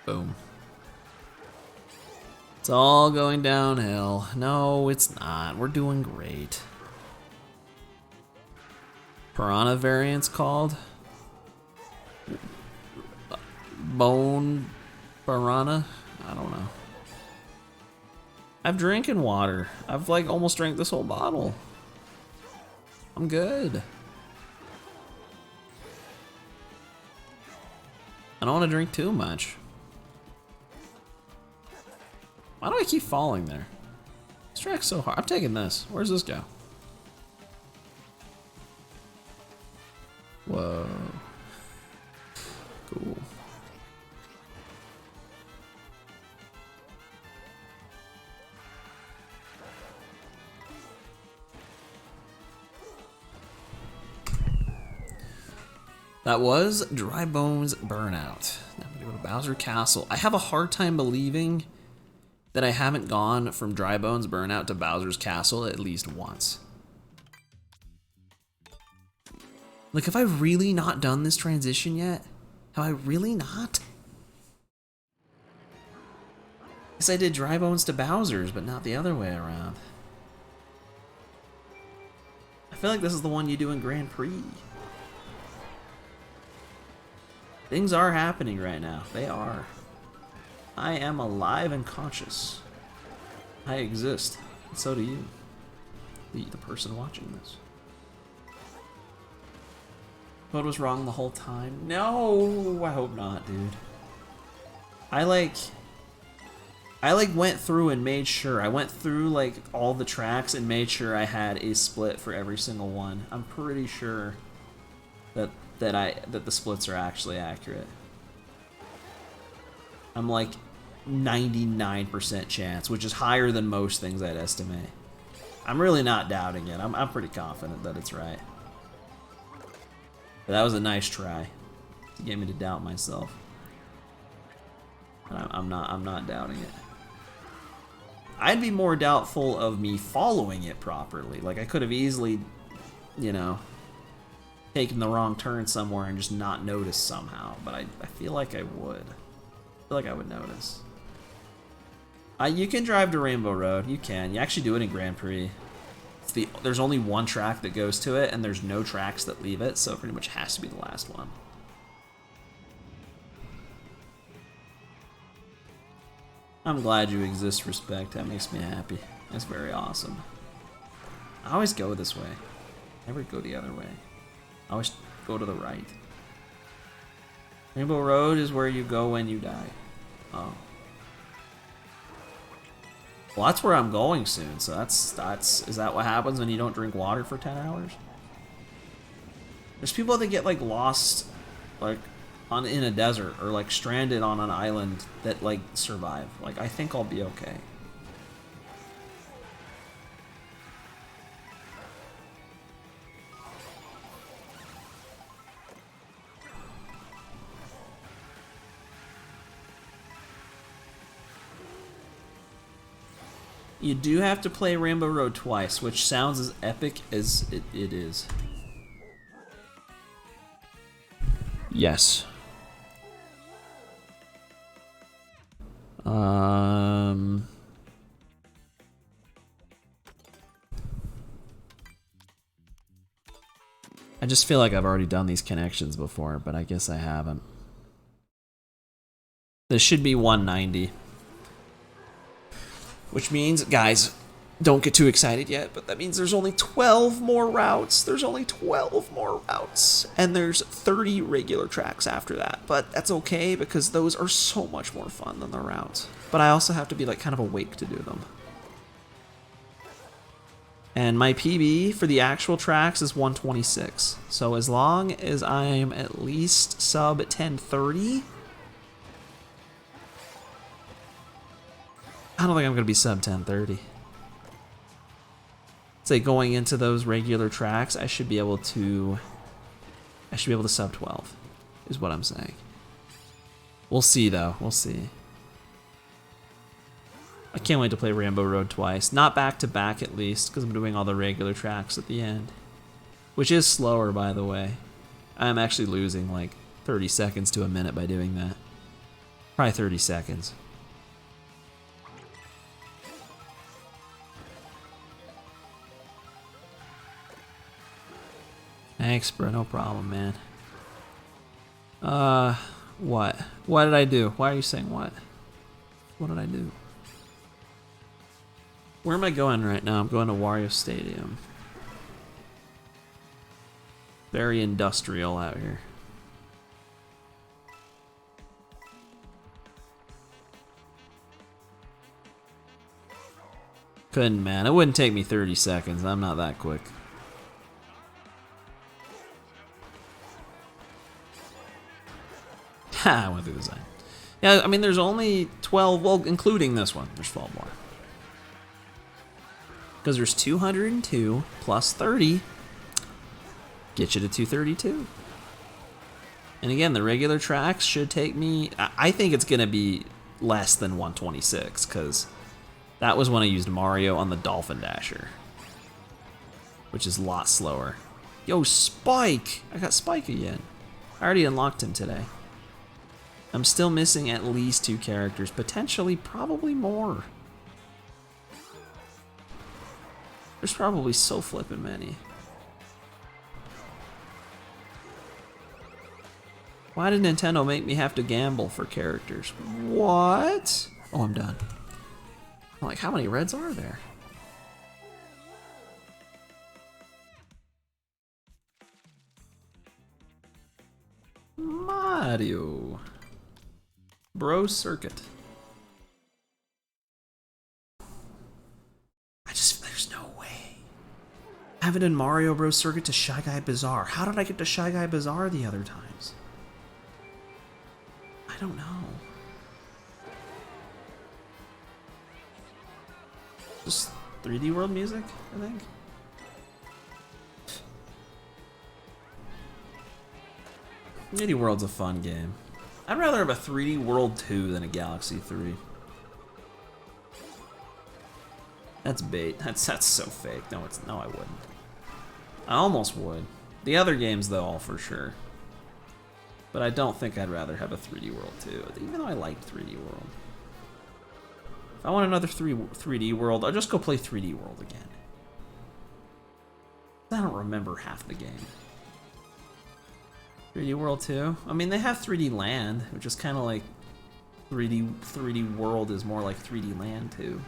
Speaker 2: Boom. It's all going downhill. No, it's not. We're doing great. Piranha variant's called? Bone Piranha? I don't know. I'm drinking water. I've like almost drank this whole bottle. I'm good. I don't want to drink too much. Why do I keep falling there? This track's so hard. I'm taking this. Where's this go? Whoa. Cool. That was Dry Bones Burnout. Now we go to Bowser Castle. I have a hard time believing that I haven't gone from Dry Bones Burnout to Bowser's Castle at least once. Like, have I really not done this transition yet? Have I really not? Guess I did dry bones to Bowser's, but not the other way around. I feel like this is the one you do in Grand Prix. Things are happening right now. They are. I am alive and conscious. I exist. And so do you. The person watching this. What was wrong the whole time? No, I hope not, dude. I went through and made sure. I went through like all the tracks and made sure I had a split for every single one. I'm pretty sure that the splits are actually accurate. I'm like 99% chance, which is higher than most things I'd estimate. I'm really not doubting it. I'm pretty confident that it's right. But that was a nice try to get me to doubt myself. But I'm not doubting it. I'd be more doubtful of me following it properly. Like I could have easily, you know, taken the wrong turn somewhere and just not noticed somehow. But I feel like I would. I feel like I would notice. You can drive to Rainbow Road. You can. You actually do it in Grand Prix. There's only one track that goes to it, and there's no tracks that leave it, so it pretty much has to be the last one. I'm glad you exist, Respect. That makes me happy. That's very awesome. I always go this way. Never go the other way. I always go to the right. Rainbow Road is where you go when you die. Oh. Well, that's where I'm going soon, so is that what happens when you don't drink water for 10 hours? There's people that get, like, lost, like, in a desert, or, like, stranded on an island that, like, survive. Like, I think I'll be okay. You do have to play Rainbow Road twice, which sounds as epic as it is. Yes. I just feel like I've already done these connections before, but I guess I haven't. This should be 190. Which means, guys, don't get too excited yet, but that means there's only 12 more routes. There's only 12 more routes. And there's 30 regular tracks after that. But that's okay, because those are so much more fun than the routes. But I also have to be, like, kind of awake to do them. And my PB for the actual tracks is 126. So as long as I'm at least sub 1030... I don't think I'm going to be sub 1030. Say going into those regular tracks, I should be able to sub 12, is what I'm saying. We'll see though, we'll see. I can't wait to play Rainbow Road twice. Not back to back at least, because I'm doing all the regular tracks at the end. Which is slower, by the way. I'm actually losing like 30 seconds to a minute by doing that. Probably 30 seconds. Thanks, bro. No problem, man. What? What did I do? Why are you saying what? What did I do? Where am I going right now? I'm going to Wario Stadium. Very industrial out here. Couldn't, man. It wouldn't take me 30 seconds. I'm not that quick. Ha, I went through the design. Yeah, I mean, there's only 12, well, including this one. There's 12 more. Because there's 202 plus 30. Get you to 232. And again, the regular tracks should take me... I think it's going to be less than 126, because that was when I used Mario on the Dolphin Dasher. Which is a lot slower. Yo, Spike! I got Spike again. I already unlocked him today. I'm still missing at least 2 characters, potentially probably more. There's probably so flippin' many. Why did Nintendo make me have to gamble for characters? What? Oh, I'm done. I'm like, how many reds are there? Mario. Bro Circuit. There's no way. I haven't done Mario Bros. Circuit to Shy Guy Bazaar. How did I get to Shy Guy Bazaar the other times? I don't know. Just 3D World music, I think. 3D World's a fun game. I'd rather have a 3D World 2 than a Galaxy 3. That's bait. That's so fake. No, I wouldn't. I almost would. The other games, though, all for sure. But I don't think I'd rather have a 3D World 2, even though I liked 3D World. If I want another 3D World, I'll just go play 3D World again. I don't remember half the game. 3D World 2? I mean, they have 3D Land, which is kind of like 3D World is more like 3D Land 2.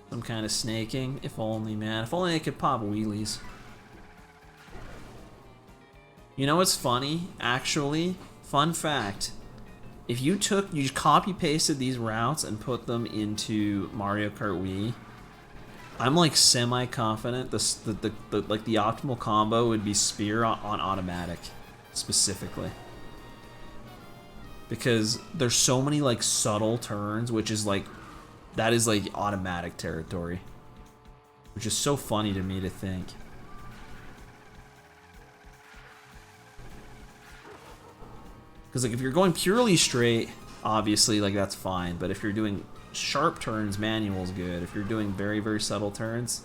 Speaker 2: Some kind of snaking, if only, man. If only I could pop wheelies. You know what's funny? Actually, fun fact. If you copy-pasted these routes and put them into Mario Kart Wii, I'm like semi-confident the optimal combo would be spear on automatic, specifically. Because there's so many like subtle turns, which is like, that is like automatic territory. Which is so funny to me to think. Because like if you're going purely straight, obviously like that's fine. But if you're doing sharp turns, manual's good. If you're doing very, very subtle turns,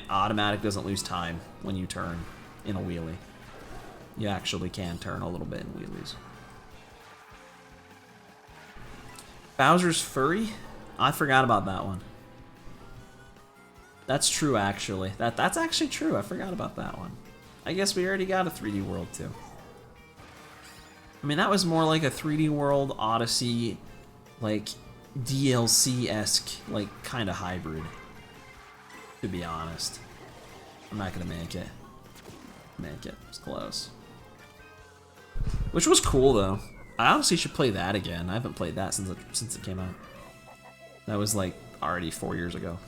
Speaker 2: automatic doesn't lose time when you turn in a wheelie. You actually can turn a little bit in wheelies. Bowser's Furry? I forgot about that one. That's true, actually. That's actually true. I forgot about that one. I guess we already got a 3D World too. I mean, that was more like a 3D World Odyssey, like DLC-esque, like kind of hybrid. To be honest, I'm not gonna make it. It's close. Which was cool though. I honestly should play that again. I haven't played that since it came out. That was like already 4 years ago.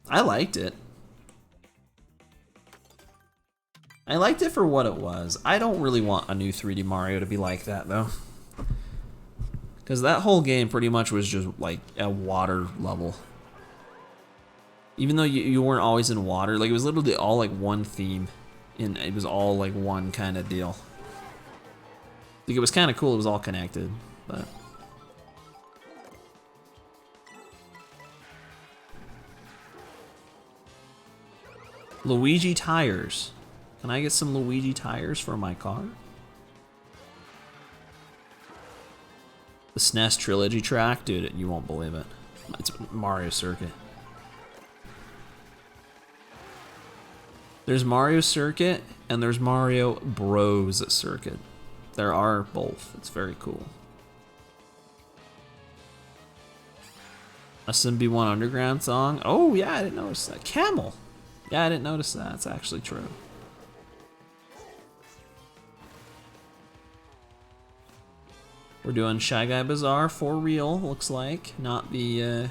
Speaker 2: I liked it. I liked it for what it was. I don't really want a new 3D Mario to be like that though. Because that whole game pretty much was just like a water level. Even though you weren't always in water, like it was literally all like one theme. And it was all like one kind of deal. Like it was kind of cool, it was all connected, but... Luigi tires. Can I get some Luigi tires for my car? The SNES Trilogy track? Dude, you won't believe it. It's Mario Circuit. There's Mario Circuit, and there's Mario Bros. Circuit. There are both. It's very cool. SMB1 Underground song? Oh, yeah, I didn't notice that. Camel! Yeah, I didn't notice that. It's actually true. We're doing Shy Guy Bazaar for real, looks like. Not the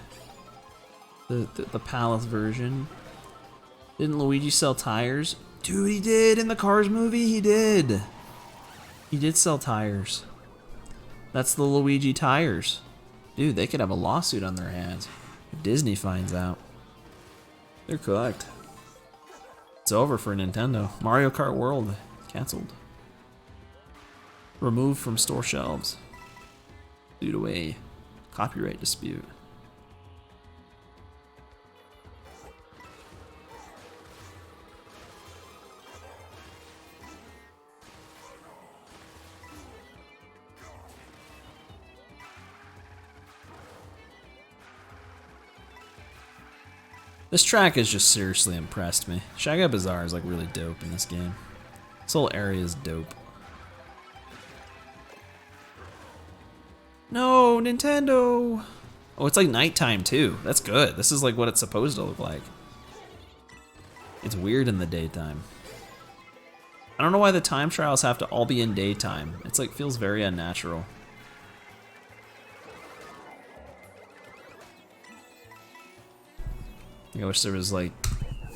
Speaker 2: Palace version. Didn't Luigi sell tires? Dude, he did! In the Cars movie, he did! He did sell tires. That's the Luigi tires. Dude, they could have a lawsuit on their hands if Disney finds out. They're cooked. It's over for Nintendo. Mario Kart World canceled. Removed from store shelves due to a copyright dispute. This track has just seriously impressed me. Shaggy Bazaar is like really dope in this game. This whole area is dope. No, Nintendo! Oh, it's like nighttime too. That's good. This is like what it's supposed to look like. It's weird in the daytime. I don't know why the time trials have to all be in daytime. It's like feels very unnatural. I wish there was like,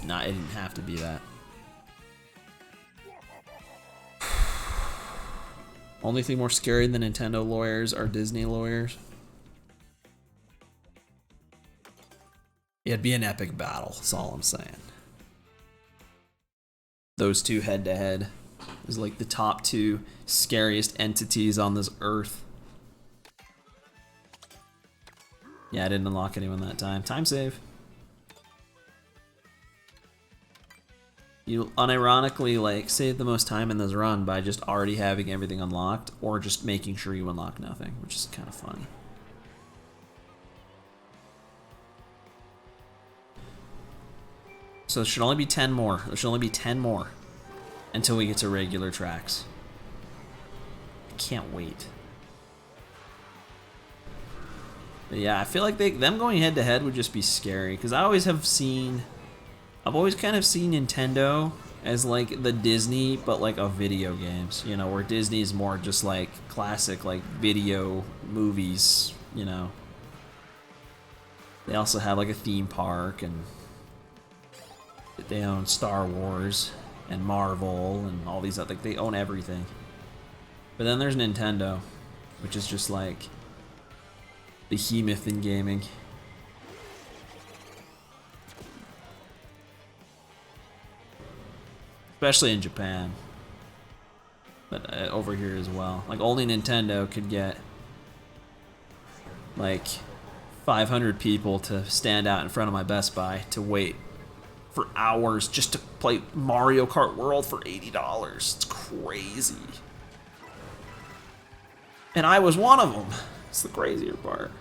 Speaker 2: nah, it didn't have to be that. Only thing more scary than Nintendo lawyers are Disney lawyers. It'd be an epic battle, that's all I'm saying. Those two head to head is like the top two scariest entities on this earth. Yeah, I didn't unlock anyone that time. Time save. You unironically like save the most time in this run by just already having everything unlocked or just making sure you unlock nothing, which is kind of funny. So there should only be 10 more. There should only be 10 more until we get to regular tracks. I can't wait. But yeah, I feel like them going head to head would just be scary because I've always kind of seen Nintendo as like the Disney, but like of video games, you know, where Disney's more just like classic like video movies, you know. They also have like a theme park and they own Star Wars and Marvel and all these other, like they own everything. But then there's Nintendo, which is just like behemoth in gaming. Especially in Japan. But over here as well. Like only Nintendo could get like 500 people to stand out in front of my Best Buy to wait for hours just to play Mario Kart World for $80. It's crazy. And I was one of them. It's the crazier part.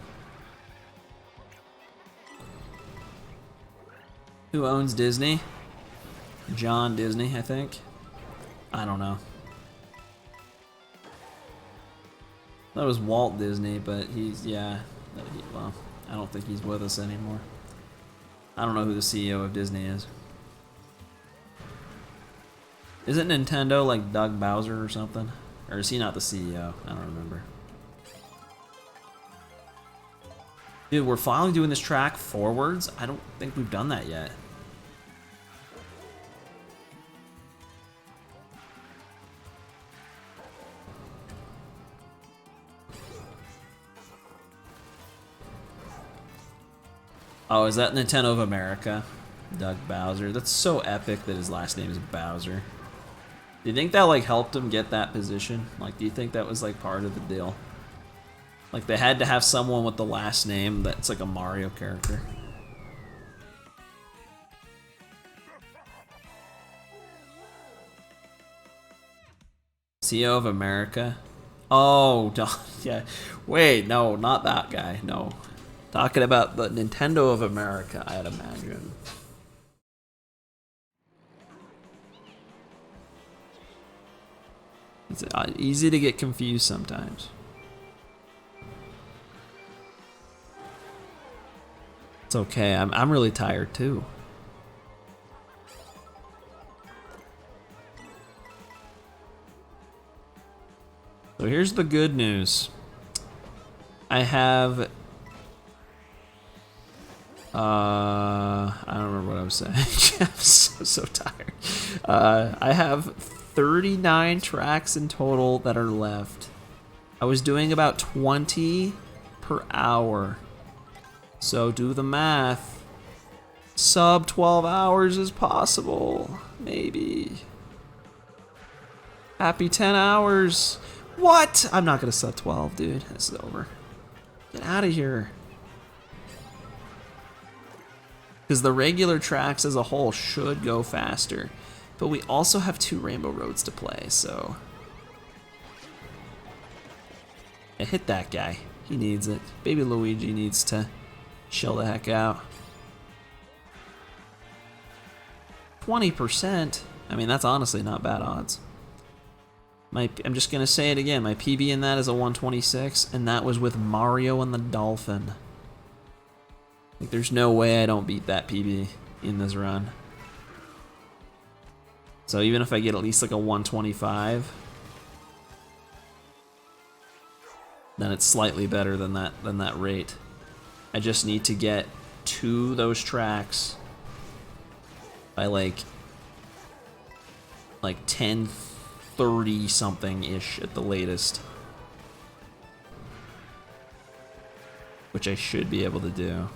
Speaker 2: Who owns Disney? John Disney, I think. I don't know. That was Walt Disney, but he's, yeah. Well, I don't think he's with us anymore. I don't know who the CEO of Disney is. Isn't Nintendo like Doug Bowser or something? Or is he not the CEO? I don't remember. Dude, we're finally doing this track forwards. I don't think we've done that yet. Oh, is that Nintendo of America? Doug Bowser. That's so epic that his last name is Bowser. Do you think that like helped him get that position? Like, do you think that was like part of the deal? Like they had to have someone with the last name that's like a Mario character. CEO of America? Oh, yeah. Wait, no, not that guy. No. Talking about the Nintendo of America, I'd imagine. It's easy to get confused sometimes. It's okay. I'm really tired too. So here's the good news. I have I don't remember what I was saying. I'm so tired. I have 39 tracks in total that are left. I was doing about 20 per hour. So do the math. Sub 12 hours is possible. Maybe. Happy 10 hours. What? I'm not gonna sub 12, dude. This is over. Get out of here. Because the regular tracks as a whole should go faster. But we also have 2 Rainbow Roads to play, so... Yeah, hit that guy. He needs it. Baby Luigi needs to chill the heck out. 20%. I mean, that's honestly not bad odds. I'm just gonna say it again. My PB in that is a 126, and that was with Mario and the Dolphin. Like, there's no way I don't beat that PB in this run. So even if I get at least like a 125, then it's slightly better than that rate. I just need to get to those tracks by like 10:30 something ish at the latest, which I should be able to do.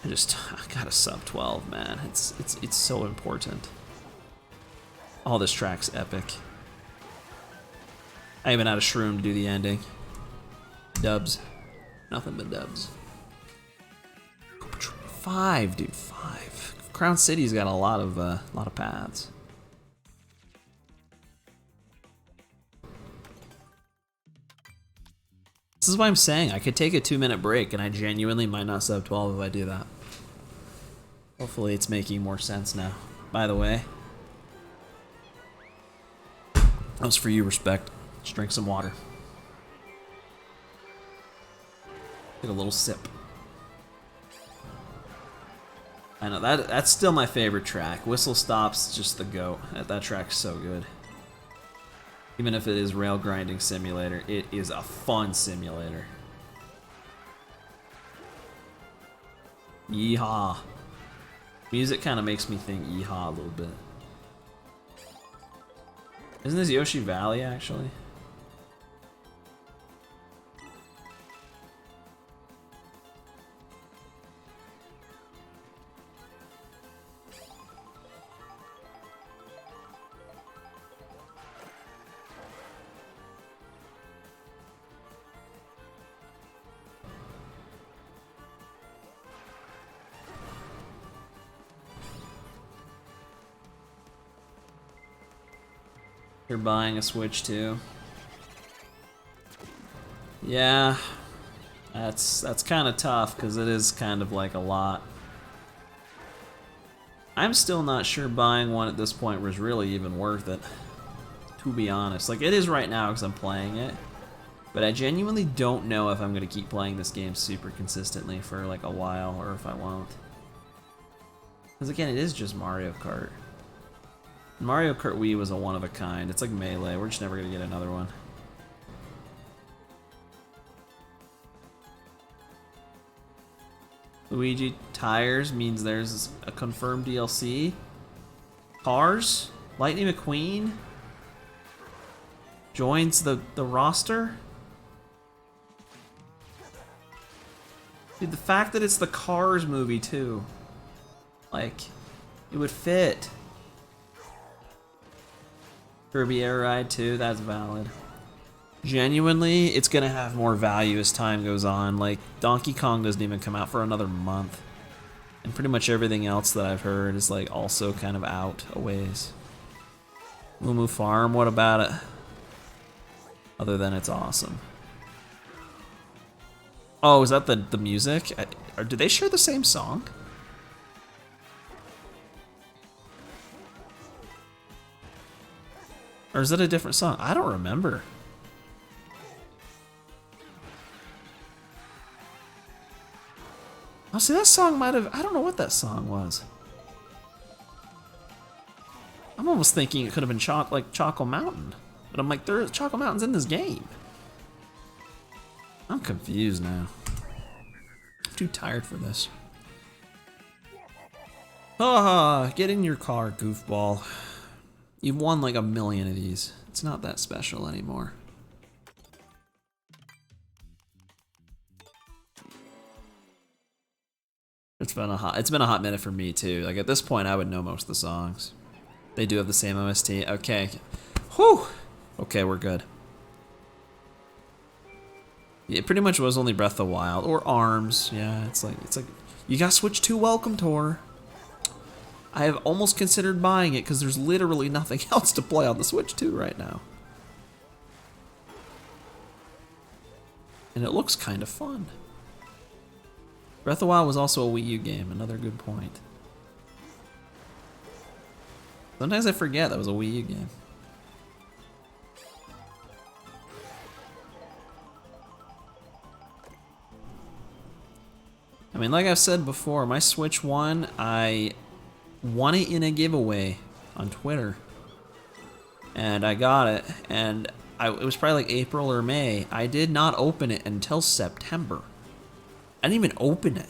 Speaker 2: I got a sub 12, man. It's so important. Oh, this track's epic. I even had a shroom to do the ending. Dubs. Nothing but dubs. 5, dude, 5. Crown City's got a lot of paths. This is why I'm saying I could take a 2-minute break, and I genuinely might not sub 12 if I do that. Hopefully it's making more sense now. By the way, that was for you, Respect. Just drink some water. Get a little sip. I know, that's still my favorite track. Whistle Stop's just the GOAT. That track's so good. Even if it is rail grinding simulator, it is a fun simulator. Yeehaw. Music kind of makes me think yeehaw a little bit. Isn't this Yoshi Valley, actually? You're buying a Switch too. Yeah, that's kind of tough because it is kind of like a lot. I'm still not sure buying one at this point was really even worth it, to be honest. Like, it is right now because I'm playing it, but I genuinely don't know if I'm going to keep playing this game super consistently for like a while or if I won't. Because again, it is just Mario Kart. Mario Kart Wii was a one-of-a-kind. It's like Melee. We're just never going to get another one. Luigi Tires means there's a confirmed DLC. Cars? Lightning McQueen? Joins the roster? Dude, the fact that it's the Cars movie, too. Like, it would fit. Kirby Air Ride 2, that's valid. Genuinely, it's gonna have more value as time goes on. Like, Donkey Kong doesn't even come out for another month. And pretty much everything else that I've heard is like also kind of out a ways. Moo Moo Farm, what about it? Other than it's awesome. Oh, is that the music? Or do they share the same song? Or is it a different song? I don't remember. Oh, see, that song might have... I don't know what that song was. I'm almost thinking it could have been Choco Mountain. But I'm like, Choco Mountain's in this game. I'm confused now. I'm too tired for this. Ah, get in your car, goofball. You've won like 1 million of these. It's not that special anymore. It's been a hot minute for me too. Like, at this point, I would know most of the songs. They do have the same OST. Okay. Whew. Okay, we're good. It pretty much was only Breath of the Wild or ARMS. Yeah, it's like you got Switch 2 Welcome Tour. I have almost considered buying it because there's literally nothing else to play on the Switch 2 right now. And it looks kind of fun. Breath of the Wild was also a Wii U game, another good point. Sometimes I forget that was a Wii U game. I mean, like I've said before, my Switch 1, I won it in a giveaway on Twitter. And I got it, and it was probably like April or May. I did not open it until September. I didn't even open it.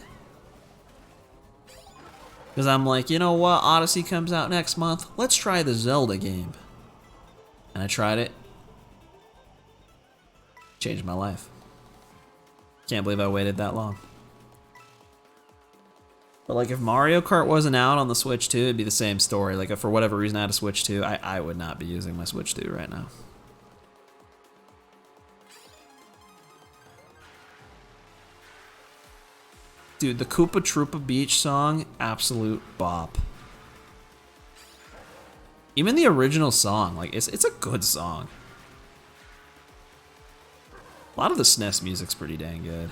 Speaker 2: Because I'm like, you know what, Odyssey comes out next month. Let's try the Zelda game. And I tried it. Changed my life. Can't believe I waited that long. But like if Mario Kart wasn't out on the Switch 2, it'd be the same story. Like if for whatever reason I had a Switch 2, I would not be using my Switch 2 right now. Dude, the Koopa Troopa Beach song, absolute bop. Even the original song, like it's a good song. A lot of the SNES music's pretty dang good.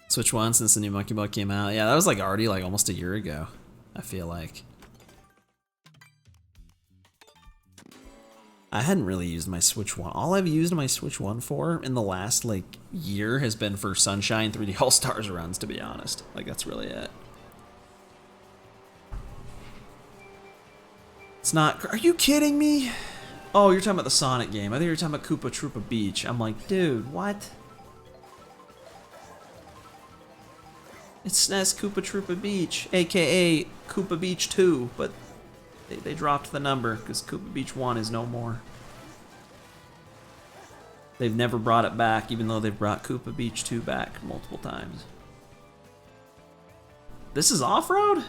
Speaker 2: Switch 1 since the new Monkey Ball came out. Yeah, that was like already like almost a year ago, I feel like. I hadn't really used my Switch 1. All I've used my Switch 1 for in the last like year has been for Sunshine 3D All-Stars runs, to be honest. Like that's really it. It's not, are you kidding me? Oh, you're talking about the Sonic game. I think you're talking about Koopa Troopa Beach. I'm like, dude, what? It's SNES Koopa Troopa Beach, aka Koopa Beach 2, but they dropped the number because Koopa Beach 1 is no more. They've never brought it back, even though they've brought Koopa Beach 2 back multiple times. This is off-road?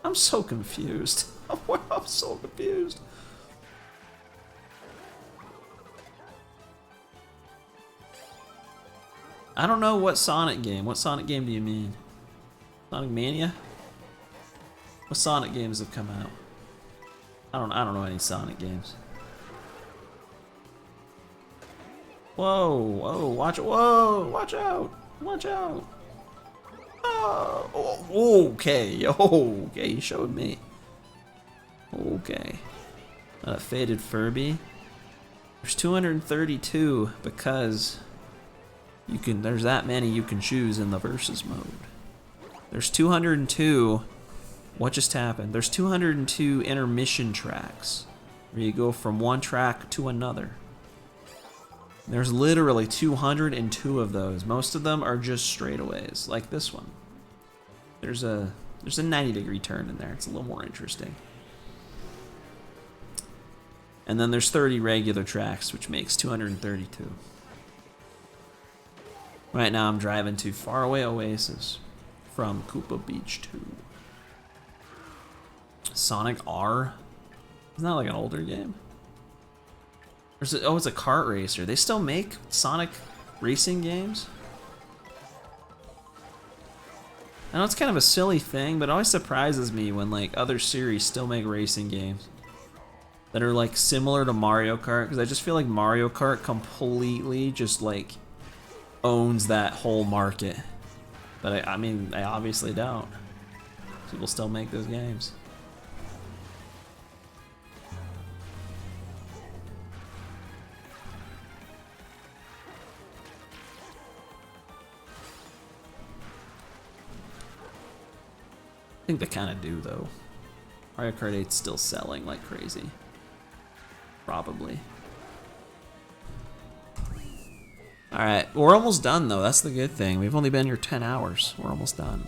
Speaker 2: I'm so confused. I'm so confused. I don't know what Sonic game. What Sonic game do you mean? Sonic Mania? What Sonic games have come out? I don't know any Sonic games. Whoa, whoa, watch out! Watch out! Oh, okay, okay, you showed me. Okay. Faded Furby. There's 232 because there's that many you can choose in the versus mode. There's 202. What just happened? There's 202 intermission tracks where you go from one track to another. There's literally 202 of those. Most of them are just straightaways, like this one. There's a 90-degree turn in there. It's a little more interesting. And then there's 30 regular tracks, which makes 232. Right now I'm driving to Faraway Oasis from Koopa Beach 2. Sonic R? Isn't that like an older game? Or is it, oh, it's a kart racer. They still make Sonic racing games? I know it's kind of a silly thing, but it always surprises me when like other series still make racing games that are like similar to Mario Kart, because I just feel like Mario Kart completely just like owns that whole market. But I mean, I obviously don't. People still make those games. I think they kind of do, though. Mario Kart 8's still selling like crazy. Probably. Alright, we're almost done, though. That's the good thing. We've only been here 10 hours. We're almost done.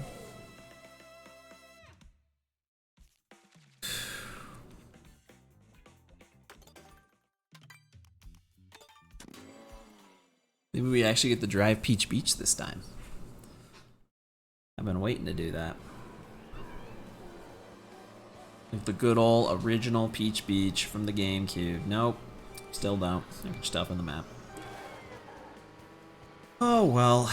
Speaker 2: Maybe we actually get to drive Peach Beach this time. I've been waiting to do that. Like the good old original Peach Beach from the GameCube. Nope, still don't. There's stuff on the map. Oh well.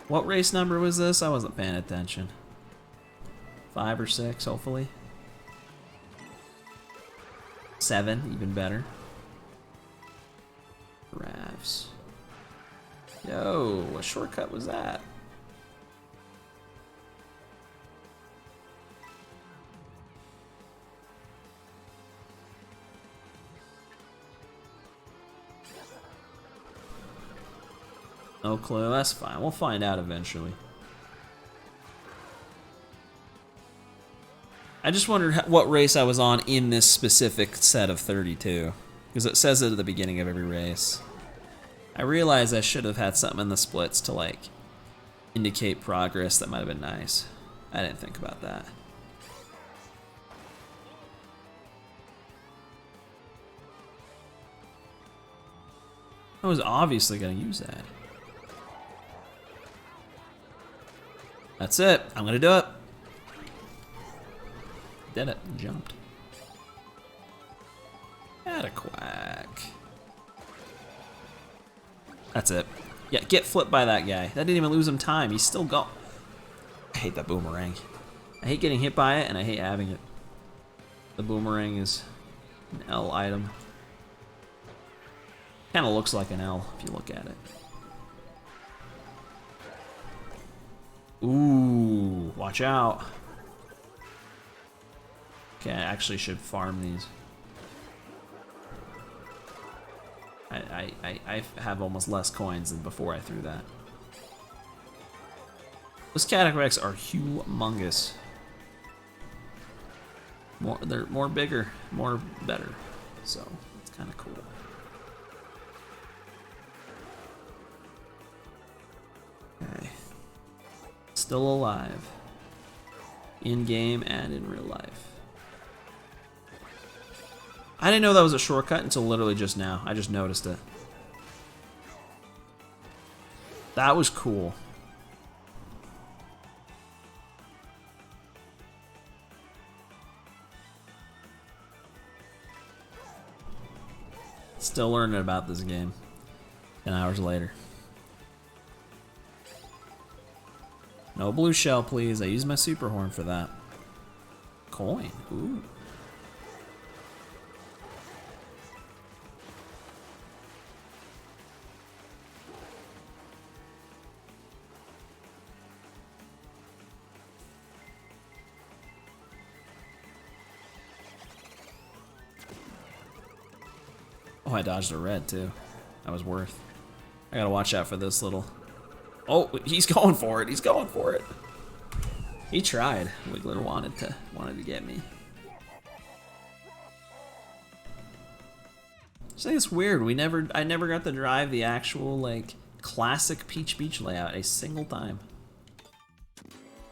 Speaker 2: What race number was this? I wasn't paying attention. 5 or 6, hopefully. 7, even better. Giraffes. Yo, what shortcut was that? No clue, that's fine. We'll find out eventually. I just wondered what race I was on in this specific set of 32. Because it says it at the beginning of every race. I realize I should have had something in the splits to like indicate progress. That might have been nice. I didn't think about that. I was obviously going to use that. That's it. I'm going to do it. Did it. Jumped. Atta quack. That's it. Yeah, get flipped by that guy. That didn't even lose him time. He's still going. I hate that boomerang. I hate getting hit by it, and I hate having it. The boomerang is an L item. Kind of looks like an L if you look at it. Ooh, watch out. Okay, I actually should farm these. I have almost less coins than before I threw that. Those cataracs are humongous. They're more bigger, more better. So it's kind of cool. Okay. Still alive. In game and in real life. I didn't know that was a shortcut until literally just now. I just noticed it. That was cool. Still learning about this game 10 hours later. No blue shell, please. I used my super horn for that. Coin. Ooh. Oh, I dodged a red too. That was worth. I gotta watch out for this little. Oh, he's going for it. He's going for it. He tried. Wiggler wanted to get me. I just think it's weird. I never got to drive the actual like classic Peach Beach layout a single time.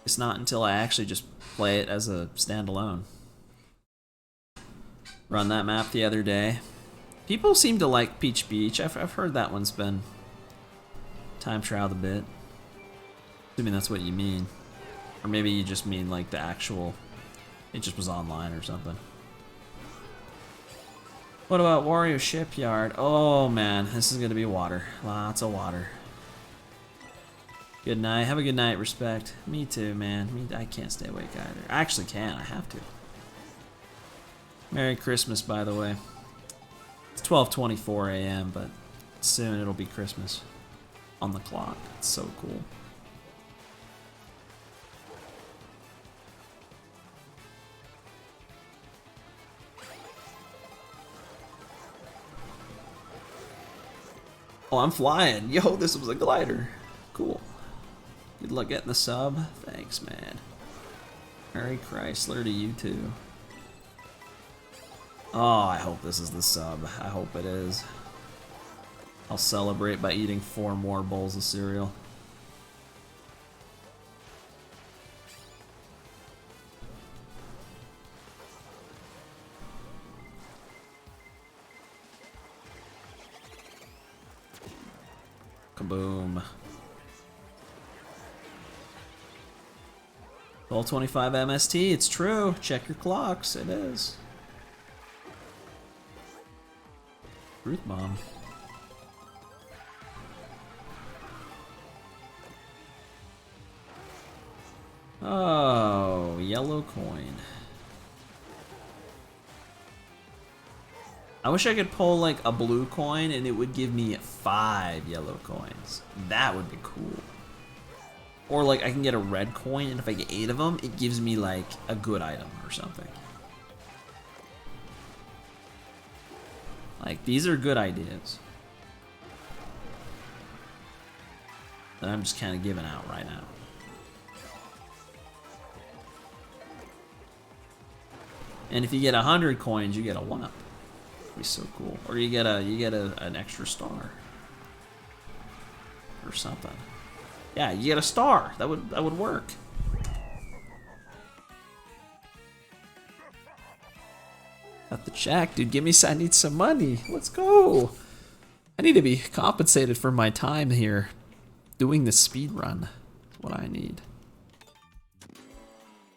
Speaker 2: It's not until I actually just play it as a standalone. Run that map the other day. People seem to like Peach Beach. I've heard that one's been time trialed a bit. Assuming that's what you mean. Or maybe you just mean like the actual, it just was online or something. What about Wario Shipyard? Oh man, this is gonna be water. Lots of water. Good night. Have a good night, Respect. Me too, man. I can't stay awake either. I actually can. I have to. Merry Christmas, by the way. It's 12:24 a.m., but soon it'll be Christmas on the clock. It's so cool. Oh, I'm flying. Yo, this was a glider. Cool. Good luck getting the sub. Thanks, man. Merry Chrysler to you too. Oh, I hope this is the sub. I hope it is. I'll celebrate by eating 4 more bowls of cereal. Kaboom. 12:25 MST, it's true. Check your clocks, it is. Truth bomb. Oh, yellow coin. I wish I could pull like a blue coin and it would give me 5 yellow coins. That would be cool. Or like I can get a red coin and if I get 8 of them, it gives me like a good item or something. Like these are good ideas that I'm just kind of giving out right now. And if you get 100 coins, you get a 1-up. That'd be so cool. Or you get an extra star or something. Yeah, you get a star. That would work. Got the check, dude. Give me. I need some money. Let's go. I need to be compensated for my time here, doing this speed run. That's what I need.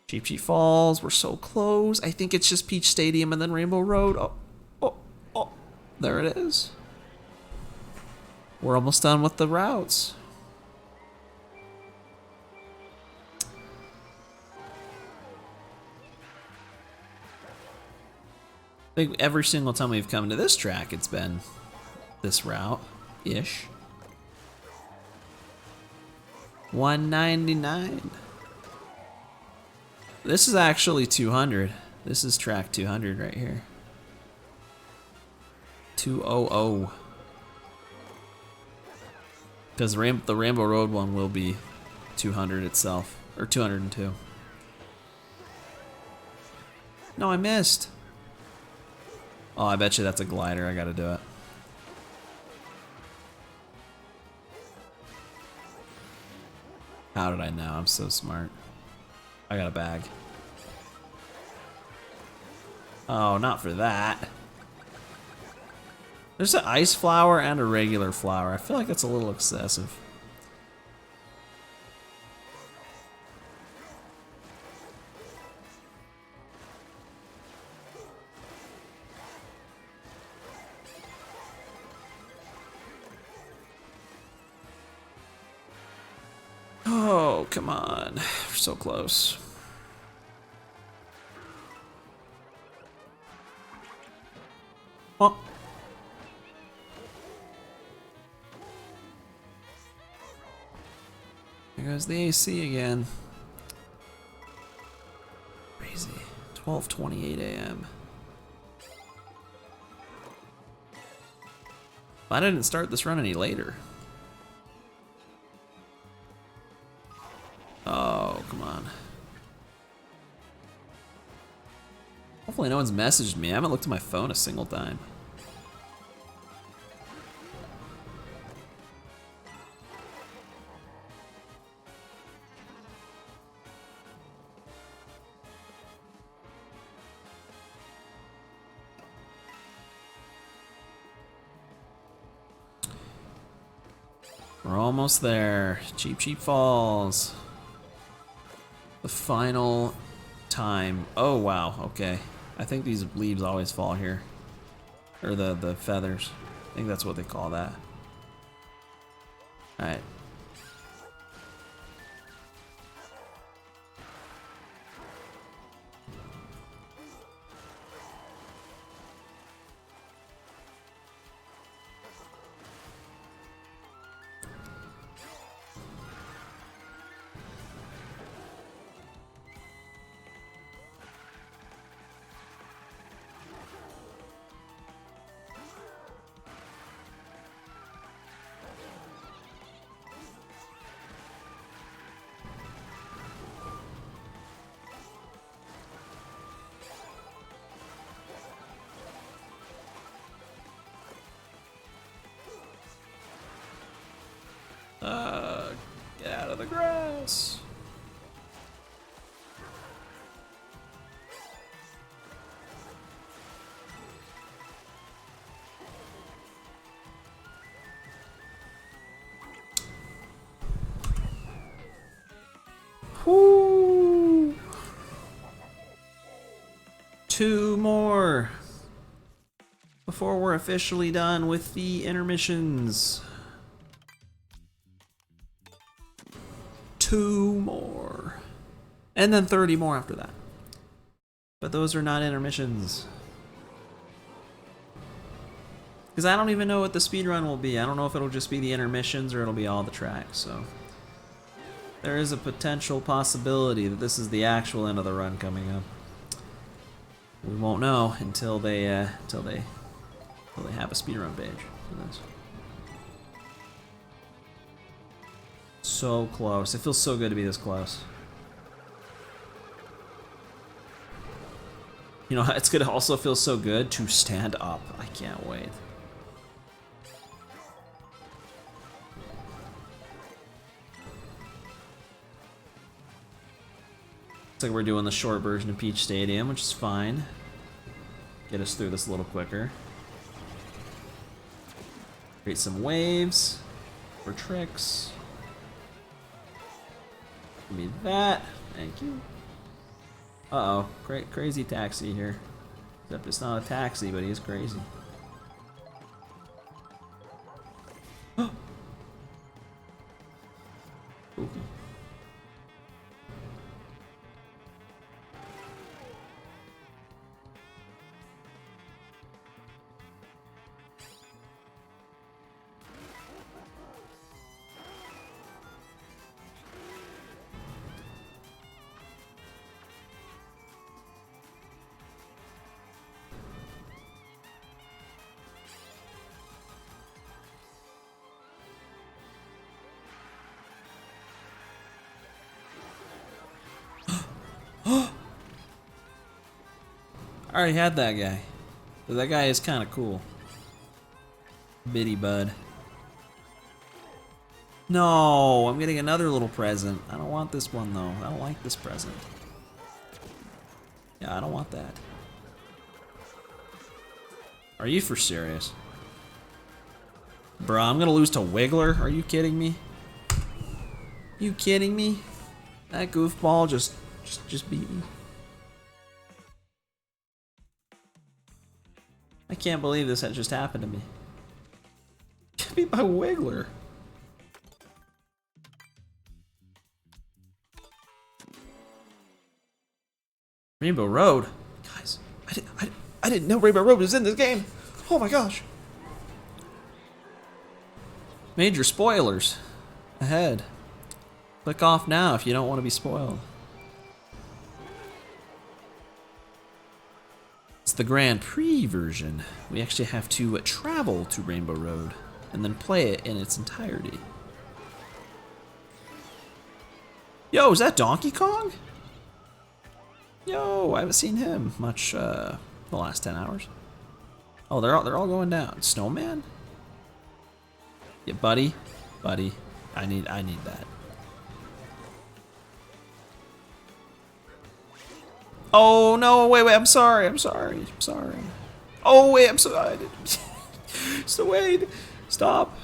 Speaker 2: Cheap Cheap Falls. We're so close. I think it's just Peach Stadium and then Rainbow Road. Oh, there it is. We're almost done with the routes. I think every single time we've come to this track, it's been this route-ish. 199. This is actually 200. This is track 200 right here. 200. Because the Rainbow Road one will be 200 itself, or 202. No, I missed. Oh, I bet you that's a glider. I gotta do it. How did I know? I'm so smart. I got a bag. Oh, not for that. There's an ice flower and a regular flower. I feel like that's a little excessive. Oh, come on. We're so close. Oh. There goes the AC again. Crazy. 12:28 a.m. I didn't start this run any later. Oh, come on. Hopefully no one's messaged me. I haven't looked at my phone a single time. We're almost there. Cheap Cheap Falls. The final time. Oh, wow. Okay. I think these leaves always fall here. Or the feathers. I think that's what they call that. Alright. Get out of the grass. Whoo! 2 more before we're officially done with the intermissions. 2 more. And then 30 more after that. But those are not intermissions. Because I don't even know what the speedrun will be. I don't know if it'll just be the intermissions or it'll be all the tracks, so. There is a potential possibility that this is the actual end of the run coming up. We won't know until they have a speedrun page for this. So close. It feels so good to be this close. You know, it's gonna also feel so good to stand up. I can't wait. Looks like we're doing the short version of Peach Stadium, which is fine. Get us through this a little quicker. Create some waves for tricks. Give me that. Thank you. Uh-oh. Crazy taxi here. Except it's not a taxi, but he is crazy. Spooky. I already had that guy. But that guy is kind of cool. Bitty bud. No, I'm getting another little present. I don't want this one though. I don't like this present. Yeah, I don't want that. Are you for serious? Bruh, I'm gonna lose to Wiggler? Are you kidding me? You kidding me? That goofball just beat me. I can't believe this had just happened to me. Get beat by Wiggler. Rainbow Road? Guys, I didn't know Rainbow Road was in this game. Oh my gosh. Major spoilers ahead. Click off now if you don't want to be spoiled. It's the Grand Prix version. We actually have to travel to Rainbow Road and then play it in its entirety. Yo, is that Donkey Kong? Yo, I haven't seen him much the last 10 hours. Oh, they're all going down. Snowman? Yeah, buddy. I need that. Oh no, wait, I'm sorry. Oh wait, I'm sorry. So wait, stop.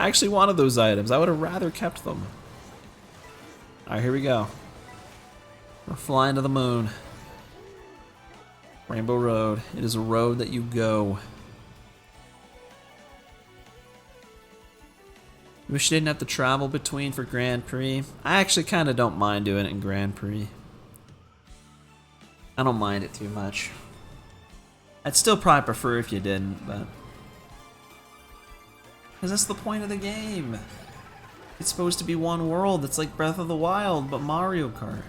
Speaker 2: I actually wanted those items. I would have rather kept them. Alright, here we go. We're flying to the moon. Rainbow Road. It is a road that you go. Wish you didn't have to travel between for Grand Prix. I actually kind of don't mind doing it in Grand Prix. I don't mind it too much. I'd still probably prefer if you didn't, but... because that's the point of the game. It's supposed to be one world. It's like Breath of the Wild, but Mario Kart.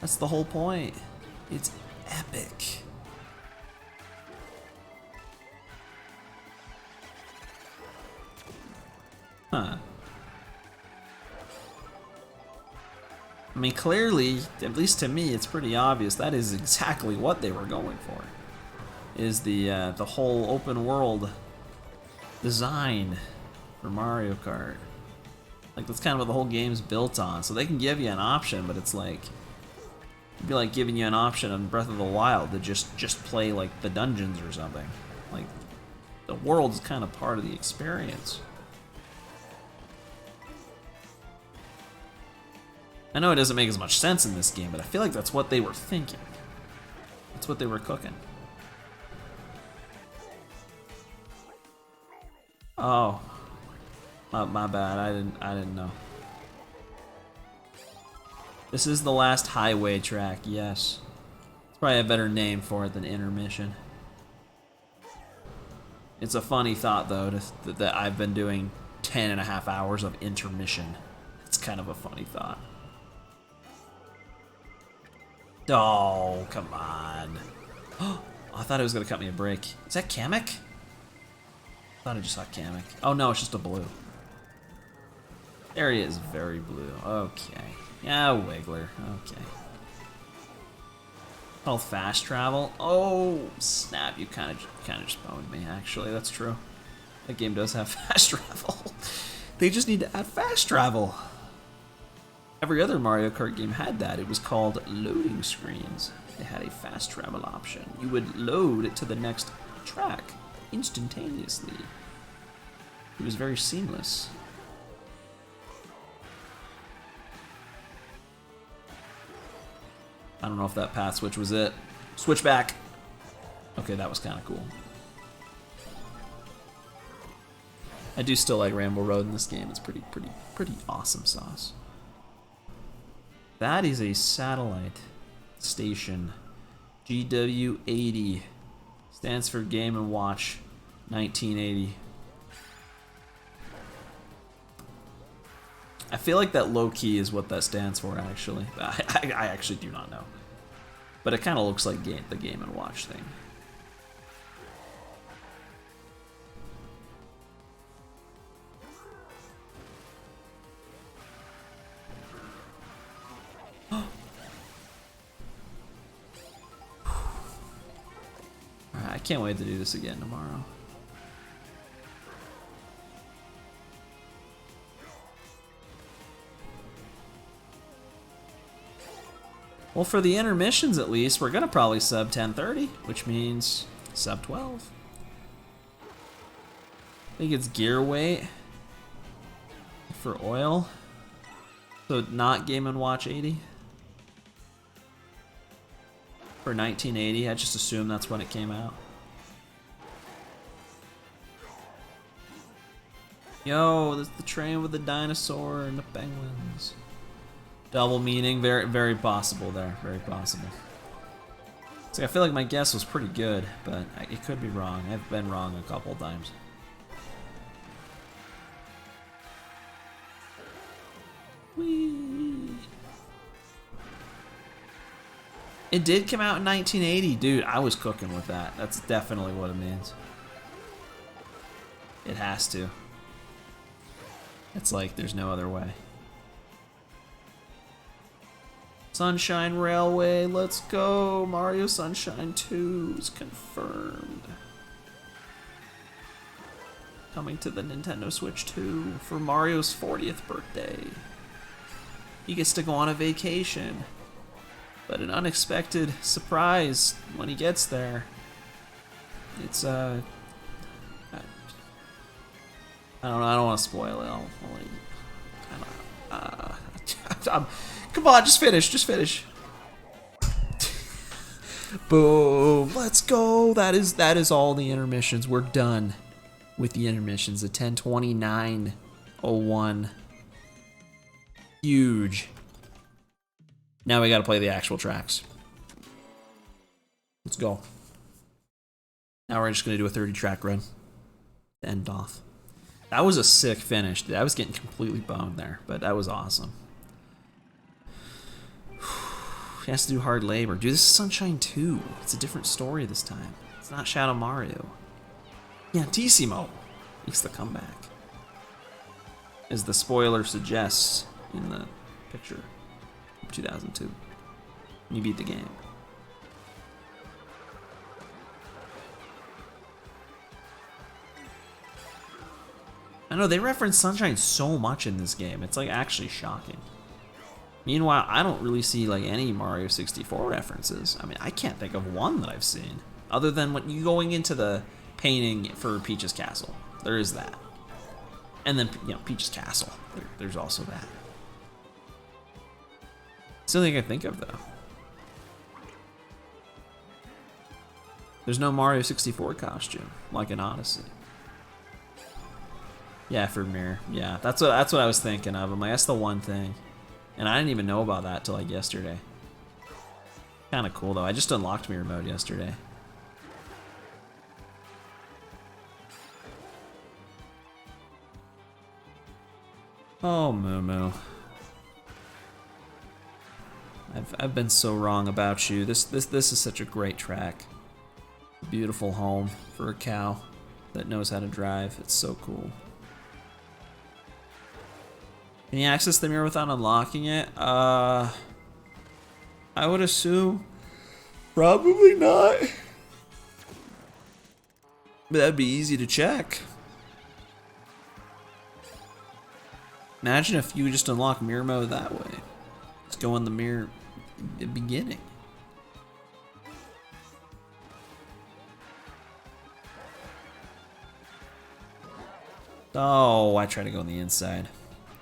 Speaker 2: That's the whole point. It's epic. Huh. I mean, clearly, at least to me, it's pretty obvious that is exactly what they were going for. Is the whole open world design for Mario Kart. Like, that's kind of what the whole game's built on. So they can give you an option, but it's like, it'd be like giving you an option on Breath of the Wild to just play like the dungeons or something. Like, the world is kind of part of the experience. I know it doesn't make as much sense in this game, but I feel like that's what they were thinking. That's what they were cooking. Oh, my bad. I didn't know. This is the last highway track. Yes, it's Probably a better name for it than intermission. It's a funny thought, though, that I've been doing 10.5 hours of intermission. It's kind of a funny thought. Oh, come on. Oh, I thought it was going to cut me a break. Is that Kamek? I thought I just saw Kamek. Oh, no, it's just a blue. There he is, very blue. Okay. Yeah, Wiggler. Okay. Oh, fast travel. Oh, snap! You kind of just boned me. Actually, that's true. That game does have fast travel. They just need to add fast travel. Every other Mario Kart game had that. It was called loading screens. They had a fast travel option. You would load to the next track instantaneously. It was very seamless. I don't know if that path switch was it. Switch back. Okay, that was kind of cool. I do still like Ramble Road in this game. It's pretty awesome sauce. That is a satellite station. GW80 stands for Game & Watch 1980. I feel like that low key is what that stands for, actually. I actually do not know. But it kind of looks like the Game & Watch thing. I can't wait to do this again tomorrow. Well, for the intermissions at least, we're gonna probably sub 10:30, which means sub 12. I think it's gear weight for oil. So not Game & Watch 80. For 1980, I just assume that's when it came out. Yo, this is the train with the dinosaur and the penguins. Double meaning, very possible there, very possible. So I feel like my guess was pretty good, but it could be wrong. I've been wrong a couple times. Whee! It did come out in 1980, dude. I was cooking with that. That's definitely what it means. It has to. It's like there's no other way. Sunshine Railway, let's go! Mario Sunshine 2 is confirmed. Coming to the Nintendo Switch 2 for Mario's 40th birthday. He gets to go on a vacation, but an unexpected surprise when he gets there. It's I don't know. I don't want to spoil it. Come on, just finish. Just finish. Boom! Let's go. That is all the intermissions. We're done with the intermissions. At 10:29:01. Huge. Now we got to play the actual tracks. Let's go. Now we're just gonna do a 30-track run to end off. That was a sick finish. Dude. I was getting completely boned there, but that was awesome. He has to do hard labor. Dude, this is Sunshine 2. It's a different story this time. It's not Shadow Mario. Piantissimo makes the comeback. As the spoiler suggests in the picture of 2002. You beat the game. I know, they reference Sunshine so much in this game. It's like actually shocking. Meanwhile, I don't really see like any Mario 64 references. I mean, I can't think of one that I've seen. Other than when you going into the painting for Peach's Castle. There is that. And then, Peach's Castle. There's also that. It's the only thing I think of, though. There's no Mario 64 costume, like in Odyssey. Yeah, for Mirror. Yeah, that's what I was thinking of. I'm like, that's the one thing. And I didn't even know about that till like yesterday. Kind of cool though. I just unlocked mirror mode yesterday. Oh, Moo. I've been so wrong about you. This is such a great track. Beautiful home for a cow that knows how to drive. It's so cool. Can you access the mirror without unlocking it? I would assume probably not. But that'd be easy to check. Imagine if you just unlock mirror mode that way. Just go in the mirror at the beginning. Oh, I tried to go on the inside.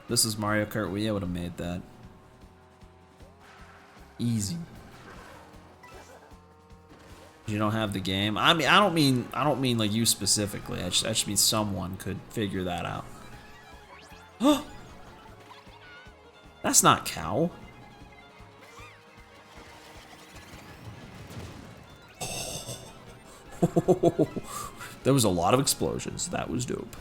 Speaker 2: This is Mario Kart Wii, I would have made that. Easy. You don't have the game. I mean, I don't mean like you specifically. I just mean someone could figure that out. Oh, that's not cow. Oh. There was a lot of explosions. That was dope.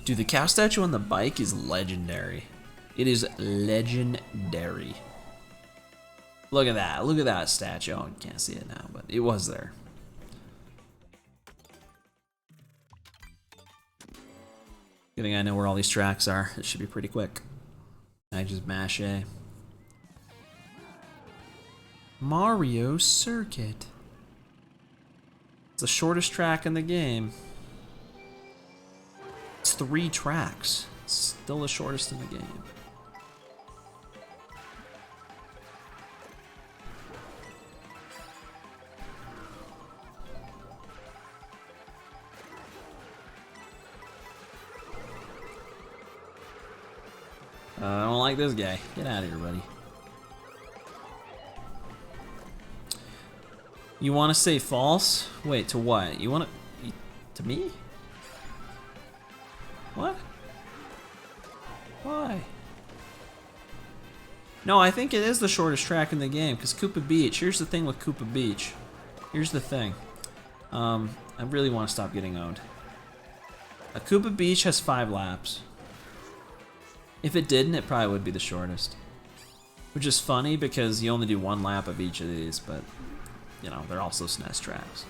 Speaker 2: Dude, the cow statue on the bike is legendary. It is legendary. Look at that. Look at that statue. Oh, you can't see it now, but it was there. Good thing I know where all these tracks are. It should be pretty quick. I just mash A. Mario Circuit. It's the shortest track in the game. It's 3 tracks. It's still the shortest in the game. I don't like this guy. Get out of here, buddy. You want to say false? Wait, to what? You want to me? What? Why? No, I think it is the shortest track in the game, because Koopa Beach, here's the thing with Koopa Beach. Here's the thing. I really want to stop getting owned. A Koopa Beach has 5 laps. If it didn't, it probably would be the shortest. Which is funny because you only do 1 lap of each of these, but, you know, they're also SNES tracks.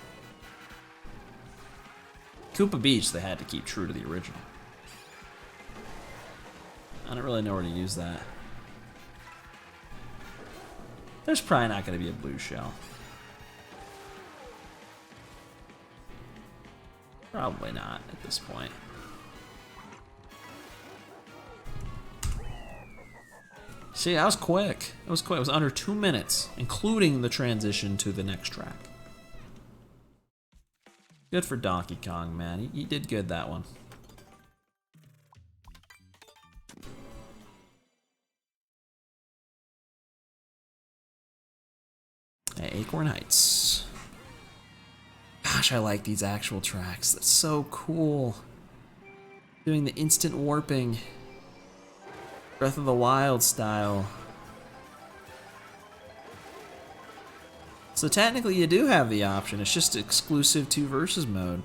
Speaker 2: Koopa Beach, they had to keep true to the original. I don't really know where to use that. There's probably not going to be a blue shell. Probably not at this point. See, that was quick. It was quick. It was under 2 minutes, including the transition to the next track. Good for Donkey Kong, man. He did good that one. Hey, Acorn Heights. Gosh, I like these actual tracks. That's so cool. Doing the instant warping. Breath of the Wild style. So technically you do have the option. It's just exclusive to versus mode.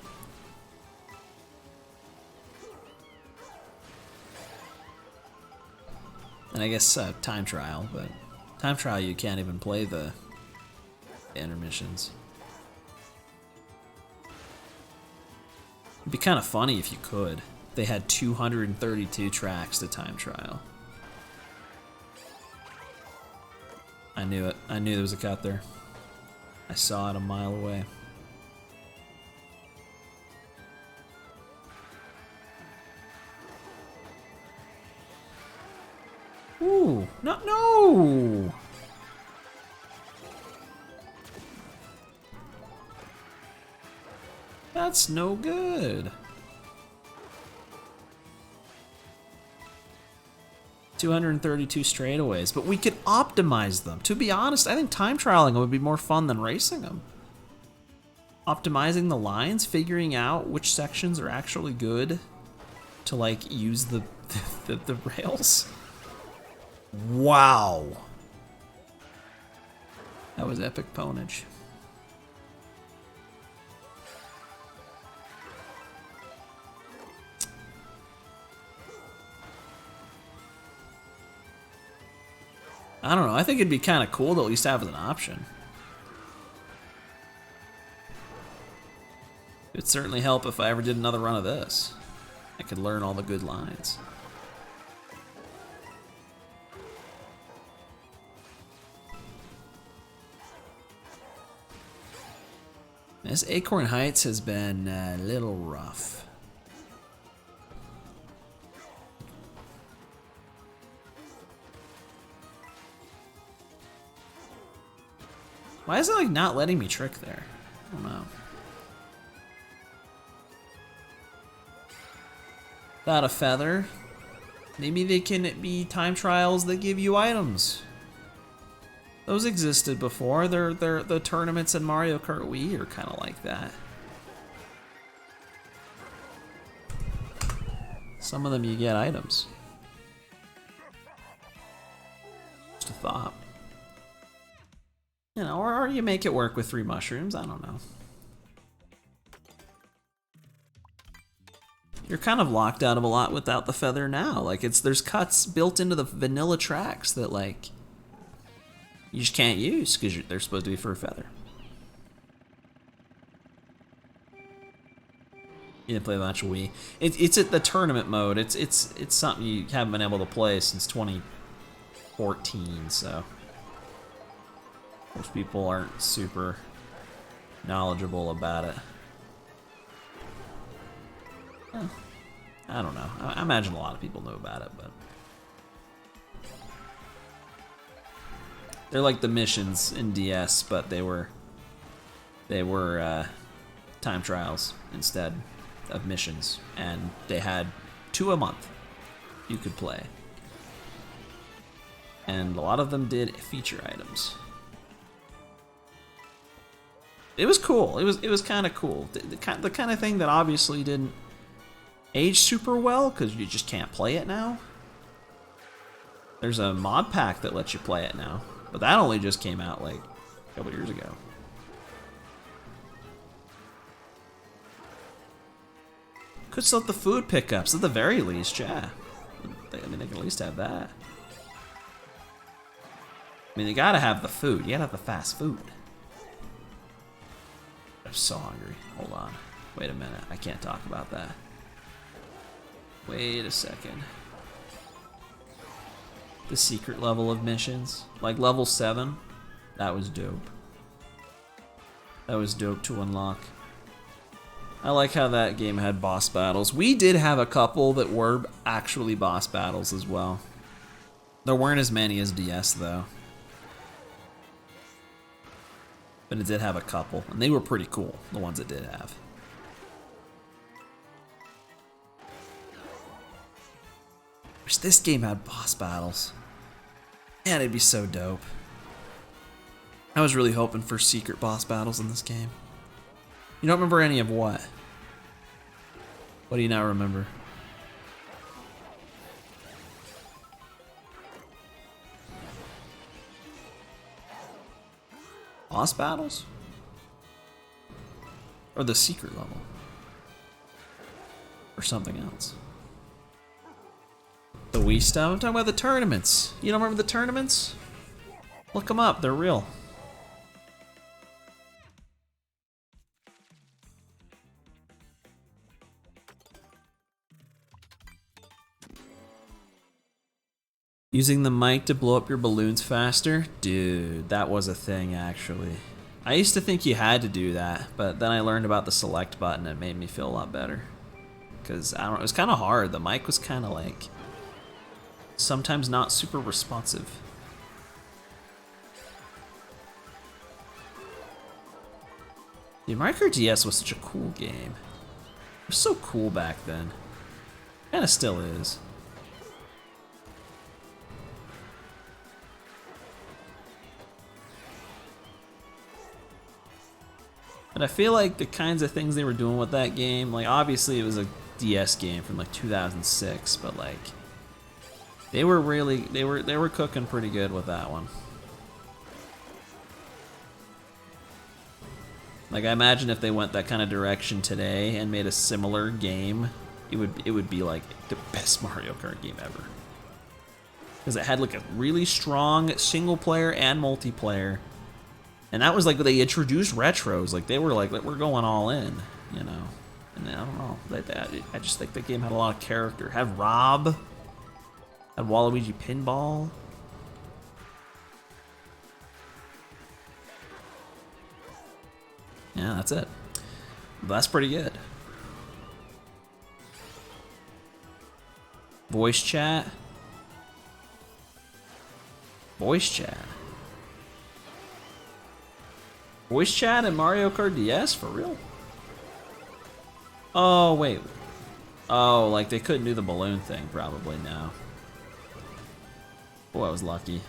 Speaker 2: And I guess time trial, but time trial you can't even play the intermissions. It'd be kind of funny if you could. They had 232 tracks to time trial. I knew it. I knew there was a cut there. I saw it a mile away. Ooh, no! That's no good. 232 straightaways, but we could optimize them. To be honest, I think time trialing would be more fun than racing them. Optimizing the lines, figuring out which sections are actually good to like use the rails. Wow. That was epic ponage. I don't know. I think it'd be kind of cool to at least have as an option. It'd certainly help if I ever did another run of this. I could learn all the good lines. This Acorn Heights has been a little rough. Why is it like not letting me trick there? I don't know. Without a feather, maybe they can be time trials that give you items. Those existed before. They're the tournaments in Mario Kart Wii are kind of like that. Some of them you get items. Just a thought. You know, or you make it work with 3 mushrooms. I don't know. You're kind of locked out of a lot without the feather now. Like there's cuts built into the vanilla tracks that like you just can't use because they're supposed to be for a feather. You didn't play a match of Wii. It's at the tournament mode. It's something you haven't been able to play since 2014. So most people aren't super knowledgeable about it. I don't know. I imagine a lot of people know about it, but they're like the missions in DS, but they were time trials instead of missions, and they had 2 a month you could play, and a lot of them did feature items. It was cool. It was kind of cool. The kind of thing that obviously didn't age super well because you just can't play it now. There's a mod pack that lets you play it now, but that only just came out like a couple years ago. Could still have the food pickups at the very least, yeah. I mean, they can at least have that. I mean, they gotta have the food. You gotta have the fast food. I'm so hungry. Hold on. Wait a minute. I can't talk about that. Wait a second. The secret level of missions, like level 7, that was dope. That was dope to unlock. I like how that game had boss battles. We did have a couple that were actually boss battles as well. There weren't as many as DS though. But it did have a couple, and they were pretty cool, the ones it did have. Wish this game had boss battles. Man, it'd be so dope. I was really hoping for secret boss battles in this game. You don't remember any of what? What do you not remember? Boss battles? Or the secret level? Or something else? The Wii stuff? I'm talking about the tournaments. You don't remember the tournaments? Look them up, they're real. Using the mic to blow up your balloons faster? Dude, that was a thing actually. I used to think you had to do that, but then I learned about the select button and it made me feel a lot better. Because, I don't know, it was kind of hard. The mic was kind of like, sometimes not super responsive. The Mario Kart DS was such a cool game. It was so cool back then. Kinda still is. But I feel like the kinds of things they were doing with that game, like obviously it was a DS game from like 2006, but like they were cooking pretty good with that one. Like, I imagine if they went that kind of direction today and made a similar game, it would be like the best Mario Kart game ever. Because it had like a really strong single player and multiplayer. And that was like they introduced retros. Like they were like, we're going all in, you know. And I don't know. I just think the game had a lot of character. Had Rob. Had Waluigi Pinball. Yeah, that's it. That's pretty good. Voice chat. Voice chat. Voice chat in Mario Kart DS? For real? Oh, wait. Oh, like they couldn't do the balloon thing, probably now. Boy, I was lucky.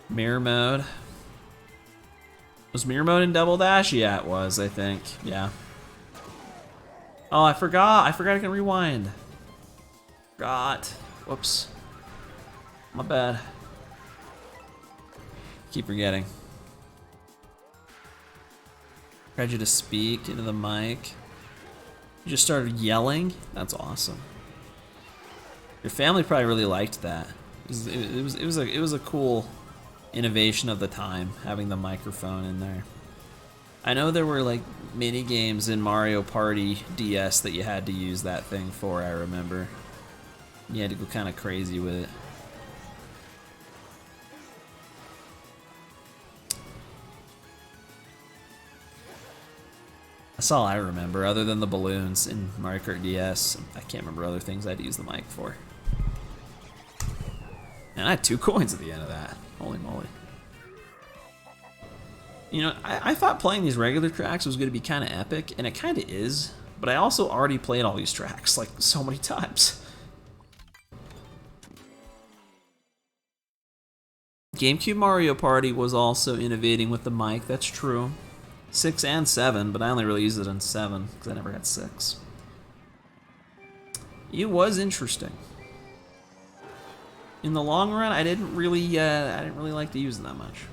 Speaker 2: Mirror mode. Was mirror mode in Double Dash? Yeah, it was, I think. Yeah. Oh, I forgot. I can rewind. Forgot. Whoops. My bad. Keep forgetting. Tried you to speak into the mic. You just started yelling? That's awesome. Your family probably really liked that. It was a cool innovation of the time, having the microphone in there. I know there were like mini games in Mario Party DS that you had to use that thing for, I remember. You had to go kind of crazy with it. That's all I remember, other than the balloons in Mario Kart DS. I can't remember other things I'd use the mic for. And I had 2 coins at the end of that. Holy moly. You know, I thought playing these regular tracks was going to be kind of epic, and it kind of is, but I also already played all these tracks, like, so many times. GameCube Mario Party was also innovating with the mic, that's true. 6 and 7, but I only really used it in 7, because I never had 6. It was interesting. In the long run, I didn't really like to use them that much.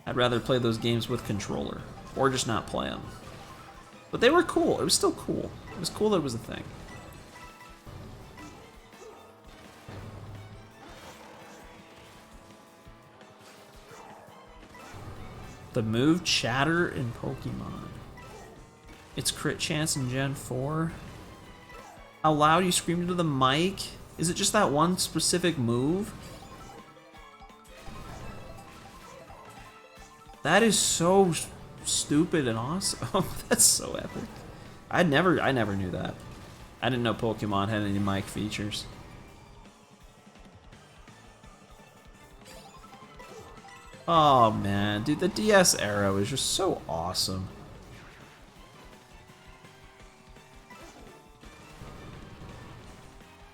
Speaker 2: I'd rather play those games with controller, or just not play them. But they were cool. It was still cool. It was cool that it was a thing. The move chatter in Pokemon. It's crit chance in Gen 4. How loud you scream into the mic? Is it just that one specific move? That is so stupid and awesome. That's so epic. I never knew that. I didn't know Pokemon had any mic features. Oh man, dude, the DS era was just so awesome.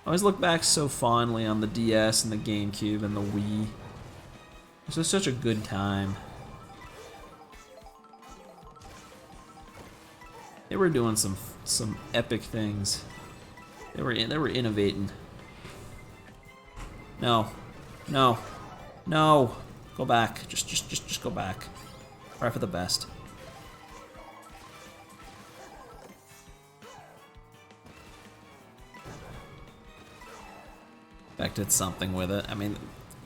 Speaker 2: I always look back so fondly on the DS and the GameCube and the Wii. It was such a good time. They were doing some epic things. They were innovating. No, no, no. Go back. Just go back. Try for the best. Beck did something with it. I mean,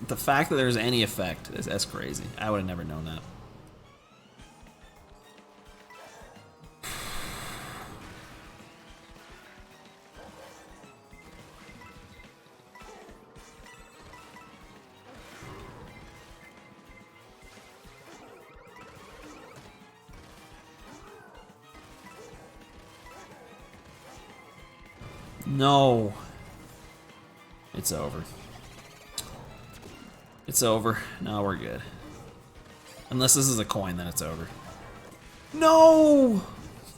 Speaker 2: the fact that there's any effect that's crazy. I would have never known that. No. It's over. It's over. No, we're good. Unless this is a coin, then it's over. No!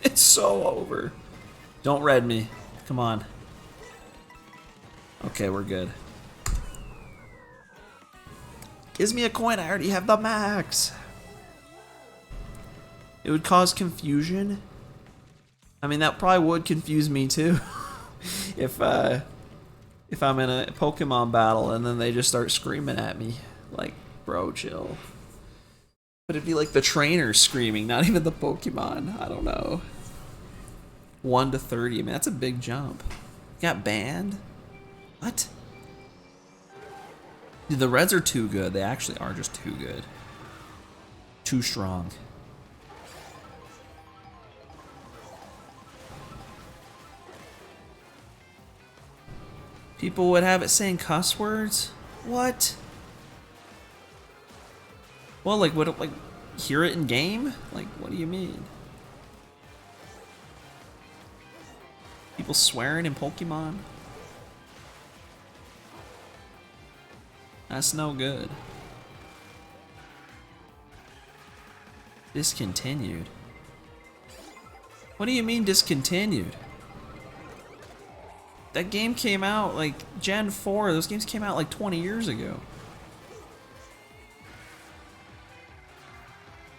Speaker 2: It's so over. Don't red me. Come on. Okay, we're good. Gives me a coin. I already have the max. It would cause confusion. I mean, that probably would confuse me too. If if I'm in a Pokemon battle and then they just start screaming at me. Like, bro, chill. But it'd be like the trainer screaming, not even the Pokemon. I don't know. 1 to 30, man, that's a big jump. Got banned? What? Dude, the Reds are too good. They actually are just too good. Too strong. People would have it saying cuss words? What? Well, like, would it, like, hear it in game? Like, what do you mean? People swearing in Pokemon? That's no good. Discontinued. What do you mean discontinued? That game came out like Gen 4. Those games came out like 20 years ago.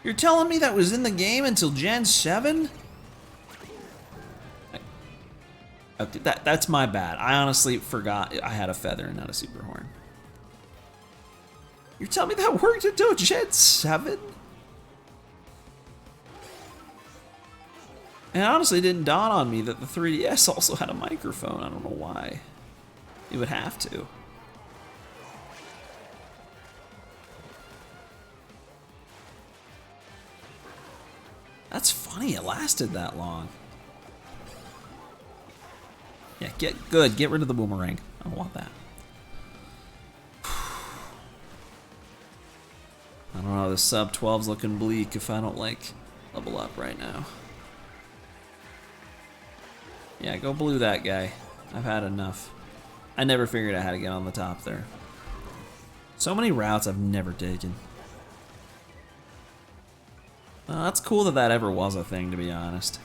Speaker 2: You're telling me that was in the game until Gen 7? Okay, that's my bad. I honestly forgot I had a feather and not a super horn. You're telling me that worked until Gen 7? And it honestly didn't dawn on me that the 3DS also had a microphone. I don't know why. It would have to. That's funny, it lasted that long. Yeah, get rid of the boomerang. I don't want that. I don't know, the sub 12's looking bleak if I don't like level up right now. Yeah, go blue that guy. I've had enough. I never figured out how to get on the top there. So many routes I've never taken. That's cool that that ever was a thing, to be honest.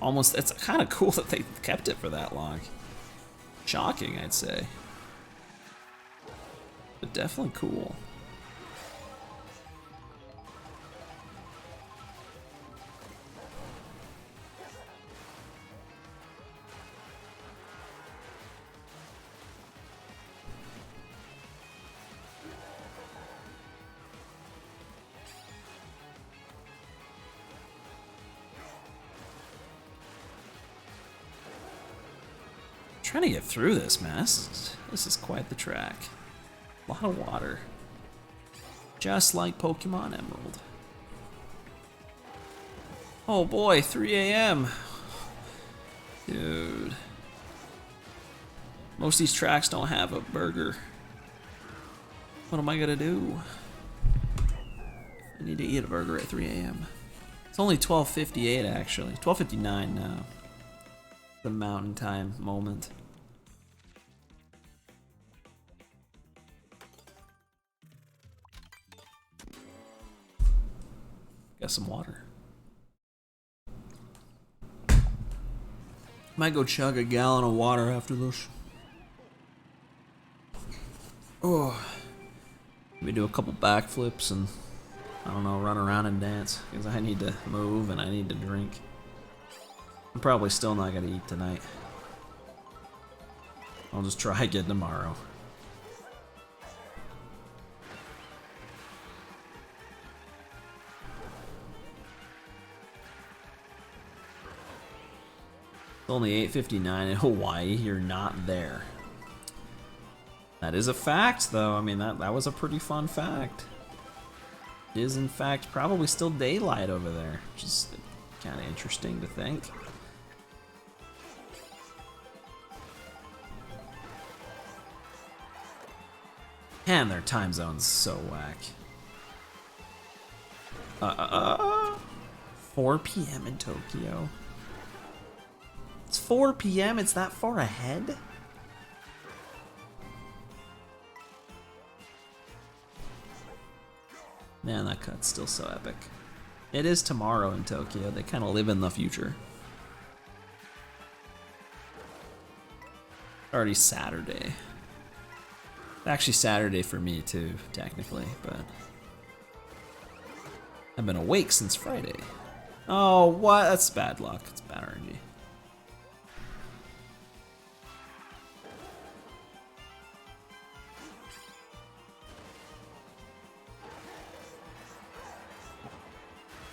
Speaker 2: It's kind of cool that they kept it for that long. Shocking, I'd say. But definitely cool. Trying to get through this mess. This is quite the track. A lot of water. Just like Pokemon Emerald. Oh boy, 3 a.m. Dude. Most of these tracks don't have a burger. What am I gonna do? I need to eat a burger at 3 a.m. It's only 12:58 actually. 12:59 now. The mountain time moment. Got some water. Might go chug a gallon of water after this. Oh. Maybe do a couple backflips and, I don't know, run around and dance. Because I need to move and I need to drink. I'm probably still not gonna eat tonight. I'll just try again tomorrow. It's only 8:59 in Hawaii. You're not there. That is a fact, though. I mean, that was a pretty fun fact. It is, in fact, probably still daylight over there, which is kind of interesting to think. And their time zone's so whack. 4 p.m. in Tokyo. It's 4 p.m. It's that far ahead? Man, that cut's still so epic. It is tomorrow in Tokyo. They kind of live in the future. Already Saturday. Actually Saturday for me too, technically, but I've been awake since Friday. Oh, what? That's bad luck. It's bad RNG.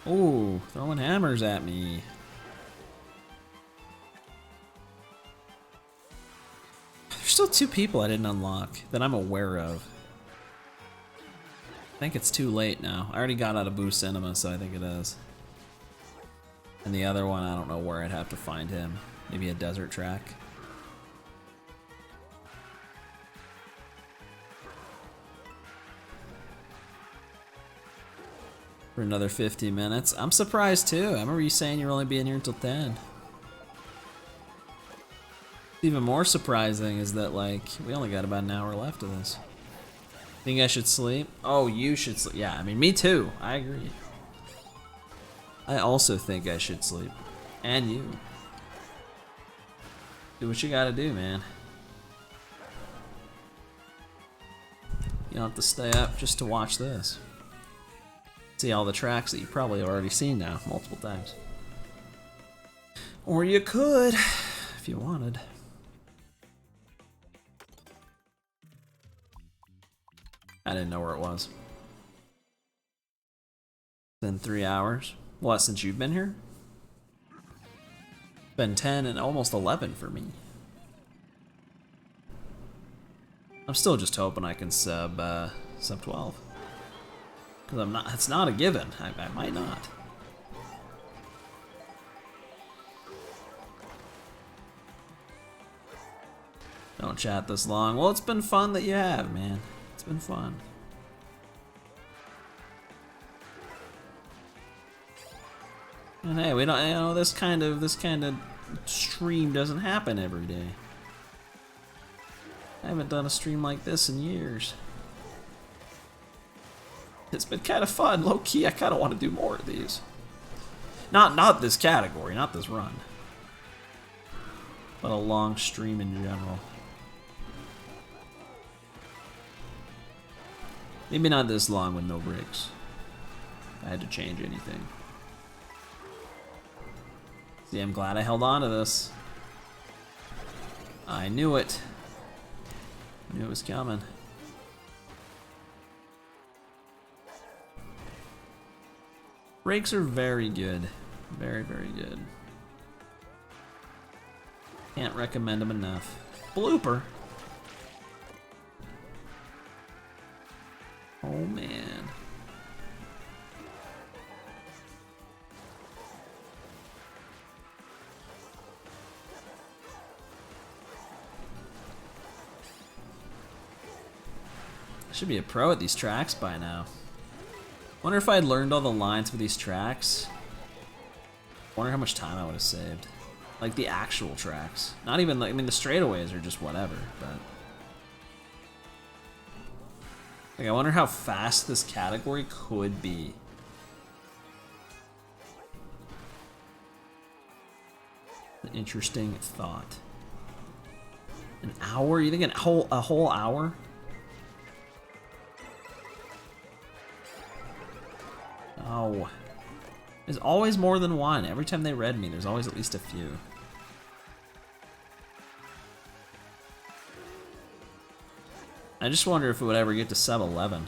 Speaker 2: Oh, throwing hammers at me. There's still 2 people I didn't unlock that I'm aware of. I think it's too late now. I already got out of Boo Cinema, so I think it is. And the other one, I don't know where I'd have to find him. Maybe a desert track. For another 50 minutes. I'm surprised too. I remember you saying you're only being here until 10. Even more surprising is that, like, we only got about an hour left of this. Think I should sleep? Oh, you should sleep. Yeah, I mean, me too. I agree. I also think I should sleep. And you. Do what you gotta do, man. You don't have to stay up just to watch this. See all the tracks that you probably have already seen now, multiple times. Or you could, if you wanted. I didn't know where it was. Been 3 hours. What, since you've been here? Been 10 and almost 11 for me. I'm still just hoping I can sub 12. Because I'm not, it's not a given. I might not. Don't chat this long. Well, it's been fun that you have, man. It's been fun. And hey, we don't, you know, this kind of stream doesn't happen every day. I haven't done a stream like this in years. It's been kind of fun, low key. I kind of want to do more of these. Not this category, not this run, but a long stream in general. Maybe not this long with no breaks. If I had to change anything. See, I'm glad I held on to this. I knew it. I knew it was coming. Brakes are very good. Very, very good. Can't recommend them enough. Blooper. Oh man. I should be a pro at these tracks by now. Wonder if I had learned all the lines for these tracks. Wonder how much time I would have saved. Like the actual tracks. Not even like, I mean the straightaways are just whatever, but like I wonder how fast this category could be. An interesting thought. An hour? You think a whole hour? Oh. There's always more than one. Every time they read me, there's always at least a few. I just wonder if it would ever get to sub 11.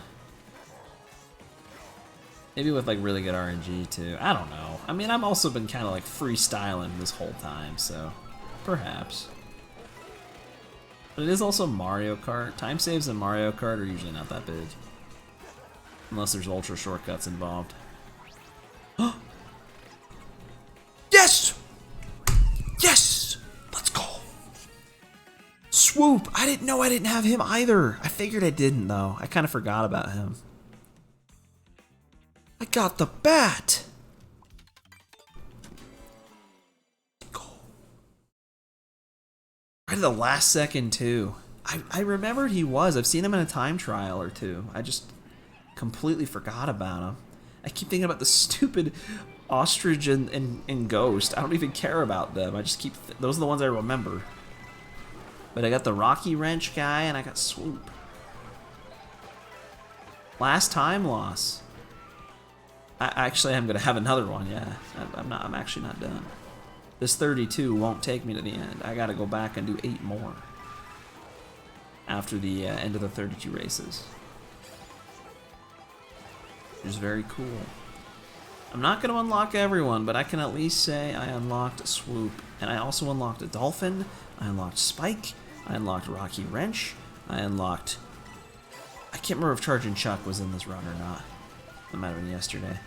Speaker 2: Maybe with like really good RNG too. I don't know. I mean, I've also been kind of like freestyling this whole time, so perhaps. But it is also Mario Kart. Time saves in Mario Kart are usually not that big. Unless there's ultra shortcuts involved. Yes! Yes! Let's go! Swoop! I didn't know I didn't have him either. I figured I didn't though. I kind of forgot about him. I got the bat! Go. Right at the last second too. I remembered he was. I've seen him in a time trial or two. I just completely forgot about him. I keep thinking about the stupid ostrich and ghost. I don't even care about them. I just keep those are the ones I remember. But I got the Rocky Wrench guy and I got Swoop. Last time loss. Actually I'm gonna have another one. Yeah, I'm actually not done. This 32 won't take me to the end. I gotta go back and do 8 more after the end of the 32 races. Which is very cool. I'm not going to unlock everyone, but I can at least say I unlocked Swoop. And I also unlocked a Dolphin. I unlocked Spike. I unlocked Rocky Wrench. I unlocked... I can't remember if Charging Chuck was in this run or not. That might have been yesterday.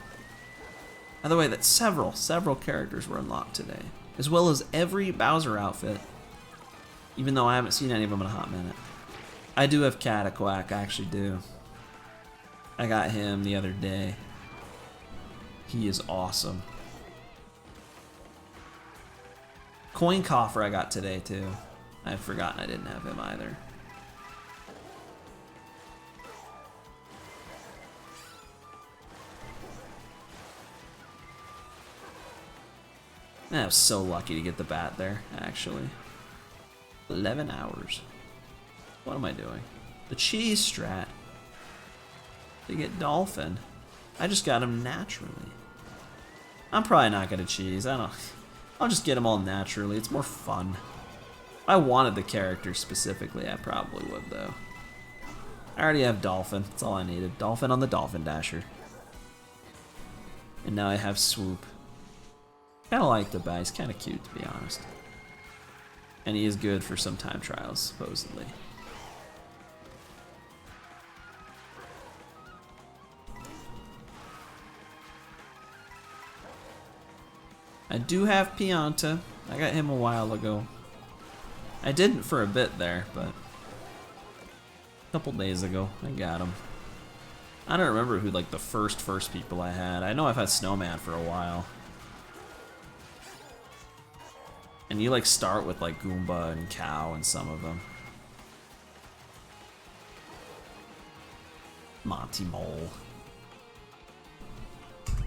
Speaker 2: By the way, that several characters were unlocked today. As well as every Bowser outfit. Even though I haven't seen any of them in a hot minute. I do have Cataquack, I actually do. I got him the other day. He is awesome. Coin Coffer I got today too. I've forgotten I didn't have him either. I was so lucky to get the bat there, actually. 11 hours. What am I doing? The cheese strat. To get Dolphin. I just got him naturally. I'm probably not gonna cheese. I'll just get them all naturally. It's more fun. If I wanted the character specifically, I probably would though. I already have Dolphin. That's all I needed. Dolphin on the Dolphin Dasher. And now I have Swoop. Kinda like the guy. He's kinda cute, to be honest. And he is good for some time trials, supposedly. I do have Pianta. I got him a while ago. I didn't for a bit there, but a couple days ago I got him. I don't remember who like the first people I had. I know I've had Snowman for a while. And you like start with like Goomba and Cow and some of them. Monty Mole.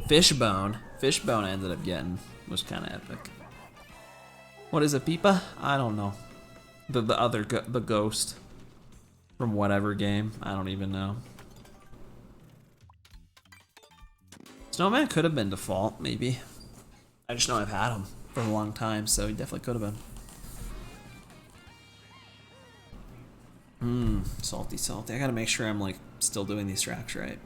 Speaker 2: Fishbone. Fishbone I ended up getting. Was kind of epic. What is it, Peepa? I don't know. The ghost from whatever game. I don't even know. Snowman could have been default, maybe. I just know I've had him for a long time, so he definitely could have been. Salty, salty. I gotta make sure I'm like still doing these tracks right.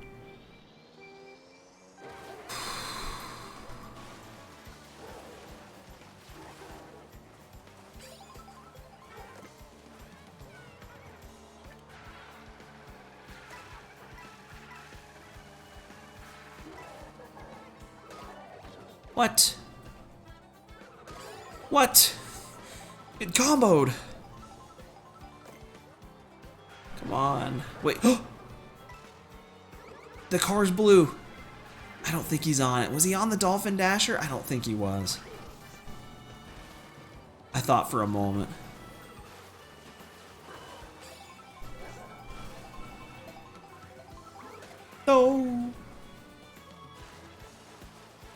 Speaker 2: What? What? It comboed. Come on. Wait. The car's blue. I don't think he's on it. Was he on the Dolphin Dasher? I don't think he was. I thought for a moment. No.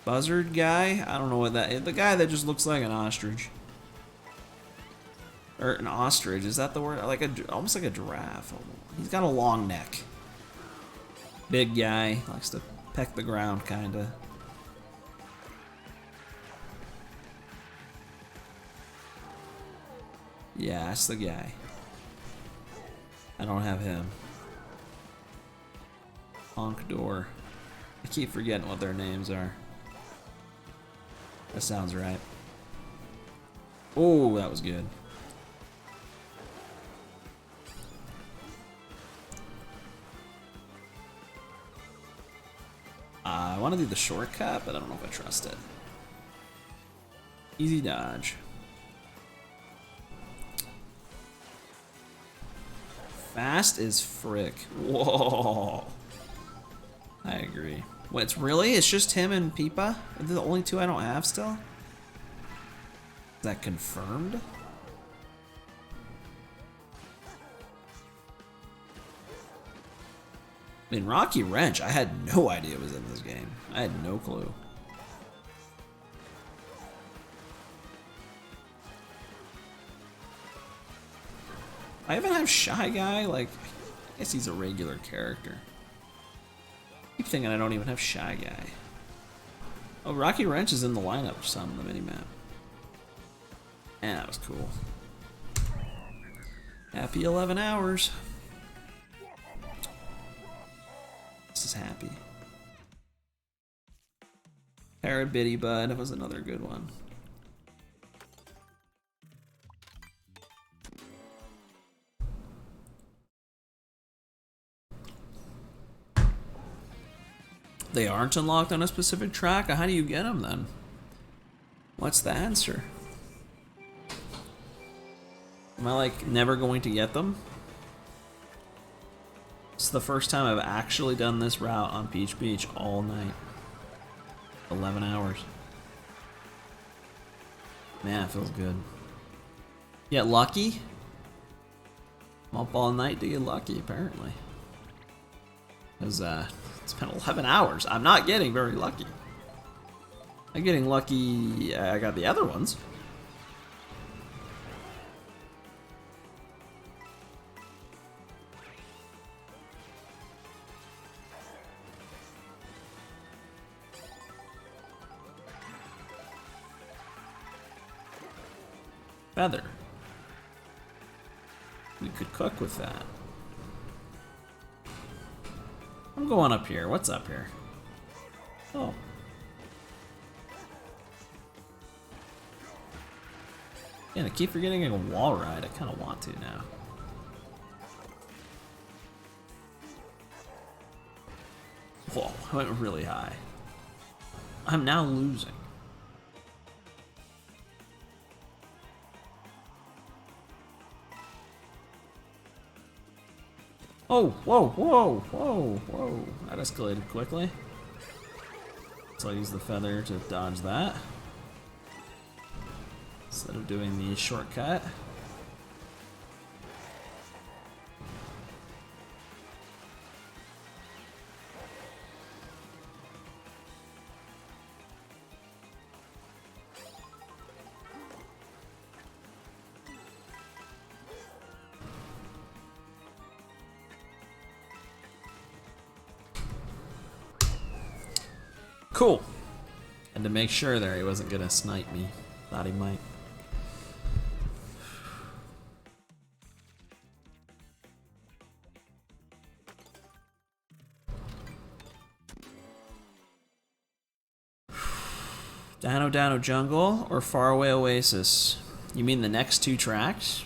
Speaker 2: Buzzard guy? I don't know what that is. The guy that just looks like an ostrich. Or an ostrich, is that the word? Like almost like a giraffe. He's got a long neck. Big guy, likes to peck the ground, kinda. Yeah, that's the guy. I don't have him. Honk Door. I keep forgetting what their names are. That sounds right. Oh, that was good. I want to do the shortcut, but I don't know if I trust it. Easy dodge. Fast as frick. Whoa. I agree. What, it's really? It's just him and Peepa? Are they the only two I don't have still? Is that confirmed? I mean, Rocky Wrench, I had no idea was in this game. I had no clue. I even have Shy Guy, like, I guess he's a regular character. I keep thinking I don't even have Shy Guy. Oh, Rocky Wrench is in the lineup for some on the minimap. And that was cool. Happy 11 hours. This is happy. Carrot Bitty Bud was another good one. They aren't unlocked on a specific track? How do you get them then? What's the answer? Am I like never going to get them? It's the first time I've actually done this route on Peach Beach all night. 11 hours. Man, it feels good. Get lucky? I'm up all night to get lucky, apparently. Because it's been 11 hours. I'm not getting very lucky. I'm getting lucky. I got the other ones. Feather. We could cook with that. I'm going up here. What's up here? Oh. Yeah, I keep forgetting a wall ride. I kind of want to now. Whoa, I went really high. I'm now losing. Oh, whoa, whoa, whoa, whoa. That escalated quickly. So I'll use the feather to dodge that. Instead of doing the shortcut. Cool. And to make sure there he wasn't gonna snipe me. Thought he might. Dano Dano Jungle or Faraway Oasis? You mean the next two tracks?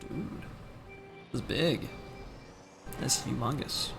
Speaker 2: Dude. This is big. That's humongous.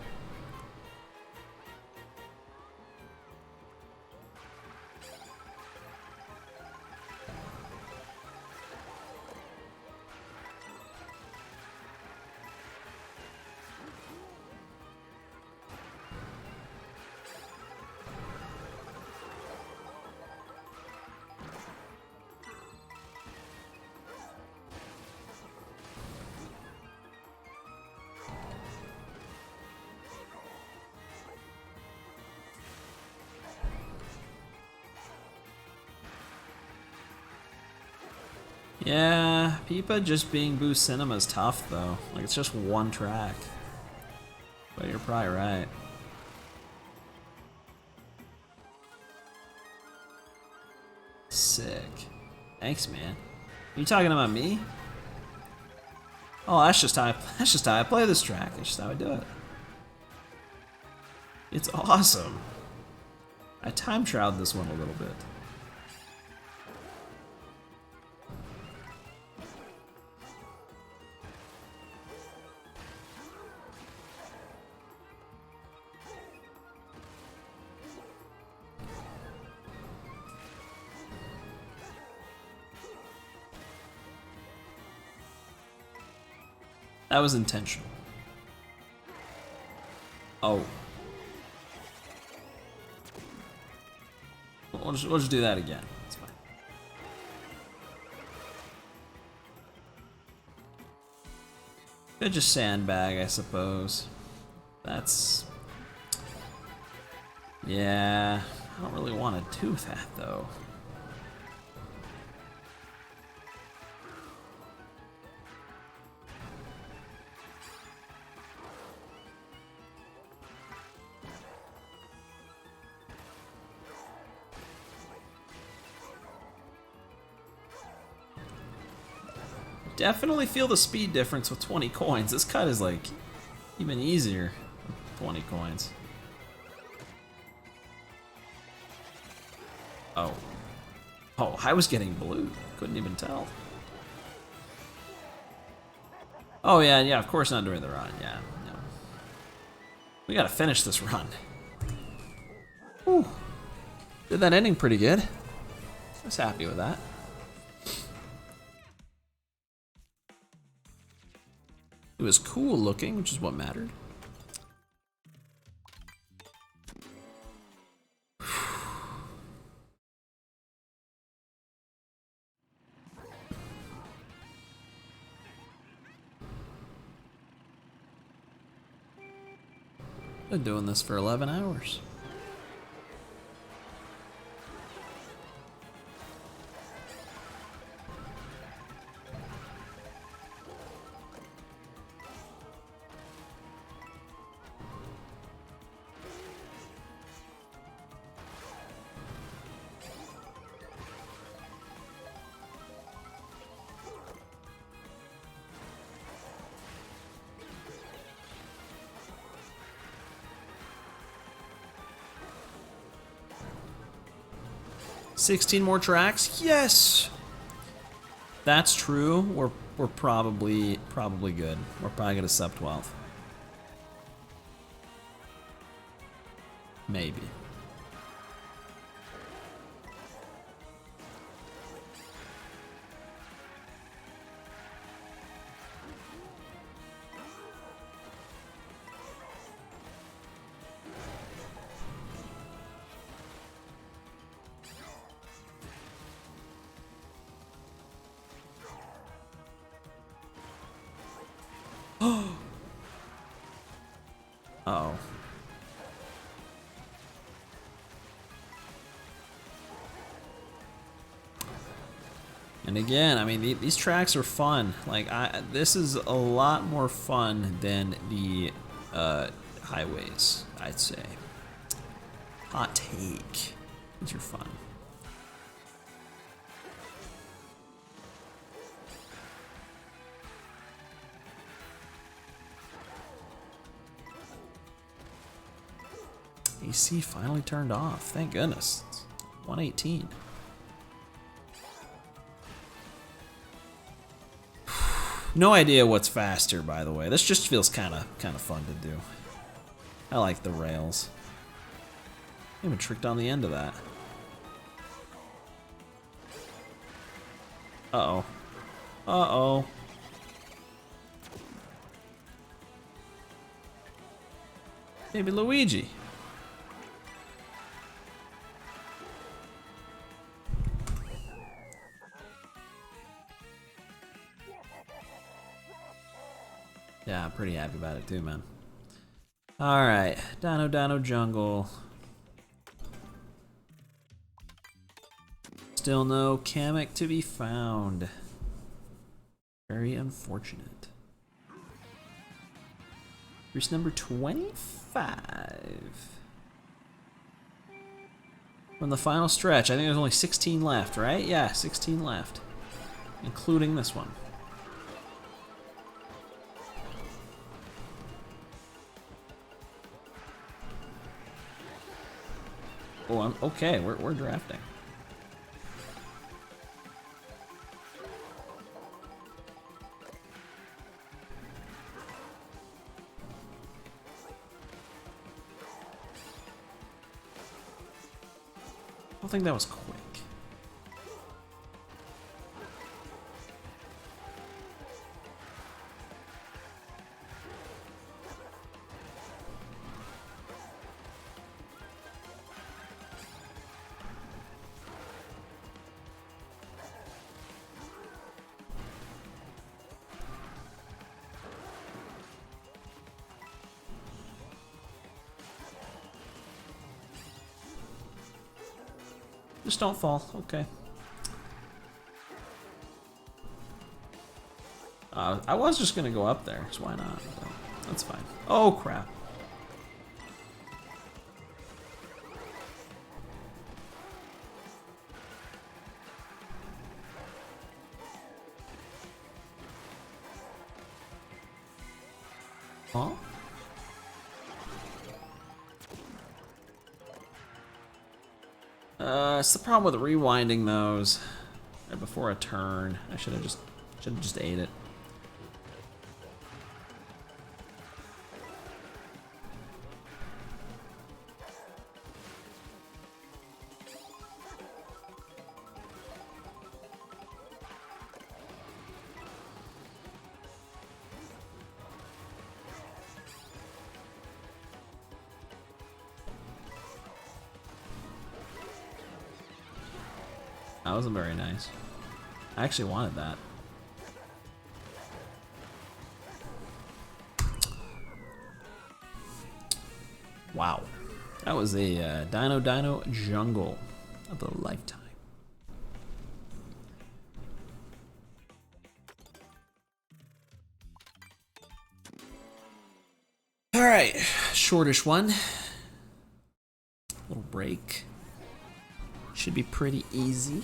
Speaker 2: Yeah, Peepa just being Boost Cinema is tough though. Like it's just one track. But you're probably right. Sick. Thanks, man. Are you talking about me? Oh, that's just how I play this track. That's just how I do it. It's awesome. I time traveled this one a little bit. That was intentional. Oh. We'll just do that again. It's fine. Could just sandbag, I suppose. That's... Yeah, I don't really want to do that, though. Definitely feel the speed difference with 20 coins. This cut is like even easier with 20 coins. Oh. Oh, I was getting blue. Couldn't even tell. Oh, yeah, yeah, of course not during the run. Yeah, no. We gotta finish this run. Whew. Did that ending pretty good. I was happy with that. It was cool looking, which is what mattered. Been doing this for 11 hours. $16 more tracks? Yes! That's true. We're probably good. We're probably gonna sub 12. Maybe. Uh-oh. And again, I mean, these tracks are fun. Like, this is a lot more fun than the highways, I'd say. Hot take. These are fun. AC finally turned off. Thank goodness. It's 118. No idea what's faster, by the way. This just feels kind of fun to do. I like the rails. I even tricked on the end of that. Uh-oh. Uh-oh. Maybe Luigi. Yeah, I'm pretty happy about it too, man. Alright, Dino Jungle. Still no Kamek to be found. Very unfortunate. Race number 25. From the final stretch, I think there's only 16 left, right? Yeah, 16 left. Including this one. Oh, I'm okay. We're drafting. I don't think that was quick. Just don't fall. Okay. I was just gonna go up there, so why not? That's fine. Oh crap. Huh? It's the problem with rewinding those right before a turn. I should have just ate it. That wasn't very nice. I actually wanted that. Wow. That was a Dino Jungle of a lifetime. Alright, shortish one. Little break. Should be pretty easy.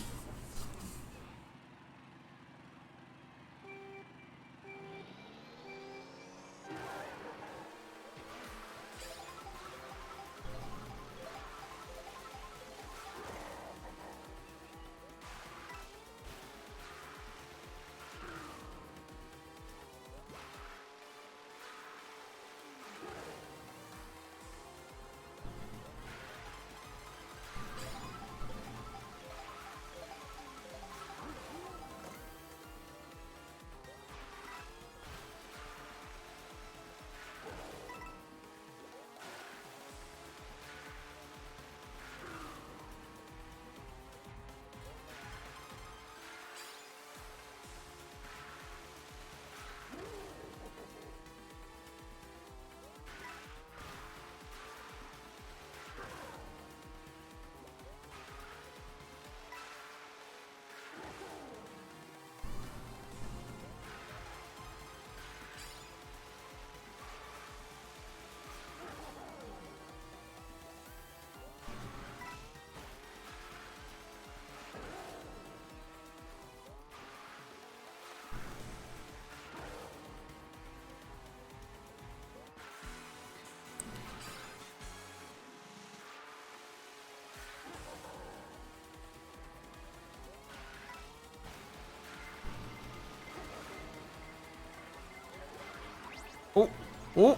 Speaker 2: Oh, oh,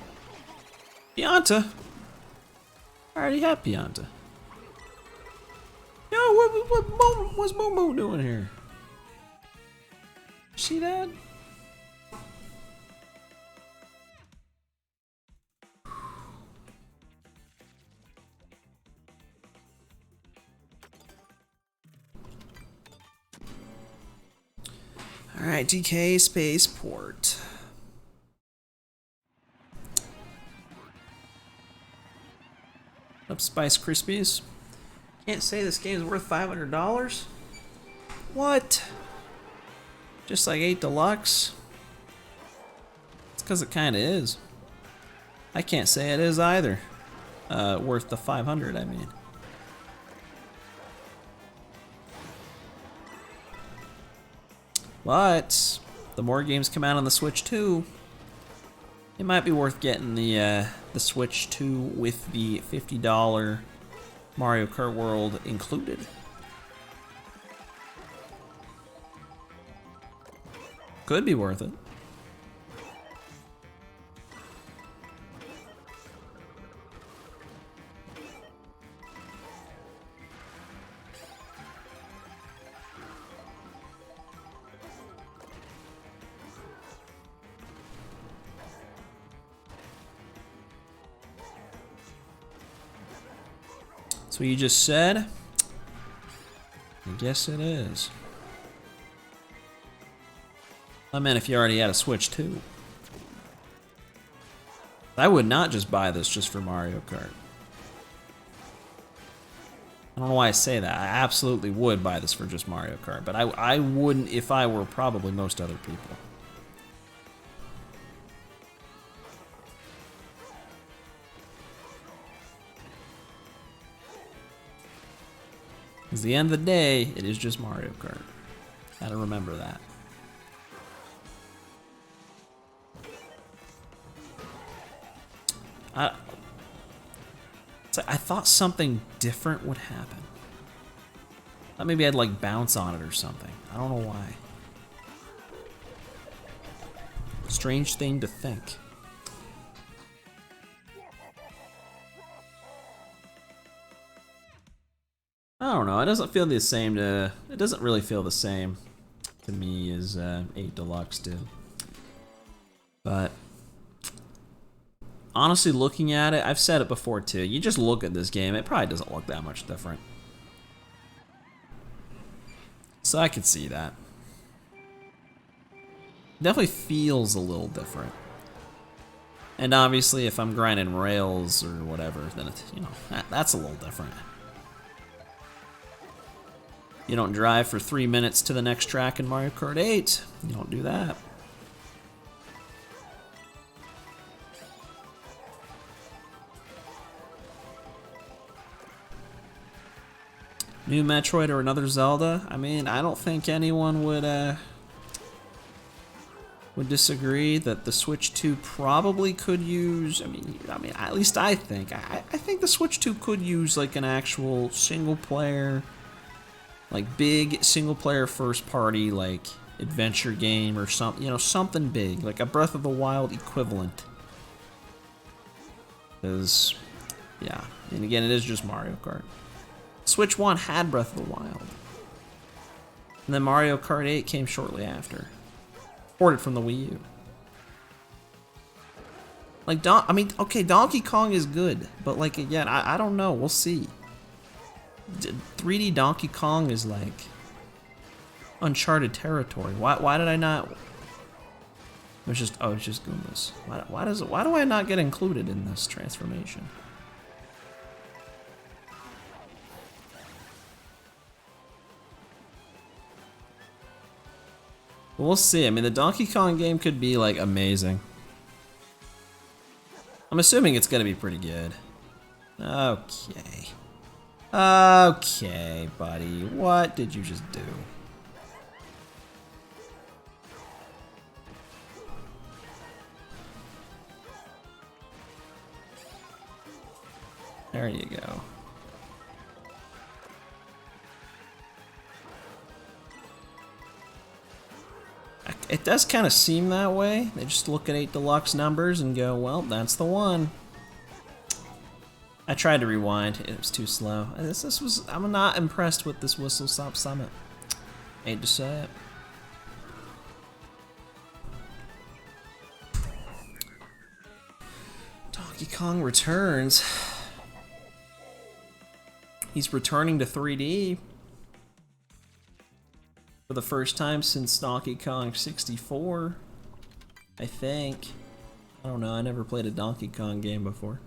Speaker 2: Pianta. I already have Pianta. Yo, what's Momo doing here? See that? All right, DK Spaceport. Up Spice Krispies. Can't say this game is worth $500. What? Just like 8 Deluxe? It's because it kind of is. I can't say it is either. Worth the 500, I mean. But the more games come out on the Switch 2, it might be worth getting the Switch 2 with the $50 Mario Kart World included. Could be worth it. That's what you just said? I guess it is. I meant if you already had a Switch 2. I would not just buy this just for Mario Kart. I don't know why I say that. I absolutely would buy this for just Mario Kart, but I wouldn't if I were probably most other people. Because at the end of the day, it is just Mario Kart. Gotta remember that. I thought something different would happen. Thought maybe I'd like bounce on it or something. I don't know why. Strange thing to think. I don't know. It doesn't feel the same to. It doesn't really feel the same to me as 8 Deluxe did. But honestly, looking at it, I've said it before too. You just look at this game, it probably doesn't look that much different. So I could see that. Definitely feels a little different. And obviously, if I'm grinding rails or whatever, then it's, you know, that's a little different. You don't drive for 3 minutes to the next track in Mario Kart 8. You don't do that. New Metroid or another Zelda? I mean, I don't think anyone would disagree that the Switch 2 probably could use. I mean, at least I think. I think the Switch 2 could use like an actual single player, like big single player first party like adventure game or something. You know, something big like a Breath of the Wild equivalent. Because, yeah, and again, it is just Mario Kart. Switch 1 had Breath of the Wild. And then Mario Kart 8 came shortly after. Ported from the Wii U. Like, I mean, okay, Donkey Kong is good, but like, again, I don't know, we'll see. 3D Donkey Kong is like uncharted territory. Why did I not? It's just Goombas. Why do I not get included in this transformation? We'll see. I mean, the Donkey Kong game could be, like, amazing. I'm assuming it's gonna be pretty good. Okay. Okay, buddy. What did you just do? There you go. It does kind of seem that way. They just look at 8 Deluxe numbers and go, well, that's the one. I tried to rewind. It was too slow. I'm not impressed with this Whistle Stop Summit. Hate to say it. Donkey Kong returns. He's returning to 3D. For the first time since Donkey Kong 64, I think. I don't know, I never played a Donkey Kong game before.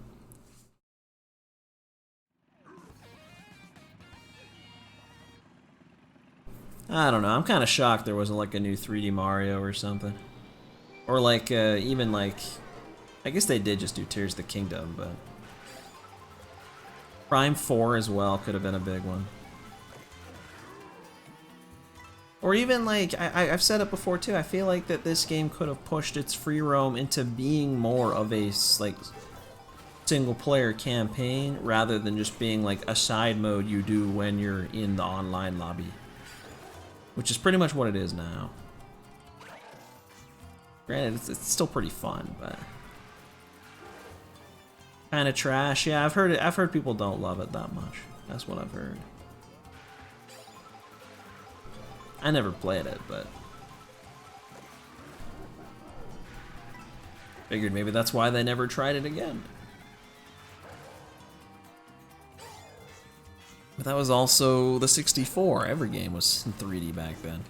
Speaker 2: I don't know, I'm kind of shocked there wasn't like a new 3D Mario or something. Or like, even like, I guess they did just do Tears of the Kingdom, but Prime 4 as well could have been a big one. Or even like, I've said it before too, I feel like that this game could have pushed its free roam into being more of a like single player campaign rather than just being like a side mode you do when you're in the online lobby. Which is pretty much what it is now. Granted, it's still pretty fun, but kind of trash. Yeah, I've heard people don't love it that much. That's what I've heard. I never played it, but figured maybe that's why they never tried it again. But that was also the 64. Every game was in 3D back then.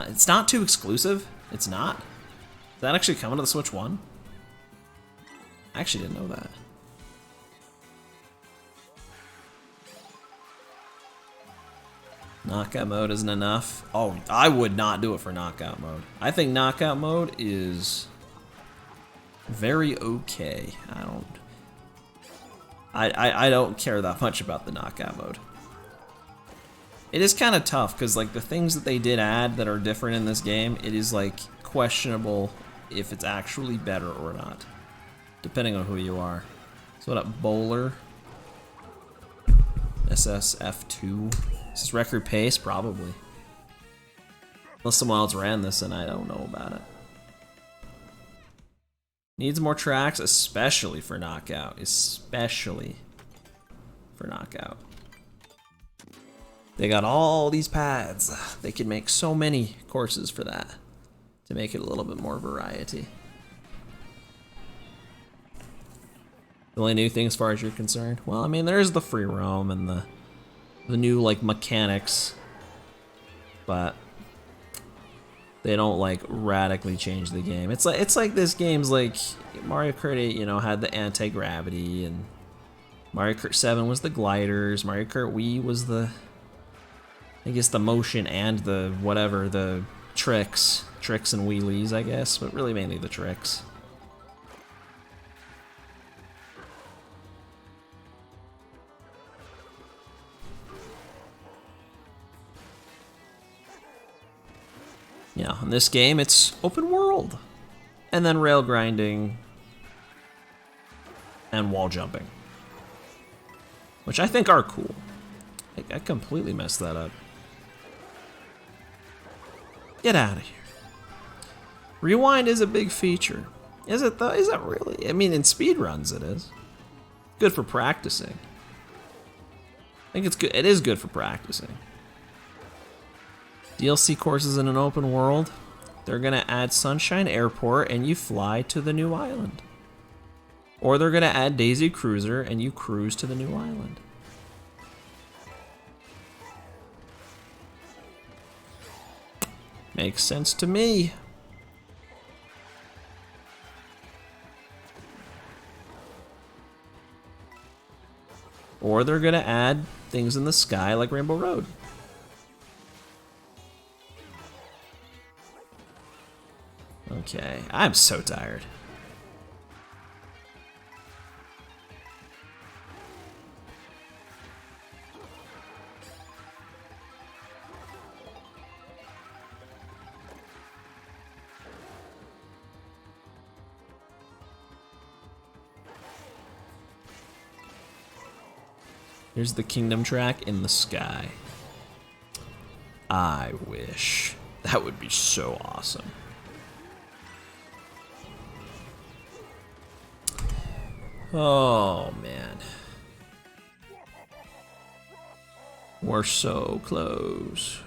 Speaker 2: It's not too exclusive. It's not. Is that actually coming to the Switch 1? I actually didn't know that. Knockout mode isn't enough. Oh, I would not do it for knockout mode. I think knockout mode is very okay. I don't care that much about the knockout mode. It is kind of tough because like the things that they did add that are different in this game, it is like questionable if it's actually better or not. depending on who you are. So what up, Bowler? SSF2. Is this record pace? Probably. Unless someone else ran this and I don't know about it. Needs more tracks, especially for knockout. Especially for knockout. They got all these paths. They could make so many courses for that to make it a little bit more variety. The only new thing as far as you're concerned? Well, I mean, there's the free roam and the new, like, mechanics. But they don't, like, radically change the game. It's like this game's like Mario Kart 8, you know, had the anti-gravity, and Mario Kart 7 was the gliders, Mario Kart Wii was the, I guess, the motion and the whatever, the tricks and wheelies, I guess, but really mainly the tricks. Yeah, in this game, it's open world. And then rail grinding and wall jumping. Which I think are cool. I completely messed that up. Get out of here. Rewind is a big feature. Is it though? Is it really? I mean, in speedruns it is. Good for practicing. I think it's good. It is good for practicing. DLC courses in an open world. They're gonna add Sunshine Airport and you fly to the new island. Or they're gonna add Daisy Cruiser and you cruise to the new island. Makes sense to me. Or they're gonna add things in the sky like Rainbow Road. Okay, I'm so tired. Here's the kingdom track in the sky. I wish. That would be so awesome. Oh, man. We're so close.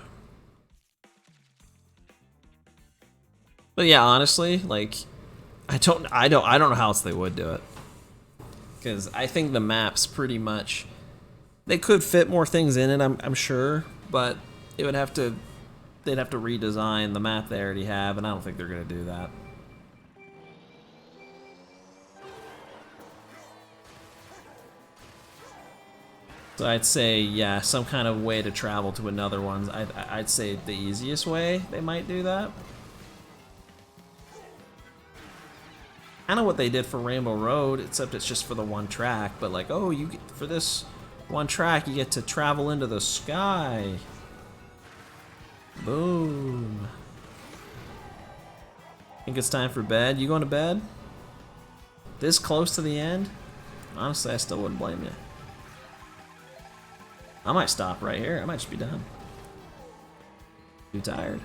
Speaker 2: But yeah, honestly, like, I don't know how else they would do it. Because I think the map's pretty much, they could fit more things in it, I'm sure, but it would have to, they'd have to redesign the map they already have, and I don't think they're gonna do that. So I'd say, yeah, some kind of way to travel to another one. I'd say the easiest way they might do that. I know what they did for Rainbow Road, except it's just for the one track. But like, oh, you get, for this one track, you get to travel into the sky. Boom. Think it's time for bed? You going to bed? This close to the end? Honestly, I still wouldn't blame you. I might stop right here. I might just be done. Too tired.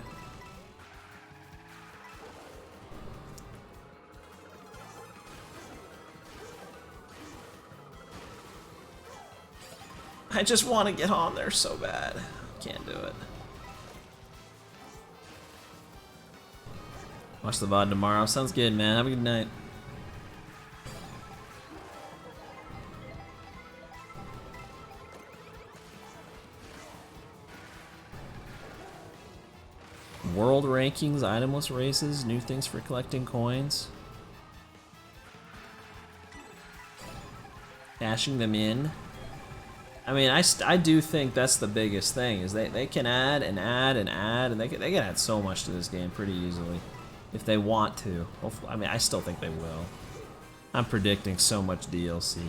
Speaker 2: I just want to get on there so bad. Can't do it. Watch the VOD tomorrow. Sounds good, man. Have a good night. World rankings, itemless races, new things for collecting coins. Cashing them in. I mean, I do think that's the biggest thing, is they can add and add and add, and they can add so much to this game pretty easily. If they want to. Hopefully, I mean, I still think they will. I'm predicting so much DLC.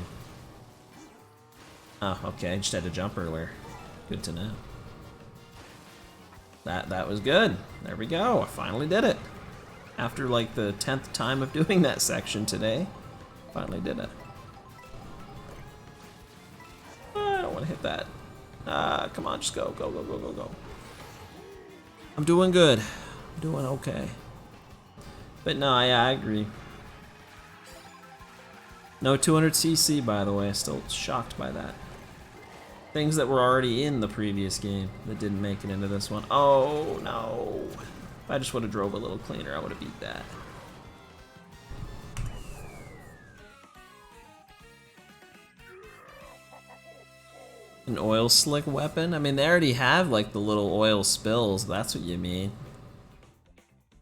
Speaker 2: Oh, okay, I just had to jump earlier. Good to know. That was good. There we go. I finally did it. After like the 10th time of doing that section today.
Speaker 1: Finally did it. I don't want to hit that. Come on, just go, go, go, go, go, go. I'm doing good. I'm doing okay. But no, yeah, I agree. No 200cc, by the way. Still shocked by that. Things that were already in the previous game that didn't make it into this one. Oh, no. If I just would have drove a little cleaner, I would have beat that. An oil slick weapon? I mean, they already have, like, the little oil spills. That's what you mean.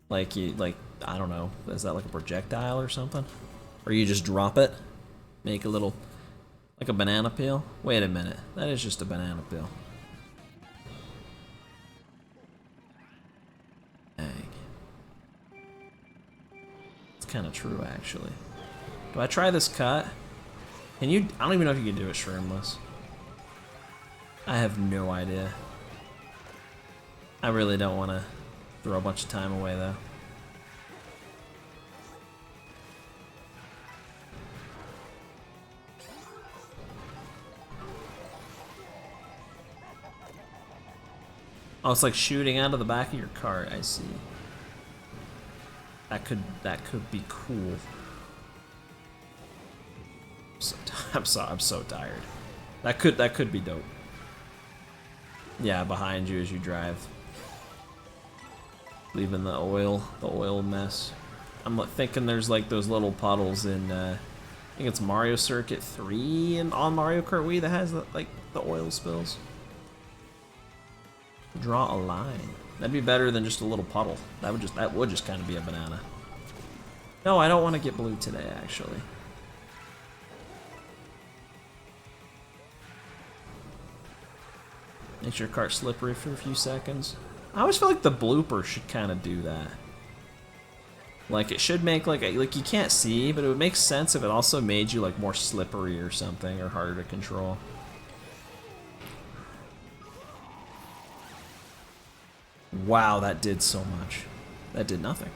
Speaker 1: Like, I don't know. Is that like a projectile or something? Or you just drop it? Make a little, like a banana peel? Wait a minute. That is just a banana peel. Dang. It's kind of true, actually. Do I try this cut? Can you? I don't even know if you can do it shroomless. I have no idea. I really don't want to throw a bunch of time away, though. Oh, it's like shooting out of the back of your cart. I see. That could be cool. I'm so tired. That could be dope. Yeah, behind you as you drive, leaving the oil mess. I'm thinking there's like those little puddles in. I think it's Mario Circuit 3 and on Mario Kart Wii that has like the oil spills. Draw a line. That'd be better than just a little puddle. That would just kind of be a banana. No, I don't want to get blue today, actually. Makes your cart slippery for a few seconds. I always feel like the blooper should kind of do that. Like it should make like you can't see, but it would make sense if it also made you like more slippery or something, or harder to control. Wow, that did so much. That did nothing.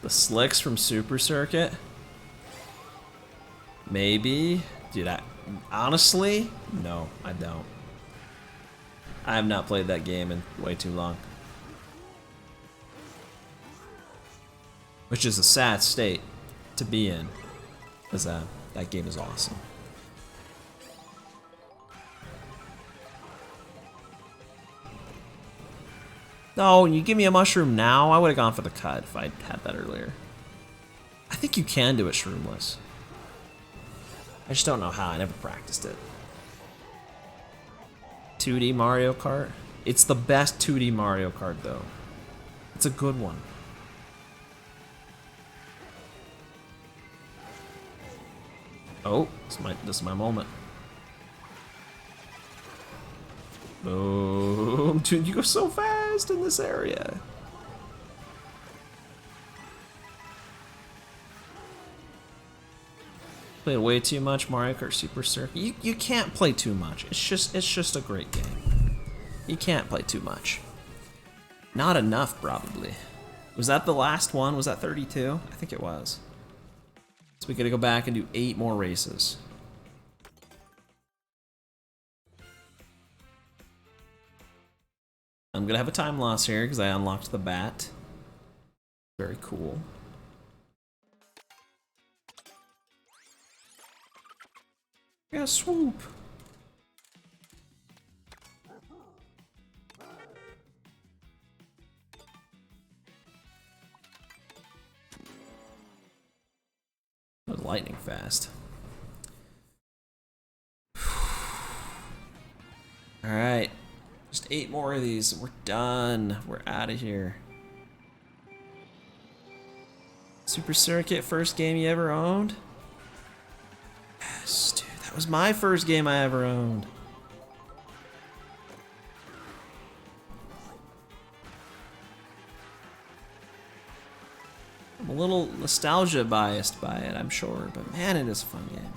Speaker 1: The slicks from Super Circuit? Maybe? Dude, honestly, no, I don't. I have not played that game in way too long. Which is a sad state to be in, because that game is awesome. No, you give me a mushroom now? I would have gone for the cut if I had that earlier. I think you can do it shroomless. I just don't know how. I never practiced it. 2D Mario Kart? It's the best 2D Mario Kart, though. It's a good one. Oh, this is my moment. Boom. Dude, you go so fast in this area. Played way too much Mario Kart Super Circuit. You can't play too much. It's just a great game. You can't play too much. Not enough, probably. Was that the last one? Was that 32? I think it was. So we gotta go back and do 8 more races. I'm gonna have a time loss here because I unlocked the bat. Very cool. Yeah, swoop. That was lightning fast. All right. Just 8 more of these and we're done. We're out of here. Super Circuit, first game you ever owned? Yes, dude, that was my first game I ever owned. I'm a little nostalgia biased by it, I'm sure, but man, it is a fun game.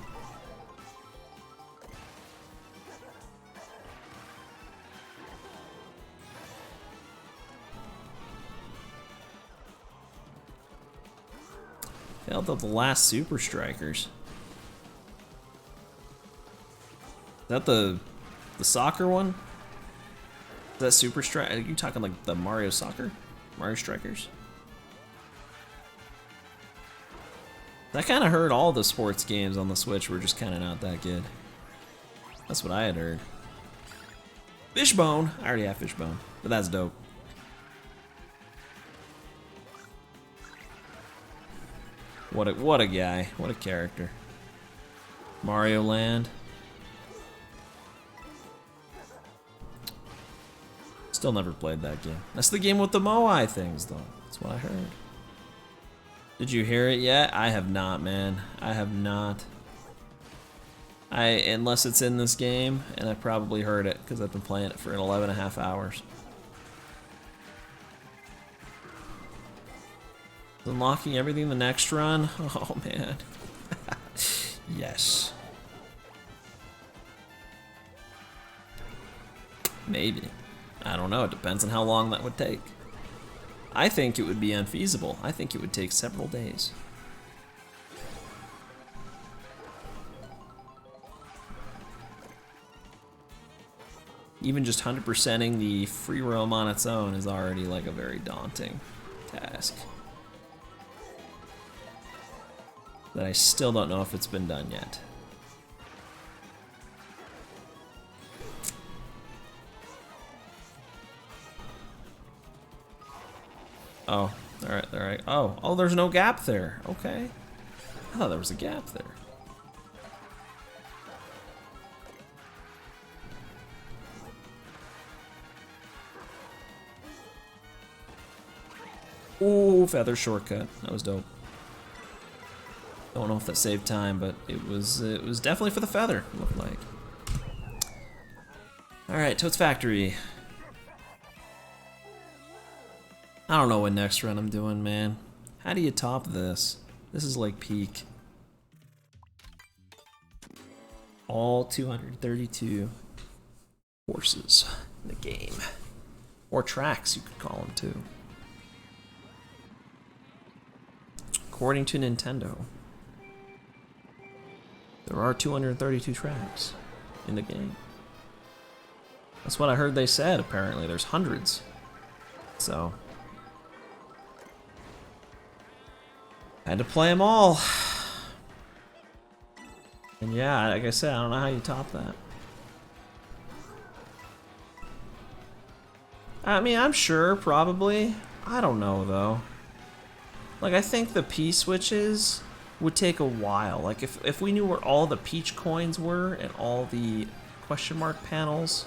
Speaker 2: Failed out the last Super Strikers. Is that the soccer one? Is that Super Strike? Are you talking like the Mario Soccer? Mario Strikers? I kind of heard all the sports games on the Switch were just kind of not that good. That's what I had heard. Fishbone! I already have Fishbone, but that's dope. What a guy. What a character. Mario Land. Still never played that game. That's the game with the Moai things, though. That's what I heard. Did you hear it yet? I have not, man. I have not. Unless it's in this game, and I probably heard it, because I've been playing it for 11.5 hours. Unlocking everything the next run? Oh, man. Yes. Maybe. I don't know. It depends on how long that would take. I think it would be unfeasible. I think it would take several days. Even just 100%ing the free roam on its own is already like a very daunting task. That I still don't know if it's been done yet. Oh, alright. Oh, there's no gap there. Okay. I thought there was a gap there. Ooh, feather shortcut. That was dope. Don't know if that saved time, but it was definitely for the feather, it looked like. Alright, Toad's Factory. I don't know what next run I'm doing, man. How do you top this? This is like peak. All 232 horses in the game. Or tracks, you could call them too. According to Nintendo, there are 232 tracks in the game. That's what I heard they said, apparently. There's hundreds. So, I had to play them all. And yeah, like I said, I don't know how you top that. I mean, I'm sure, probably. I don't know, though. Like, I think the P-switches would take a while. Like, if we knew where all the Peach coins were and all the question mark panels,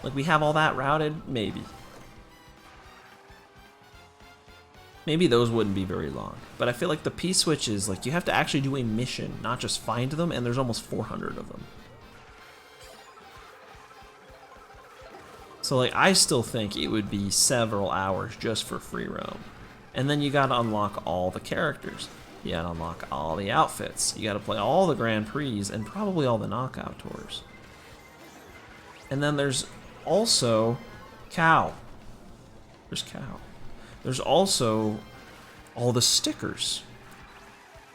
Speaker 2: like, we have all that routed, maybe. Maybe those wouldn't be very long. But I feel like the P-switches, like, you have to actually do a mission, not just find them, and there's almost 400 of them. So, like, I still think it would be several hours just for free roam. And then you gotta unlock all the characters. You gotta unlock all the outfits. You gotta play all the Grand Prix and probably all the knockout tours. And then there's also Cow. There's Cow. There's also all the stickers,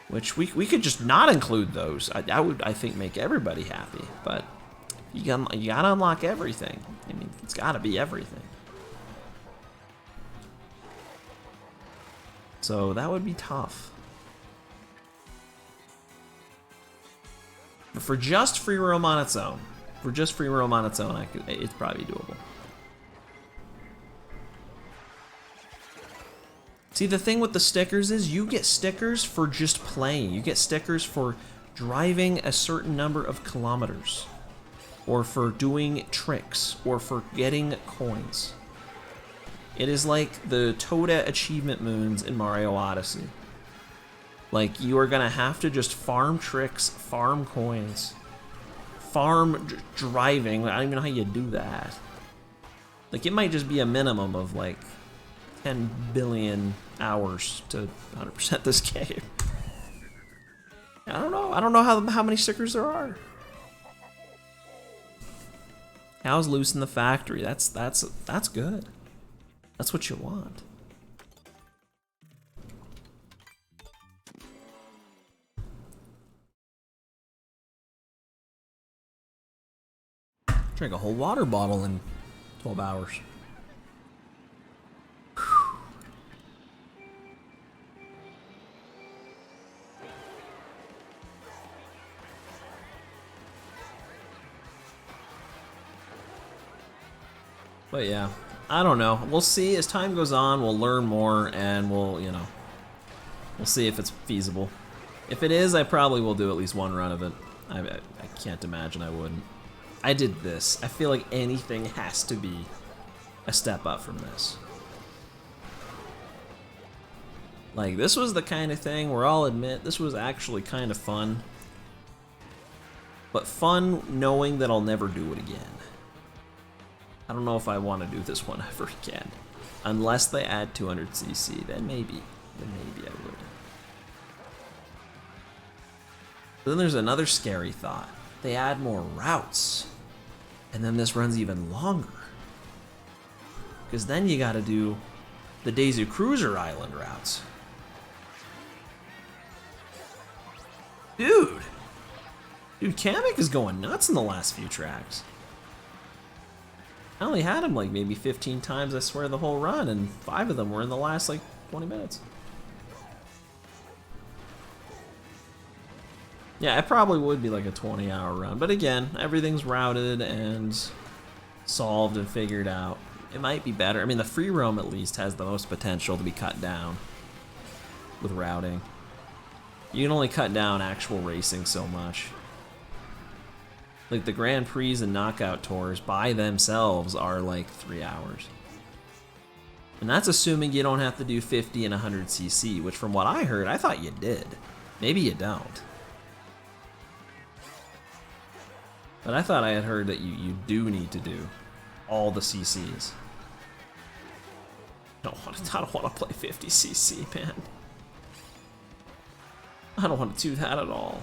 Speaker 2: which we could just not include those. That would, I think, make everybody happy. But you gotta unlock everything. I mean, it's gotta be everything. So that would be tough. But for just free roam on its own, it's probably doable. See, the thing with the stickers is you get stickers for just playing. You get stickers for driving a certain number of kilometers, or for doing tricks, or for getting coins. It is like the Toadette achievement moons in Mario Odyssey. Like, you are gonna have to just farm tricks, farm coins, farm driving. I don't even know how you do that. Like, it might just be a minimum of like 10 billion hours to 100% this game. I don't know. I don't know how many stickers there are. How's loose in the factory? That's good. That's what you want. Drank a whole water bottle in 12 hours. But yeah, I don't know. We'll see as time goes on. We'll learn more, and we'll see if it's feasible. If it is, I probably will do at least one run of it. I can't imagine I wouldn't. I did this. I feel like anything has to be a step up from this. Like, this was the kind of thing where I'll admit this was actually kind of fun. But fun knowing that I'll never do it again. I don't know if I want to do this one ever again. Unless they add 200cc, then maybe I would. But then there's another scary thought. They add more routes. And then this runs even longer. Because then you gotta do the Daisy Cruiser Island routes. Dude, Kamek is going nuts in the last few tracks. I only had him like maybe 15 times, I swear, the whole run, and 5 of them were in the last like 20 minutes. Yeah, it probably would be like a 20-hour run, but again, everything's routed and solved and figured out. It might be better. I mean, the free roam at least has the most potential to be cut down with routing. You can only cut down actual racing so much. Like the Grand Prix and Knockout Tours by themselves are like 3 hours. And that's assuming you don't have to do 50 and 100cc, which from what I heard, I thought you did. Maybe you don't. But I thought I had heard that you do need to do all the CCs. I don't want to play 50cc, man. I don't want to do that at all.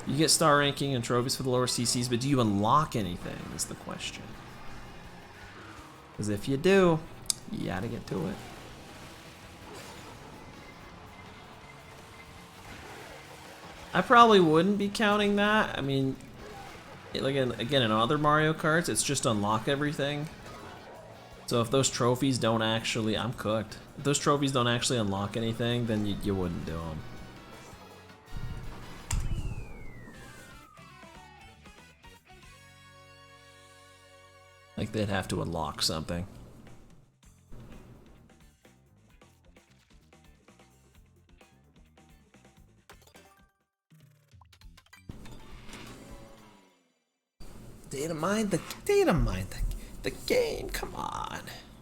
Speaker 2: You get star ranking and trophies for the lower CCs, but do you unlock anything is the question. Because if you do, you gotta get to it. I probably wouldn't be counting that. I mean, like again, in other Mario Karts, it's just unlock everything. So if those trophies don't actually, I'm cooked. If those trophies don't actually unlock anything, then you wouldn't do them. Like they'd have to unlock something. Data mine the game, come on.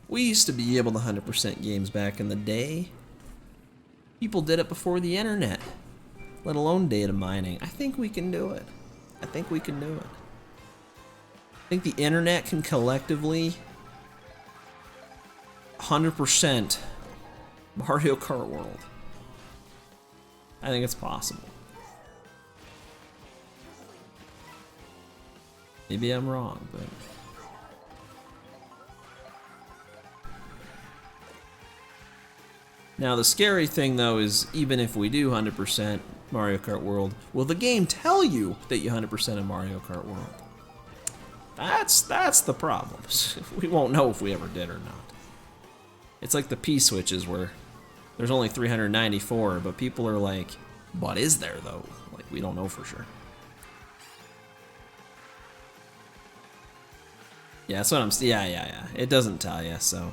Speaker 2: We used to be able to 100% games back in the day. People did it before the internet, let alone data mining. I think we can do it. I think we can do it. I think the internet can collectively 100% Mario Kart World. I think it's possible. Maybe I'm wrong, but... Now the scary thing though is even if we do 100% Mario Kart World, will the game tell you that you 100% in Mario Kart World? That's the problem. We won't know if we ever did or not. It's like the P-switches where there's only 394, but people are like, what is there though? Like, we don't know for sure. Yeah, that's what I'm, yeah. It doesn't tell you, so.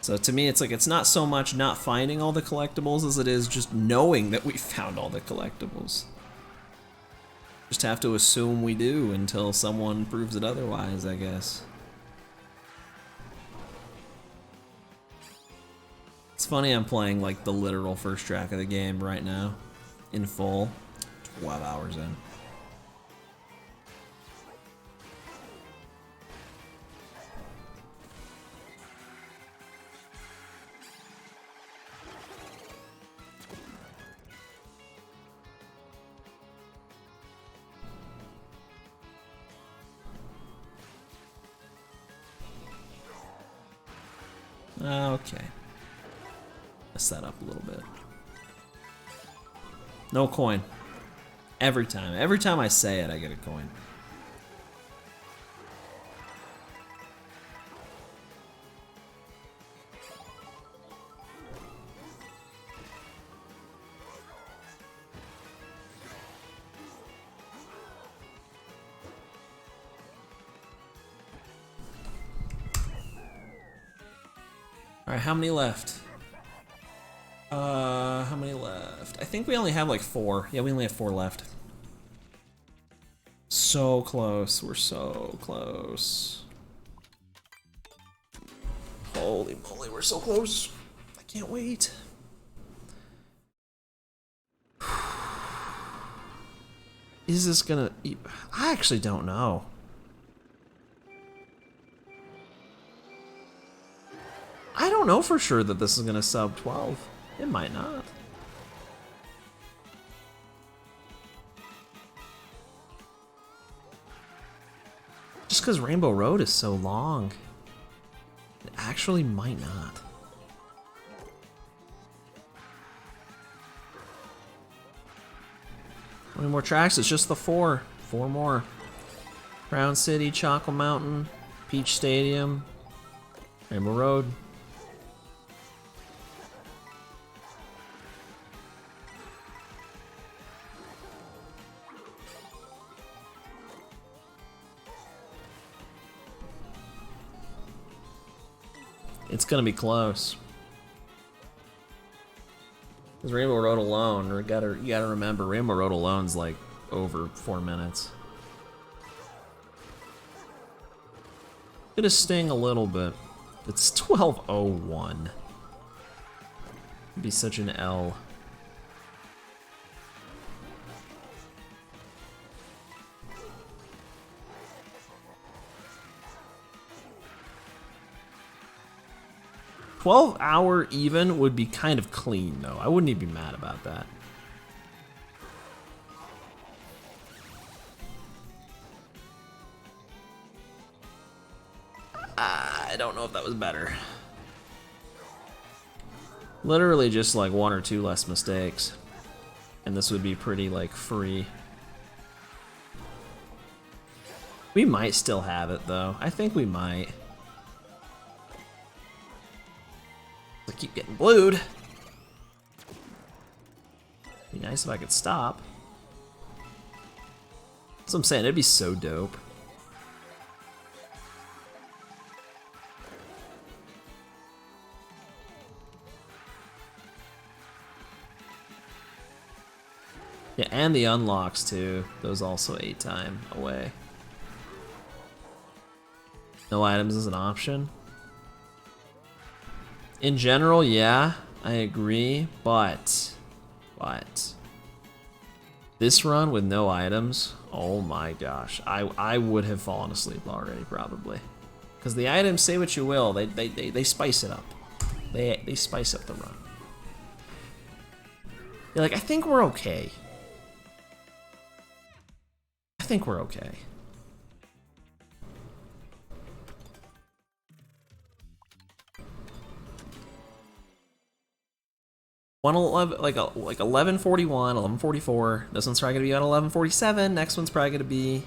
Speaker 2: So to me, it's like, it's not so much not finding all the collectibles as it is just knowing that we found all the collectibles. Just have to assume we do until someone proves it otherwise, I guess. It's funny I'm playing like the literal first track of the game right now, in full, 12 hours in. Okay. Mess that up a little bit. No coin. Every time. Every time I say it, I get a coin. Alright, how many left? How many left? I think we only have like 4. Yeah, we only have 4 left. So close. We're so close. Holy moly, we're so close. I can't wait. Is this gonna... I actually don't know. I don't know for sure that this is gonna sub 12. It might not. Just because Rainbow Road is so long. It actually might not. How many more tracks? It's just the 4. 4 more. Crown City, Choco Mountain, Peach Stadium, Rainbow Road. It's gonna be close. Because Rainbow Road alone, you gotta remember, Rainbow Road alone's like over 4 minutes. Gonna sting a little bit. It's 12:01. It'd be such an L. $12-hour even would be kind of clean, though. I wouldn't even be mad about that. I don't know if that was better. Literally just like 1 or 2 less mistakes. And this would be pretty, like, free. We might still have it, though. I think we might. I keep getting blued. Be nice if I could stop. That's what I'm saying, it'd be so dope. Yeah, and the unlocks too. Those also 8 time away. No items is an option. In general, yeah, I agree, but this run with no items, oh my gosh, I would have fallen asleep already probably, because the items, say what you will, they spice it up, they spice up the run. You're like, I think we're okay. I think we're okay. Like 1141, 1144. This one's probably gonna be at 1147. Next one's probably gonna be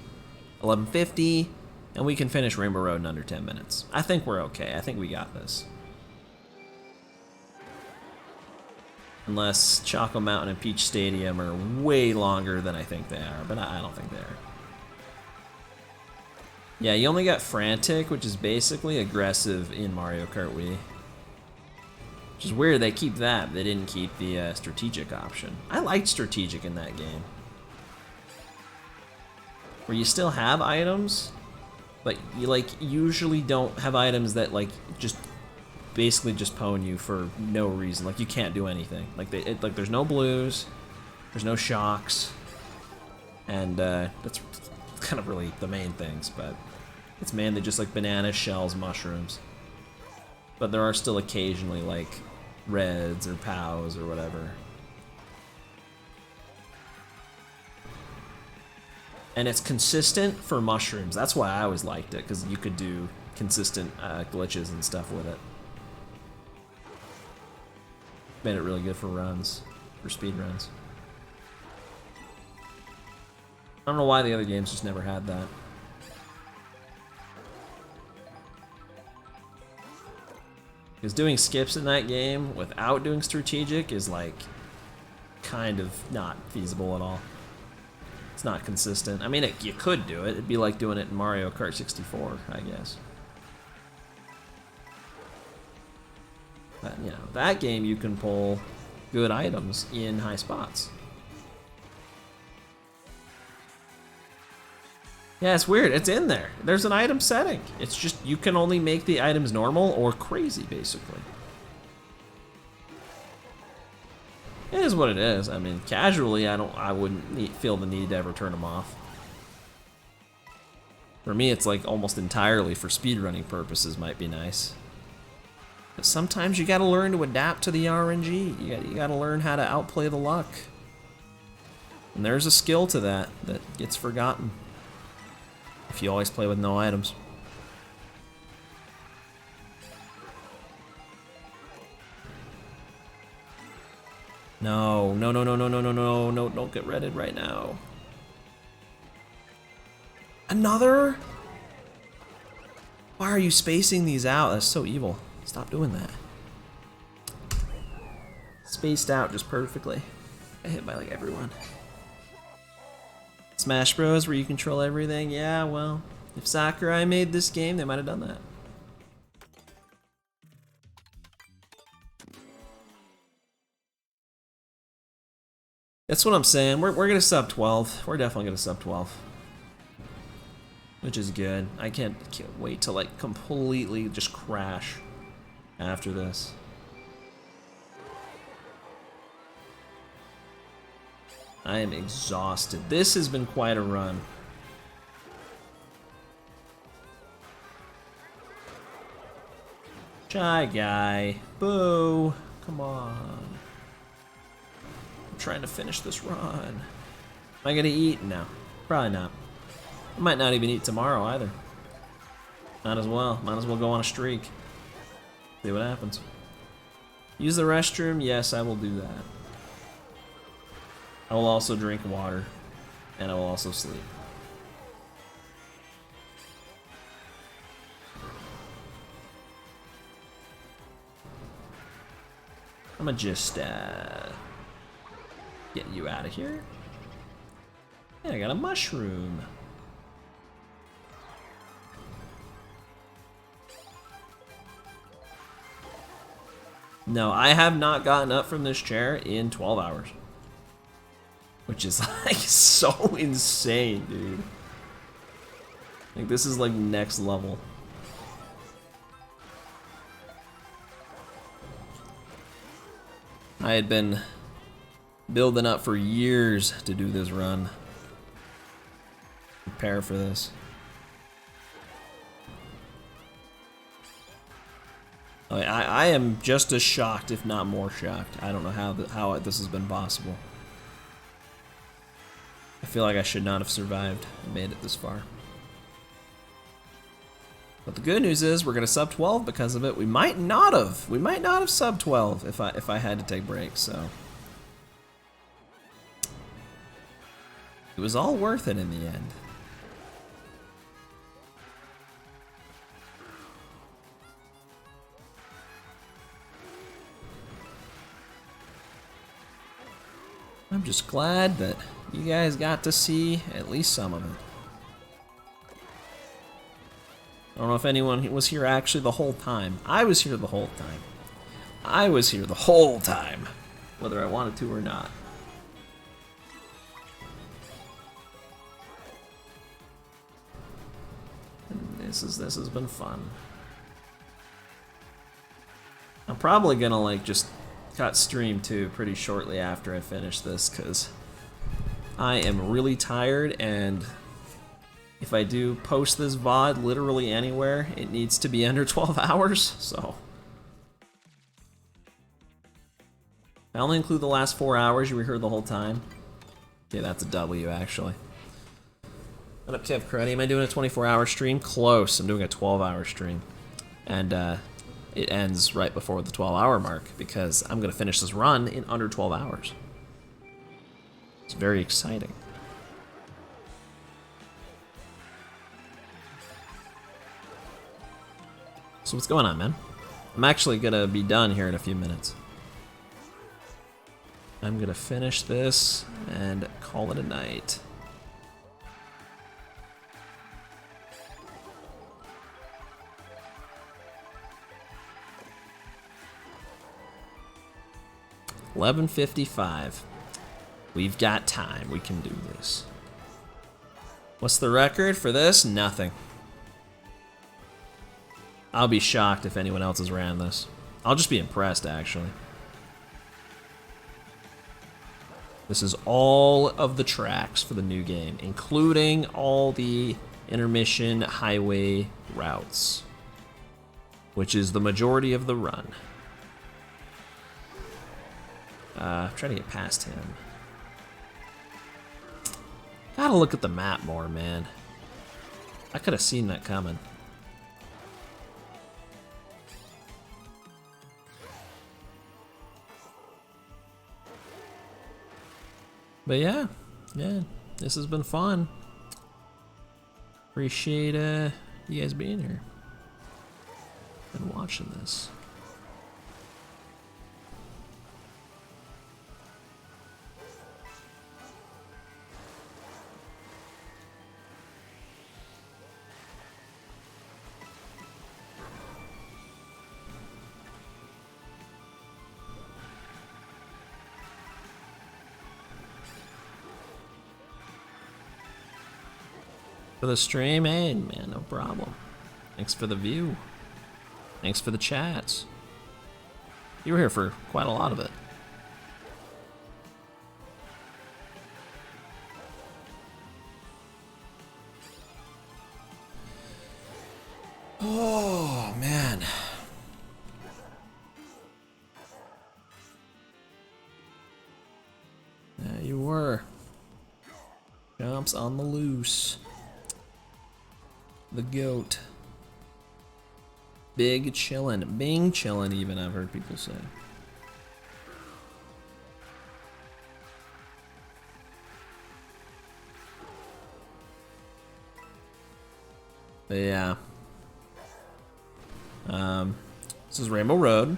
Speaker 2: 1150, and we can finish Rainbow Road in under 10 minutes. I think we're okay. I think we got this. Unless Choco Mountain and Peach Stadium are way longer than I think they are, but I don't think they are. Yeah, you only got Frantic, which is basically aggressive in Mario Kart Wii. Which is weird, they keep that. They didn't keep the strategic option. I liked strategic in that game. Where you still have items, but you like usually don't have items that like just basically just pwn you for no reason. Like you can't do anything. Like like there's no blues, there's no shocks, and that's kind of really the main things. But it's mainly just like bananas, shells, mushrooms. But there are still occasionally like reds or pows or whatever. And it's consistent for mushrooms. That's why I always liked it, because you could do consistent glitches and stuff with it. Made it really good for runs, for speed runs. I don't know why the other games just never had that. Because doing skips in that game without doing strategic is like kind of not feasible at all. It's not consistent. I mean, you could do it. It'd be like doing it in Mario Kart 64, I guess. But, you know, that game you can pull good items in high spots. Yeah, it's weird. It's in there. There's an item setting. It's just you can only make the items normal or crazy, basically. It is what it is. I mean, casually, I wouldn't feel the need to ever turn them off. For me, it's like almost entirely for speedrunning purposes might be nice. But sometimes you gotta learn to adapt to the RNG. You gotta learn how to outplay the luck. And there's a skill to that gets forgotten if you always play with no items. No, no, no, no, no, no, no, no, no, don't get redded right now. Another? Why are you spacing these out? That's so evil. Stop doing that. Spaced out just perfectly. I hit by like everyone. Smash Bros, where you control everything. Yeah, well, if Sakurai made this game, they might have done that. That's what I'm saying. We're gonna sub 12. We're definitely gonna sub 12. Which is good. I can't wait to like completely just crash after this. I am exhausted. This has been quite a run. Shy guy. Boo. Come on. I'm trying to finish this run. Am I gonna eat? No. Probably not. I might not even eat tomorrow either. Might as well. Might as well go on a streak. See what happens. Use the restroom? Yes, I will do that. I will also drink water. And I will also sleep. I'm gonna just get you out of here. Yeah, I got a mushroom. No, I have not gotten up from this chair in 12 hours. Which is like so insane, dude. Like this is like next level. I had been building up for years to do this run. Prepare for this. I am just as shocked, if not more shocked. I don't know how this has been possible. I feel like I should not have survived and made it this far. But the good news is we're gonna sub 12 because of it. We might not have sub 12 if I had to take breaks. So it was all worth it in the end. I'm just glad that you guys got to see at least some of it. I don't know if anyone was here actually the whole time. I was here the whole time. I was here the whole time, whether I wanted to or not. And this has been fun. I'm probably gonna like just cut stream too pretty shortly after I finish this because I am really tired, and if I do post this VOD literally anywhere, it needs to be under 12 hours, so. I only include the last 4 hours, you were here the whole time. Okay, that's a W actually. What up, Kev Cruddy? Am I doing a 24-hour stream? Close, I'm doing a 12-hour stream. And it ends right before the 12-hour mark because I'm gonna finish this run in under 12 hours. It's very exciting.
Speaker 1: So what's going on, man? I'm actually gonna be done here in a few minutes. I'm gonna finish this and call it a night. $11:55. We've got time. We can do this. What's the record for this? Nothing. I'll be shocked if anyone else has ran this. I'll just be impressed, actually. This is all of the tracks for the new game, including all the intermission highway routes, which is the majority of the run. I'm trying to get past him. Gotta look at the map more, man. I could have seen that coming. But yeah, this has been fun. Appreciate you guys being here and watching this. For the stream, hey man, no problem. Thanks for the view. Thanks for the chats. You were here for quite a lot of it. Oh man. Yeah, you were. Jumps on the loose. The goat. Big chillin'. Bing chillin' even, I've heard people say. But yeah. This is Rainbow Road.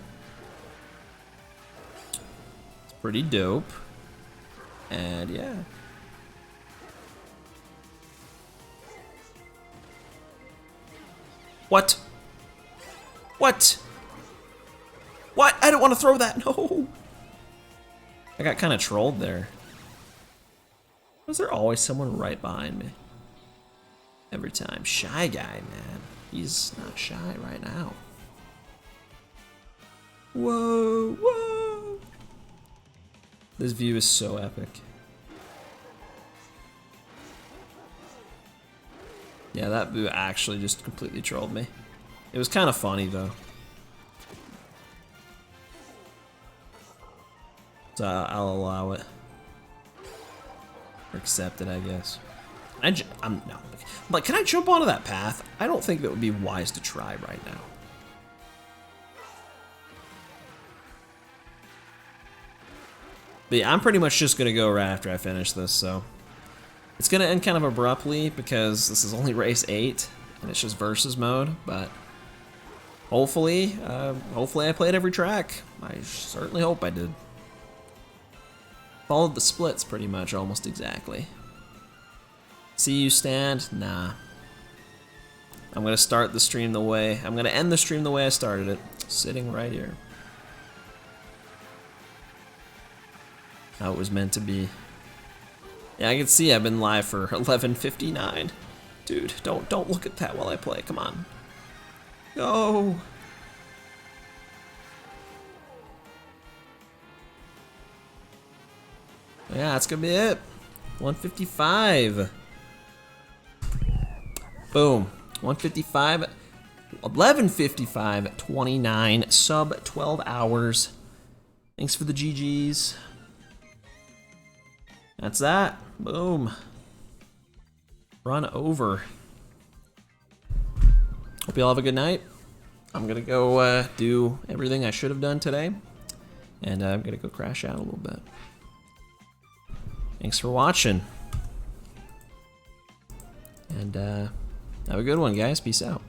Speaker 1: It's pretty dope. And yeah. What? What? What? I don't want to throw that. No. I got kind of trolled there. Was there always someone right behind me? Every time. Shy guy, man. He's not shy right now. Whoa, whoa. This view is so epic. Yeah, that boo actually just completely trolled me. It was kind of funny though. So I'll allow it. Or accept it, I guess. I'm no. Like, can I jump onto that path? I don't think that would be wise to try right now. But yeah, I'm pretty much just gonna go right after I finish this, so. It's gonna end kind of abruptly because this is only race 8 and it's just versus mode, but hopefully I played every track. I certainly hope I did. Followed the splits pretty much almost exactly. See you stand? Nah. I'm gonna start the stream the way, I'm gonna end the stream the way I started it, sitting right here. How it was meant to be. Yeah, I can see I've been live for 11:59. Dude, don't look at that while I play. Come on. Go. Yeah, that's gonna be it. 155. Boom. 155. 11:55. 29. Sub 12 hours. Thanks for the GGs. That's that. Boom. Run over. Hope you all have a good night. I'm gonna go do everything I should have done today. And I'm gonna go crash out a little bit. Thanks for watching. And have a good one, guys. Peace out.